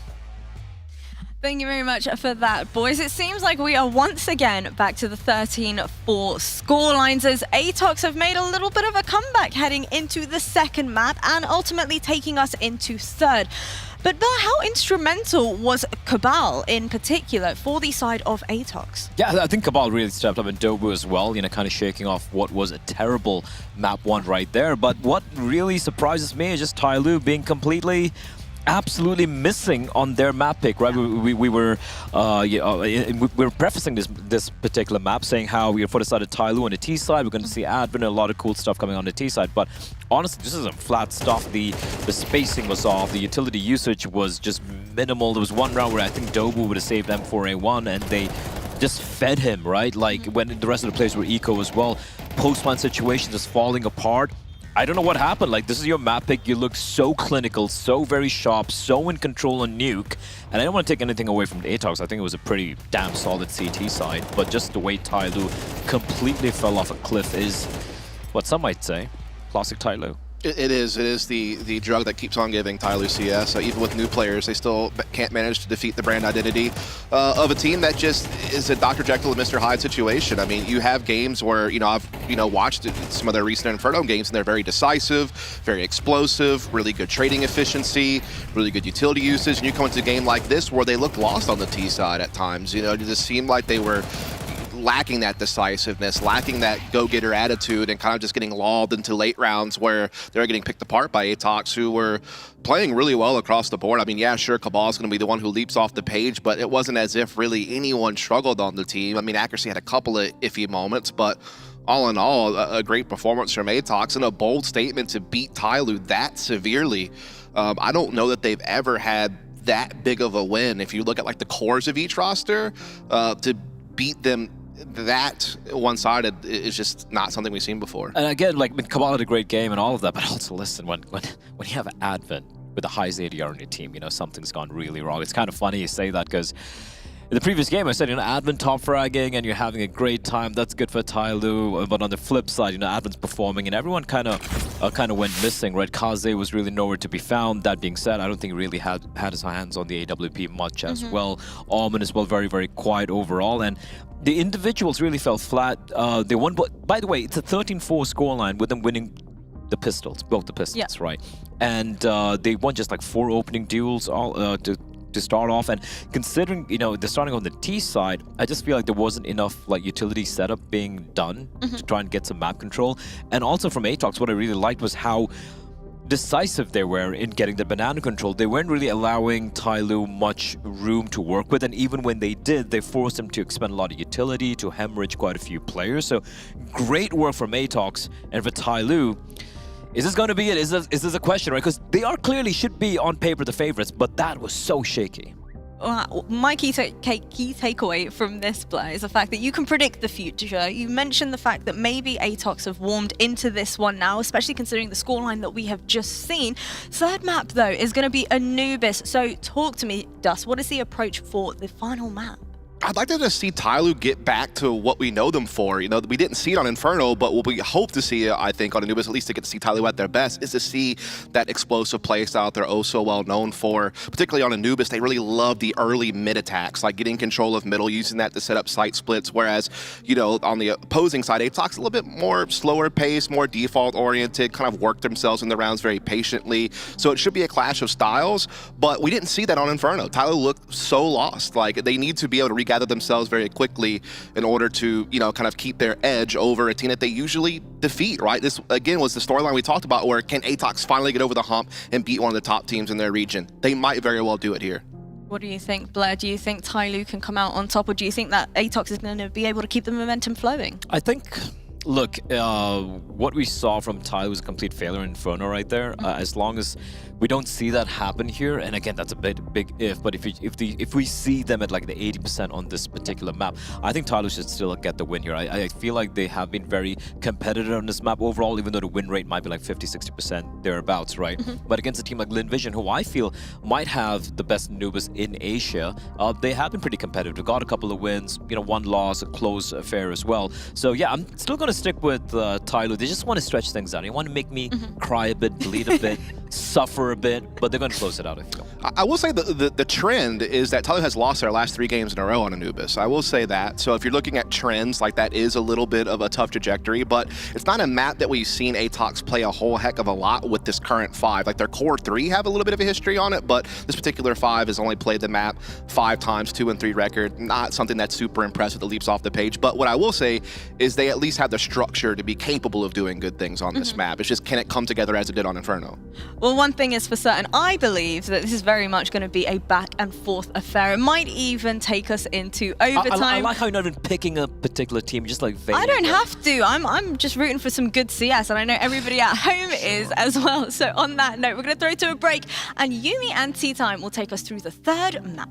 Thank you very much for that, boys. It seems like we are once again back to the 13-4 scorelines as ATOX have made a little bit of a comeback heading into the second map and ultimately taking us into third. But how instrumental was Cabal in particular for the side of ATOX? Yeah, I think Cabal really stepped up in Dobu as well, kind of shaking off what was a terrible map 1 right there. But what really surprises me is just TYLOO being absolutely missing on their map pick, right? We were prefacing this particular map saying how we put aside a TYLOO on the T side. We're going to see Advent and a lot of cool stuff coming on the T side, but honestly, this is some flat stuff. The spacing was off. The utility usage was just minimal. There was one round where I think Dobu would have saved M4A1 and they just fed him, right? Like when the rest of the players were eco as well. Post-one situation just falling apart. I don't know what happened. Like, this is your map pick. You look so clinical, so very sharp, so in control on Nuke. And I don't want to take anything away from the ATOX. I think it was a pretty damn solid CT side. But just the way TYLOO completely fell off a cliff is what some might say classic TYLOO. It is the drug that keeps on giving TYLOO CS. Even with new players, they still can't manage to defeat the brand identity of a team that just is a Dr. Jekyll and Mr. Hyde situation. I mean, you have games where, I've watched some of their recent Inferno games, and they're very decisive, very explosive, really good trading efficiency, really good utility usage. And you come into a game like this where they looked lost on the T side at times. It just seemed like they were lacking that decisiveness, lacking that go-getter attitude, and kind of just getting lulled into late rounds where they're getting picked apart by ATOX, who were playing really well across the board. I mean, yeah, sure, Cabal's going to be the one who leaps off the page, but it wasn't as if really anyone struggled on the team. I mean, Accuracy had a couple of iffy moments, but all in all, a great performance from ATOX and a bold statement to beat TYLOO that severely. I don't know that they've ever had that big of a win. If you look at like the cores of each roster, to beat them that one-sided is just not something we've seen before. And again, like, Cabal had a great game and all of that, but also listen, when you have Advent with the highest ADR on your team, something's gone really wrong. It's kind of funny you say that because in the previous game I said, Advent top fragging and you're having a great time. That's good for TYLOO, but on the flip side, Advent's performing and everyone kind of went missing, right? Kaze was really nowhere to be found. That being said, I don't think he really had his hands on the AWP much as well. Almond as well, very, very quiet overall, and the individuals really fell flat. They won, but by the way, it's a 13-4 scoreline with them winning the pistols, both the pistols, right? And they won just like 4 opening duels all to start off. And considering, they're starting on the T side, I just feel like there wasn't enough like utility setup being done to try and get some map control. And also from ATOX, what I really liked was how decisive they were in getting the banana control. They weren't really allowing TYLOO much room to work with, and even when they did, they forced them to expend a lot of utility, to hemorrhage quite a few players. So great work from ATOX. And for TYLOO, is this going to be it? Is this a question, right? Because they should be on paper the favorites, but that was so shaky. My key takeaway from this, Blair, is the fact that you can predict the future. You mentioned the fact that maybe ATOX have warmed into this one now, especially considering the scoreline that we have just seen. Third map, though, is going to be Anubis. So talk to me, Dust. What is the approach for the final map? I'd like to just see TYLOO get back to what we know them for. We didn't see it on Inferno, but what we hope to see, I think, on Anubis, at least to get to see TYLOO at their best, is to see that explosive playstyle they're oh so well known for. Particularly on Anubis, they really love the early mid attacks, like getting control of middle, using that to set up site splits. Whereas, on the opposing side, ATOX a little bit more slower pace, more default oriented, kind of work themselves in the rounds very patiently. So it should be a clash of styles, but we didn't see that on Inferno. TYLOO looked so lost. Like, they need to be able to regather themselves very quickly in order to, kind of keep their edge over a team that they usually defeat, right? This, again, was the storyline we talked about, where can ATOX finally get over the hump and beat one of the top teams in their region? They might very well do it here. What do you think, Blair? Do you think TYLOO can come out on top, or do you think that ATOX is going to be able to keep the momentum flowing? I think, look, what we saw from TYLOO was a complete failure in Inferno right there. As long as we don't see that happen here, and again, that's a big if, but if we see them at like the 80% on this particular map, I think TYLOO should still get the win here. I feel like they have been very competitive on this map overall, even though the win rate might be like 50-60% thereabouts, right? But against a team like Lynn Vision, who I feel might have the best Anubis in Asia, they have been pretty competitive. They got a couple of wins, one loss, a close affair as well. So yeah, I'm still going to stick with TYLOO. They just want to stretch things out. They want to make me cry a bit, bleed a bit. suffer a bit, but they're going to close it out, I feel. I will say the trend is that TYLOO has lost their last 3 games in a row on Anubis. I will say that. So if you're looking at trends, like that is a little bit of a tough trajectory, but it's not a map that we've seen ATOX play a whole heck of a lot with this current 5. Like their core 3 have a little bit of a history on it, but this particular 5 has only played the map 5 times, 2-3 record. Not something that's super impressive that leaps off the page. But what I will say is they at least have the structure to be capable of doing good things on this map. It's just, can it come together as it did on Inferno? Well, one thing is for certain, I believe that this is very much going to be a back and forth affair. It might even take us into overtime. I like how you're not even picking a particular team, just like Veto. I don't have to. I'm just rooting for some good CS, and I know everybody at home is as well. So on that note, we're going to throw to a break, and Yuumi and Tea Time will take us through the 3rd map.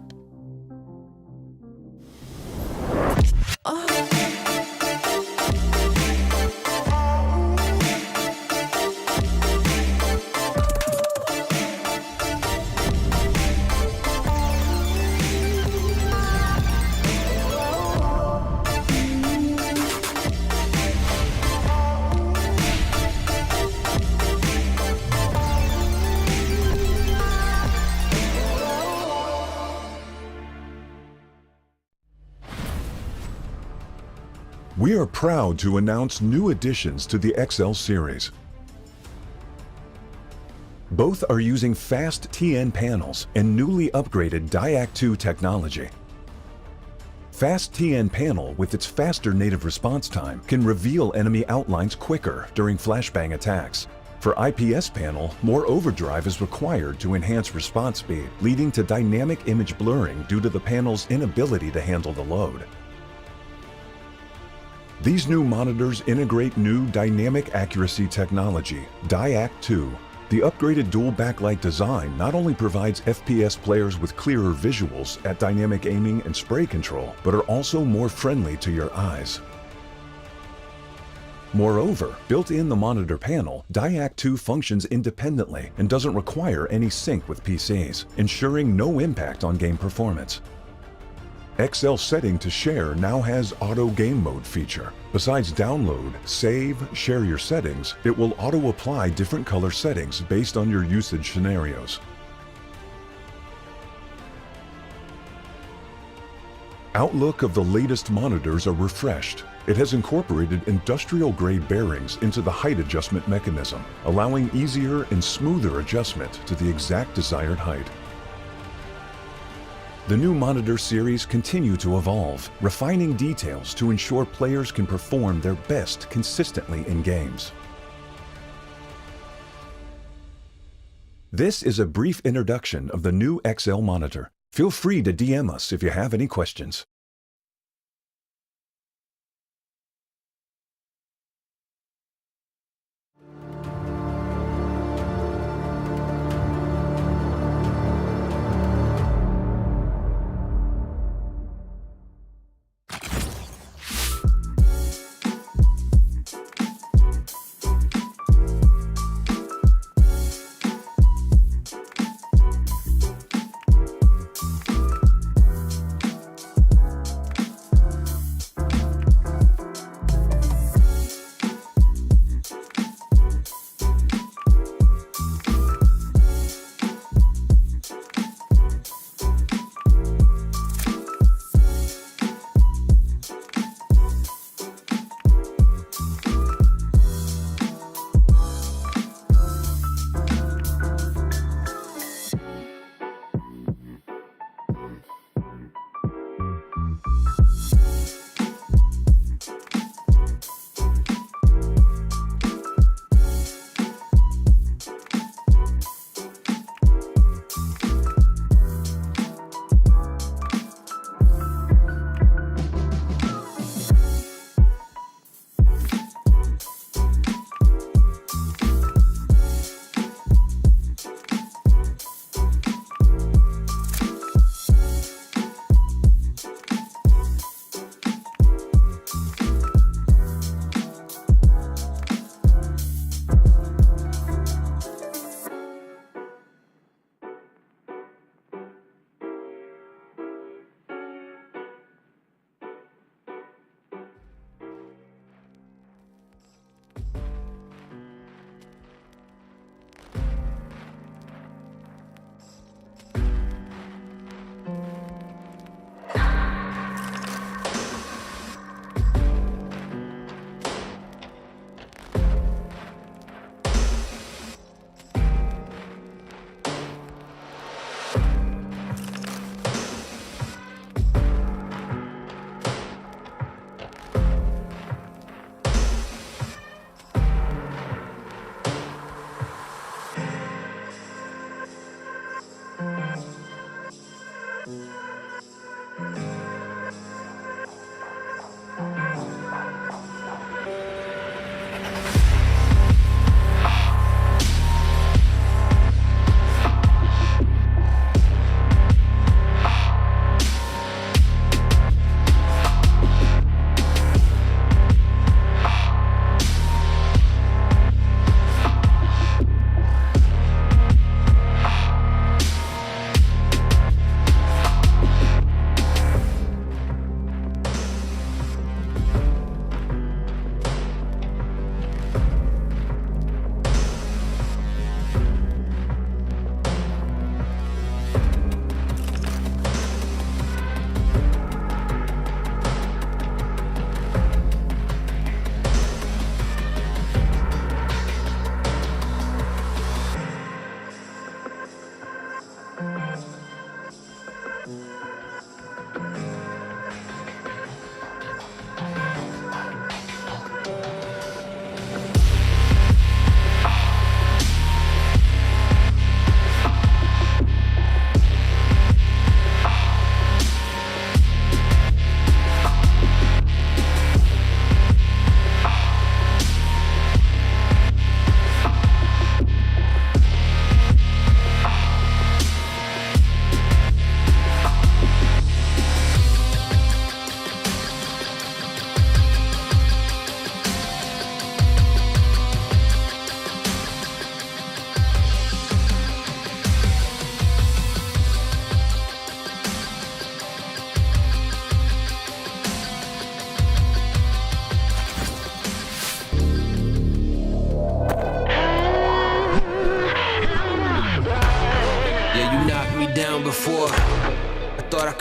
We are proud to announce new additions to the XL series. Both are using fast TN panels and newly upgraded DIAC-2 technology. Fast TN panel with its faster native response time can reveal enemy outlines quicker during flashbang attacks. For IPS panel, more overdrive is required to enhance response speed, leading to dynamic image blurring due to the panel's inability to handle the load. These new monitors integrate new dynamic accuracy technology, DIAC-2. The upgraded dual backlight design not only provides FPS players with clearer visuals at dynamic aiming and spray control, but are also more friendly to your eyes. Moreover, built in the monitor panel, DIAC-2 functions independently and doesn't require any sync with PCs, ensuring no impact on game performance. XL setting to share now has auto game mode feature. Besides download, save, share your settings, it will auto apply different color settings based on your usage scenarios. Outlook of the latest monitors are refreshed. It has incorporated industrial-grade bearings into the height adjustment mechanism, allowing easier and smoother adjustment to the exact desired height. The new monitor series continue to evolve, refining details to ensure players can perform their best consistently in games. This is a brief introduction of the new XL monitor. Feel free to DM us if you have any questions.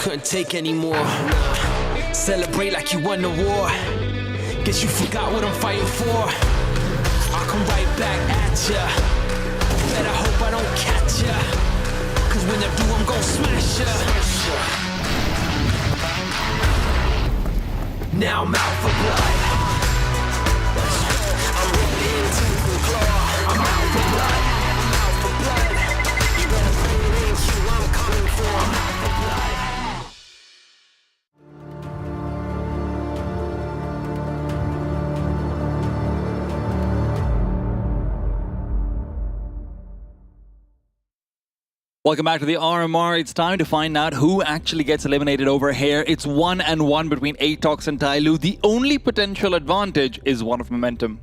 couldn't take anymore. Nah. Celebrate like you won the war. Guess you forgot what I'm fighting for. I'll come right back at ya. Better hope I don't catch ya. Cause when I do, I'm gon' smash ya. Now I'm out for blood. I'm ready into the claw. I'm out for blood. I'm out for blood. You better bring it in, Q, I'm coming for. I'm out for blood. Welcome back to the RMR. It's time to find out who actually gets eliminated over here. It's 1-1 between ATOX and TYLOO. The only potential advantage is one of momentum.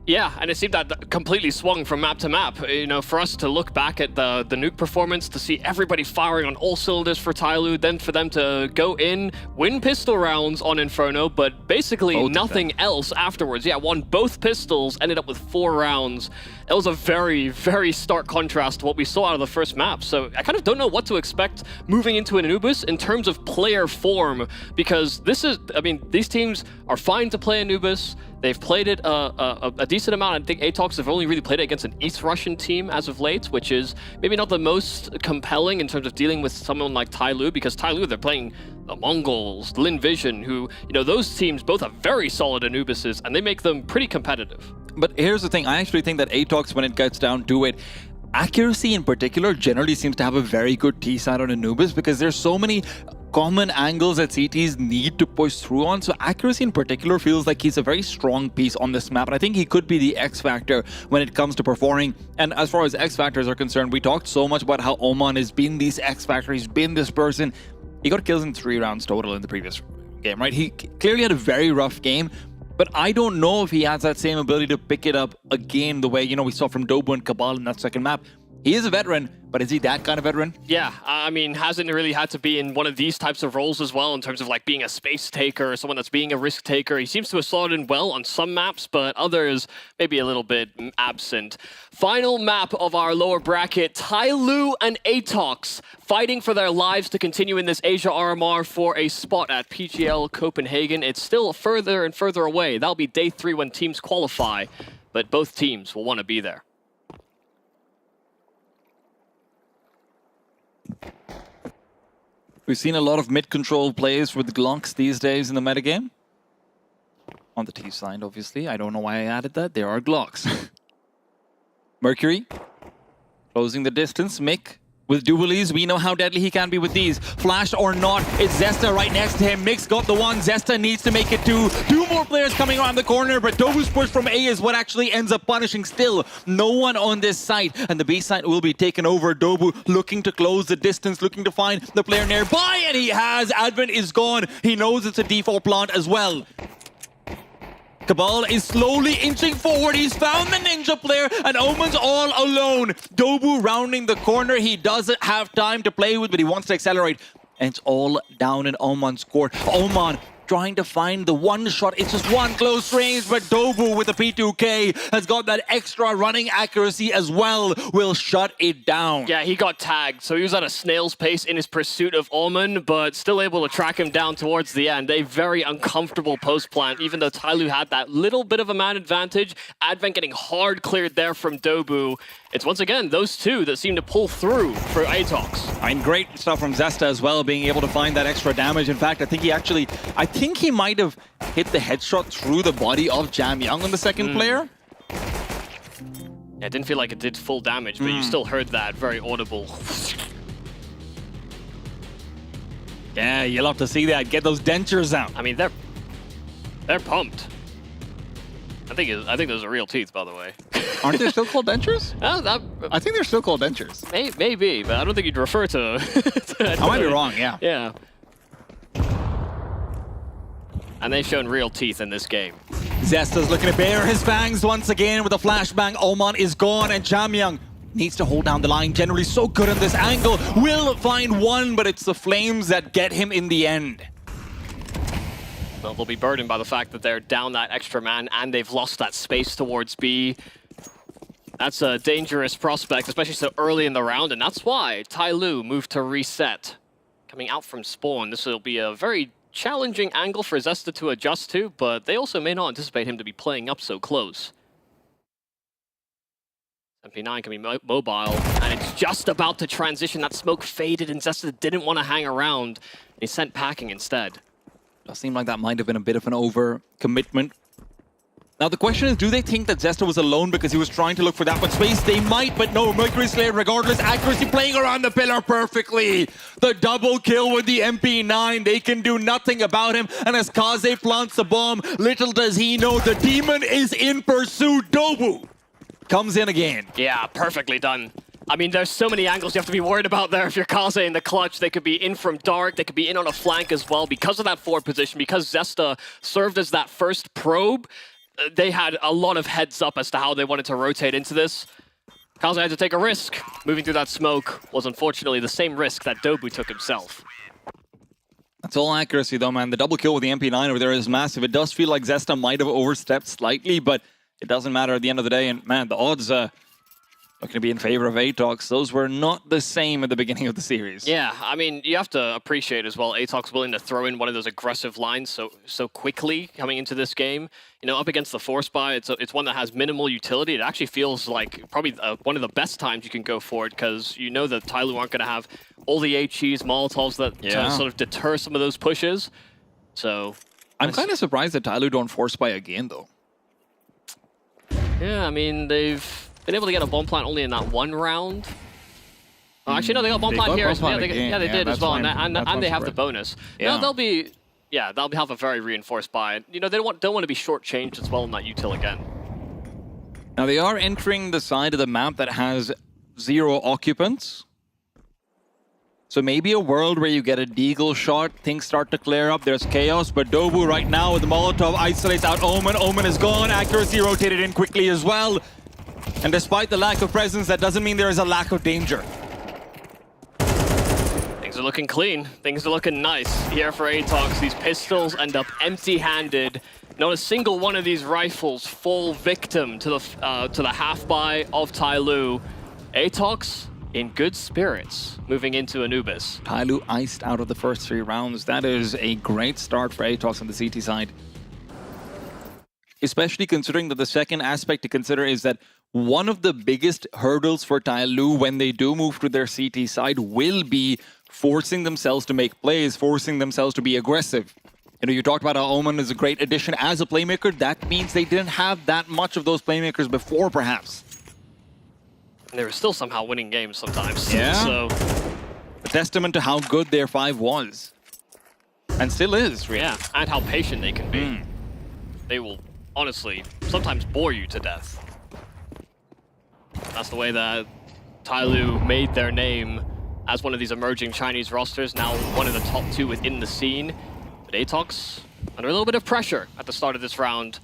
Yeah, and it seemed that completely swung from map to map. You know, for us to look back at the nuke performance, to see everybody firing on all cylinders for TYLOO, then for them to go in, win pistol rounds on Inferno, but basically nothing else afterwards. Yeah, won both pistols, ended up with 4 rounds. It was a very, very stark contrast to what we saw out of the first map. So I kind of don't know what to expect moving into an Anubis in terms of player form, because this is, I mean, these teams are fine to play Anubis. They've played it a decent amount. I think ATOX have only really played it against an East Russian team as of late, which is maybe not the most compelling in terms of dealing with someone like TYLOO, because TYLOO, they're playing the MongolZ, Lynn Vision, who, you know, those teams both have very solid Anubises, and they make them pretty competitive. But here's the thing, I actually think that ATOX, when it gets down to it, accuracy in particular generally seems to have a very good T-side on Anubis, because there's so many common angles that CTs need to push through on. So accuracy in particular feels like he's a very strong piece on this map. And I think he could be the X factor when it comes to performing. And as far as X factors are concerned, we talked so much about how Oman has been this X factor. He's been this person. He got kills in 3 rounds total in the previous game, right? He clearly had a very rough game. But I don't know if he has that same ability to pick it up again the way, you know, we saw from Dobu and Cabal in that second map. He is a veteran, but is he that kind of veteran? Yeah, I mean, hasn't really had to be in one of these types of roles as well in terms of like being a space taker or someone that's being a risk taker. He seems to have slotted in well on some maps, but others maybe a little bit absent. Final map of our lower bracket, TYLOO and ATOX fighting for their lives to continue in this Asia RMR for a spot at PGL Copenhagen. It's still further and further away. That'll be day 3 when teams qualify, but both teams will want to be there. We've seen a lot of mid-control plays with Glocks these days in the metagame. On the T side, obviously. I don't know why I added that. There are Glocks. Mercury, closing the distance. Mick with dualies. We know how deadly he can be with these. Flash or not, it's Zesta right next to him. Mick's got the one. Zesta needs to make it 2. 2 more players coming around the corner, but Dobu's push from A is what actually ends up punishing still. No one on this side, and the B side will be taken over. Dobu looking to close the distance, looking to find the player nearby, and he has. Advent is gone. He knows it's a D4 plant as well. Cabal is slowly inching forward. He's found the ninja player, and Oman's all alone. Dobu rounding the corner. He doesn't have time to play with, but he wants to accelerate. And it's all down in Oman's court. Oman trying to find the one shot. It's just one close range, but Dobu with the P2K has got that extra running accuracy as well. Will shut it down. Yeah, he got tagged, so he was at a snail's pace in his pursuit of Oman, but still able to track him down towards the end. A very uncomfortable post plant, even though TYLOO had that little bit of a man advantage. Advent getting hard cleared there from Dobu. It's once again those two that seem to pull through for ATOX. I mean, great stuff from Zesta as well, being able to find that extra damage. In fact, I think he might have hit the headshot through the body of Jamyoung on the second player. Yeah, it didn't feel like it did full damage, but you still heard that very audible. Yeah, you'll have to see that. Get those dentures out. I mean, they're pumped. I think those are real teeth, by the way. Aren't they still called dentures? I think they're still called dentures. Maybe, but I don't think you'd refer to. I might be wrong. Yeah. Yeah. And they've shown real teeth in this game. Zesta's looking to bare his fangs once again with a flashbang. Oman is gone, and Jamyoung needs to hold down the line. Generally so good on this angle. Will find one, but it's the flames that get him in the end. Well, they'll be burdened by the fact that they're down that extra man and they've lost that space towards B. That's a dangerous prospect, especially so early in the round, and that's why TYLOO moved to reset. coming out from spawn. This will be a very challenging angle for Zesta to adjust to, but they also may not anticipate him to be playing up so close. MP9 can be mobile, and it's just about to transition. That smoke faded, and Zesta didn't want to hang around. He sent packing instead. Does seem like that might have been a bit of an over-commitment. Now the question is, do they think that Zesta was alone because he was trying to look for that one space? They might, but no, Mercury Slayer, regardless, accuracy playing around the pillar perfectly. The double kill with the MP9, they can do nothing about him. And as Kaze plants the bomb, little does he know the demon is in pursuit. Dobu comes in again. Yeah, perfectly done. I mean, there's so many angles you have to be worried about there. If you're Kaze in the clutch, they could be in from dark, they could be in on a flank as well. Because of that forward position, because Zesta served as that first probe, they had a lot of heads up as to how they wanted to rotate into this. Kaze had to take a risk. Moving through that smoke was unfortunately the same risk that Dobu took himself. That's all accuracy though, man. The double kill with the MP9 over there is massive. It does feel like Zesta might have overstepped slightly, but it doesn't matter at the end of the day. And man, the odds are going to be in favor of ATOX. Those were not the same at the beginning of the series. Yeah, I mean, you have to appreciate as well, ATOX willing to throw in one of those aggressive lines so quickly coming into this game. You know, up against the force buy, it's one that has minimal utility. It actually feels like probably one of the best times you can go for it, because you know that TYLOO aren't going to have all the HEs, Molotovs that to sort of deter some of those pushes. So I'm kind of surprised that TYLOO don't force buy again, though. Yeah, I mean, they've been able to get a bomb plant only in that one round. Oh, actually, no, they got bomb plant here. Yeah, they did as well, and they have the bonus. Yeah. No, they'll have a very reinforced buy. You know, they don't want to be shortchanged as well in that util again. Now they are entering the side of the map that has 0 occupants. So maybe a world where you get a deagle shot, things start to clear up, there's chaos, but Dobu right now with the Molotov isolates out Omen. Omen is gone, accuracy rotated in quickly as well. And despite the lack of presence, that doesn't mean there is a lack of danger. Things are looking clean. Things are looking nice here for ATOX. These pistols end up empty-handed. Not a single one of these rifles fall victim to the half-buy of TYLOO. ATOX in good spirits, moving into Anubis. TYLOO iced out of the first 3 rounds. That is a great start for ATOX on the CT side. Especially considering that the second aspect to consider is that one of the biggest hurdles for TYLOO when they do move to their CT side will be forcing themselves to make plays, forcing themselves to be aggressive. You know, you talked about how Omen is a great addition as a playmaker. That means they didn't have that much of those playmakers before, perhaps. And they were still somehow winning games sometimes. Yeah. So a testament to how good their 5 was. And still is, really. Yeah, and how patient they can be. They will honestly sometimes bore you to death. That's the way that TYLOO made their name as one of these emerging Chinese rosters, now one of the top 2 within the scene. But ATOX under a little bit of pressure at the start of this round.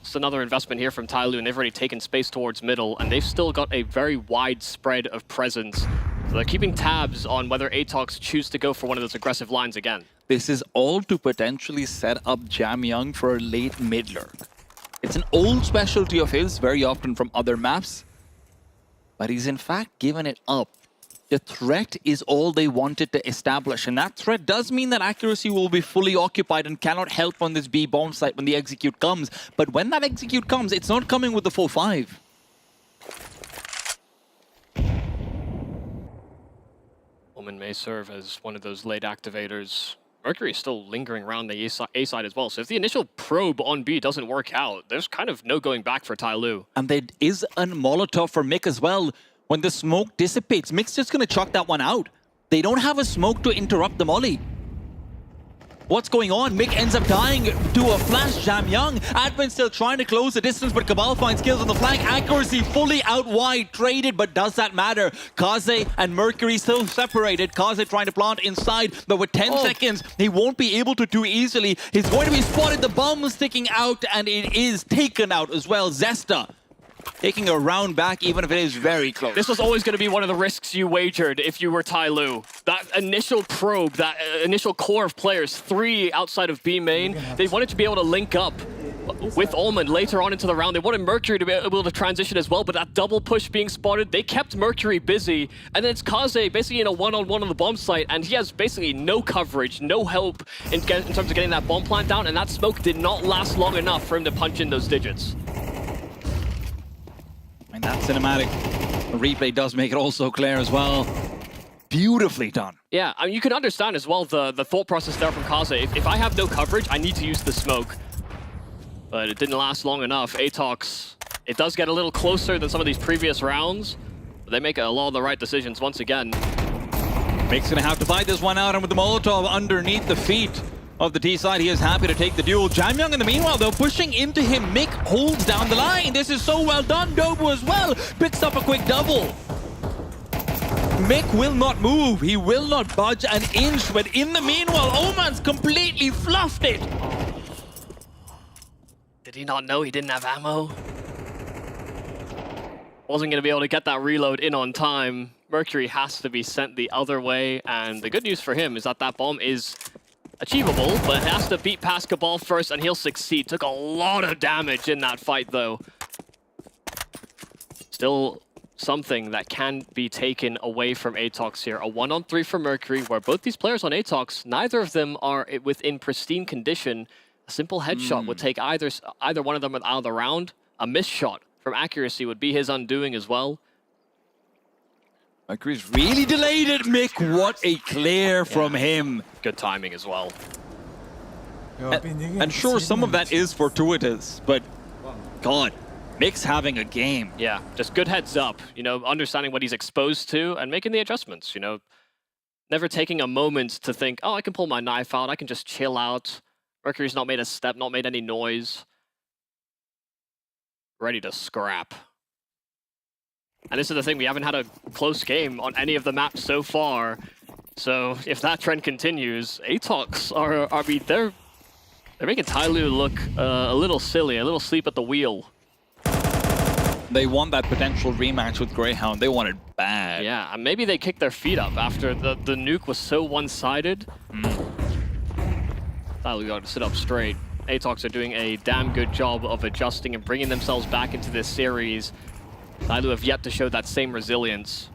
It's another investment here from TYLOO, and they've already taken space towards middle, and they've still got a very wide spread of presence. So they're keeping tabs on whether ATOX choose to go for one of those aggressive lines again. This is all to potentially set up Jamyang for a late mid lurk. It's an old specialty of his, very often from other maps, but he's in fact given it up. The threat is all they wanted to establish, and that threat does mean that accuracy will be fully occupied and cannot help on this B bomb site when the execute comes. But when that execute comes, it's not coming with the full 5. Omen may serve as one of those late activators. Mercury is still lingering around the A side as well, so if the initial probe on B doesn't work out, there's kind of no going back for TYLOO. And there is a Molotov for Mick as well. When the smoke dissipates, Mick's just going to chuck that one out. They don't have a smoke to interrupt the molly. What's going on? Mick ends up dying to a flash Jamyang. Advent still trying to close the distance, but Cabal finds kills on the flank. Accuracy fully out wide, traded, but does that matter? Kaze and Mercury still separated. Kaze trying to plant inside, but with 10 seconds, he won't be able to too easily. He's going to be spotted, the bomb sticking out, and it is taken out as well. Zesta taking a round back, even if it is very close. This was always going to be one of the risks you wagered if you were TYLOO. That initial probe, that initial core of players, 3 outside of B main, they wanted to be able to link up with Almond later on into the round. They wanted Mercury to be able to transition as well, but that double push being spotted, they kept Mercury busy. And then it's Kaze basically in a one-on-one on the bomb site, and he has basically no coverage, no help in terms of getting that bomb plant down, and that smoke did not last long enough for him to punch in those digits. And that cinematic replay does make it also clear as well. Beautifully done. Yeah, I mean, you can understand as well the thought process there from Kaze. If I have no coverage, I need to use the smoke. But it didn't last long enough. ATOX, it does get a little closer than some of these previous rounds, but they make a lot of the right decisions once again. Mick's gonna have to fight this one out, and with the Molotov underneath the feet of the T side, he is happy to take the duel. Jamyoung in the meanwhile, though, pushing into him. Mick holds down the line. This is so well done. Dobu as well picks up a quick double. Mick will not move. He will not budge an inch, but in the meanwhile, Oman's completely fluffed it. Did he not know he didn't have ammo? Wasn't going to be able to get that reload in on time. Mercury has to be sent the other way, and the good news for him is that that bomb is achievable, but has to beat Pascaball first, and he'll succeed. Took a lot of damage in that fight, though. Still something that can be taken away from ATOX here. A 1-on-3 for Mercury, where both these players on ATOX, neither of them are within pristine condition. A simple headshot would take either one of them out of the round. A missed shot from accuracy would be his undoing as well. Mercury's really delayed it, Mick. What a clear from him. Good timing as well. And sure, some of that is fortuitous, but God, Mick's having a game. Yeah, just good heads up, you know, understanding what he's exposed to and making the adjustments, you know. Never taking a moment to think, oh, I can pull my knife out, I can just chill out. Mercury's not made a step, not made any noise. Ready to scrap. And this is the thing, we haven't had a close game on any of the maps so far. So if that trend continues, ATOX are I mean, they're making TYLOO look a little silly, a little sleep at the wheel. They want that potential rematch with Grayhound. They want it bad. Yeah, and maybe they kicked their feet up after the nuke was so one-sided. TYLOO got to sit up straight. ATOX are doing a damn good job of adjusting and bringing themselves back into this series. TYLOO have yet to show that same resilience.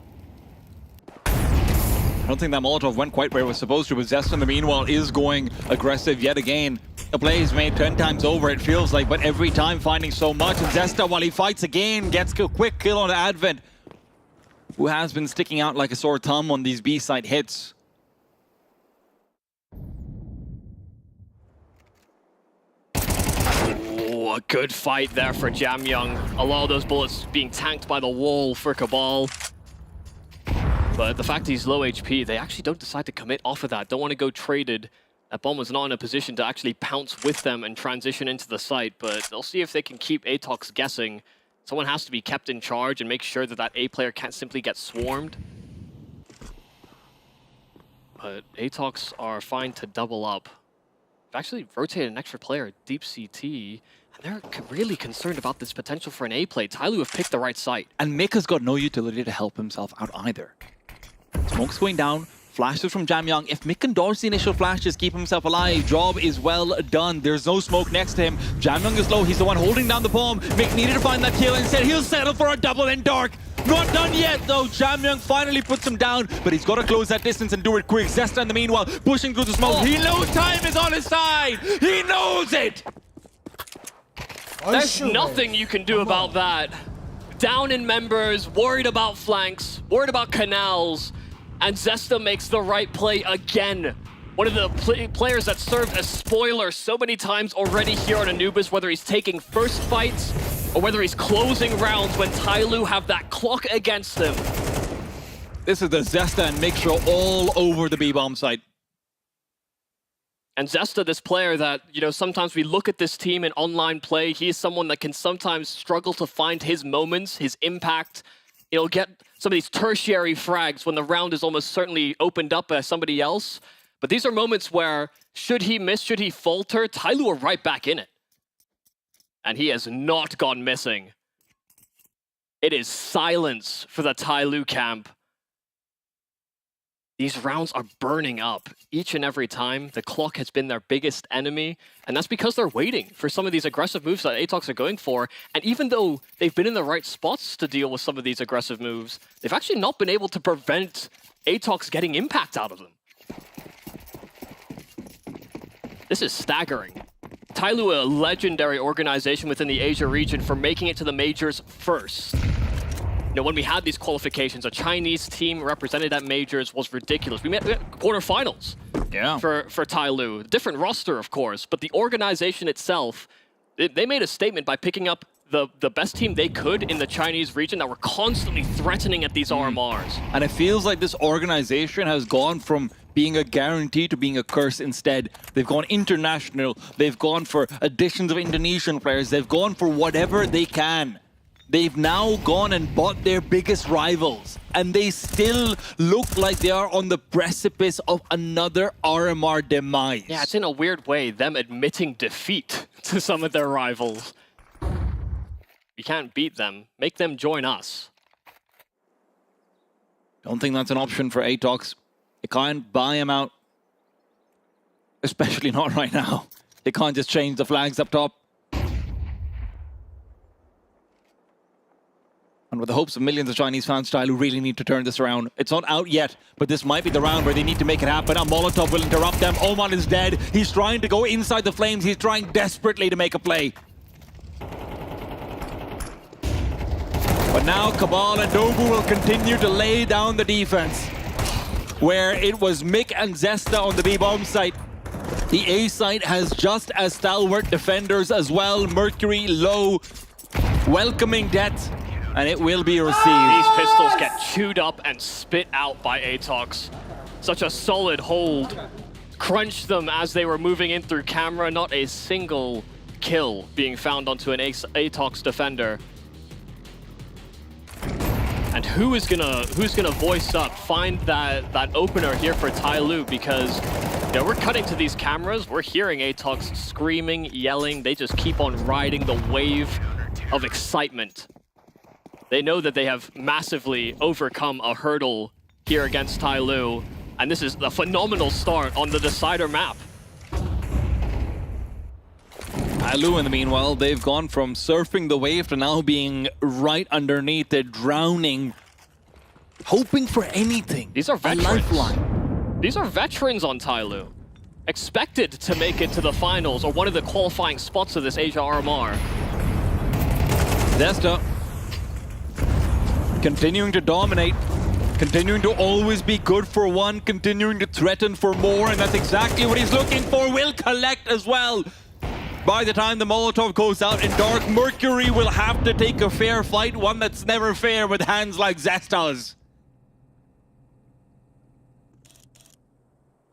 I don't think that Molotov went quite where it was supposed to, but Zest in the meanwhile is going aggressive yet again. The play is made 10 times over, it feels like, but every time finding so much. And Zesta, while he fights again, gets a quick kill on Advent, who has been sticking out like a sore thumb on these B-side hits. Oh, a good fight there for Jamyoung. A lot of those bullets being tanked by the wall for Cabal. But the fact he's low HP, they actually don't decide to commit off of that. Don't want to go traded. That bomb was not in a position to actually pounce with them and transition into the site, but they'll see if they can keep ATOX guessing. Someone has to be kept in charge and make sure that that A player can't simply get swarmed. But ATOX are fine to double up. They've actually rotated an extra player, Deep CT, and they're really concerned about this potential for an A play. TYLOO have picked the right site. And Mick has got no utility to help himself out either. Smoke's going down. Flashes from Jamyoung. If Mick can dodge the initial flashes, keep himself alive, job is well done. There's no smoke next to him. Jamyoung is low. He's the one holding down the bomb. Mick needed to find that kill. Instead, he'll settle for a double in dark. Not done yet, though. Jamyoung finally puts him down, but he's got to close that distance and do it quick. Zesta, in the meanwhile, pushing through the smoke. He knows time is on his side. He knows it. There's nothing you can do about that. Down in members, worried about flanks, worried about canals. And Zesta makes the right play again. One of the players that served as spoiler so many times already here on Anubis, whether he's taking first fights or whether he's closing rounds when TYLOO have that clock against him. This is the Zesta and Mick show all over the B-bomb site. And Zesta, this player that, you know, sometimes we look at this team in online play, he is someone that can sometimes struggle to find his moments, his impact. He'll get some of these tertiary frags when the round is almost certainly opened up by somebody else. But these are moments where, should he miss, should he falter, TYLOO are right back in it. And he has not gone missing. It is silence for the TYLOO camp. These rounds are burning up each and every time. The clock has been their biggest enemy, and that's because they're waiting for some of these aggressive moves that ATOX are going for. And even though they've been in the right spots to deal with some of these aggressive moves, they've actually not been able to prevent ATOX getting impact out of them. This is staggering. TYLOO, a legendary organization within the Asia region for making it to the majors first. You know, when we had these qualifications, a Chinese team represented at majors was ridiculous. We met quarterfinals for TYLOO. Different roster, of course, but the organization itself, they made a statement by picking up the best team they could in the Chinese region that were constantly threatening at these RMRs. And it feels like this organization has gone from being a guarantee to being a curse instead. They've gone international. They've gone for additions of Indonesian players. They've gone for whatever they can. They've now gone and bought their biggest rivals, and they still look like they are on the precipice of another RMR demise. Yeah, it's in a weird way, them admitting defeat to some of their rivals. You can't beat them. Make them join us. Don't think that's an option for ATOX. You can't buy him out. Especially not right now. You can't just change the flags up top. And with the hopes of millions of Chinese fans, TYLOO really need to turn this around. It's not out yet, but this might be the round where they need to make it happen. A Molotov will interrupt them. Oman is dead. He's trying to go inside the flames. He's trying desperately to make a play. But now Cabal and Dobu will continue to lay down the defense. Where it was Mick and Zesta on the B-bomb site. The A site has just as stalwart defenders as well. Mercury, Low, welcoming death. And it will be received. These pistols get chewed up and spit out by ATOX. Such a solid hold. Crunched them as they were moving in through camera. Not a single kill being found onto an ATOX defender. And who's gonna voice up, find that opener here for TYLOO, because you know, we're cutting to these cameras, we're hearing ATOX screaming, yelling. They just keep on riding the wave of excitement. They know that they have massively overcome a hurdle here against TYLOO, and this is a phenomenal start on the decider map. TYLOO, in the meanwhile, they've gone from surfing the wave to now being right underneath it, drowning, hoping for anything. These are veterans. A lifeline. These are veterans on TYLOO. Expected to make it to the finals or one of the qualifying spots of this Asia RMR. Zesta continuing to dominate, continuing to always be good for one, continuing to threaten for more, and that's exactly what he's looking for. Will collect as well. By the time the Molotov goes out in dark, Mercury will have to take a fair fight, one that's never fair with hands like Zesta's.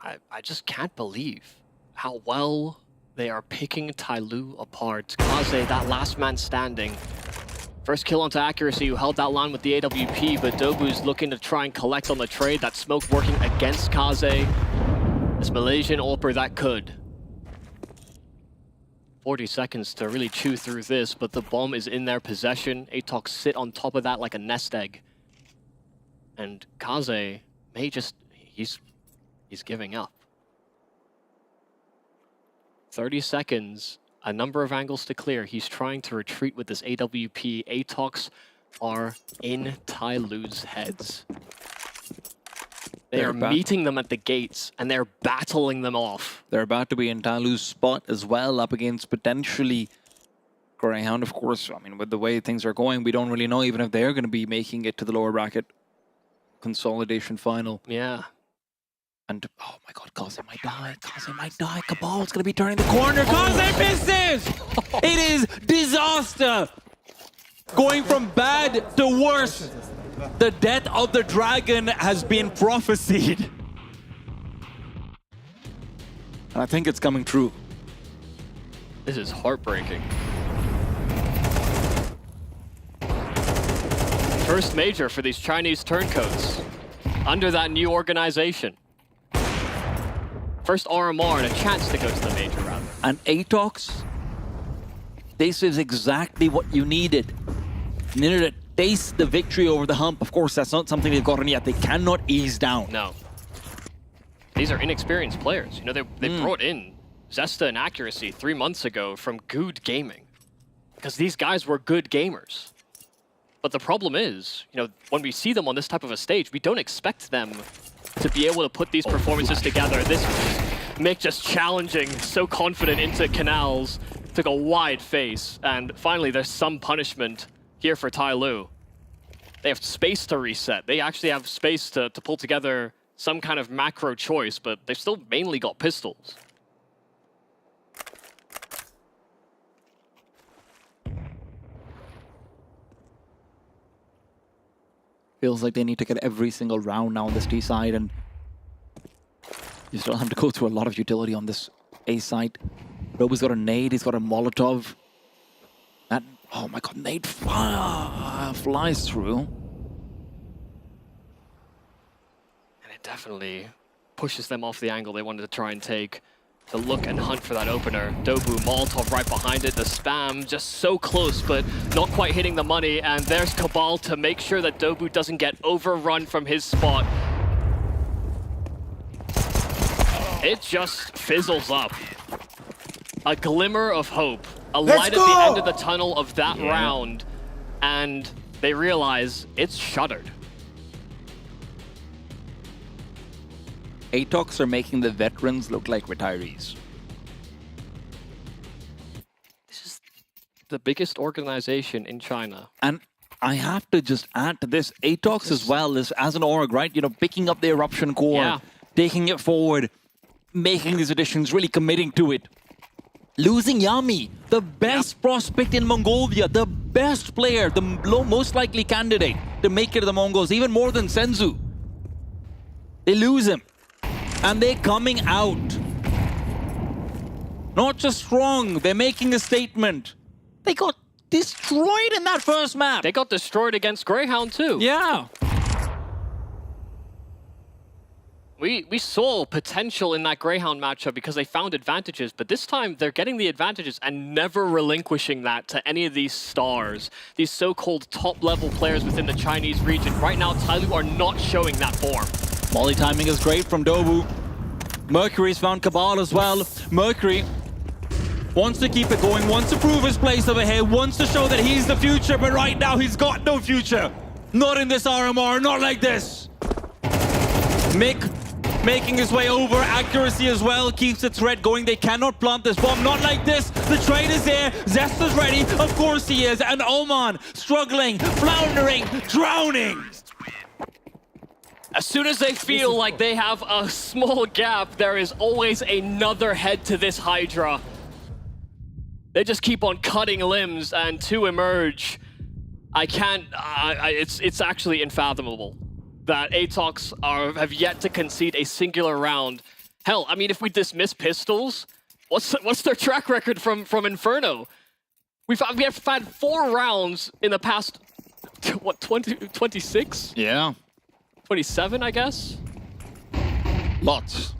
I just can't believe how well they are picking TYLOO apart. Kaze, that last man standing. First kill onto accuracy, who held that line with the AWP, but Dobu's looking to try and collect on the trade. That smoke working against Kaze. This Malaysian AWPer that could. 40 seconds to really chew through this, but the bomb is in their possession. ATOX sit on top of that like a nest egg. And Kaze may just, he's giving up. 30 seconds. A number of angles to clear. He's trying to retreat with this AWP. ATOX are in TYLOO's heads. They are meeting them at the gates, and they're battling them off. They're about to be in TYLOO's spot as well, up against potentially Grayhound. Of course, I mean, with the way things are going, we don't really know even if they're going to be making it to the lower bracket consolidation final. Yeah. And, oh my god, Kaze might die. Kaze might die. Cabal's going to be turning the corner. Kaze misses! It is disaster! Going from bad to worse. The death of the dragon has been prophesied. And I think it's coming true. This is heartbreaking. First major for these Chinese turncoats under that new organization. First RMR and a chance to go to the major, rather. And ATOX, this is exactly what you needed. You needed to taste the victory over the hump. Of course, that's not something they've gotten yet. They cannot ease down. No. these are inexperienced players. You know, they brought in Zesta and Accuracy 3 months ago from Good Gaming because these guys were good gamers. But the problem is, you know, when we see them on this type of a stage, we don't expect them to be able to put these performances together. This Mick just challenging, so confident into Canals, took a wide face, and finally there's some punishment here for TYLOO. They have space to reset. They actually have space to pull together some kind of macro choice, but they've still mainly got pistols. Feels like they need to get every single round now on this D side, and you still have to go through a lot of utility on this A side. Robo's got a nade, he's got a Molotov. That, oh my god, nade flies through. And it definitely pushes them off the angle they wanted to try and take. To look and hunt for that opener. Dobu, Molotov right behind it. The spam just so close, but not quite hitting the money. And there's Cabal to make sure that Dobu doesn't get overrun from his spot. It just fizzles up. A glimmer of hope. A light at the end of the tunnel of that round. And they realize it's shuttered. ATOX are making the veterans look like retirees. This is the biggest organization in China. And I have to just add to this, ATOX as well is, as an org, right? You know, picking up the Eruption core, taking it forward, making these additions, really committing to it. Losing Yami, the best prospect in Mongolia, the best player, the most likely candidate to make it to the Mongols, even more than Senzu. They lose him. And they're coming out. Not just strong, they're making a statement. They got destroyed in that first map. They got destroyed against Grayhound too. Yeah. We saw potential in that Grayhound matchup because they found advantages, but this time they're getting the advantages and never relinquishing that to any of these stars, these so-called top-level players within the Chinese region. Right now, TYLOO are not showing that form. Molly timing is great from Dobu. Mercury's found Cabal as well. Mercury wants to keep it going, wants to prove his place over here, wants to show that he's the future, but right now he's got no future. Not in this RMR, not like this. Mick making his way over, Accuracy as well, keeps the threat going. They cannot plant this bomb, not like this. The trade is there, Zesta's ready, of course he is, and Oman struggling, floundering, drowning. As soon as they feel like they have a small gap, there is always another head to this Hydra. They just keep on cutting limbs, and to emerge, it's actually unfathomable that ATOX have yet to concede a singular round. Hell, I mean, if we dismiss pistols, what's their track record from Inferno? We have had 4 rounds in the past, what, 26? Yeah. 27, I guess? Lots.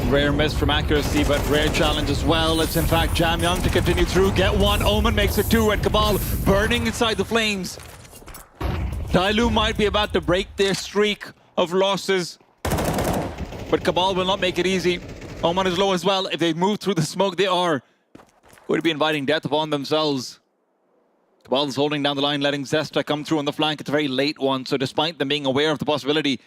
Rare miss from Accuracy, but rare challenge as well. It's in fact Jam Young to continue through, get 1. Omen makes it 2, and Cabal burning inside the flames. TYLOO might be about to break their streak of losses, but Cabal will not make it easy. Oman is low as well. If they move through the smoke, they are going to be inviting death upon themselves. Cabal's holding down the line, letting Zesta come through on the flank. It's a very late one, so despite them being aware of the possibility,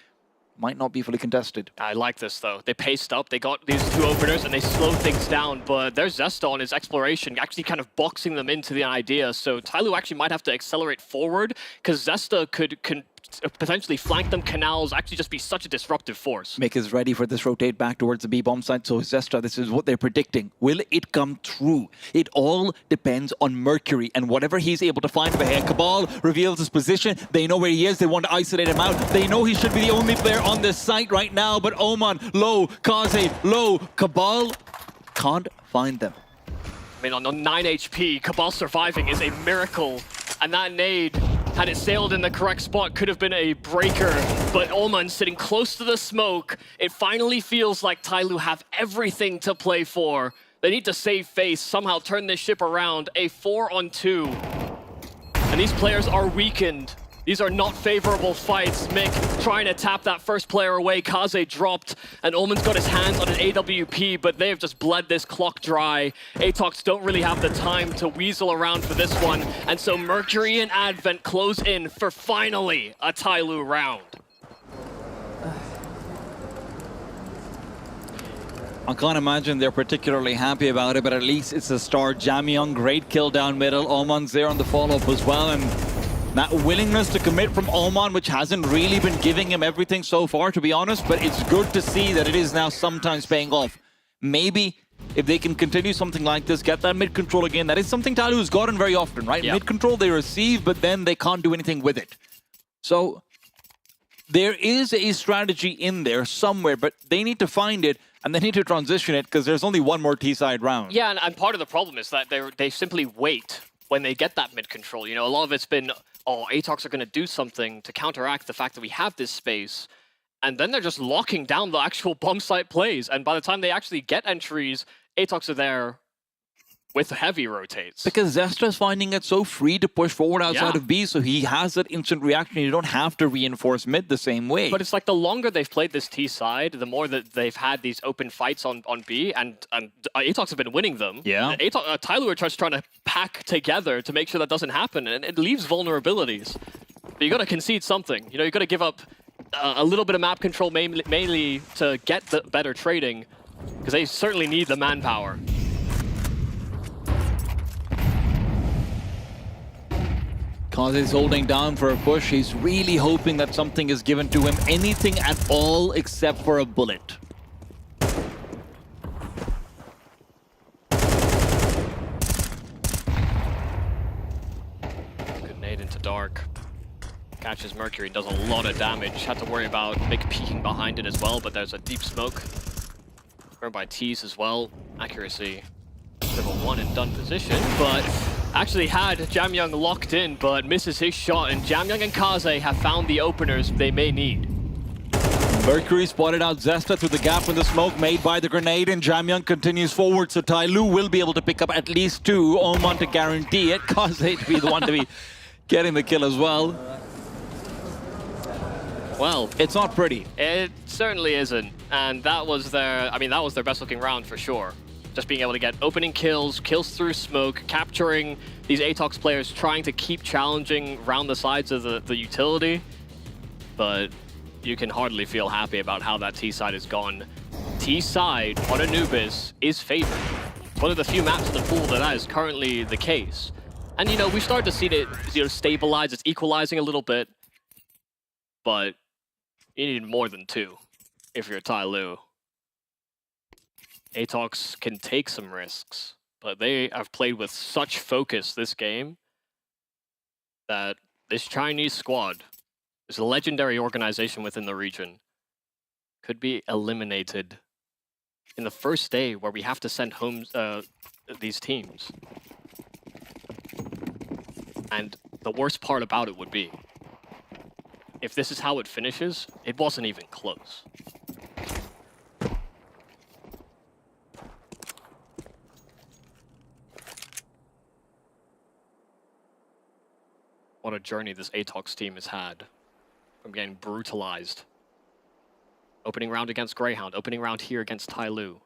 might not be fully contested. I like this, though. They paced up, they got these 2 openers, and they slowed things down, but there's Zesta on his exploration, actually kind of boxing them into the idea, so TYLOO actually might have to accelerate forward, because Zesta could potentially flank them. Canals actually just be such a disruptive force. Mick is ready for this rotate back towards the B-bomb site, so Zesta, this is what they're predicting. Will it come true? It all depends on Mercury and whatever he's able to find over here. Cabal reveals his position. They know where he is. They want to isolate him out. They know he should be the only player on this site right now, but Oman, low, Kaze, low. Cabal can't find them. I mean, on 9 HP, Cabal surviving is a miracle, and that nade, had it sailed in the correct spot, could have been a breaker, but Oman sitting close to the smoke. It finally feels like TYLOO have everything to play for. They need to save face, somehow turn this ship around. A 4-on-2. And these players are weakened. These are not favorable fights. Mick trying to tap that first player away. Kaze dropped, and Omen's got his hands on an AWP, but they have just bled this clock dry. ATOX don't really have the time to weasel around for this one, and so Mercury and Advent close in for finally a TYLOO round. I can't imagine they're particularly happy about it, but at least it's a start. JiJieHao, great kill down middle. Oman's there on the follow-up as well, and that willingness to commit from Oman, which hasn't really been giving him everything so far, to be honest, but it's good to see that it is now sometimes paying off. Maybe if they can continue something like this, get that mid-control again, that is something TYLOO's gotten very often, right? Yeah. Mid-control they receive, but then they can't do anything with it. So there is a strategy in there somewhere, but they need to find it, and they need to transition it, because there's only one more T-side round. Yeah, and part of the problem is that they simply wait when they get that mid-control. You know, a lot of it's been, oh, ATOX are going to do something to counteract the fact that we have this space. And then they're just locking down the actual bomb site plays. And by the time they actually get entries, ATOX are there with heavy rotates. Because Zestra's finding it so free to push forward outside of B, so he has that instant reaction. You don't have to reinforce mid the same way. But it's like the longer they've played this T side, the more that they've had these open fights on B, and ATOX have been winning them. Yeah. TYLOO are just trying to pack together to make sure that doesn't happen, and it leaves vulnerabilities. But you got to concede something. You know, you got to give up a little bit of map control mainly to get the better trading, because they certainly need the manpower. Kaze's holding down for a push. He's really hoping that something is given to him. Anything at all except for a bullet. Good nade into dark. Catches Mercury, does a lot of damage. Had to worry about Mick peeking behind it as well, but there's a deep smoke. Burned by Tease as well. Accuracy. Bit of a one and done position, but actually had JiJieHao locked in, but misses his shot, and JiJieHao and Kaze have found the openers they may need. Mercury spotted out Zesta through the gap in the smoke made by the grenade, and JiJieHao continues forward, so TYLOO will be able to pick up at least two. Oman to guarantee it. Kaze to be the one to be getting the kill as well. Well, it's not pretty. It certainly isn't, and that was their best looking round for sure. Just being able to get opening kills, kills through smoke, capturing these ATOX players, trying to keep challenging around the sides of the utility. But you can hardly feel happy about how that T-side has gone. T-side on Anubis is favored. One of the few maps in the pool that is currently the case. And you know, we've started to see it stabilize, it's equalizing a little bit. But you need more than two if you're TYLOO. ATOX can take some risks, but they have played with such focus this game that this Chinese squad, this legendary organization within the region, could be eliminated in the first day where we have to send home these teams. And the worst part about it would be, if this is how it finishes, it wasn't even close. What a journey this ATOX team has had from getting brutalized. Opening round against Grayhound, opening round here against TYLOO,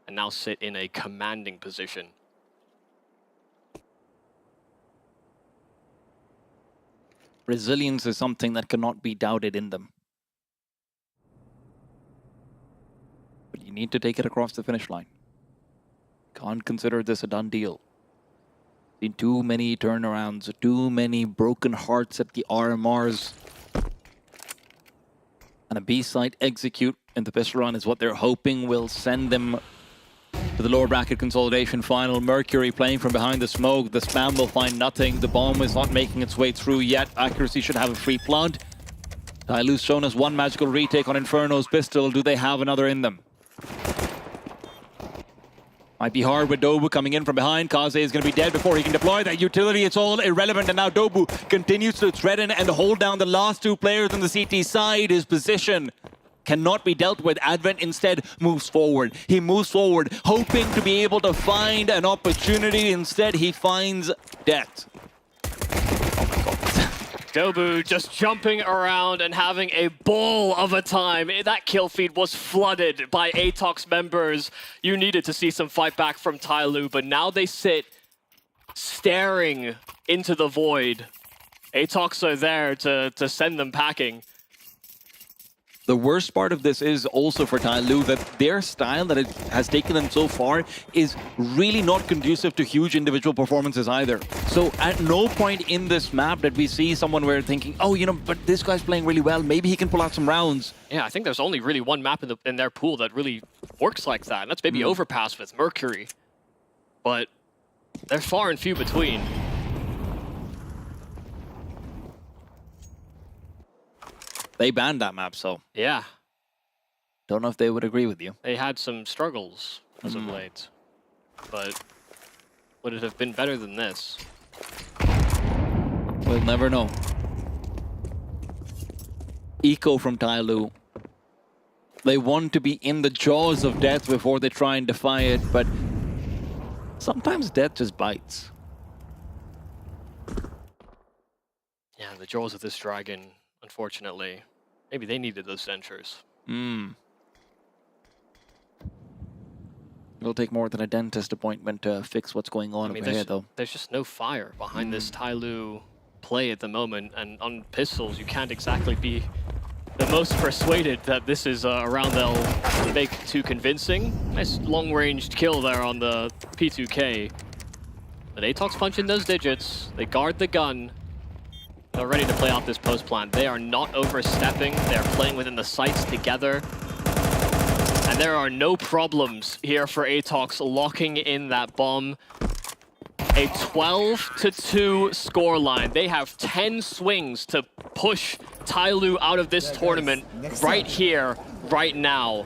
and now sit in a commanding position. Resilience is something that cannot be doubted in them. But you need to take it across the finish line. Can't consider this a done deal. Seen too many turnarounds, too many broken hearts at the RMRs. And a B-side execute in the pistol run is what they're hoping will send them to the lower bracket consolidation final. Mercury playing from behind the smoke. The spam will find nothing. The bomb is not making its way through yet. Accuracy should have a free plant. TYLOO's shown us one magical retake on Inferno's pistol. Do they have another in them? Might be hard with Dobu coming in from behind. Kaze is going to be dead before he can deploy that utility. It's all irrelevant, and now Dobu continues to threaten and hold down the last two players on the CT side. His position cannot be dealt with. Advent instead moves forward. He moves forward, hoping to be able to find an opportunity. Instead, he finds death. Oh my god. Dobu just jumping around and having a ball of a time. That kill feed was flooded by ATOX members. You needed to see some fight back from TYLOO, but now they sit staring into the void. ATOX are there to send them packing. The worst part of this is also for TYLOO that their style that it has taken them so far is really not conducive to huge individual performances either. So at no point in this map did we see someone where thinking, oh, you know, but this guy's playing really well, maybe he can pull out some rounds. Yeah, I think there's only really one map in their pool that really works like that, and that's maybe Overpass with Mercury. But they're far and few between. They banned that map, so... Yeah. Don't know if they would agree with you. They had some struggles as of late. But would it have been better than this? We'll never know. Eco from TYLOO. They want to be in the jaws of death before they try and defy it, but sometimes death just bites. Yeah, the jaws of this dragon, unfortunately. Maybe they needed those dentures. It'll take more than a dentist appointment to fix what's going on over here, though. There's just no fire behind this TYLOO play at the moment, and on pistols, you can't exactly be the most persuaded that this is a round they'll make too convincing. Nice long-ranged kill there on the P2K. But ATOX punch in those digits. They guard the gun. They're ready to play out this post plan. They are not overstepping. They're playing within the sights together. And there are no problems here for ATOX locking in that bomb. A 12-2 scoreline. They have 10 swings to push TYLOO out of this tournament right here, right now.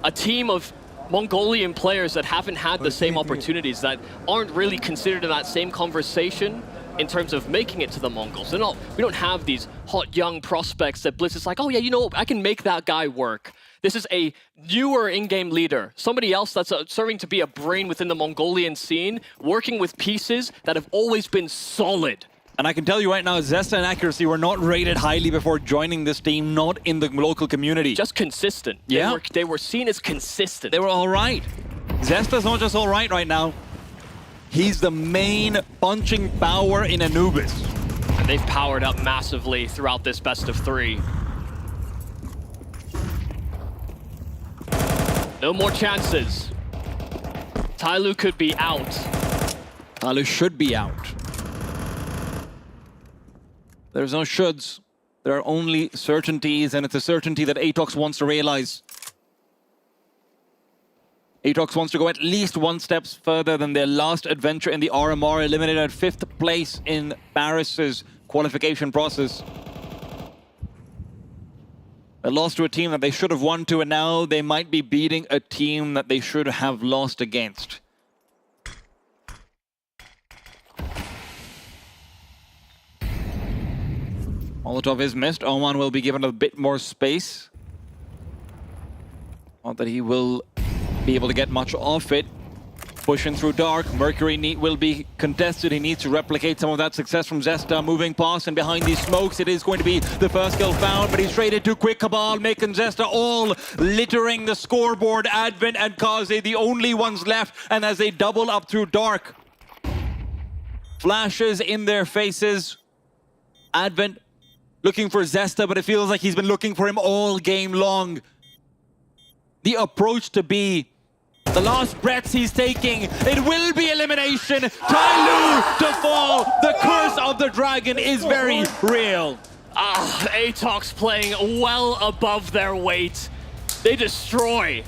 A team of Mongolian players that haven't had the same opportunities, that aren't really considered in that same conversation in terms of making it to the Mongols. We don't have these hot young prospects that Blitz is like, oh yeah, you know, I can make that guy work. This is a newer in-game leader, somebody else that's serving to be a brain within the Mongolian scene, working with pieces that have always been solid. And I can tell you right now, Zesta and Accuracy were not rated highly before joining this team, not in the local community. Just consistent. Yeah. They were seen as consistent. They were all right. Zesta's not just all right now. He's the main punching power in Anubis. And they've powered up massively throughout this best of 3. No more chances. TYLOO could be out. TYLOO should be out. There's no shoulds. There are only certainties, and it's a certainty that ATOX wants to realize. ATOX wants to go at least one step further than their last adventure in the RMR, eliminated at 5th place in Paris's qualification process. They lost to a team that they should have won to, and now they might be beating a team that they should have lost against. Molotov is missed. Oman will be given a bit more space. Not that he will be able to get much off it. Pushing through dark. Mercury will be contested. He needs to replicate some of that success from Zesta. Moving past and behind these smokes, it is going to be the first kill found, but he's traded too quick. Cabal making Zesta all littering the scoreboard. Advent and Kaze, the only ones left, and as they double up through dark. Flashes in their faces. Advent looking for Zesta, but it feels like he's been looking for him all game long. The approach to be the last breaths he's taking. It will be elimination. TYLOO to fall. The curse of the dragon is very real. ATOX playing well above their weight. They destroy,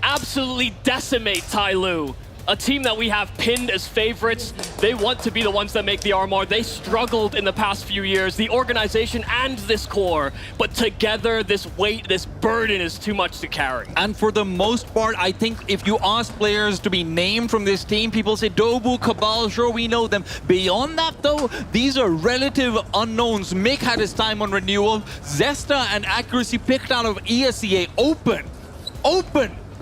absolutely decimate TYLOO. A team that we have pinned as favorites. They want to be the ones that make the RMR. They struggled in the past few years, the organization and this core. But together, this weight, this burden is too much to carry. And for the most part, I think if you ask players to be named from this team, people say Dobu, Cabal, sure, we know them. Beyond that, though, these are relative unknowns. Mick had his time on renewal. Zesta and Accuracy picked out of ESEA open.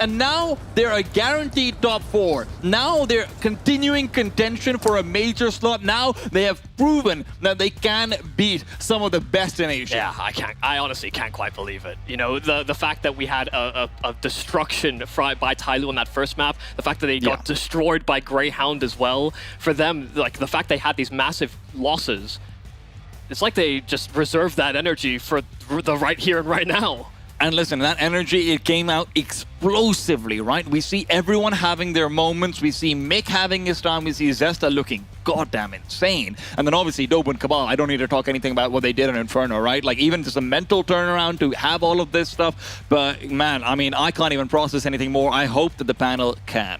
and now they're a guaranteed top 4. Now they're continuing contention for a major slot. Now they have proven that they can beat some of the best in Asia. Yeah, I honestly can't quite believe it. You know, the fact that we had a destruction by TYLOO on that first map, the fact that they got destroyed by Grayhound as well. For them, like the fact they had these massive losses, it's like they just reserved that energy for the right here and right now. And listen, that energy, it came out explosively, right? We see everyone having their moments. We see Mick having his time. We see Zesta looking goddamn insane. And then obviously Dope and Cabal, I don't need to talk anything about what they did in Inferno, right? Like even just a mental turnaround to have all of this stuff. But man, I mean, I can't even process anything more. I hope that the panel can.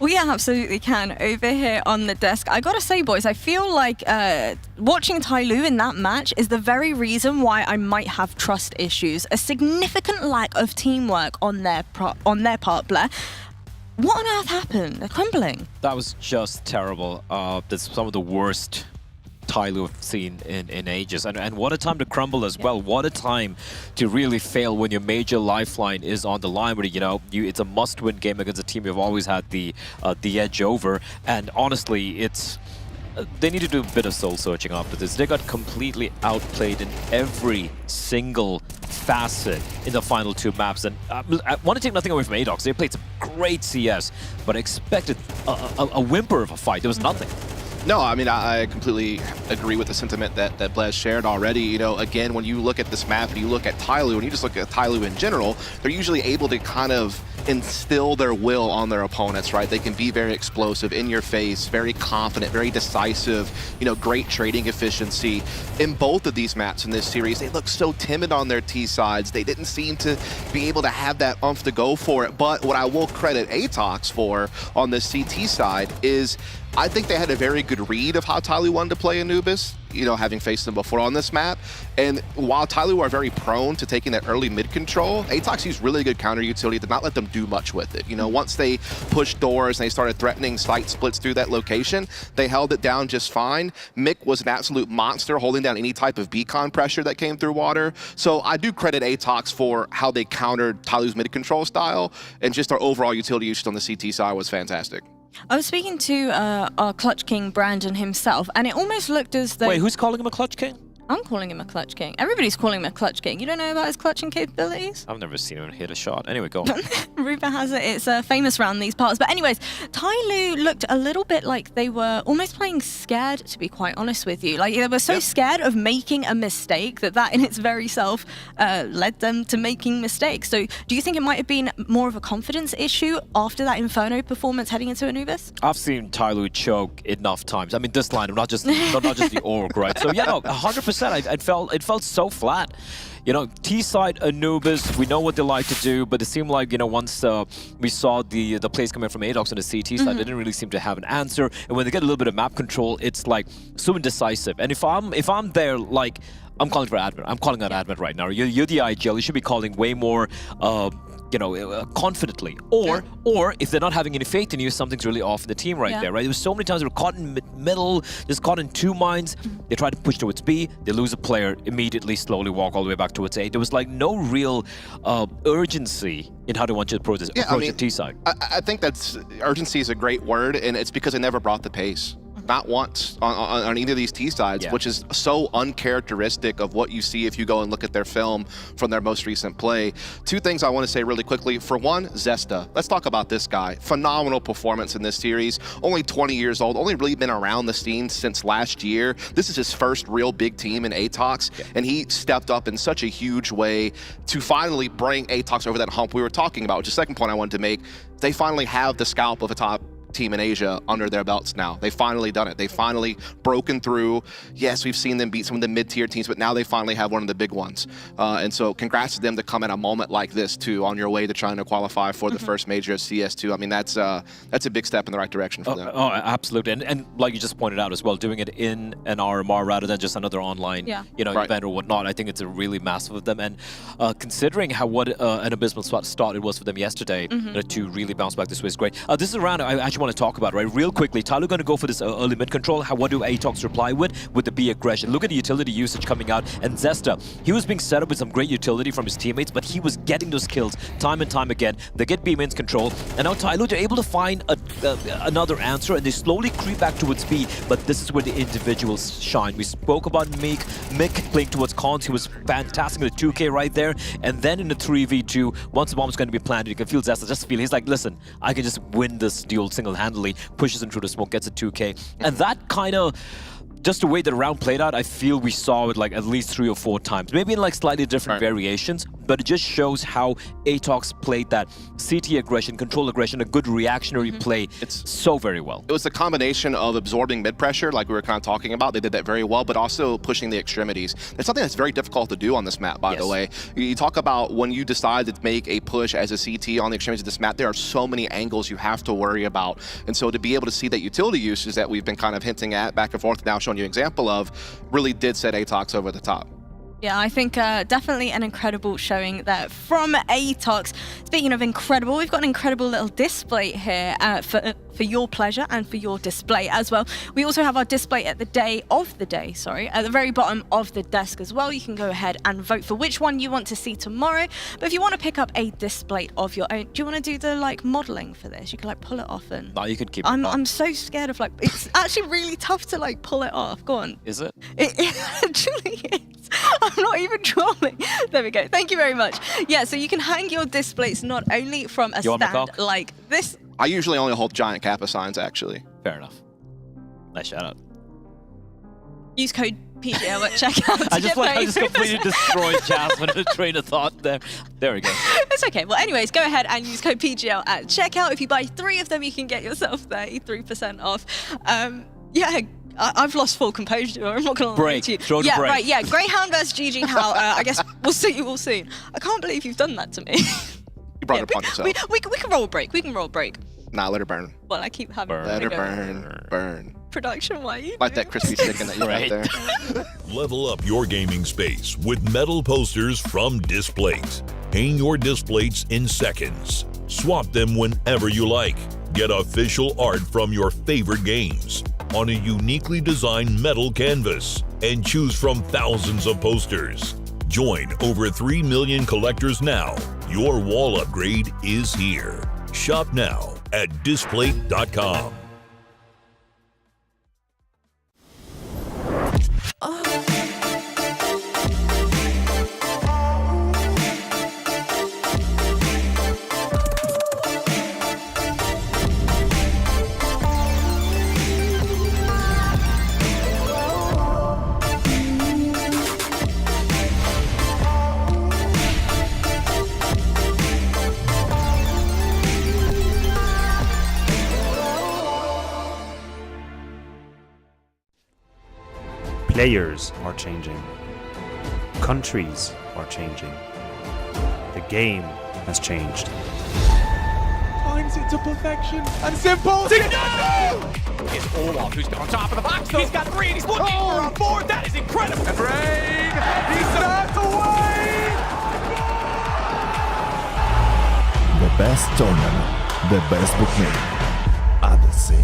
We absolutely can over here on the desk. I gotta say, boys, I feel like watching TYLOO in that match is the very reason why I might have trust issues. A significant lack of teamwork on their part, Blair. What on earth happened? They're crumbling. That was just terrible. That's some of the worst TYLOO have seen in ages, and what a time to crumble as well. What a time to really fail when your major lifeline is on the line. Where it's a must-win game against a team you've always had the edge over. And honestly, they need to do a bit of soul searching after this. They got completely outplayed in every single facet in the final 2 maps. And I want to take nothing away from ATOX. They played some great CS, but I expected a whimper of a fight. There was nothing. No, I mean, I completely agree with the sentiment that Blaise shared already. You know, again, when you look at this map and you look at TYLOO, and you just look at TYLOO in general, they're usually able to kind of instill their will on their opponents, right? They can be very explosive, in your face, very confident, very decisive, you know, great trading efficiency. In both of these maps in this series, they look so timid on their T sides. They didn't seem to be able to have that oomph to go for it. But what I will credit ATOX for on the CT side is I think they had a very good read of how TYLOO wanted to play Anubis, you know, having faced them before on this map. And while TYLOO are very prone to taking that early mid control, ATOX used really good counter utility to not let them do much with it. You know, once they pushed doors and they started threatening site splits through that location, they held it down just fine. Mick was an absolute monster holding down any type of beacon pressure that came through water. So I do credit ATOX for how they countered TYLOO's mid control style, and just our overall utility usage on the CT side was fantastic. I was speaking to our Clutch King, Brandon himself, and it almost looked as though... Wait, who's calling him a Clutch King? I'm calling him a Clutch King. Everybody's calling him a Clutch King. You don't know about his clutching capabilities? I've never seen him hit a shot. Anyway, go on. Rupa has it. It's famous around these parts. But anyways, TYLOO looked a little bit like they were almost playing scared, to be quite honest with you. Like, they were so scared of making a mistake that in its very self led them to making mistakes. So do you think it might have been more of a confidence issue after that Inferno performance heading into Anubis? I've seen TYLOO choke enough times. I mean, this line, not just the org, right? So yeah, no, 100%. It felt so flat. You know, T-side Anubis, we know what they like to do, but it seemed like, you know, once we saw the plays coming from ATOX on the CT side, they didn't really seem to have an answer. And when they get a little bit of map control, it's like so indecisive. And if I'm there, like, I'm calling for admin. I'm calling out admin right now. You're the IGL. You should be calling way more, confidently. Or if they're not having any faith in you, something's really off in the team right there, right? There was so many times they were caught in middle, just caught in 2 minds. They try to push towards B, they lose a player, immediately slowly walk all the way back towards A. There was like no real urgency in how they want you to approach the T side. I think urgency is a great word, and it's because they never brought the pace. Not once on either of these T sides, which is so uncharacteristic of what you see if you go and look at their film from their most recent play. 2 things I want to say really quickly. For one, Zesta. Let's talk about this guy. Phenomenal performance in this series. Only 20 years old, only really been around the scene since last year. This is his first real big team in ATOX, and he stepped up in such a huge way to finally bring ATOX over that hump we were talking about, which is the second point I wanted to make. They finally have the scalp of a top team in Asia under their belts now. They've finally done it. They've finally broken through. Yes, we've seen them beat some of the mid-tier teams, but now they finally have one of the big ones. And so congrats to them to come at a moment like this too, on your way to trying to qualify for the first major of CS2. I mean, that's a big step in the right direction for them. Oh, absolutely. And like you just pointed out as well, doing it in an RMR rather than just another online event or whatnot, I think it's a really massive of them. And considering what an abysmal start it was for them yesterday, to really bounce back this way is great. This is a round I actually actually want to talk about, right? Real quickly, TYLOO going to go for this early mid control. What do ATOX reply with the B aggression? Look at the utility usage coming out. And Zesta, he was being set up with some great utility from his teammates, but he was getting those kills time and time again. They get B mains control, and now TYLOO, they're able to find another answer, and they slowly creep back towards B, but this is where the individuals shine. We spoke about Mick playing towards Cons. He was fantastic in the 2K right there, and then in the 3v2, once the bomb is going to be planted, you can feel Zesta just feel, he's like, listen, I can just win this duel single-handedly, pushes him through the smoke, gets a 2K, and that kind of, just the way the round played out, I feel we saw it like at least 3 or 4 times. Maybe in like slightly different variations, but it just shows how ATOX played that CT aggression, control aggression, a good reactionary play. It's so very well. It was a combination of absorbing mid pressure, like we were kind of talking about. They did that very well, but also pushing the extremities. It's something that's very difficult to do on this map, by the way. You talk about when you decide to make a push as a CT on the extremities of this map, there are so many angles you have to worry about. And so to be able to see that utility usage that we've been kind of hinting at back and forth, now showing you an example of, really did set ATOX over the top. Yeah, I think definitely an incredible showing there from ATOX. Speaking of incredible, we've got an incredible little display here for your pleasure and for your display as well. We also have our display at the very bottom of the desk as well. You can go ahead and vote for which one you want to see tomorrow. But if you want to pick up a display of your own, do you want to do the like modeling for this? You can like pull it off and. No, you can keep it. I'm so scared of like. It's actually really tough to like pull it off. Go on. Is it? It actually is. I'm not even trolling. There we go. Thank you very much. Yeah, so you can hang your displays not only from a stand like this. I usually only hold giant Kappa signs, actually. Fair enough. Nice shout out. Use code PGL at checkout. I just completely destroyed Jasmine's train of thought there. There we go. It's okay. Well, anyways, go ahead and use code PGL at checkout. If you buy 3 of them, you can get yourself 33% off. Yeah. I've lost full composure. I'm not going to lie to you. Throw the break. Right. Yeah, Grayhound versus JiJieHao. I guess we'll see you all soon. I can't believe you've done that to me. You brought it upon yourself. We can roll a break. We can roll a break. Nah, let her burn. Well, I keep having Let her burn. Production, why are you like that crispy chicken that you got there. Level up your gaming space with metal posters from Displates. Hang your displates in seconds. Swap them whenever you like. Get official art from your favorite games on a uniquely designed metal canvas and choose from thousands of posters. Join over 3 million collectors now. Your wall upgrade is here. Shop now at Displate.com. Players are changing. Countries are changing. The game has changed. Finds it to perfection and simple. It's Olaf who's on top of the box. He's got 3 and he's looking for a 4. That is incredible. And Rain, he starts away. The best tournament, the best bookmaker, Odyssey.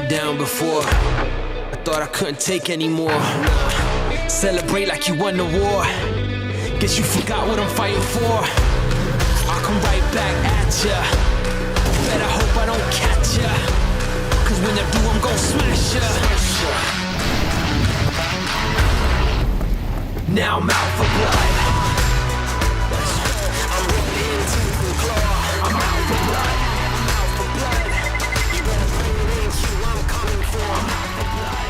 down before. I thought I couldn't take anymore. Nah. Celebrate like you won the war. Guess you forgot what I'm fighting for. I'll come right back at ya. Better hope I don't catch ya. Cause when I do, I'm gon' smash ya. Now I'm out for blood. I'm rolling into the claw. I'm out for blood. I'm out for blood. You better bring it in, Q, I'm coming for. I'm out for blood.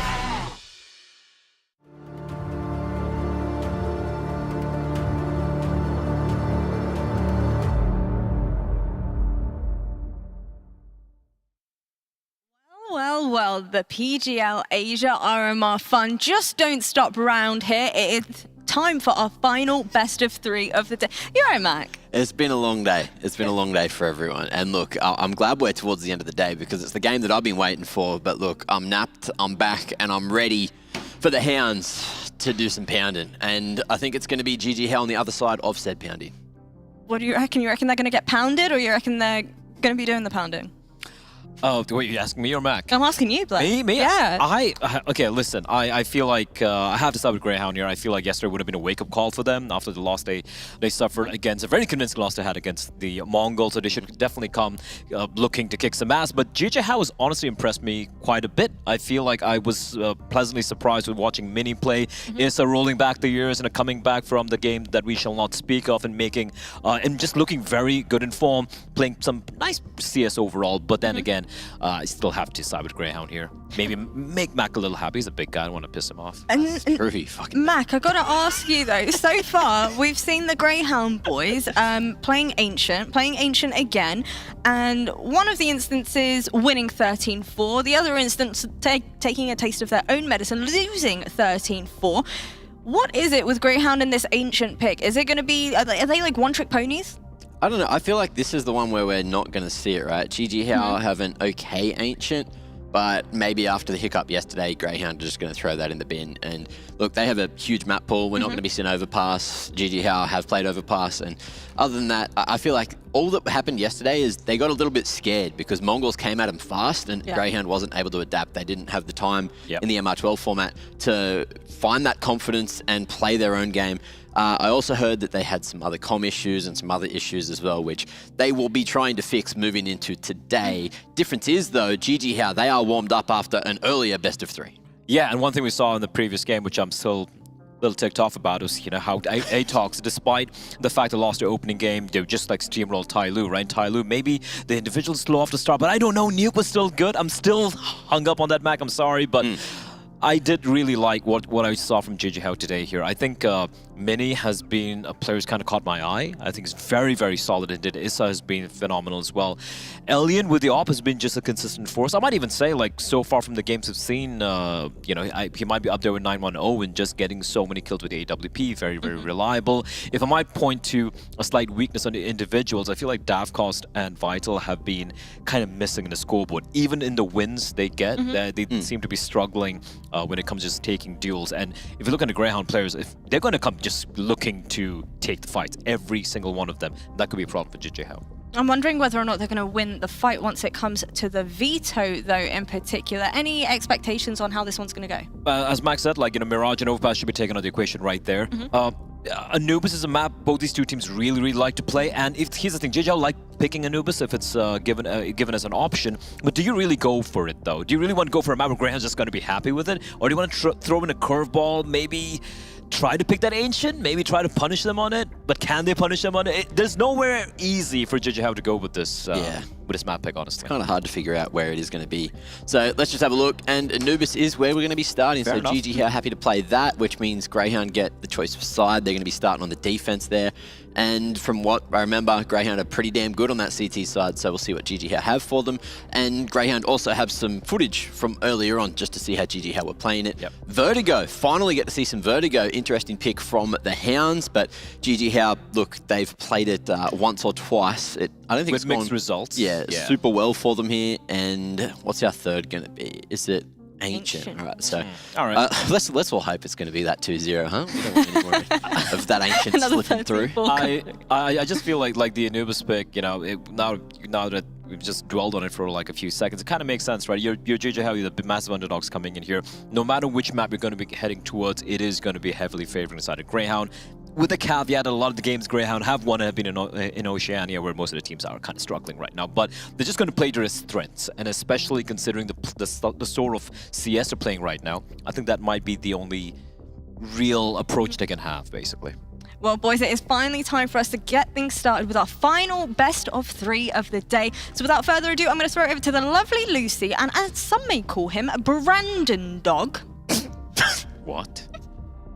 Well, the PGL Asia RMR fun just don't stop around here. It is time for our final best of 3 of the day. You're right, Mac. It's been a long day. It's been a long day for everyone. And look, I'm glad we're towards the end of the day because it's the game that I've been waiting for. But look, I'm napped, I'm back, and I'm ready for the hounds to do some pounding. And I think it's going to be JiJieHao on the other side of said pounding. What do you reckon? You reckon they're going to get pounded, or you reckon they're going to be doing the pounding? Oh, wait, you asking me or Mac? I'm asking you, Blake. Me? Yeah. Okay, listen, I feel like I have to start with Grayhound here. I feel like yesterday would have been a wake-up call for them after the loss they suffered against, a very convincing loss they had against the Mongols, so they should definitely come looking to kick some ass. But JiJieHao has honestly impressed me quite a bit. I feel like I was pleasantly surprised with watching Mini play. Issa rolling back the years and coming back from the game that we shall not speak of and making, and just looking very good in form, playing some nice CS overall, but then again, I still have to side with Grayhound here. Maybe make Mac a little happy. He's a big guy. I don't want to piss him off. And Mac, I gotta ask you though, so far we've seen the Grayhound boys playing Ancient again, and one of the instances winning 13-4, the other instance taking a taste of their own medicine, losing 13-4. What is it with Grayhound in this Ancient pick? Is it going to be, are they like one-trick ponies? I don't know. I feel like this is the one where we're not going to see it, right? JiJieHao have an okay Ancient, but maybe after the hiccup yesterday, Grayhound are just going to throw that in the bin. And look, they have a huge map pool. We're not going to be seeing Overpass. JiJieHao have played Overpass. And other than that, I feel like all that happened yesterday is they got a little bit scared because Mongols came at them fast and Grayhound wasn't able to adapt. They didn't have the time in the MR12 format to find that confidence and play their own game. I also heard that they had some other comm issues and some other issues as well, which they will be trying to fix moving into today. Difference is, though, JiJieHao, they are warmed up after an earlier best of 3. Yeah, and one thing we saw in the previous game, which I'm still a little ticked off about, was how ATOX, despite the fact they lost their opening game, they just like steamrolled TYLOO, right? TYLOO, maybe the individuals slow off the start, but I don't know, Nuke was still good. I'm still hung up on that, Mac, I'm sorry, but I did really like what I saw from JiJieHao today here. I think Mini has been a player who's kind of caught my eye. I think he's very, very solid indeed. Issa has been phenomenal as well. Elian with the AWP has been just a consistent force. I might even say, like, so far from the games we've seen, he might be up there with 910 and just getting so many kills with the AWP. Very, very reliable. If I might point to a slight weakness on the individuals, I feel like Davcost and Vital have been kind of missing in the scoreboard. Even in the wins they get, they seem to be struggling when it comes to just taking duels. And if you look at the Grayhound players, if they're going to come just looking to take the fights, every single one of them, that could be a problem for JiJieHao. I'm wondering whether or not they're going to win the fight once it comes to the veto, though, in particular. Any expectations on how this one's going to go? As Max said, like, Mirage and Overpass should be taken out of the equation right there. Anubis is a map both these two teams really, really like to play. And here's the thing, JiJieHao like picking Anubis if it's given as an option. But do you really go for it, though? Do you really want to go for a map where Grayhound's just going to be happy with it? Or do you want to throw in a curveball, maybe try to pick that Ancient, maybe try to punish them on it? But can they punish them on it? There's nowhere easy for JiJieHao to go with this map pick, honestly. It's kind of hard to figure out where it is going to be. So let's just have a look. And Anubis is where we're going to be starting. Fair enough. JiJieHao happy to play that, which means Grayhound get the choice of side. They're going to be starting on the defense there. And from what I remember, Grayhound are pretty damn good on that CT side, so we'll see what JiJieHao have for them. And Grayhound also have some footage from earlier on just to see how JiJieHao were playing it. Vertigo, finally get to see some Vertigo. Interesting pick from the Hounds, but JiJieHao, look, they've played it once or twice. I don't think with it's mixed gone, results. Yeah, super well for them here. And what's our third going to be? Is it Ancient? All right, so let's all hope it's going to be that 2-0, huh? We don't want any more of that Ancient slipping through. I just feel like the Anubis pick, now that we've just dwelled on it for like a few seconds. It kind of makes sense, right? You're JiJieHao, you're the massive underdogs coming in here. No matter which map you're going to be heading towards, it is going to be heavily favoring the side of Grayhound. With the caveat that a lot of the games Grayhound have won have been in Oceania, where most of the teams are kind of struggling right now. But they're just going to play to their strengths, and especially considering the sort of CS they're playing right now, I think that might be the only real approach they can have, basically. Well, boys, it is finally time for us to get things started with our final best of 3 of the day. So without further ado, I'm going to throw it over to the lovely Lucy, and as some may call him, Brandon Dog. What?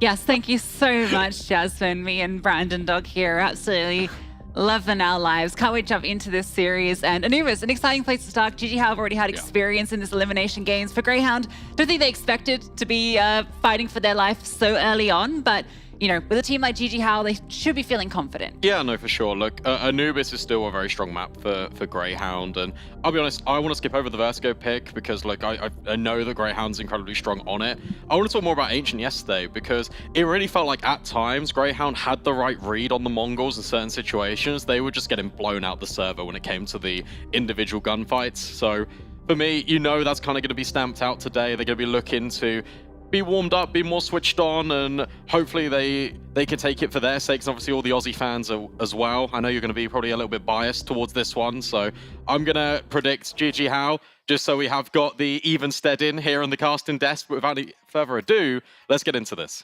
Yes, thank you so much, Jasmine. Me and Brandon Dog here absolutely loving our lives. Can't wait to jump into this series. And Anubis, an exciting place to start. JiJieHao have already had experience in this elimination games. For Grayhound, don't think they expected to be fighting for their life so early on, but you know, with a team like JiJieHao, they should be feeling confident. Yeah, no, for sure. Look, Anubis is still a very strong map for Grayhound, and I'll be honest, I want to skip over the Vertigo pick because, like, I know that Grayhound's incredibly strong on it. I want to talk more about Ancient yesterday because it really felt like at times Grayhound had the right read on the Mongols in certain situations. They were just getting blown out the server when it came to the individual gunfights. So for me, you know that's kind of going to be stamped out today. They're going to be looking to be warmed up, be more switched on, and hopefully they can take it for their sakes, and obviously all the Aussie fans as well. I know you're going to be probably a little bit biased towards this one, so I'm going to predict JiJieHao, just so we have got the even stead in here on the casting desk. But without any further ado, let's get into this.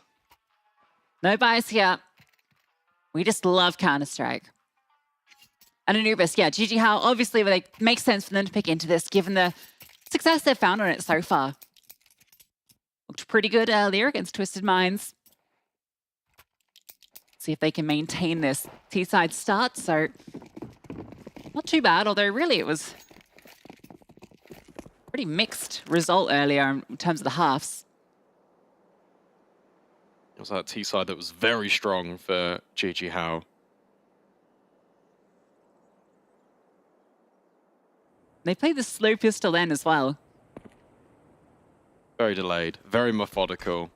No bias here. We just love Counter-Strike. And Anubis, yeah, JiJieHao, obviously it makes sense for them to pick into this, given the success they've found on it so far. Looked pretty good earlier against Twisted Minds. See if they can maintain this T-side start. So not too bad, although really it was a pretty mixed result earlier in terms of the halves. It was that T-side that was very strong for JiJieHao. They played the slow pistol then as well. Very delayed, very methodical.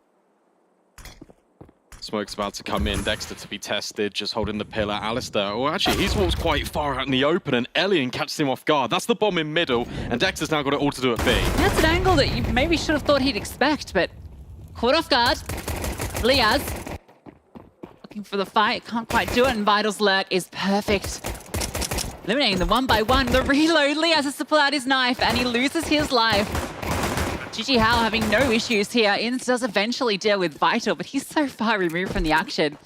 Smoke's about to come in, Dexter to be tested, just holding the pillar. Alistair, oh actually, he's walked quite far out in the open, and Elian catches him off guard. That's the bomb in middle, and Dexter's now got it all to do at B. That's an angle that you maybe should have thought he'd expect, but caught off guard. Liaz, looking for the fight, can't quite do it, and Vital's lurk is perfect. Eliminating the 1-by-1, the reload. Liaz has to pull out his knife, and he loses his life. JiJieHao having no issues here. Inns does eventually deal with Vital, but he's so far removed from the action.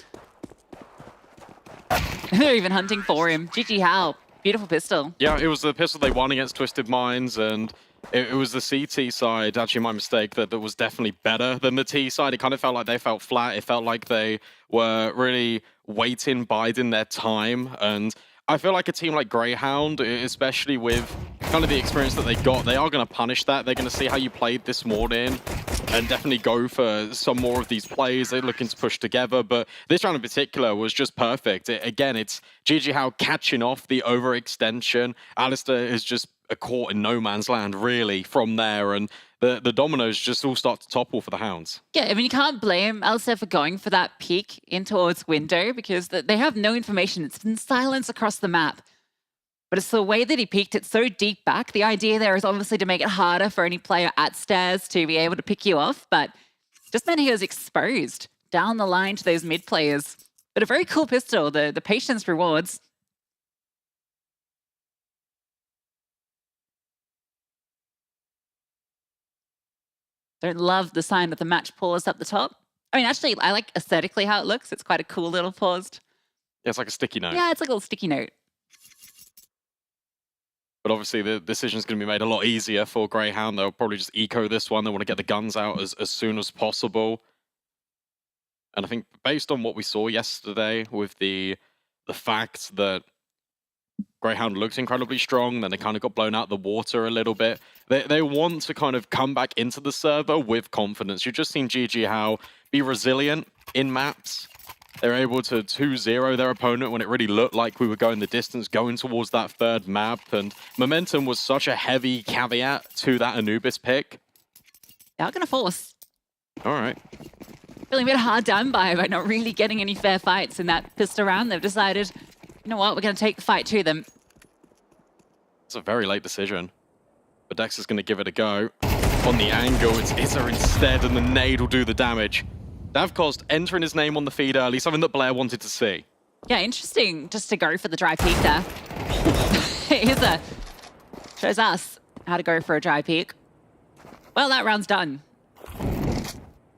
They're even hunting for him. JiJieHao, beautiful pistol. Yeah, it was the pistol they won against Twisted Minds, and it was the CT side, actually my mistake, that was definitely better than the T side. It kind of felt like they felt flat. It felt like they were really waiting, biding their time, and I feel like a team like Grayhound, especially with kind of the experience that they got, they are going to punish that. They're going to see how you played this morning and definitely go for some more of these plays. They're looking to push together, but this round in particular was just perfect. Again, it's JiJieHao catching off the overextension. Alistair is just caught in no man's land, really, from there, and the dominoes just all start to topple for the Hounds. Yeah, I mean, you can't blame Alistair for going for that peek in towards window because they have no information. It's been silence across the map. But it's the way that he peeked it so deep back. The idea there is obviously to make it harder for any player at stairs to be able to pick you off, but just meant he was exposed down the line to those mid players. But a very cool pistol, the patience rewards. Don't love the sign of the match pause up the top. I mean, actually, I like aesthetically how it looks. It's quite a cool little paused. Yeah, it's like a sticky note. Yeah, it's like a little sticky note. But obviously, the decision's going to be made a lot easier for Grayhound. They'll probably just eco this one. They want to get the guns out as soon as possible. And I think based on what we saw yesterday with the fact that Grayhound looked incredibly strong, then they kind of got blown out of the water a little bit. They want to kind of come back into the server with confidence. You've just seen JiJieHao be resilient in maps. They're able to 2-0 their opponent when it really looked like we were going the distance, going towards that third map. And momentum was such a heavy caveat to that Anubis pick. They are going to force. All right. Feeling a bit hard done by not really getting any fair fights in that pistol round. They've decided, you know what, we're going to take the fight to them. It's a very late decision. But Dex is going to give it a go. On the angle, it's Izza instead, and the nade will do the damage. Davcost entering his name on the feed early, something that Blair wanted to see. Yeah, interesting just to go for the dry peek there. Izza shows us how to go for a dry peek. Well, that round's done.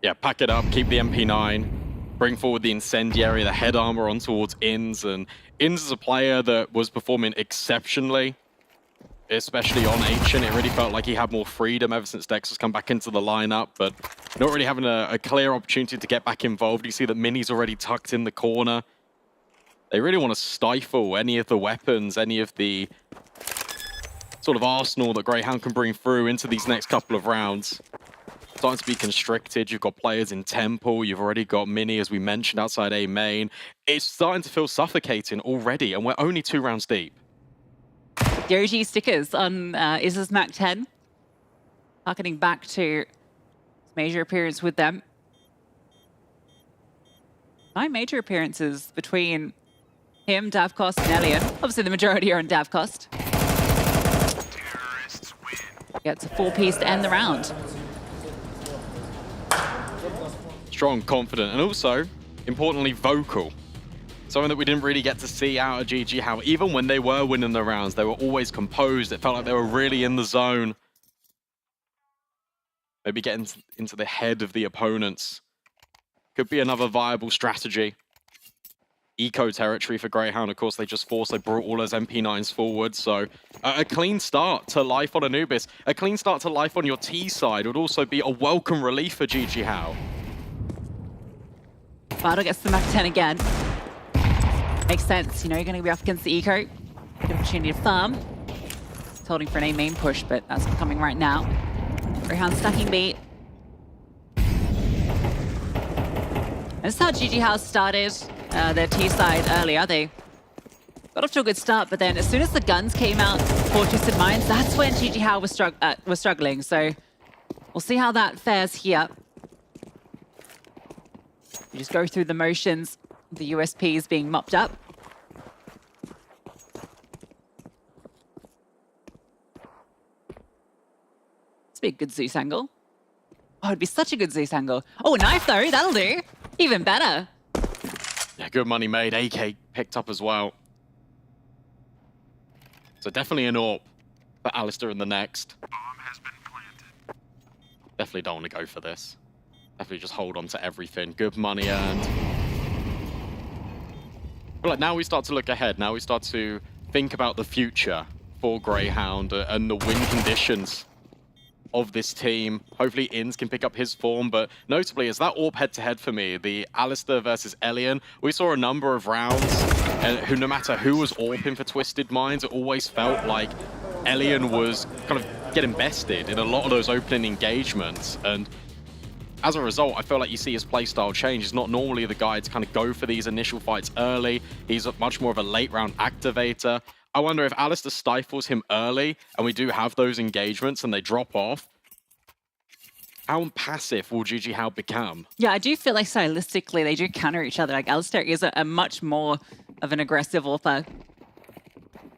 Yeah, pack it up, keep the MP9, bring forward the incendiary, the head armor on towards Inns, and Inns is a player that was performing exceptionally, especially on Ancient. It really felt like he had more freedom ever since Dex has come back into the lineup, but not really having a clear opportunity to get back involved. You see that Mini's already tucked in the corner. They really want to stifle any of the weapons, any of the sort of arsenal that Grayhound can bring through into these next couple of rounds. Starting to be constricted. You've got players in Temple. You've already got Mini, as we mentioned, outside A main. It's starting to feel suffocating already, and we're only 2 rounds deep. The OG stickers on Izza's Mac 10. Harkening back to his major appearance with them. 9 major appearances between him, Davcost, and Elian. Obviously, the majority are on Davcost. Gets a 4-piece to end the round. Strong, confident, and also, importantly, vocal. Something that we didn't really get to see out of JiJieHao. Even when they were winning the rounds, they were always composed. It felt like they were really in the zone. Maybe getting into the head of the opponents. Could be another viable strategy. Eco territory for Grayhound, of course, they brought all those MP9s forward. So a clean start to life on Anubis. A clean start to life on your T side would also be a welcome relief for JiJieHao. Vado gets the Mac 10 again. Makes sense, you know, you're going to be up against the Eco. Good opportunity to farm. It's holding for an A main push, but that's coming right now. Grayhound stacking beat. This is how JiJieHao started their T side earlier. They got off to a good start, but then as soon as the guns came out for Twisted Minds, that's when JiJieHao was struggling. So we'll see how that fares here. You just go through the motions. The USP is being mopped up. This would be a good Zeus angle. Oh, it'd be such a good Zeus angle. Oh, a knife though, that'll do. Even better. Yeah, good money made. AK picked up as well. So definitely an AWP for Alistair in the next. Bomb has been planted. Definitely don't want to go for this. Definitely just hold on to everything. Good money earned. But like, now we start to look ahead. Now we start to think about the future for Grayhound and the win conditions of this team. Hopefully Inns can pick up his form, but notably, as that AWP head-to-head for me, the Alistair versus Elian, we saw a number of rounds, who no matter who was AWPing for Twisted Minds, it always felt like Elian was kind of getting bested in a lot of those opening engagements, and as a result, I feel like you see his playstyle change. He's not normally the guy to kind of go for these initial fights early. He's much more of a late-round activator. I wonder if Alistair stifles him early and we do have those engagements and they drop off, how passive will JiJieHao become? Yeah, I do feel like stylistically they do counter each other. Like Alistair is a much more of an aggressive AWPer.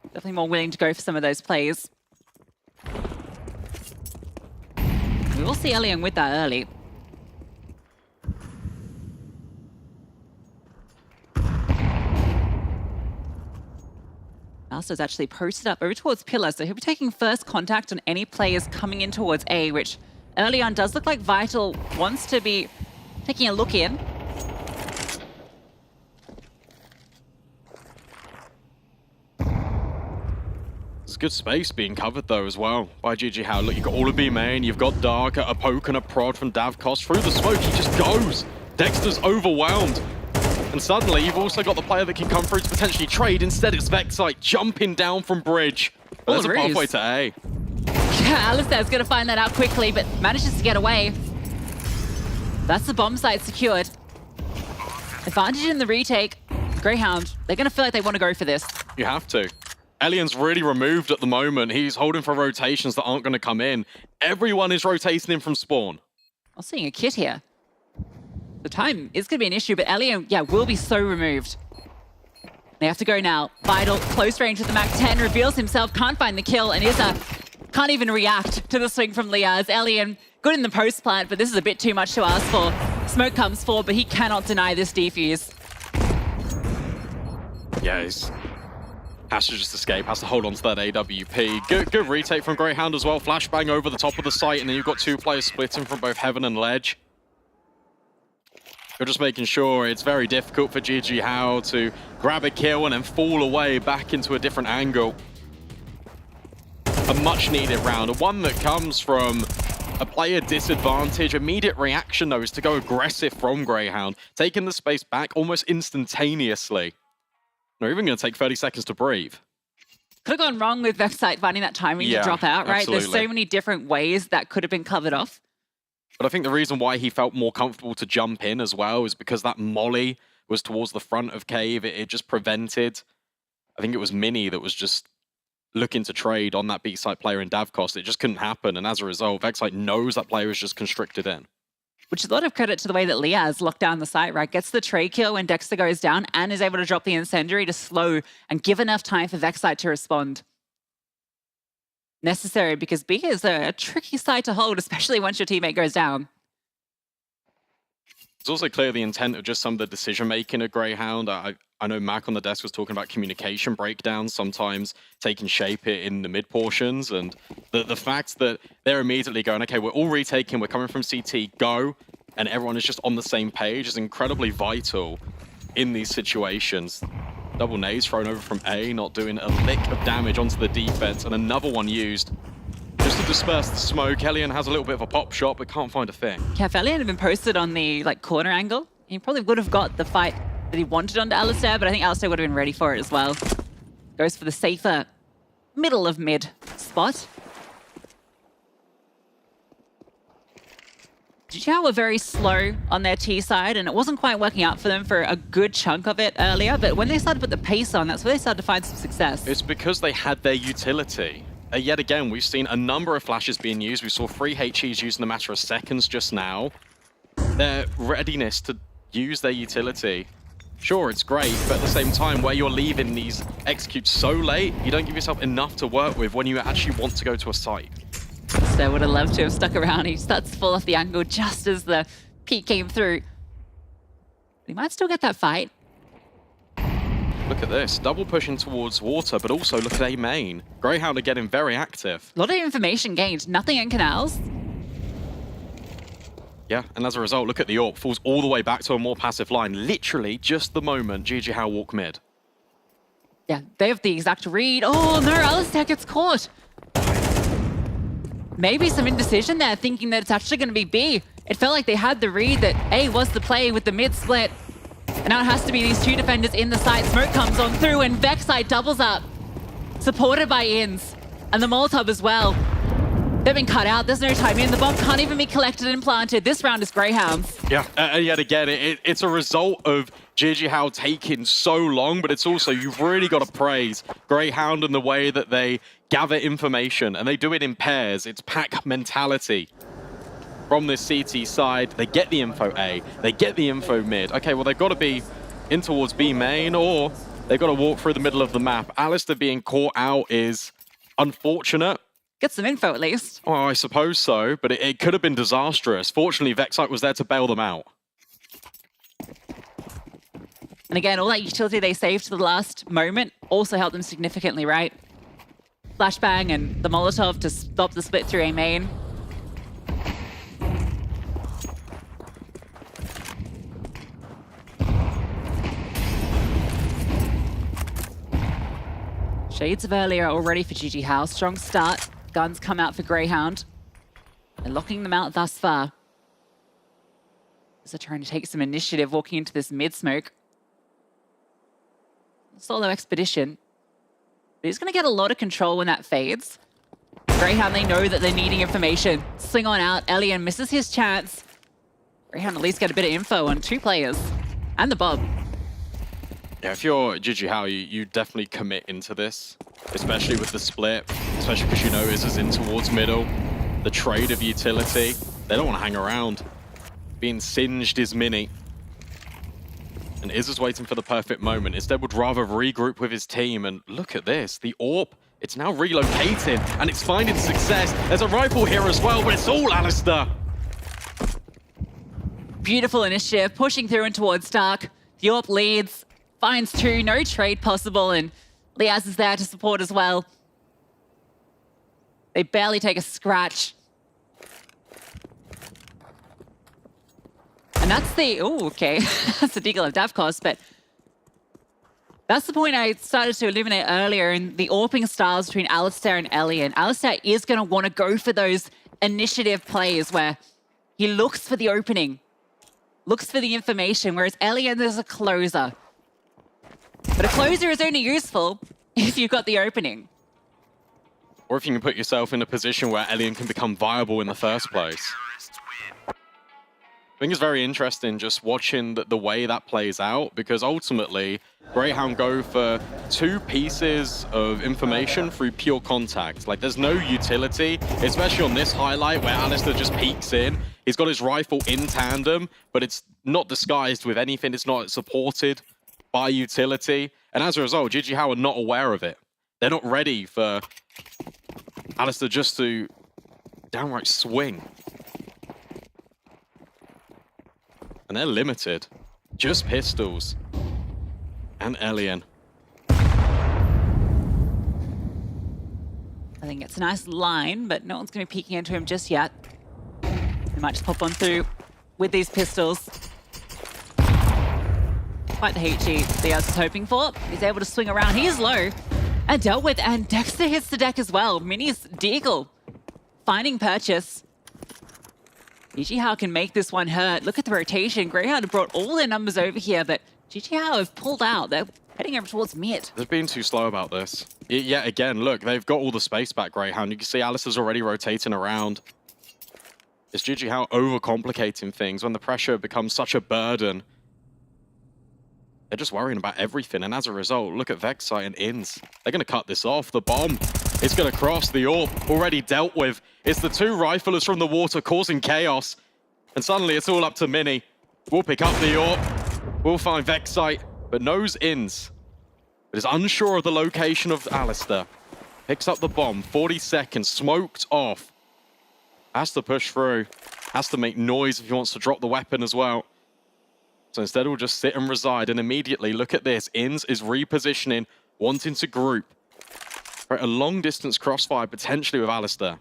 Definitely more willing to go for some of those plays. We will see Elian with that early. Alistair's actually posted up over towards Pillar, so he'll be taking first contact on any players coming in towards A, which early on does look like Vital wants to be taking a look in. There's good space being covered though as well by JiJieHao. Look, you've got all of B main, you've got Dark, a poke and a prod from Davcost. Through the smoke, he just goes. Dexter's overwhelmed. And suddenly, you've also got the player that can come through to potentially trade. Instead, it's Vexite jumping down from bridge. But there's a pathway to A. Yeah, Alistair's going to find that out quickly, but manages to get away. That's the bomb site secured. Advantage in the retake. Grayhound, they're going to feel like they want to go for this. You have to. Elian's really removed at the moment. He's holding for rotations that aren't going to come in. Everyone is rotating in from spawn. I'm seeing a kit here. The time is going to be an issue, but Elian, yeah, will be so removed. They have to go now. Vital, close range with the Mac 10, reveals himself, can't find the kill, and Izza can't even react to the swing from Liaz. Elian, good in the post plant, but this is a bit too much to ask for. Smoke comes forward, but he cannot deny this defuse. Yeah, has to just escape, has to hold on to that AWP. Good retake from Grayhound as well. Flashbang over the top of the site, and then you've got two players splitting from both Heaven and Ledge. You're just making sure it's very difficult for JiJieHao to grab a kill and then fall away back into a different angle. A much needed round, a one that comes from a player disadvantage. Immediate reaction though is to go aggressive from Grayhound, taking the space back almost instantaneously. They're even going to take 30 seconds to breathe. Could have gone wrong with Vexite finding that timing to drop out, right? Absolutely. There's so many different ways that could have been covered off. But I think the reason why he felt more comfortable to jump in as well is because that molly was towards the front of Cave. It just prevented, I think it was Mini that was just looking to trade on that B-site player in Davcost. It just couldn't happen. And as a result, Vexite knows that player is just constricted in. Which is a lot of credit to the way that Liaz locked down the site, right? Gets the trade kill when Dexter goes down and is able to drop the incendiary to slow and give enough time for Vexite to respond. Necessary because B is a tricky site to hold, especially once your teammate goes down. It's also clear the intent of just some of the decision-making of Grayhound. I know Mac on the desk was talking about communication breakdowns, sometimes taking shape in the mid-portions, and the fact that they're immediately going, okay, we're all retaking, we're coming from CT, go, and everyone is just on the same page is incredibly vital in these situations. Double nades thrown over from A, not doing a lick of damage onto the defense, and another one used just to disperse the smoke. Elian has a little bit of a pop shot, but can't find a thing. Yeah, if Elian had been posted on the corner angle, he probably would have got the fight that he wanted onto Alistair, but I think Alistair would have been ready for it as well. Goes for the safer middle of mid spot. JiJieHao were very slow on their T side, and it wasn't quite working out for them for a good chunk of it earlier, but when they started to put the pace on, that's where they started to find some success. It's because they had their utility. Yet again, we've seen a number of flashes being used. We saw 3 HEs used in a matter of seconds just now. Their readiness to use their utility. Sure, it's great, but at the same time, where you're leaving these executes so late, you don't give yourself enough to work with when you actually want to go to a site. So would have loved to have stuck around. He starts to fall off the angle just as the peak came through. He might still get that fight. Look at this, double pushing towards water, but also look at A main. Grayhound are getting very active. A lot of information gained, nothing in canals. Yeah, and as a result, look at the AWP, falls all the way back to a more passive line. Literally just the moment JiJieHao walk mid. Yeah, they have the exact read. Oh no, Alistair gets caught. Maybe some indecision there, thinking that it's actually going to be B. It felt like they had the read that A was the play with the mid split. And now it has to be these two defenders in the site. Smoke comes on through and Vexite doubles up. Supported by Inns. And the Molotov as well. They've been cut out. There's no time in. The bomb can't even be collected and planted. This round is Greyhounds. Yeah, and yet again, it's a result of JiJieHao taking so long, but it's also, you've really got to praise Greyhound and the way that they gather information, and they do it in pairs. It's pack mentality. From this CT side, they get the info A, they get the info mid. Okay, well, they've got to be in towards B main, or they've got to walk through the middle of the map. Alistair being caught out is unfortunate. Get some info at least. Oh, I suppose so, but it could have been disastrous. Fortunately, Vexite was there to bail them out. And again, all that utility they saved to the last moment also helped them significantly, right? Flashbang and the Molotov to stop the split through A main. Shades of earlier already for JiJieHao. Strong start. Guns come out for Greyhound. They're locking them out thus far. As they're trying to take some initiative walking into this mid-smoke. Solo expedition. But he's going to get a lot of control when that fades. Greyhound, they know that they're needing information. Sling on out. Elian misses his chance. Greyhound at least get a bit of info on two players. And the Bob. Yeah, if you're JiJieHao, you definitely commit into this, especially with the split, especially because you know Izz is in towards middle. The trade of utility, they don't want to hang around. Being singed is Mini. And is waiting for the perfect moment. Instead, would rather regroup with his team. And look at this. The AWP, it's now relocating and it's finding success. There's a rifle here as well, but it's all Alistair. Beautiful initiative, pushing through and towards Stark. The AWP leads, finds two, no trade possible, and Liaz is there to support as well. They barely take a scratch. And that's the, oh, okay, that's the deagle of Davkos, but that's the point I started to illuminate earlier in the AWPing styles between Alistair and Ellie. And Alistair is going to want to go for those initiative plays where he looks for the opening, looks for the information, whereas Elian is a closer. But a closer is only useful if you've got the opening. Or if you can put yourself in a position where Elian can become viable in the first place. I think it's very interesting just watching the way that plays out, because ultimately, Grayhound go for 2 pieces of information through pure contact. Like, there's no utility, especially on this highlight where Alistair just peeks in. He's got his rifle in tandem, but it's not disguised with anything. It's not supported by utility. And as a result, JiJieHao are not aware of it. They're not ready for Alistair just to downright swing. And they're limited. Just pistols. And Elian. I think it's a nice line, but no one's going to be peeking into him just yet. They might just pop on through with these pistols. Quite the HE Liaz is hoping for. He's able to swing around. He is low and dealt with, and Dexter hits the deck as well. Mini's deagle finding purchase. JiJieHao can make this one hurt. Look at the rotation. Grayhound have brought all their numbers over here, but JiJieHao have pulled out. They're heading over towards mid. They've been too slow about this. Yet again, look, they've got all the space back, Grayhound. You can see Alistair's already rotating around. It's JiJieHao overcomplicating things when the pressure becomes such a burden. They're just worrying about everything, and as a result, look at Vexite and Inns. They're going to cut this off. The bomb is going to cross. The AWP already dealt with. It's the 2 riflers from the water causing chaos. And suddenly it's all up to Mini. We'll pick up the AWP. We'll find Vexite, but knows Inns. But is unsure of the location of Alistair. Picks up the bomb. 40 seconds. Smoked off. Has to push through. Has to make noise if he wants to drop the weapon as well. So instead, we'll just sit and reside. And immediately, look at this. Inns is repositioning, wanting to group. A long-distance crossfire, potentially with Alistair.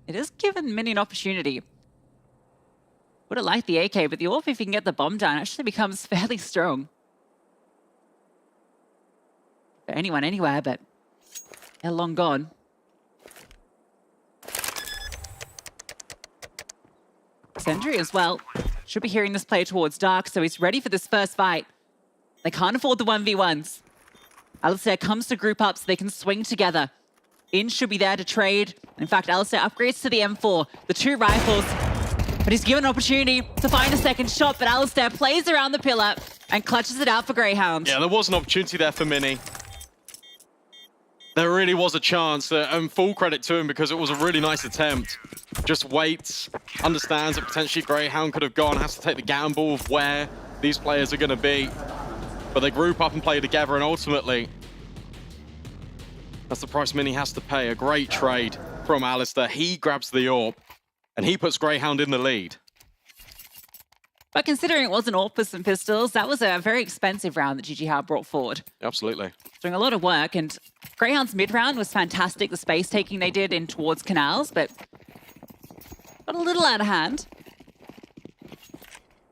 It has given Mini an opportunity. Would have liked the AK, but the AWP, if he can get the bomb down, actually becomes fairly strong. For anyone, anywhere, but they're long gone. Sentry as well. Should be hearing this play towards Dark, so he's ready for this first fight. They can't afford the 1v1s. Alistair comes to group up so they can swing together. In should be there to trade. In fact, Alistair upgrades to the M4, the 2 rifles. But he's given an opportunity to find a second shot, but Alistair plays around the pillar and clutches it out for Grayhound. Yeah, there was an opportunity there for Mini. There really was a chance, and full credit to him because it was a really nice attempt. Just waits, understands that potentially Grayhound could have gone, has to take the gamble of where these players are going to be. But they group up and play together, and ultimately, that's the price Mini has to pay. A great trade from Alistair. He grabs the AWP, and he puts Grayhound in the lead. But considering it wasn't AWP and pistols, that was a very expensive round that JiJieHao brought forward. Absolutely. Doing a lot of work, and Grayhound's mid-round was fantastic. The space taking they did in towards canals, but got a little out of hand.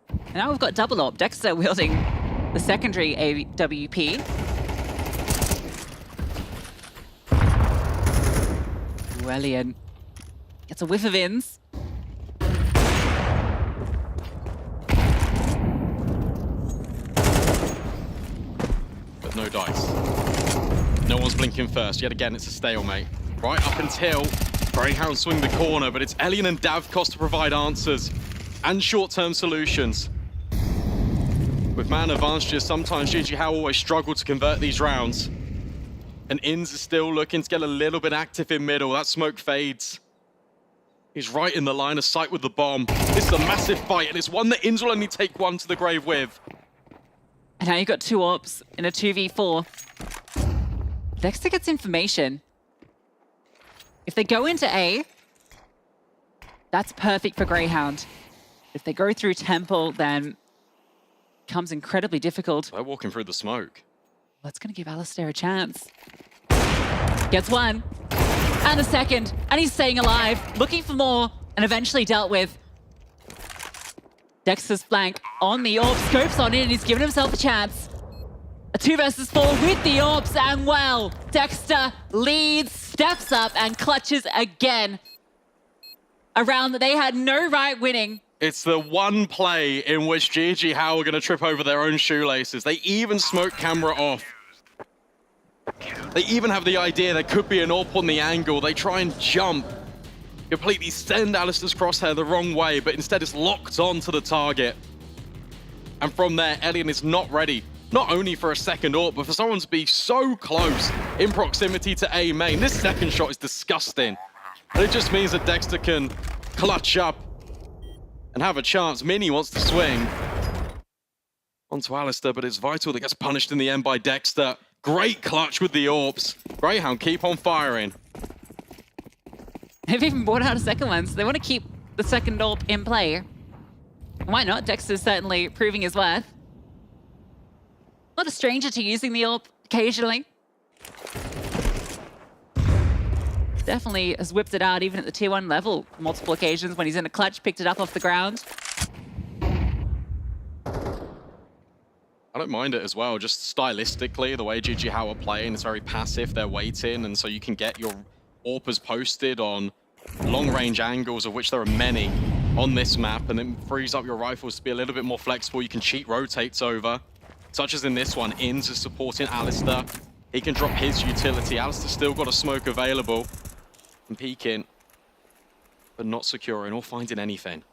And now we've got double AWP. Dexter wielding the secondary AWP. Elian gets a whiff of Inns. But no dice. No one's blinking first. Yet again, it's a stalemate. Right up until Grayhound swing the corner, but it's Elian and Davkos to provide answers and short-term solutions. With man advantages, sometimes JiJieHao always struggle to convert these rounds. And Inns is still looking to get a little bit active in middle. That smoke fades. He's right in the line of sight with the bomb. This is a massive fight, and it's one that Inns will only take one to the grave with. And now you've got 2 ops in a 2v4. Dexter gets information. If they go into A, that's perfect for Grayhound. If they go through Temple, then it becomes incredibly difficult. They're walking through the smoke. That's going to give Alistair a chance. Gets 1. And a 2nd. And he's staying alive, looking for more, and eventually dealt with. Dexter's flank on the AWP, scopes on in, and he's given himself a chance. A 2 versus 4 with the AWPs, and well, Dexter leads, steps up, and clutches again. A round that they had no right winning. It's the one play in which JiJieHao are going to trip over their own shoelaces. They even smoke camera off. They even have the idea there could be an AWP on the angle. They try and jump, completely send Alistair's crosshair the wrong way, but instead it's locked on to the target. And from there, Elian is not ready, not only for a second AWP, but for someone to be so close in proximity to A main. This second shot is disgusting. And it just means that Dexter can clutch up and have a chance. Mini wants to swing onto Alistair, but it's Vital that gets punished in the end by Dexter. Great clutch with the AWPs. Grayhound keep on firing. They've even brought out a second one, so they want to keep the second AWP in play. Why not? Dexter's certainly proving his worth. Not a stranger to using the AWP occasionally. Definitely has whipped it out even at the tier 1 level multiple occasions when he's in a clutch, picked it up off the ground. I don't mind it as well, just stylistically, the way JiJieHao are playing, it's very passive, they're waiting, and so you can get your AWPers posted on long-range angles, of which there are many on this map, and it frees up your rifles to be a little bit more flexible. You can cheat rotates over, such as in this one. Inns is supporting Alistair. He can drop his utility. Alistair's still got a smoke available. And peeking, but not securing or finding anything.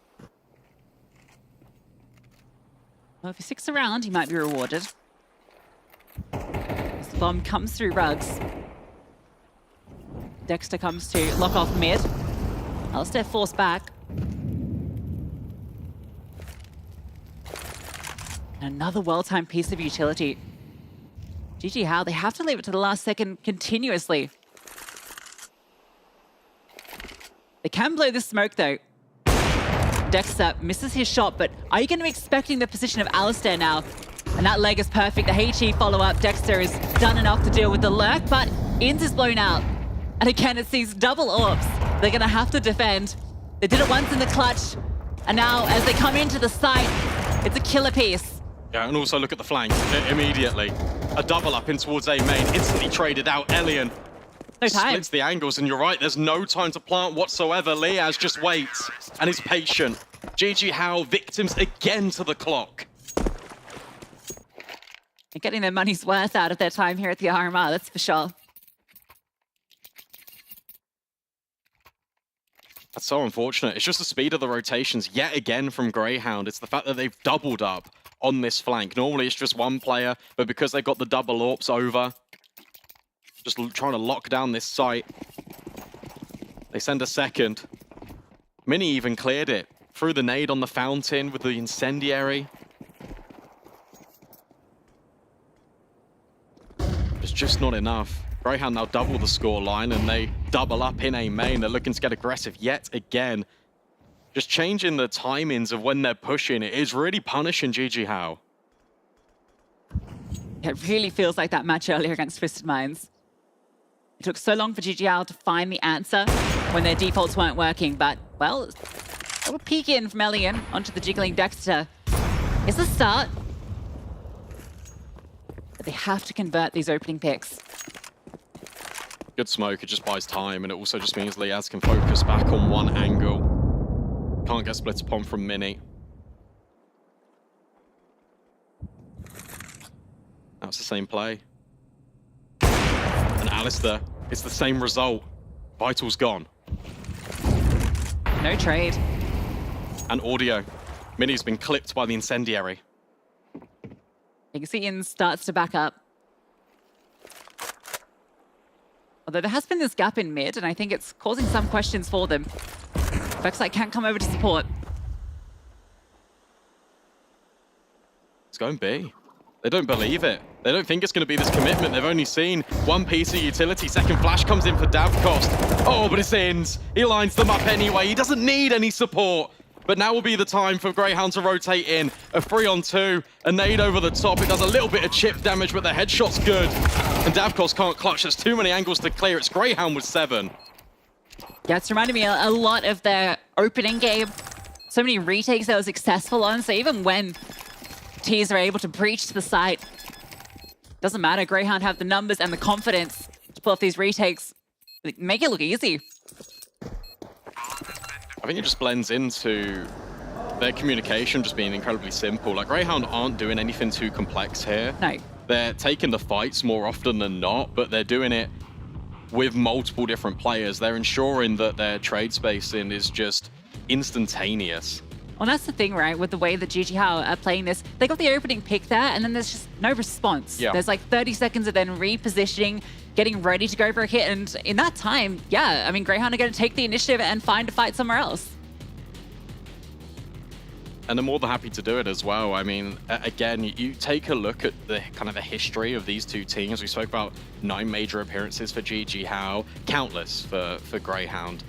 Well, if he sticks around, he might be rewarded. As the bomb comes through rugs. Dexter comes to lock off mid. Alistair forced back. And another well-timed piece of utility. JiJieHao, they have to leave it to the last second continuously. They can blow the smoke though. Dexter misses his shot, but are you going to be expecting the position of Alistair now? And that leg is perfect. The HE follow-up. Dexter is done enough to deal with the lurk, but Inns is blown out. And again, it sees double AWPs. They're going to have to defend. They did it once in the clutch. And now, as they come into the site, it's a killer piece. Yeah, and also look at the flank immediately. A double up in towards A main, instantly traded out. Elian no time. Splits the angles, and you're right, there's no time to plant whatsoever. Liaz just waits and is patient. JiJieHao victims again to the clock. They're getting their money's worth out of their time here at the RMR, that's for sure. That's so unfortunate. It's just the speed of the rotations yet again from Grayhound. It's the fact that they've doubled up on this flank. Normally it's just one player, but because they've got the double AWPs over, just trying to lock down this site. They send a second. Mini even cleared it. Threw the nade on the fountain with the incendiary. It's just not enough. Grayhound now double the score line and they double up in A main. They're looking to get aggressive yet again. Just changing the timings of when they're pushing. It is really punishing JiJieHao. It really feels like that match earlier against Twisted Minds. It took so long for JiJieHao to find the answer when their defaults weren't working, but, well, a little peek in from Elian onto the jiggling Dexter. It's a start. But they have to convert these opening picks. Good smoke, it just buys time, and it also just means Liaz can focus back on one angle. Can't get split upon from Mini. That's the same play. And Alistair, it's the same result. Vital's gone. No trade. And audio. Mini's been clipped by the incendiary. You can see Ian starts to back up. Although there has been this gap in mid, and I think it's causing some questions for them. Vexlight can't come over to support. It's going B. They don't believe it. They don't think it's going to be this commitment. They've only seen one piece of utility. Second flash comes in for Davkost. Oh, but it's ends. He lines them up anyway. He doesn't need any support. But now will be the time for Grayhound to rotate in. A 3-on-2, a nade over the top. It does a little bit of chip damage, but the headshot's good. And Davkost can't clutch. There's too many angles to clear. It's Grayhound with 7. Yeah, it's reminding me a lot of their opening game. So many retakes that was successful on. So even when Tees are able to breach to the site, doesn't matter. Grayhound have the numbers and the confidence to pull off these retakes. Make it look easy. I think it just blends into their communication just being incredibly simple. Like, Grayhound aren't doing anything too complex here. No. They're taking the fights more often than not, but they're doing it with multiple different players. They're ensuring that their trade spacing is just instantaneous. Well, that's the thing, right? With the way that JiJieHao are playing this, they got the opening pick there, and then there's just no response. Yeah. There's like 30 seconds of then repositioning, getting ready to go for a hit, and in that time, yeah, I mean, Grayhound are going to take the initiative and find a fight somewhere else. And they're more than happy to do it as well. I mean, again, you take a look at the kind of the history of these two teams. We spoke about 9 major appearances for JiJieHao, countless for Grayhound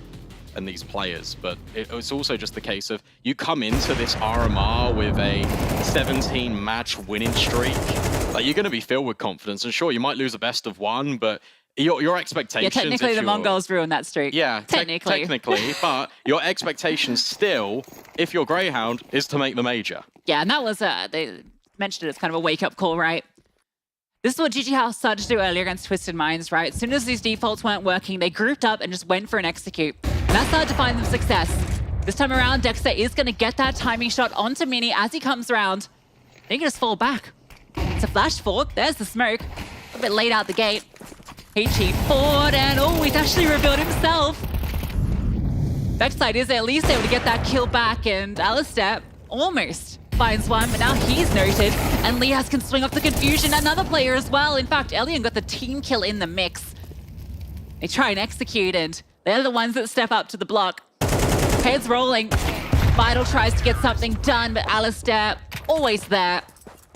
and these players, but it's also just the case of you come into this RMR with a 17-match winning streak. Like, you're going to be filled with confidence, and sure, you might lose a best of 1, but your expectations... Yeah, technically the MongolZ ruined that streak. Yeah, technically. But your expectations still, if you're Grayhound, is to make the major. Yeah, and that was, they mentioned it as kind of a wake-up call, right? This is what JiJieHao started to do earlier against Twisted Minds, right? As soon as these defaults weren't working, they grouped up and just went for an execute. And that started to find them success. This time around, Dexter is going to get that timing shot onto Mini as he comes around. They can just fall back. It's a flash forward. There's the smoke. A bit late out the gate. HE forward, and oh, he's actually revealed himself. Backside is at least able to get that kill back, and Alistair almost finds one, but now he's noted, and Lias can swing off the confusion. Another player as well. In fact, Elian got the team kill in the mix. They try and execute, and they're the ones that step up to the block. Heads rolling. Vital tries to get something done, but Alistair always there.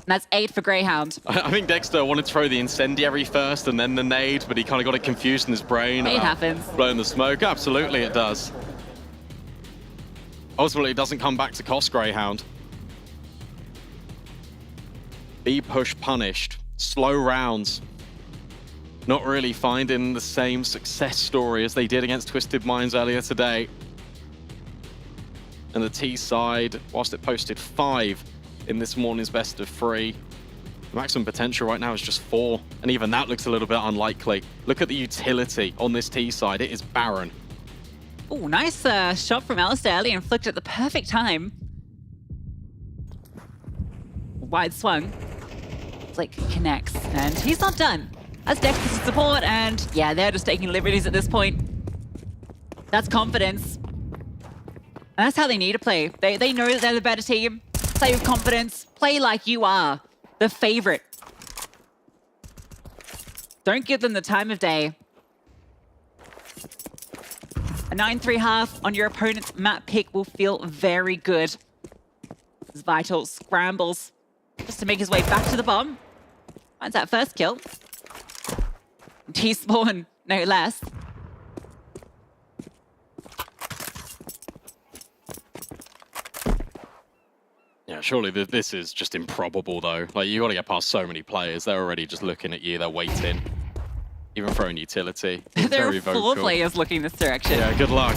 And that's 8 for Grayhound. I think Dexter wanted to throw the incendiary first and then the nade, but he kind of got it confused in his brain. It happens. Blowing the smoke. Absolutely, it does. Ultimately, it doesn't come back to cost Grayhound. Be push punished. Slow rounds. Not really finding the same success story as they did against Twisted Minds earlier today. And the T side, whilst it posted 5 in this morning's best of 3, the maximum potential right now is just 4. And even that looks a little bit unlikely. Look at the utility on this T side. It is barren. Oh, nice shot from Alistair early and flicked at the perfect time. Wide swung. Blake connects, and he's not done. That's Dexter's support, and yeah, they're just taking liberties at this point. That's confidence. And that's how they need to play. They know that they're the better team. Play with confidence. Play like you are the favorite. Don't give them the time of day. A 9-3 half on your opponent's map pick will feel very good. As Vital scrambles just to make his way back to the bomb. Finds that first kill. T-spawn, no less. Yeah, surely this is just improbable, though. Like, you got to get past so many players. They're already just looking at you. They're waiting. Even throwing utility. There are 4 players looking this direction. Yeah, good luck.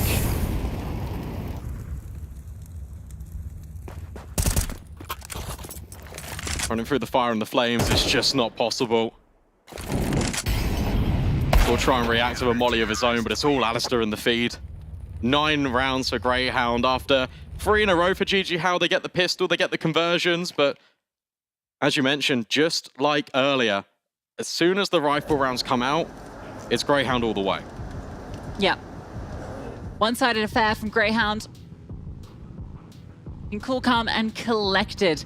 Running through the fire and the flames is just not possible. We'll try and react with a molly of his own, but it's all Alistair in the feed. 9 rounds for Grayhound. After 3 in a row for JiJieHao, they get the pistol, they get the conversions, but as you mentioned, just like earlier, as soon as the rifle rounds come out, it's Grayhound all the way. Yeah. One-sided affair from Grayhound. In cool, calm, and collected.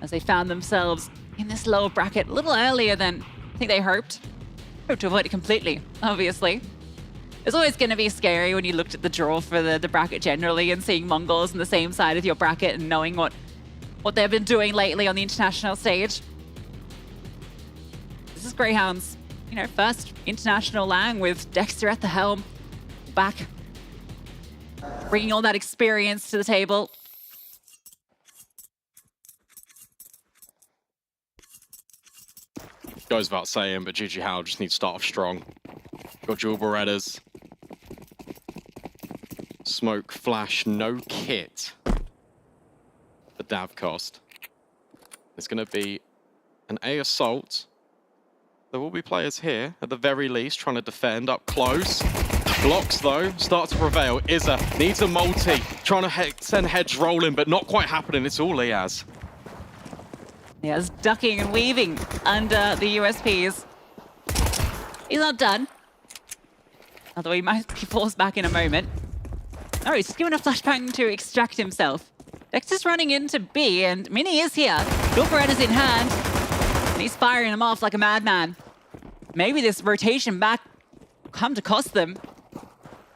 As they found themselves in this lower bracket a little earlier than I think they hoped. Hoped to avoid it completely, obviously. It's always going to be scary when you looked at the draw for the bracket generally and seeing MongolZ on the same side of your bracket and knowing what they've been doing lately on the international stage. This is Grayhound's, first international LAN with Dexter at the helm, back, bringing all that experience to the table. Goes without saying, but JiJieHao just needs to start off strong. Got dual Berettas. Smoke, flash, no kit. The Dav cost. It's going to be an A assault. There will be players here, at the very least, trying to defend up close. Blocks, though, start to prevail. Izza needs a multi, trying to send heads rolling, but not quite happening. It's all Liaz. Liaz ducking and weaving under the USPs. He's not done. Although he might be forced back in a moment. Oh, he's just given a flashbang to extract himself. Dexter's running into B, and Mini is here. Dual Beretta's in hand, and he's firing him off like a madman. Maybe this rotation back will come to cost them.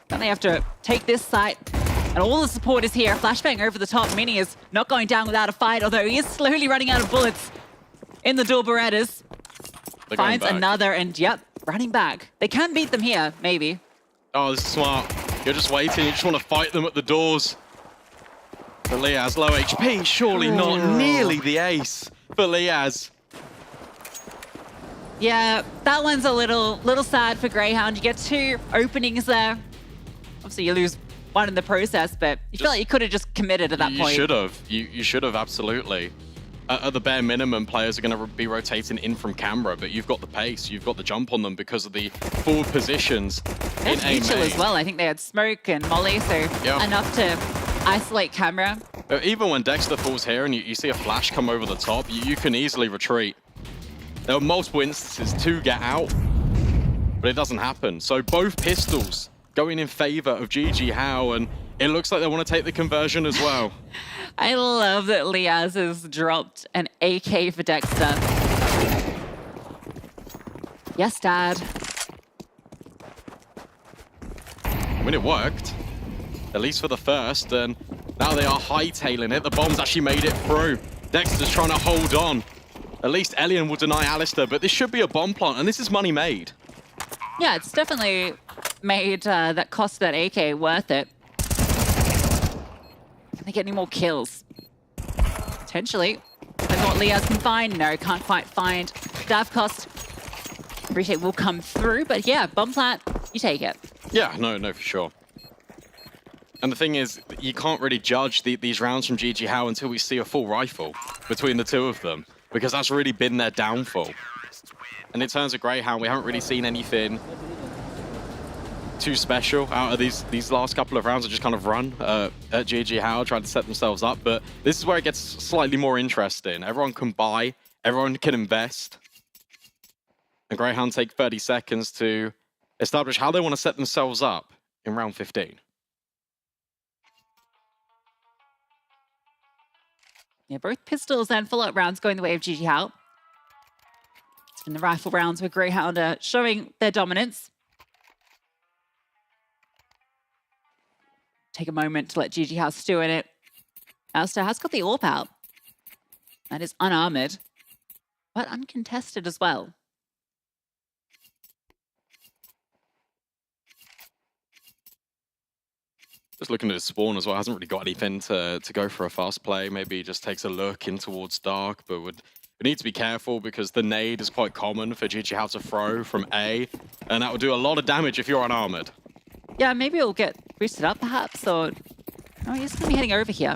Then they have to take this site, and all the support is here. Flashbang over the top. Mini is not going down without a fight, although he is slowly running out of bullets in the Dual Berettas. Finds another, and yep, running back. They can beat them here, maybe. Oh, this is smart. You're just waiting. You just want to fight them at the doors. But Liaz, low HP, surely not nearly the ace for Liaz. Yeah, that one's a little sad for Grayhound. You get 2 openings there. Obviously, you lose one in the process, but you feel like you could have just committed at that point. You should have. You should have, absolutely. At the bare minimum, players are going to be rotating in from camera, but you've got the pace, you've got the jump on them because of the forward positions in A mutual as well. I think they had smoke and molly, so enough to isolate camera. Even when Dexter falls here and you see a flash come over the top, you can easily retreat. There are multiple instances to get out, but it doesn't happen. So both pistols going in favor of JiJieHao, and it looks like they want to take the conversion as well. I love that Liaz has dropped an AK for Dexter. Yes, Dad. I mean, it worked, at least for the first, and now they are hightailing it. The bomb's actually made it through. Dexter's trying to hold on. At least Elian will deny Alistair, but this should be a bomb plant, and this is money made. Yeah, it's definitely made that cost that AK worth it. Can they get any more kills? Potentially. Depends on what Liaz can find. No, can't quite find. Dav cost. Appreciate will come through, but yeah, bomb plant, you take it. Yeah, no, for sure. And the thing is, you can't really judge these rounds from JiJieHao until we see a full rifle between the two of them, because that's really been their downfall. And in terms of Grayhound, we haven't really seen anything too special out of these last couple of rounds. Are just kind of run at JiJieHao, trying to set themselves up. But this is where it gets slightly more interesting. Everyone can buy, everyone can invest. And Grayhound take 30 seconds to establish how they want to set themselves up in round 15. Yeah, both pistols and full-out rounds going the way of JiJieHao. It's been the rifle rounds where Grayhound are showing their dominance. Take a moment to let JiJieHao stew in it. Alistair has got the AWP out. That is unarmored, but uncontested as well. Just looking at his spawn as well, hasn't really got anything to go for a fast play. Maybe he just takes a look in towards dark, but we need to be careful because the nade is quite common for JiJieHao to throw from A, and that will do a lot of damage if you're unarmored. Yeah, maybe it'll get boosted up perhaps, or... Oh, he's going to be heading over here.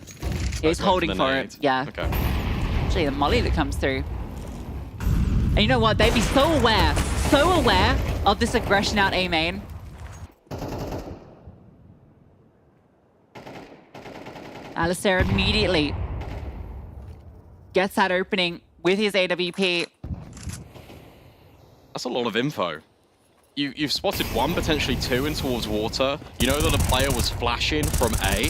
Yeah, he's holding for it. Yeah. Okay. Actually, the molly that comes through. And you know what? They'd be so aware of this aggression out A main. Alistair immediately gets that opening with his AWP. That's a lot of info. You've spotted one, potentially two in towards water. You know that a player was flashing from A.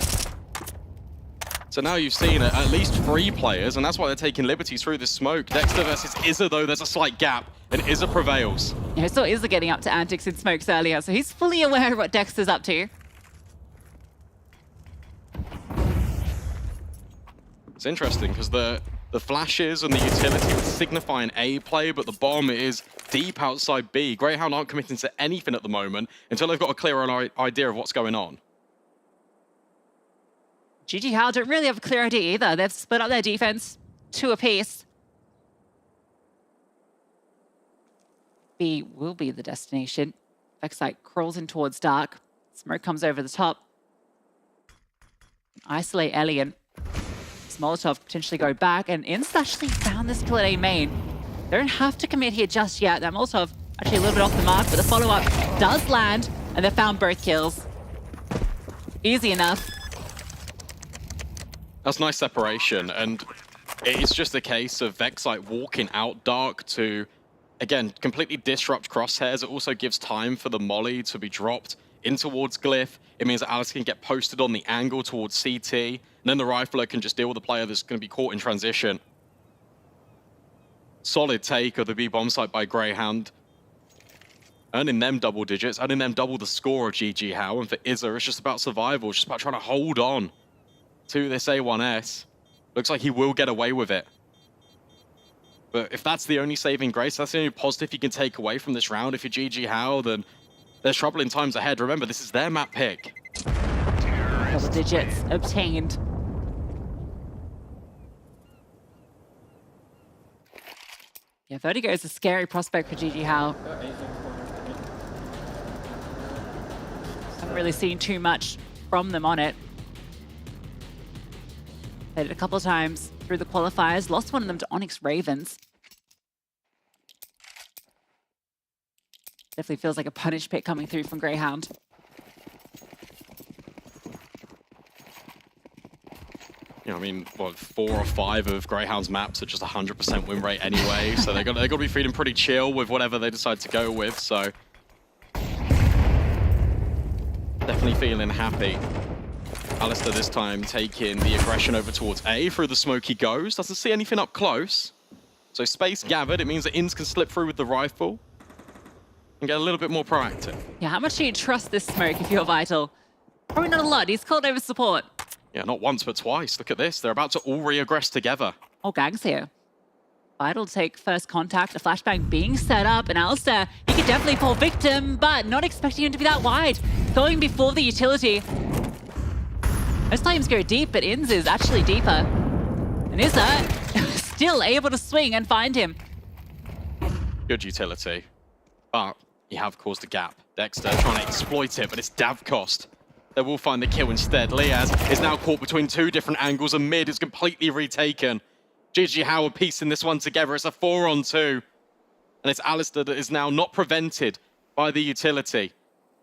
So now you've seen at least 3 players, and that's why they're taking liberties through the smoke. Dexter versus Izza, though, there's a slight gap, and Izza prevails. Yeah, I saw Izza getting up to antics in smokes earlier, so he's fully aware of what Dexter's up to. It's interesting because the flashes and the utility would signify an A play, but the bomb is deep outside B. Grayhound aren't committing to anything at the moment until they've got a clearer idea of what's going on. JiJieHao don't really have a clear idea either. They've split up their defense 2 apiece. B will be the destination. Vexite crawls in towards Dark. Smoke comes over the top. Isolate Elian. Molotov potentially go back, and Inns actually found this kill at A main. They don't have to commit here just yet. That Molotov actually a little bit off the mark, but the follow-up does land, and they found both kills. Easy enough. That's nice separation, and it's just a case of Vexite walking out Dark to, again, completely disrupt crosshairs. It also gives time for the molly to be dropped in towards Glyph. It means that Alice can get posted on the angle towards CT, and then the rifler can just deal with the player that's going to be caught in transition. Solid take of the B bomb site by Grayhound. Earning them double digits, earning them double the score of JiJieHao, and for Izza, it's just about survival, it's just about trying to hold on to this A1S. Looks like he will get away with it. But if that's the only saving grace, that's the only positive you can take away from this round. If you're JiJieHao, then there's trouble in times ahead. Remember, this is their map pick. Double digits obtained. Yeah, Vertigo is a scary prospect for JiJieHao. Haven't really seen too much from them on it. Played it a couple of times through the qualifiers. Lost one of them to Onyx Ravens. Definitely feels like a punish pick coming through from Grayhound. You know, I mean, what, 4 or 5 of Greyhound's maps are just 100% win rate anyway, so they're got to be feeling pretty chill with whatever they decide to go with, so definitely feeling happy. Alistair this time taking the aggression over towards A. Through the smoke he goes, doesn't see anything up close. So space gathered, it means that Inns can slip through with the rifle and get a little bit more proactive. Yeah, how much do you trust this smoke if you're Vital? Probably not a lot. He's called over support. Yeah, not once, but twice. Look at this. They're about to all re-aggress together. All gangs here. Vital take first contact, a flashbang being set up, and Alistair, he could definitely fall victim, but not expecting him to be that wide. Going before the utility. Most times go deep, but Inns is actually deeper. And Izza still able to swing and find him. Good utility. But you have caused a gap. Dexter trying to exploit it, but it's Davkost. They will find the kill instead. Liaz is now caught between 2 different angles, and mid is completely retaken. JiJieHao are piecing this one together. It's a 4-on-2. And it's Alistair that is now not prevented by the utility.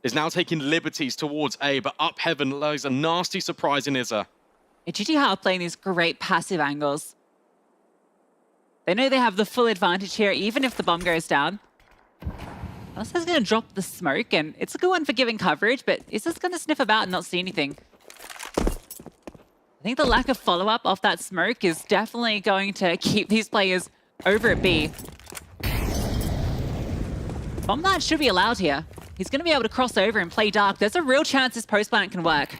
Is now taking liberties towards A, but up heaven lies a nasty surprise in Izza. JiJieHao are playing these great passive angles. They know they have the full advantage here, even if the bomb goes down. Alistair's going to drop the smoke, and it's a good one for giving coverage, but is this going to sniff about and not see anything? I think the lack of follow-up off that smoke is definitely going to keep these players over at B. Bomb Knight should be allowed here. He's going to be able to cross over and play dark. There's a real chance this post-plant can work.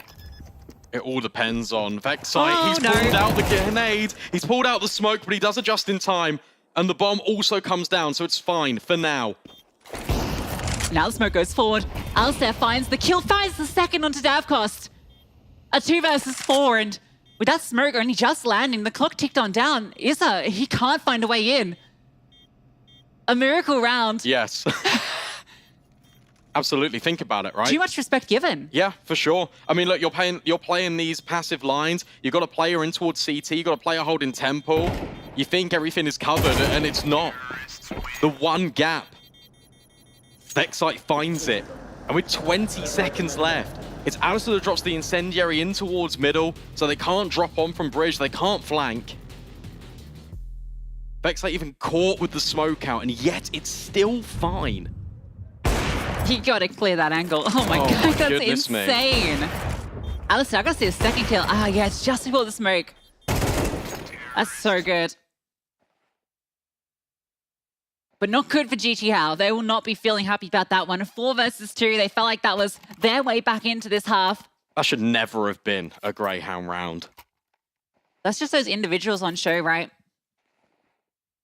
It all depends on Vexite. He's pulled out the grenade. He's pulled out the smoke, but he does adjust in time. And the bomb also comes down, so it's fine for now. Now the smoke goes forward. Alistair finds the kill, finds the second onto Davkost. A 2 versus 4, and with that smoke only just landing, the clock ticked on down. Izza, he can't find a way in. A miracle round. Yes. Absolutely, think about it, right? Too much respect given. Yeah, for sure. I mean, look, you're playing these passive lines. You've got a player in towards CT. You've got a player holding Temple. You think everything is covered, and it's not. The one gap. Vexite finds it. And with 20 seconds left, it's Alistair that drops the incendiary in towards middle, so they can't drop on from bridge. They can't flank. Vexite even caught with the smoke out, and yet it's still fine. You gotta clear that angle. Oh my god, that's insane. Alistair, I gotta see a second kill. Ah, yeah, it's just before the smoke. That's so good. but not good for JiJieHao. They will not be feeling happy about that one. 4 versus 2, they felt like that was their way back into this half. That should never have been a Grayhound round. That's just those individuals on show, right?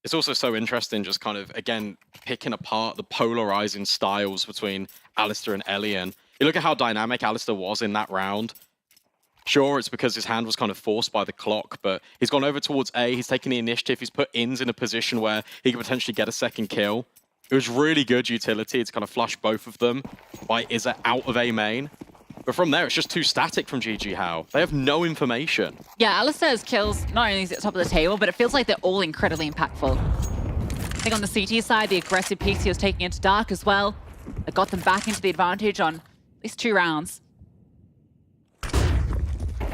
It's also so interesting just kind of, again, picking apart the polarizing styles between Alistair and Elian. You look at how dynamic Alistair was in that round. Sure, it's because his hand was kind of forced by the clock, but he's gone over towards A, he's taken the initiative, he's put Ins in a position where he could potentially get a second kill. It was really good utility to kind of flush both of them by Izza out of A main. But from there, it's just too static from JiJieHao. They have no information. Yeah, Alistair's kills, not only is it top of the table, but it feels like they're all incredibly impactful. I think on the CT side, the aggressive piece he was taking into Dark as well. It got them back into the advantage on at least 2 rounds.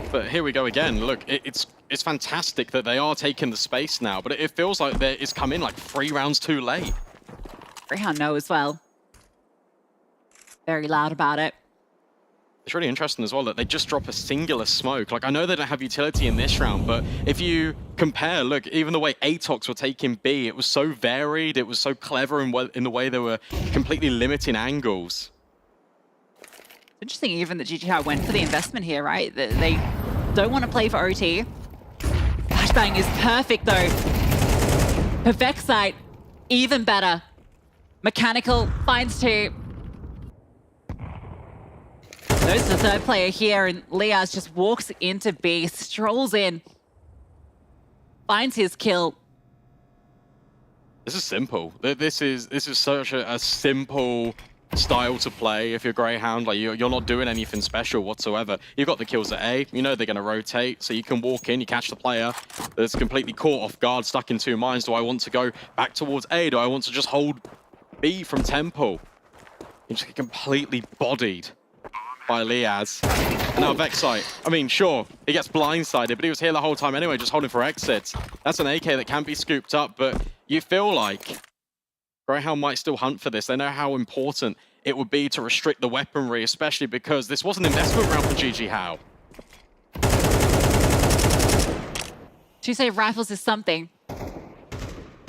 But here we go again. Look, it's fantastic that they are taking the space now, but it feels like it's come in like 3 rounds too late. Grayhound know as well. Very loud about it. It's really interesting as well that they just drop a singular smoke. Like, I know they don't have utility in this round, but if you compare, look, even the way ATOX were taking B, it was so varied, it was so clever in the way they were completely limiting angles. It's interesting even that JiJieHao went for the investment here, right? They don't want to play for OT. Flashbang is perfect though. Perfect sight, even better. Mechanical finds 2. Goes to the 3rd player here, and Liaz just walks into B, strolls in, finds his kill. This is simple. This is such a simple style to play if you're Grayhound. Like, you're not doing anything special whatsoever. You've got the kills at A, you know they're going to rotate, so you can walk in, you catch the player that's completely caught off guard, stuck in 2 minds. Do I want to go back towards A? Do I want to just hold B from Temple? You just get completely bodied by Liaz. Now Vexite, I mean, sure, he gets blindsided, but he was here the whole time anyway, just holding for exits. That's an AK that can be scooped up, but you feel like Grayhound might still hunt for this. They know how important it would be to restrict the weaponry, especially because this was an investment round for JiJieHao. 2 save rifles is something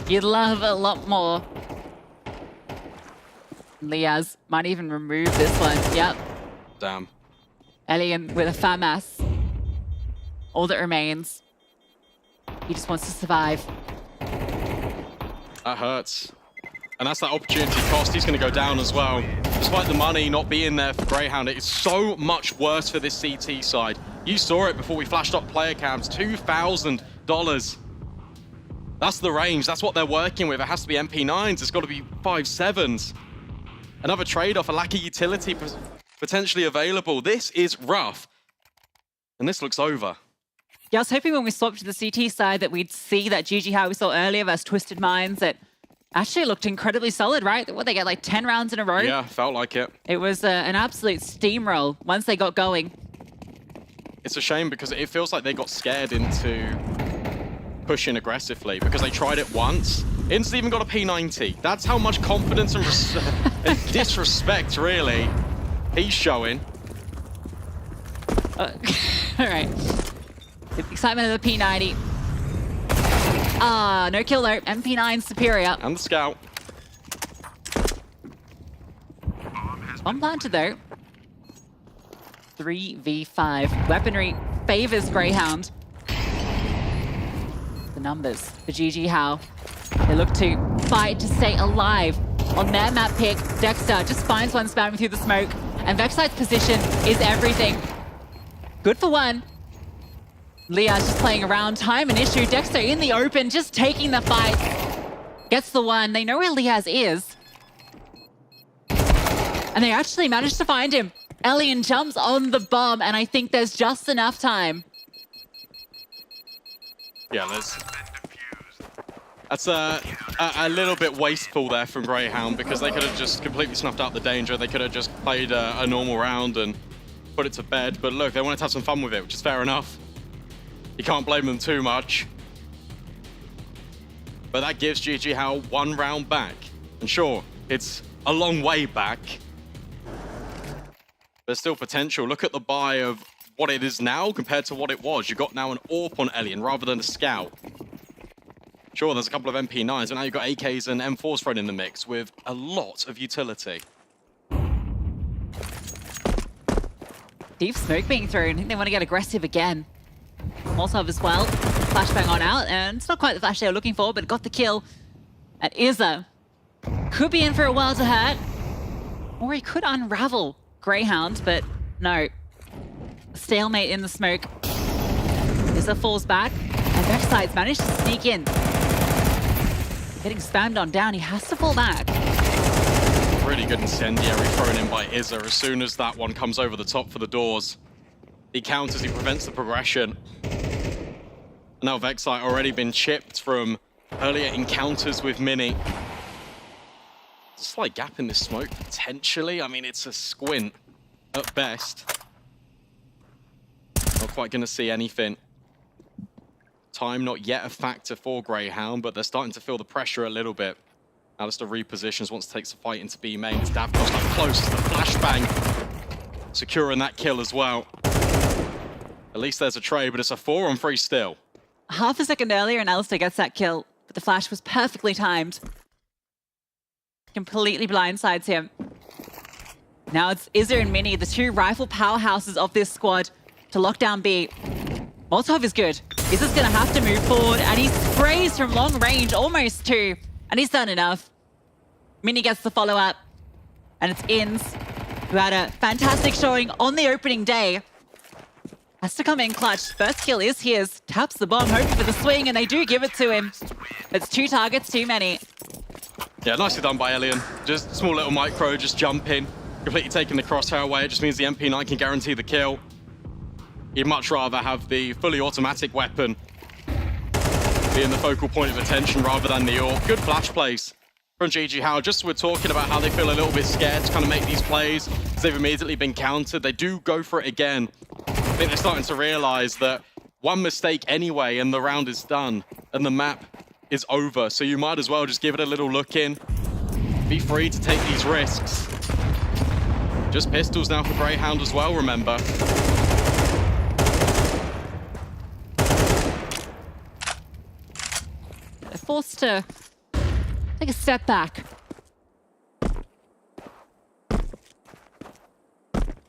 you'd love a lot more. Liaz might even remove this one. Yep. Damn. Elian with a FAMAS. All that remains. He just wants to survive. That hurts. And that's that opportunity cost. He's going to go down as well. Despite the money not being there for Grayhound, it's so much worse for this CT side. You saw it before we flashed up player cams. $2,000. That's the range. That's what they're working with. It has to be MP9s. It's got to be 5.7s. Another trade-off, a lack of utility potentially available. This is rough. And this looks over. Yeah, I was hoping when we swapped to the CT side that we'd see that JiJieHao we saw earlier versus Twisted Minds that actually looked incredibly solid, right? What, they get like 10 rounds in a row? Yeah, felt like it. It was an absolute steamroll once they got going. It's a shame because it feels like they got scared into pushing aggressively because they tried it once. Insta even got a P90. That's how much confidence and, and disrespect, really, he's showing. All right. The excitement of the P90. Ah, no kill though. MP9 superior. And the scout. On planted though. 3v5. Weaponry favors Grayhound. The numbers for JiJieHao. They look to fight to stay alive. On their map pick, Dexter just finds one spamming through the smoke. And Vexite's position is everything. Good for one. Liaz just playing around. Time and issue. Dexter in the open, just taking the fight. Gets the one. They know where Liaz is. And they actually managed to find him. Elian jumps on the bomb, and I think there's just enough time. Yeah, that's a little bit wasteful there from Grayhound because they could have just completely snuffed out the danger. They could have just played a normal round and put it to bed. But look, they wanted to have some fun with it, which is fair enough. You can't blame them too much. But that gives JiJieHao one round back. And sure, it's a long way back. There's still potential. Look at the buy of what it is now compared to what it was. You've got now an AWP on Elian rather than a scout. Sure, there's a couple of MP9s, but now you've got AKs and M4s thrown in the mix with a lot of utility. Deep smoke being thrown. I think they want to get aggressive again. MongolZ as well. Flashbang on out, and it's not quite the flash they were looking for, but got the kill. And Izza could be in for a while to hurt, or he could unravel Grayhound, but no. Stalemate in the smoke. Izza falls back, and Backside's managed to sneak in. Getting spammed on down, he has to fall back. Really good incendiary thrown in by Izza as soon as that one comes over the top for the doors. He counters, he prevents the progression. Now Vexite already been chipped from earlier encounters with Mini. Slight gap in this smoke, potentially. I mean, it's a squint at best. Not quite gonna see anything. Time not yet a factor for Grayhound, but they're starting to feel the pressure a little bit. Alistair repositions, wants to take the fight into B main. It's Davkos up close to the flashbang. Securing that kill as well. At least there's a trade, but it's a 4-on-3 still. Half a second earlier and Alistair gets that kill, but the flash was perfectly timed. Completely blindsides him. Now it's Izza and Mini, the two rifle powerhouses of this squad, to lock down B. MongolZ is good. Izza's gonna have to move forward, and he sprays from long range, almost 2, and he's done enough. Mini gets the follow-up, and it's Inns, who had a fantastic showing on the opening day. Has to come in clutch. First kill is his. Taps the bomb, hoping for the swing, and they do give it to him. It's 2 targets too many. Yeah, nicely done by Elian. Just small little micro, just jump in. Completely taking the crosshair away. It just means the MP9 can guarantee the kill. He'd much rather have the fully automatic weapon being the focal point of attention rather than the AWP. Good flash plays from JiJieHao. Just we're talking about how they feel a little bit scared to kind of make these plays because they've immediately been countered. They do go for it again. I think they're starting to realize that one mistake anyway and the round is done and the map is over. So you might as well just give it a little look in. Be free to take these risks. Just pistols now for Grayhound as well, remember. They're forced to take a step back.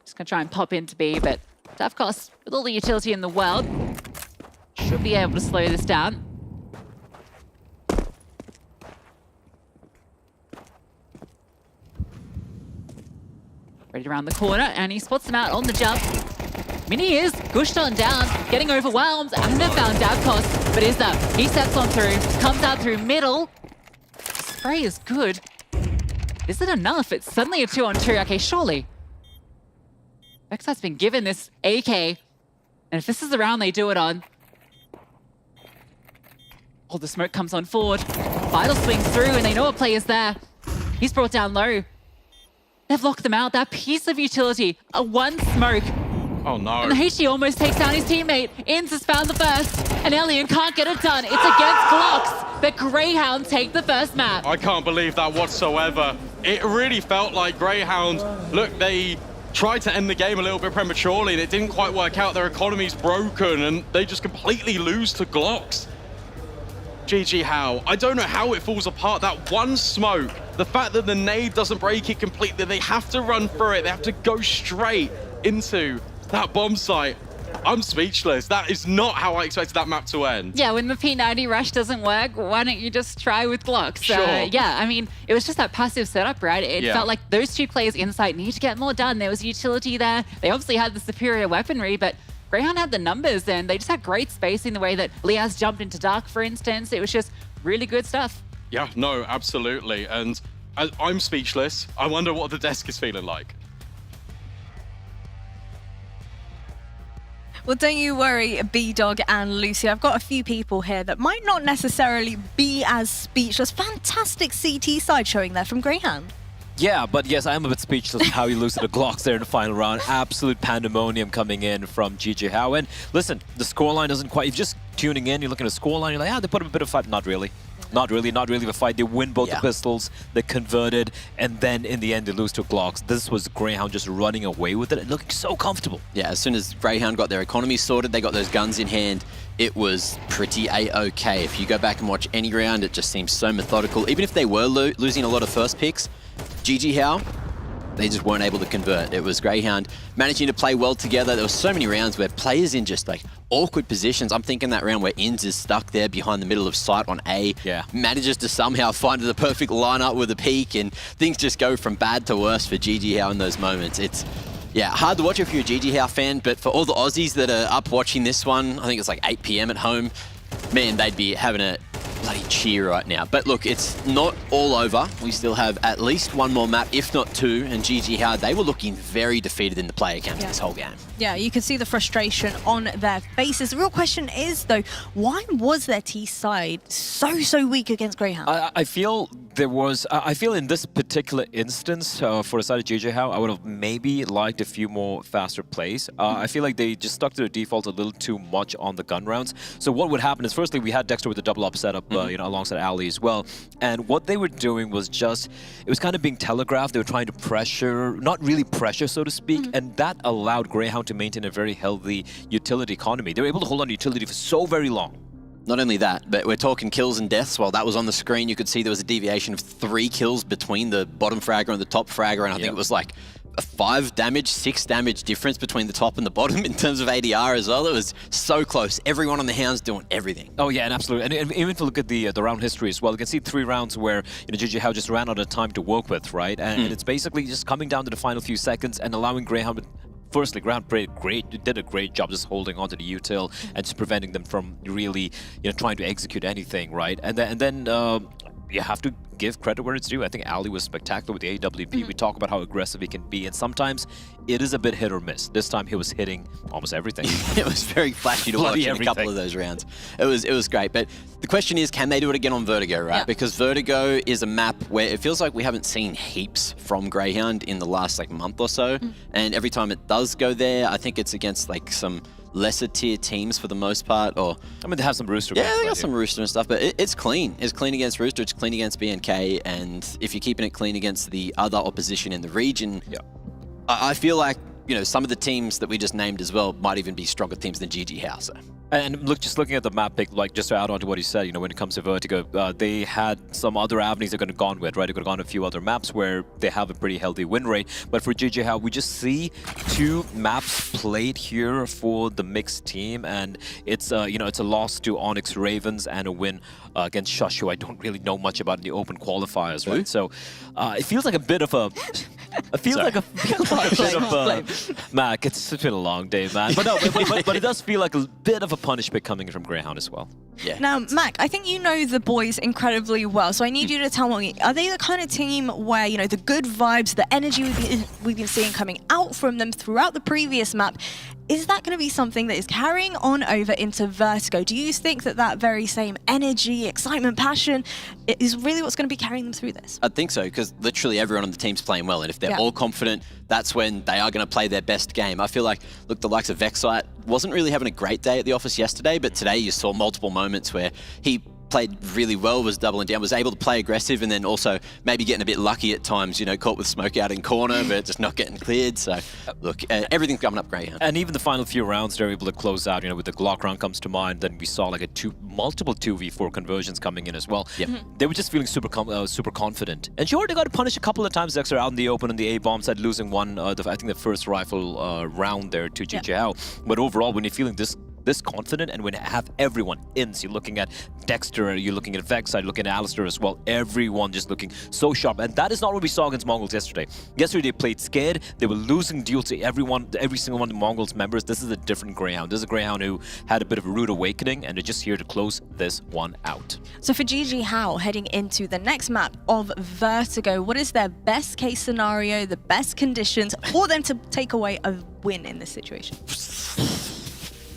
Just gonna try and pop into B, but Davkos, with all the utility in the world, should be able to slow this down. Ready around the corner, and he spots him out on the jump. Mini is pushed on down, getting overwhelmed, and they found Davkos, but Izza, he steps on through, comes out through middle. Spray is good. Is it enough? It's suddenly a 2-on-2. Okay, surely. Vexite's been given this AK, and if this is the round they do it on. Oh, the smoke comes on forward. Vital swings through, and they know a play is there. He's brought down low. They've locked them out. That piece of utility, a 1 smoke. Oh no. And the HG almost takes down his teammate. Inns has found the first, and Elian can't get it done. It's against Glocks, but Grayhound take the first map. I can't believe that whatsoever. It really felt like Grayhound, look, they tried to end the game a little bit prematurely and it didn't quite work out. Their economy's broken and they just completely lose to Glocks. JiJieHao, I don't know how it falls apart. That 1 smoke, the fact that the nade doesn't break it completely, they have to run through it. They have to go straight into that bomb site. I'm speechless. That is not how I expected that map to end. Yeah, when the P90 rush doesn't work, why don't you just try with Glocks? Sure. Yeah, I mean, it was just that passive setup, right? It felt like those 2 players inside need to get more done. There was utility there. They obviously had the superior weaponry, but Grayhound had the numbers and they just had great spacing, the way that Liaz jumped into Dark, for instance. It was just really good stuff. Yeah, no, absolutely. And I'm speechless. I wonder what the desk is feeling like. Well, don't you worry, B-Dog and Lucy. I've got a few people here that might not necessarily be as speechless. Fantastic CT side showing there from Grayhound. Yeah, but yes, I am a bit speechless how you lose to the Glocks there in the final round. Absolute pandemonium coming in from JiJieHao. And listen, the scoreline doesn't quite... If you're just tuning in, you're looking at the scoreline, you're like, they put up a bit of fight. Not really. Not really of a fight. They win both the pistols, they converted, and then in the end they lose to Glocks. This was Grayhound just running away with it and looking so comfortable. Yeah, as soon as Grayhound got their economy sorted, they got those guns in hand. it was pretty A-okay. If you go back and watch any round, it just seems so methodical. Even if they were losing a lot of first picks, JiJieHao, they just weren't able to convert. It was Grayhound managing to play well together. There were so many rounds where players in just like awkward positions. I'm thinking that round where Inz is stuck there behind the middle of sight on A, manages to somehow find the perfect lineup with a peak, and things just go from bad to worse for JiJieHao in those moments. It's hard to watch if you're a JiJieHao fan, but for all the Aussies that are up watching this one, I think it's like 8 PM at home, man, they'd be having a bloody cheer right now. But look, it's not all over. We still have at least one more map, if not two, and JiJieHao, they were looking very defeated in the player count this whole game. Yeah, you could see the frustration on their faces. The real question is, though, why was their T side so weak against Grayhound? I feel there was, I feel in this particular instance, for the side of JiJieHao, I would have maybe liked a few more faster plays. I feel like they just stuck to their default a little too much on the gun rounds. So what would happen is, firstly, we had Dexter with the double up setup, you know, alongside Ali as well. And what they were doing was just, it was kind of being telegraphed. They were trying to pressure, not really pressure, so to speak, and that allowed Grayhound to maintain a very healthy utility economy. They were able to hold on to utility for so very long. Not only that, but we're talking kills and deaths. While that was on the screen, you could see there was a deviation of 3 kills between the bottom fragger and the top fragger, and I think it was like a 5 damage, 6 damage difference between the top and the bottom in terms of ADR as well. It was so close. Everyone on the Hound's doing everything. Oh yeah, and absolutely. And even if you look at the round history as well, you can see 3 rounds where, you know, JiJieHao just ran out of time to work with, right? And it's basically just coming down to the final few seconds and allowing Grayhound. Firstly, Grayhound did a great job just holding onto the util and just preventing them from really, you know, trying to execute anything, right? And then you have to give credit where it's due. I think Ali was spectacular with the AWP. We talk about how aggressive he can be, and sometimes it is a bit hit or miss. This time he was hitting almost everything. It was very flashy to watch in a couple of those rounds. It was great, but the question is, can they do it again on Vertigo, right? Yeah. Because Vertigo is a map where it feels like we haven't seen heaps from Grayhound in the last like month or so, and every time it does go there, I think it's against like some lesser tier teams for the most part, or I mean they have some Rooster. Yeah, they got some Rooster and stuff, but it's clean. It's clean against Rooster, it's clean against BNK, and if you're keeping it clean against the other opposition in the region, I feel like, you know, some of the teams that we just named as well might even be stronger teams than JiJieHao. So. And look, just looking at the map pick, like just to add on to what he said, you know, when it comes to Vertigo, they had some other avenues they could have gone with, right? They could have gone to a few other maps where they have a pretty healthy win rate. But for JiJieHao, we just see 2 maps played here for the mixed team, and it's you know, it's a loss to Onyx Ravens and a win against Shush, who I don't really know much about in the open qualifiers, right? So it feels like a bit of a. It feels like a bit of Mac, it's been a long day, man. But no, but it does feel like a bit of a punishment coming from Grayhound as well. Yeah. Now, Mac, I think you know the boys incredibly well, so I need you to tell me, are they the kind of team where, you know, the good vibes, the energy we've been seeing coming out from them throughout the previous map, is that going to be something that is carrying on over into Vertigo? Do you think that that very same energy, excitement, passion is really what's going to be carrying them through this? I think so, because literally everyone on the team's playing well, and if they're all confident, that's when they are going to play their best game. I feel like, look, the likes of Vexite wasn't really having a great day at the office yesterday, but today you saw multiple moments where he played really well, was doubling down, was able to play aggressive, and then also maybe getting a bit lucky at times, you know, caught with smoke out in corner, but just not getting cleared. So, look, everything's coming up Grayhound. And even the final few rounds, they're able to close out, you know, with the Glock round comes to mind, then we saw like multiple 2v4 conversions coming in as well. They were just feeling super confident. And sure, they got punished a couple of times. Dexter out in the open on the A-bomb side, losing one, I think the first rifle round there to JiJieHao. But overall, when you're feeling this confident, and when you have everyone in, so you're looking at Dexter, you're looking at Vex, you're looking at Alistair as well, everyone just looking so sharp, and that is not what we saw against MongolZ yesterday. Yesterday they played scared, they were losing duels to every single one of the MongolZ members. This is a different Grayhound. This is a Grayhound who had a bit of a rude awakening, and they're just here to close this one out. So for JiJieHao, heading into the next map of Vertigo, what is their best case scenario, the best conditions for them to take away a win in this situation?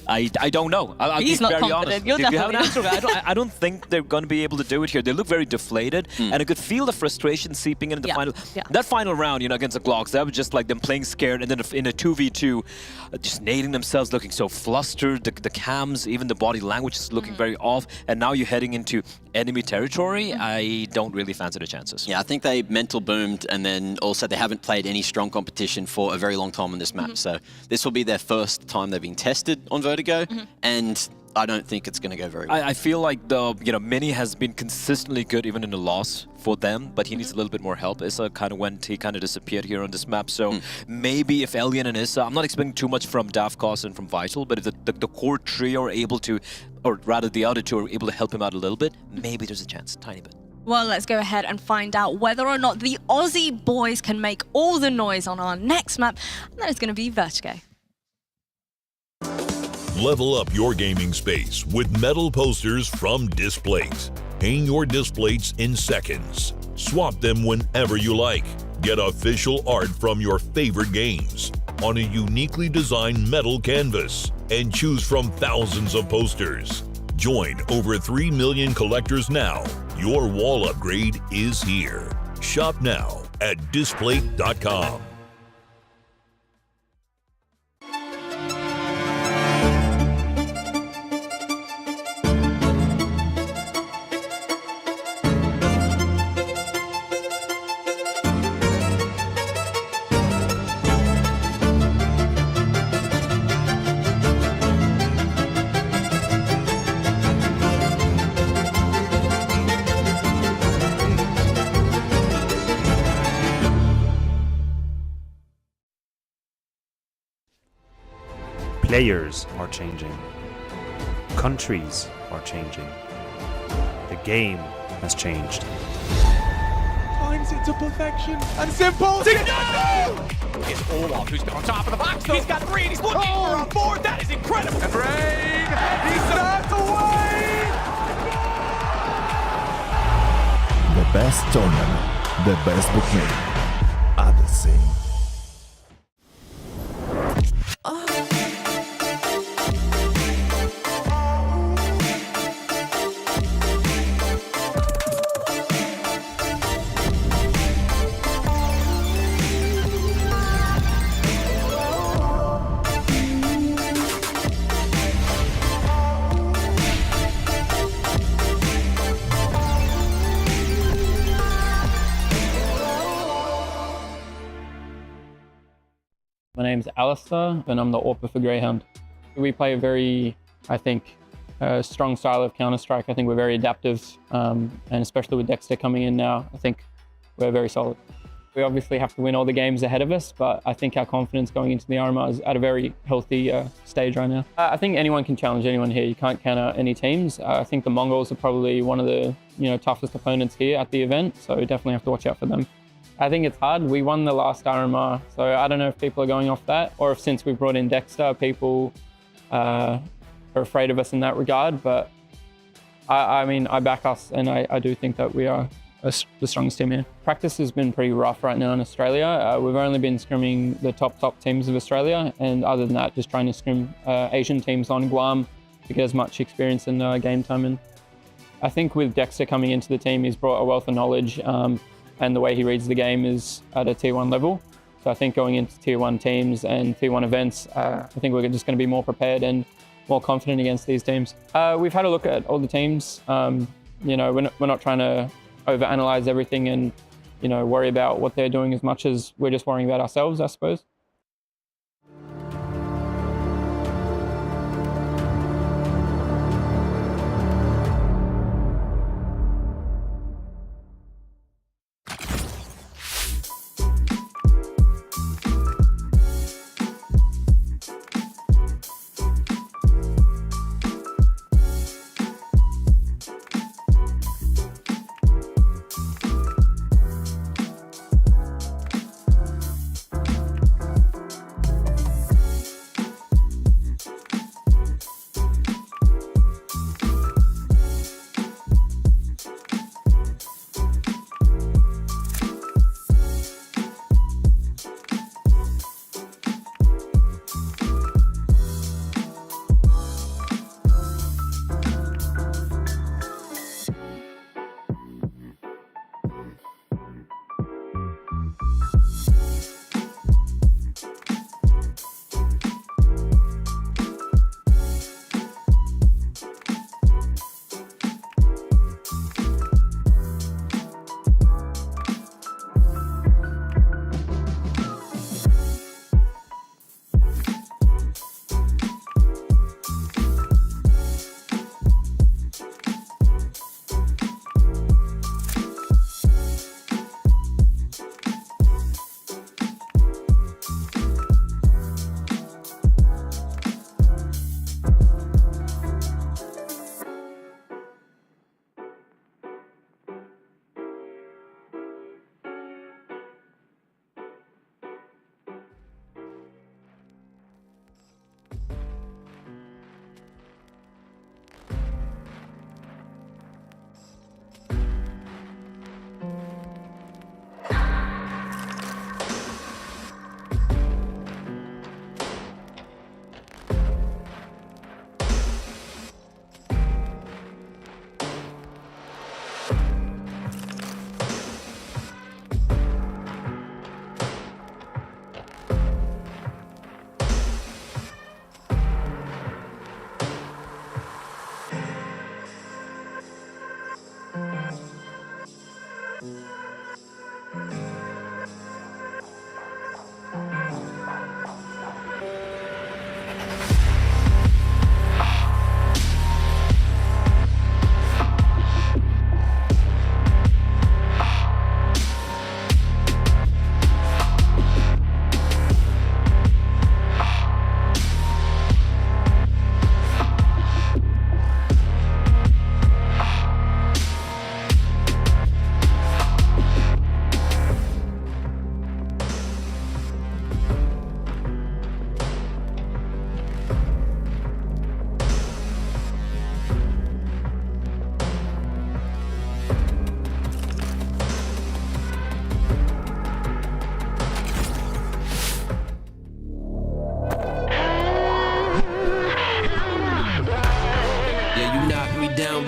I don't know. I'll be very honest. You're if you have an answer, I don't think they're going to be able to do it here. They look very deflated, and I could feel the frustration seeping in the final. That final round, you know, against the Glocks, that was just like them playing scared, and then in a 2v2, just nading themselves, looking so flustered. The cams, even the body language is looking very off, and now you're heading into enemy territory. I don't really fancy the chances. Yeah, I think they mental boomed, and then also they haven't played any strong competition for a very long time on this map. So this will be their first time they've been tested on Vertigo, and I don't think it's going to go very well. I feel like the Mini has been consistently good even in the loss for them, but he needs a little bit more help. Issa kind of went, he kind of disappeared here on this map. So maybe if Elian and Issa, I'm not expecting too much from Dafkos and from Vital, but if the core trio are able to, or rather the other two are able to help him out a little bit, maybe there's a chance, tiny bit. Well, let's go ahead and find out whether or not the Aussie boys can make all the noise on our next map, and that is going to be Vertigo. Level up your gaming space with metal posters from Displates. Hang your Displates in seconds. Swap them whenever you like. Get official art from your favorite games on a uniquely designed metal canvas and choose from thousands of posters. Join over 3 million collectors now. Your wall upgrade is here. Shop now at Displate.com. Players are changing. Countries are changing. The game has changed. Times it to perfection and simple. It's Olaf who's been on top of the box. He's got 3 and he's looking for a 4. That is incredible. And Rain, he's knocked away. The best tournament, the best bookmaker. Odyssey. My name's Alistair and I'm the AWPer for Grayhound. We play a very, I think, strong style of Counter-Strike. I think we're very adaptive, and especially with Dexter coming in now, I think we're very solid. We obviously have to win all the games ahead of us, but I think our confidence going into the RMR is at a very healthy stage right now. I think anyone can challenge anyone here. You can't count out any teams. I think the Mongols are probably one of the toughest opponents here at the event, so we definitely have to watch out for them. I think it's hard. We won the last RMR, so I don't know if people are going off that, or if since we brought in Dexter, people are afraid of us in that regard. But I mean, I back us, and I do think that we are the strongest team here. Practice has been pretty rough right now in Australia. We've only been scrimming the top teams of Australia, and other than that, just trying to scrim Asian teams on Guam to get as much experience in game time in. I think with Dexter coming into the team, he's brought a wealth of knowledge. And the way he reads the game is at a Tier 1 level. So I think going into Tier 1 teams and Tier 1 events, I think we're just going to be more prepared and more confident against these teams. We've had a look at all the teams. We're not trying to overanalyze everything and worry about what they're doing as much as we're just worrying about ourselves, I suppose.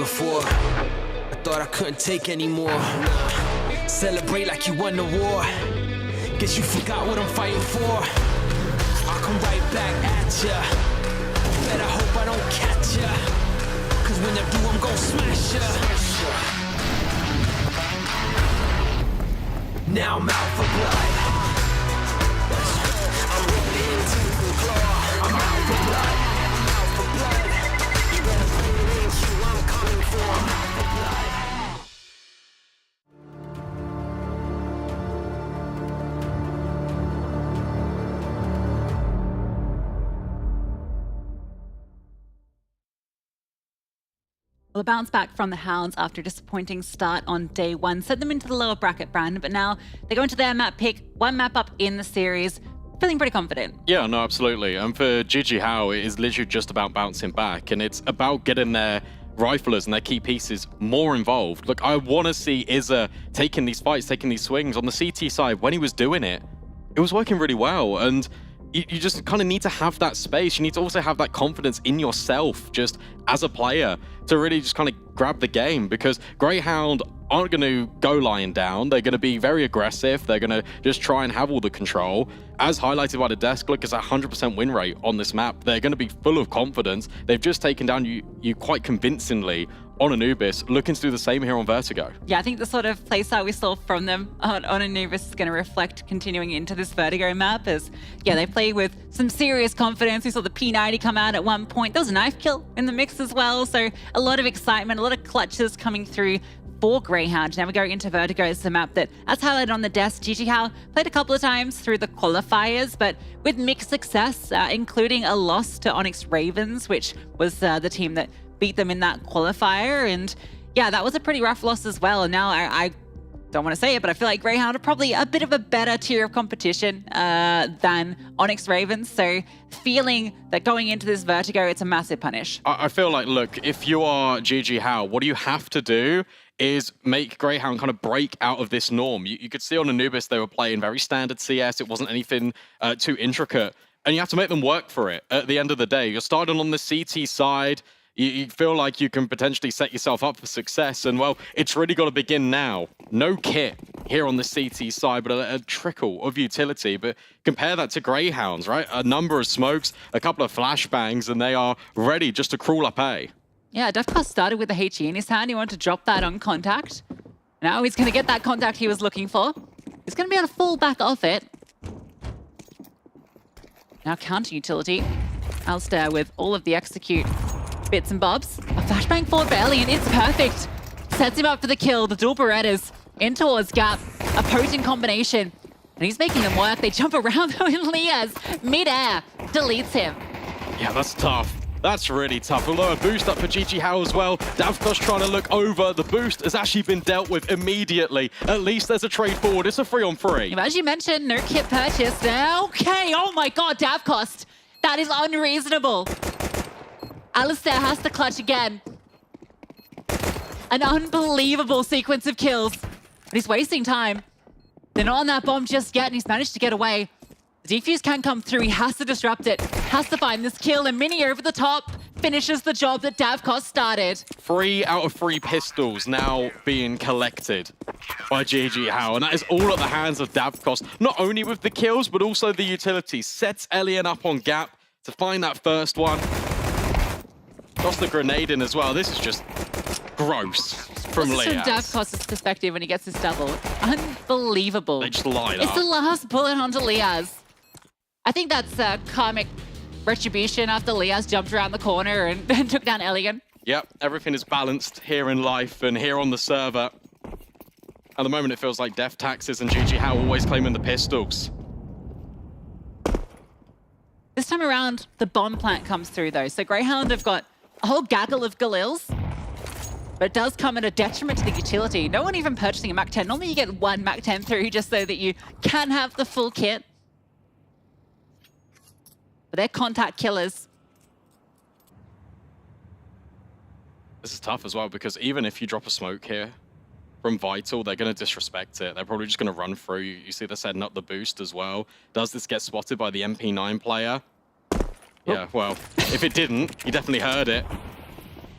before. I thought I couldn't take anymore. Nah. Celebrate like you won the war. Guess you forgot what I'm fighting for. I'll come right back at ya. Better hope I don't catch ya. Cause when I do, I'm gon' smash ya. Now I'm out for blood. I'm ripping into the claw. I'm out for blood. I'm out for blood. You better bring it in, you I'm coming for. I'm out for blood. Well, a bounce back from the Hounds after a disappointing start on day one sent them into the lower bracket, Brandon, but now they go into their map pick, one map up in the series, feeling pretty confident. Yeah, no, absolutely. And for JiJieHao, it is literally just about bouncing back, and it's about getting their riflers and their key pieces more involved. Look, I want to see Izza taking these fights, taking these swings. On the CT side, when he was doing it, it was working really well, and you just kind of need to have that space. You need to also have that confidence in yourself just as a player to really just kind of grab the game, because Grayhound aren't going to go lying down. They're going to be very aggressive. They're going to just try and have all the control. As highlighted by the desk, look, it's a 100% win rate on this map. They're going to be full of confidence. They've just taken down you quite convincingly on Anubis, looking to do the same here on Vertigo. Yeah, I think the sort of playstyle we saw from them on Anubis is going to reflect continuing into this Vertigo map, as, yeah, they play with some serious confidence. We saw the P90 come out at one point. There was a knife kill in the mix as well, so a lot of excitement, a lot of clutches coming through for Grayhound. Now we go into Vertigo. It's a map that, as highlighted on the desk, JiJieHao played a couple of times through the qualifiers, but with mixed success, including a loss to Onyx Ravens, which was the team that beat them in that qualifier. And yeah, that was a pretty rough loss as well. And now I don't want to say it, but I feel like Grayhound are probably a bit of a better tier of competition than Onyx Ravens. So feeling that going into this Vertigo, it's a massive punish. I feel like, look, if you are JiJieHao, what you have to do is make Grayhound kind of break out of this norm. You could see on Anubis, they were playing very standard CS. It wasn't anything too intricate. And you have to make them work for it at the end of the day. You're starting on the CT side. You feel like you can potentially set yourself up for success. And, well, it's really got to begin now. No kit here on the CT side, but a trickle of utility. But compare that to Greyhounds, right? A number of smokes, a couple of flashbangs, and they are ready just to crawl up A. Yeah, Defcost started with the HE in his hand. He wanted to drop that on contact. Now he's going to get that contact he was looking for. He's going to be able to fall back off it. Now counter utility. Alistair with all of the execute bits and bobs. A flashbang forward belly, and it's perfect. Sets him up for the kill. The dual Berettas in towards Gap. A potent combination. And he's making them work. They jump around though, and Liaz, mid-air, deletes him. Yeah, that's tough. That's really tough. Although a boost up for JiJieHao as well. Davkos trying to look over. The boost has actually been dealt with immediately. At least there's a trade forward. It's a 3-on-3. As you mentioned, no kit purchased. Okay, oh my god, Davkos. That is unreasonable. Alistair has to clutch again. An unbelievable sequence of kills. But he's wasting time. They're not on that bomb just yet, and he's managed to get away. The defuse can come through. He has to disrupt it. Has to find this kill, and Mini over the top finishes the job that Davkos started. 3 out of 3 pistols now being collected by JiJieHao, and that is all at the hands of Davkos. Not only with the kills, but also the utility. Sets Elian up on Gap to find that first one. Toss the grenade in as well. This is just gross from Liaz. From Davkos' perspective when he gets his double. Unbelievable. They just light It's up. the last bullet onto Liaz. I think that's karmic retribution after Liaz jumped around the corner and took down Elian. Yep, everything is balanced here in life and here on the server. At the moment, it feels like Death Taxes and JiJieHao always claiming the pistols. This time around, the bomb plant comes through though. So Grayhound have got a whole gaggle of Galils, but it does come at a detriment to the utility. No one even purchasing a MAC-10. Normally you get one MAC-10 through just so that you can have the full kit. But they're contact killers. This is tough as well, because even if you drop a smoke here from Vital, they're going to disrespect it. They're probably just going to run through. You see they're setting up the boost as well. Does this get spotted by the MP9 player? Yeah, well, if it didn't, you definitely heard it.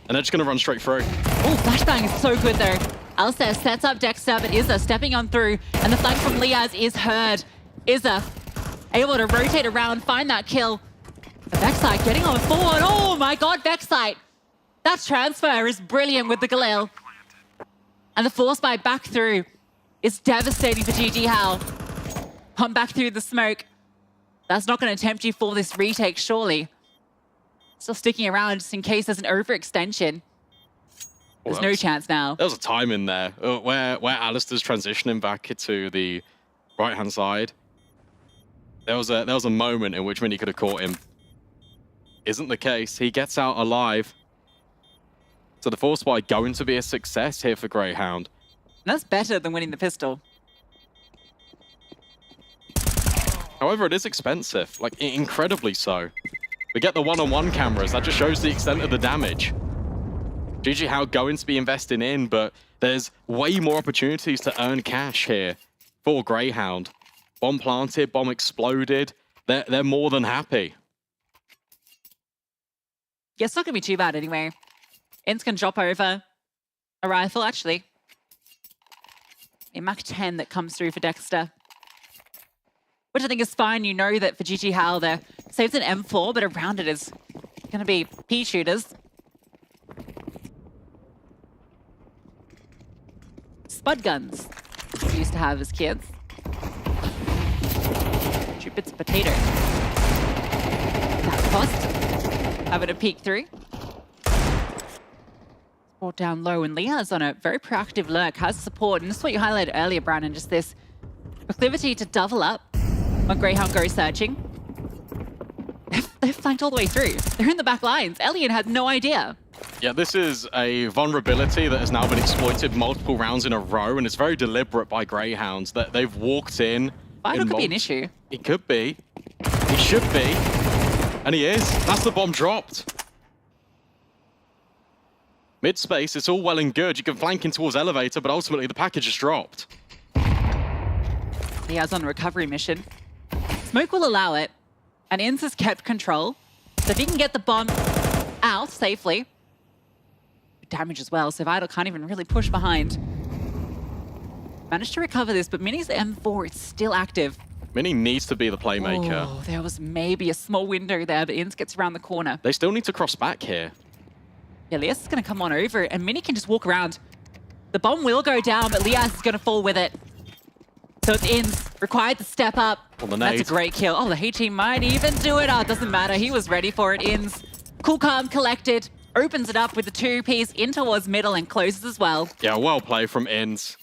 And they're just going to run straight through. Oh, flashbang is so good though. Alistair sets up Dexter, but Izza stepping on through, and the flank from Liaz is heard. Izza able to rotate around, find that kill. The Vexite getting on forward. Oh my god, Vexite. That transfer is brilliant with the Galil. And the force buy back through is devastating for JiJieHao. Come back through the smoke. That's not going to tempt you for this retake, surely. Still sticking around just in case there's an overextension. There's no chance now. There was a time in there where Alistair's transitioning back to the right-hand side. There was a moment in which Mini could have caught him. Isn't the case. He gets out alive. So the force buy going to be a success here for Grayhound. That's better than winning the pistol. However, it is expensive, like incredibly so. We get the one-on-one cameras. That just shows the extent of the damage. JiJieHao going to be investing in, but there's way more opportunities to earn cash here for Grayhound. Bomb planted, bomb exploded. They're more than happy. Yeah, it's not going to be too bad anyway. Ints can drop over a rifle, actually. A Mach 10 that comes through for Dexter. Which I think is fine. You know that for JiJieHao, there saves an M4, but around it is going to be pea shooters. Spud guns we used to have as kids. 2 bits of potato. That cost. Having a peek through. Brought down low, and Lia's on a very proactive lurk, has support, and this is what you highlighted earlier, Brandon, just this proclivity to double up when Grayhound goes searching. They've flanked all the way through. They're in the back lines. Elian had no idea. Yeah, this is a vulnerability that has now been exploited multiple rounds in a row, and it's very deliberate by Greyhounds that they've walked in. Vital could be an issue. It could be. He should be. And he is. That's the bomb dropped. Mid-space, it's all well and good. You can flank in towards elevator, but ultimately the package is dropped. He has on a recovery mission. Smoke will allow it, and Inns has kept control. So if he can get the bomb out safely, damage as well, so Vital can't even really push behind. Managed to recover this, but Mini's M4 is still active. Mini needs to be the playmaker. Oh, there was maybe a small window there, but Inns gets around the corner. They still need to cross back here. Yeah, Lias is going to come on over, and Mini can just walk around. The bomb will go down, but Lias is going to fall with it. So it's Inns, required to step up. That's a great kill. Oh, the H team might even do it. Oh, it doesn't matter. He was ready for it. Inns, cool, calm, collected. Opens it up with the 2-piece in towards middle and closes as well. Yeah, well played from Inns.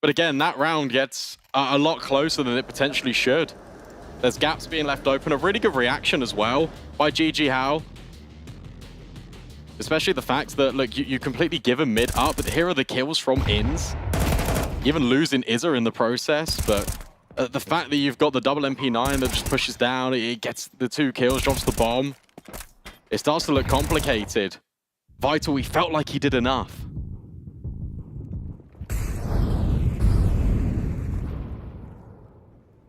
But again, that round gets a lot closer than it potentially should. There's gaps being left open. A really good reaction as well by JiJieHao. Especially the fact that, look, you completely give him mid up, but here are the kills from Inns. Even losing Izza in the process, but the fact that you've got the double MP9 that just pushes down, it gets the 2 kills, drops the bomb. It starts to look complicated. Vital, he felt like he did enough.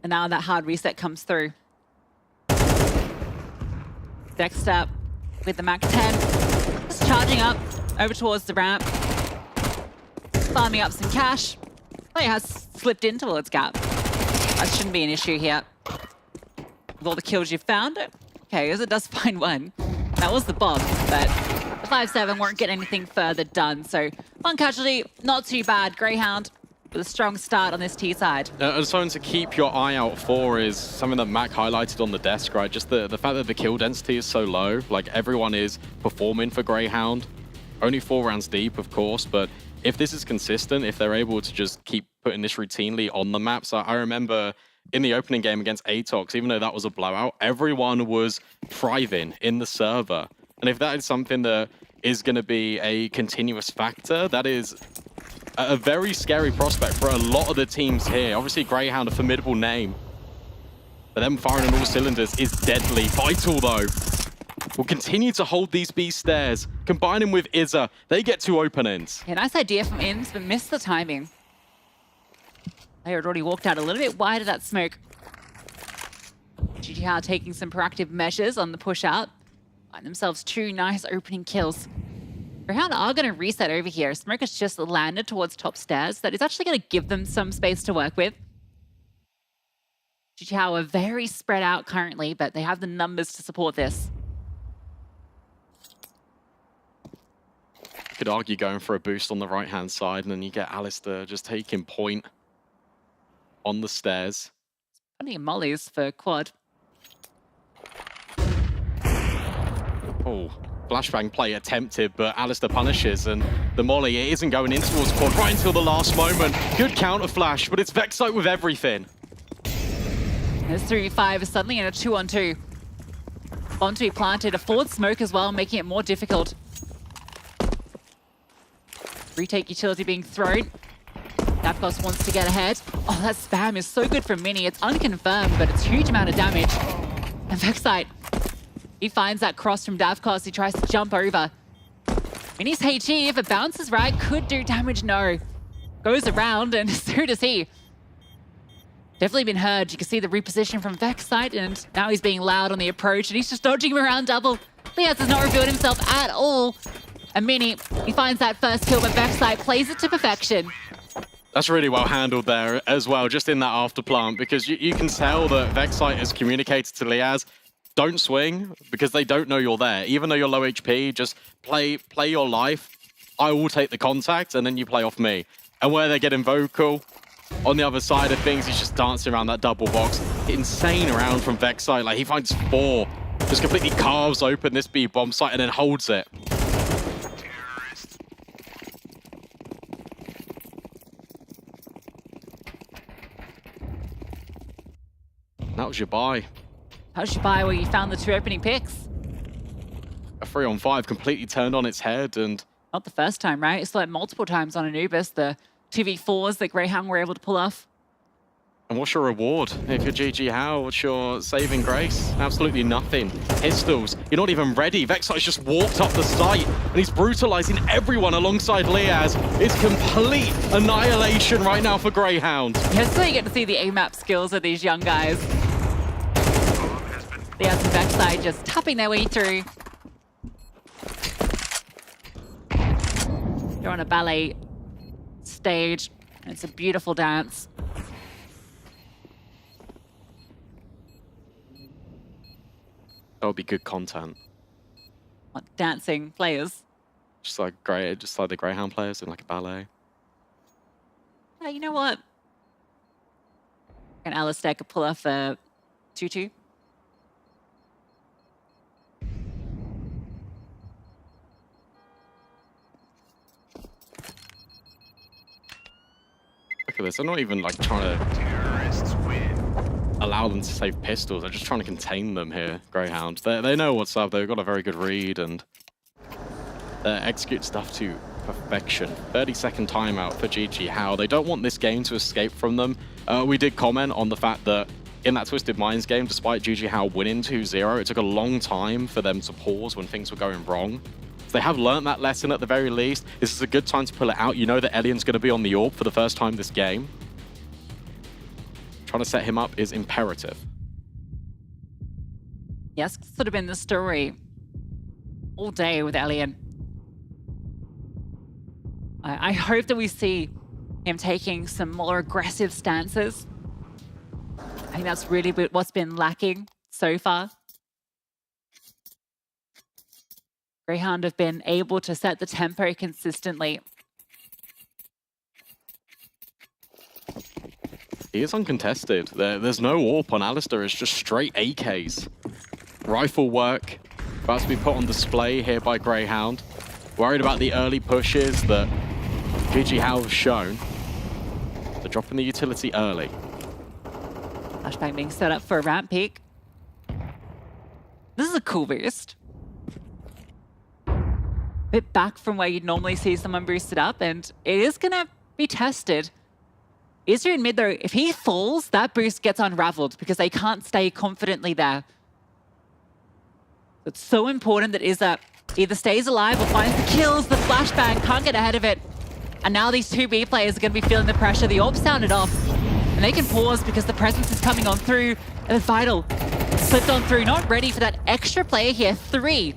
And now that hard reset comes through. Dexter with the Mach 10. Just charging up over towards the ramp. Farming up some cash. Oh, it has slipped in towards Gap. That shouldn't be an issue here. With all the kills you've found. Okay, as it does find one. That was the bomb, but the 5-7 won't get anything further done. So, one casualty, not too bad. Grayhound with a strong start on this T side. And something to keep your eye out for is something that Mac highlighted on the desk, right? Just the fact that the kill density is so low. Like, everyone is performing for Grayhound. Only 4 rounds deep, of course, but if this is consistent, if they're able to just keep putting this routinely on the map. So I remember in the opening game against ATOX, even though that was a blowout, everyone was thriving in the server. And if that is something that is going to be a continuous factor, that is a very scary prospect for a lot of the teams here. Obviously, Grayhound, a formidable name. But them firing on all cylinders is deadly. Vital, though, will continue to hold these B stairs. Combining with Izza, they get 2 openings. Yeah, nice idea from Inns, but missed the timing. They had already walked out a little bit wide of that smoke. JiJieHao taking some proactive measures on the push out. Find themselves 2 nice opening kills. Grayhound are going to reset over here. Smoke has just landed towards top stairs. That is actually going to give them some space to work with. JiJieHao are very spread out currently, but they have the numbers to support this. Could argue going for a boost on the right-hand side, and then you get Alistair just taking point on the stairs. Plenty of mollies for quad. Oh, flashbang play attempted, but Alistair punishes, and the molly, it isn't going in towards quad right until the last moment. Good counter flash, but it's Vexite with everything. This 3v5 is suddenly in a 2-on-2. Bomb to be planted, a forward smoke as well, making it more difficult. Retake utility being thrown. ATOX wants to get ahead. Oh, that spam is so good from Mini. It's unconfirmed, but it's a huge amount of damage. And Vexite, he finds that cross from ATOX. He tries to jump over. Mini's HE, if it bounces right, could do damage. No. Goes around, and so does he. Definitely been heard. You can see the reposition from Vexite, and now he's being loud on the approach, and he's just dodging him around double. Liaz has not revealed himself at all. And Mini, he finds that first kill, but Vexite plays it to perfection. That's really well handled there as well, just in that after plant, because you can tell that Vexite has communicated to Liaz, don't swing, because they don't know you're there. Even though you're low HP, just play your life. I will take the contact, and then you play off me. And where they're getting vocal, on the other side of things, he's just dancing around that double box. Insane around from Vexite, like he finds 4, just completely carves open this B bomb site and then holds it. That was your buy. That was your buy where you found the 2 opening picks. A 3-on-5 completely turned on its head, and not the first time, right? It's like multiple times on Anubis, the 2v4s that Grayhound were able to pull off. And what's your reward? If you're JiJieHao, what's your saving grace? Absolutely nothing. Pistols, you're not even ready. Vexite's just walked up the site, and he's brutalizing everyone alongside Liaz. It's complete annihilation right now for Grayhound. Yeah, so you get to see the AMAP skills of these young guys. Liaz and Vexite just tapping their way through. They're on a ballet stage. It's a beautiful dance. That would be good content. What, dancing players? Just like the Grayhound players in like a ballet. Yeah, you know what? And Alistair could pull off a 2-2. Look at this. I'm not even like trying to allow them to save pistols. They're just trying to contain them here, Grayhound. They know what's up. They've got a very good read and execute stuff to perfection. 30-second timeout for JiJieHao. They don't want this game to escape from them. We did comment on the fact that in that Twisted Minds game, despite JiJieHao winning 2-0, it took a long time for them to pause when things were going wrong. So they have learned that lesson at the very least. This is a good time to pull it out. You know that Elian's going to be on the AWP for the first time this game. Trying to set him up is imperative. Yes, sort of been the story all day with Elian. I hope that we see him taking some more aggressive stances. I think that's really what's been lacking so far. Grayhound have been able to set the tempo consistently. He is uncontested. There's no AWP on Alistair. It's just straight AKs. Rifle work about to be put on display here by Grayhound. Worried about the early pushes that JiJieHao have shown. They're dropping the utility early. Flashbang being set up for a ramp peak. This is a cool boost. Bit back from where you'd normally see someone boosted up, and it is going to be tested. Isra in mid, though, if he falls, that boost gets unraveled because they can't stay confidently there. It's so important that Isra either stays alive or finds the kills. The flashbang can't get ahead of it. And now these 2 B players are going to be feeling the pressure. The AWP sounded off, and they can pause because the presence is coming on through. And Vital slipped on through, not ready for that extra player here. 3.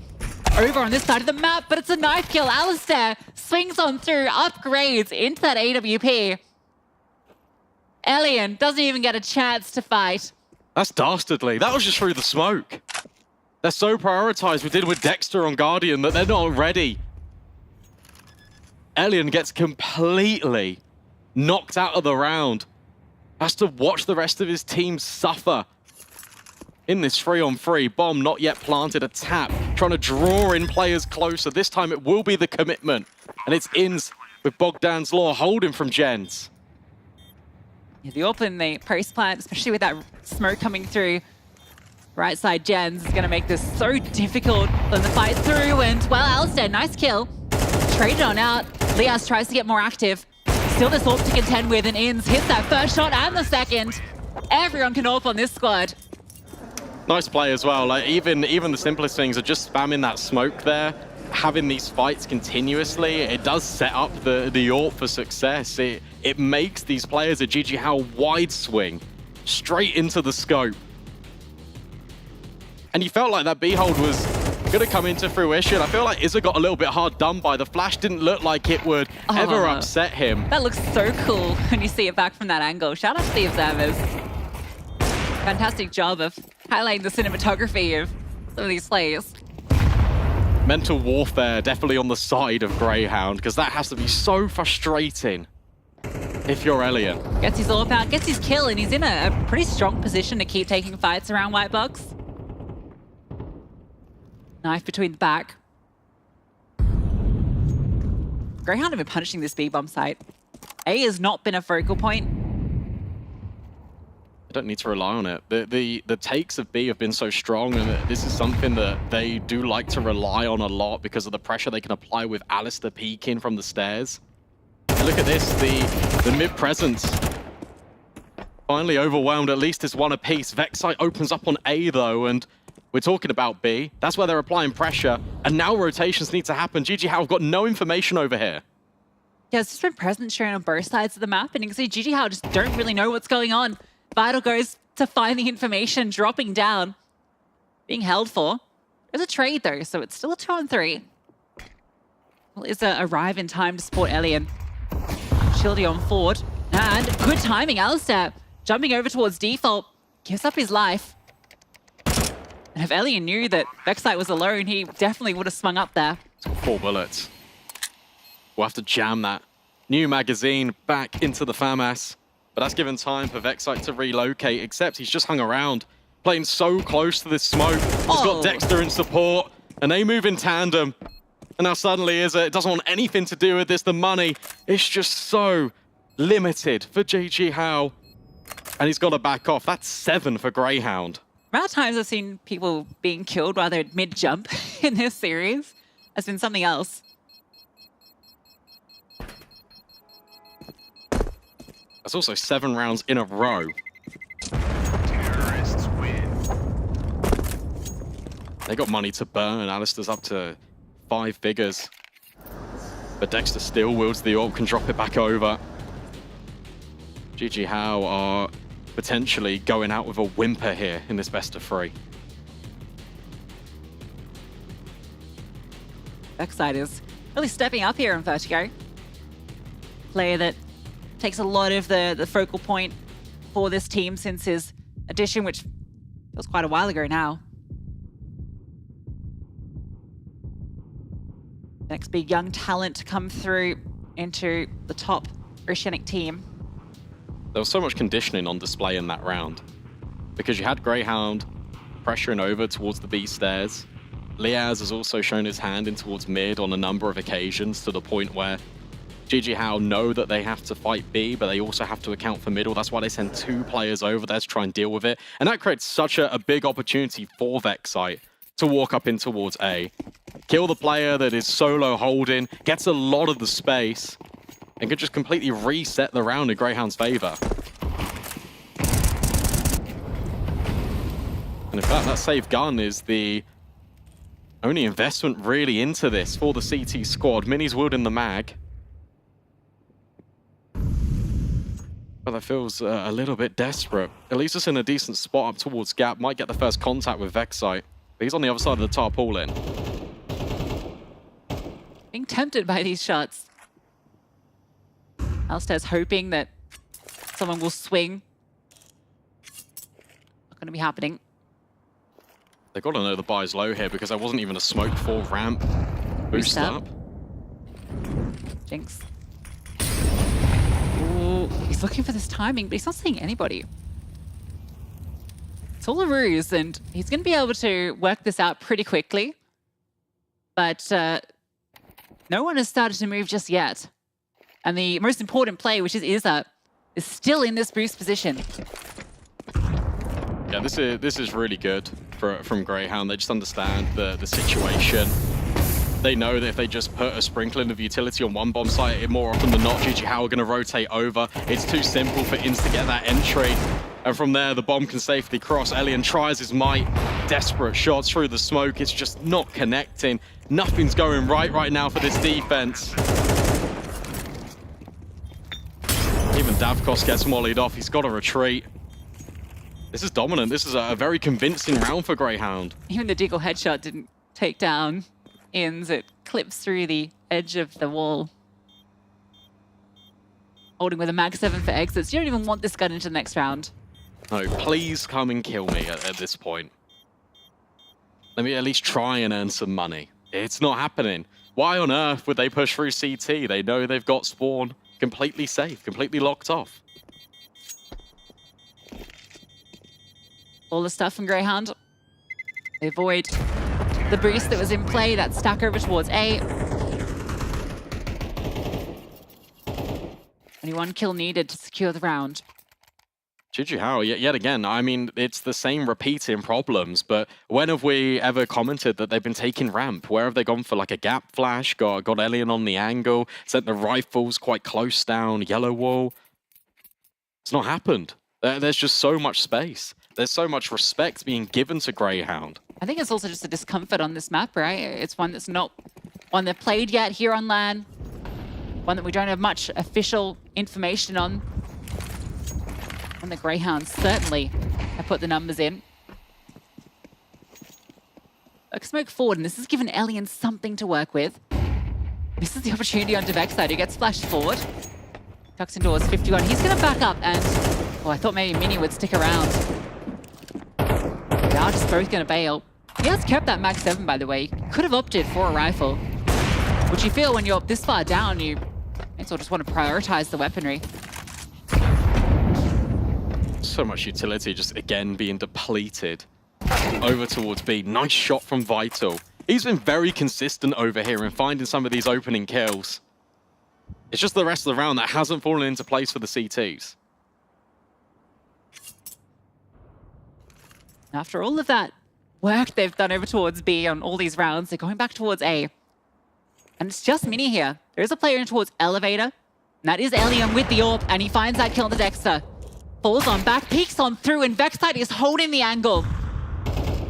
over on this side of the map, but it's a knife kill. Alistair swings on through, upgrades into that AWP. Elian doesn't even get a chance to fight. That's dastardly. That was just through the smoke. They're so prioritized. We did with Dexter on Guardian that they're not ready. Elian gets completely knocked out of the round. Has to watch the rest of his team suffer. In this 3-on-3, bomb not yet planted, a tap, trying to draw in players closer. This time it will be the commitment. And it's ins with Bogdan's Law holding from Jens. Yeah, the AWP in the post plant, especially with that smoke coming through. Right side Jens is going to make this so difficult on the fight through. And, well, Alistair, nice kill. Traded on out. Lias tries to get more active. Still this AWP to contend with, and Ins hits that first shot and the second. Everyone can AWP on this squad. Nice play as well. Like even the simplest things are just spamming that smoke there. Having these fights continuously, it does set up the AWP for success. It makes these players at JiJieHao wide swing straight into the scope. And you felt like that B-hold was going to come into fruition. I feel like Izza got a little bit hard done by. The flash didn't look like it would ever upset him. That looks so cool when you see it back from that angle. Shout out to the observers. Fantastic job of highlighting the cinematography of some of these plays. Mental warfare definitely on the side of Grayhound, because that has to be so frustrating if you're Elian. Gets his AWP out, gets his kill, and he's in a pretty strong position to keep taking fights around White Box. Knife between the back. Grayhound have been punishing this B-bomb site. A has not been a focal point. I don't need to rely on it. The takes of B have been so strong, and this is something that they do like to rely on a lot because of the pressure they can apply with Alistair peeking from the stairs. And look at this, the mid-presence. Finally overwhelmed, at least it's one apiece. Vexite opens up on A though, and we're talking about B. That's where they're applying pressure, and now rotations need to happen. JiJieHao have got no information over here. Yeah, it's just been presence sharing on both sides of the map, and you can see JiJieHao just don't really know what's going on. Vital goes to find the information, dropping down, being held for. There's a trade though, so it's still a 2-on-3. Well, Izza arrive in time to support Elian. Shildy on forward, and good timing. Alistair jumping over towards default, gives up his life. And if Elian knew that Vexite was alone, he definitely would have swung up there. 4 bullets. We'll have to jam that new magazine back into the FAMAS. But that's given time for Vexite to relocate, except he's just hung around, playing so close to this smoke. He's got Dexter in support, and they move in tandem. And now suddenly it doesn't want anything to do with this. The money is just so limited for JiJieHao. And he's got to back off. That's 7 for Grayhound. Amount of times I've seen people being killed while they're mid-jump in this series has been something else. That's also 7 rounds in a row. Terrorists win. They got money to burn. Alistair's up to 5 figures. But Dexter still wields the AWP, can drop it back over. JiJieHao are potentially going out with a whimper here in this best of 3. Vexite is really stepping up here in Vertigo. Player that takes a lot of the focal point for this team since his addition, which was quite a while ago now. Next big young talent to come through into the top Oceanic team. There was so much conditioning on display in that round because you had Grayhound pressuring over towards the B stairs. Liaz has also shown his hand in towards mid on a number of occasions to the point where JiJieHao know that they have to fight B, but they also have to account for middle. That's why they send 2 players over there to try and deal with it. And that creates such a big opportunity for Vexite to walk up in towards A. Kill the player that is solo holding, gets a lot of the space, and could just completely reset the round in Grayhound's favor. And in fact, that save gun is the only investment really into this for the CT squad. Mini's wielding the mag. But that feels a little bit desperate. At least it's in a decent spot up towards Gap. Might get the first contact with Vexite. But he's on the other side of the tarpaulin. being tempted by these shots. Alistair's hoping that someone will swing. Not going to be happening. They've got to know the buy's low here because there wasn't even a smoke for ramp. Boost up. Jinx. Ooh, he's looking for this timing, but he's not seeing anybody. It's all a ruse, and he's going to be able to work this out pretty quickly. But no one has started to move just yet. And the most important play, which is Izza, is still in this boost position. Yeah, this is really good from Grayhound. They just understand the situation. They know that if they just put a sprinkling of utility on one bomb site, more often than not, JiJieHao are going to rotate over. It's too simple for Inns to get that entry. And from there, the bomb can safely cross. Elian tries his might. Desperate shots through the smoke. It's just not connecting. Nothing's going right now for this defense. Even Davkos gets mollied off. He's got to retreat. This is dominant. This is a very convincing round for Grayhound. Even the Deagle headshot didn't take down Inns. It clips through the edge of the wall. Holding with a mag 7 for exits. You don't even want this gun into the next round. No, please come and kill me at this point. Let me at least try and earn some money. It's not happening. Why on earth would they push through CT? They know they've got spawn completely safe, completely locked off. All the stuff from Grayhound. They avoid the boost that was in play. That stack over towards A. Only one kill needed to secure the round. JiJieHao, yet again, I mean, it's the same repeating problems, but when have we ever commented that they've been taking ramp? Where have they gone for like a gap flash, got Elian on the angle, sent the rifles quite close down, yellow wall? It's not happened. There's just so much space. There's so much respect being given to Grayhound. I think it's also just a discomfort on this map, right? It's one that's not one they've played yet here on LAN. One that we don't have much official information on. And the Greyhounds certainly have put the numbers in. Look, smoke forward, and this has given Elian something to work with. This is the opportunity on Devexide, who gets flashed forward. Tucks indoors, 51. He's going to back up, and... oh, I thought maybe Mini would stick around. They are just both going to bail. He has kept that Mag 7, by the way. Could have opted for a rifle. Which you feel when you're this far down, you may as well just want to prioritize the weaponry. So much utility just again being depleted. Over towards B. Nice shot from Vital. He's been very consistent over here in finding some of these opening kills. It's just the rest of the round that hasn't fallen into place for the CTs. After all of that work they've done over towards B on all these rounds, they're going back towards A. And it's just Mini here. There is a player in towards Elevator. And that is Elian with the AWP, and he finds that kill on the Dexter. Falls on back, peeks on through, and Vexite is holding the angle.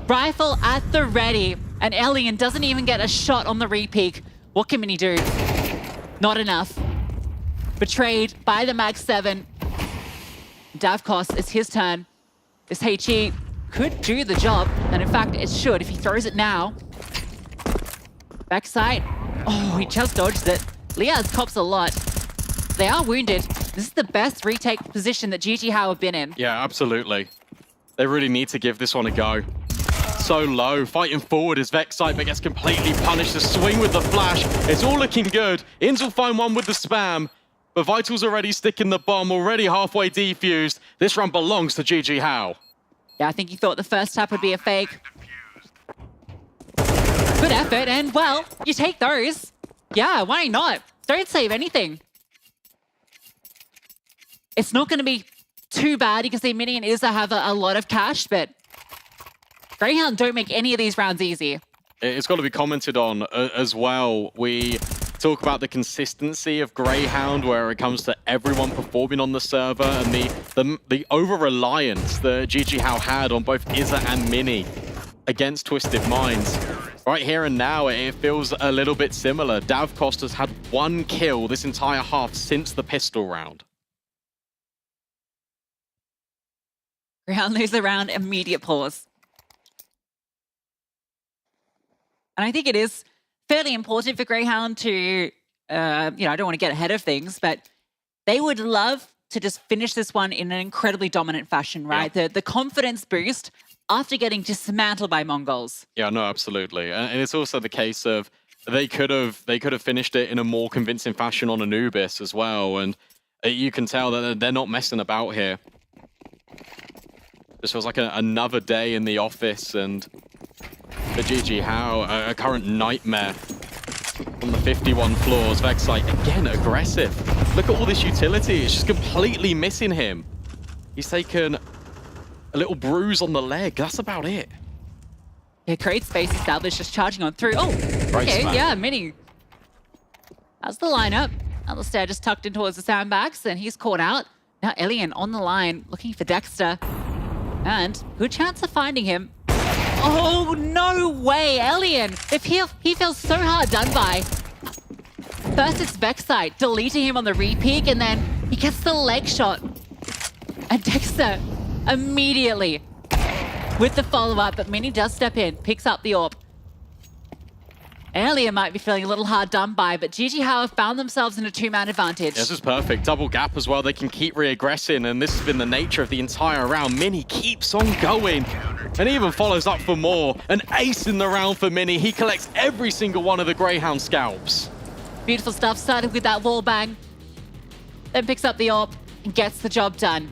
Rifle at the ready, and Elian doesn't even get a shot on the re-peek. What can Mini do? Not enough. Betrayed by the Mag 7. Davkos, it's his turn. This HE could do the job, and in fact, it should if he throws it now. Backside. Oh, he just dodged it. Liaz cops a lot. They are wounded. This is the best retake position that JiJieHao have been in. Yeah, absolutely. They really need to give this one a go. So low, fighting forward is Vexite, but gets completely punished. The swing with the flash. It's all looking good. Inns will find one with the spam, but Vital's already sticking the bomb, already halfway defused. This run belongs to JiJieHao. Yeah, I think he thought the first tap would be a fake. Good effort, and well, you take those. Yeah, why not? Don't save anything. It's not going to be too bad. You can see Mini and Izza have a lot of cash, but Grayhound don't make any of these rounds easy. It's got to be commented on as well. We talk about the consistency of Grayhound where it comes to everyone performing on the server and the over-reliance that JiJieHao had on both Izza and Mini against Twisted Minds. Right here and now, it feels a little bit similar. Davkos has had one kill this entire half since the pistol round. Grayhound lose the round, immediate pause. And I think it is fairly important for Grayhound to, you know, I don't want to get ahead of things, but they would love to just finish this one in an incredibly dominant fashion, right? Yeah. The confidence boost after getting dismantled by MongolZ. Yeah, no, absolutely. And it's also the case of they could have finished it in a more convincing fashion on Anubis as well. And you can tell that they're not messing about here. This feels like another day in the office, and for JiJieHao, a current nightmare on the 51 floors. Vexite, again, aggressive. Look at all this utility. It's just completely missing him. He's taken a little bruise on the leg. That's about it. Yeah, great space established, just charging on through. Oh, okay, yeah, Mini. That's the lineup. Alistair just tucked in towards the sandbags, and he's caught out. Now Elian on the line, looking for Dexter. And good chance of finding him. Oh, no way, Elian. If he feels so hard done by. First it's Vexite, deleting him on the re-peek, and then he gets the leg shot. And Dexter immediately with the follow-up, but Mini does step in, picks up the AWP. Elian might be feeling a little hard done by, but JiJieHao have found themselves in a two-man advantage. This is perfect. Double gap as well. They can keep re-aggressing, and this has been the nature of the entire round. Mini keeps on going, and even follows up for more. An ace in the round for Mini. He collects every single one of the Grayhound scalps. Beautiful stuff. Started with that wall bang, then picks up the AWP and gets the job done.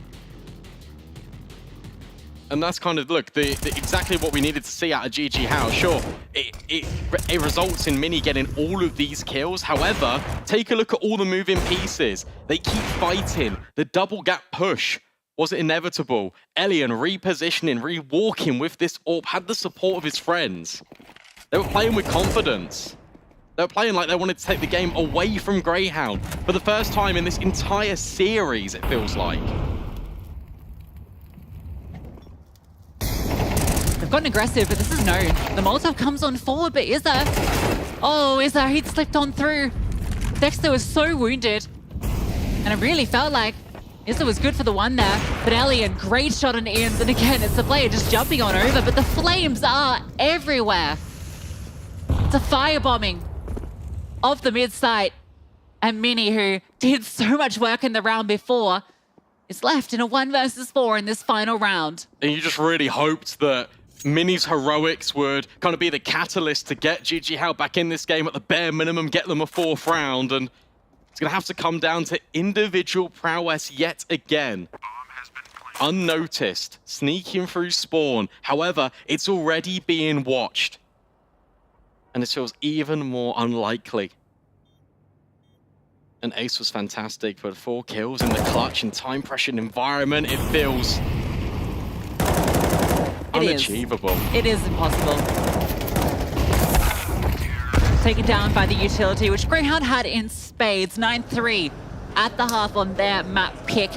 And that's kind of, look, exactly what we needed to see out of JiJieHao. Sure, it results in Mini getting all of these kills. However, take a look at all the moving pieces. They keep fighting. The double gap push wasn't inevitable. Elian repositioning, re-walking with this AWP, had the support of his friends. They were playing with confidence. They were playing like they wanted to take the game away from Grayhound for the first time in this entire series, it feels like. They've gotten aggressive, but this is known. The Molotov comes on forward, but Izza... Oh, Izza, he'd slipped on through. Dexter was so wounded. And it really felt like Izza was good for the one there. But Elian, great shot on Ian's. And again, it's the player just jumping on over, but the flames are everywhere. It's a firebombing of the mid-site. And Mini, who did so much work in the round before, is left in a 1 versus 4 in this final round. And you just really hoped that Mini's heroics would kind of be the catalyst to get JiJieHao back in this game at the bare minimum, get them a 4th round, and it's going to have to come down to individual prowess yet again. Unnoticed, sneaking through spawn. However, it's already being watched. And it feels even more unlikely. And Ace was fantastic, but 4 kills in the clutch and time-pressured environment, it feels unachievable. It is impossible. Taken down by the utility, which Grayhound had in spades. 9-3 at the half on their map pick.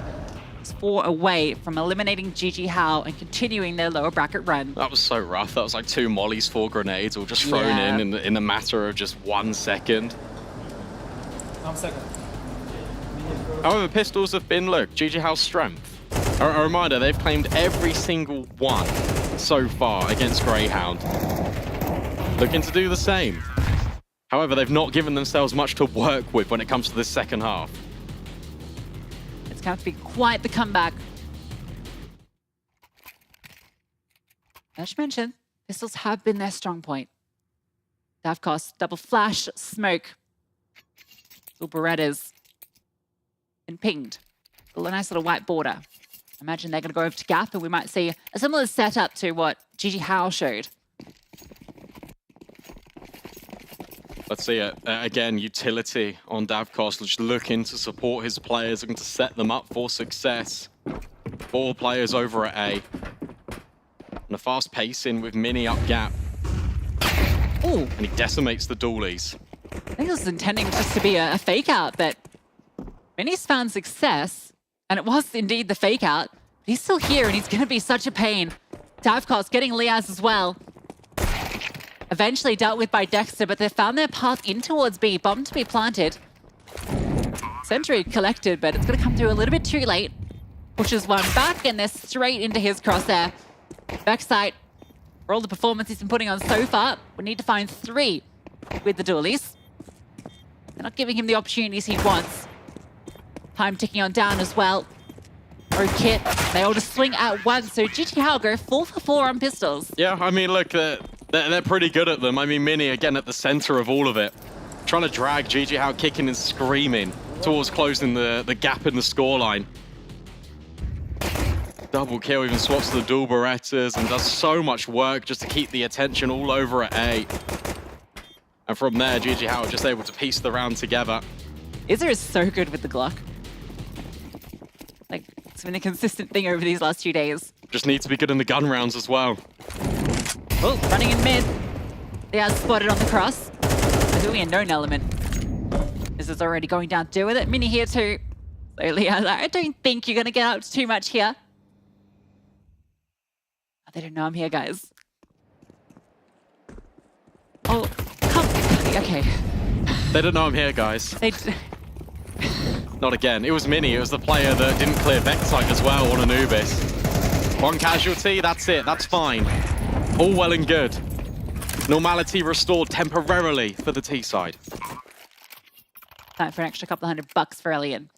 It's 4 away from eliminating JiJieHao and continuing their lower bracket run. That was so rough. That was like 2 mollies, 4 grenades, all just thrown in a matter of just 1 second. I'm second. However, pistols have been, look, JiJieHao's strength. A reminder, they've claimed every single one so far against Grayhound. Looking to do the same. However, they've not given themselves much to work with when it comes to this second half. It's going to be quite the comeback. As you mentioned, pistols have been their strong point. ATOX, double flash, smoke. Little Berettas. And pinged. A nice little white border. Imagine they're going to go over to Gap and we might see a similar setup to what JiJieHao showed. Let's see it. Again, utility on ATOX, just looking to support his players, looking to set them up for success. 4 players over at A. And a fast pacing with Mini up Gap. Ooh. And he decimates the dualies. I think this was intending just to be a fake out, but Mini's found success, and it was indeed the fake out. But he's still here, and he's going to be such a pain. ATOX getting Liaz as well. Eventually dealt with by Dexter, but they found their path in towards B. Bomb to be planted. Sentry collected, but it's going to come through a little bit too late. Pushes one back, and they're straight into his crosshair. Vexite, for all the performance he's been putting on so far, we need to find 3 with the dualies. They're not giving him the opportunities he wants. Time ticking on down as well. Or Kit, they all just swing at once, so JiJieHao go 4 for 4 on pistols. Yeah, I mean, look, they're pretty good at them. I mean, Mini, again, at the center of all of it. Trying to drag JiJieHao kicking and screaming towards closing the gap in the scoreline. Double kill, even swaps the dual Berettas and does so much work just to keep the attention all over at A. And from there, JiJieHao just able to piece the round together. Izzer is so good with the Glock. Like, it's been a consistent thing over these last few days. Just needs to be good in the gun rounds as well. Oh, running in mid. They are spotted on the cross. They're doing a known element. This is already going down to do with it. Mini here too. So Leah, I don't think you're going to get out too much here. Oh, they don't know I'm here, guys. Oh, come. Okay. They don't know I'm here, guys. Not again. It was Mini. It was the player that didn't clear Vectite as well on Anubis. One casualty, that's it. That's fine. All well and good. Normality restored temporarily for the T side. Time for an extra couple $100 for Elian.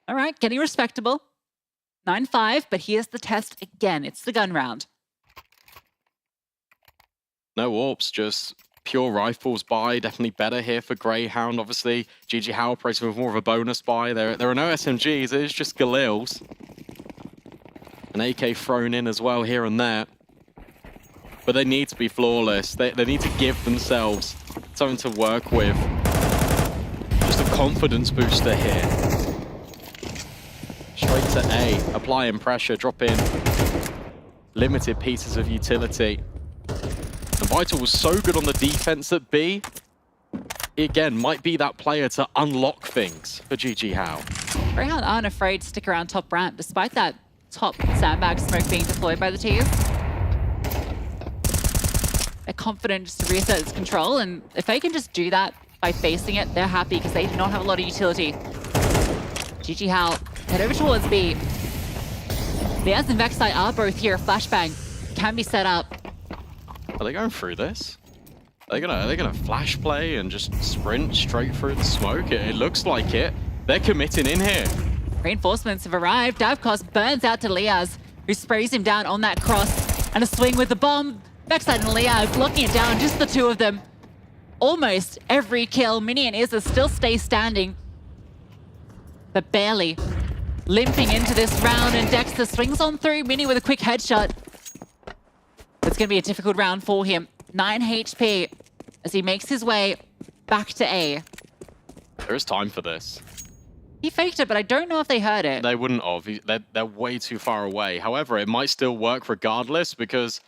All right, getting respectable. 9-5, but here's the test again. It's the gun round. No AWPs, just pure rifles buy. Definitely better here for Grayhound. Obviously, JiJieHao operating with more of a bonus buy. There are no SMGs. It is just Galils. An AK thrown in as well here and there. But they need to be flawless. They need to give themselves something to work with. Just a confidence booster here. Straight to A, applying pressure, drop in limited pieces of utility. And Vital was so good on the defense at B. He, again, might be that player to unlock things for JiJieHao. Greyhound aren't afraid to stick around top ramp, despite that top sandbag smoke being deployed by the T's. They're confident just to reassert its control, and if they can just do that by facing it, they're happy because they do not have a lot of utility. JiJieHao head over towards B. Liaz and Vexite are both here. Flashbang can be set up. Are they going through this? Are they gonna flash play and just sprint straight through the smoke? It looks like it. They're committing in here. Reinforcements have arrived. Davkos burns out to Liaz, who sprays him down on that cross. And a swing with the bomb. Vexite and Liaz blocking it down, just the two of them. Almost every kill. Mini and Izza still stay standing. But barely. Limping into this round, and Dexter swings on through. Mini with a quick headshot. It's going to be a difficult round for him. 9 HP as he makes his way back to A. There is time for this. He faked it, but I don't know if they heard it. They wouldn't have. They're way too far away. However, it might still work regardless because...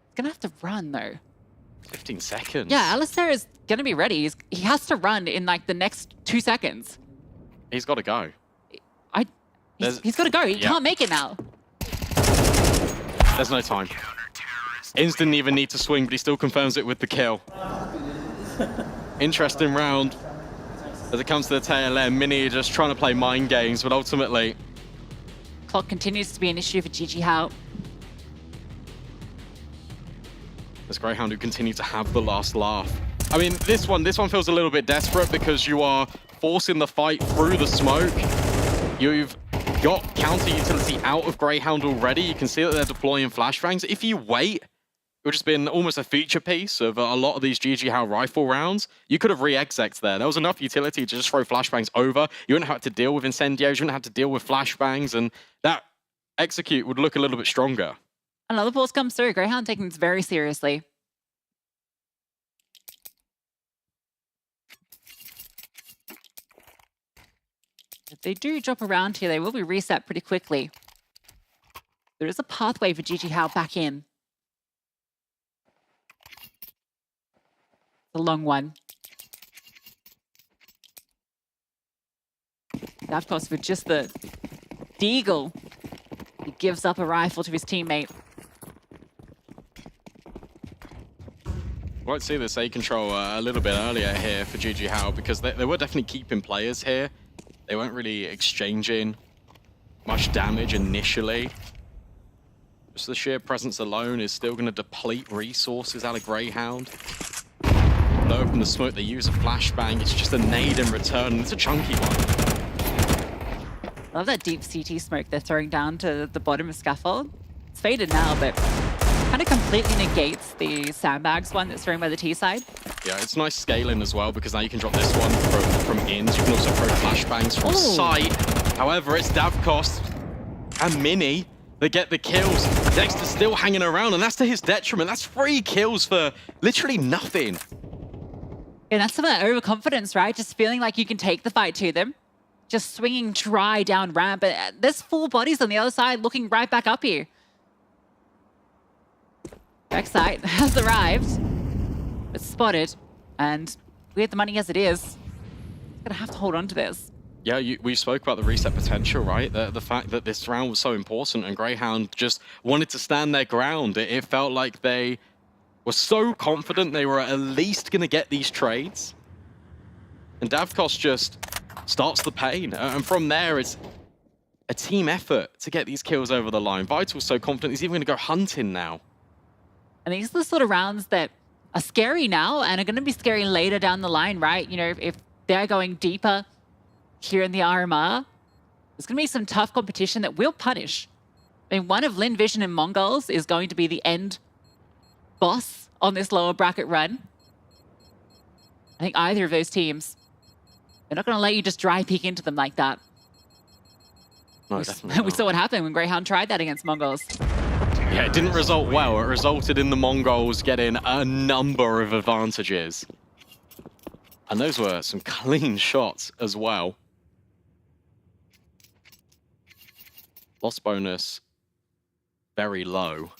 He's going to have to run, though. 15 seconds. Yeah, Alistair is going to be ready. He has to run in, like, the next 2 seconds. He's got to go. He's got to go. He can't make it now. There's no time. Inns didn't even need to swing, but he still confirms it with the kill. Interesting round. As it comes to the tail end, Mini just trying to play mind games, but ultimately... Clock continues to be an issue for JiJieHao. There's Greyhound who continue to have the last laugh. I mean, this one feels a little bit desperate because you are forcing the fight through the smoke. You've got counter utility out of Greyhound already. You can see that they're deploying flashbangs. If you wait, it would just been almost a feature piece of a lot of these JiJieHao rifle rounds. You could have re-exec'd there. There was enough utility to just throw flashbangs over. You wouldn't have to deal with incendiaries. You wouldn't have to deal with flashbangs, and that execute would look a little bit stronger. Another pause comes through. Greyhound taking this very seriously. If they do drop around here, they will be reset pretty quickly. There is a pathway for JiJieHao back in. The long one. Of course, with just the deagle, he gives up a rifle to his teammate. Might see this A control a little bit earlier here for JiJieHao because they were definitely keeping players here. They weren't really exchanging much damage initially. Just the sheer presence alone is still going to deplete resources out of Grayhound. They open the smoke, they use a flashbang. It's just a nade in return. It's a chunky one. I love that deep CT smoke they're throwing down to the bottom of Scaffold. It's faded now, but kind of completely negates the sandbags one that's thrown by the T side. Yeah, it's nice scaling as well, because now you can drop this one from ins. You can also throw flashbangs from sight. However, it's Davkos and Mini that get the kills. Dexter's still hanging around, and that's to his detriment. That's 3 kills for literally nothing. And that's some of that overconfidence, right? Just feeling like you can take the fight to them. Just swinging dry down ramp. But there's 4 bodies on the other side looking right back up here. Backside has arrived. It's spotted. And we have the money as it is. Gonna have to hold on to this. Yeah, we spoke about the reset potential, right? The fact that this round was so important and Grayhound just wanted to stand their ground. It felt like they were so confident they were at least going to get these trades. And Davkos just starts the pain. And from there, it's a team effort to get these kills over the line. Vital's so confident he's even going to go hunting now. And these are the sort of rounds that are scary now and are going to be scary later down the line, right? You know, if they're going deeper here in the RMR, there's going to be some tough competition that will punish. I mean, one of Lynn, Vision, and MongolZ is going to be the end boss on this lower bracket run. I think either of those teams, they're not going to let you just dry peek into them like that. No, definitely We saw what happened when Grayhound tried that against MongolZ. Yeah, it didn't result well. It resulted in the Mongols getting a number of advantages. And those were some clean shots as well. Loss bonus, very low.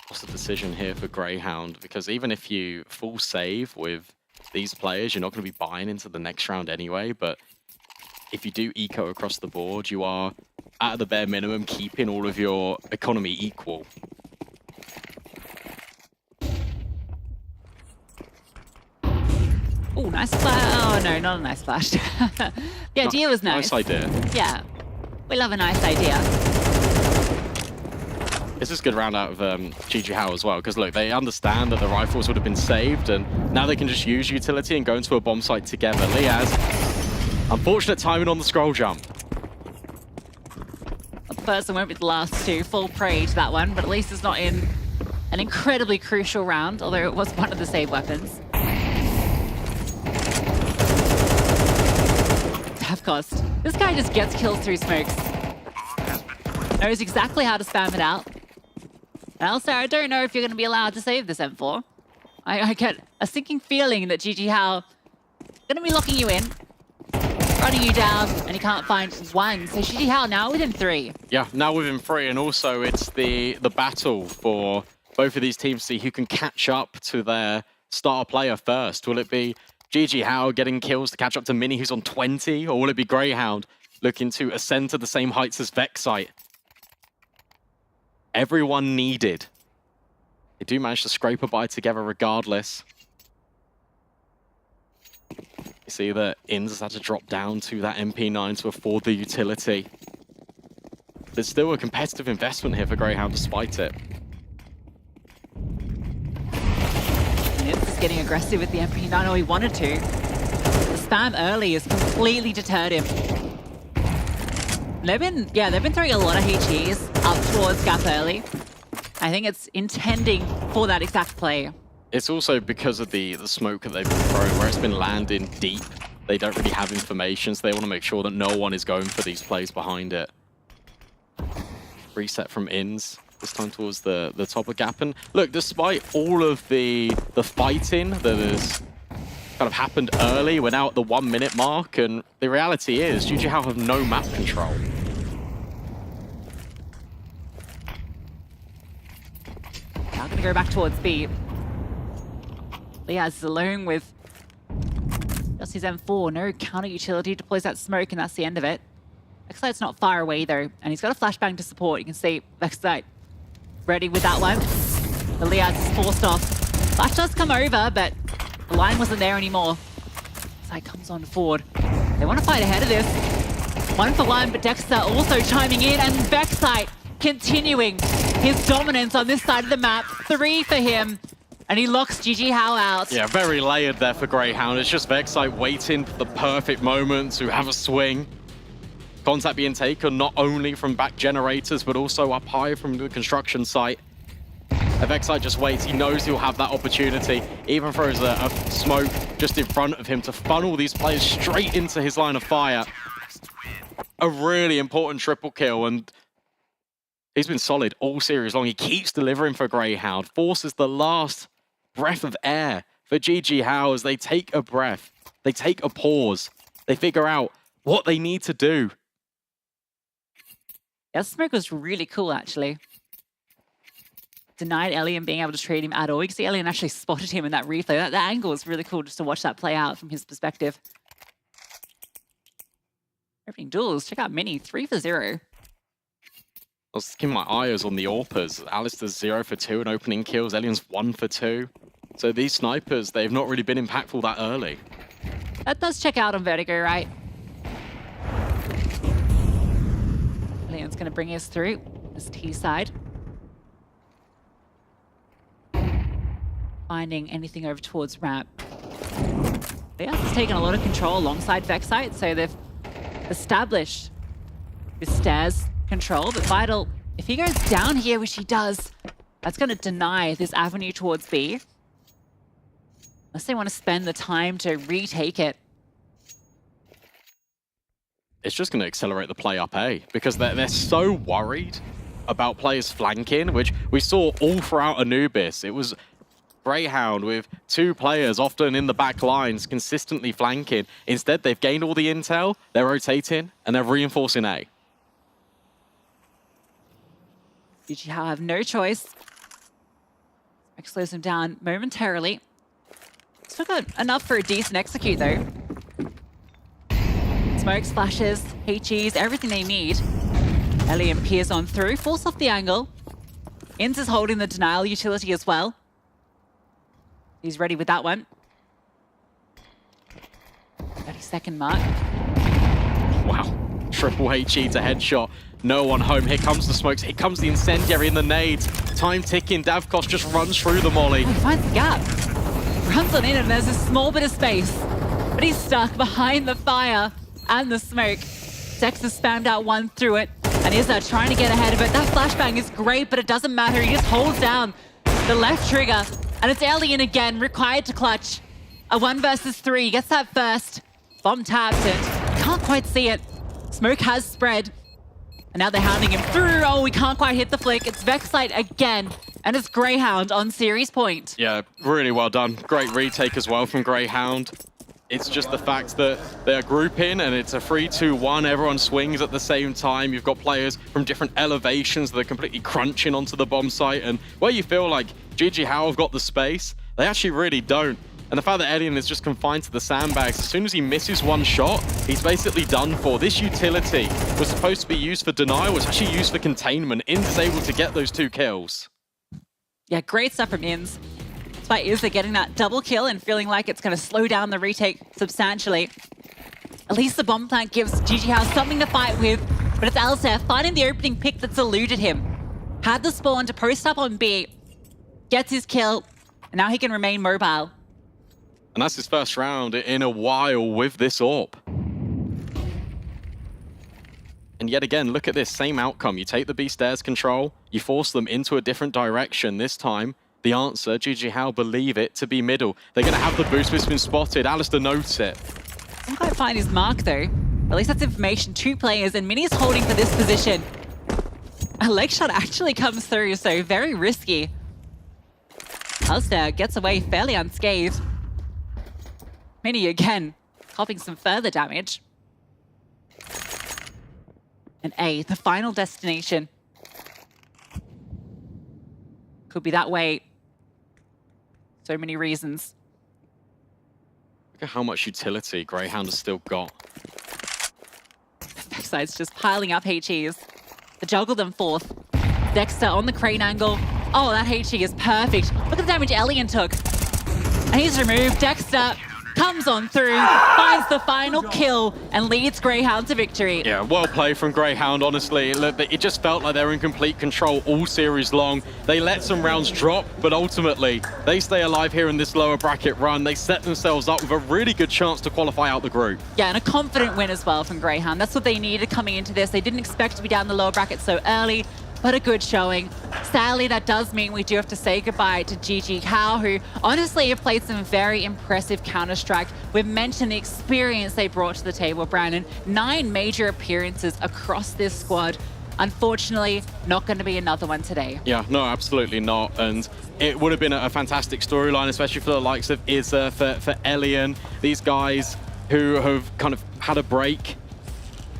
What's the decision here for Grayhound? Because even if you full save with these players, you're not going to be buying into the next round anyway. But if you do eco across the board, you are, at the bare minimum, keeping all of your economy equal. Oh, nice flash. Oh, no, not a nice flash. The idea was nice. Nice idea. Yeah, we love a nice idea. This is a good round out of JiJieHao as well, because look, they understand that the rifles would have been saved, and now they can just use utility and go into a bomb site together. Liaz, unfortunate timing on the scroll jump. The first one won't be the last to fall prey to that one, but at least it's not in an incredibly crucial round, although it was one of the save weapons. Davkos. This guy just gets kills through smokes. Knows exactly how to spam it out. And also, I don't know if you're going to be allowed to save this M4. I get a sinking feeling that JiJieHao going to be locking you in, running you down, and you can't find one. So JiJieHao now within 3. Yeah, now within 3, and also it's the battle for both of these teams to see who can catch up to their star player first. Will it be JiJieHao getting kills to catch up to Mini, who's on 20, or will it be Grayhound looking to ascend to the same heights as Vexite? Everyone needed. They do manage to scrape a buy together regardless. You see that Inns has had to drop down to that MP9 to afford the utility. There's still a competitive investment here for Grayhound despite it. Inns is getting aggressive with the MP9. Oh, he wanted to. The spam early has completely deterred him. They've been throwing a lot of HEs up towards Gap early. I think it's intending for that exact play. It's also because of the smoke that they've been throwing, where it's been landing deep. They don't really have information, so they want to make sure that no one is going for these plays behind it. Reset from Inns, this time towards the top of Gap. And look, despite all of the fighting that has kind of happened early, we're now at the 1 minute mark, and the reality is JiJieHao have no map control. Now gonna go back towards B. Liaz is alone with just his M4. No counter utility, deploys that smoke, and that's the end of it. Vexite's not far away though, and he's got a flashbang to support. You can see Vexite ready with that one. The Liaz is forced off. Flash does come over, but the line wasn't there anymore. Vexite comes on forward. They want to fight ahead of this. 1 for 1, but Dexter also chiming in, and Vexite continuing his dominance on this side of the map. 3 for him. And he locks JiJieHao out. Yeah, very layered there for Grayhound. It's just Vexite waiting for the perfect moment to have a swing. Contact being taken not only from back generators, but also up high from the construction site. Vexite just waits. He knows he'll have that opportunity. Even throws a smoke just in front of him to funnel these players straight into his line of fire. A really important triple kill, and he's been solid all series long. He keeps delivering for Grayhound, forces the last breath of air for JiJieHao as they take a breath. They take a pause. They figure out what they need to do. That smoke was really cool, actually. Denied Elian being able to trade him at all. You can see Elian actually spotted him in that replay. That angle was really cool just to watch that play out from his perspective. Opening duels. Check out Mini, 3 for 0. I was keeping my eyes on the AWPers. Alistair's 0 for 2 in opening kills. Elian's 1 for 2. So these snipers, they've not really been impactful that early. That does check out on Vertigo, right? Elian's going to bring us through this T side. Finding anything over towards ramp. Leas has taken a lot of control alongside Vexite, so they've established this stairs control, but Vital, if he goes down here, which he does, that's going to deny this avenue towards B. Unless they want to spend the time to retake it. It's just going to accelerate the play up A, because they're so worried about players flanking, which we saw all throughout Anubis. It was Grayhound with 2 players often in the back lines consistently flanking. Instead, they've gained all the intel, they're rotating, and they're reinforcing A. JiJieHao have no choice. Smoke slows him down momentarily. Still got enough for a decent execute, though. Smoke splashes, HEs, everything they need. Elian peers on through, force off the angle. Inns is holding the denial utility as well. He's ready with that one. 30-second mark. Wow. Triple HE to headshot. No one home. Here comes the smokes. Here comes the incendiary and the nades. Time ticking. Davkos just runs through the molly. Oh, he finds the gap. Runs on in and there's a small bit of space. But he's stuck behind the fire and the smoke. Dex has spammed out one through it. And Izza trying to get ahead of it. That flashbang is great, but it doesn't matter. He just holds down the left trigger. And it's Elian again, required to clutch. A 1 versus 3, gets that first. Bomb tapped and can't quite see it. Smoke has spread. And now they're hounding him through. Oh, we can't quite hit the flick. It's Vexite again. And it's Grayhound on series point. Yeah, really well done. Great retake as well from Grayhound. It's just the fact that they're grouping and it's a 3-2-1. Everyone swings at the same time. You've got players from different elevations that are completely crunching onto the bomb site. And where you feel like JiJieHao have got the space, they actually really don't. And the fact that Elian is just confined to the sandbags, as soon as he misses one shot, he's basically done for. This utility was supposed to be used for denial, it's actually used for containment. Inns is able to get those 2 kills. Yeah, great stuff from Inns. Despite Izza getting that double kill and feeling like it's going to slow down the retake substantially. At least the bomb plant gives JiJieHao something to fight with, but it's Alistair finding the opening pick that's eluded him. Had the spawn to post up on B, gets his kill, and now he can remain mobile. And that's his first round in a while with this AWP. And yet again, look at this, same outcome. You take the B stairs control, you force them into a different direction. This time, the answer, JiJieHao believe it to be middle. They're going to have the boost, but it's been spotted. Alistair notes it. Can't quite find his mark though. At least that's information. 2 players, and Mini's holding for this position. A leg shot actually comes through, so very risky. Alistair gets away fairly unscathed. Mini again, coughing some further damage. And A, the final destination. Could be that way. So many reasons. Look at how much utility Grayhound has still got. Backside's just piling up HEs. The juggle them 4th. Dexter on the crane angle. Oh, that HE is perfect. Look at the damage Elian took. And he's removed. Dexter comes on through, finds the final kill, and leads Grayhound to victory. Yeah, well played from Grayhound, honestly. It just felt like they were in complete control all series long. They let some rounds drop, but ultimately, they stay alive here in this lower bracket run. They set themselves up with a really good chance to qualify out the group. Yeah, and a confident win as well from Grayhound. That's what they needed coming into this. They didn't expect to be down the lower bracket so early, but a good showing. Sadly, that does mean we do have to say goodbye to JiJieHao, who honestly have played some very impressive Counter-Strike. We've mentioned the experience they brought to the table, Brandon. 9 major appearances across this squad. Unfortunately, not going to be another one today. Yeah, no, absolutely not. And it would have been a fantastic storyline, especially for the likes of Izza, for Elian, these guys who have kind of had a break,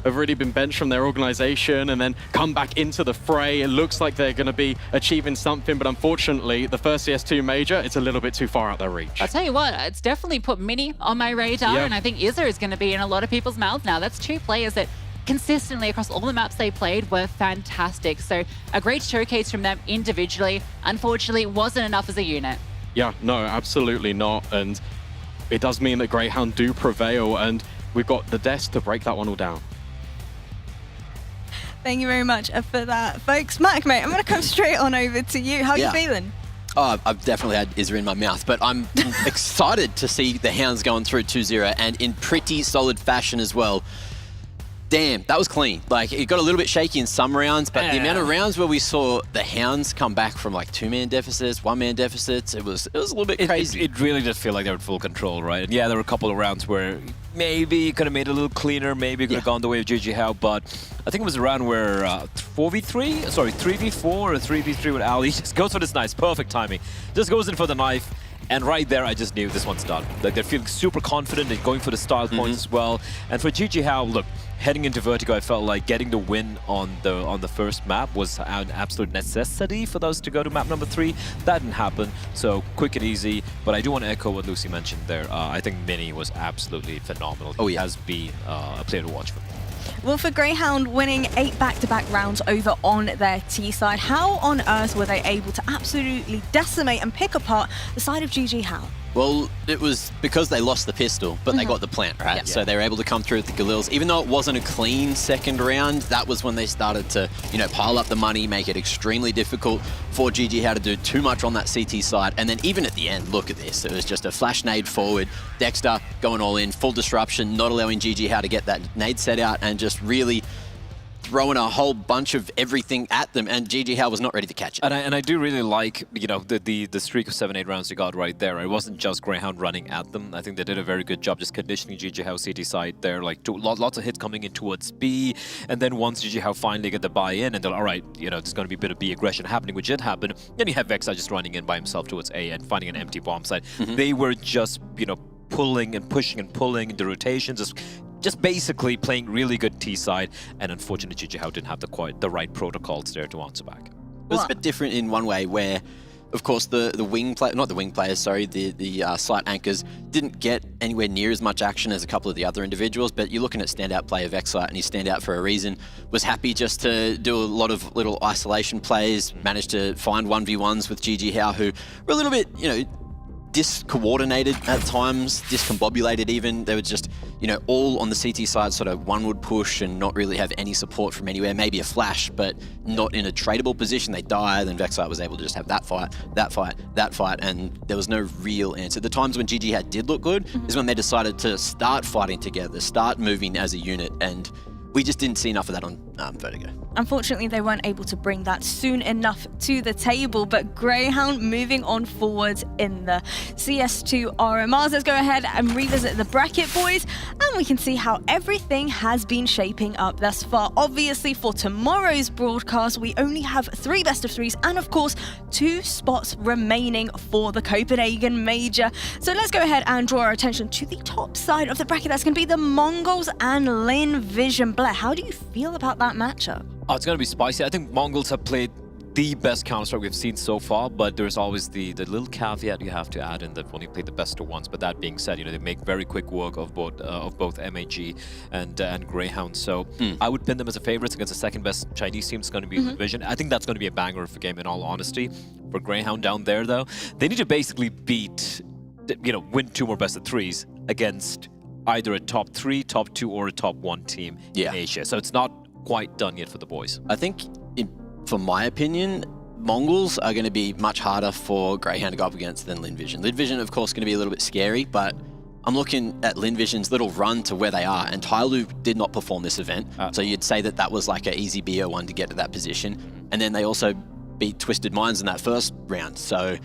have really been benched from their organization and then come back into the fray. It looks like they're going to be achieving something, but unfortunately, the first CS2 major, it's a little bit too far out their reach. I'll tell you what, it's definitely put Mini on my radar, and I think Izza is going to be in a lot of people's mouths now. That's 2 players that consistently across all the maps they played were fantastic. So a great showcase from them individually. Unfortunately, wasn't enough as a unit. Yeah, no, absolutely not. And it does mean that Grayhound do prevail, and we've got the desk to break that one all down. Thank you very much for that, folks. Mac, mate, I'm going to come straight on over to you. How are you feeling? Oh, I've definitely had Izza in my mouth, but I'm excited to see the Hounds going through 2-0 and in pretty solid fashion as well. Damn, that was clean. Like, it got a little bit shaky in some rounds, but the amount of rounds where we saw the Hounds come back from like 2-man deficits, 1-man deficits, it was a little bit crazy. It really did feel like they were in full control, right? And yeah, there were a couple of rounds where maybe you could have made it a little cleaner, maybe you could have gone the way of JiJieHao, but I think it was a round where 3v4 or 3v3 with Ali just goes for this nice, perfect timing. Just goes in for the knife. And right there, I just knew this one's done. Like, they're feeling super confident and going for the style points as well. And for JiJieHao, look, heading into Vertigo, I felt like getting the win on the first map was an absolute necessity for those to go to map number 3. That didn't happen, so quick and easy. But I do want to echo what Lucy mentioned there. I think Mini was absolutely phenomenal. He has been a player to watch for me. Well, for Grayhound winning 8 back-to-back rounds over on their T side, how on earth were they able to absolutely decimate and pick apart the side of JiJieHao? Well, it was because they lost the pistol, but they got the plant, right? Yeah. So they were able to come through with the Galils. Even though it wasn't a clean second round, that was when they started to, you know, pile up the money, make it extremely difficult for JiJieHao to do too much on that CT side. And then even at the end, look at this. It was just a flash nade forward. Dexter going all in, full disruption, not allowing JiJieHao to get that nade set out and just really throwing a whole bunch of everything at them, and JiJieHao was not ready to catch it. And I do really like, you know, the streak of 7-8 rounds you got right there. It wasn't just Grayhound running at them. I think they did a very good job just conditioning JiJieHao CT side there, like lots of hits coming in towards B, and then once JiJieHao finally get the buy-in, and they're all right, you know, there's going to be a bit of B aggression happening, which did happen. Then you have Vexa just running in by himself towards A and finding an empty bomb site. They were just, you know, pulling and pushing and pulling the rotations, just basically playing really good T side, and unfortunately JiJieHao didn't have the right protocols there to answer back. It was a bit different in one way where, of course, the wing play, not the wing players, sorry, the slight anchors didn't get anywhere near as much action as a couple of the other individuals, but you're looking at standout player Vexite, and he stand out for a reason. Was happy just to do a lot of little isolation plays, managed to find 1v1s with JiJieHao, who were a little bit, you know, discoordinated at times, discombobulated even. They were just, you know, all on the CT side, sort of one would push and not really have any support from anywhere, maybe a flash, but not in a tradable position. They die, then Vexite was able to just have that fight, and there was no real answer. The times when JiJieHao did look good is when they decided to start fighting together, start moving as a unit, and we just didn't see enough of that on Vertigo. Unfortunately, they weren't able to bring that soon enough to the table, but Grayhound moving on forward in the CS2 RMRs. Let's go ahead and revisit the bracket, boys, and we can see how everything has been shaping up thus far. Obviously, for tomorrow's broadcast, we only have 3 best-of-3s and, of course, 2 spots remaining for the Copenhagen Major. So let's go ahead and draw our attention to the top side of the bracket. That's going to be the MongolZ and Lynn Vision. Blair, how do you feel about that matchup? Oh, it's going to be spicy. I think MongolZ have played the best Counter-Strike we've seen so far, but there's always the little caveat you have to add in that when you play the best of ones. But that being said, you know, they make very quick work of both MAG and Grayhound. So I would pin them as a favorites against the second best Chinese team. It's going to be Vision. I think that's going to be a banger of a game in all honesty. For Grayhound down there, though, they need to basically beat, you know, win 2 more best of 3s against either a top 3, top 2, or a top 1 team in Asia. So it's not quite done yet for the boys. I think, for my opinion, Mongols are going to be much harder for Grayhound to go up against than Lynn Vision. Lynn Vision, of course, going to be a little bit scary, but I'm looking at Lynn Vision's little run to where they are, and TYLOO did not perform this event, so you'd say that that was like an easy BO1 to get to that position. And then they also beat Twisted Minds in that first round, so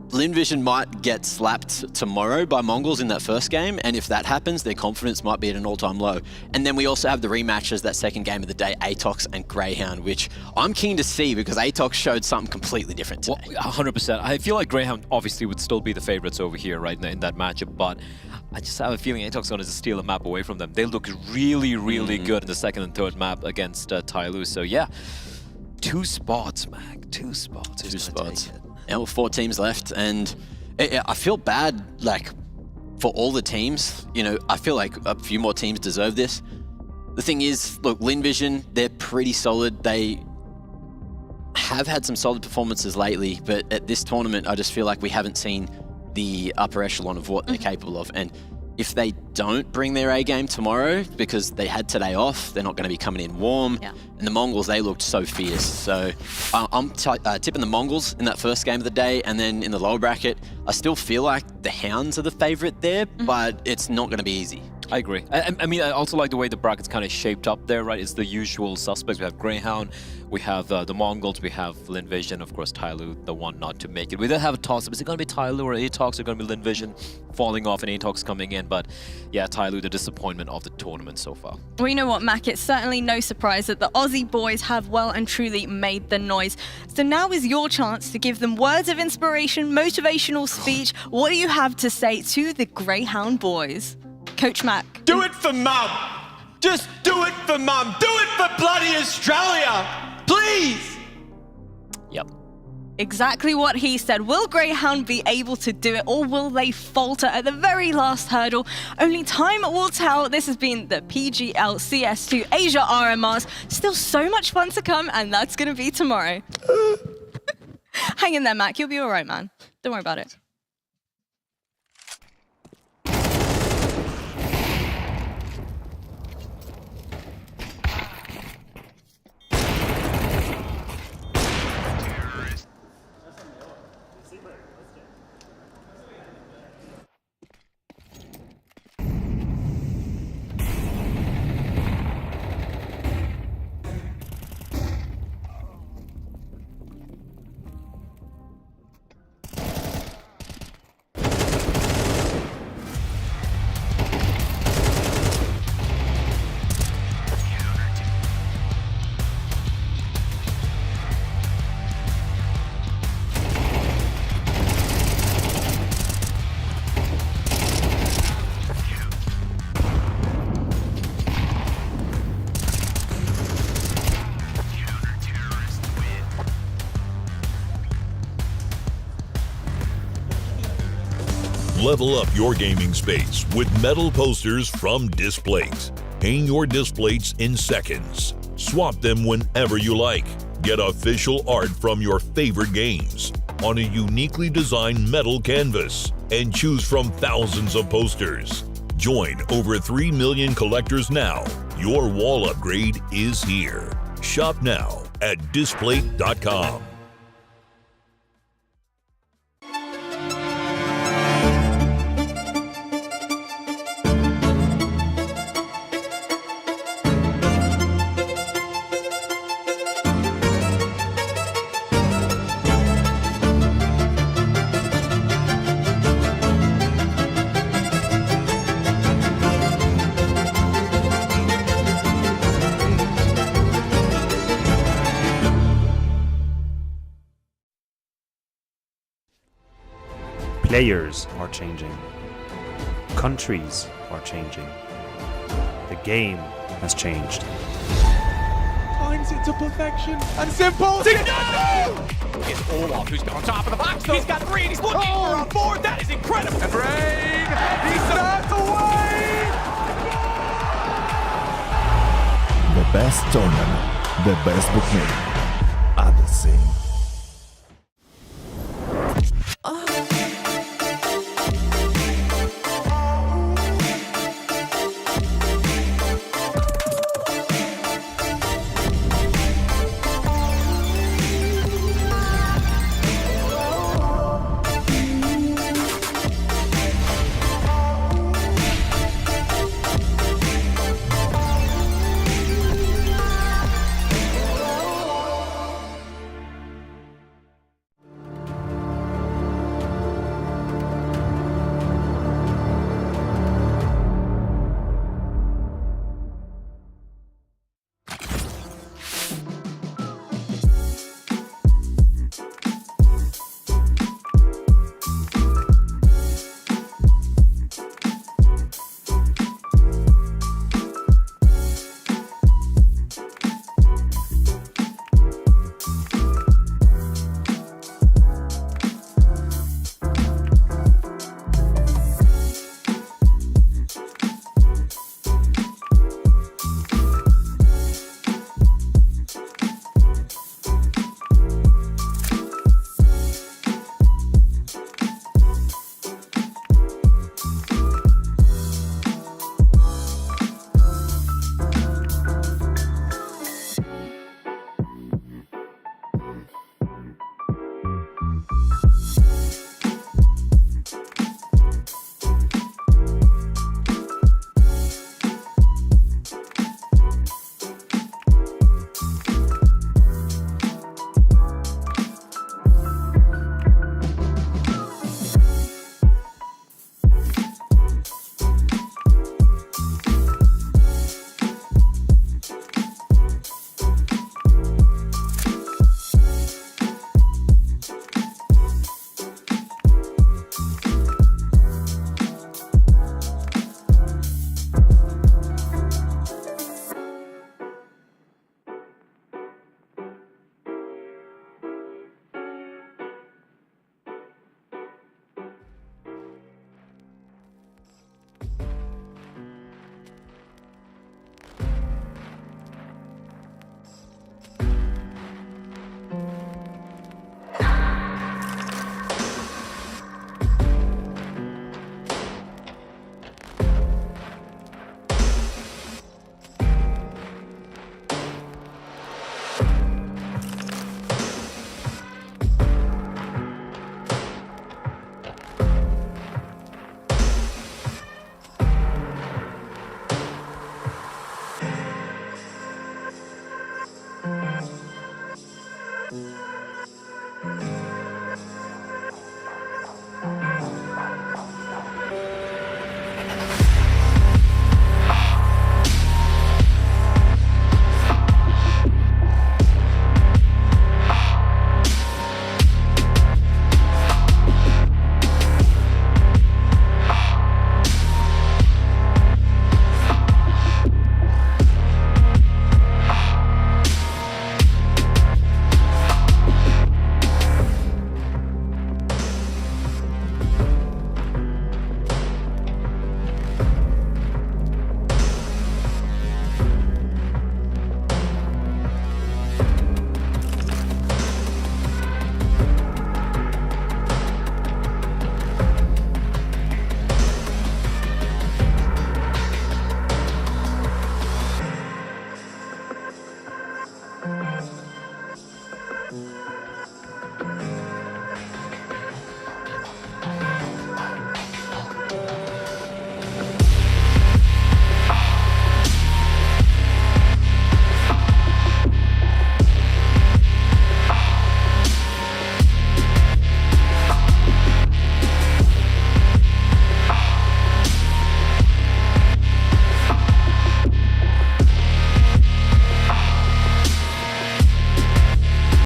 Lynn Vision might get slapped tomorrow by Mongols in that first game, and if that happens, their confidence might be at an all-time low. And then we also have the rematches, that second game of the day, ATOX and Grayhound, which I'm keen to see because ATOX showed something completely different today. Well, 100%. I feel like Grayhound obviously would still be the favorites over here, right, in that matchup, but I just have a feeling ATOX is going to steal a map away from them. They look really, really good in the second and third map against TYLOO. So yeah, 2 spots, Mag. 2 spots. 2 spots. Yeah, well, 4 teams left, and I feel bad, like, for all the teams. You know, I feel like a few more teams deserve this. The thing is, look, Lynn Vision, they're pretty solid. They have had some solid performances lately, but at this tournament, I just feel like we haven't seen the upper echelon of what they're capable of. And if they don't bring their A game tomorrow, because they had today off, they're not going to be coming in warm. And the Mongols, they looked so fierce. So I'm tipping the Mongols in that first game of the day. And then in the lower bracket, I still feel like the Hounds are the favorite there, but it's not going to be easy. I agree. I mean, I also like the way the bracket's kind of shaped up there, right? It's the usual suspects. We have Grayhound, we have the Mongols, we have Lynn Vision, of course, TYLOO, the one not to make it. We then have a toss-up. Is it going to be TYLOO or ATOX? Or going to be Lynn Vision falling off and ATOX coming in? But yeah, TYLOO, the disappointment of the tournament so far. Well, you know what, Mac? It's certainly no surprise that the Aussie boys have well and truly made the noise. So now is your chance to give them words of inspiration, motivational speech. What do you have to say to the Grayhound boys? Coach Mac. Do it for Mum! Just do it for Mum! Do it for bloody Australia! Please! Yep. Exactly what he said. Will Grayhound be able to do it, or will they falter at the very last hurdle? Only time will tell. This has been the PGL CS2 Asia RMRs. Still so much fun to come, and that's going to be tomorrow. Hang in there, Mac. You'll be all right, man. Don't worry about it. Level up your gaming space with metal posters from Displates. Hang your displates in seconds. Swap them whenever you like. Get official art from your favorite games on a uniquely designed metal canvas and choose from thousands of posters. Join over 3 million collectors now. Your wall upgrade is here. Shop now at Displate.com. Players are changing. Countries are changing. The game has changed. Finds it to perfection and simple. No! It's Olaf who's on top of the box, though. He's got 3 and he's looking for a 4. That is incredible. And Brain, he starts away. The best tournament, the best bookmaker, Odyssey.